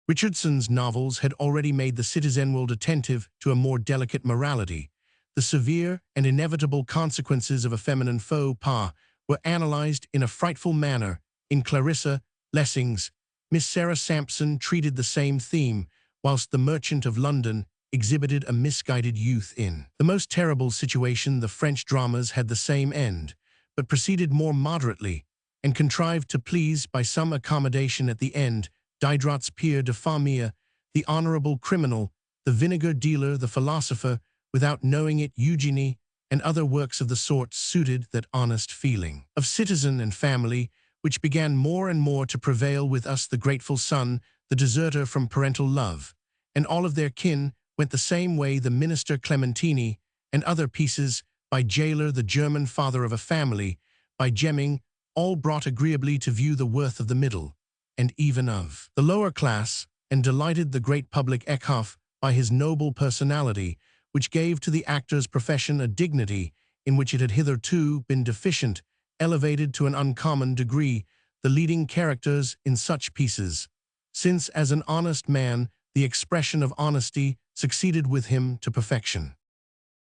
Richardson's novels had already made the citizen world attentive to a more delicate morality. The severe and inevitable consequences of a feminine faux pas were analyzed in a frightful manner. In Clarissa Lessing's Miss Sarah Sampson treated the same theme, whilst The Merchant of London exhibited a misguided youth in The Most Terrible Situation. The French dramas had the same end, but proceeded more moderately, and contrived to please by some accommodation at the end. Diderot's Pierre de Famille, the honorable criminal, the vinegar dealer, the philosopher, without knowing it, Eugenie, and other works of the sort suited that honest feeling of citizen and family which began more and more to prevail with us. The Grateful Son, the deserter from parental love, and all of their kin went the same way. The Minister Clementini, and other pieces by Jailer, the German father of a family, by Jemming, all brought agreeably to view the worth of the middle, and even of the lower class, and delighted the great public. Eckhoff, by his noble personality, which gave to the actor's profession a dignity in which it had hitherto been deficient, elevated to an uncommon degree the leading characters in such pieces, since as an honest man the expression of honesty succeeded with him to perfection.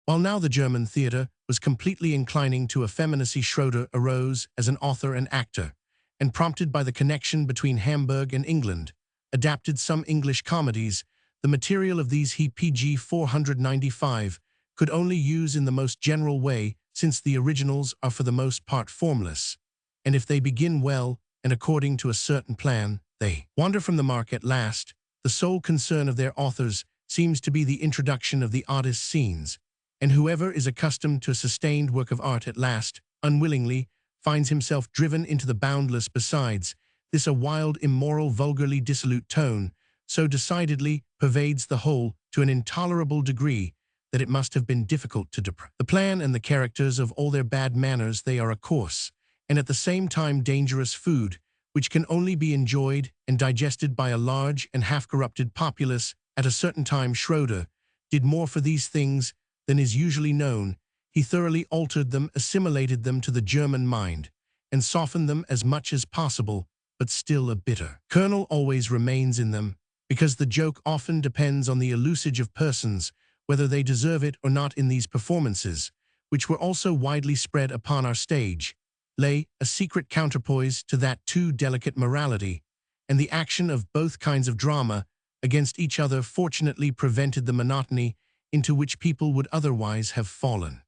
While now the German theatre was completely inclining to effeminacy, Schroeder arose as an author and actor, and prompted by the connection between Hamburg and England, adapted some English comedies. The material of these he pg 495 could only use in the most general way, since the originals are for the most part formless, and if they begin well and according to a certain plan, they wander from the mark at last. The sole concern of their authors seems to be the introduction of the oddest scenes, and whoever is accustomed to a sustained work of art at last, unwillingly, finds himself driven into the boundless. Besides this, a wild, immoral, vulgarly dissolute tone so decidedly pervades the whole to an intolerable degree that it must have been difficult to deprive the plan and the characters of all their bad manners. They are a coarse, and at the same time dangerous food, which can only be enjoyed and digested by a large and half-corrupted populace. At a certain time Schroeder did more for these things than is usually known. He thoroughly altered them, assimilated them to the German mind, and softened them as much as possible, but still a bitter kernel always remains in them, because the joke often depends on the usage of persons, whether they deserve it or not. In these performances, which were also widely spread upon our stage, lay a secret counterpoise to that too delicate morality, and the action of both kinds of drama against each other fortunately prevented the monotony into which people would otherwise have fallen.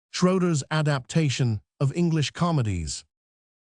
Schroeder's adaptation of English comedies.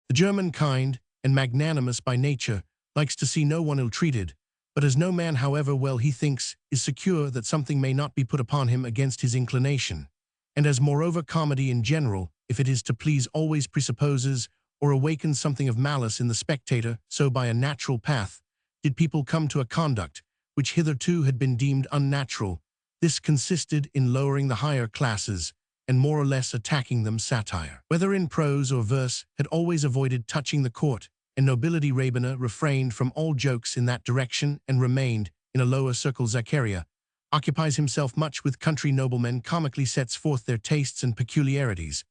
The German, kind and magnanimous by nature, likes to see no one ill-treated, but as no man, however well he thinks, is secure that something may not be put upon him against his inclination, and as moreover comedy in general, if it is to please, always presupposes or awakens something of malice in the spectator, so by a natural path did people come to a conduct which hitherto had been deemed unnatural. This consisted in lowering the higher classes and more or less attacking them. Satire, whether in prose or verse, had always avoided touching the court and nobility. Rabener refrained from all jokes in that direction and remained in a lower circle. Zaccaria occupies himself much with country noblemen, comically sets forth their tastes and peculiarities,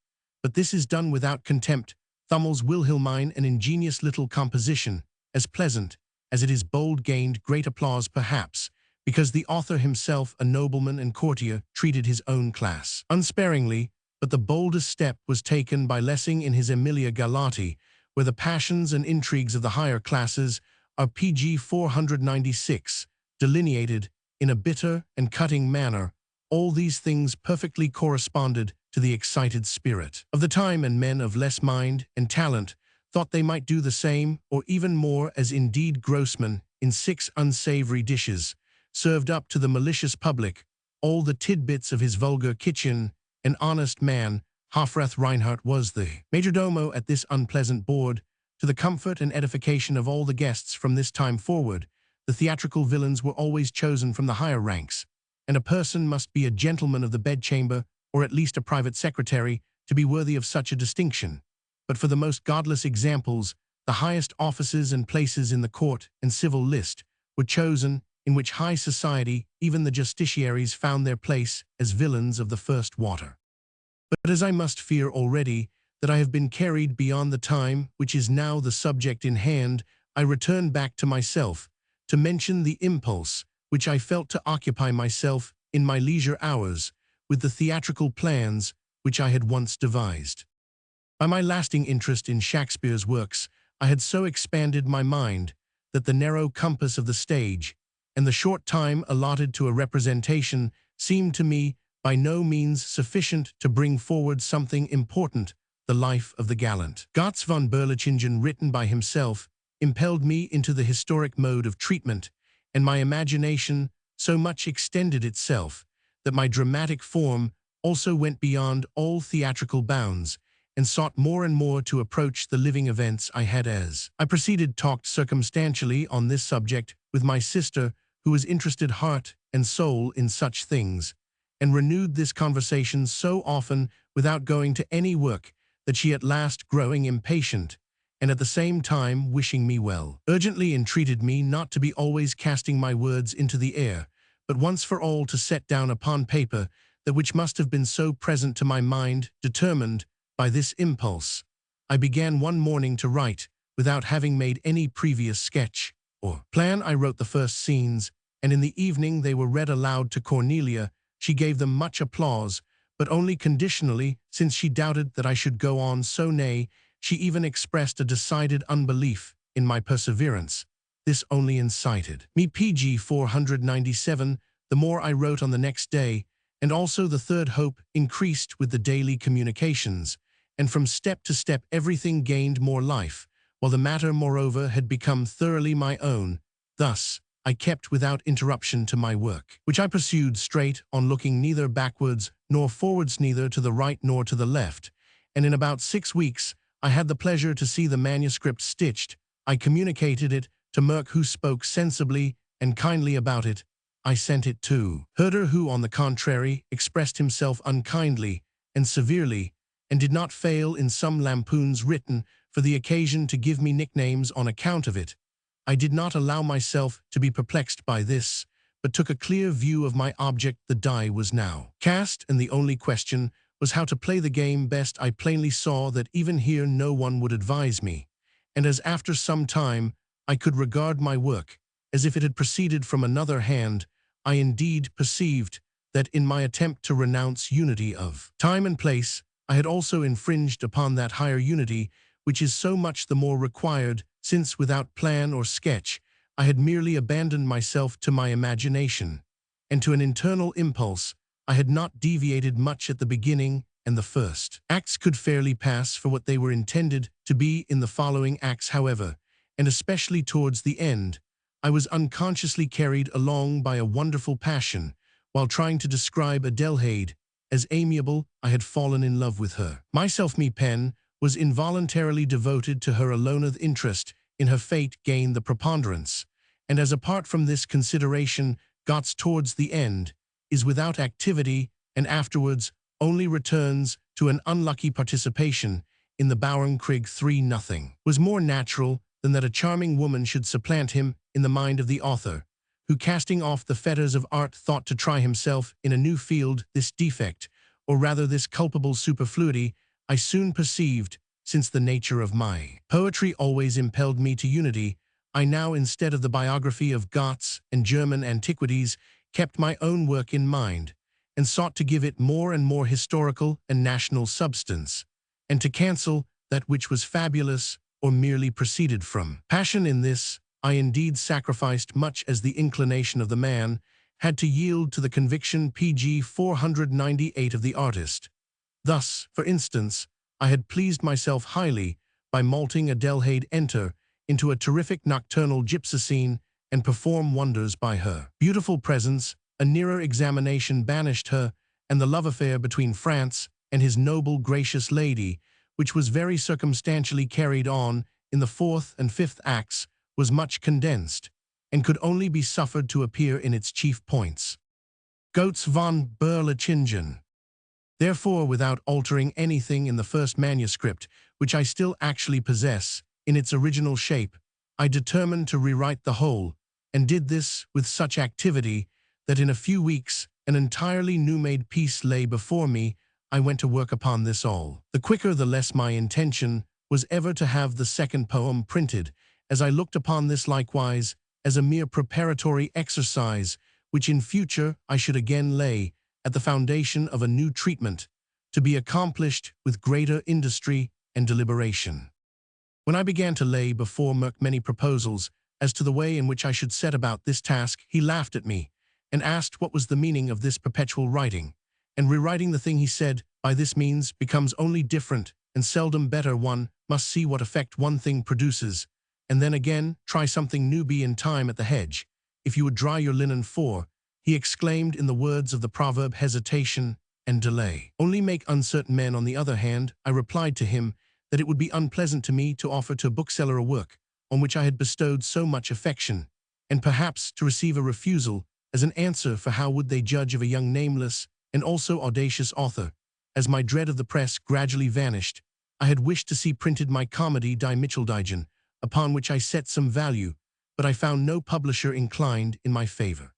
but this is done without contempt. Thummel's Wilhelmine, an ingenious little composition, as pleasant as it is bold, gained great applause, perhaps because the author himself, a nobleman and courtier, treated his own class unsparingly, but the boldest step was taken by Lessing in his Emilia Galotti, where the passions and intrigues of the higher classes are pg 496, delineated in a bitter and cutting manner. All these things perfectly corresponded to the excited spirit of the time, and men of less mind and talent thought they might do the same, or even more, as indeed Grossman, in 6 unsavory dishes, served up to the malicious public all the tidbits of his vulgar kitchen. An honest man, Hofrath Reinhardt, was the majordomo at this unpleasant board. To the comfort and edification of all the guests from this time forward, the theatrical villains were always chosen from the higher ranks, and a person must be a gentleman of the bedchamber, or at least a private secretary, to be worthy of such a distinction. But for the most godless examples, the highest offices and places in the court and civil list were chosen, in which high society, even the justiciaries, found their place as villains of the first water. But as I must fear already that I have been carried beyond the time which is now the subject in hand, I return back to myself, to mention the impulse which I felt to occupy myself in my leisure hours with the theatrical plans which I had once devised. By my lasting interest in Shakespeare's works, I had so expanded my mind that the narrow compass of the stage and the short time allotted to a representation seemed to me by no means sufficient to bring forward something important, the life of the gallant. Goethe von Berlichingen, written by himself, impelled me into the historic mode of treatment, and my imagination so much extended itself that my dramatic form also went beyond all theatrical bounds and sought more and more to approach the living events I had as. I proceeded talked circumstantially on this subject with my sister, who was interested heart and soul in such things, and renewed this conversation so often without going to any work that she at last, growing impatient, and at the same time wishing me well, urgently entreated me not to be always casting my words into the air, but once for all to set down upon paper that which must have been so present to my mind. Determined by this impulse, I began one morning to write, without having made any previous sketch or plan. I wrote the first scenes, and in the evening they were read aloud to Cornelia. She gave them much applause, but only conditionally, since she doubted that I should go on so. Nay, she even expressed a decided unbelief in my perseverance. This only incited me. Pg 497, the more I wrote on the next day, and also the third hope increased with the daily communications, and from step to step everything gained more life, while the matter, moreover, had become thoroughly my own. Thus, I kept without interruption to my work, which I pursued straight on, looking neither backwards nor forwards, neither to the right nor to the left, and in about 6 weeks I had the pleasure to see the manuscript stitched. I communicated it to Merck, who spoke sensibly and kindly about it. I sent it to Herder, who, on the contrary, expressed himself unkindly and severely, and did not fail in some lampoons written for the occasion to give me nicknames on account of it. I did not allow myself to be perplexed by this, but took a clear view of my object. The die was now cast, and the only question was how to play the game best. I plainly saw that even here no one would advise me, and as after some time I could regard my work as if it had proceeded from another hand, I indeed perceived that in my attempt to renounce unity of time and place, I had also infringed upon that higher unity which is so much the more required, since without plan or sketch I had merely abandoned myself to my imagination, and to an internal impulse. I had not deviated much at the beginning, and the first acts could fairly pass for what they were intended to be. In the following acts, however, and especially towards the end, I was unconsciously carried along by a wonderful passion. While trying to describe Adelheid as amiable, I had fallen in love with her. Me pen was involuntarily devoted to her alone. The interest in her fate gained the preponderance, and as apart from this consideration, Goethe towards the end is without activity, and afterwards only returns to an unlucky participation in the Bauernkrieg 3. Nothing was more natural than that a charming woman should supplant him in the mind of the author, who, casting off the fetters of art, thought to try himself in a new field. This defect, or rather this culpable superfluity, I soon perceived, since the nature of my poetry always impelled me to unity. I now, instead of the biography of Goethe and German antiquities, kept my own work in mind, and sought to give it more and more historical and national substance, and to cancel that which was fabulous or merely proceeded from passion. In this I indeed sacrificed much, as the inclination of the man had to yield to the conviction. Pg 498 of the artist. Thus, for instance, I had pleased myself highly by malting Adelheid enter into a terrific nocturnal gypsy scene and perform wonders by her beautiful presence. A nearer examination banished her and the love affair between France and his noble gracious lady, which was very circumstantially carried on in the fourth and fifth acts was much condensed, and could only be suffered to appear in its chief points. Goethe von Berlichingen. Therefore, without altering anything in the first manuscript, which I still actually possess, in its original shape, I determined to rewrite the whole, and did this with such activity that in a few weeks an entirely new-made piece lay before me. I went to work upon this all. The quicker the less. My intention was ever to have the second poem printed, as I looked upon this likewise as a mere preparatory exercise, which in future I should again lay at the foundation of a new treatment, to be accomplished with greater industry and deliberation. When I began to lay before Merck many proposals as to the way in which I should set about this task, he laughed at me, and asked what was the meaning of this perpetual writing, and rewriting the thing. He said, by this means becomes only different and seldom better. One must see what effect one thing produces, and then again try something new. Be in time at the hedge, if you would dry your linen for, he exclaimed in the words of the proverb, hesitation and delay only make uncertain men. On the other hand, I replied to him that it would be unpleasant to me to offer to a bookseller a work on which I had bestowed so much affection, and perhaps to receive a refusal as an answer, for how would they judge of a young nameless and also audacious author? As my dread of the press gradually vanished, I had wished to see printed my comedy Die Mitcheldigen, upon which I set some value, but I found no publisher inclined in my favor.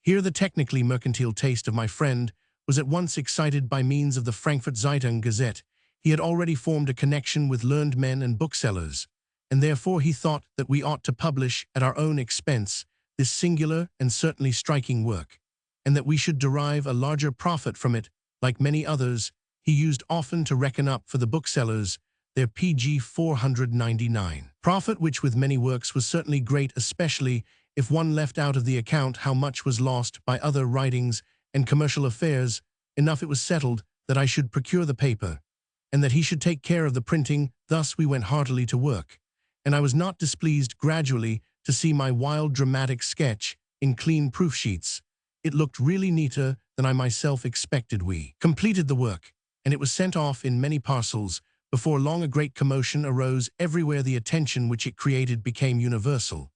Here the technically mercantile taste of my friend was at once excited by means of the Frankfurt Zeitung Gazette. He had already formed a connection with learned men and booksellers, and therefore he thought that we ought to publish at our own expense this singular and certainly striking work, and that we should derive a larger profit from it. Like many others, he used often to reckon up for the booksellers their pg 499 profit, which with many works was certainly great, especially if one left out of the account how much was lost by other writings and commercial affairs. Enough it was settled that I should procure the paper, and that he should take care of the printing. Thus we went heartily to work, and I was not displeased gradually to see my wild dramatic sketch in clean proof sheets. It looked really neater than I myself expected. We completed the work, and it was sent off in many parcels. Before long a great commotion arose everywhere. The attention which it created became universal,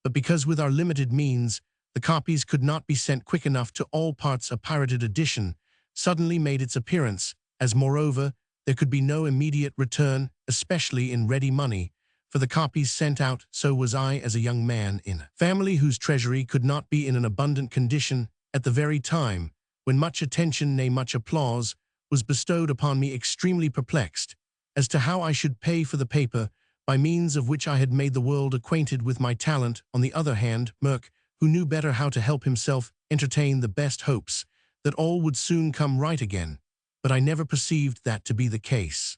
but because with our limited means the copies could not be sent quick enough to all parts, a pirated edition suddenly made its appearance, as moreover there could be no immediate return, especially in ready money, for the copies sent out. So was I, as a young man in a family whose treasury could not be in an abundant condition at the very time when much attention, nay much applause, was bestowed upon me, extremely perplexed as to how I should pay for the paper, by means of which I had made the world acquainted with my talent. On the other hand, Merck, who knew better how to help himself, entertained the best hopes that all would soon come right again, but I never perceived that to be the case.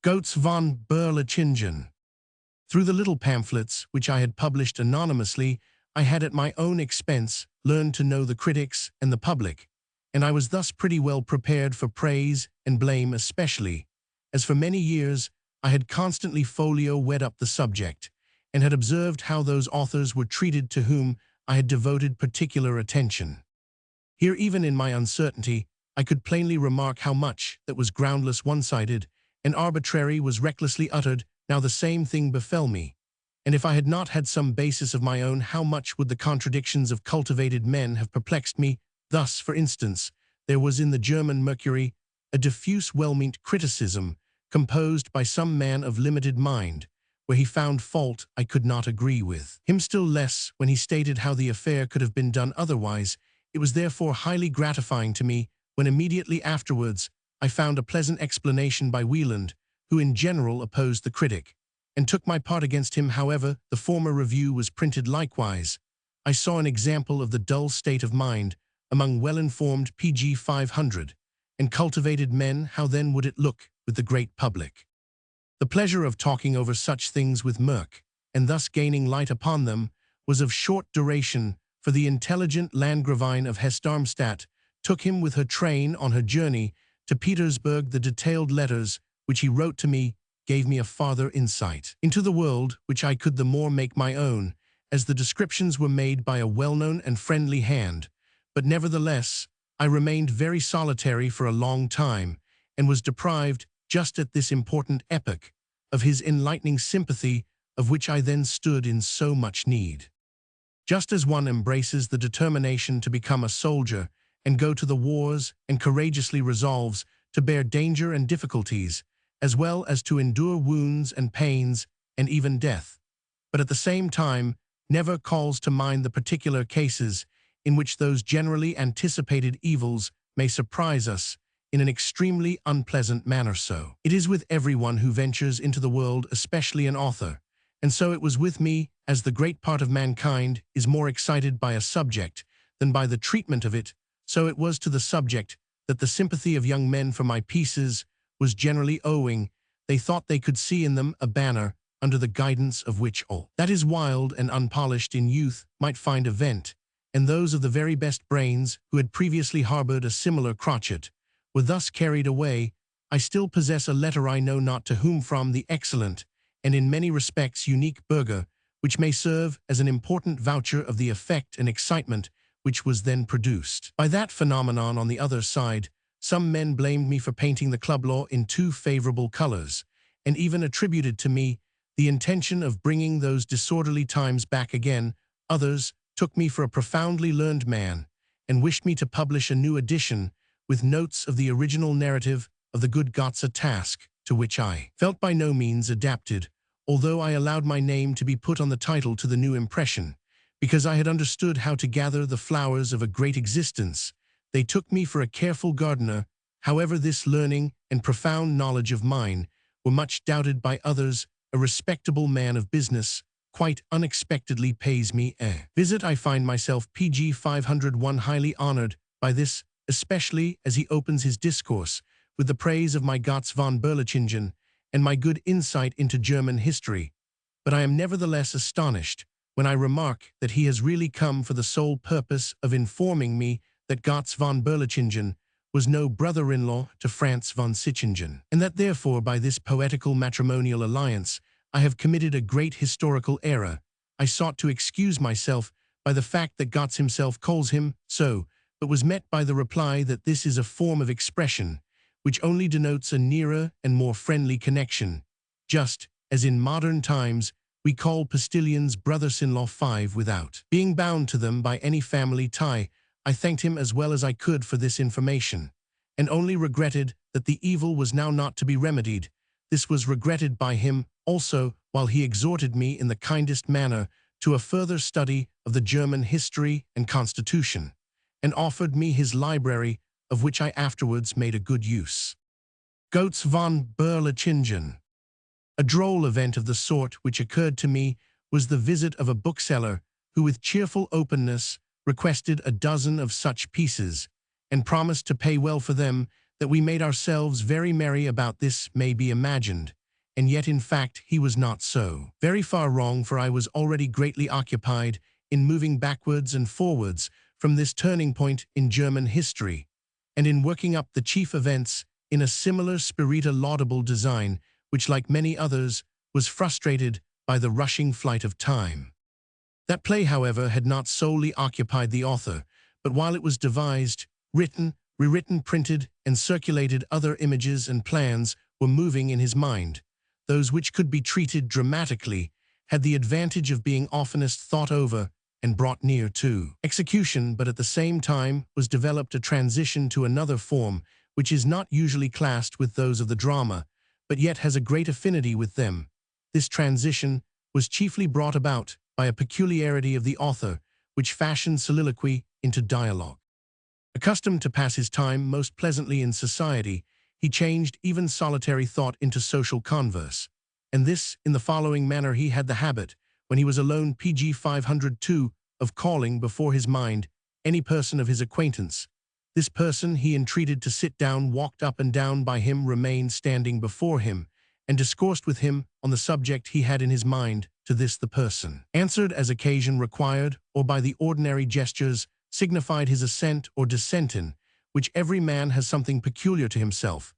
Goethe von Berlichingen. Through the little pamphlets which I had published anonymously, I had at my own expense learned to know the critics and the public, and I was thus pretty well prepared for praise and blame, especially as for many years I had constantly folio-read up the subject, and had observed how those authors were treated to whom I had devoted particular attention. Here, even in my uncertainty, I could plainly remark how much that was groundless, one-sided, and arbitrary was recklessly uttered. Now the same thing befell me, and if I had not had some basis of my own, how much would the contradictions of cultivated men have perplexed me? Thus, for instance, there was in the German Mercury a diffuse well-meant criticism composed by some man of limited mind, where he found fault I could not agree with him, still less when he stated how the affair could have been done otherwise. It was therefore highly gratifying to me when immediately afterwards I found a pleasant explanation by Wieland, who in general opposed the critic, and took my part against him. However, the former review was printed likewise. I saw an example of the dull state of mind among well-informed pg 500 and cultivated men. How then would it look with the great public? The pleasure of talking over such things with Merck, and thus gaining light upon them, was of short duration, for the intelligent Landgravine of Hesse-Darmstadt took him with her train on her journey to Petersburg. The detailed letters which he wrote to me gave me a farther insight into the world, which I could the more make my own, as the descriptions were made by a well-known and friendly hand. But nevertheless, I remained very solitary for a long time, and was deprived, just at this important epoch, of his enlightening sympathy, of which I then stood in so much need. Just as one embraces the determination to become a soldier and go to the wars and courageously resolves to bear danger and difficulties, as well as to endure wounds and pains and even death, but at the same time never calls to mind the particular cases in which those generally anticipated evils may surprise us in an extremely unpleasant manner. So it is with everyone who ventures into the world, especially an author, and so it was with me, as the great part of mankind is more excited by a subject than by the treatment of it, so it was to the subject that the sympathy of young men for my pieces was generally owing. They thought they could see in them a banner under the guidance of which all that is wild and unpolished in youth might find a vent, and those of the very best brains who had previously harbored a similar crotchet were thus carried away. I still possess a letter I know not to whom from the excellent and in many respects unique Burger, which may serve as an important voucher of the effect and excitement which was then produced by that phenomenon. On the other side, some men blamed me for painting the club law in too favorable colors, and even attributed to me the intention of bringing those disorderly times back again. Others took me for a profoundly learned man, and wished me to publish a new edition with notes of the original narrative of the good Goethe task, to which I felt by no means adapted, although I allowed my name to be put on the title to the new impression, because I had understood how to gather the flowers of a great existence. They took me for a careful gardener. However, this learning and profound knowledge of mine were much doubted by others. A respectable man of business quite unexpectedly pays me a visit. I find myself pg 501 highly honored by this, especially as he opens his discourse with the praise of my Gotz von Berlichingen and my good insight into German history. But I am nevertheless astonished when I remark that he has really come for the sole purpose of informing me that Gotz von Berlichingen was no brother-in-law to Franz von Sichingen, and that therefore by this poetical matrimonial alliance I have committed a great historical error. I sought to excuse myself by the fact that Goethe himself calls him so, but was met by the reply that this is a form of expression which only denotes a nearer and more friendly connection, just as in modern times we call postilions brothers-in-law five without being bound to them by any family tie. I thanked him as well as I could for this information, and only regretted that the evil was now not to be remedied. This was regretted by him also, while he exhorted me in the kindest manner to a further study of the German history and constitution, and offered me his library, of which I afterwards made a good use. Goethe von Berlichingen. A droll event of the sort which occurred to me was the visit of a bookseller who with cheerful openness requested a dozen of such pieces, and promised to pay well for them. That we made ourselves very merry about this may be imagined, and yet in fact he was not so very far wrong, for I was already greatly occupied in moving backwards and forwards from this turning point in German history, and in working up the chief events in a similar spirit, a laudable design, which like many others was frustrated by the rushing flight of time. That play, however, had not solely occupied the author, but while it was devised, written, rewritten, printed, and circulated, other images and plans were moving in his mind. Those which could be treated dramatically had the advantage of being oftenest thought over and brought near to execution, but at the same time was developed a transition to another form which is not usually classed with those of the drama, but yet has a great affinity with them. This transition was chiefly brought about by a peculiarity of the author, which fashioned soliloquy into dialogue. Accustomed to pass his time most pleasantly in society, he changed even solitary thought into social converse, and this in the following manner. He had the habit, when he was alone, pg 502, of calling before his mind any person of his acquaintance. This person he entreated to sit down, walked up and down by him, remained standing before him, and discoursed with him on the subject he had in his mind. To this the person answered as occasion required, or by the ordinary gestures signified his assent or dissent, in which every man has something peculiar to himself.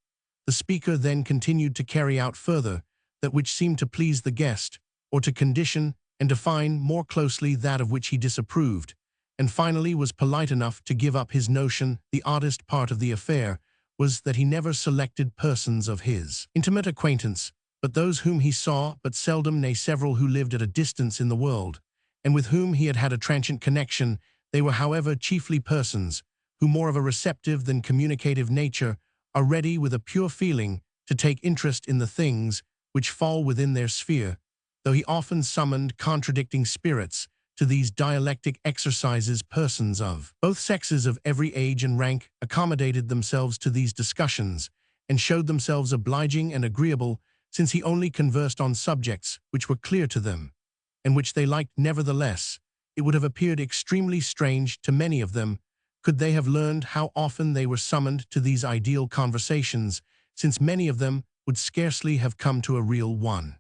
The speaker then continued to carry out further that which seemed to please the guest, or to condition and define more closely that of which he disapproved, and finally was polite enough to give up his notion. The oddest part of the affair was that he never selected persons of his intimate acquaintance, but those whom he saw but seldom, nay several who lived at a distance in the world, and with whom he had had a transient connection. They were, however, chiefly persons who, more of a receptive than communicative nature, are ready with a pure feeling to take interest in the things which fall within their sphere, though he often summoned contradicting spirits to these dialectic exercises. Persons of both sexes of every age and rank accommodated themselves to these discussions, and showed themselves obliging and agreeable, since he only conversed on subjects which were clear to them, and which they liked. Nevertheless, it would have appeared extremely strange to many of them could they have learned how often they were summoned to these ideal conversations, since many of them would scarcely have come to a real one.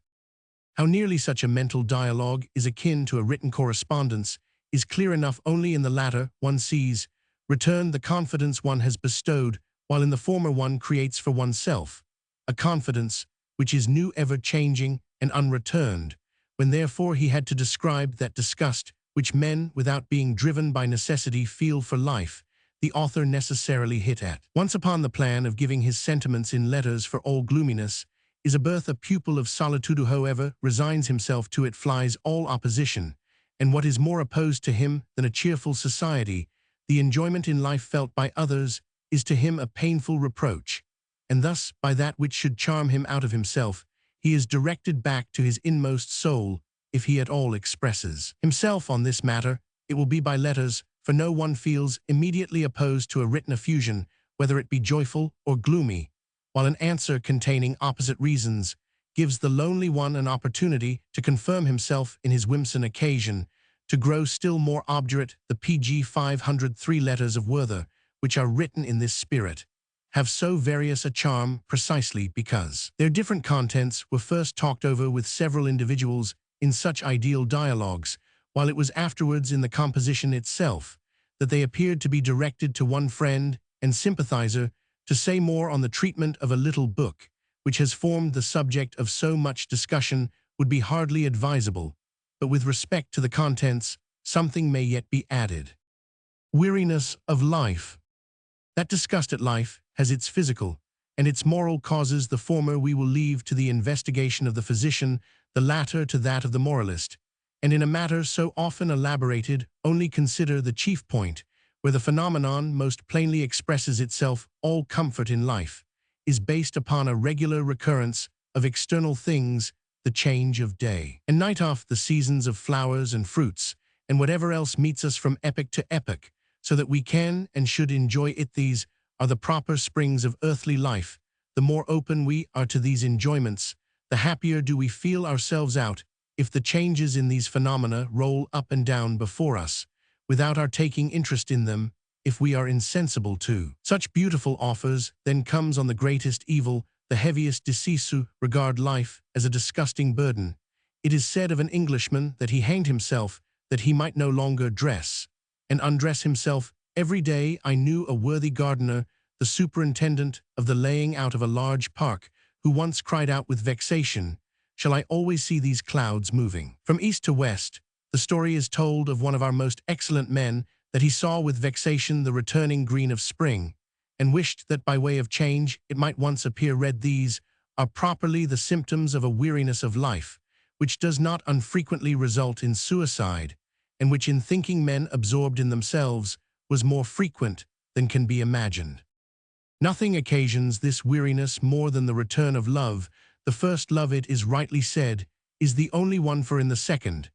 How nearly such a mental dialogue is akin to a written correspondence is clear enough. Only in the latter one sees returned the confidence one has bestowed, while in the former one creates for oneself a confidence which is new, ever-changing, and unreturned. When therefore he had to describe that disgust which men, without being driven by necessity, feel for life, the author necessarily hit at once upon the plan of giving his sentiments in letters. For all gloominess is a birth, a pupil of solitude. Whoever resigns himself to it flies all opposition, and what is more opposed to him than a cheerful society, the enjoyment in life felt by others, is to him a painful reproach, and thus, by that which should charm him out of himself, he is directed back to his inmost soul. If he at all expresses himself on this matter, it will be by letters, for no one feels immediately opposed to a written effusion, whether it be joyful or gloomy, while an answer containing opposite reasons gives the lonely one an opportunity to confirm himself in his whimsical occasion, to grow still more obdurate. The pg 503 letters of Werther, which are written in this spirit, have so various a charm precisely because their different contents were first talked over with several individuals in such ideal dialogues, while it was afterwards in the composition itself that they appeared to be directed to one friend and sympathizer. To say more on the treatment of a little book, which has formed the subject of so much discussion, would be hardly advisable, but with respect to the contents, something may yet be added. Weariness of life. That disgust at life has its physical and its moral causes. The former we will leave to the investigation of the physician, the latter to that of the moralist, and in a matter so often elaborated, only consider the chief point, where the phenomenon most plainly expresses itself. All comfort in life is based upon a regular recurrence of external things, the change of day and night, off the seasons of flowers and fruits, and whatever else meets us from epoch to epoch, so that we can and should enjoy it. These are the proper springs of earthly life. The more open we are to these enjoyments, the happier do we feel ourselves out. If the changes in these phenomena roll up and down before us, without our taking interest in them, if we are insensible to such beautiful offers, then comes on the greatest evil, the heaviest decease. Regard life as a disgusting burden. It is said of an Englishman that he hanged himself that he might no longer dress and undress himself every day. I knew a worthy gardener, the superintendent of the laying out of a large park, who once cried out with vexation, "Shall I always see these clouds moving from east to west?" The story is told of one of our most excellent men that he saw with vexation the returning green of spring, and wished that by way of change it might once appear red. These are properly the symptoms of a weariness of life, which does not unfrequently result in suicide, and which in thinking men absorbed in themselves was more frequent than can be imagined. Nothing occasions this weariness more than the return of love. The first love, it is rightly said, is the only one, for in the second,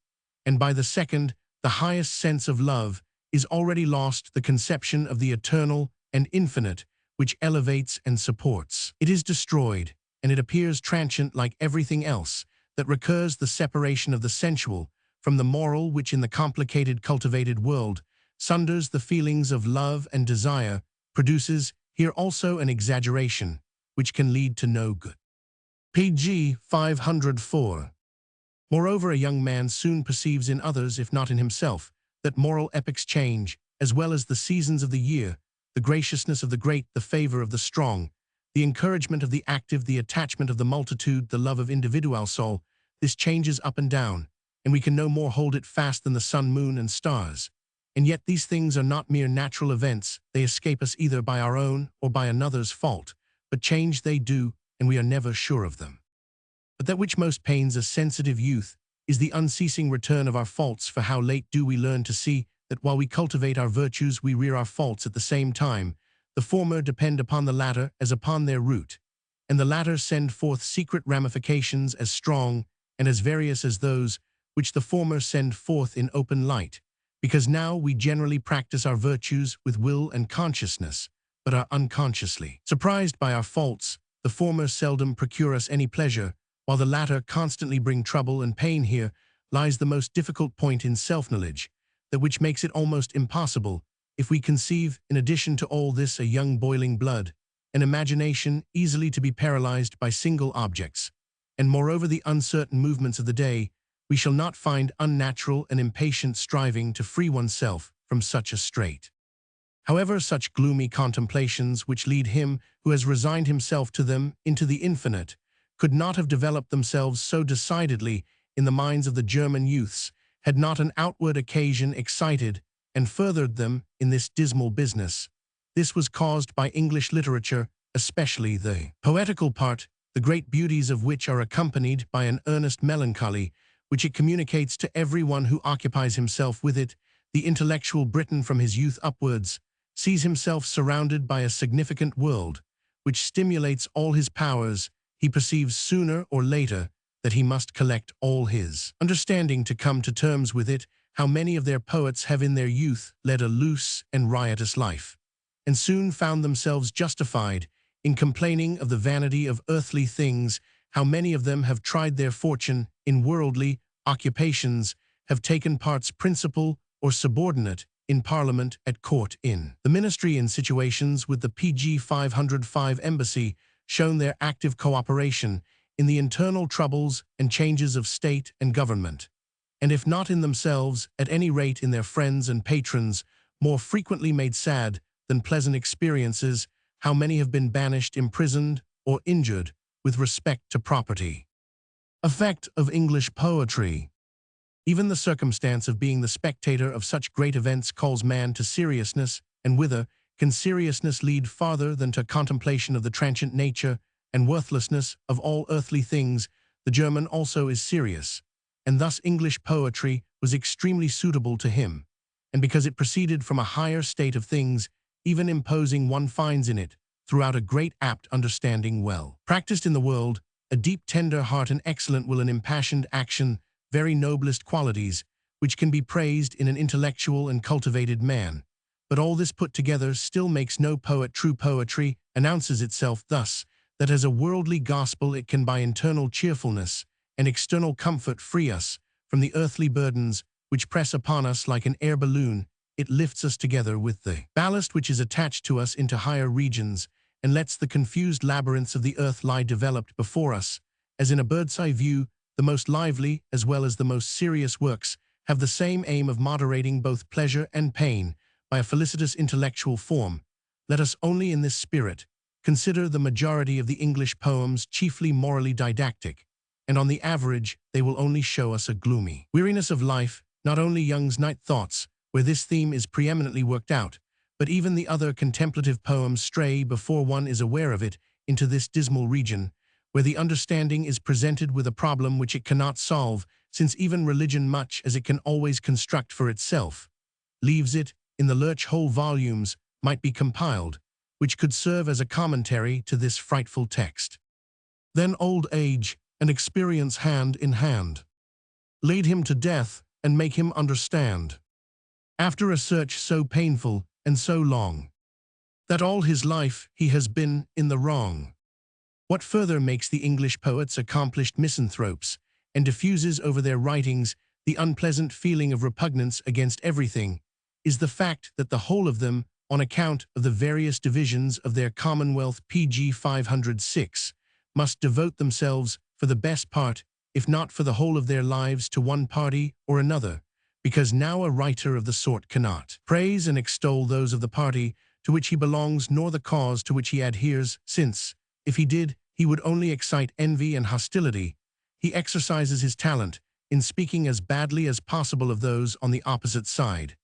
and by the second, the highest sense of love, is already lost the conception of the eternal and infinite, which elevates and supports. It is destroyed, and it appears transient like everything else that recurs. The separation of the sensual from the moral, which in the complicated, cultivated world sunders the feelings of love and desire, produces here also an exaggeration, which can lead to no good. pg 504. Moreover, a young man soon perceives in others, if not in himself, that moral epochs change, as well as the seasons of the year, the graciousness of the great, the favor of the strong, the encouragement of the active, the attachment of the multitude, the love of individual soul. This changes up and down, and we can no more hold it fast than the sun, moon, and stars. And yet these things are not mere natural events. They escape us either by our own or by another's fault, but change they do, and we are never sure of them. But that which most pains a sensitive youth is the unceasing return of our faults, for how late do we learn to see that while we cultivate our virtues we rear our faults at the same time. The former depend upon the latter as upon their root, and the latter send forth secret ramifications as strong and as various as those which the former send forth in open light, because now we generally practice our virtues with will and consciousness, but are unconsciously surprised by our faults. The former seldom procure us any pleasure, while the latter constantly bring trouble and pain. Here lies the most difficult point in self-knowledge, that which makes it almost impossible, if we conceive, in addition to all this, a young boiling blood, an imagination easily to be paralyzed by single objects, and moreover the uncertain movements of the day, we shall not find unnatural and impatient striving to free oneself from such a strait. However, such gloomy contemplations which lead him who has resigned himself to them into the infinite could not have developed themselves so decidedly in the minds of the German youths, had not an outward occasion excited and furthered them in this dismal business. This was caused by English literature, especially the poetical part, the great beauties of which are accompanied by an earnest melancholy, which it communicates to every one who occupies himself with it. The intellectual Briton from his youth upwards sees himself surrounded by a significant world, which stimulates all his powers. He perceives sooner or later that he must collect all his understanding to come to terms with it. How many of their poets have in their youth led a loose and riotous life, and soon found themselves justified in complaining of the vanity of earthly things. How many of them have tried their fortune in worldly occupations, have taken parts principal or subordinate in Parliament, at court, in the ministry, in situations with the PG 505 embassy, shown their active cooperation in the internal troubles and changes of state and government, and if not in themselves, at any rate in their friends and patrons, more frequently made sad than pleasant experiences. How many have been banished, imprisoned, or injured with respect to property. Effect of English poetry. Even the circumstance of being the spectator of such great events calls man to seriousness, and whither can seriousness lead farther than to contemplation of the transient nature and worthlessness of all earthly things? The German also is serious, and thus English poetry was extremely suitable to him, and because it proceeded from a higher state of things, even imposing, one finds in it throughout a great apt understanding, well practiced in the world, a deep tender heart, and excellent will, and impassioned action, very noblest qualities, which can be praised in an intellectual and cultivated man. But all this put together still makes no poet. True poetry announces itself thus, that as a worldly gospel it can by internal cheerfulness and external comfort free us from the earthly burdens which press upon us like an air balloon. It lifts us together with the ballast which is attached to us into higher regions, and lets the confused labyrinths of the earth lie developed before us, as in a bird's-eye view. The most lively as well as the most serious works have the same aim of moderating both pleasure and pain by a felicitous intellectual form. Let us only in this spirit consider the majority of the English poems, chiefly morally didactic, and on the average they will only show us a gloomy weariness of life. Not only Young's Night Thoughts, where this theme is preeminently worked out, but even the other contemplative poems stray, before one is aware of it, into this dismal region, where the understanding is presented with a problem which it cannot solve, since even religion, much as it can always construct for itself, leaves it in the lurch. Whole volumes might be compiled, which could serve as a commentary to this frightful text. Then old age and experience hand in hand laid him to death and make him understand, after a search so painful and so long, that all his life he has been in the wrong. What further makes the English poets accomplished misanthropes, and diffuses over their writings the unpleasant feeling of repugnance against everything, is the fact that the whole of them, on account of the various divisions of their commonwealth PG 506, must devote themselves for the best part, if not for the whole of their lives, to one party or another, because now a writer of the sort cannot praise and extol those of the party to which he belongs, nor the cause to which he adheres, since, if he did, he would only excite envy and hostility. He exercises his talent in speaking as badly as possible of those on the opposite side,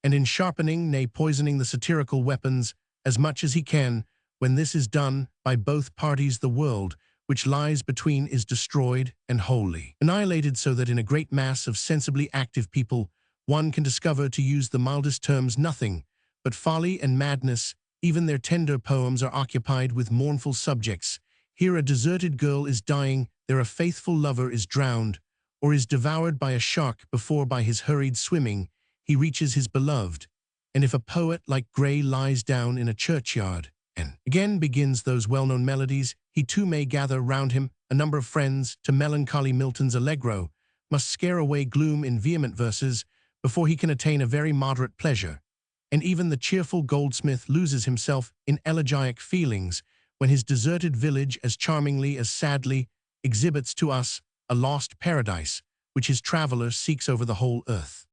and in sharpening, nay poisoning, the satirical weapons as much as he can. When this is done by both parties, the world which lies between is destroyed and wholly annihilated, so that in a great mass of sensibly active people one can discover, to use the mildest terms, nothing but folly and madness. Even their tender poems are occupied with mournful subjects. Here a deserted girl is dying, there a faithful lover is drowned, or is devoured by a shark before by his hurried swimming he reaches his beloved. And if a poet like Gray lies down in a churchyard, and again begins those well-known melodies, he too may gather round him a number of friends. To melancholy Milton's Allegro must scare away gloom in vehement verses before he can attain a very moderate pleasure. And even the cheerful Goldsmith loses himself in elegiac feelings when his deserted village as charmingly as sadly exhibits to us a lost paradise which his traveller seeks over the whole earth.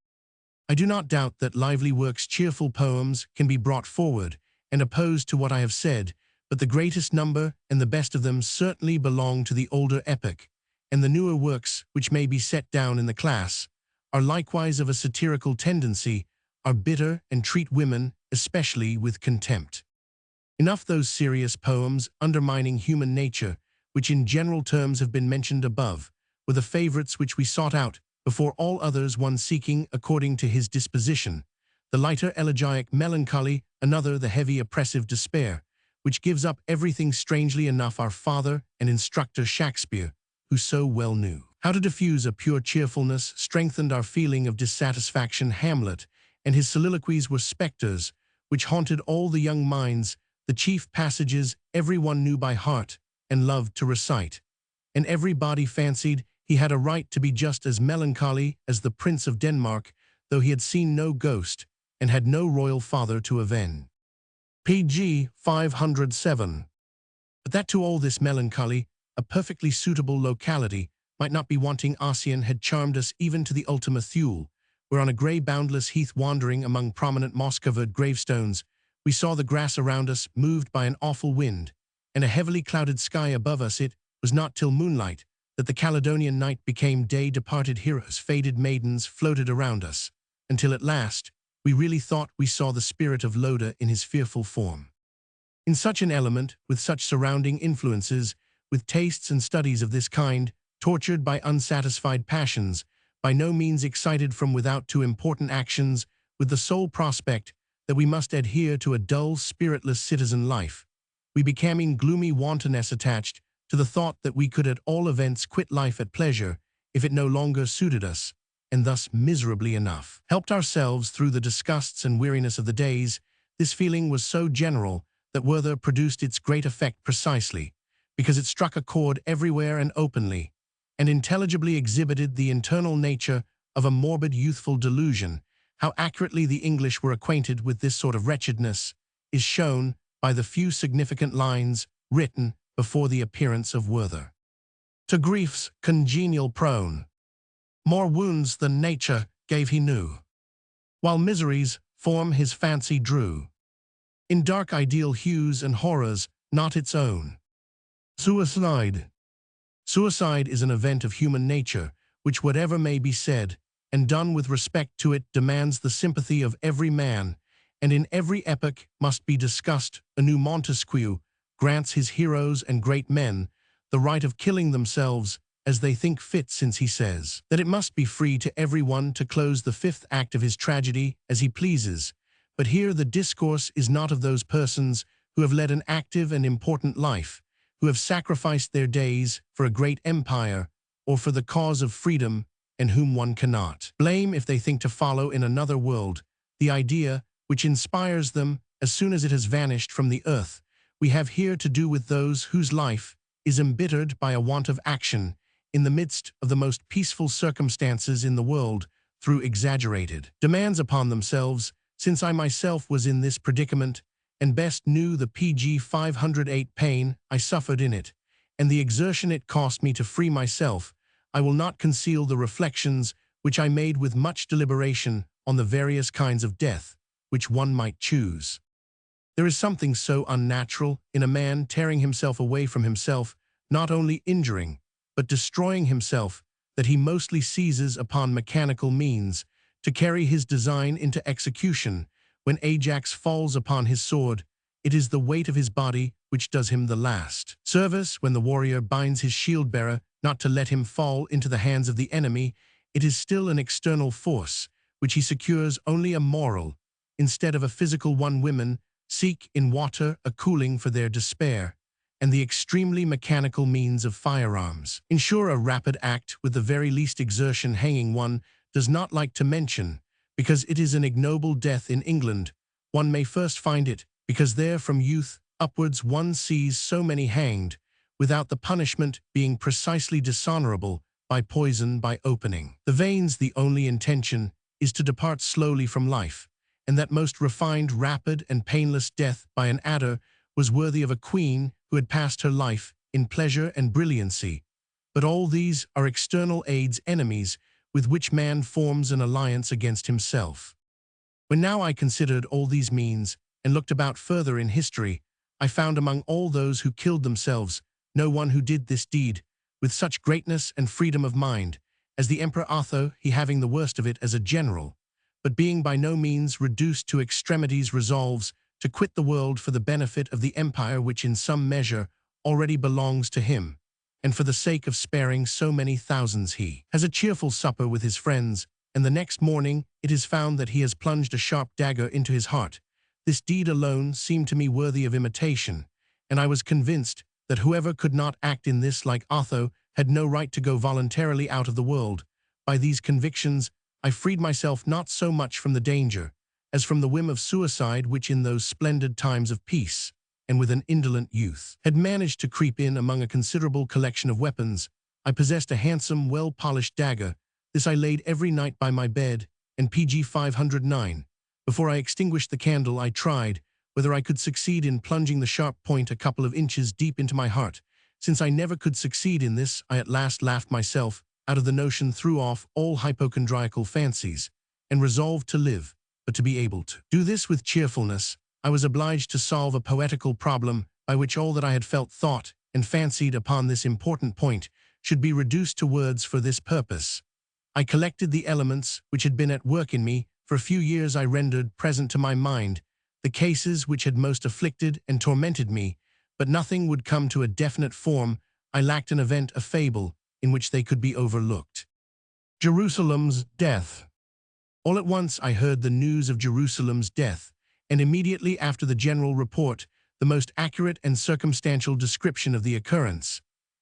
I do not doubt that lively works, cheerful poems, can be brought forward and opposed to what I have said, but the greatest number and the best of them certainly belong to the older epoch, and the newer works, which may be set down in the class, are likewise of a satirical tendency, are bitter, and treat women, especially, with contempt. Enough those serious poems undermining human nature, which in general terms have been mentioned above, were the favorites which we sought out, before all others one seeking according to his disposition. The lighter elegiac melancholy, another the heavy oppressive despair, which gives up everything. Strangely enough, our father and instructor Shakespeare, who so well knew how to diffuse a pure cheerfulness, strengthened our feeling of dissatisfaction. Hamlet and his soliloquies were spectres which haunted all the young minds. The chief passages every one knew by heart and loved to recite, and everybody fancied he had a right to be just as melancholy as the Prince of Denmark, though he had seen no ghost and had no royal father to avenge. Pg 507. But that to all this melancholy, a perfectly suitable locality might not be wanting. Ossian had charmed us even to the Ultima Thule, where on a grey boundless heath, wandering among prominent moss-covered gravestones, we saw the grass around us moved by an awful wind, and a heavily clouded sky above us. It was not till moonlight that the Caledonian night became day. Departed heroes, faded maidens floated around us, until at last we really thought we saw the spirit of Loda in his fearful form. In such an element, with such surrounding influences, with tastes and studies of this kind, tortured by unsatisfied passions, by no means excited from without to important actions, with the sole prospect that we must adhere to a dull, spiritless citizen life, we became in gloomy wantonness attached to the thought that we could at all events quit life at pleasure if it no longer suited us, and thus miserably enough helped ourselves through the disgusts and weariness of the days. This feeling was so general that Werther produced its great effect precisely because it struck a chord everywhere and openly, and intelligibly exhibited the internal nature of a morbid youthful delusion. How accurately the English were acquainted with this sort of wretchedness is shown by the few significant lines written before the appearance of Werther. To griefs congenial prone, more wounds than nature gave he knew, while miseries form his fancy drew, in dark ideal hues and horrors not its own. Suicide. Suicide is an event of human nature, which, whatever may be said and done with respect to it, demands the sympathy of every man, and in every epoch must be discussed anew. Montesquieu grants his heroes and great men the right of killing themselves as they think fit, since he says that it must be free to every one to close the fifth act of his tragedy as he pleases. But here the discourse is not of those persons who have led an active and important life, who have sacrificed their days for a great empire or for the cause of freedom, and whom one cannot blame if they think to follow in another world the idea which inspires them as soon as it has vanished from the earth. We have here to do with those whose life is embittered by a want of action in the midst of the most peaceful circumstances in the world, through exaggerated demands upon themselves. Since I myself was in this predicament, and best knew the Pg 508 pain I suffered in it, and the exertion it cost me to free myself, I will not conceal the reflections which I made with much deliberation on the various kinds of death which one might choose. There is something so unnatural in a man tearing himself away from himself, not only injuring, but destroying himself, that he mostly seizes upon mechanical means to carry his design into execution. When Ajax falls upon his sword, it is the weight of his body which does him the last service. When the warrior binds his shield-bearer not to let him fall into the hands of the enemy, it is still an external force, which he secures only a moral, instead of a physical one. Women seek in water a cooling for their despair, and the extremely mechanical means of firearms ensure a rapid act with the very least exertion. Hanging one does not like to mention, because it is an ignoble death in England. One may first find it, because there from youth upwards one sees so many hanged, without the punishment being precisely dishonorable, by poison, by opening the veins. The only intention is to depart slowly from life, and that most refined, rapid, and painless death by an adder was worthy of a queen who had passed her life in pleasure and brilliancy. But all these are external aids, enemies, with which man forms an alliance against himself. When now I considered all these means, and looked about further in history, I found among all those who killed themselves no one who did this deed with such greatness and freedom of mind as the Emperor Otho, he having the worst of it as a general, but being by no means reduced to extremities, resolves to quit the world for the benefit of the empire which in some measure already belongs to him, and for the sake of sparing so many thousands he has a cheerful supper with his friends, and the next morning it is found that he has plunged a sharp dagger into his heart. This deed alone seemed to me worthy of imitation, and I was convinced that whoever could not act in this like Otho had no right to go voluntarily out of the world. By these convictions I freed myself not so much from the danger as from the whim of suicide which in those splendid times of peace, and with an indolent youth, had managed to creep in among a considerable collection of weapons. I possessed a handsome, well-polished dagger. This I laid every night by my bed, and pg 509. Before I extinguished the candle, I tried whether I could succeed in plunging the sharp point a couple of inches deep into my heart. Since I never could succeed in this, I at last laughed myself out of the notion, threw off all hypochondriacal fancies, and resolved to live, but to be able to do this with cheerfulness. I was obliged to solve a poetical problem by which all that I had felt, thought, and fancied upon this important point should be reduced to words. For this purpose I collected the elements which had been at work in me. For a few years I rendered present to my mind the cases which had most afflicted and tormented me, but nothing would come to a definite form. I lacked an event, a fable, in which they could be overlooked. Jerusalem's death. All at once I heard the news of Jerusalem's death, and immediately after the general report, the most accurate and circumstantial description of the occurrence.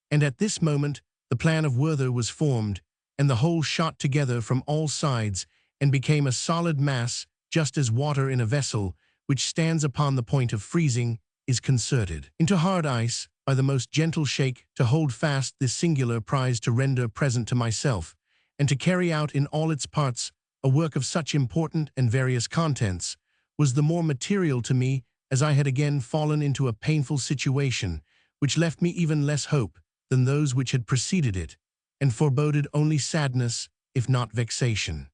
And at this moment the plan of Werther was formed, and the whole shot together from all sides, and became a solid mass, just as water in a vessel, which stands upon the point of freezing, is concerted into hard ice by the most gentle shake. To hold fast this singular prize, to render present to myself, and to carry out in all its parts a work of such important and various contents, was the more material to me, as I had again fallen into a painful situation, which left me even less hope than those which had preceded it, and foreboded only sadness, if not vexation.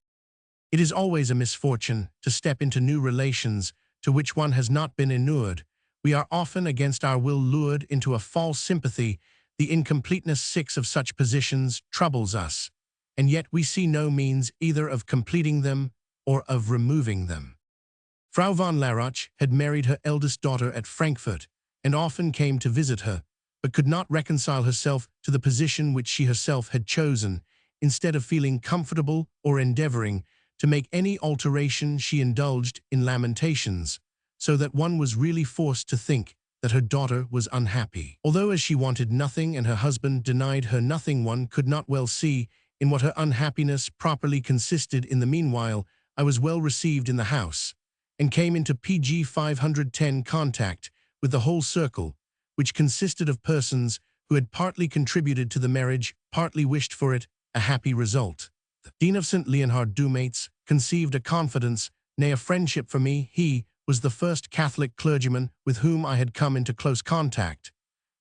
It is always a misfortune to step into new relations to which one has not been inured. We are often against our will lured into a false sympathy. The incompleteness of such positions troubles us, and yet we see no means either of completing them or of removing them. Frau von Laroche had married her eldest daughter at Frankfurt, and often came to visit her, but could not reconcile herself to the position which she herself had chosen. Instead of feeling comfortable or endeavoring to make any alteration, she indulged in lamentations, so that one was really forced to think that her daughter was unhappy. Although as she wanted nothing and her husband denied her nothing, one could not well see in what her unhappiness properly consisted. In the meanwhile, I was well received in the house, and came into pg 510 contact with the whole circle, which consisted of persons who had partly contributed to the marriage, partly wished for it, a happy result. The Dean of St. Leonhard Dumates conceived a confidence, nay a friendship for me. He was the first Catholic clergyman with whom I had come into close contact,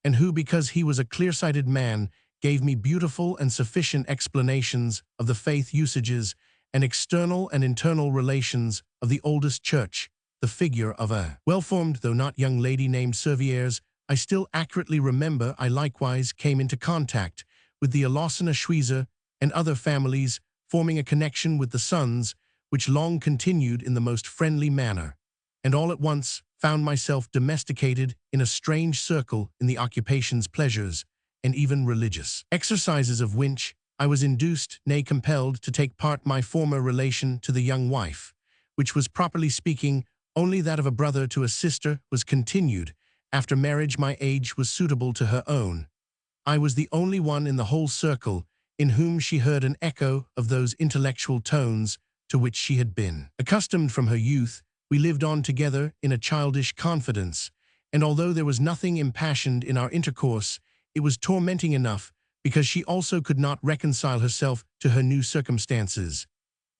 and who, because he was a clear-sighted man, gave me beautiful and sufficient explanations of the faith usages and external and internal relations of the oldest church. The figure of a well-formed though not young lady named Servières I still accurately remember. I likewise came into contact with the Alossener Schweizer and other families, forming a connection with the sons, which long continued in the most friendly manner. and all at once found myself domesticated in a strange circle in the occupation's pleasures, and even religious exercises of which I was induced, nay compelled, to take part. My former relation to the young wife, which was properly speaking only that of a brother to a sister, was continued. After marriage my age was suitable to her own. I was the only one in the whole circle in whom she heard an echo of those intellectual tones to which she had been accustomed from her youth. We lived on together in a childish confidence, and although there was nothing impassioned in our intercourse, it was tormenting enough because she also could not reconcile herself to her new circumstances,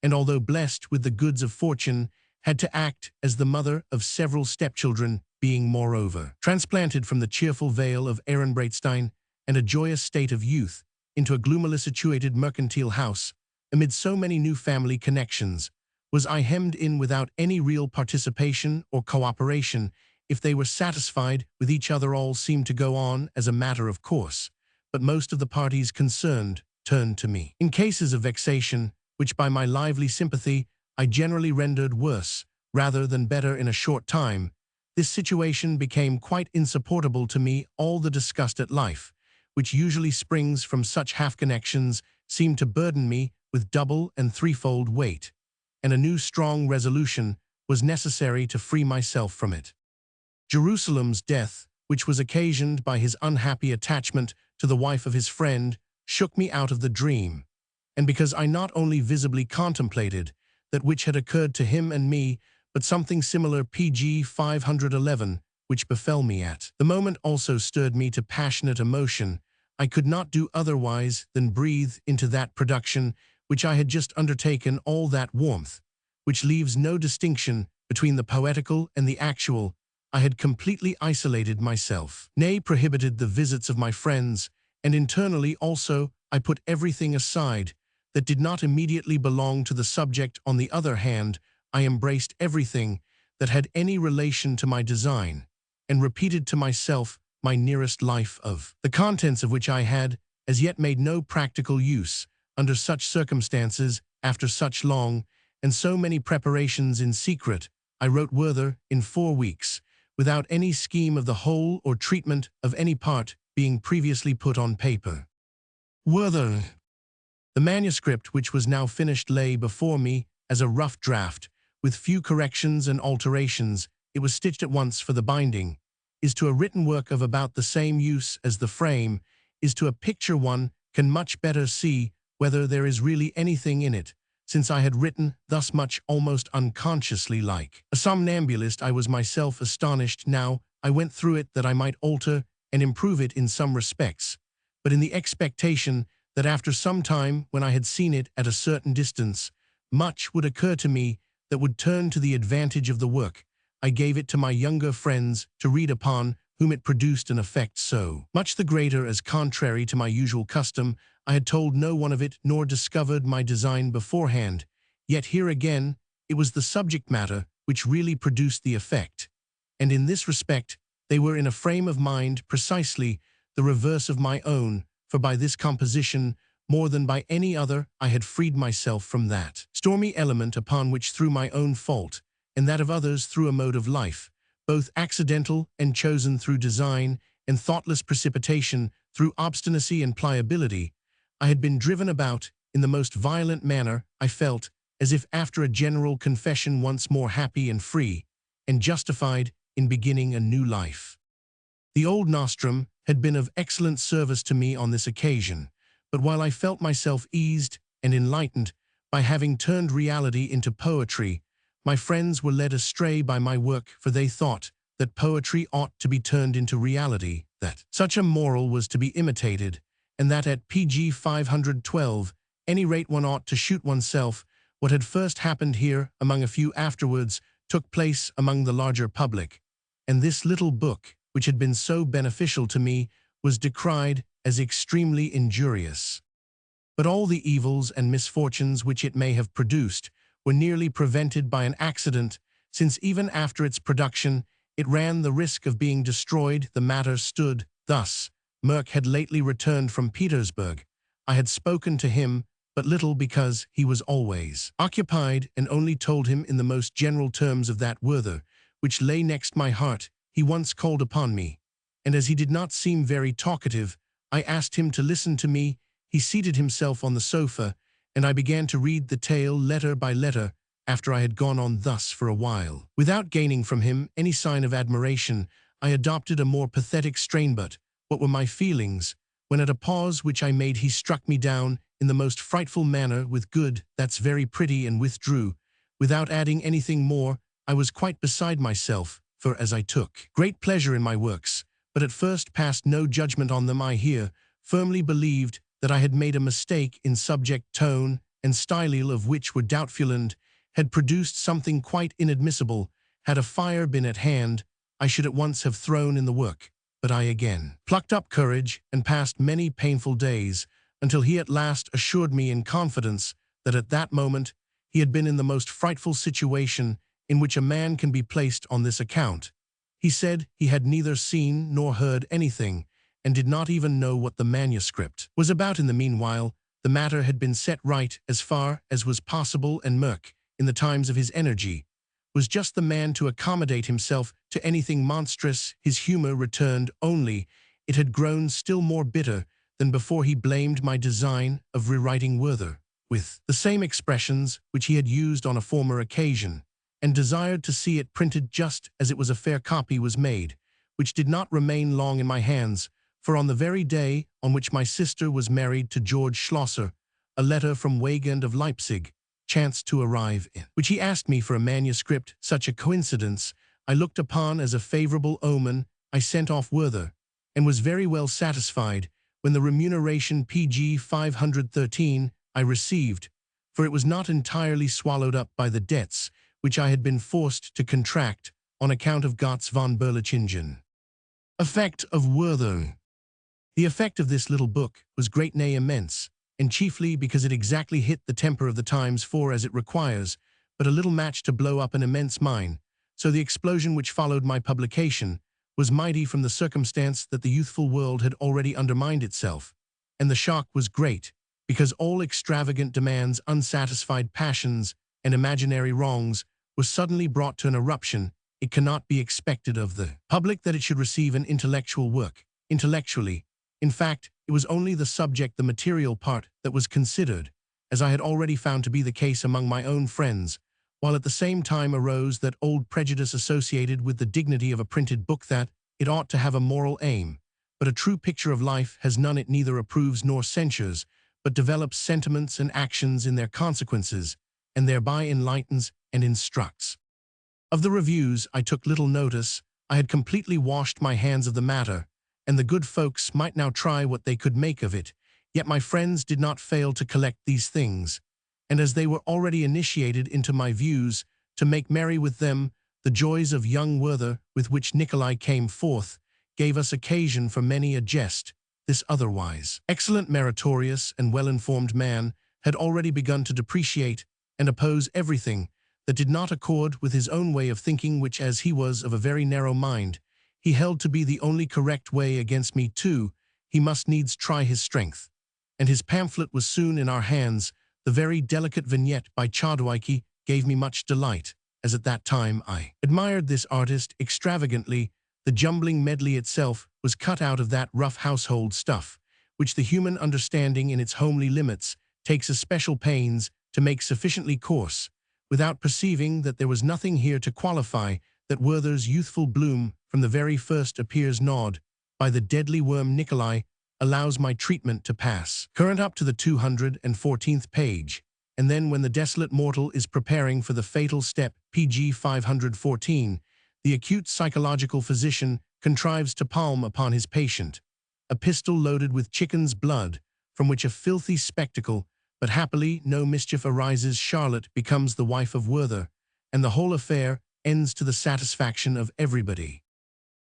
and although blessed with the goods of fortune, had to act as the mother of several stepchildren, being moreover transplanted from the cheerful vale of Ehrenbreitstein and a joyous state of youth into a gloomily situated mercantile house, amid so many new family connections, was I hemmed in without any real participation or cooperation. If they were satisfied with each other, all seemed to go on as a matter of course, but most of the parties concerned turned to me in cases of vexation, which by my lively sympathy I generally rendered worse rather than better in a short time. This situation became quite insupportable to me. All the disgust at life, which usually springs from such half-connections, seemed to burden me with double and threefold weight, and a new strong resolution was necessary to free myself from it. Jerusalem's death, which was occasioned by his unhappy attachment to the wife of his friend, shook me out of the dream, and because I not only visibly contemplated that which had occurred to him and me, but something similar, pg 511, which befell me at the moment, also stirred me to passionate emotion. I could not do otherwise than breathe into that production which I had just undertaken all that warmth, which leaves no distinction between the poetical and the actual. I had completely isolated myself, nay, prohibited the visits of my friends, and internally also I put everything aside that did not immediately belong to the subject. On the other hand, I embraced everything that had any relation to my design, and repeated to myself my nearest life of the contents of which I had as yet made no practical use. Under such circumstances, after such long and so many preparations in secret, I wrote Werther in 4 weeks, without any scheme of the whole or treatment of any part being previously put on paper. Werther. The manuscript, which was now finished, lay before me as a rough draft, with few corrections and alterations. It was stitched at once for the binding. Is to a written work of about the same use as the frame, is to a picture one can much better see whether there is really anything in it. Since I had written thus much almost unconsciously like a somnambulist, I was myself astonished. Now I went through it that I might alter and improve it in some respects, but in the expectation that after some time, when I had seen it at a certain distance, much would occur to me that would turn to the advantage of the work. I gave it to my younger friends to read, upon whom it produced an effect so much the greater as, contrary to my usual custom, I had told no one of it nor discovered my design beforehand. Yet here again it was the subject matter which really produced the effect, and in this respect they were in a frame of mind precisely the reverse of my own, for by this composition, more than by any other, I had freed myself from that stormy element upon which, through my own fault, and that of others through a mode of life, both accidental and chosen through design, and thoughtless precipitation through obstinacy and pliability, I had been driven about in the most violent manner. I felt as if after a general confession once more happy and free, and justified in beginning a new life. The old nostrum had been of excellent service to me on this occasion, but while I felt myself eased and enlightened by having turned reality into poetry, my friends were led astray by my work, for they thought that poetry ought to be turned into reality, that such a moral was to be imitated, and that at pg 512, any rate, one ought to shoot oneself. What had first happened here among a few afterwards took place among the larger public, and this little book, which had been so beneficial to me, was decried as extremely injurious. But all the evils and misfortunes which it may have produced were nearly prevented by an accident, since even after its production it ran the risk of being destroyed. The matter stood thus. Merck had lately returned from Petersburg. I had spoken to him but little because he was always occupied, and only told him in the most general terms of that Werther, which lay next my heart, he once called upon me, and as he did not seem very talkative, I asked him to listen to me. He seated himself on the sofa, and I began to read the tale letter by letter after I had gone on thus for a while. Without gaining from him any sign of admiration, I adopted a more pathetic strain. But what were my feelings, when at a pause which I made he struck me down in the most frightful manner with "Good, that's very pretty," and withdrew. Without adding anything more, I was quite beside myself, for as I took great pleasure in my works, but at first passed no judgment on them, I here firmly believed that I had made a mistake in subject, tone, and style, of which were doubtful, and had produced something quite inadmissible. Had a fire been at hand, I should at once have thrown in the work, but I again plucked up courage and passed many painful days, until he at last assured me in confidence that at that moment he had been in the most frightful situation in which a man can be placed on this account. He said he had neither seen nor heard anything, and did not even know what the manuscript was about. In the meanwhile, the matter had been set right as far as was possible, and Merck, in the times of his energy, was just the man to accommodate himself to anything monstrous. His humor returned, only it had grown still more bitter than before. He blamed my design of rewriting Werther, with the same expressions which he had used on a former occasion, and desired to see it printed just as it was. A fair copy was made, which did not remain long in my hands, for on the very day on which my sister was married to George Schlosser, a letter from Weygand of Leipzig chanced to arrive, in which he asked me for a manuscript. Such a coincidence I looked upon as a favorable omen. I sent off Werther, and was very well satisfied when the remuneration pg 513 I received, for it was not entirely swallowed up by the debts which I had been forced to contract on account of Gotz von Berlichingen. Effect of Werther. The effect of this little book was great, nay immense, and chiefly because it exactly hit the temper of the times, for as it requires but a little match to blow up an immense mine, so the explosion which followed my publication was mighty, from the circumstance that the youthful world had already undermined itself, and the shock was great, because all extravagant demands, unsatisfied passions, and imaginary wrongs were suddenly brought to an eruption. It cannot be expected of the public that it should receive an intellectual work. Intellectually, in fact, it was only the subject, the material part, that was considered, as I had already found to be the case among my own friends, while at the same time arose that old prejudice associated with the dignity of a printed book, that it ought to have a moral aim, but a true picture of life has none. It neither approves nor censures, but develops sentiments and actions in their consequences, and thereby enlightens and instructs. Of the reviews I took little notice. I had completely washed my hands of the matter, and the good folks might now try what they could make of it. Yet my friends did not fail to collect these things, and as they were already initiated into my views, to make merry with them. The joys of young Werther, with which Nikolai came forth, gave us occasion for many a jest. This otherwise excellent, meritorious, and well-informed man had already begun to depreciate and oppose everything that did not accord with his own way of thinking, which, as he was of a very narrow mind, he held to be the only correct way. Against me, too, he must needs try his strength, and his pamphlet was soon in our hands. The very delicate vignette by Chodwiecki gave me much delight, as at that time I admired this artist extravagantly. The jumbling medley itself was cut out of that rough household stuff, which the human understanding in its homely limits takes especial pains to make sufficiently coarse, without perceiving that there was nothing here to qualify that Werther's youthful bloom from the very first appears gnawed by the deadly worm. Nikolai allows my treatment to pass current up to the 214th page, and then when the desolate mortal is preparing for the fatal step, pg 514, the acute psychological physician contrives to palm upon his patient a pistol loaded with chicken's blood, from which a filthy spectacle, but happily no mischief arises. Charlotte becomes the wife of Werther, and the whole affair ends to the satisfaction of everybody.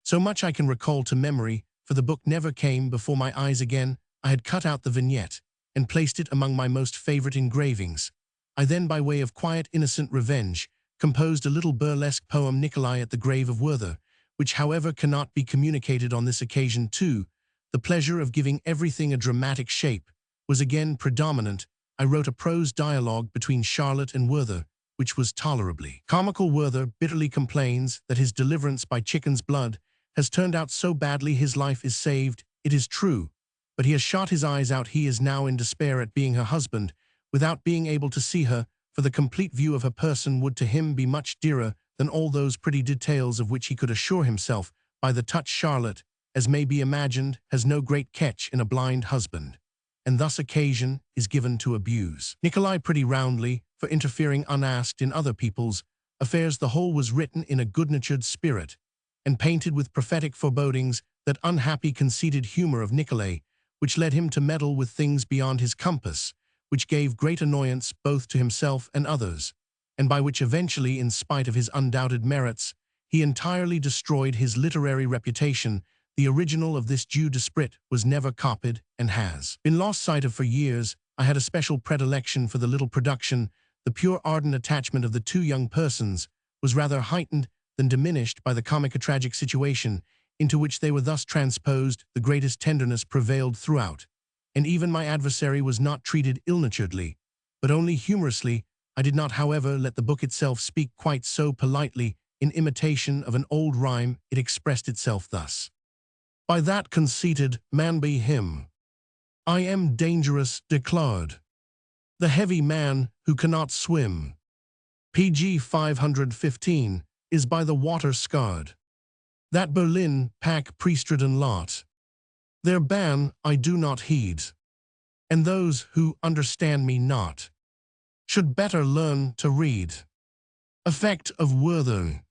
So much I can recall to memory, for the book never came before my eyes again. I had cut out the vignette and placed it among my most favorite engravings. I then, by way of quiet, innocent revenge, composed a little burlesque poem, Nikolai at the Grave of Werther, which, however, cannot be communicated on this occasion. Too, the pleasure of giving everything a dramatic shape was again predominant. I wrote a prose dialogue between Charlotte and Werther, which was tolerably comical. Werther bitterly complains that his deliverance by chicken's blood has turned out so badly his life is saved. It is true, but he has shot his eyes out. He is now in despair at being her husband, without being able to see her, for the complete view of her person would to him be much dearer than all those pretty details of which he could assure himself by the touch. Charlotte, as may be imagined, has no great catch in a blind husband, and thus occasion is given to abuse Nikolai pretty roundly for interfering unasked in other people's affairs. The whole was written in a good-natured spirit, and painted with prophetic forebodings that unhappy conceited humor of Nikolai, which led him to meddle with things beyond his compass, which gave great annoyance both to himself and others, and by which eventually, in spite of his undoubted merits, he entirely destroyed his literary reputation. The original of this Jew Desprit was never copied and has been lost sight of for years. I had a special predilection for the little production. The pure ardent attachment of the two young persons was rather heightened than diminished by the comico-tragic situation into which they were thus transposed. The greatest tenderness prevailed throughout, and even my adversary was not treated ill-naturedly, but only humorously. I did not, however, let the book itself speak quite so politely. In imitation of an old rhyme, it expressed itself thus: by that conceited man be him, I am dangerous declared, the heavy man who cannot swim. PG 515 is by the water scarred. That Berlin pack priestridden lot, their ban I do not heed, and those who understand me not should better learn to read. Effect of Werther.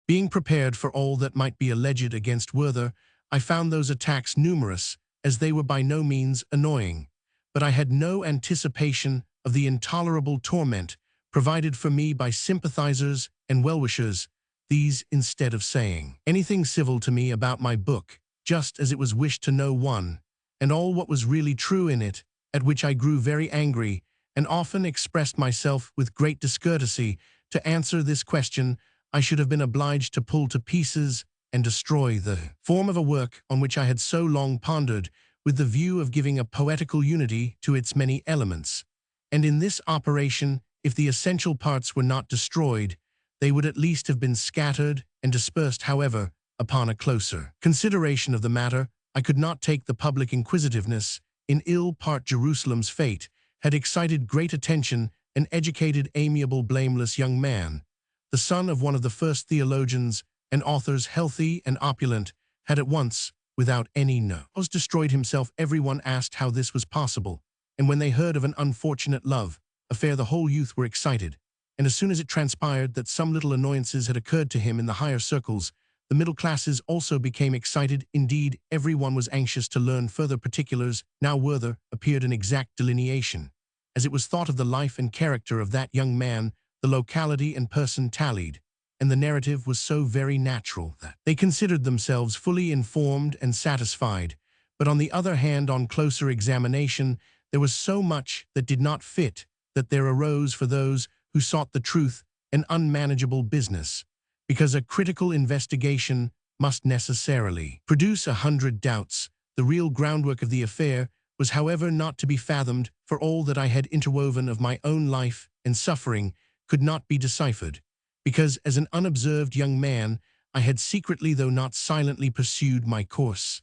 Being prepared for all that might be alleged against Werther, I found those attacks numerous, as they were by no means annoying, but I had no anticipation of the intolerable torment provided for me by sympathizers and well-wishers. These, instead of saying anything civil to me about my book, just as it was wished to no one, and all what was really true in it, at which I grew very angry, and often expressed myself with great discourtesy. To answer this question, I should have been obliged to pull to pieces and destroy the form of a work on which I had so long pondered, with the view of giving a poetical unity to its many elements. And in this operation, if the essential parts were not destroyed, they would at least have been scattered and dispersed. However, upon a closer consideration of the matter, I could not take the public inquisitiveness in ill part. Jerusalem's fate had excited great attention. An educated, amiable, blameless young man, the son of one of the first theologians and authors, healthy and opulent, had at once, without any nose, destroyed himself. Everyone asked how this was possible, and when they heard of an unfortunate love affair, the whole youth were excited, and as soon as it transpired that some little annoyances had occurred to him in the higher circles, the middle classes also became excited. Indeed, everyone was anxious to learn further particulars. Now Werther appeared an exact delineation, as it was thought, of the life and character of that young man. The locality and person tallied, and the narrative was so very natural that they considered themselves fully informed and satisfied. But on the other hand, on closer examination, there was so much that did not fit, that there arose for those who sought the truth an unmanageable business, because a critical investigation must necessarily produce 100 doubts. The real groundwork of the affair was, however, not to be fathomed, for all that I had interwoven of my own life and suffering could not be deciphered, because as an unobserved young man I had secretly, though not silently, pursued my course.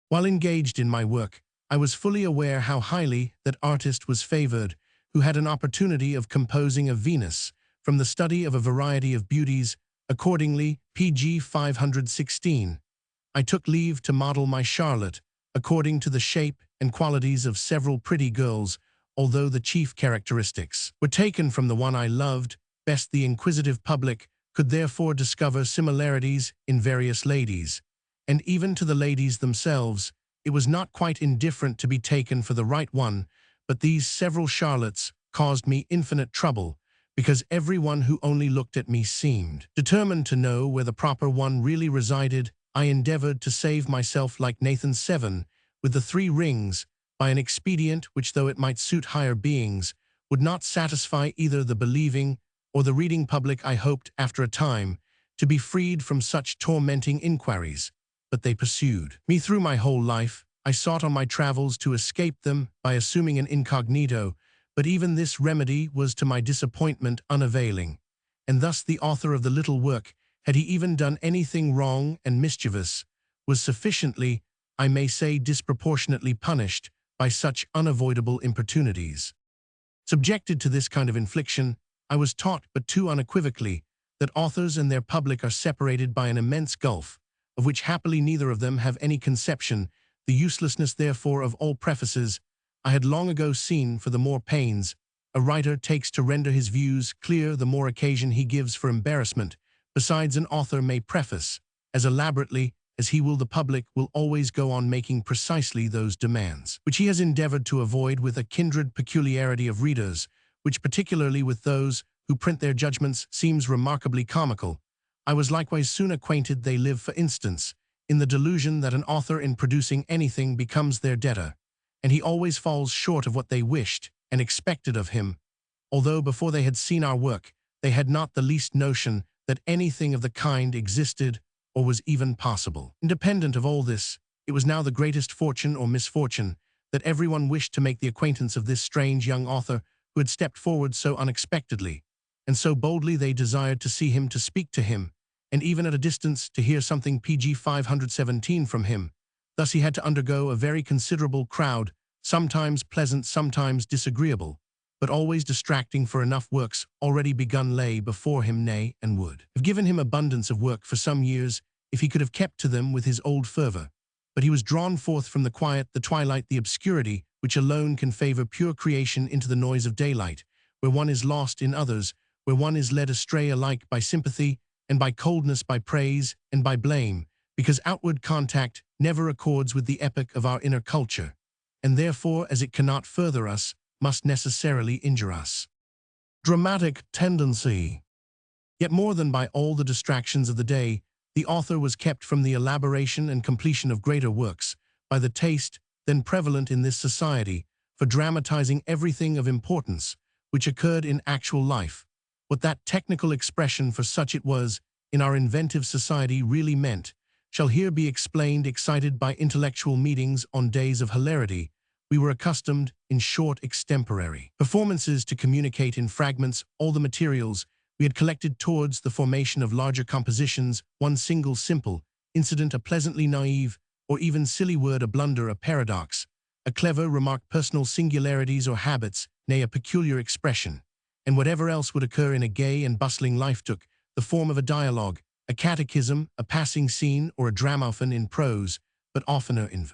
While engaged in my work, I was fully aware how highly that artist was favored who had an opportunity of composing a Venus from the study of a variety of beauties. Accordingly, PG 516, I took leave to model my Charlotte according to the shape and qualities of several pretty girls, although the chief characteristics were taken from the one I loved best. The inquisitive public could therefore discover similarities in various ladies, and even to the ladies themselves it was not quite indifferent to be taken for the right one. But these several Charlottes caused me infinite trouble, because everyone who only looked at me seemed determined to know where the proper one really resided. I endeavored to save myself like Nathan's 7 with the 3 rings, by an expedient which, though it might suit higher beings, would not satisfy either the believing or the reading public. I hoped, after a time, to be freed from such tormenting inquiries, but they pursued me through my whole life. I sought on my travels to escape them by assuming an incognito, But even this remedy was to my disappointment unavailing, and thus the author of the little work, had he even done anything wrong and mischievous, was sufficiently, I may say disproportionately punished by such unavoidable importunities. Subjected to this kind of infliction, I was taught but too unequivocally that authors and their public are separated by an immense gulf, of which happily neither of them have any conception. The uselessness therefore of all prefaces I had long ago seen. For the more pains a writer takes to render his views clear, the more occasion he gives for embarrassment. Besides, an author may preface as elaborately as he will, the public will always go on making precisely those demands, which he has endeavored to avoid, with a kindred peculiarity of readers, which particularly with those who print their judgments seems remarkably comical. I was likewise soon acquainted they live, for instance, in the delusion that an author in producing anything becomes their debtor, and he always falls short of what they wished and expected of him, although before they had seen our work, they had not the least notion that anything of the kind existed or was even possible. Independent of all this, it was now the greatest fortune or misfortune that everyone wished to make the acquaintance of this strange young author who had stepped forward so unexpectedly, and so boldly they desired to see him, to speak to him, and even at a distance to hear something pg 517 from him. Thus he had to undergo a very considerable crowd, sometimes pleasant, sometimes disagreeable, but always distracting, for enough works already begun lay before him, nay, and would have given him abundance of work for some years if he could have kept to them with his old fervor. But he was drawn forth from the quiet, the twilight, the obscurity, which alone can favor pure creation, into the noise of daylight, where one is lost in others, where one is led astray alike by sympathy and by coldness, by praise and by blame, because outward contact never accords with the epoch of our inner culture, and therefore, as it cannot further us, must necessarily injure us. Dramatic tendency. Yet more than by all the distractions of the day, the author was kept from the elaboration and completion of greater works by the taste then prevalent in this society for dramatizing everything of importance which occurred in actual life. What that technical expression, for such it was, in our inventive society really meant, shall here be explained. Excited by intellectual meetings on days of hilarity, we were accustomed, in short, extemporary performances, to communicate in fragments all the materials we had collected towards the formation of larger compositions, one single simple incident, a pleasantly naive or even silly word, a blunder, a paradox, a clever remark, personal singularities or habits, nay, a peculiar expression, and whatever else would occur in a gay and bustling life took the form of a dialogue, a catechism, a passing scene, or a dramophon in prose, but oftener in.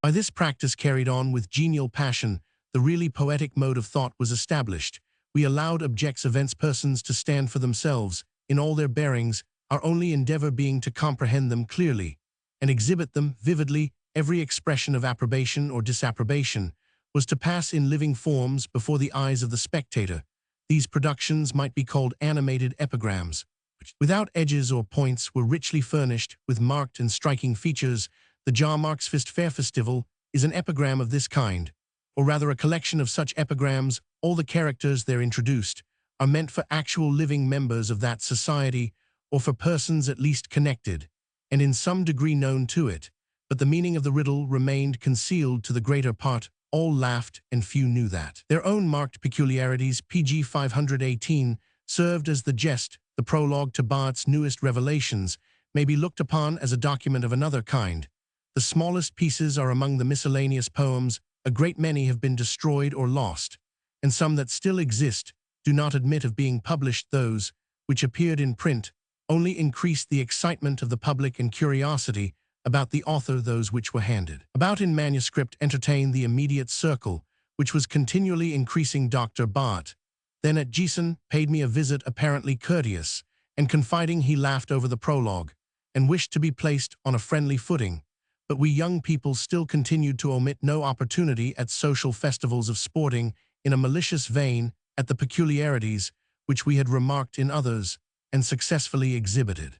By this practice, carried on with genial passion, the really poetic mode of thought was established. We allowed objects, events, persons to stand for themselves in all their bearings, our only endeavor being to comprehend them clearly and exhibit them vividly. Every expression of approbation or disapprobation was to pass in living forms before the eyes of the spectator. These productions might be called animated epigrams, which, without edges or points, were richly furnished with marked and striking features. The Jahrmarksfest Fair Festival is an epigram of this kind, or rather a collection of such epigrams. All the characters there introduced are meant for actual living members of that society, or for persons at least connected, and in some degree known to it, but the meaning of the riddle remained concealed to the greater part. All laughed, and few knew that. Their own marked peculiarities, pg 518, served as the jest. The prologue to Barth's newest revelations may be looked upon as a document of another kind. The smallest pieces are among the miscellaneous poems. A great many have been destroyed or lost, and some that still exist do not admit of being published. Those which appeared in print only increased the excitement of the public and curiosity about the author. Those which were handed about in manuscript entertained the immediate circle, which was continually increasing. Dr. Barth, then at Gießen, paid me a visit, apparently courteous and confiding. He laughed over the prologue and wished to be placed on a friendly footing, but we young people still continued to omit no opportunity at social festivals of sporting, in a malicious vein, at the peculiarities which we had remarked in others and successfully exhibited.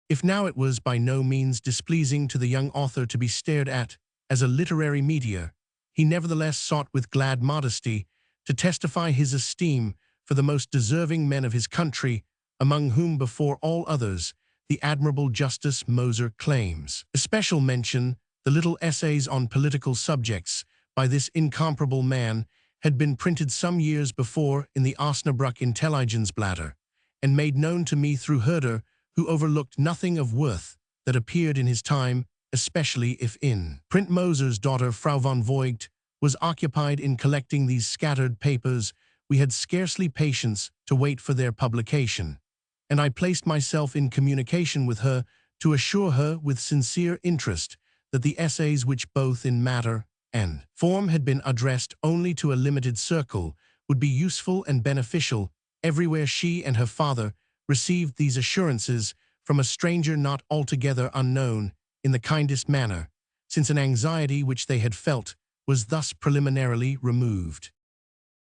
If now it was by no means displeasing to the young author to be stared at as a literary meteor, he nevertheless sought with glad modesty to testify his esteem for the most deserving men of his country, among whom before all others the admirable Justice Moser claims especial mention. The little essays on political subjects by this incomparable man had been printed some years before in the Osnabrück Intelligenzblätter, and made known to me through Herder, who overlooked nothing of worth that appeared in his time, especially if in print. Moser's daughter, Frau von Voigt, was occupied in collecting these scattered papers. We had scarcely patience to wait for their publication, and I placed myself in communication with her to assure her with sincere interest that the essays, which both in matter and form had been addressed only to a limited circle, would be useful and beneficial everywhere. She and her father received these assurances from a stranger not altogether unknown, in the kindest manner, since an anxiety which they had felt was thus preliminarily removed.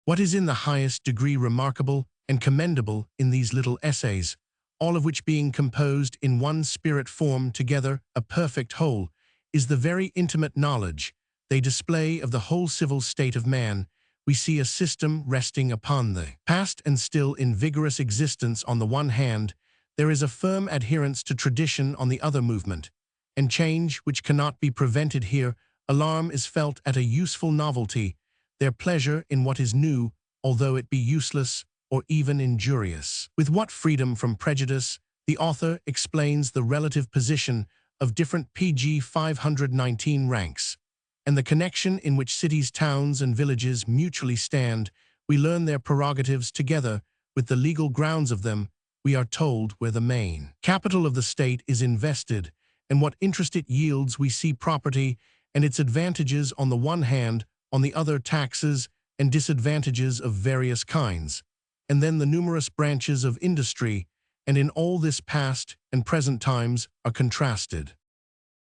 What is in the highest degree remarkable and commendable in these little essays, all of which being composed in one spirit form together a perfect whole, is the very intimate knowledge they display of the whole civil state of man. We see a system resting upon the past and still in vigorous existence on the one hand. There is a firm adherence to tradition on the other movement, and change which cannot be prevented here. Alarm is felt at a useful novelty, their pleasure in what is new, although it be useless or even injurious. With what freedom from prejudice the author explains the relative position of different pg 519 ranks, and the connection in which cities, towns, and villages mutually stand. We learn their prerogatives together with the legal grounds of them. We are told where the main capital of the state is invested, and what interest it yields. We see property and its advantages on the one hand, on the other taxes and disadvantages of various kinds, and then the numerous branches of industry, and in all this past and present times are contrasted.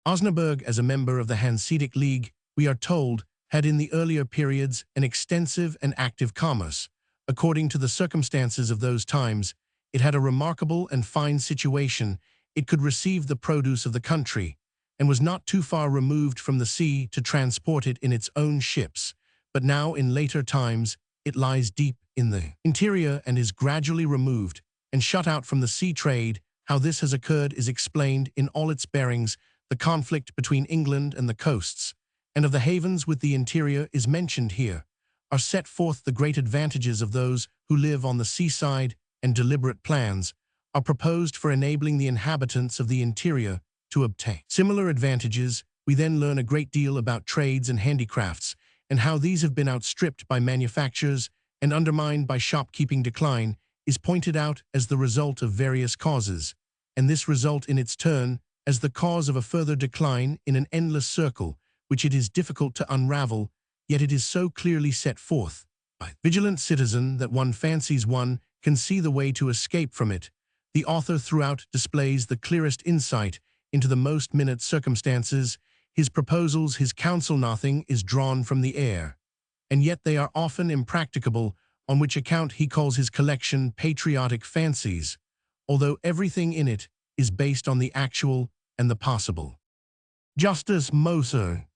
Osnabrück, as a member of the Hanseatic League, we are told, had in the earlier periods an extensive and active commerce. According to the circumstances of those times, it had a remarkable and fine situation. It could receive the produce of the country, and was not too far removed from the sea to transport it in its own ships. But now, in later times, it lies deep in the interior and is gradually removed and shut out from the sea trade. How this has occurred is explained in all its bearings. The conflict between England and the coasts, and of the havens with the interior, is mentioned here. Are set forth the great advantages of those who live on the seaside, and deliberate plans are proposed for enabling the inhabitants of the interior to obtain similar advantages. We then learn a great deal about trades and handicrafts, and how these have been outstripped by manufactures and undermined by shopkeeping. Decline is pointed out as the result of various causes, and this result in its turn as the cause of a further decline in an endless circle, which it is difficult to unravel, yet it is so clearly set forth by the vigilant citizen that one fancies one can see the way to escape from it. The author throughout displays the clearest insight into the most minute circumstances. His proposals, his counsel, nothing is drawn from the air, and yet they are often impracticable, on which account he calls his collection Patriotic Fancies, although everything in it is based on the actual and the possible. Justice Moser.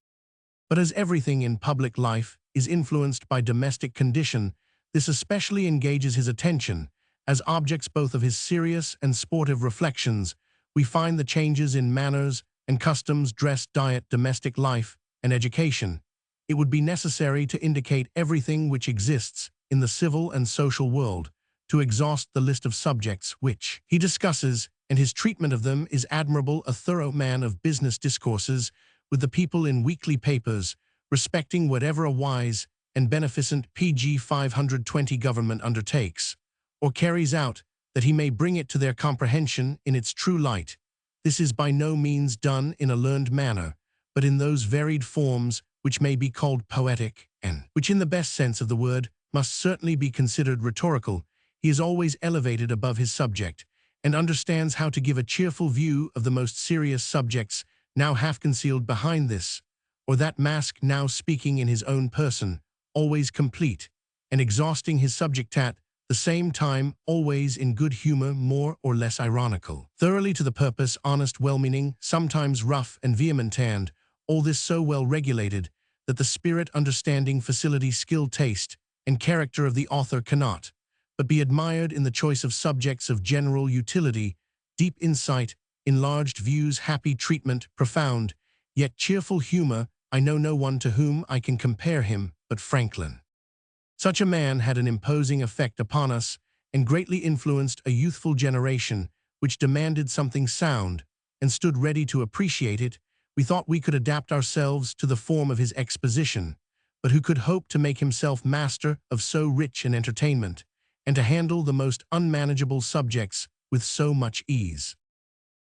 But as everything in public life is influenced by domestic condition, this especially engages his attention. As objects both of his serious and sportive reflections, we find the changes in manners and customs, dress, diet, domestic life, and education. It would be necessary to indicate everything which exists in the civil and social world, to exhaust the list of subjects which he discusses, and his treatment of them is admirable. A thorough man of business discourses with the people in weekly papers, respecting whatever a wise and beneficent pg 520 government undertakes, or carries out, that he may bring it to their comprehension in its true light. This is by no means done in a learned manner, but in those varied forms which may be called poetic, and which in the best sense of the word must certainly be considered rhetorical. He is always elevated above his subject, and understands how to give a cheerful view of the most serious subjects, now half concealed behind this or that mask, now speaking in his own person, always complete, and exhausting his subject at the same time, always in good humor, more or less ironical, thoroughly to the purpose, honest, well-meaning, sometimes rough and vehement, and all this so well regulated that the spirit, understanding, facility, skill, taste, and character of the author cannot but be admired in the choice of subjects of general utility, deep insight, enlarged views, happy treatment, profound, yet cheerful humor. I know no one to whom I can compare him but Franklin. Such a man had an imposing effect upon us and greatly influenced a youthful generation which demanded something sound and stood ready to appreciate it. We thought we could adapt ourselves to the form of his exposition, but who could hope to make himself master of so rich an entertainment, and to handle the most unmanageable subjects with so much ease?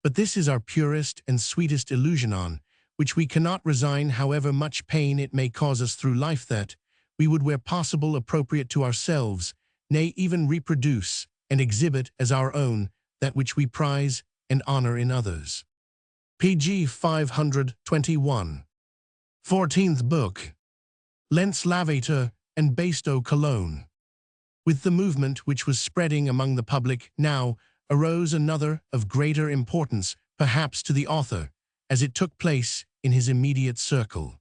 But this is our purest and sweetest illusion on which we cannot resign, however much pain it may cause us through life, that we would where possible appropriate to ourselves, nay, even reproduce and exhibit as our own that which we prize and honor in others. Pg 521. 14th Book. Lens Lavater and Basto Cologne. With the movement which was spreading among the public now arose another of greater importance, perhaps to the author, as it took place in his immediate circle.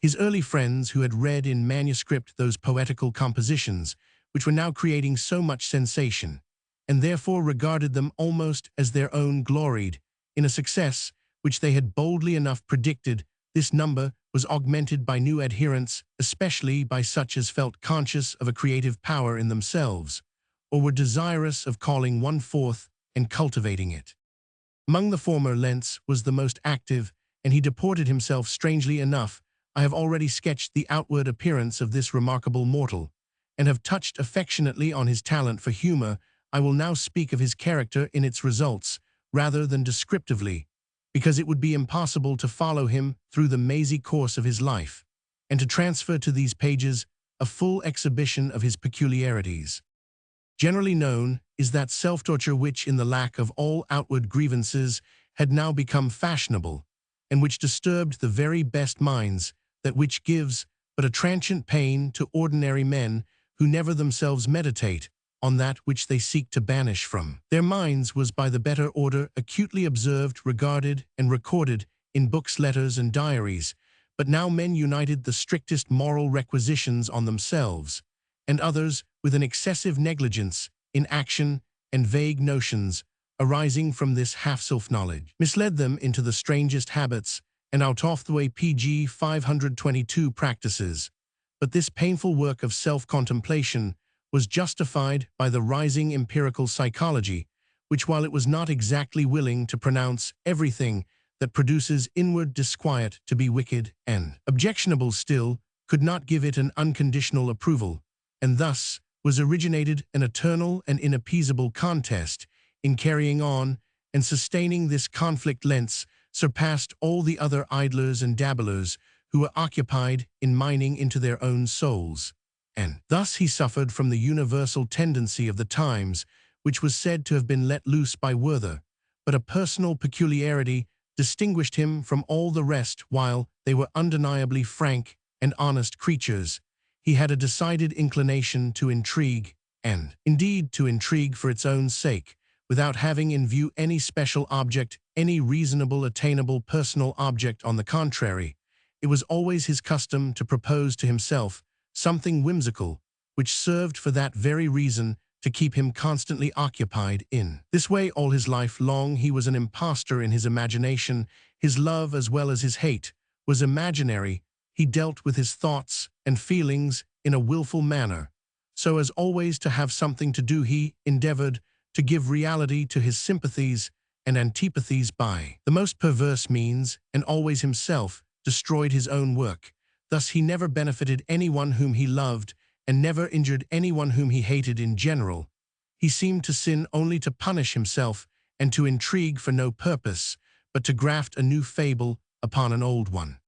His early friends who had read in manuscript those poetical compositions which were now creating so much sensation, and therefore regarded them almost as their own, gloried in a success which they had boldly enough predicted. This number was augmented by new adherents, especially by such as felt conscious of a creative power in themselves, or were desirous of calling one forth and cultivating it. Among the former, Lentz was the most active, and he deported himself strangely enough. I have already sketched the outward appearance of this remarkable mortal, and have touched affectionately on his talent for humor. I will now speak of his character in its results, rather than descriptively, because it would be impossible to follow him through the mazy course of his life, and to transfer to these pages a full exhibition of his peculiarities. Generally known is that self-torture which, in the lack of all outward grievances, had now become fashionable, and which disturbed the very best minds, that which gives but a transient pain to ordinary men who never themselves meditate on that which they seek to banish from their minds, was by the better order acutely observed, regarded, and recorded in books, letters, and diaries. But now men united the strictest moral requisitions on themselves, and others, with an excessive negligence in action and vague notions arising from this half self-knowledge, misled them into the strangest habits and out of the way Pg 522 practices. But this painful work of self-contemplation was justified by the rising empirical psychology, which, while it was not exactly willing to pronounce everything that produces inward disquiet to be wicked and objectionable, still could not give it an unconditional approval, and thus was originated an eternal and inappeasable contest. In carrying on and sustaining this conflict, Lentz surpassed all the other idlers and dabblers who were occupied in mining into their own souls, and thus he suffered from the universal tendency of the times, which was said to have been let loose by Werther. But a personal peculiarity distinguished him from all the rest. While they were undeniably frank and honest creatures, he had a decided inclination to intrigue, and indeed to intrigue for its own sake, without having in view any special object, any reasonable, attainable personal object. On the contrary, it was always his custom to propose to himself something whimsical, which served for that very reason to keep him constantly occupied. In this way, all his life long, he was an impostor in his imagination. His love, as well as his hate, was imaginary. He dealt with his thoughts and feelings in a willful manner, so as always to have something to do. He endeavored to give reality to his sympathies and antipathies by the most perverse means, and always himself destroyed his own work. Thus he never benefited anyone whom he loved, and never injured anyone whom he hated. In general, he seemed to sin only to punish himself, and to intrigue for no purpose, but to graft a new fable upon an old one.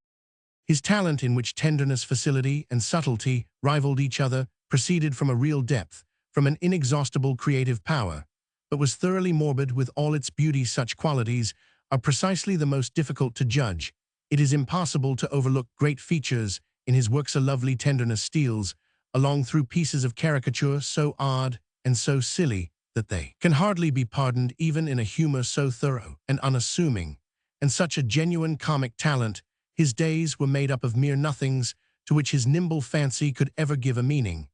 His talent, in which tenderness, facility, and subtlety rivaled each other, proceeded from a real depth, from an inexhaustible creative power, but was thoroughly morbid with all its beauty. Such qualities are precisely the most difficult to judge. It is impossible to overlook great features in his works. A lovely tenderness steals along through pieces of caricature so odd and so silly that they can hardly be pardoned even in a humor so thorough and unassuming, and such a genuine comic talent. His days were made up of mere nothings to which his nimble fancy could ever give a meaning,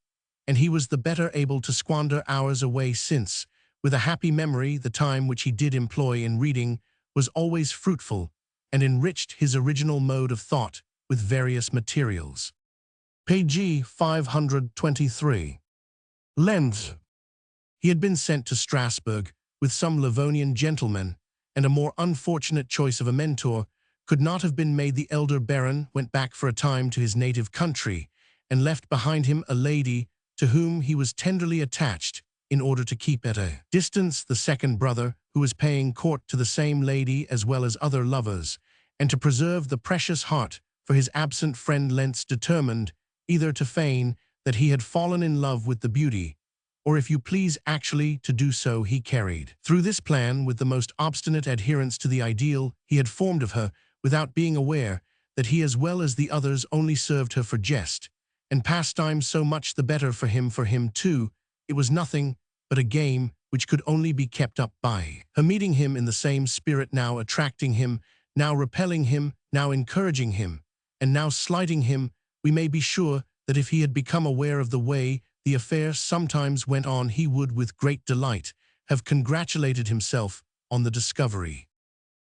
and he was the better able to squander hours away, since, with a happy memory, the time which he did employ in reading was always fruitful, and enriched his original mode of thought with various materials. Page 523. Lenz. He had been sent to Strasbourg with some Livonian gentlemen, and a more unfortunate choice of a mentor could not have been made. The elder Baron went back for a time to his native country and left behind him a lady to whom he was tenderly attached in order to keep at a distance the second brother, who was paying court to the same lady as well as other lovers, and to preserve the precious heart for his absent friend. Lentz determined either to feign that he had fallen in love with the beauty, or if you please actually to do so. He carried through this plan with the most obstinate adherence to the ideal he had formed of her, without being aware that he as well as the others only served her for jest and pastime. So much the better for him. For him, too, it was nothing but a game which could only be kept up by her meeting him in the same spirit, now attracting him, now repelling him, now encouraging him, and now slighting him. We may be sure that if he had become aware of the way the affair sometimes went on, he would, with great delight, have congratulated himself on the discovery.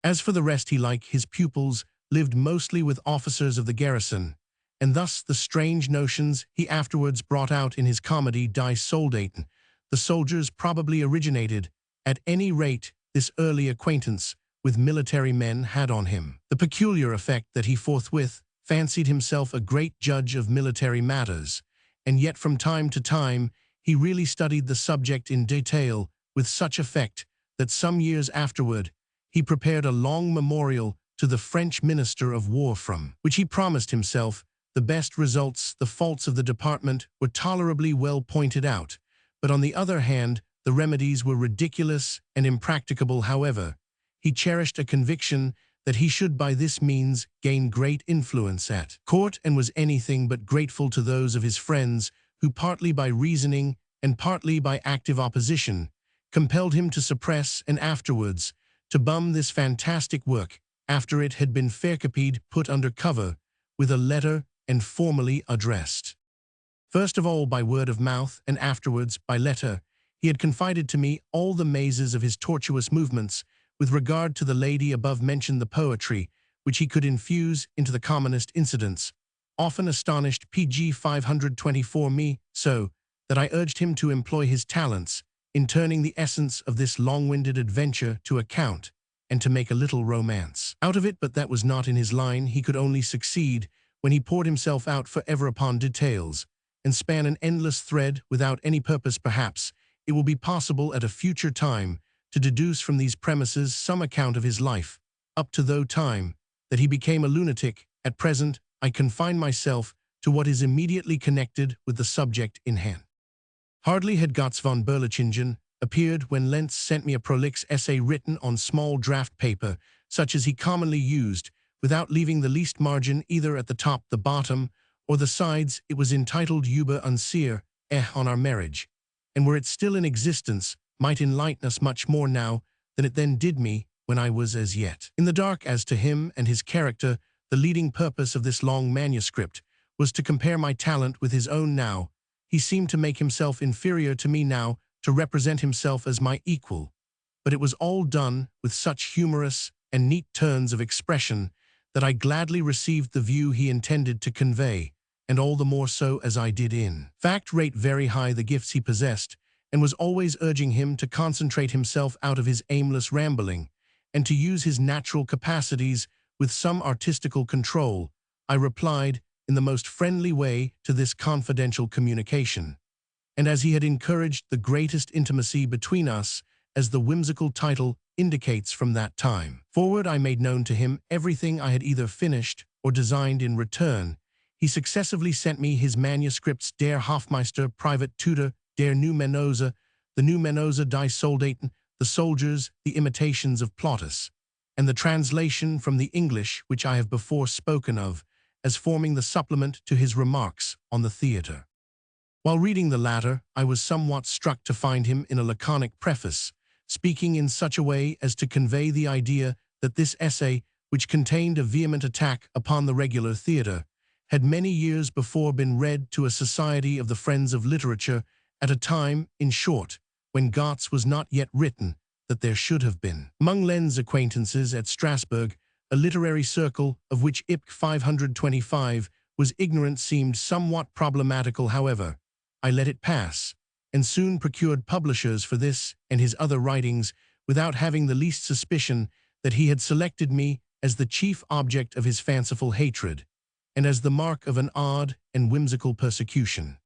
As for the rest, he, like his pupils, lived mostly with officers of the garrison, and thus the strange notions he afterwards brought out in his comedy Die Soldaten, the soldiers, probably originated. At any rate, this early acquaintance with military men had on him the peculiar effect that he forthwith fancied himself a great judge of military matters, and yet from time to time he really studied the subject in detail with such effect that some years afterward he prepared a long memorial to the French Minister of War, from which he promised himself the best results. The faults of the department were tolerably well pointed out, but on the other hand the remedies were ridiculous and impracticable. However, he cherished a conviction that he should by this means gain great influence at court, and was anything but grateful to those of his friends who, partly by reasoning and partly by active opposition, compelled him to suppress and afterwards to bum this fantastic work after it had been fair copied, put under cover with a letter, and formally addressed. First of all by word of mouth, and afterwards by letter, he had confided to me all the mazes of his tortuous movements with regard to the lady above mentioned. The poetry which he could infuse into the commonest incidents often astonished Pg 524 me, so that I urged him to employ his talents in turning the essence of this long-winded adventure to account, and to make a little romance out of it. But that was not in his line. He could only succeed when he poured himself out forever upon details, and span an endless thread without any purpose. Perhaps it will be possible at a future time to deduce from these premises some account of his life, up to the time that he became a lunatic. At present, I confine myself to what is immediately connected with the subject in hand. Hardly had Götz von Berlichingen appeared when Lentz sent me a prolix essay written on small draft paper, such as he commonly used, without leaving the least margin either at the top, the bottom, or the sides. It was entitled Über unser on our marriage, and were it still in existence, might enlighten us much more now than it then did me when I was as yet in the dark as to him and his character. The leading purpose of this long manuscript was to compare my talent with his own. Now he seemed to make himself inferior to me, now to represent himself as my equal, but it was all done with such humorous and neat turns of expression that I gladly received the view he intended to convey, and all the more so as I did in fact rate very high the gifts he possessed, and was always urging him to concentrate himself out of his aimless rambling, and to use his natural capacities with some artistical control. I replied in the most friendly way to this confidential communication, and as he had encouraged the greatest intimacy between us, as the whimsical title indicates, from that time forward I made known to him everything I had either finished or designed. In return, he successively sent me his manuscripts Der Hofmeister, Private Tutor, Der Numenose, the Numenose Die Soldaten, the Soldiers, the Imitations of Plautus, and the translation from the English which I have before spoken of as forming the supplement to his remarks on the theatre. While reading the latter, I was somewhat struck to find him in a laconic preface, speaking in such a way as to convey the idea that this essay, which contained a vehement attack upon the regular theatre, had many years before been read to a society of the Friends of Literature, at a time, in short, when Götz was not yet written, that there should have been among Lenz's acquaintances at Strasbourg a literary circle of which Ip 525 was ignorant seemed somewhat problematical. However, I let it pass, and soon procured publishers for this and his other writings without having the least suspicion that he had selected me as the chief object of his fanciful hatred, and as the mark of an odd and whimsical persecution.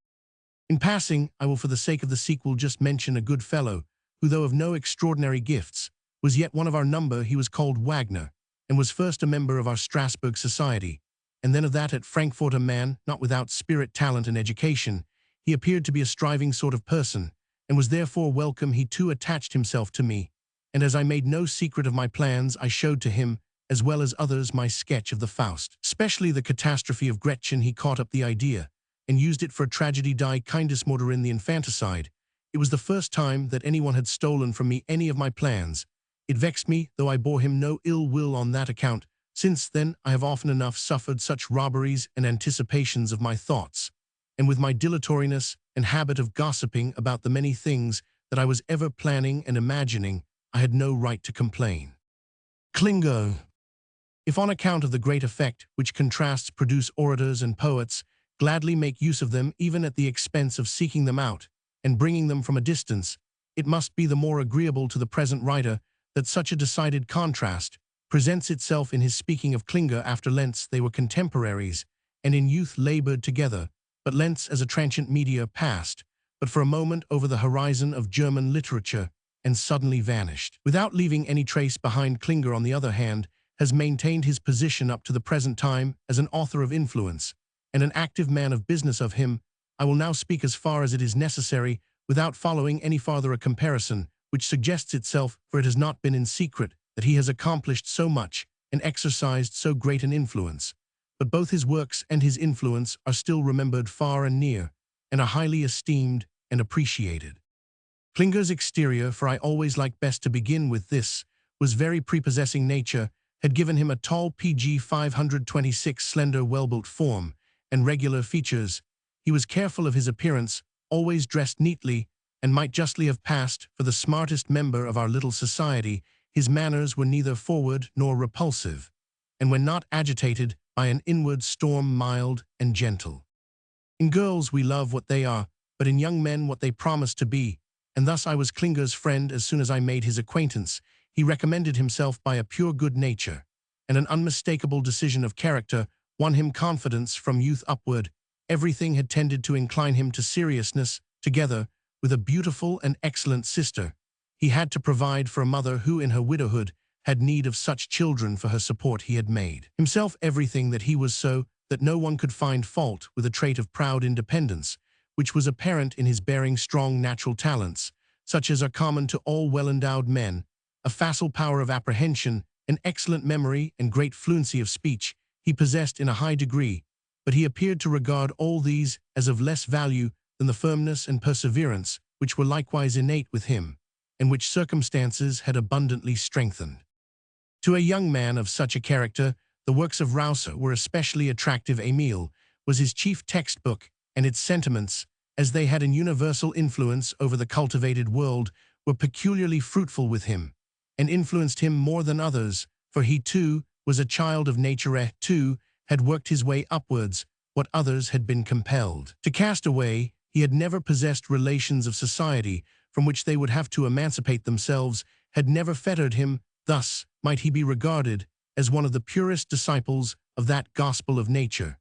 In passing, I will for the sake of the sequel just mention a good fellow, who though of no extraordinary gifts, was yet one of our number. He was called Wagner, and was first a member of our Strasbourg society, and then of that at Frankfurt. A man not without spirit, talent, and education, he appeared to be a striving sort of person, and was therefore welcome. He too attached himself to me, and as I made no secret of my plans, I showed to him, as well as others, my sketch of the Faust. Especially the catastrophe of Gretchen. He caught up the idea, and used it for a tragedy. Die Kindesmorder in the infanticide. It was the first time that anyone had stolen from me any of my plans. It vexed me, though I bore him no ill will on that account. Since then, I have often enough suffered such robberies and anticipations of my thoughts, and with my dilatoriness and habit of gossiping about the many things that I was ever planning and imagining, I had no right to complain. Klingo. If on account of the great effect which contrasts produce, orators and poets gladly make use of them even at the expense of seeking them out and bringing them from a distance, it must be the more agreeable to the present writer that such a decided contrast presents itself in his speaking of Klinger. After Lentz they were contemporaries, and in youth labored together, but Lentz as a transient meteor passed but for a moment over the horizon of German literature and suddenly vanished, without leaving any trace behind. Klinger, on the other hand, has maintained his position up to the present time as an author of influence and an active man of business. Of him I will now speak as far as it is necessary, without following any farther a comparison which suggests itself, for it has not been in secret that he has accomplished so much and exercised so great an influence. But both his works and his influence are still remembered far and near, and are highly esteemed and appreciated. Klinger's exterior, for I always like best to begin with this, was very prepossessing. Nature had given him a tall PG 526 slender well-built form and regular features. He was careful of his appearance, always dressed neatly, and might justly have passed for the smartest member of our little society. His manners were neither forward nor repulsive, and when not agitated by an inward storm, mild and gentle. In girls we love what they are, but in young men what they promise to be, and thus I was Klinger's friend as soon as I made his acquaintance. He recommended himself by a pure good nature, and an unmistakable decision of character won him confidence from youth upward. Everything had tended to incline him to seriousness. Together with a beautiful and excellent sister, he had to provide for a mother who in her widowhood had need of such children for her support. He had made himself everything that he was, so that no one could find fault with a trait of proud independence, which was apparent in his bearing. Strong natural talents, such as are common to all well-endowed men, a facile power of apprehension, an excellent memory, and great fluency of speech, he possessed in a high degree, but he appeared to regard all these as of less value than the firmness and perseverance which were likewise innate with him, and which circumstances had abundantly strengthened. To a young man of such a character, the works of Rousseau were especially attractive. Emile was his chief textbook, and its sentiments, as they had an universal influence over the cultivated world, were peculiarly fruitful with him, and influenced him more than others, for he too was a child of nature, too had worked his way upwards what others had been compelled to cast away. He had never possessed relations of society from which they would have to emancipate themselves, had never fettered him. Thus might he be regarded as one of the purest disciples of that gospel of nature,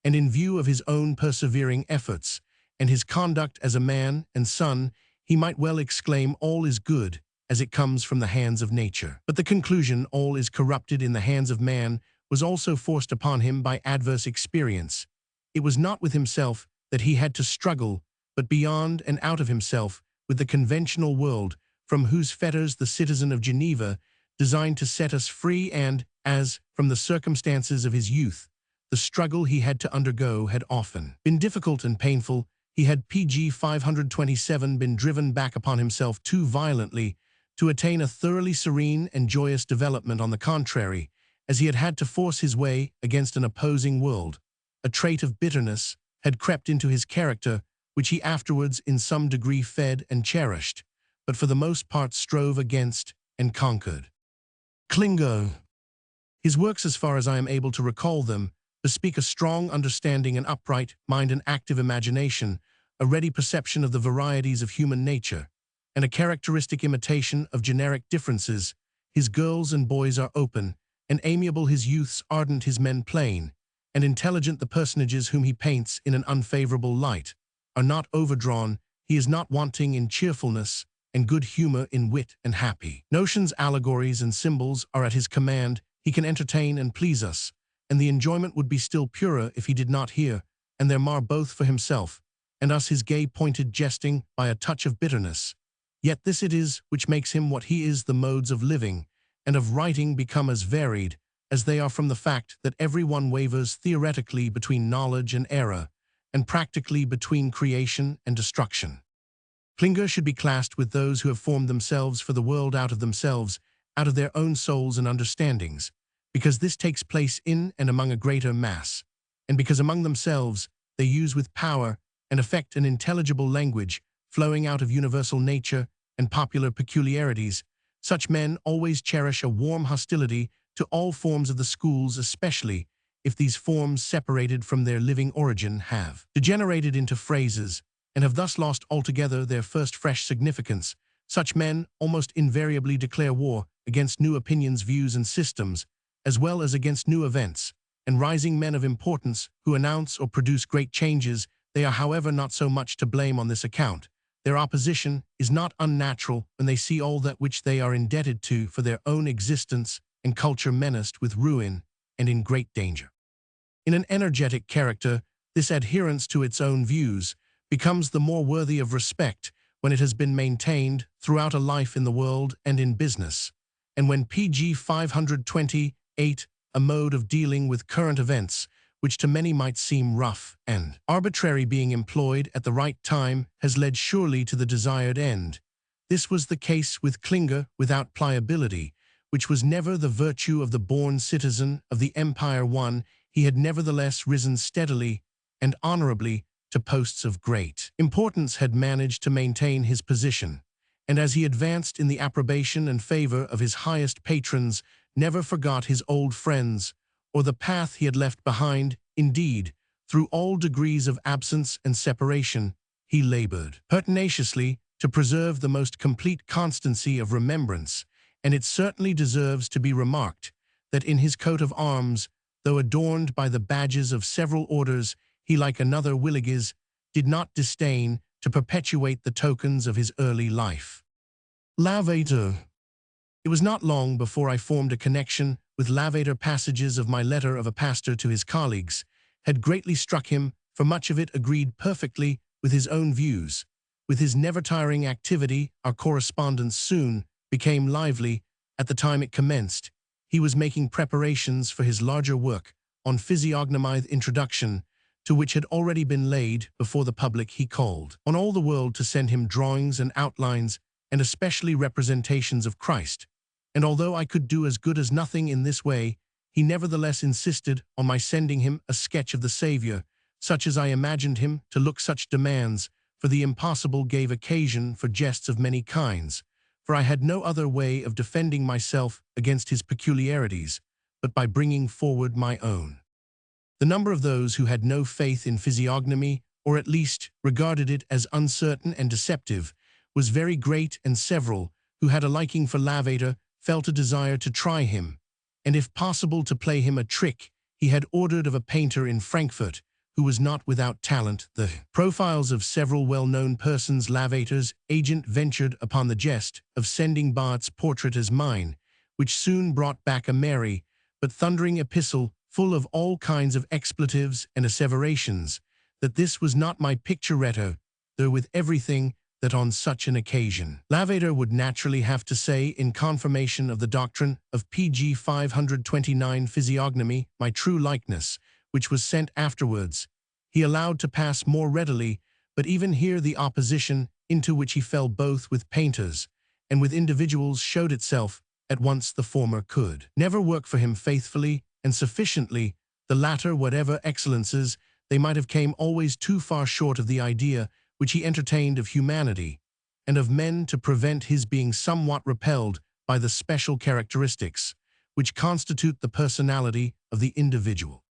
and in view of his own persevering efforts and his conduct as a man and son, he might well exclaim, all is good as it comes from the hands of nature. But the conclusion, all is corrupted in the hands of man, was also forced upon him by adverse experience. It was not with himself that he had to struggle, but beyond and out of himself, with the conventional world, from whose fetters the citizen of Geneva designed to set us free. And, as, from the circumstances of his youth, the struggle he had to undergo had often been difficult and painful, he had PG 527 been driven back upon himself too violently to attain a thoroughly serene and joyous development. On the contrary, as he had had to force his way against an opposing world, a trait of bitterness had crept into his character, which he afterwards in some degree fed and cherished, but for the most part strove against and conquered. Klingo. His works, as far as I am able to recall them, bespeak a strong understanding and upright mind and active imagination, a ready perception of the varieties of human nature, and a characteristic imitation of generic differences. His girls and boys are open, and amiable his youths ardent his men plain, and intelligent the personages whom he paints in an unfavorable light, are not overdrawn, he is not wanting in cheerfulness, and good humor in wit and happy. Notions, allegories, and symbols are at his command, he can entertain and please us, and the enjoyment would be still purer if he did not hear, and there mar both for himself, and us his gay pointed jesting by a touch of bitterness. Yet this it is which makes him what he is. The modes of living and of writing become as varied as they are from the fact that every one wavers theoretically between knowledge and error, and practically between creation and destruction. Klinger should be classed with those who have formed themselves for the world out of themselves, out of their own souls and understandings, because this takes place in and among a greater mass, and because among themselves they use with power and effect an intelligible language flowing out of universal nature and popular peculiarities. Such men always cherish a warm hostility to all forms of the schools, especially if these forms, separated from their living origin, have degenerated into phrases and have thus lost altogether their first fresh significance. Such men almost invariably declare war against new opinions, views, and systems, as well as against new events, and rising men of importance who announce or produce great changes. They are, however, not so much to blame on this account. Their opposition is not unnatural when they see all that which they are indebted to for their own existence and culture menaced with ruin and in great danger. In an energetic character, this adherence to its own views becomes the more worthy of respect when it has been maintained throughout a life in the world and in business, and when pg 528, a mode of dealing with current events, which to many might seem rough and arbitrary, being employed at the right time, has led surely to the desired end. This was the case with Klinger. Without pliability, which was never the virtue of the born citizen of the Empire I, he had nevertheless risen steadily and honorably to posts of great importance, had managed to maintain his position, and as he advanced in the approbation and favor of his highest patrons, never forgot his old friends or the path he had left behind. Indeed, through all degrees of absence and separation, he labored pertinaciously to preserve the most complete constancy of remembrance, and it certainly deserves to be remarked that in his coat of arms, though adorned by the badges of several orders, he, like another Willigis, did not disdain to perpetuate the tokens of his early life. Lavater. It was not long before I formed a connection with Lavater. Passages of my letter of a pastor to his colleagues had greatly struck him, for much of it agreed perfectly with his own views. With his never-tiring activity, our correspondence soon became lively. At the time it commenced, he was making preparations for his larger work on physiognomy, introduction to which had already been laid before the public. He called on all the world to send him drawings and outlines, and especially representations of Christ, and although I could do as good as nothing in this way, he nevertheless insisted on my sending him a sketch of the Savior, such as I imagined him to look. Such demands for the impossible gave occasion for jests of many kinds, for I had no other way of defending myself against his peculiarities but by bringing forward my own. The number of those who had no faith in physiognomy, or at least regarded it as uncertain and deceptive, was very great, and several, who had a liking for Lavater, felt a desire to try him, and if possible to play him a trick he had ordered of a painter in Frankfurt, who was not without talent. The profiles of several well-known persons. Lavater's agent ventured upon the jest of sending Barth's portrait as mine, which soon brought back a merry but thundering epistle full of all kinds of expletives and asseverations, that this was not my picturetto, though with everything that on such an occasion Lavater would naturally have to say in confirmation of the doctrine of pg 529 physiognomy, my true likeness, which was sent afterwards, he allowed to pass more readily, but even here the opposition into which he fell both with painters and with individuals showed itself at once. The former could never work for him faithfully and sufficiently, the latter, whatever excellences they might have, came always too far short of the idea which he entertained of humanity and of men to prevent his being somewhat repelled by the special characteristics which constitute the personality of the individual.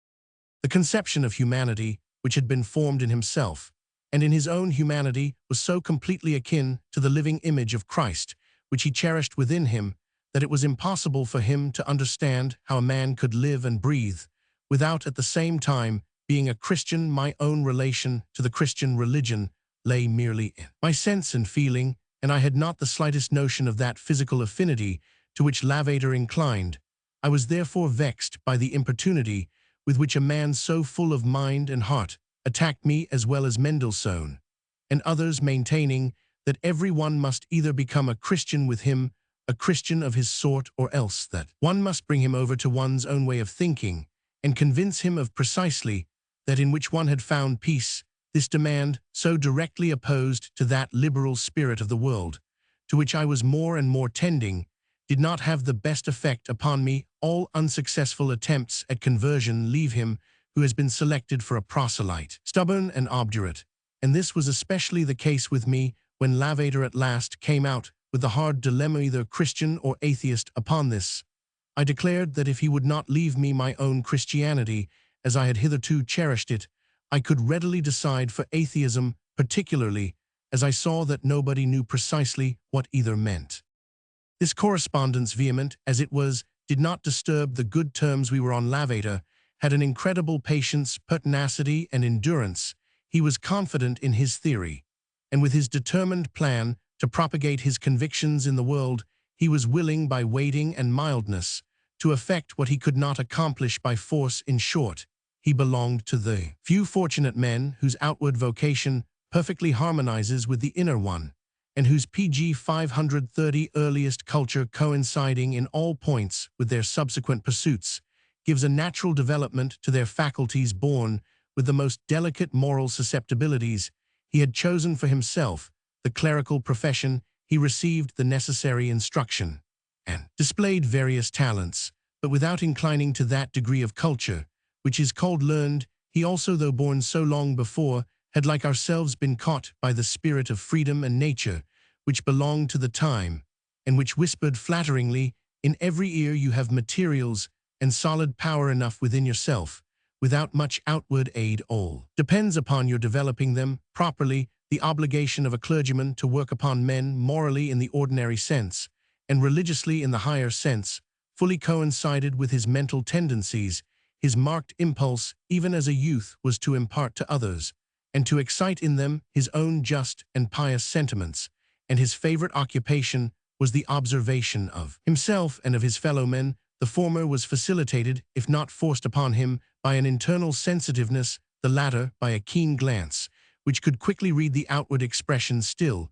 The conception of humanity, which had been formed in himself, and in his own humanity was so completely akin to the living image of Christ, which he cherished within him, that it was impossible for him to understand how a man could live and breathe, without at the same time being a Christian. My own relation to the Christian religion lay merely in my sense and feeling, and I had not the slightest notion of that physical affinity to which Lavater inclined. I was therefore vexed by the importunity with which a man so full of mind and heart attacked me as well as Mendelssohn, and others, maintaining that every one must either become a Christian with him, a Christian of his sort, or else that one must bring him over to one's own way of thinking, and convince him of precisely that in which one had found peace. This demand, so directly opposed to that liberal spirit of the world, to which I was more and more tending, did not have the best effect upon me. All unsuccessful attempts at conversion leave him who has been selected for a proselyte, stubborn and obdurate, and this was especially the case with me when Lavater at last came out with the hard dilemma, either Christian or atheist. Upon this, I declared that if he would not leave me my own Christianity, as I had hitherto cherished it, I could readily decide for atheism, particularly as I saw that nobody knew precisely what either meant. This correspondence, vehement as it was, did not disturb the good terms we were on. Lavater had an incredible patience, pertinacity, and endurance. He was confident in his theory, and with his determined plan to propagate his convictions in the world, he was willing by waiting and mildness to effect what he could not accomplish by force. In short, he belonged to the few fortunate men whose outward vocation perfectly harmonizes with the inner one, and whose PG 530 earliest culture, coinciding in all points with their subsequent pursuits, gives a natural development to their faculties. Born with the most delicate moral susceptibilities, he had chosen for himself the clerical profession. He received the necessary instruction and displayed various talents, but without inclining to that degree of culture which is called learned. He also, though born so long before, had like ourselves been caught by the spirit of freedom and nature, which belonged to the time, and which whispered flatteringly in every ear, you have materials and solid power enough within yourself, without much outward aid. All depends upon your developing them properly. The obligation of a clergyman to work upon men morally in the ordinary sense, and religiously in the higher sense, fully coincided with his mental tendencies. His marked impulse, even as a youth, was to impart to others, and to excite in them his own just and pious sentiments, and his favorite occupation was the observation of himself and of his fellow-men. The former was facilitated, if not forced upon him, by an internal sensitiveness, the latter by a keen glance, which could quickly read the outward expression. Still,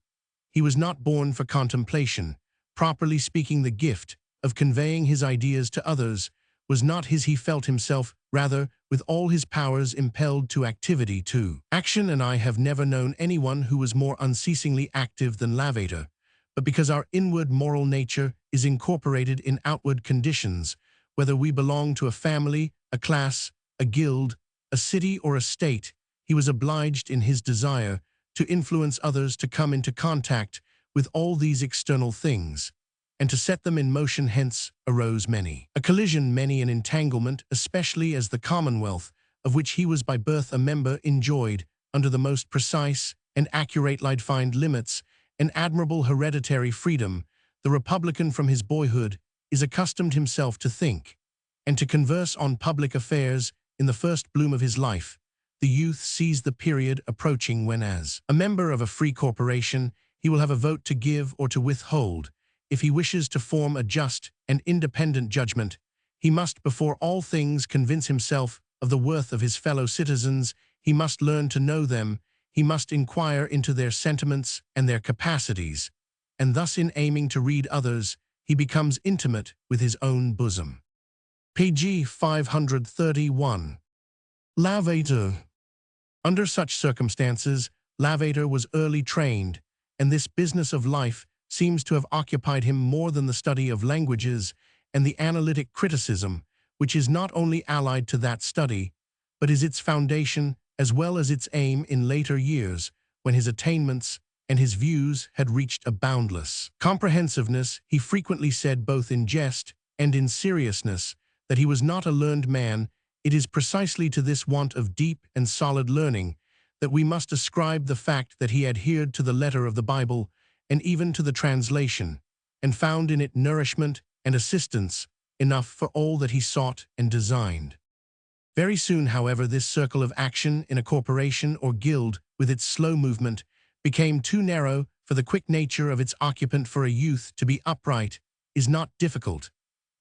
he was not born for contemplation. Properly speaking, the gift of conveying his ideas to others was not his. He felt himself, rather, with all his powers impelled to activity, to action, and I have never known anyone who was more unceasingly active than Lavater. But because our inward moral nature is incorporated in outward conditions, whether we belong to a family, a class, a guild, a city, or a state, he was obliged in his desire to influence others to come into contact with all these external things, and to set them in motion. Hence arose many a collision, many an entanglement, especially as the Commonwealth, of which he was by birth a member, enjoyed, under the most precise and accurate defined limits, an admirable hereditary freedom. The republican from his boyhood is accustomed himself to think and to converse on public affairs in the first bloom of his life. The youth sees the period approaching when, as a member of a free corporation, he will have a vote to give or to withhold. If he wishes to form a just and independent judgment, he must before all things convince himself of the worth of his fellow citizens. He must learn to know them. He must inquire into their sentiments and their capacities, and thus in aiming to read others, he becomes intimate with his own bosom. Pg 531. Lavater. Under such circumstances, Lavater was early trained, and this business of life seems to have occupied him more than the study of languages and the analytic criticism, which is not only allied to that study, but is its foundation as well as its aim. In later years, when his attainments and his views had reached a boundless comprehensiveness, he frequently said, both in jest and in seriousness, that he was not a learned man It is precisely to this want of deep and solid learning that we must ascribe the fact that he adhered to the letter of the Bible and even to the translation, and found in it nourishment and assistance enough for all that he sought and designed. Very soon, however, this circle of action in a corporation or guild, with its slow movement, became too narrow for the quick nature of its occupant. For a youth to be upright is not difficult,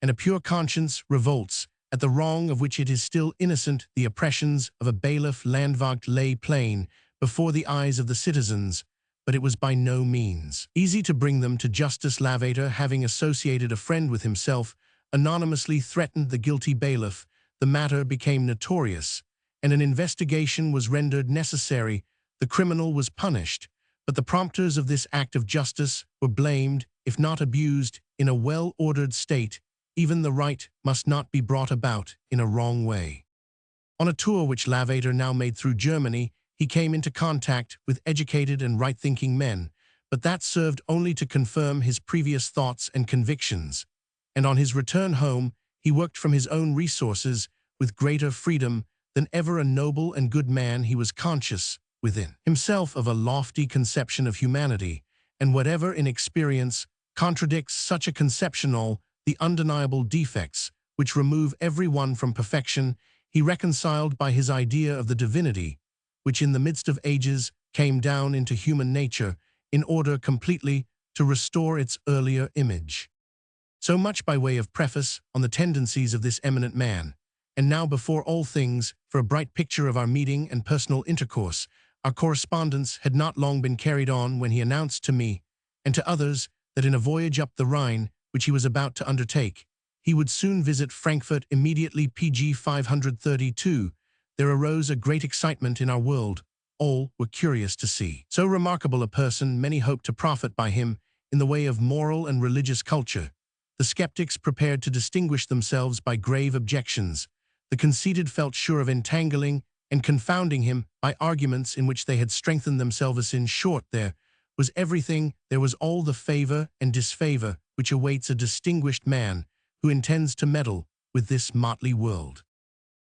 and a pure conscience revolts at the wrong of which it is still innocent. The oppressions of a bailiff Landvogt lay plain before the eyes of the citizens, but it was by no means easy to bring them to justice. Lavater, having associated a friend with himself, anonymously threatened the guilty bailiff. The matter became notorious, and an investigation was rendered necessary. The criminal was punished, but the prompters of this act of justice were blamed, if not abused. In a well-ordered state, even the right must not be brought about in a wrong way. On a tour which Lavater now made through Germany, he came into contact with educated and right-thinking men, but that served only to confirm his previous thoughts and convictions. And on his return home, he worked from his own resources with greater freedom than ever. A noble and good man, he was conscious within himself of a lofty conception of humanity, and whatever in experience contradicts such a conception, all the undeniable defects which remove every one from perfection, he reconciled by his idea of the divinity, which in the midst of ages came down into human nature in order completely to restore its earlier image. So much by way of preface on the tendencies of this eminent man. And now, before all things, for a bright picture of our meeting and personal intercourse. Our correspondence had not long been carried on when he announced to me and to others that in a voyage up the Rhine, which he was about to undertake, he would soon visit Frankfurt. Immediately, pg 532, there arose a great excitement in our world. All were curious to see so remarkable a person. Many hoped to profit by him in the way of moral and religious culture. The skeptics prepared to distinguish themselves by grave objections. The conceited felt sure of entangling and confounding him by arguments in which they had strengthened themselves. In short, there was everything. There was all the favor and disfavor which awaits a distinguished man who intends to meddle with this motley world.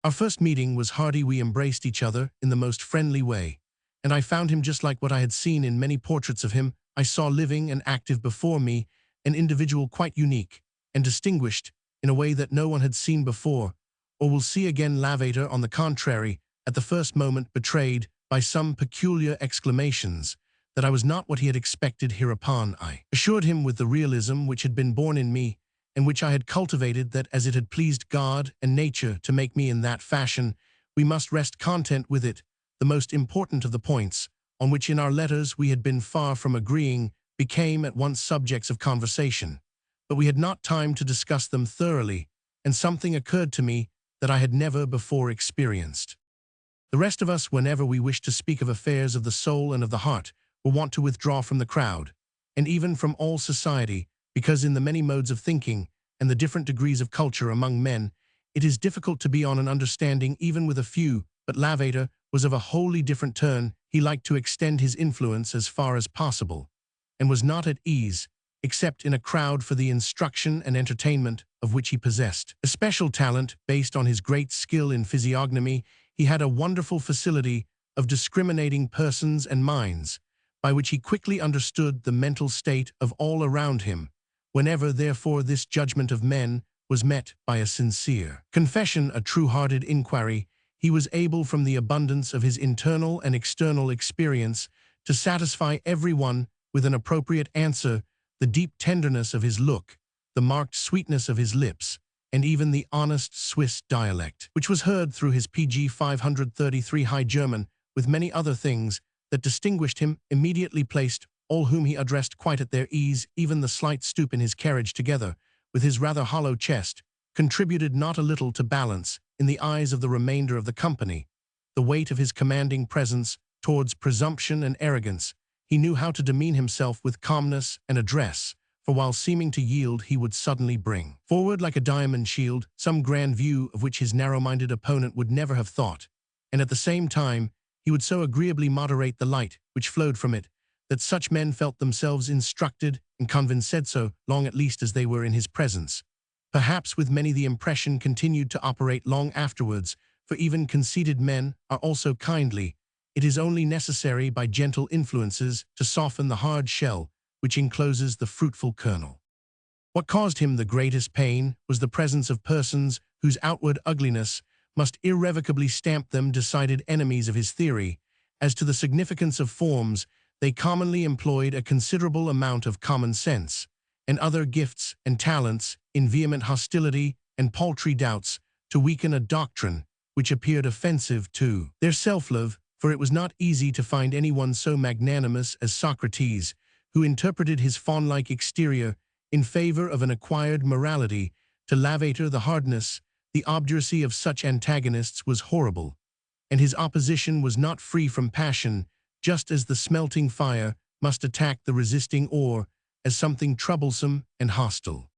Our first meeting was hearty. We embraced each other in the most friendly way, and I found him just like what I had seen in many portraits of him. I saw living and active before me an individual quite unique and distinguished in a way that no one had seen before or will see again. Lavater, on the contrary, at the first moment betrayed by some peculiar exclamations that I was not what he had expected. Hereupon I assured him with the realism which had been born in me and which I had cultivated, that as it had pleased God and nature to make me in that fashion, we must rest content with it. The most important of the points, on which in our letters we had been far from agreeing, became at once subjects of conversation, but we had not time to discuss them thoroughly, and something occurred to me that I had never before experienced. The rest of us, whenever we wished to speak of affairs of the soul and of the heart, were wont to withdraw from the crowd, and even from all society, because in the many modes of thinking and the different degrees of culture among men, it is difficult to be on an understanding even with a few. But Lavater was of a wholly different turn. He liked to extend his influence as far as possible, and was not at ease, except in a crowd, for the instruction and entertainment of which he possessed a special talent. Based on his great skill in physiognomy, he had a wonderful facility of discriminating persons and minds, by which he quickly understood the mental state of all around him. Whenever, therefore, this judgment of men was met by a sincere confession, a true-hearted inquiry, he was able, from the abundance of his internal and external experience, to satisfy everyone with an appropriate answer. The deep tenderness of his look, the marked sweetness of his lips, and even the honest Swiss dialect, which was heard through his pg 533 High German, with many other things that distinguished him, immediately placed all whom he addressed quite at their ease. Even the slight stoop in his carriage, together with his rather hollow chest, contributed not a little to balance, in the eyes of the remainder of the company, the weight of his commanding presence towards presumption and arrogance. He knew how to demean himself with calmness and address, for while seeming to yield, he would suddenly bring forward like a diamond shield some grand view of which his narrow-minded opponent would never have thought, and at the same time he would so agreeably moderate the light which flowed from it, that such men felt themselves instructed and convinced, so long at least as they were in his presence. Perhaps with many the impression continued to operate long afterwards, for even conceited men are also kindly. It is only necessary by gentle influences to soften the hard shell which encloses the fruitful kernel. What caused him the greatest pain was the presence of persons whose outward ugliness must irrevocably stamp them decided enemies of his theory. As to the significance of forms, they commonly employed a considerable amount of common sense, and other gifts and talents in vehement hostility and paltry doubts to weaken a doctrine which appeared offensive to their self-love, for it was not easy to find anyone so magnanimous as Socrates, who interpreted his faun-like exterior in favor of an acquired morality. To Lavater the hardness, the obduracy of such antagonists was horrible, and his opposition was not free from passion, just as the smelting fire must attack the resisting ore as something troublesome and hostile.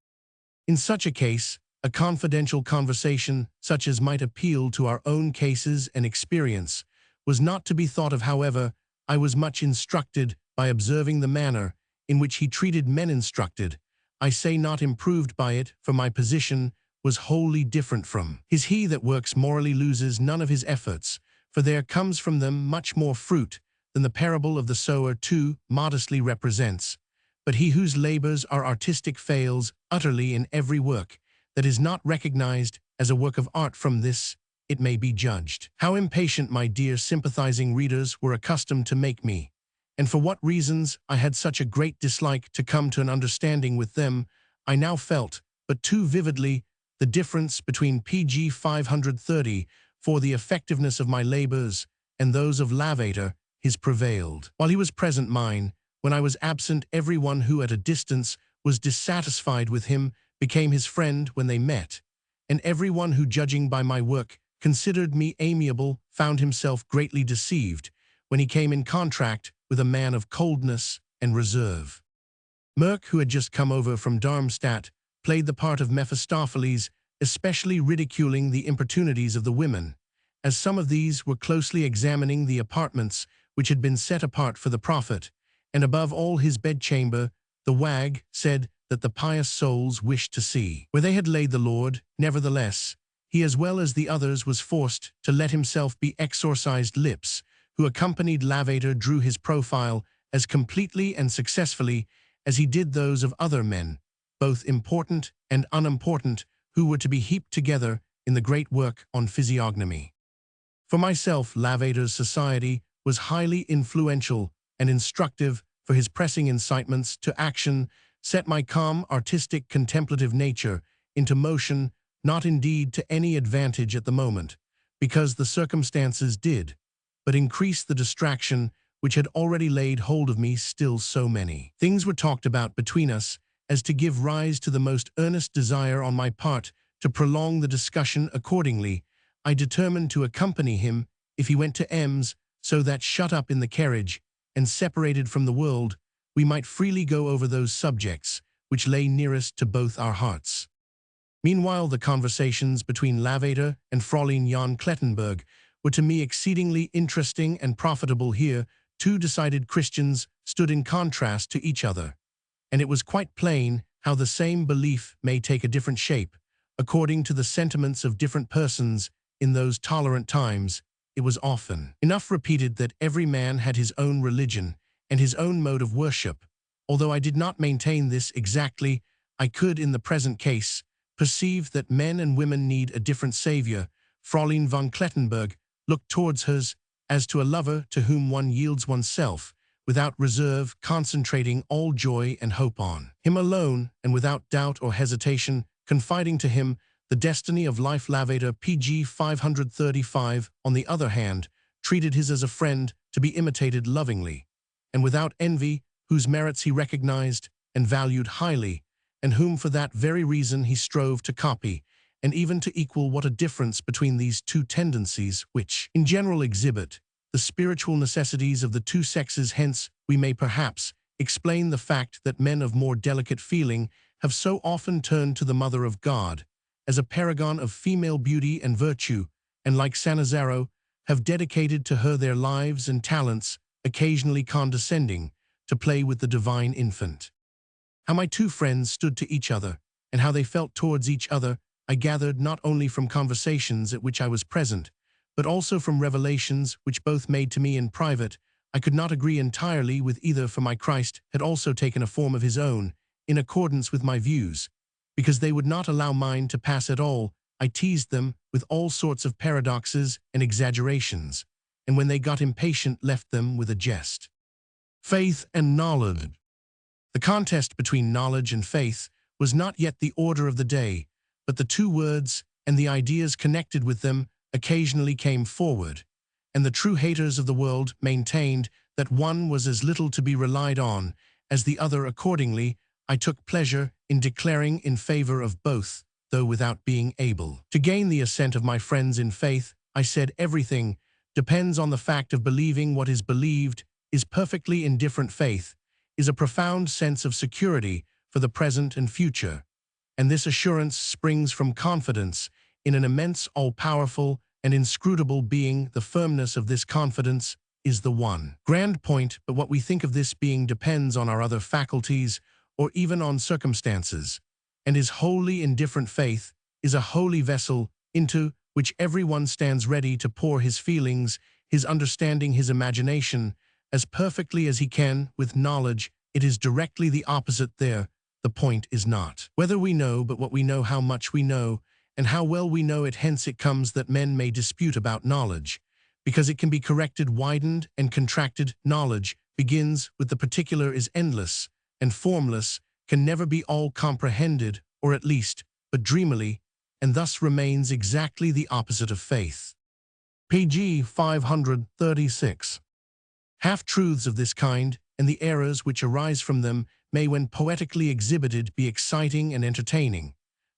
In such a case, a confidential conversation, such as might appeal to our own cases and experience, was not to be thought of. However, I was much instructed by observing the manner in which he treated men instructed. I say not improved by it, for my position was wholly different from his. He that works morally loses none of his efforts, for there comes from them much more fruit than the parable of the sower too modestly represents. But he whose labors are artistic fails utterly in every work that is not recognized as a work of art. From this it may be judged how impatient my dear sympathizing readers were accustomed to make me, and for what reasons I had such a great dislike to come to an understanding with them. I now felt, but too vividly, the difference between pg 530 for the effectiveness of my labors and those of Lavater. His prevailed while he was present, mine when I was absent. Every one who at a distance was dissatisfied with him became his friend when they met, and every one who, judging by my work, considered me amiable found himself greatly deceived when he came in contact with a man of coldness and reserve. Merck, who had just come over from Darmstadt, played the part of Mephistopheles, especially ridiculing the importunities of the women, as some of these were closely examining the apartments which had been set apart for the prophet, and above all his bedchamber. The wag said that the pious souls wished to see where they had laid the Lord. Nevertheless, he as well as the others was forced to let himself be exorcised. Lips, who accompanied Lavater, drew his profile as completely and successfully as he did those of other men, both important and unimportant, who were to be heaped together in the great work on physiognomy. For myself, Lavater's society was highly influential and instructive, for his pressing incitements to action set my calm, artistic, contemplative nature into motion, not indeed to any advantage at the moment, because the circumstances did, but increase the distraction which had already laid hold of me. Still so many things were talked about between us as to give rise to the most earnest desire on my part to prolong the discussion. Accordingly, I determined to accompany him if he went to Ems, so that, shut up in the carriage and separated from the world, we might freely go over those subjects which lay nearest to both our hearts. Meanwhile, the conversations between Lavater and Fräulein Jan Klettenberg were to me exceedingly interesting and profitable. Here, two decided Christians stood in contrast to each other, and it was quite plain how the same belief may take a different shape, according to the sentiments of different persons. In those tolerant times, it was often enough repeated that every man had his own religion and his own mode of worship. Although I did not maintain this exactly, I could, in the present case, perceive that men and women need a different savior. Fräulein von Klettenberg looked towards hers as to a lover to whom one yields oneself, without reserve, concentrating all joy and hope on him alone, and without doubt or hesitation, confiding to him the destiny of life. Lavater, pg 535, on the other hand, treated his as a friend to be imitated lovingly, and without envy, whose merits he recognized and valued highly, and whom for that very reason he strove to copy, and even to equal. What a difference between these two tendencies, which, in general, exhibit the spiritual necessities of the two sexes. Hence, we may perhaps explain the fact that men of more delicate feeling have so often turned to the Mother of God as a paragon of female beauty and virtue, and, like Sannazaro, have dedicated to her their lives and talents, occasionally condescending to play with the divine infant. How my two friends stood to each other, and how they felt towards each other, I gathered not only from conversations at which I was present, but also from revelations which both made to me in private. I could not agree entirely with either, for my Christ had also taken a form of his own, in accordance with my views. Because they would not allow mine to pass at all, I teased them with all sorts of paradoxes and exaggerations, and when they got impatient left them with a jest. Faith and knowledge. The contest between knowledge and faith was not yet the order of the day, but the two words and the ideas connected with them occasionally came forward, and the true haters of the world maintained that one was as little to be relied on as the other. Accordingly, I took pleasure in declaring in favor of both, though without being able to gain the assent of my friends in faith. I said everything depends on the fact of believing what is believed is perfectly indifferent. Faith is a profound sense of security for the present and future, and this assurance springs from confidence in an immense, all-powerful, and inscrutable being. The firmness of this confidence is the one grand point, but what we think of this being depends on our other faculties or even on circumstances, and is wholly indifferent. Faith is a holy vessel into which everyone stands ready to pour his feelings, his understanding, his imagination, as perfectly as he can. With knowledge, it is directly the opposite. There, the point is not whether we know, but what we know, how much we know, and how well we know it. Hence it comes that men may dispute about knowledge, because it can be corrected, widened, and contracted. Knowledge begins with the particular, is endless and formless, can never be all comprehended, or at least, but dreamily, and thus remains exactly the opposite of faith. Pg 536. Half-truths of this kind, and the errors which arise from them, may, when poetically exhibited, be exciting and entertaining,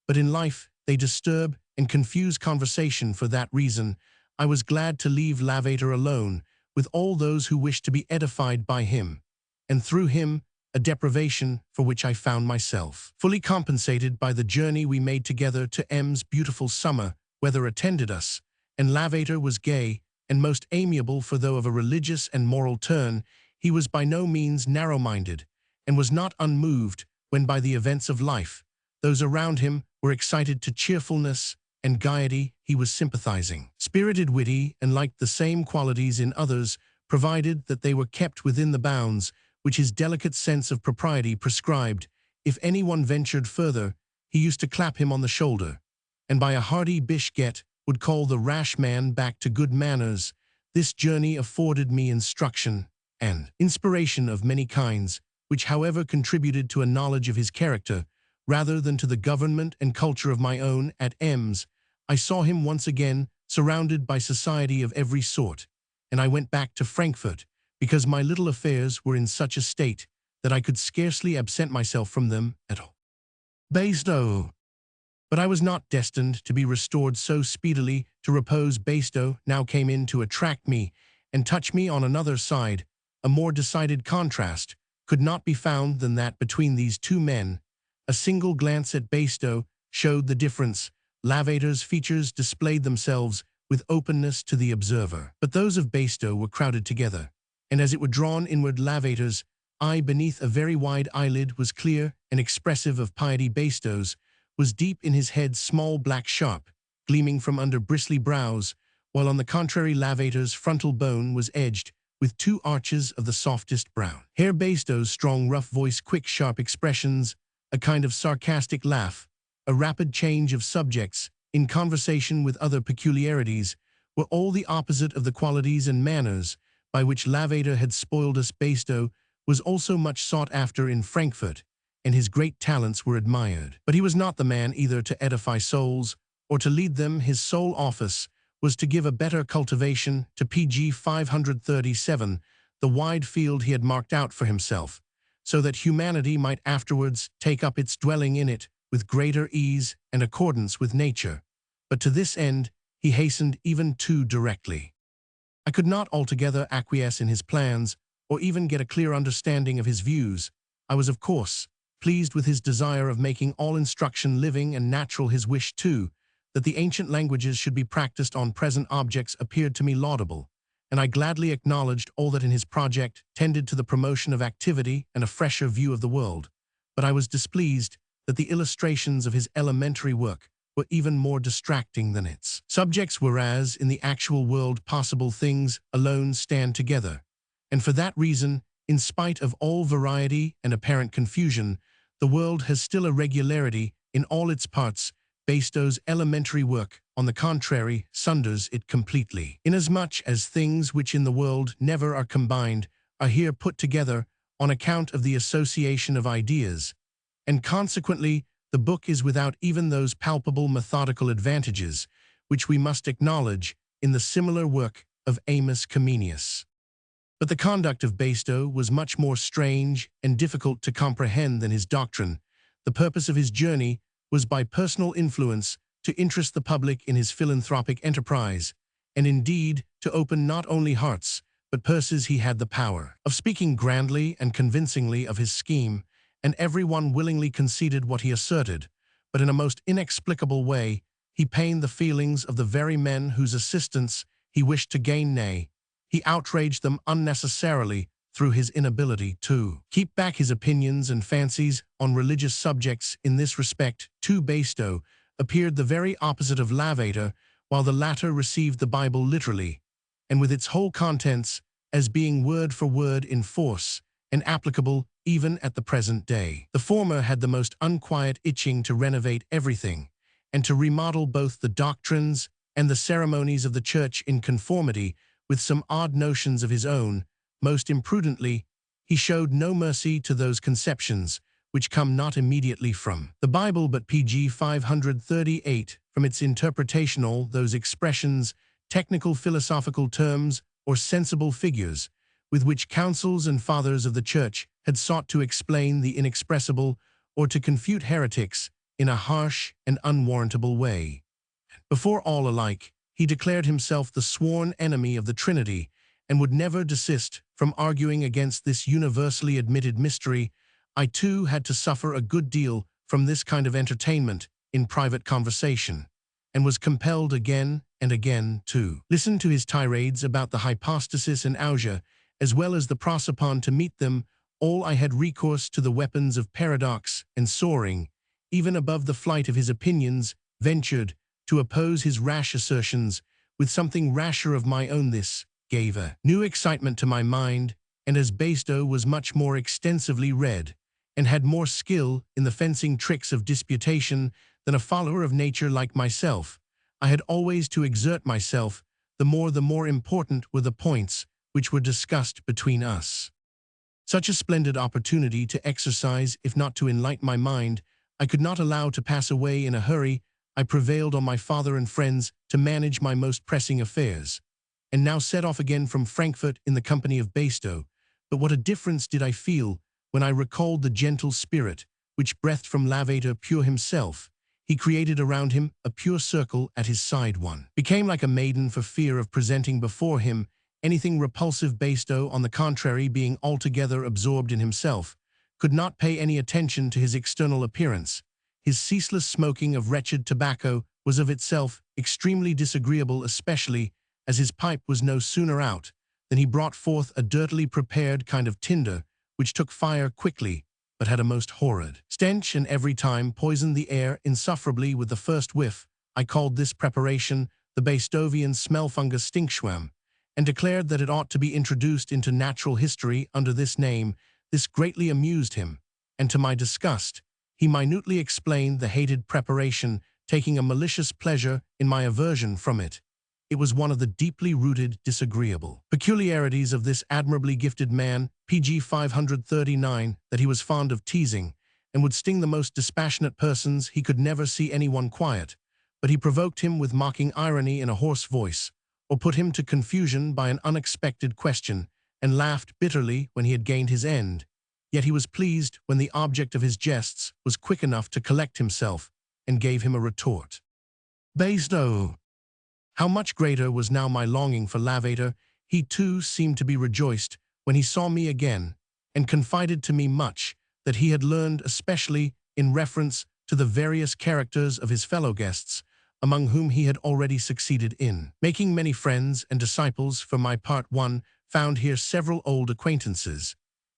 but in life they disturb and confuse conversation. For that reason, I was glad to leave Lavater alone with all those who wished to be edified by him, and through him a deprivation for which I found myself fully compensated by the journey we made together to M's. Beautiful summer weather attended us, and Lavater was gay and most amiable, for though of a religious and moral turn, he was by no means narrow-minded, and was not unmoved when by the events of life those around him were excited to cheerfulness and gaiety. He was sympathizing, spirited, witty, and liked the same qualities in others, provided that they were kept within the bounds which his delicate sense of propriety prescribed. If anyone ventured further, he used to clap him on the shoulder, and by a hearty bishget would call the rash man back to good manners. This journey afforded me instruction and inspiration of many kinds, which however contributed to a knowledge of his character, rather than to the government and culture of my own. At M's, I saw him once again, surrounded by society of every sort, and I went back to Frankfurt, because my little affairs were in such a state that I could scarcely absent myself from them at all. Bastow. But I was not destined to be restored so speedily to repose. Bastow now came in to attract me and touch me on another side. A more decided contrast could not be found than that between these two men. A single glance at Bastow showed the difference. Lavater's features displayed themselves with openness to the observer, but those of Bastow were crowded together, and as it were drawn inward. Lavater's eye beneath a very wide eyelid was clear and expressive of piety. Bastow's was deep in his head, small, black, sharp, gleaming from under bristly brows, while on the contrary Lavater's frontal bone was edged with two arches of the softest brown hair. Bastow's strong, rough voice, quick, sharp expressions, a kind of sarcastic laugh, a rapid change of subjects in conversation with other peculiarities, were all the opposite of the qualities and manners by which Lavater had spoiled us. Bastow was also much sought after in Frankfurt, and his great talents were admired. But he was not the man either to edify souls or to lead them. His sole office was to give a better cultivation to Pg 537, the wide field he had marked out for himself, so that humanity might afterwards take up its dwelling in it with greater ease and accordance with nature. But to this end he hastened even too directly. I could not altogether acquiesce in his plans, or even get a clear understanding of his views. I was, of course, pleased with his desire of making all instruction living and natural. His wish, too, that the ancient languages should be practiced on present objects appeared to me laudable, and I gladly acknowledged all that in his project tended to the promotion of activity and a fresher view of the world. But I was displeased that the illustrations of his elementary work were even more distracting than its subjects, whereas in the actual world possible things alone stand together. And for that reason, in spite of all variety and apparent confusion, the world has still a regularity in all its parts. Baistow's elementary work, on the contrary, sunders it completely, inasmuch as things which in the world never are combined are here put together on account of the association of ideas, and consequently the book is without even those palpable methodical advantages which we must acknowledge in the similar work of Amos Comenius. But the conduct of Baistow was much more strange and difficult to comprehend than his doctrine. The purpose of his journey was by personal influence to interest the public in his philanthropic enterprise, and indeed to open not only hearts but purses. He had the power of speaking grandly and convincingly of his scheme, and everyone willingly conceded what he asserted, but in a most inexplicable way he pained the feelings of the very men whose assistance he wished to gain, nay, he outraged them unnecessarily through his inability to keep back his opinions and fancies on religious subjects. In this respect, too, Baistow appeared the very opposite of Lavater, while the latter received the Bible literally, and with its whole contents, as being word for word in force and applicable even at the present day. The former had the most unquiet itching to renovate everything, and to remodel both the doctrines and the ceremonies of the Church in conformity with some odd notions of his own. Most imprudently, he showed no mercy to those conceptions which come not immediately from the Bible but pg 538, from its interpretation, all those expressions, technical philosophical terms, or sensible figures, with which councils and fathers of the Church had sought to explain the inexpressible or to confute heretics in a harsh and unwarrantable way. Before all alike, he declared himself the sworn enemy of the Trinity, and would never desist from arguing against this universally admitted mystery. I too had to suffer a good deal from this kind of entertainment in private conversation, and was compelled again and again to listen to his tirades about the hypostasis and ousia, as well as the prosopon. To meet them all I had recourse to the weapons of paradox, and soaring, even above the flight of his opinions, ventured to oppose his rash assertions with something rasher of my own. This gave a new excitement to my mind, and as Baistow was much more extensively read, and had more skill in the fencing tricks of disputation than a follower of nature like myself, I had always to exert myself. The more important were the points which were discussed between us. Such a splendid opportunity to exercise, if not to enlighten my mind, I could not allow to pass away in a hurry. I prevailed on my father and friends to manage my most pressing affairs, and now set off again from Frankfurt in the company of Baistow. But what a difference did I feel when I recalled the gentle spirit which breathed from Lavater pure himself. He created around him a pure circle at his side. One became like a maiden for fear of presenting before him anything repulsive. Baistow, on the contrary, being altogether absorbed in himself, could not pay any attention to his external appearance. His ceaseless smoking of wretched tobacco was of itself extremely disagreeable, especially as his pipe was no sooner out than he brought forth a dirtily prepared kind of tinder, which took fire quickly, but had a most horrid stench, and every time poisoned the air insufferably with the first whiff. I called this preparation the Baistowian Smellfungus Stinkschwam, and declared that it ought to be introduced into natural history under this name. This greatly amused him, and to my disgust, he minutely explained the hated preparation, taking a malicious pleasure in my aversion from it. It was one of the deeply rooted, disagreeable peculiarities of this admirably gifted man, pg 539, that he was fond of teasing, and would sting the most dispassionate persons. He could never see anyone quiet, but he provoked him with mocking irony in a hoarse voice, or put him to confusion by an unexpected question, and laughed bitterly when he had gained his end. Yet he was pleased when the object of his jests was quick enough to collect himself, and gave him a retort. Baistow! How much greater was now my longing for Lavater. He too seemed to be rejoiced when he saw me again, and confided to me much that he had learned, especially in reference to the various characters of his fellow guests, among whom he had already succeeded in making many friends and disciples. For my part, one found here several old acquaintances,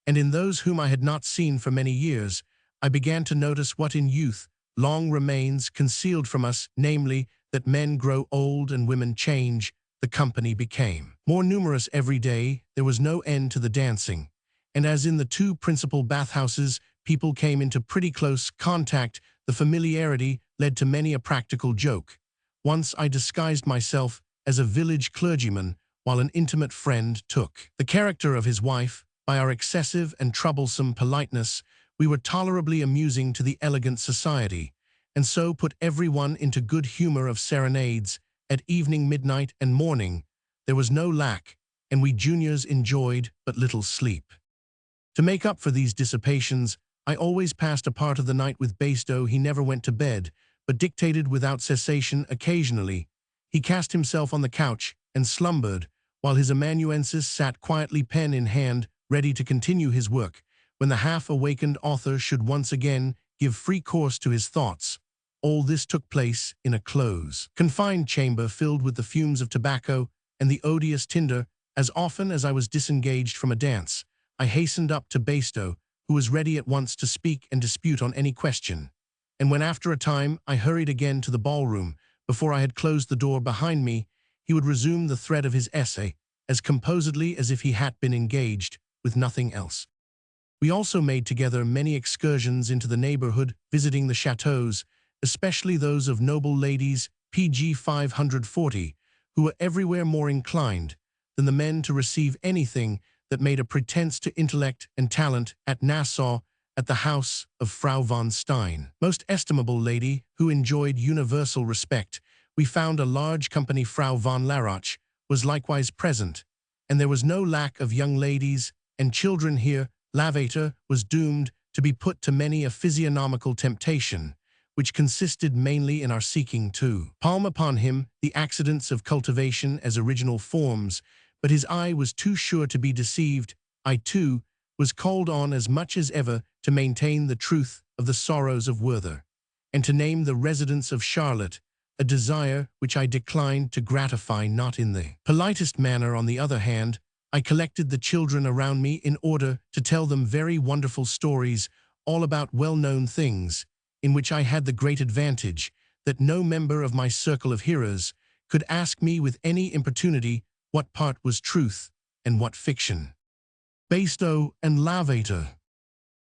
and in those whom I had not seen for many years, I began to notice what in youth long remains concealed from us, namely, that men grow old and women change. The company became more numerous every day. There was no end to the dancing. And as in the two principal bathhouses, people came into pretty close contact, the familiarity led to many a practical joke. Once I disguised myself as a village clergyman, while an intimate friend took the character of his wife. By our excessive and troublesome politeness, we were tolerably amusing to the elegant society, and so put everyone into good humor of serenades at evening, midnight, and morning. There was no lack, and we juniors enjoyed but little sleep. To make up for these dissipations, I always passed a part of the night with Bastow. He never went to bed, but dictated without cessation occasionally. He cast himself on the couch and slumbered, while his amanuensis sat quietly pen in hand, ready to continue his work, when the half-awakened author should once again give free course to his thoughts. All this took place in a close, confined chamber filled with the fumes of tobacco and the odious tinder. As often as I was disengaged from a dance, I hastened up to Bastow, who was ready at once to speak and dispute on any question. And when after a time I hurried again to the ballroom, before I had closed the door behind me, he would resume the thread of his essay, as composedly as if he had been engaged with nothing else. We also made together many excursions into the neighborhood, visiting the chateaux, especially those of noble ladies, pg 540, who were everywhere more inclined than the men to receive anything that made a pretense to intellect and talent. At Nassau, at the house of Frau von Stein, most estimable lady, who enjoyed universal respect, we found a large company. Frau von Laroche was likewise present, and there was no lack of young ladies and children here. Lavater was doomed to be put to many a physiognomical temptation, which consisted mainly in our seeking to palm upon him the accidents of cultivation as original forms, but his eye was too sure to be deceived. I, too, was called on as much as ever to maintain the truth of the sorrows of Werther, and to name the residence of Charlotte, a desire which I declined to gratify not in the politest manner. On the other hand, I collected the children around me in order to tell them very wonderful stories, all about well-known things, in which I had the great advantage that no member of my circle of hearers could ask me with any importunity what part was truth and what fiction. Bastow and Lavater.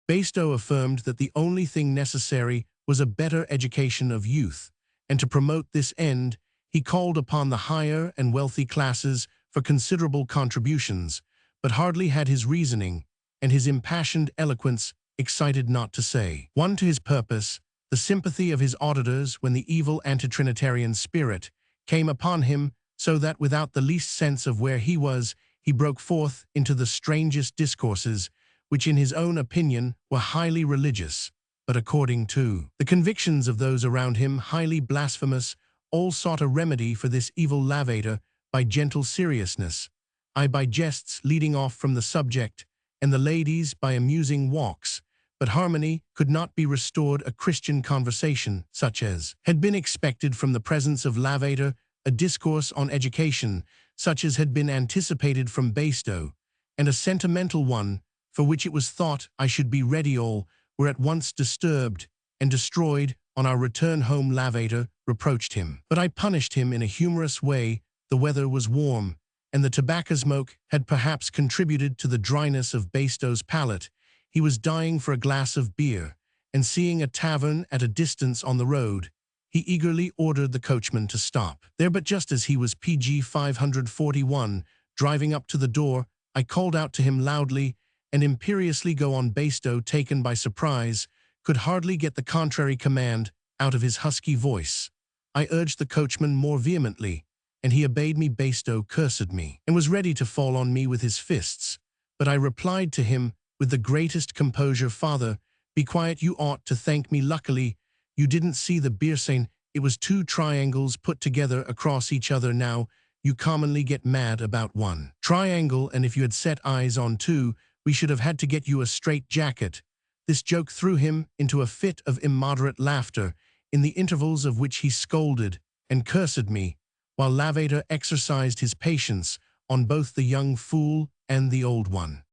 Bastow affirmed that the only thing necessary was a better education of youth, and to promote this end, he called upon the higher and wealthy classes for considerable contributions, but hardly had his reasoning and his impassioned eloquence excited not to say one to his purpose the sympathy of his auditors when the evil anti-Trinitarian spirit came upon him, so that without the least sense of where he was, he broke forth into the strangest discourses, which in his own opinion were highly religious, but according to the convictions of those around him highly blasphemous. All sought a remedy for this evil. Lavater by gentle seriousness, I by jests leading off from the subject, and the ladies by amusing walks, but harmony could not be restored. A Christian conversation, such as had been expected from the presence of Lavater, a discourse on education, such as had been anticipated from Bastow, and a sentimental one, for which it was thought I should be ready, all were at once disturbed and destroyed. On our return home, Lavater reproached him, but I punished him in a humorous way. The weather was warm, and the tobacco smoke had perhaps contributed to the dryness of Bastow's palate. He was dying for a glass of beer, and seeing a tavern at a distance on the road, he eagerly ordered the coachman to stop there. But just as he was pg 541 driving up to the door, I called out to him loudly and imperiously. Go on. Bastow, taken by surprise, could hardly get the contrary command out of his husky voice. I urged the coachman more vehemently, and he obeyed me. Bastow cursed me, and was ready to fall on me with his fists, but I replied to him with the greatest composure, Father, be quiet, you ought to thank me. Luckily, you didn't see the beer stain. It was two triangles put together across each other. Now, you commonly get mad about one triangle, and if you had set eyes on two, we should have had to get you a straight jacket. This joke threw him into a fit of immoderate laughter, in the intervals of which he scolded and cursed me, while Lavater exercised his patience on both the young fool and the old one.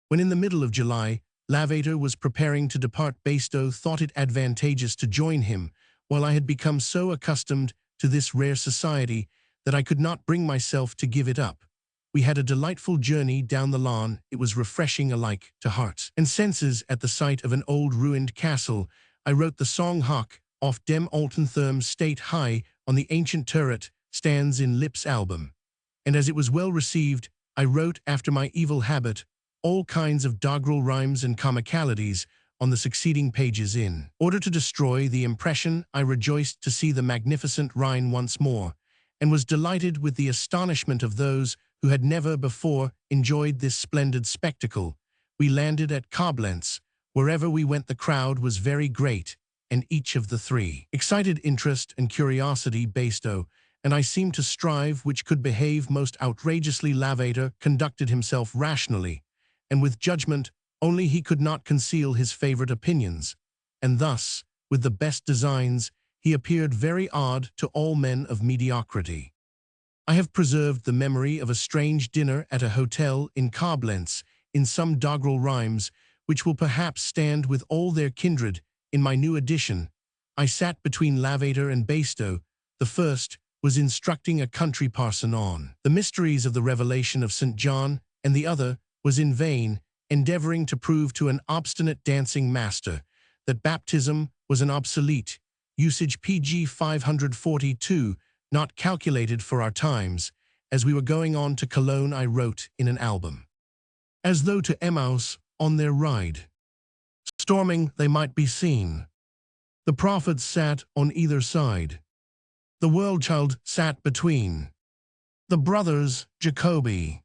When in the middle of July, Lavater was preparing to depart. Basto thought it advantageous to join him, while I had become so accustomed to this rare society that I could not bring myself to give it up. We had a delightful journey down the lawn. It was refreshing alike to hearts and senses. At the sight of an old ruined castle, I wrote the song Hoch auf dem alten Turm steht high on the ancient turret stands in Lip's album. And as it was well received, I wrote, after my evil habit, all kinds of doggerel rhymes and comicalities on the succeeding pages. In order to destroy the impression, I rejoiced to see the magnificent Rhine once more, and was delighted with the astonishment of those who had never before enjoyed this splendid spectacle. We landed at Koblenz. Wherever we went the crowd was very great, and each of the three excited interest and curiosity. Basto and I seemed to strive which could behave most outrageously. Lavater conducted himself rationally, and with judgment, only he could not conceal his favorite opinions, and thus, with the best designs, he appeared very odd to all men of mediocrity. I have preserved the memory of a strange dinner at a hotel in Koblenz in some doggerel rhymes, which will perhaps stand with all their kindred in my new edition. I sat between Lavater and Basto. The first was instructing a country parson on the mysteries of the revelation of St. John, and the other was in vain endeavoring to prove to an obstinate dancing master that baptism was an obsolete usage. Pg 542, not calculated for our times. As we were going on to Cologne, I wrote in an album, as though to Emmaus on their ride, storming they might be seen. The prophets sat on either side. The world-child sat between. The brothers Jacobi.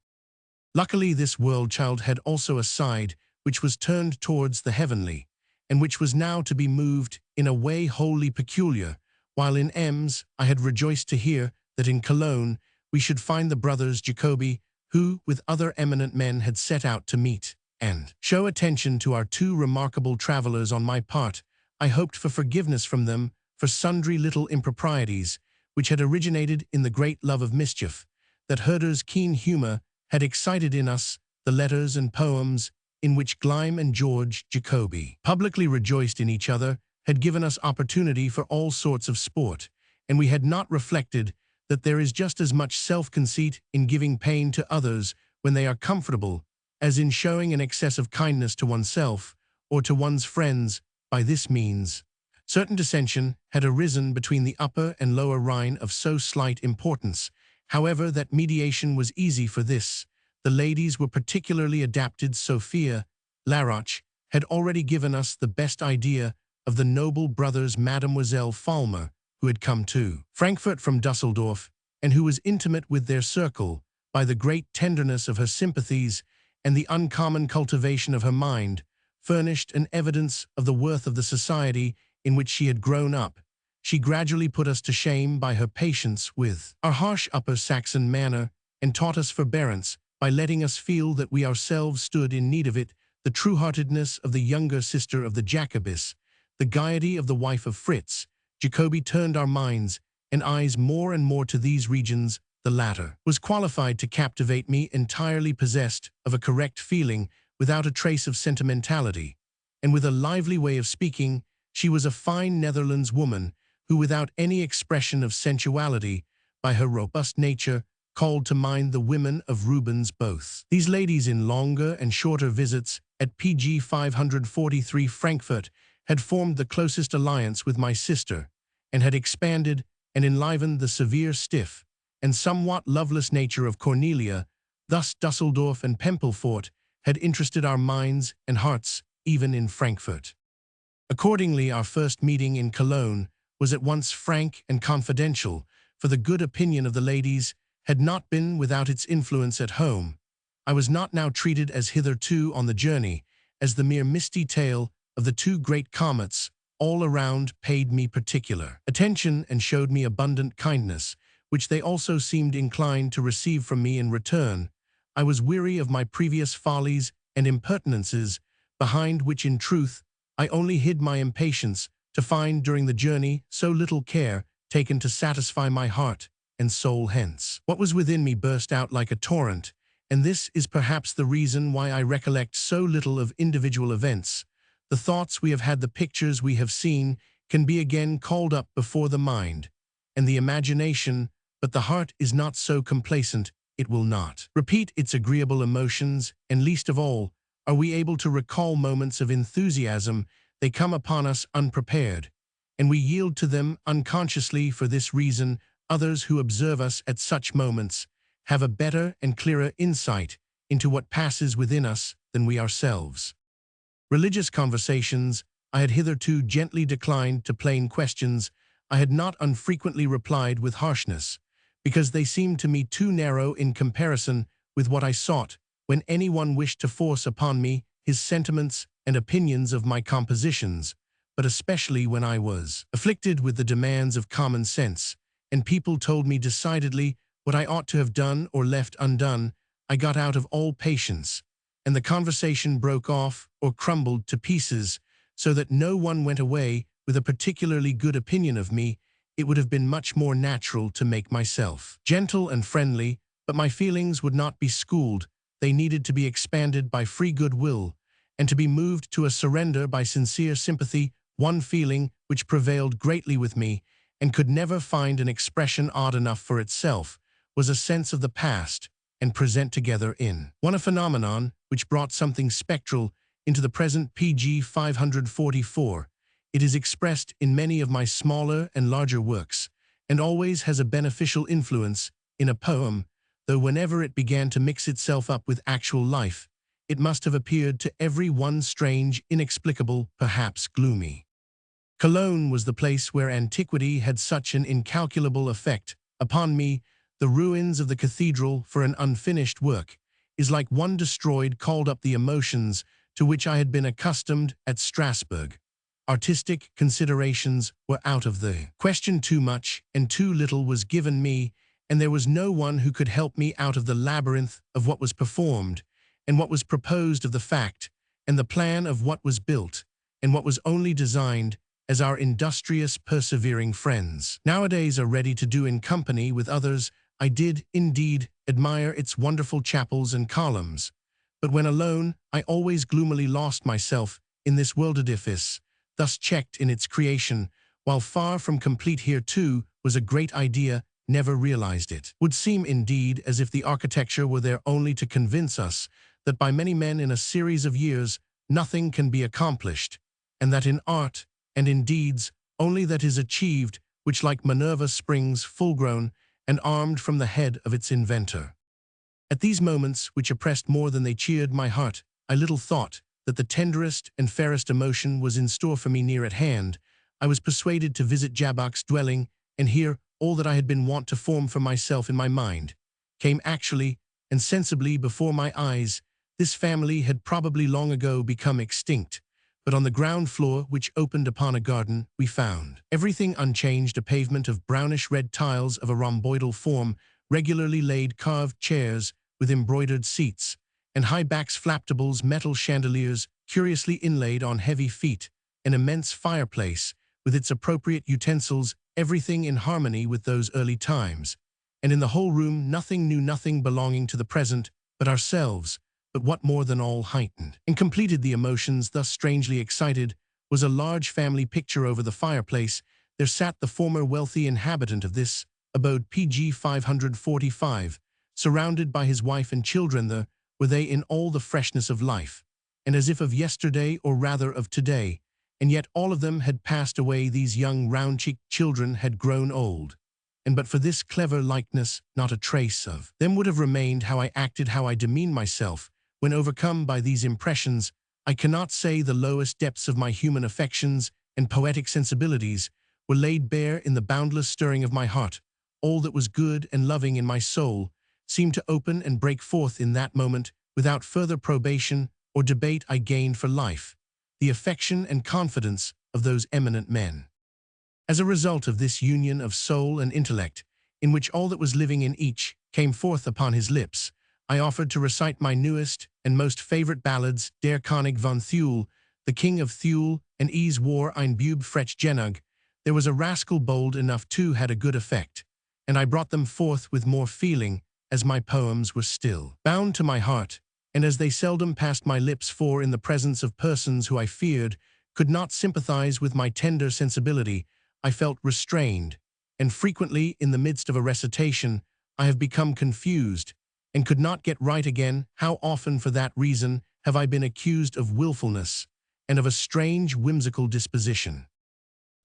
Luckily this world-child had also a side which was turned towards the heavenly, and which was now to be moved in a way wholly peculiar, while in Ems I had rejoiced to hear that in Cologne we should find the brothers Jacobi, who, with other eminent men, had set out to meet and show attention to our two remarkable travelers. On my part, I hoped for forgiveness from them for sundry little improprieties which had originated in the great love of mischief that Herder's keen humor had excited in us. The letters and poems in which Gleim and George Jacobi publicly rejoiced in each other had given us opportunity for all sorts of sport, and we had not reflected that there is just as much self-conceit in giving pain to others when they are comfortable as in showing an excess of kindness to oneself or to one's friends. By this means, certain dissension had arisen between the upper and lower Rhine of so slight importance, however, that mediation was easy. For this, the ladies were particularly adapted. Sophia Laroche had already given us the best idea of the noble brothers Mademoiselle Falmer, who had come to Frankfurt from Dusseldorf, and who was intimate with their circle by the great tenderness of her sympathies and the uncommon cultivation of her mind, furnished an evidence of the worth of the society in which she had grown up. She gradually put us to shame by her patience with our harsh Upper Saxon manner, and taught us forbearance by letting us feel that we ourselves stood in need of it. The true-heartedness of the younger sister of the Jacobis, the gaiety of the wife of Fritz Jacobi turned our minds and eyes more and more to these regions. The latter was qualified to captivate me, entirely possessed of a correct feeling without a trace of sentimentality, and with a lively way of speaking. She was a fine Netherlands woman who, without any expression of sensuality, by her robust nature, called to mind the women of Rubens. Both these ladies, in longer and shorter visits at Pg 543 Frankfurt, had formed the closest alliance with my sister, and had expanded and enlivened the severe, stiff, and somewhat loveless nature of Cornelia. Thus Dusseldorf and Pempelfort had interested our minds and hearts even in Frankfurt. Accordingly, our first meeting in Cologne was at once frank and confidential, for the good opinion of the ladies had not been without its influence at home. I was not now treated as hitherto on the journey, as the mere misty tale of the two great comets. All around paid me particular attention and showed me abundant kindness, which they also seemed inclined to receive from me in return. I was weary of my previous follies and impertinences, behind which in truth I only hid my impatience to find during the journey so little care taken to satisfy my heart and soul. Hence, what was within me burst out like a torrent, and this is perhaps the reason why I recollect so little of individual events. The thoughts we have had, the pictures we have seen, can be again called up before the mind and the imagination, but the heart is not so complacent, it will not repeat its agreeable emotions, and least of all, are we able to recall moments of enthusiasm. They come upon us unprepared, and we yield to them unconsciously. For this reason, others who observe us at such moments have a better and clearer insight into what passes within us than we ourselves. Religious conversations I had hitherto gently declined. To plain questions I had not unfrequently replied with harshness, because they seemed to me too narrow in comparison with what I sought. When anyone wished to force upon me his sentiments and opinions of my compositions, but especially when I was afflicted with the demands of common sense, and people told me decidedly what I ought to have done or left undone, I got out of all patience, and the conversation broke off or crumbled to pieces, so that no one went away with a particularly good opinion of me. It would have been much more natural to make myself gentle and friendly, but my feelings would not be schooled. They needed to be expanded by free goodwill, and to be moved to a surrender by sincere sympathy. One feeling which prevailed greatly with me, and could never find an expression odd enough for itself, was a sense of the past and present together in one, a phenomenon which brought something spectral into the present. Pg 544. It is expressed in many of my smaller and larger works, and always has a beneficial influence in a poem, though whenever it began to mix itself up with actual life, it must have appeared to every one strange, inexplicable, perhaps gloomy. Cologne was the place where antiquity had such an incalculable effect upon me. The ruins of the cathedral, for an unfinished work, is like one destroyed. Called up the emotions to which I had been accustomed at Strasbourg. Artistic considerations were out of the question. Too much and too little was given me, and there was no one who could help me out of the labyrinth of what was performed, and what was proposed, of the fact and the plan of what was built, and what was only designed, as our industrious, persevering friends nowadays are ready to do in company with others. I did, indeed, admire its wonderful chapels and columns, but when alone, I always gloomily lost myself in this world edifice, thus checked in its creation, while far from complete. Here, too, was a great idea, never realized. It would seem, indeed, as if the architecture were there only to convince us that by many men in a series of years nothing can be accomplished, and that in art and in deeds only that is achieved which like Minerva springs full-grown and armed from the head of its inventor. At these moments, which oppressed more than they cheered my heart, I little thought that the tenderest and fairest emotion was in store for me near at hand. I was persuaded to visit Jabach's dwelling, and here all that I had been wont to form for myself in my mind came actually and sensibly before my eyes. This family had probably long ago become extinct, but on the ground floor, which opened upon a garden, we found everything unchanged: a pavement of brownish-red tiles of a rhomboidal form, regularly laid carved chairs with embroidered seats, and high backs, flaptables, metal chandeliers curiously inlaid on heavy feet, an immense fireplace with its appropriate utensils, everything in harmony with those early times, and in the whole room nothing new, nothing belonging to the present but ourselves. But what more than all heightened and completed the emotions thus strangely excited was a large family picture over the fireplace. There sat the former wealthy inhabitant of this abode. Pg 545, surrounded by his wife and children. There were they in all the freshness of life, and as if of yesterday, or rather of today, and yet all of them had passed away. These young round-cheeked children had grown old, and but for this clever likeness, not a trace of them would have remained. How I acted, how I demeaned myself, when overcome by these impressions, I cannot say. The lowest depths of my human affections and poetic sensibilities were laid bare in the boundless stirring of my heart. All that was good and loving in my soul seemed to open and break forth in that moment. Without further probation or debate, I gained for life the affection and confidence of those eminent men. As a result of this union of soul and intellect, in which all that was living in each came forth upon his lips, I offered to recite my newest and most favorite ballads: Der König von Thule, the King of Thule, and Es war ein Bube frech genug. There was a rascal bold enough too had a good effect, and I brought them forth with more feeling as my poems were still bound to my heart, and as they seldom passed my lips, for in the presence of persons who I feared could not sympathize with my tender sensibility, I felt restrained, and frequently in the midst of a recitation I have become confused, and could not get right again. How often for that reason have I been accused of willfulness, and of a strange whimsical disposition.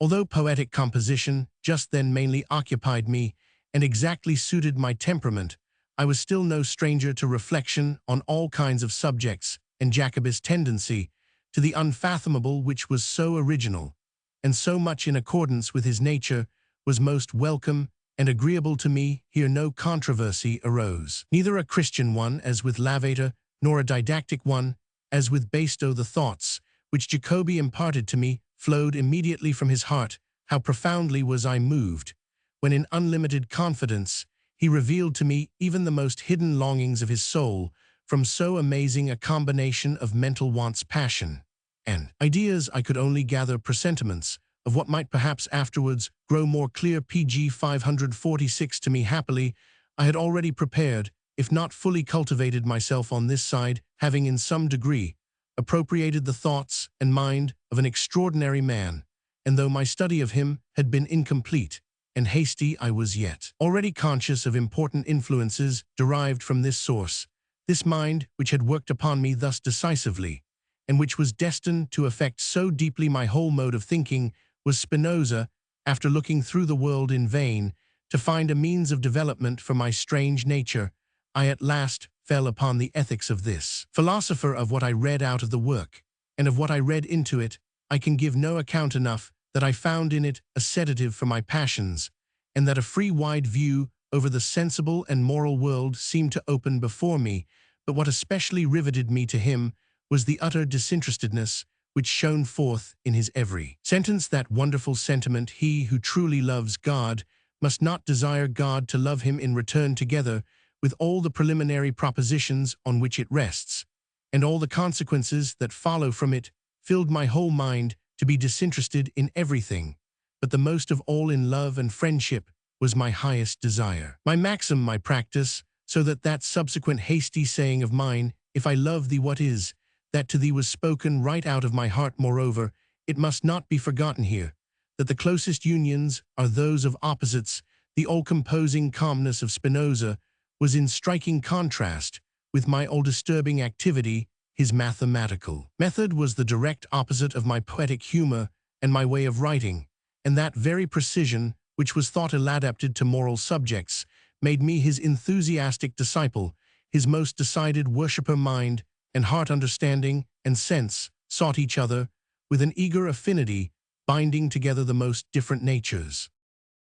Although poetic composition just then mainly occupied me, and exactly suited my temperament, I was still no stranger to reflection on all kinds of subjects, and Jacob's tendency to the unfathomable, which was so original, and so much in accordance with his nature, was most welcome and agreeable to me. Here no controversy arose, neither a Christian one, as with Lavater, nor a didactic one, as with Basto. The thoughts which Jacobi imparted to me flowed immediately from his heart. How profoundly was I moved, when in unlimited confidence he revealed to me even the most hidden longings of his soul, from so amazing a combination of mental wants, passion, and ideas. I could only gather presentiments of what might perhaps afterwards grow more clear. Pg 546. To me, happily, I had already prepared, if not fully cultivated myself on this side, having in some degree appropriated the thoughts and mind of an extraordinary man, and though my study of him had been incomplete and hasty, I was yet already conscious of important influences derived from this source. This mind, which had worked upon me thus decisively, and which was destined to affect so deeply my whole mode of thinking, was Spinoza. After looking through the world in vain to find a means of development for my strange nature, I at last fell upon the ethics of this philosopher. Of what I read out of the work, and of what I read into it, I can give no account enough that I found in it a sedative for my passions, and that a free wide view over the sensible and moral world seemed to open before me. But what especially riveted me to him was the utter disinterestedness which shone forth in his every sentence. That wonderful sentiment, he who truly loves God must not desire God to love him in return, together with all the preliminary propositions on which it rests, and all the consequences that follow from it, filled my whole mind to be disinterested in everything, but the most of all in love and friendship was my highest desire, my maxim, my practice, so that subsequent hasty saying of mine, if I love thee, what is that to thee, was spoken right out of my heart. Moreover, it must not be forgotten here that the closest unions are those of opposites. The all-composing calmness of Spinoza was in striking contrast with my all-disturbing activity. His mathematical method was the direct opposite of my poetic humor and my way of writing, and that very precision which was thought ill-adapted to moral subjects made me his enthusiastic disciple. His most decided worshipper. Mind and heart, understanding and sense, sought each other with an eager affinity, binding together the most different natures.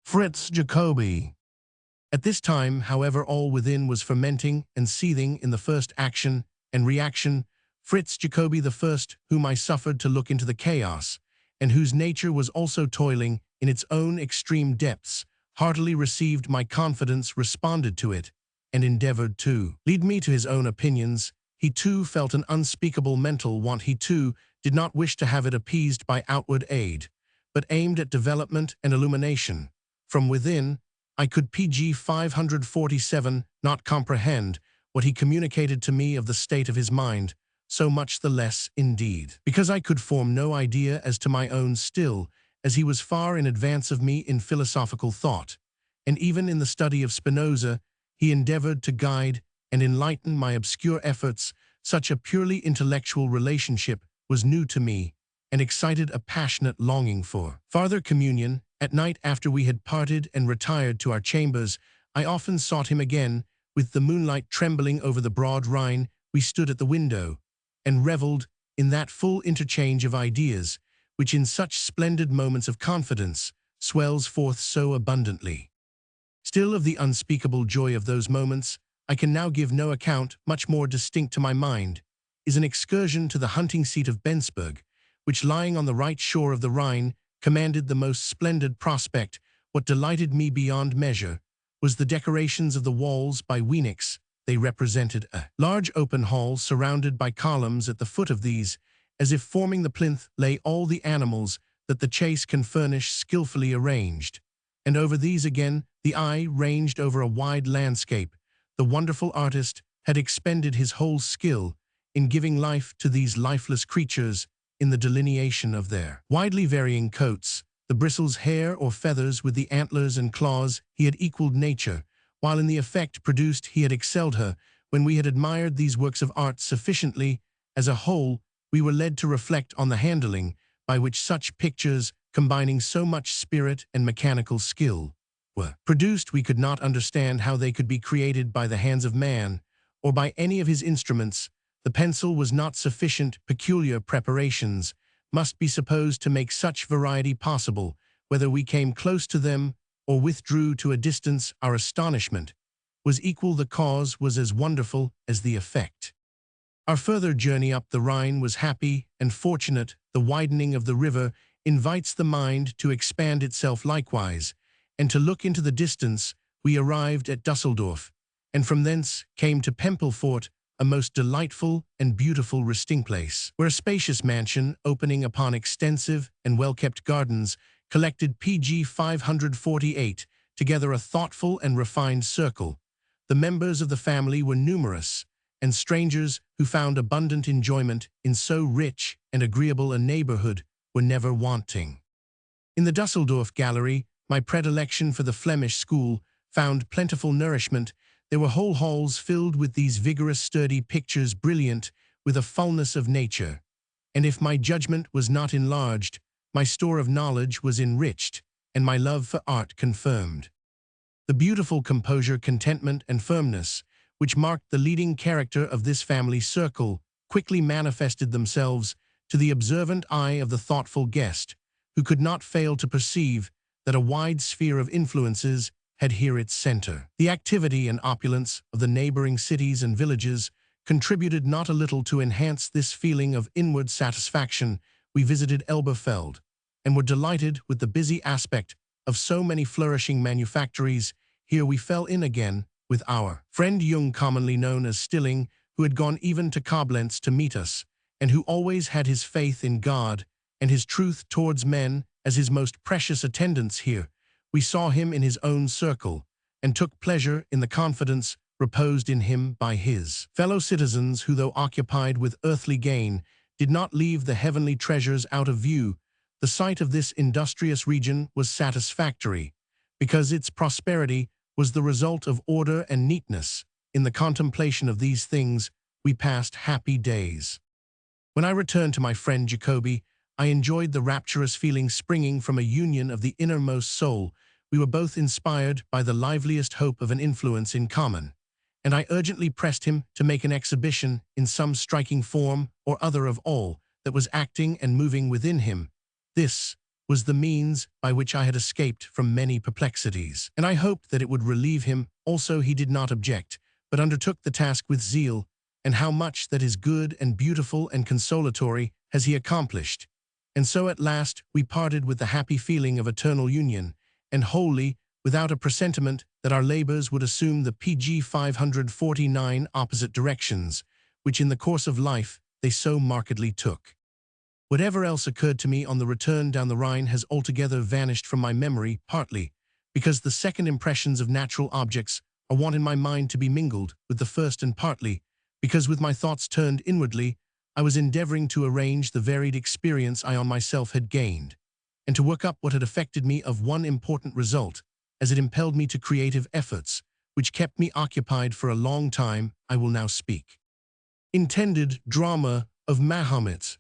Fritz Jacobi. At this time, however, all within was fermenting and seething in the first action and reaction. Fritz Jacobi, the first whom I suffered to look into the chaos, and whose nature was also toiling in its own extreme depths, heartily received my confidence, responded to it, and endeavored to lead me to his own opinions. He too felt an unspeakable mental want. He too did not wish to have it appeased by outward aid, but aimed at development and illumination. From within, I could Pg 547 not comprehend what he communicated to me of the state of his mind, so much the less, indeed, because I could form no idea as to my own, still, as he was far in advance of me in philosophical thought, and even in the study of Spinoza, he endeavored to guide and enlighten my obscure efforts. Such a purely intellectual relationship was new to me, and excited a passionate longing for farther communion. At night, after we had parted and retired to our chambers, I often sought him again. With the moonlight trembling over the broad Rhine, we stood at the window, and reveled in that full interchange of ideas, which in such splendid moments of confidence swells forth so abundantly. Still, of the unspeakable joy of those moments, I can now give no account. Much more distinct to my mind is an excursion to the hunting seat of Bensberg, which, lying on the right shore of the Rhine, commanded the most splendid prospect. What delighted me beyond measure was the decorations of the walls by Weenix. They represented a large open hall surrounded by columns. At the foot of these, as if forming the plinth, lay all the animals that the chase can furnish, skillfully arranged. And over these again, the eye ranged over a wide landscape, the wonderful artist had expended his whole skill in giving life to these lifeless creatures in the delineation of their widely varying coats, the bristles, hair, or feathers with the antlers and claws. He had equaled nature, while in the effect produced he had excelled her. When we had admired these works of art sufficiently, as a whole, we were led to reflect on the handling by which such pictures, combining so much spirit and mechanical skill, were produced. We could not understand how they could be created by the hands of man, or by any of his instruments. The pencil was not sufficient. Peculiar preparations must be supposed to make such variety possible. Whether we came close to them or withdrew to a distance, our astonishment was equal. The cause was as wonderful as the effect. Our further journey up the Rhine was happy and fortunate. The widening of the river invites the mind to expand itself likewise, and to look into the distance. We arrived at Dusseldorf, and from thence came to Pempelfort, a most delightful and beautiful resting place, where a spacious mansion, opening upon extensive and well-kept gardens, collected pg 548, together a thoughtful and refined circle. The members of the family were numerous, and strangers who found abundant enjoyment in so rich and agreeable a neighborhood were never wanting. In the Dusseldorf gallery, my predilection for the Flemish school found plentiful nourishment. There were whole halls filled with these vigorous, sturdy pictures, brilliant with a fullness of nature. And if my judgment was not enlarged, my store of knowledge was enriched, and my love for art confirmed. The beautiful composure, contentment, and firmness which marked the leading character of this family circle quickly manifested themselves to the observant eye of the thoughtful guest, who could not fail to perceive that a wide sphere of influences had here its center. The activity and opulence of the neighboring cities and villages contributed not a little to enhance this feeling of inward satisfaction. We visited Elberfeld, and were delighted with the busy aspect of so many flourishing manufactories. Here we fell in again with our friend Jung, commonly known as Stilling, who had gone even to Koblenz to meet us, and who always had his faith in God and his truth towards men as his most precious attendants. Here we saw him in his own circle, and took pleasure in the confidence reposed in him by his fellow citizens, who, though occupied with earthly gain, did not leave the heavenly treasures out of view. The sight of this industrious region was satisfactory, because its prosperity was the result of order and neatness. In the contemplation of these things, we passed happy days. When I returned to my friend Jacobi, I enjoyed the rapturous feeling springing from a union of the innermost soul. We were both inspired by the liveliest hope of an influence in common, and I urgently pressed him to make an exhibition in some striking form or other of all that was acting and moving within him. This was the means by which I had escaped from many perplexities, and I hoped that it would relieve him. Also he did not object, but undertook the task with zeal, and how much that is good and beautiful and consolatory has he accomplished. And so at last we parted with the happy feeling of eternal union, and wholly without a presentiment that our labors would assume the pg 549 opposite directions, which in the course of life they so markedly took. Whatever else occurred to me on the return down the Rhine has altogether vanished from my memory, partly because the second impressions of natural objects are wont in my mind to be mingled with the first, and partly because with my thoughts turned inwardly, I was endeavoring to arrange the varied experience I on myself had gained, and to work up what had affected me of one important result, as it impelled me to creative efforts, which kept me occupied for a long time. I will now speak. Intended drama of Mahomet.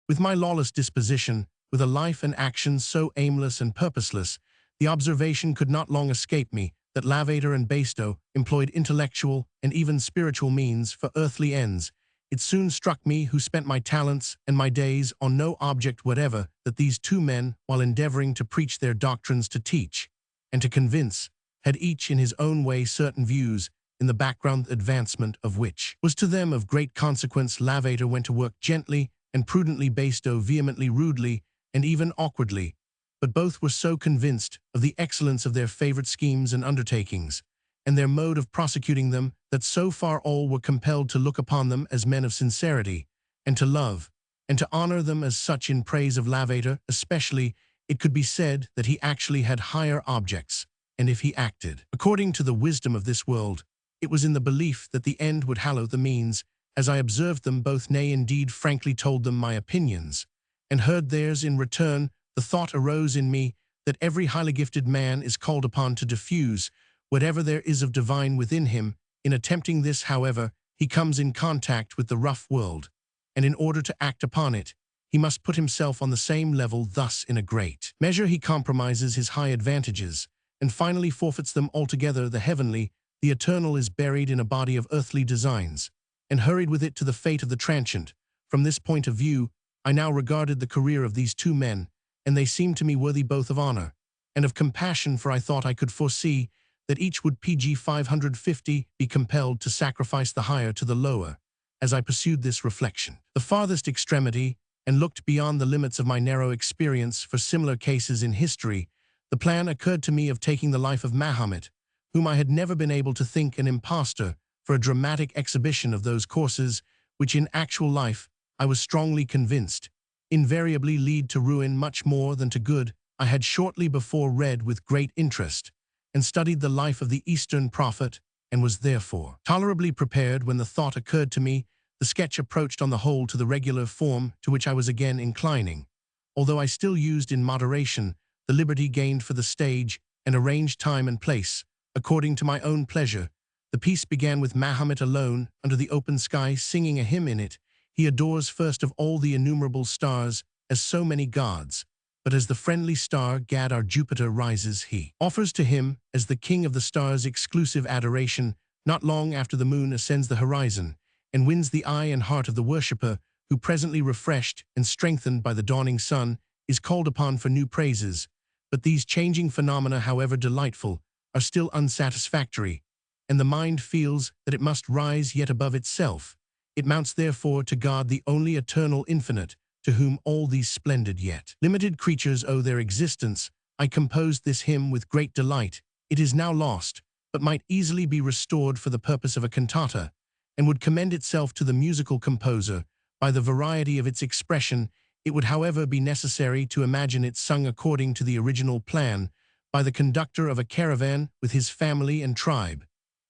With my lawless disposition, with a life and actions so aimless and purposeless, the observation could not long escape me that Lavater and Bastow employed intellectual and even spiritual means for earthly ends. It soon struck me, who spent my talents and my days on no object whatever, that these two men, while endeavoring to preach their doctrines, to teach and to convince, had each in his own way certain views, in the background advancement of which was to them of great consequence. Lavater went to work gently and prudently, Bastow vehemently, rudely, and even awkwardly, but both were so convinced of the excellence of their favorite schemes and undertakings, and their mode of prosecuting them, that so far all were compelled to look upon them as men of sincerity, and to love, and to honor them as such. In praise of Lavater especially, it could be said that he actually had higher objects, and if he acted according to the wisdom of this world, It was in the belief that the end would hallow the means, as I observed them both, nay, indeed, frankly told them my opinions, and heard theirs in return. The thought arose in me that every highly gifted man is called upon to diffuse whatever there is of divine within him. In attempting this, however, he comes in contact with the rough world, and in order to act upon it, he must put himself on the same level. Thus, in a great measure, he compromises his high advantages, and finally forfeits them altogether. The heavenly, the eternal, is buried in a body of earthly designs, and hurried with it to the fate of the transient. From this point of view, I now regarded the career of these two men, and they seemed to me worthy both of honor and of compassion, for I thought I could foresee that each would pg 550 be compelled to sacrifice the higher to the lower. As I pursued this reflection, the farthest extremity, and looked beyond the limits of my narrow experience for similar cases in history, the plan occurred to me of taking the life of Mahomet, whom I had never been able to think an impostor, for a dramatic exhibition of those courses which in actual life, I was strongly convinced, invariably lead to ruin much more than to good. I had shortly before read with great interest and studied the life of the Eastern prophet, and was therefore tolerably prepared when the thought occurred to me. The sketch approached on the whole to the regular form to which I was again inclining, although I still used in moderation the liberty gained for the stage, and arranged time and place according to my own pleasure. The piece began with Mahomet alone under the open sky, singing a hymn. In it he adores first of all the innumerable stars as so many gods, but as the friendly star Gad, our Jupiter, rises, he offers to him as the king of the stars exclusive adoration. Not long after, the moon ascends the horizon and wins the eye and heart of the worshipper, who, presently refreshed and strengthened by the dawning sun, is called upon for new praises. But these changing phenomena, however delightful, are still unsatisfactory, and the mind feels that it must rise yet above itself. It mounts therefore to God, the only eternal infinite, to whom all these splendid yet limited creatures owe their existence. I composed this hymn with great delight. It is now lost, but might easily be restored for the purpose of a cantata, and would commend itself to the musical composer by the variety of its expression. It would, however, be necessary to imagine it sung according to the original plan by the conductor of a caravan with his family and tribe,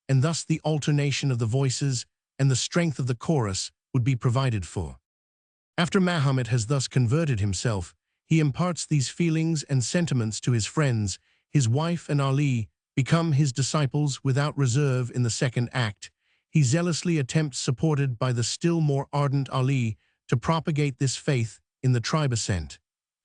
and thus the alternation of the voices and the strength of the chorus would be provided for. After Mahomet has thus converted himself, he imparts these feelings and sentiments to his friends. His wife and Ali become his disciples without reserve. In the second act, he zealously attempts, supported by the still more ardent Ali, to propagate this faith in the tribe. Assent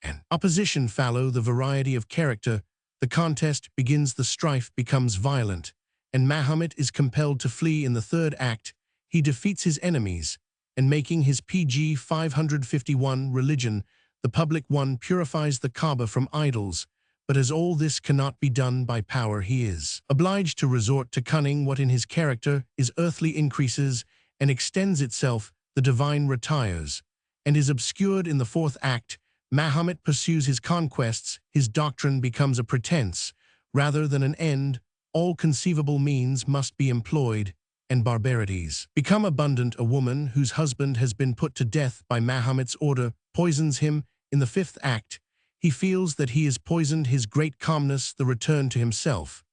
and opposition follow the variety of character. The contest begins, the strife becomes violent, and Mahomet is compelled to flee. In the third act, he defeats his enemies, and making his pg 551 religion the public one, purifies the Kaaba from idols. But as all this cannot be done by power, he is obliged to resort to cunning. What in his character is earthly increases and extends itself, the divine retires, and is obscured. In the fourth act, Mahomet pursues his conquests. His doctrine becomes a pretense rather than an end. All conceivable means must be employed, and barbarities become abundant. A woman whose husband has been put to death by Mahomet's order poisons him. In the fifth act, he feels that he is poisoned. His great calmness, the return to himself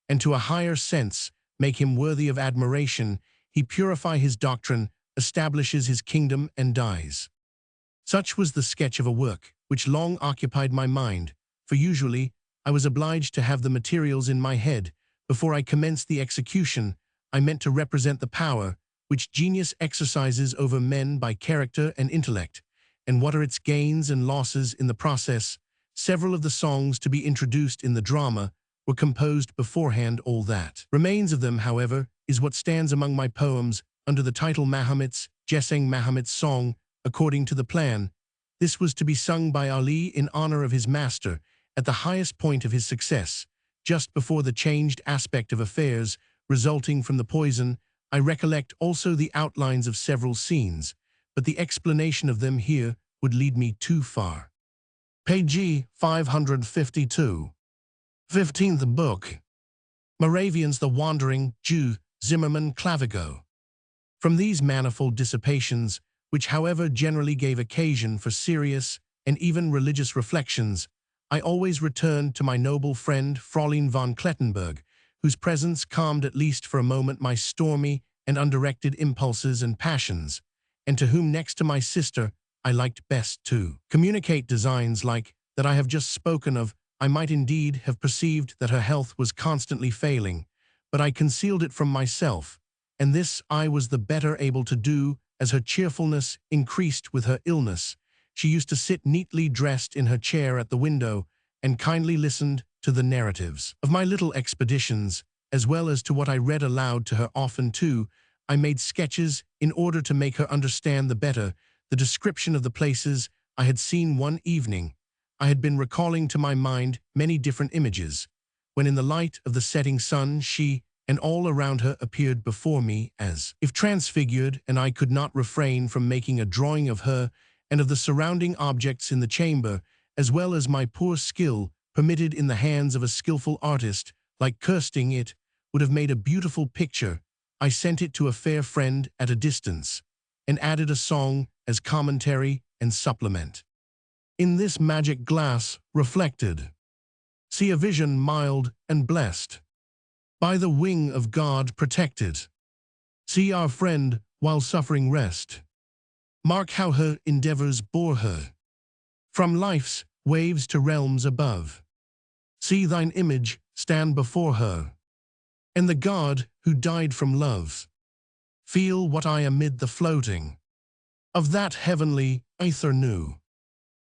and to a higher sense, make him worthy of admiration. He purify his doctrine, establishes his kingdom, and dies. Such was the sketch of a work which long occupied my mind, for usually I was obliged to have the materials in my head before I commenced the execution. I meant to represent the power which genius exercises over men by character and intellect, and what are its gains and losses in the process. Several of the songs to be introduced in the drama were composed beforehand. All that remains of them, however, is what stands among my poems under the title Mahomet's Gesang, Mahomet's Song. According to the plan, this was to be sung by Ali in honor of his master at the highest point of his success, just before the changed aspect of affairs resulting from the poison. I recollect also the outlines of several scenes, but the explanation of them here would lead me too far. Page 552. 15th book. Moravians, the Wandering Jew, Zimmermann, Clavigo. From these manifold dissipations, which however generally gave occasion for serious and even religious reflections, I always returned to my noble friend Fräulein von Klettenberg, whose presence calmed at least for a moment my stormy and undirected impulses and passions, and to whom, next to my sister, I liked best to communicate designs like that I have just spoken of. I might indeed have perceived that her health was constantly failing, but I concealed it from myself, and this I was the better able to do as her cheerfulness increased with her illness. She used to sit neatly dressed in her chair at the window and kindly listened to the narratives of my little expeditions, as well as to what I read aloud to her. Often, too, I made sketches in order to make her understand the better the description of the places I had seen one evening. I had been recalling to my mind many different images, when in the light of the setting sun she and all around her appeared before me as if transfigured, and I could not refrain from making a drawing of her and of the surrounding objects in the chamber, as well as my poor skill, permitted in the hands of a skillful artist, like Kirsting, it would have made a beautiful picture. I sent it to a fair friend at a distance, and added a song as commentary and supplement. In this magic glass reflected, see a vision mild and blessed, by the wing of God protected. See our friend while suffering rest. Mark how her endeavors bore her from life's waves to realms above. See thine image stand before her, and the God who died from love. Feel what I amid the floating of that heavenly aether knew,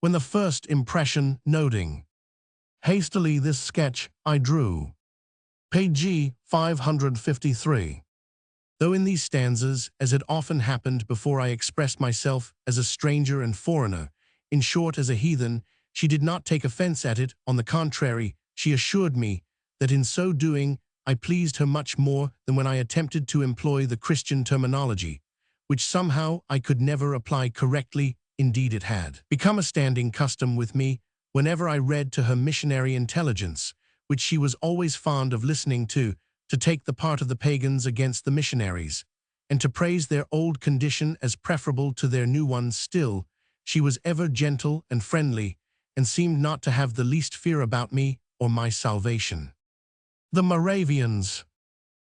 when the first impression noting, hastily this sketch I drew. Page 553. Though in these stanzas, as had often happened before, I expressed myself as a stranger and foreigner, in short as a heathen, she did not take offense at it. On the contrary, she assured me that in so doing I pleased her much more than when I attempted to employ the Christian terminology, which somehow I could never apply correctly. Indeed, it had become a standing custom with me, whenever I read to her missionary intelligence, which she was always fond of listening to take the part of the pagans against the missionaries, and to praise their old condition as preferable to their new one. Still, she was ever gentle and friendly, and seemed not to have the least fear about me or my salvation. The Moravians.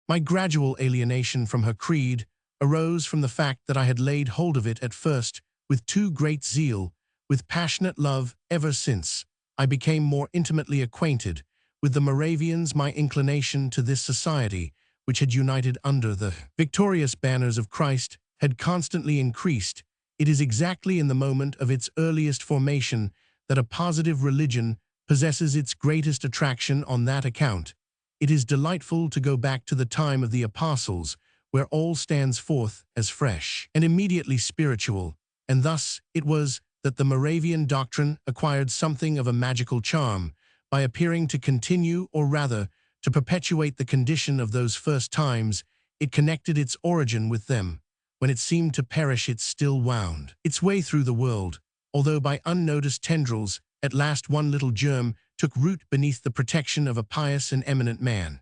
My gradual alienation from her creed arose from the fact that I had laid hold of it at first with too great zeal, with passionate love. Ever since I became more intimately acquainted with the Moravians, my inclination to this society, which had united under the victorious banners of Christ, had constantly increased. It is exactly in the moment of its earliest formation that a positive religion possesses its greatest attraction. On that account, it is delightful to go back to the time of the apostles, where all stands forth as fresh and immediately spiritual, and thus it was that the Moravian doctrine acquired something of a magical charm, by appearing to continue, or rather, to perpetuate the condition of those first times. It connected its origin with them. When it seemed to perish, it still wound its way through the world, although by unnoticed tendrils. At last one little germ took root beneath the protection of a pious and eminent man,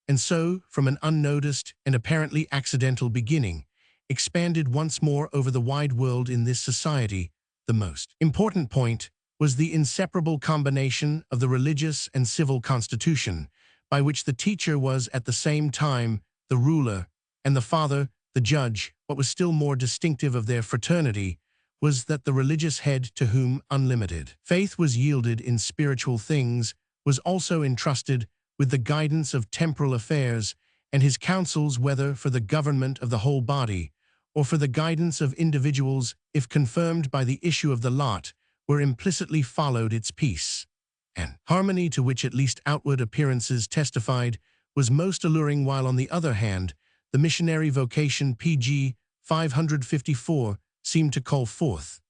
and so, from an unnoticed and apparently accidental beginning, expanded once more over the wide world. In this society, the most important point was the inseparable combination of the religious and civil constitution, by which the teacher was at the same time the ruler, and the father the judge. What was still more distinctive of their fraternity was that the religious head, to whom unlimited faith was yielded in spiritual things, was also entrusted with the guidance of temporal affairs, and his counsels, whether for the government of the whole body, or for the guidance of individuals, if confirmed by the issue of the lot, were implicitly followed. Its peace and harmony, to which at least outward appearances testified, was most alluring, while on the other hand, the missionary vocation, pg 554, seemed to call forth,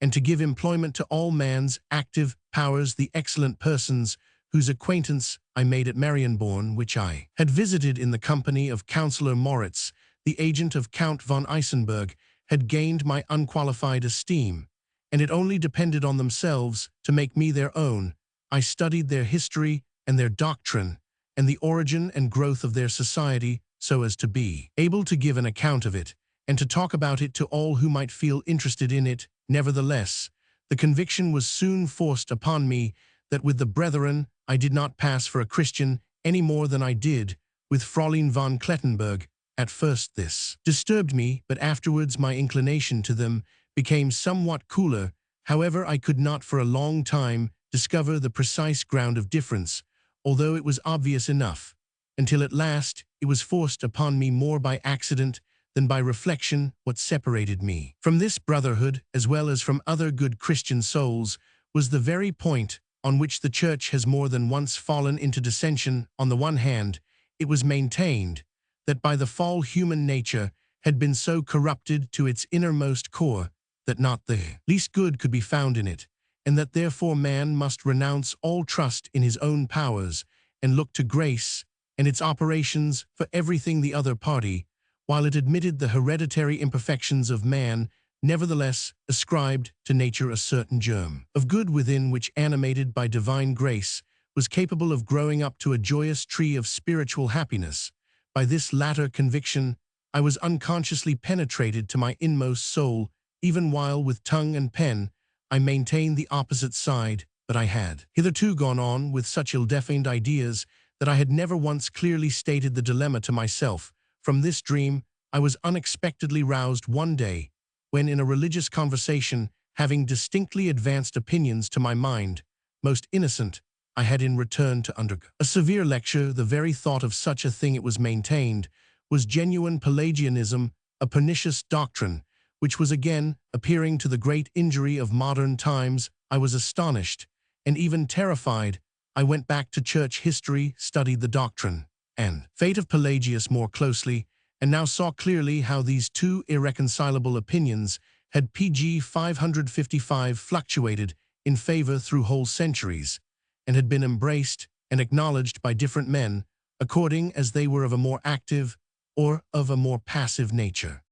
and to give employment to all man's active powers. The excellent persons whose acquaintance I made at Marienborn, which I had visited in the company of Councillor Moritz, the agent of Count von Eisenberg, had gained my unqualified esteem, and it only depended on themselves to make me their own. I studied their history and their doctrine, and the origin and growth of their society, so as to be able to give an account of it, and to talk about it to all who might feel interested in it. Nevertheless, the conviction was soon forced upon me that with the brethren I did not pass for a Christian any more than I did with Fräulein von Klettenberg. At first this disturbed me, but afterwards my inclination to them became somewhat cooler. However, I could not for a long time discover the precise ground of difference, although it was obvious enough, until at last it was forced upon me more by accident than by reflection. What separated me from this brotherhood, as well as from other good Christian souls, was the very point on which the Church has more than once fallen into dissension. On the one hand, it was maintained that by the fall human nature had been so corrupted to its innermost core that not the least good could be found in it, and that therefore man must renounce all trust in his own powers and look to grace and its operations for everything. The other party, while it admitted the hereditary imperfections of man, nevertheless ascribed to nature a certain germ of good within which, animated by divine grace, was capable of growing up to a joyous tree of spiritual happiness. By this latter conviction, I was unconsciously penetrated to my inmost soul, even while with tongue and pen I maintained the opposite side. But I had hitherto gone on with such ill-defined ideas that I had never once clearly stated the dilemma to myself. From this dream I was unexpectedly roused one day, when in a religious conversation, having distinctly advanced opinions to my mind, most innocent, I had in return to undergo a severe lecture. The very thought of such a thing, it was maintained, was genuine Pelagianism, a pernicious doctrine, which was again appearing to the great injury of modern times. I was astonished, and even terrified. I went back to church history, studied the doctrine and fate of Pelagius more closely, and now saw clearly how these two irreconcilable opinions had pg 555 fluctuated in favor through whole centuries, and had been embraced and acknowledged by different men, according as they were of a more active or of a more passive nature.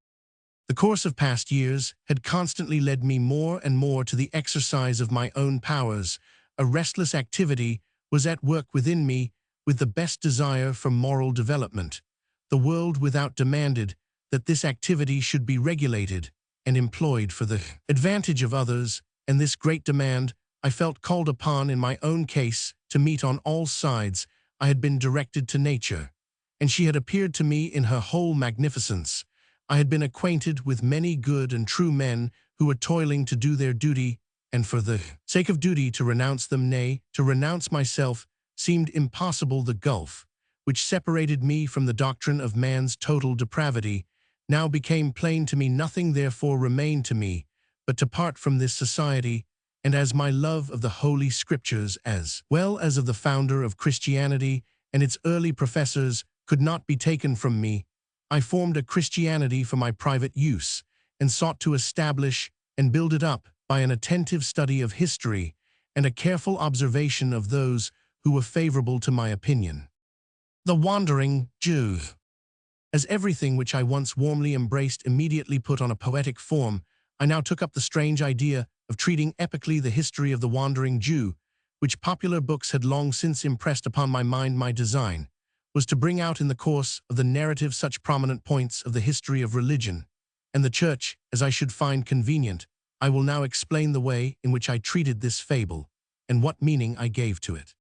The course of past years had constantly led me more and more to the exercise of my own powers. A restless activity was at work within me, with the best desire for moral development. The world without demanded that this activity should be regulated and employed for the advantage of others, and this great demand I felt called upon in my own case to meet on all sides. I had been directed to nature, and she had appeared to me in her whole magnificence. I had been acquainted with many good and true men who were toiling to do their duty, and for the sake of duty to renounce them, nay, to renounce myself, seemed impossible. The gulf which separated me from the doctrine of man's total depravity now became plain to me. Nothing therefore remained to me but to part from this society, and as my love of the Holy Scriptures, as well as of the founder of Christianity and its early professors, could not be taken from me, I formed a Christianity for my private use, and sought to establish and build it up by an attentive study of history and a careful observation of those who were favorable to my opinion. The Wandering Jew. As everything which I once warmly embraced immediately put on a poetic form, I now took up the strange idea of treating epically the history of the Wandering Jew, which popular books had long since impressed upon my mind. My design was to bring out in the course of the narrative such prominent points of the history of religion and the Church as I should find convenient. I will now explain the way in which I treated this fable, and what meaning I gave to it.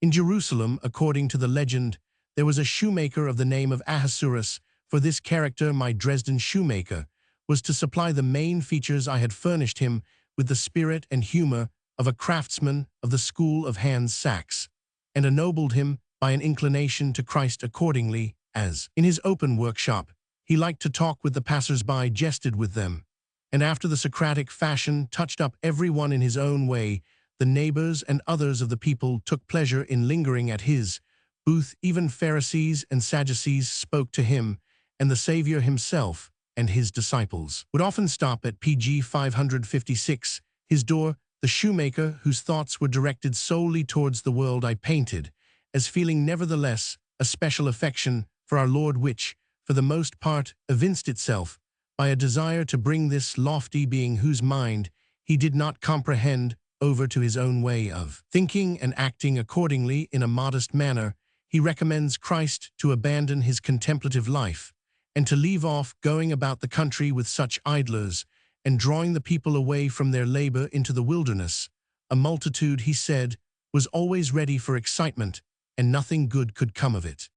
In Jerusalem, according to the legend, there was a shoemaker of the name of Ahasuerus. For this character, my Dresden shoemaker was to supply the main features. I had furnished him with the spirit and humor of a craftsman of the school of Hans Sachs, and ennobled him by an inclination to Christ accordingly, as, in his open workshop, he liked to talk with the passers-by, jested with them, and after the Socratic fashion touched up every one in his own way. The neighbors and others of the people took pleasure in lingering at his booth. Even Pharisees and Sadducees spoke to him, and the Savior himself and his disciples would often stop at pg 556, his door. The shoemaker, whose thoughts were directed solely towards the world, I painted as feeling nevertheless a special affection for our Lord, which, for the most part, evinced itself by a desire to bring this lofty being, whose mind he did not comprehend, over to his own way of thinking and acting. Accordingly, in a modest manner, he recommends Christ to abandon his contemplative life, and to leave off going about the country with such idlers, and drawing the people away from their labor into the wilderness. A multitude, he said, was always ready for excitement, and nothing good could come of it.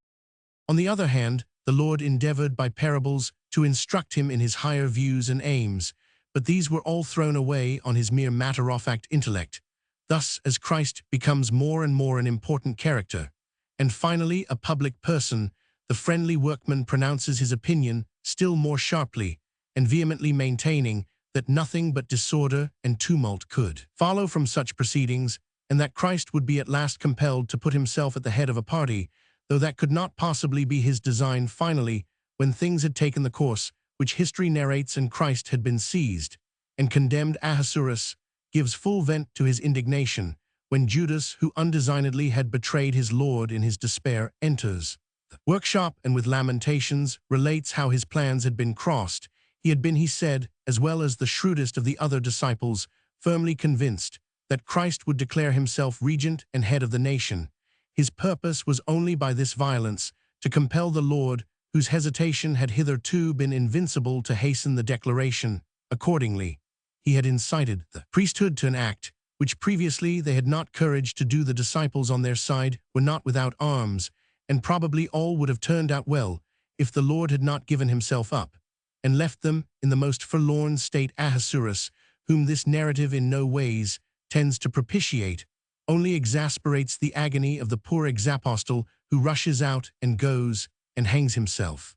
On the other hand, the Lord endeavored by parables to instruct him in his higher views and aims, but these were all thrown away on his mere matter-of-fact intellect. Thus, as Christ becomes more and more an important character, and finally a public person, the friendly workman pronounces his opinion still more sharply and vehemently, maintaining that nothing but disorder and tumult could follow from such proceedings, and that Christ would be at last compelled to put himself at the head of a party, though that could not possibly be his design. Finally, when things had taken the course which history narrates and Christ had been seized and condemned, Ahasuerus gives full vent to his indignation when Judas, who undesignedly had betrayed his Lord in his despair, enters the workshop and with lamentations relates how his plans had been crossed. He had been, he said, as well as the shrewdest of the other disciples, firmly convinced that Christ would declare himself regent and head of the nation. His purpose was only by this violence to compel the Lord, whose hesitation had hitherto been invincible, to hasten the declaration. Accordingly, he had incited the priesthood to an act which previously they had not courage to do. The disciples on their side were not without arms, and probably all would have turned out well if the Lord had not given himself up and left them in the most forlorn state. Ahasuerus, whom this narrative in no ways tends to propitiate, only exasperates the agony of the poor exapostle who rushes out and goes and hangs himself.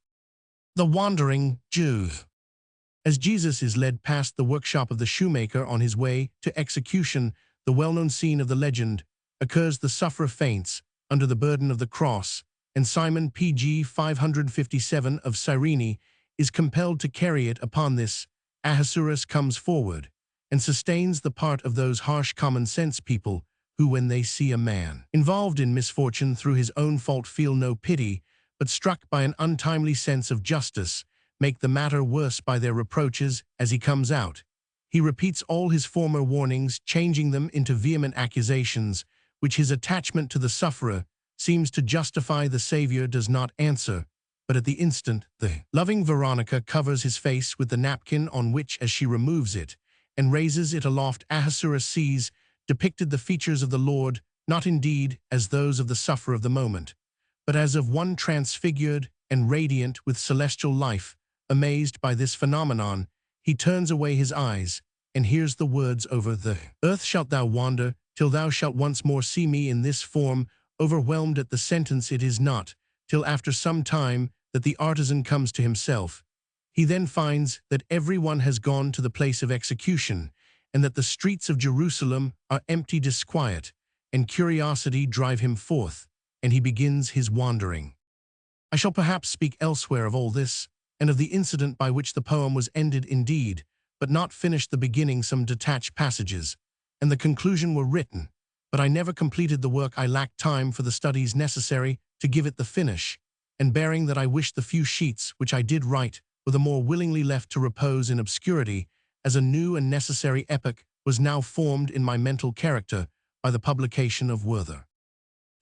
The Wandering Jew. As Jesus is led past the workshop of the shoemaker on his way to execution, the well-known scene of the legend occurs. The sufferer faints under the burden of the cross, and Simon pg 557 of Cyrene is compelled to carry it. Upon this, Ahasuerus comes forward and sustains the part of those harsh common-sense people who, when they see a man involved in misfortune through his own fault, feel no pity, but struck by an untimely sense of justice, make the matter worse by their reproaches. As he comes out, he repeats all his former warnings, changing them into vehement accusations, which his attachment to the sufferer seems to justify. The Savior does not answer, but at the instant the loving Veronica covers his face with the napkin, on which, as she removes it and raises it aloft, Ahasuerus sees depicted the features of the Lord, not indeed as those of the sufferer of the moment, but as of one transfigured and radiant with celestial life. Amazed by this phenomenon, he turns away his eyes and hears the words, "Over the earth shalt thou wander, till thou shalt once more see me in this form." Overwhelmed at the sentence, it is not till after some time that the artisan comes to himself. He then finds that everyone has gone to the place of execution, and that the streets of Jerusalem are empty. Disquiet and curiosity drive him forth, and he begins his wandering. I shall perhaps speak elsewhere of all this, and of the incident by which the poem was ended indeed, but not finish the beginning. Some detached passages and the conclusion were written, but I never completed the work. I lacked time for the studies necessary to give it the finish, and bearing that I wished the few sheets which I did write were the more willingly left to repose in obscurity, as a new and necessary epoch was now formed in my mental character by the publication of Werther.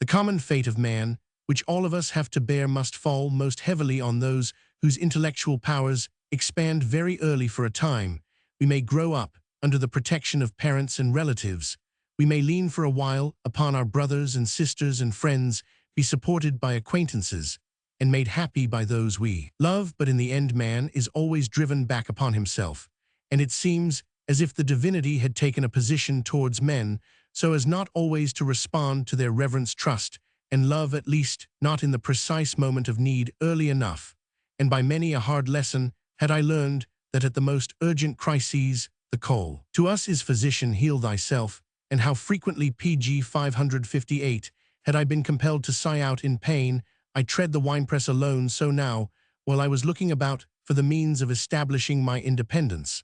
The common fate of man, which all of us have to bear, must fall most heavily on those whose intellectual powers expand very early. For a time, we may grow up under the protection of parents and relatives. We may lean for a while upon our brothers and sisters and friends, be supported by acquaintances, and made happy by those we love. But in the end, man is always driven back upon himself, and it seems as if the divinity had taken a position towards men so as not always to respond to their reverence, trust, and love, at least not in the precise moment of need, early enough. And by many a hard lesson had I learned that at the most urgent crises, the call to us is, "Physician, heal thyself." And how frequently, pg 558, had I been compelled to sigh out in pain, "I tread the winepress alone." So now, while I was looking about for the means of establishing my independence,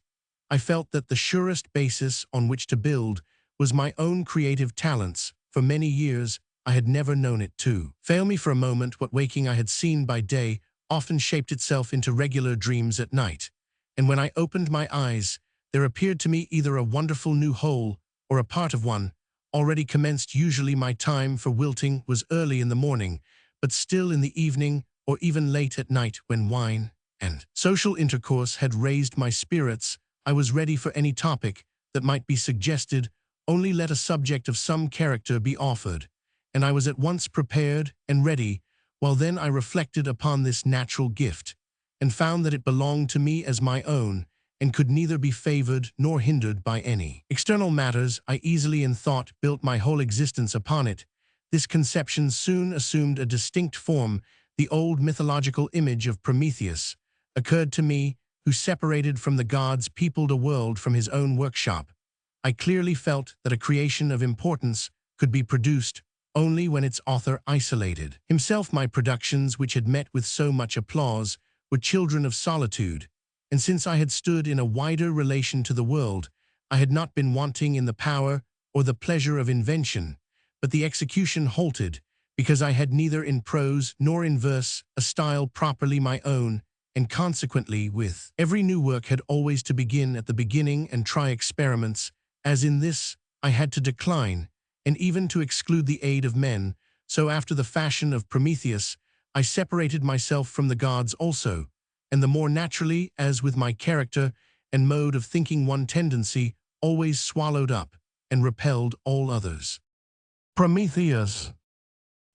I felt that the surest basis on which to build was my own creative talents. For many years, I had never known it to fail me for a moment. What waking I had seen by day often shaped itself into regular dreams at night, and when I opened my eyes, there appeared to me either a wonderful new whole or a part of one already commenced. Usually my time for wilting was early in the morning, but still in the evening or even late at night, when wine and social intercourse had raised my spirits, I was ready for any topic that might be suggested. Only let a subject of some character be offered, and I was at once prepared and ready. While then I reflected upon this natural gift, and found that it belonged to me as my own, and could neither be favored nor hindered by any external matters. I easily in thought built my whole existence upon it. This conception soon assumed a distinct form. The old mythological image of Prometheus occurred to me, who separated from the gods peopled a world from his own workshop. I clearly felt that a creation of importance could be produced only when its author isolated himself. My productions, which had met with so much applause, were children of solitude, and since I had stood in a wider relation to the world, I had not been wanting in the power or the pleasure of invention, but the execution halted, because I had neither in prose nor in verse a style properly my own, and consequently with every new work had always to begin at the beginning and try experiments, as in this I had to decline, and even to exclude the aid of men. So after the fashion of Prometheus, I separated myself from the gods also, and the more naturally as with my character and mode of thinking one tendency always swallowed up and repelled all others. Prometheus.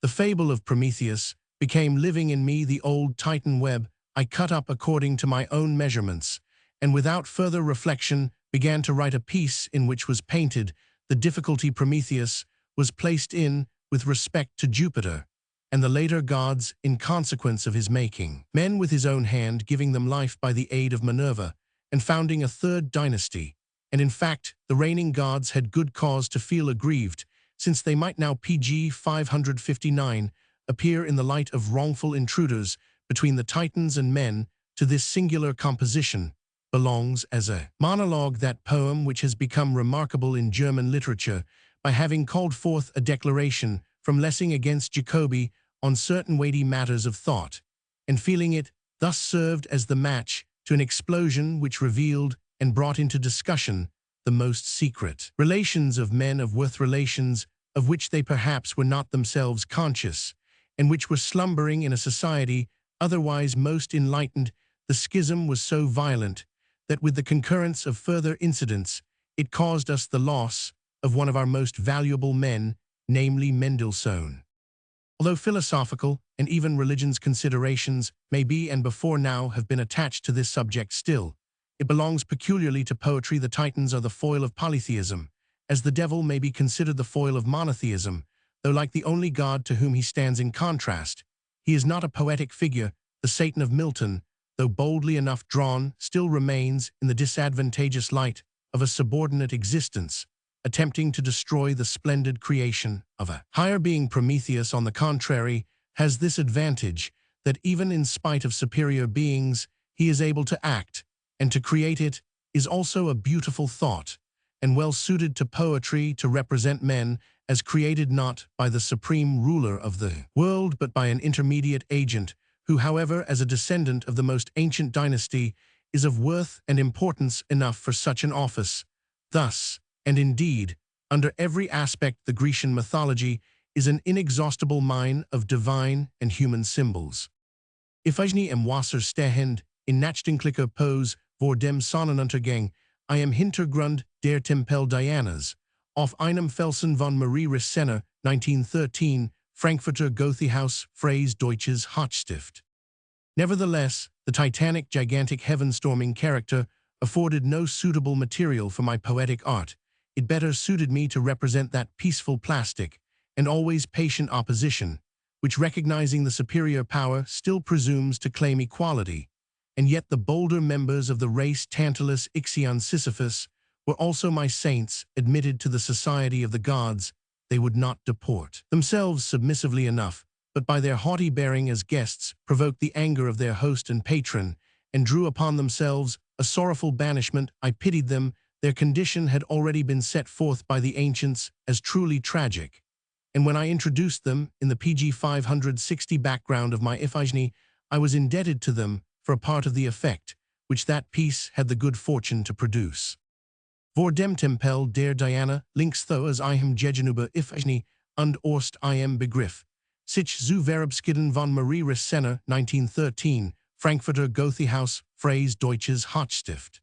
The fable of Prometheus became living in me. The old Titan web I cut up according to my own measurements, and without further reflection began to write a piece in which was painted the difficulty Prometheus was placed in with respect to Jupiter, and the later gods in consequence of his making men with his own hand, giving them life by the aid of Minerva, and founding a third dynasty. And in fact, the reigning gods had good cause to feel aggrieved, since they might now pg 559 appear in the light of wrongful intruders between the Titans and men. To this singular composition belongs as a monologue that poem which has become remarkable in German literature by having called forth a declaration from Lessing against Jacobi on certain weighty matters of thought, and feeling it thus served as the match to an explosion which revealed and brought into discussion the most secret relations of men of worth, relations of which they perhaps were not themselves conscious, and which were slumbering in a society otherwise most enlightened. The schism was so violent that with the concurrence of further incidents, it caused us the loss of one of our most valuable men, namely Mendelssohn. Although philosophical and even religion's considerations may be and before now have been attached to this subject, still, it belongs peculiarly to poetry. The Titans are the foil of polytheism, as the devil may be considered the foil of monotheism, though like the only god to whom he stands in contrast, he is not a poetic figure. The Satan of Milton, though boldly enough drawn, still remains in the disadvantageous light of a subordinate existence, attempting to destroy the splendid creation of a higher being. Prometheus, on the contrary, has this advantage, that even in spite of superior beings, he is able to act, and to create. It is also a beautiful thought, and well suited to poetry, to represent men as created not by the supreme ruler of the world, but by an intermediate agent, who, however, as a descendant of the most ancient dynasty, is of worth and importance enough for such an office. Thus, and indeed, under every aspect, the Grecian mythology is an inexhaustible mine of divine and human symbols. Iphigenie em Wasser stehend, in nachdenklicher Pose, vor dem Sonnenuntergang, I am Hintergrund der Tempel Dianas, auf einem Felsen von Marie Rissener, 1913, Frankfurter Goethehaus, Phrase Deutsches Hochstift. Nevertheless, the titanic, gigantic, heaven-storming character afforded no suitable material for my poetic art. It better suited me to represent that peaceful, plastic, and always patient opposition, which, recognizing the superior power, still presumes to claim equality. And yet the bolder members of the race, Tantalus, Ixion, Sisyphus, were also my saints. Admitted to the society of the gods, they would not deport themselves submissively enough, but by their haughty bearing as guests provoked the anger of their host and patron, and drew upon themselves a sorrowful banishment. I pitied them. Their condition had already been set forth by the ancients as truly tragic, and when I introduced them in the pg 560 background of my Iphigenie, I was indebted to them for a part of the effect which that piece had the good fortune to produce. Vor dem Tempel der Diana, links tho as ihm gegenüber Iphigenie und Orst im Begriff, sich zu verabschieden von Marie Rissener, 1913, Frankfurter Goethehaus, Phrase Deutsches Hochstift.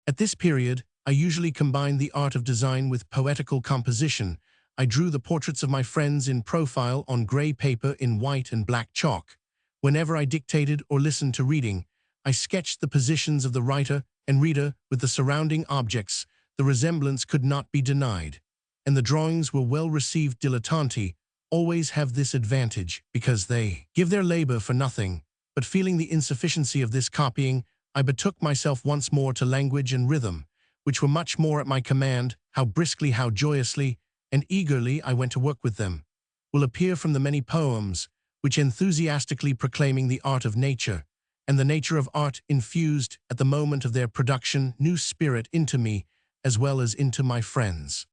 At this period, I usually combined the art of design with poetical composition. I drew the portraits of my friends in profile on gray paper in white and black chalk. Whenever I dictated or listened to reading, I sketched the positions of the writer and reader with the surrounding objects. The resemblance could not be denied, and the drawings were well received. Dilettanti always have this advantage because they give their labor for nothing. But feeling the insufficiency of this copying, I betook myself once more to language and rhythm, which were much more at my command. How briskly, how joyously, and eagerly I went to work with them, will appear from the many poems which enthusiastically proclaiming the art of nature, and the nature of art infused at the moment of their production new spirit into me as well as into my friends.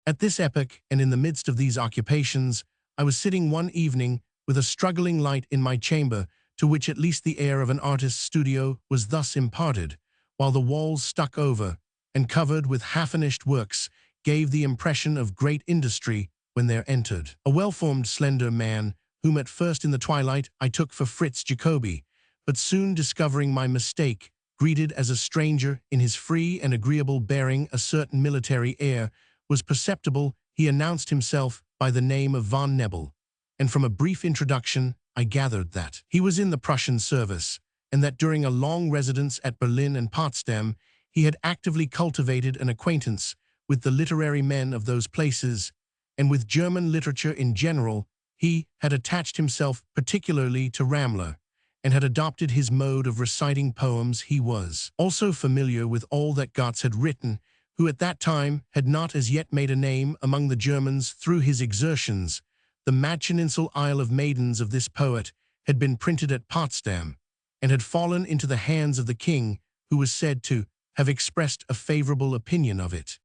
At this epoch, and in the midst of these occupations, I was sitting one evening with a struggling light in my chamber, to which at least the air of an artist's studio was thus imparted, while the walls stuck over and covered with half-finished works gave the impression of great industry, when there entered a well-formed, slender man, whom at first in the twilight I took for Fritz Jacobi, but soon discovering my mistake, greeted as a stranger in his free and agreeable bearing, a certain military air was perceptible. He announced himself by the name of von Nebel, and from a brief introduction I gathered that he was in the Prussian service, and that during a long residence at Berlin and Potsdam he had actively cultivated an acquaintance with the literary men of those places, and with German literature in general. He had attached himself particularly to Ramler, and had adopted his mode of reciting poems. He was also familiar with all that Goethe had written, who at that time had not as yet made a name among the Germans through his exertions. The Märcheninsel Isle of Maidens of this poet had been printed at Potsdam, and had fallen into the hands of the king, who was said to have expressed a favorable opinion of it.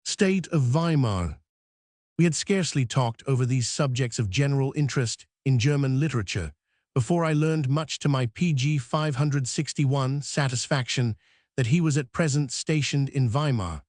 State of Weimar. We had scarcely talked over these subjects of general interest in German literature before I learned, much to my pg 561 satisfaction, that he was at present stationed in Weimar,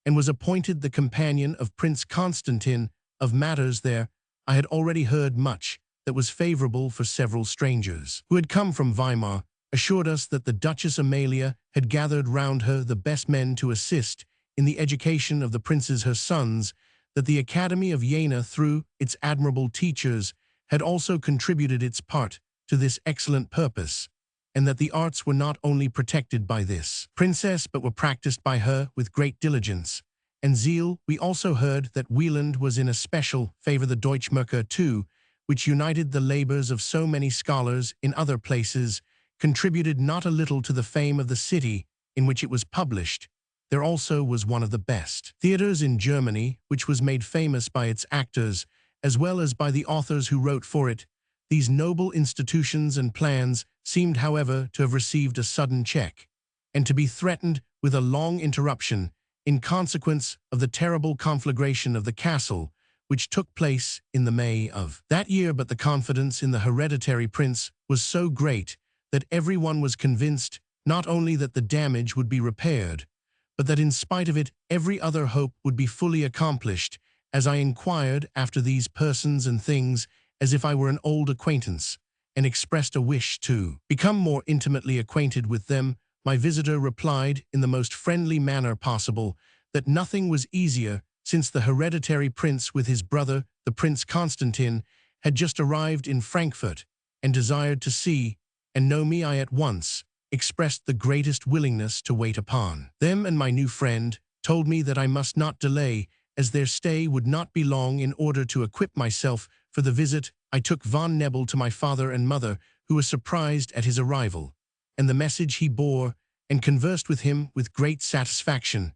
and was appointed the companion of Prince Constantine. Of matters there I had already heard much that was favorable, for several strangers who had come from Weimar assured us that the Duchess Amalia had gathered round her the best men to assist in the education of the princes her sons, that the Academy of Jena, through its admirable teachers, had also contributed its part to this excellent purpose, and that the arts were not only protected by this princess but were practiced by her with great diligence and zeal. We also heard that Wieland was in especial favor the Deutschmarker too, which united the labors of so many scholars in other places, contributed not a little to the fame of the city in which it was published. There also was one of the best theaters in Germany, which was made famous by its actors, as well as by the authors who wrote for it. These noble institutions and plans seemed, however, to have received a sudden check, and to be threatened with a long interruption, in consequence of the terrible conflagration of the castle, which took place in the May of that year. But the confidence in the hereditary prince was so great that everyone was convinced not only that the damage would be repaired, but that in spite of it every other hope would be fully accomplished. As I inquired after these persons and things, as if I were an old acquaintance, and expressed a wish to become more intimately acquainted with them, my visitor replied in the most friendly manner possible that nothing was easier, since the hereditary prince with his brother, the Prince Constantine, had just arrived in Frankfurt, and desired to see and know me. I at once expressed the greatest willingness to wait upon them, and my new friend told me that I must not delay, as their stay would not be long. In order to equip myself for the visit, I took von Nebel to my father and mother, who were surprised at his arrival, and the message he bore, and conversed with him with great satisfaction.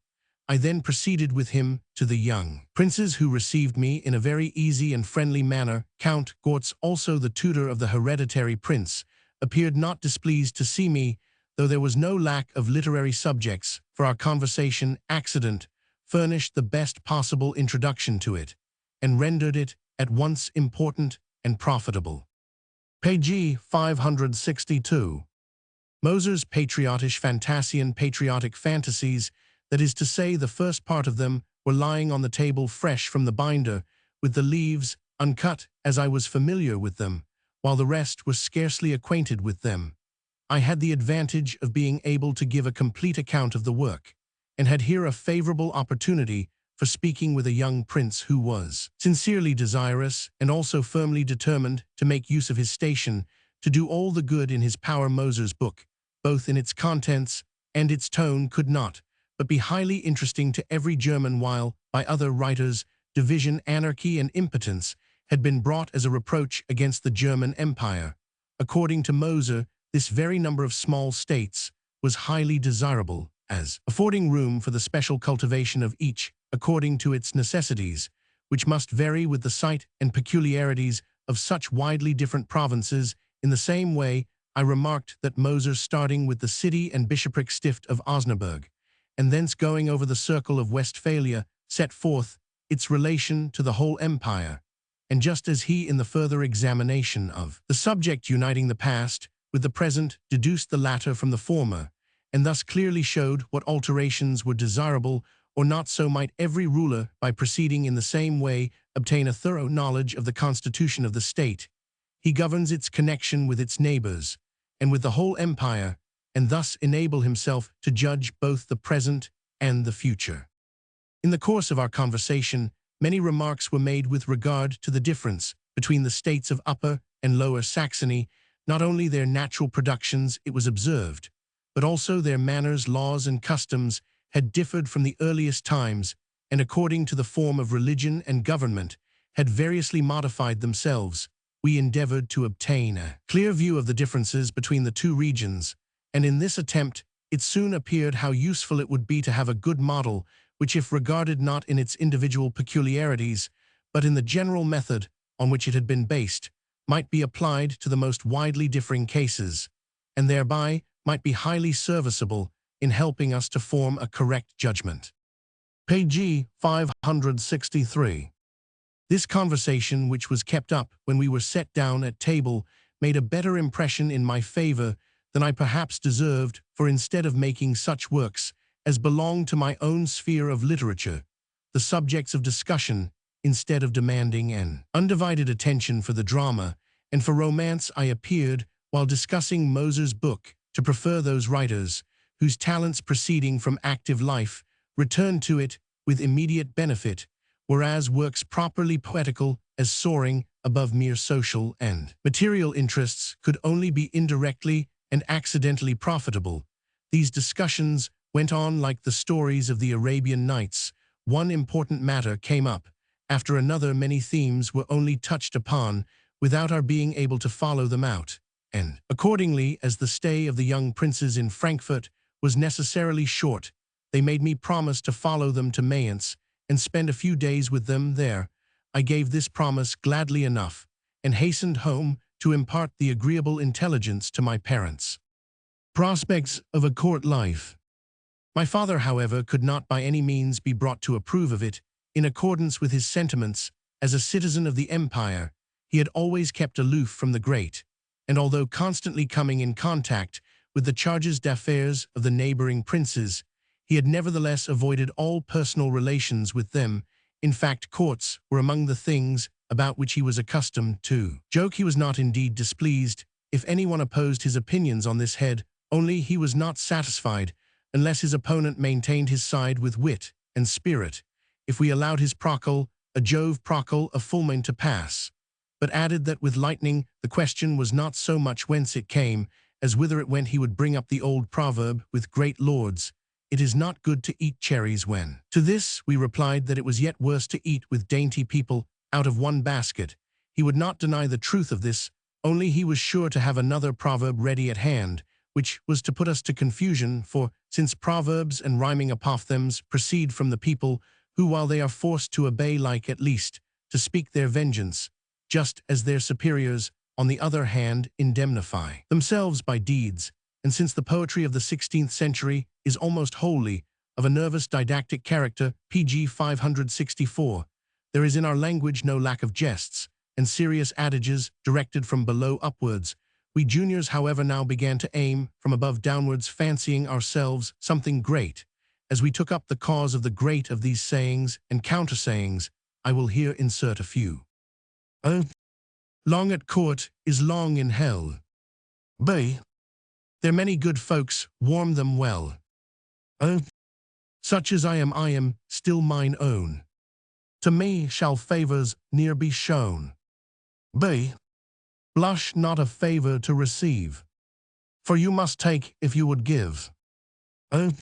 I then proceeded with him to the young princes, who received me in a very easy and friendly manner. Count Goethe, also the tutor of the hereditary prince, appeared not displeased to see me, though there was no lack of literary subjects for our conversation. Accident furnished the best possible introduction to it, and rendered it at once important and profitable. Page 562. Moser's Patriotische Fantasien, patriotic fantasies, that is to say, the first part of them, were lying on the table fresh from the binder, with the leaves uncut, as I was familiar with them, while the rest were scarcely acquainted with them. I had the advantage of being able to give a complete account of the work, and had here a favorable opportunity for speaking with a young prince who was sincerely desirous and also firmly determined to make use of his station to do all the good in his power. Moser's book, both in its contents and its tone, could not but be highly interesting to every German, while, by other writers, division, anarchy, and impotence had been brought as a reproach against the German Empire. According to Moser, this very number of small states was highly desirable, as affording room for the special cultivation of each according to its necessities, which must vary with the site and peculiarities of such widely different provinces. In the same way, I remarked that Moser, starting with the city and bishopric Stift of Osnaburg, and thence going over the circle of Westphalia, set forth its relation to the whole empire, and just as he, in the further examination of the subject uniting the past with the present, deduced the latter from the former, and thus clearly showed what alterations were desirable or not, so might every ruler, by proceeding in the same way, obtain a thorough knowledge of the constitution of the state. He governs its connection with its neighbors, and with the whole empire, and thus enable himself to judge both the present and the future. In the course of our conversation, many remarks were made with regard to the difference between the states of Upper and Lower Saxony, not only their natural productions, it was observed, but also their manners, laws, and customs had differed from the earliest times, and according to the form of religion and government, had variously modified themselves. We endeavored to obtain a clear view of the differences between the two regions, and in this attempt it soon appeared how useful it would be to have a good model which, if regarded not in its individual peculiarities, but in the general method on which it had been based, might be applied to the most widely differing cases, and thereby might be highly serviceable in helping us to form a correct judgment. Page 563. This conversation, which was kept up when we were set down at table, made a better impression in my favor than I perhaps deserved, for instead of making such works as belonged to my own sphere of literature the subjects of discussion, instead of demanding an undivided attention for the drama and for romance, I appeared, while discussing Moser's book, to prefer those writers whose talents proceeding from active life returned to it with immediate benefit, whereas works properly poetical, as soaring above mere social and material interests, could only be indirectly and accidentally profitable. These discussions went on like the stories of the Arabian Nights. One important matter came up after another. Many themes were only touched upon without our being able to follow them out, and accordingly, as the stay of the young princes in Frankfurt was necessarily short, they made me promise to follow them to Mayence and spend a few days with them there. I gave this promise gladly enough, and hastened home to impart the agreeable intelligence to my parents. Prospects of a court life. My father, however, could not by any means be brought to approve of it. In accordance with his sentiments, as a citizen of the empire, he had always kept aloof from the great, and although constantly coming in contact with the charges d'affaires of the neighboring princes, he had nevertheless avoided all personal relations with them. In fact, courts were among the things about which he was accustomed to joke. He was not indeed displeased if anyone opposed his opinions on this head, only he was not satisfied unless his opponent maintained his side with wit and spirit. If we allowed his procol, a Jove procol, a fulmen to pass, but added that with lightning the question was not so much whence it came as whither it went, he would bring up the old proverb with great lords, "It is not good to eat cherries when." To this we replied that it was yet worse to eat with dainty people out of one basket. He would not deny the truth of this, only he was sure to have another proverb ready at hand, which was to put us to confusion, for since proverbs and rhyming apophthegms proceed from the people, who, while they are forced to obey, like at least to speak their vengeance, just as their superiors, on the other hand, indemnify themselves by deeds, and since the poetry of the 16th century is almost wholly of a nervous didactic character, pg 564, there is in our language no lack of jests and serious adages directed from below upwards. We juniors, however, now began to aim from above downwards, fancying ourselves something great. As we took up the cause of the great of these sayings and countersayings, I will here insert a few. A. Long at court is long in hell. B. There many good folks warm them well. A. Such as I am still mine own. To me shall favours ne'er be shown. B. Blush not a favour to receive, for you must take if you would give. O.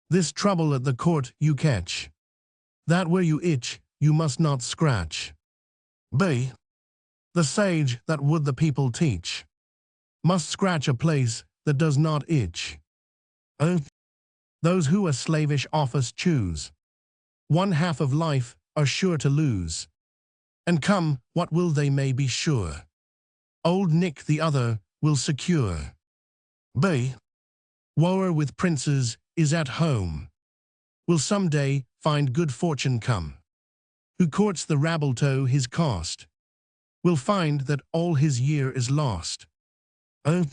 This trouble at the court you catch, that where you itch you must not scratch. B. The sage that would the people teach must scratch a place that does not itch. O. Those who a slavish office choose, one half of life are sure to lose. And come, what will they may be sure, Old Nick the other will secure. B. Woer with princes is at home, will some day find good fortune come. Who courts the rabble to his cost, will find that all his year is lost. O.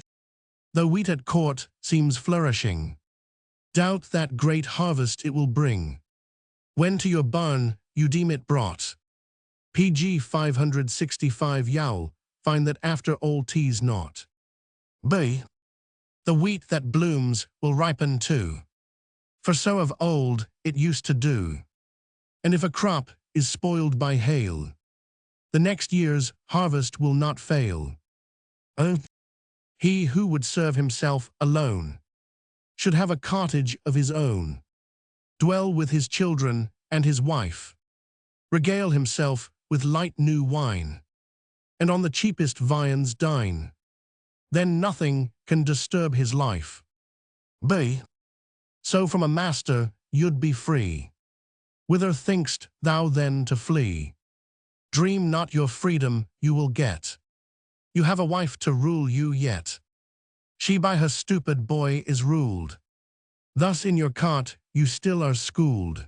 Though wheat at court seems flourishing, doubt that great harvest it will bring, when to your barn you deem it brought. PG 565 Yowl, find that after all 'tis not. B. The wheat that blooms will ripen too, for so of old it used to do. And if a crop is spoiled by hail, the next year's harvest will not fail. O. He who would serve himself alone should have a cottage of his own, dwell with his children and his wife, regale himself with light new wine, and on the cheapest viands dine. Then nothing can disturb his life. B. So from a master you'd be free. Whither think'st thou then to flee? Dream not your freedom you will get. You have a wife to rule you yet. She by her stupid boy is ruled. Thus in your cot you still are schooled.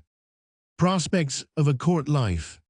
Prospects of a court life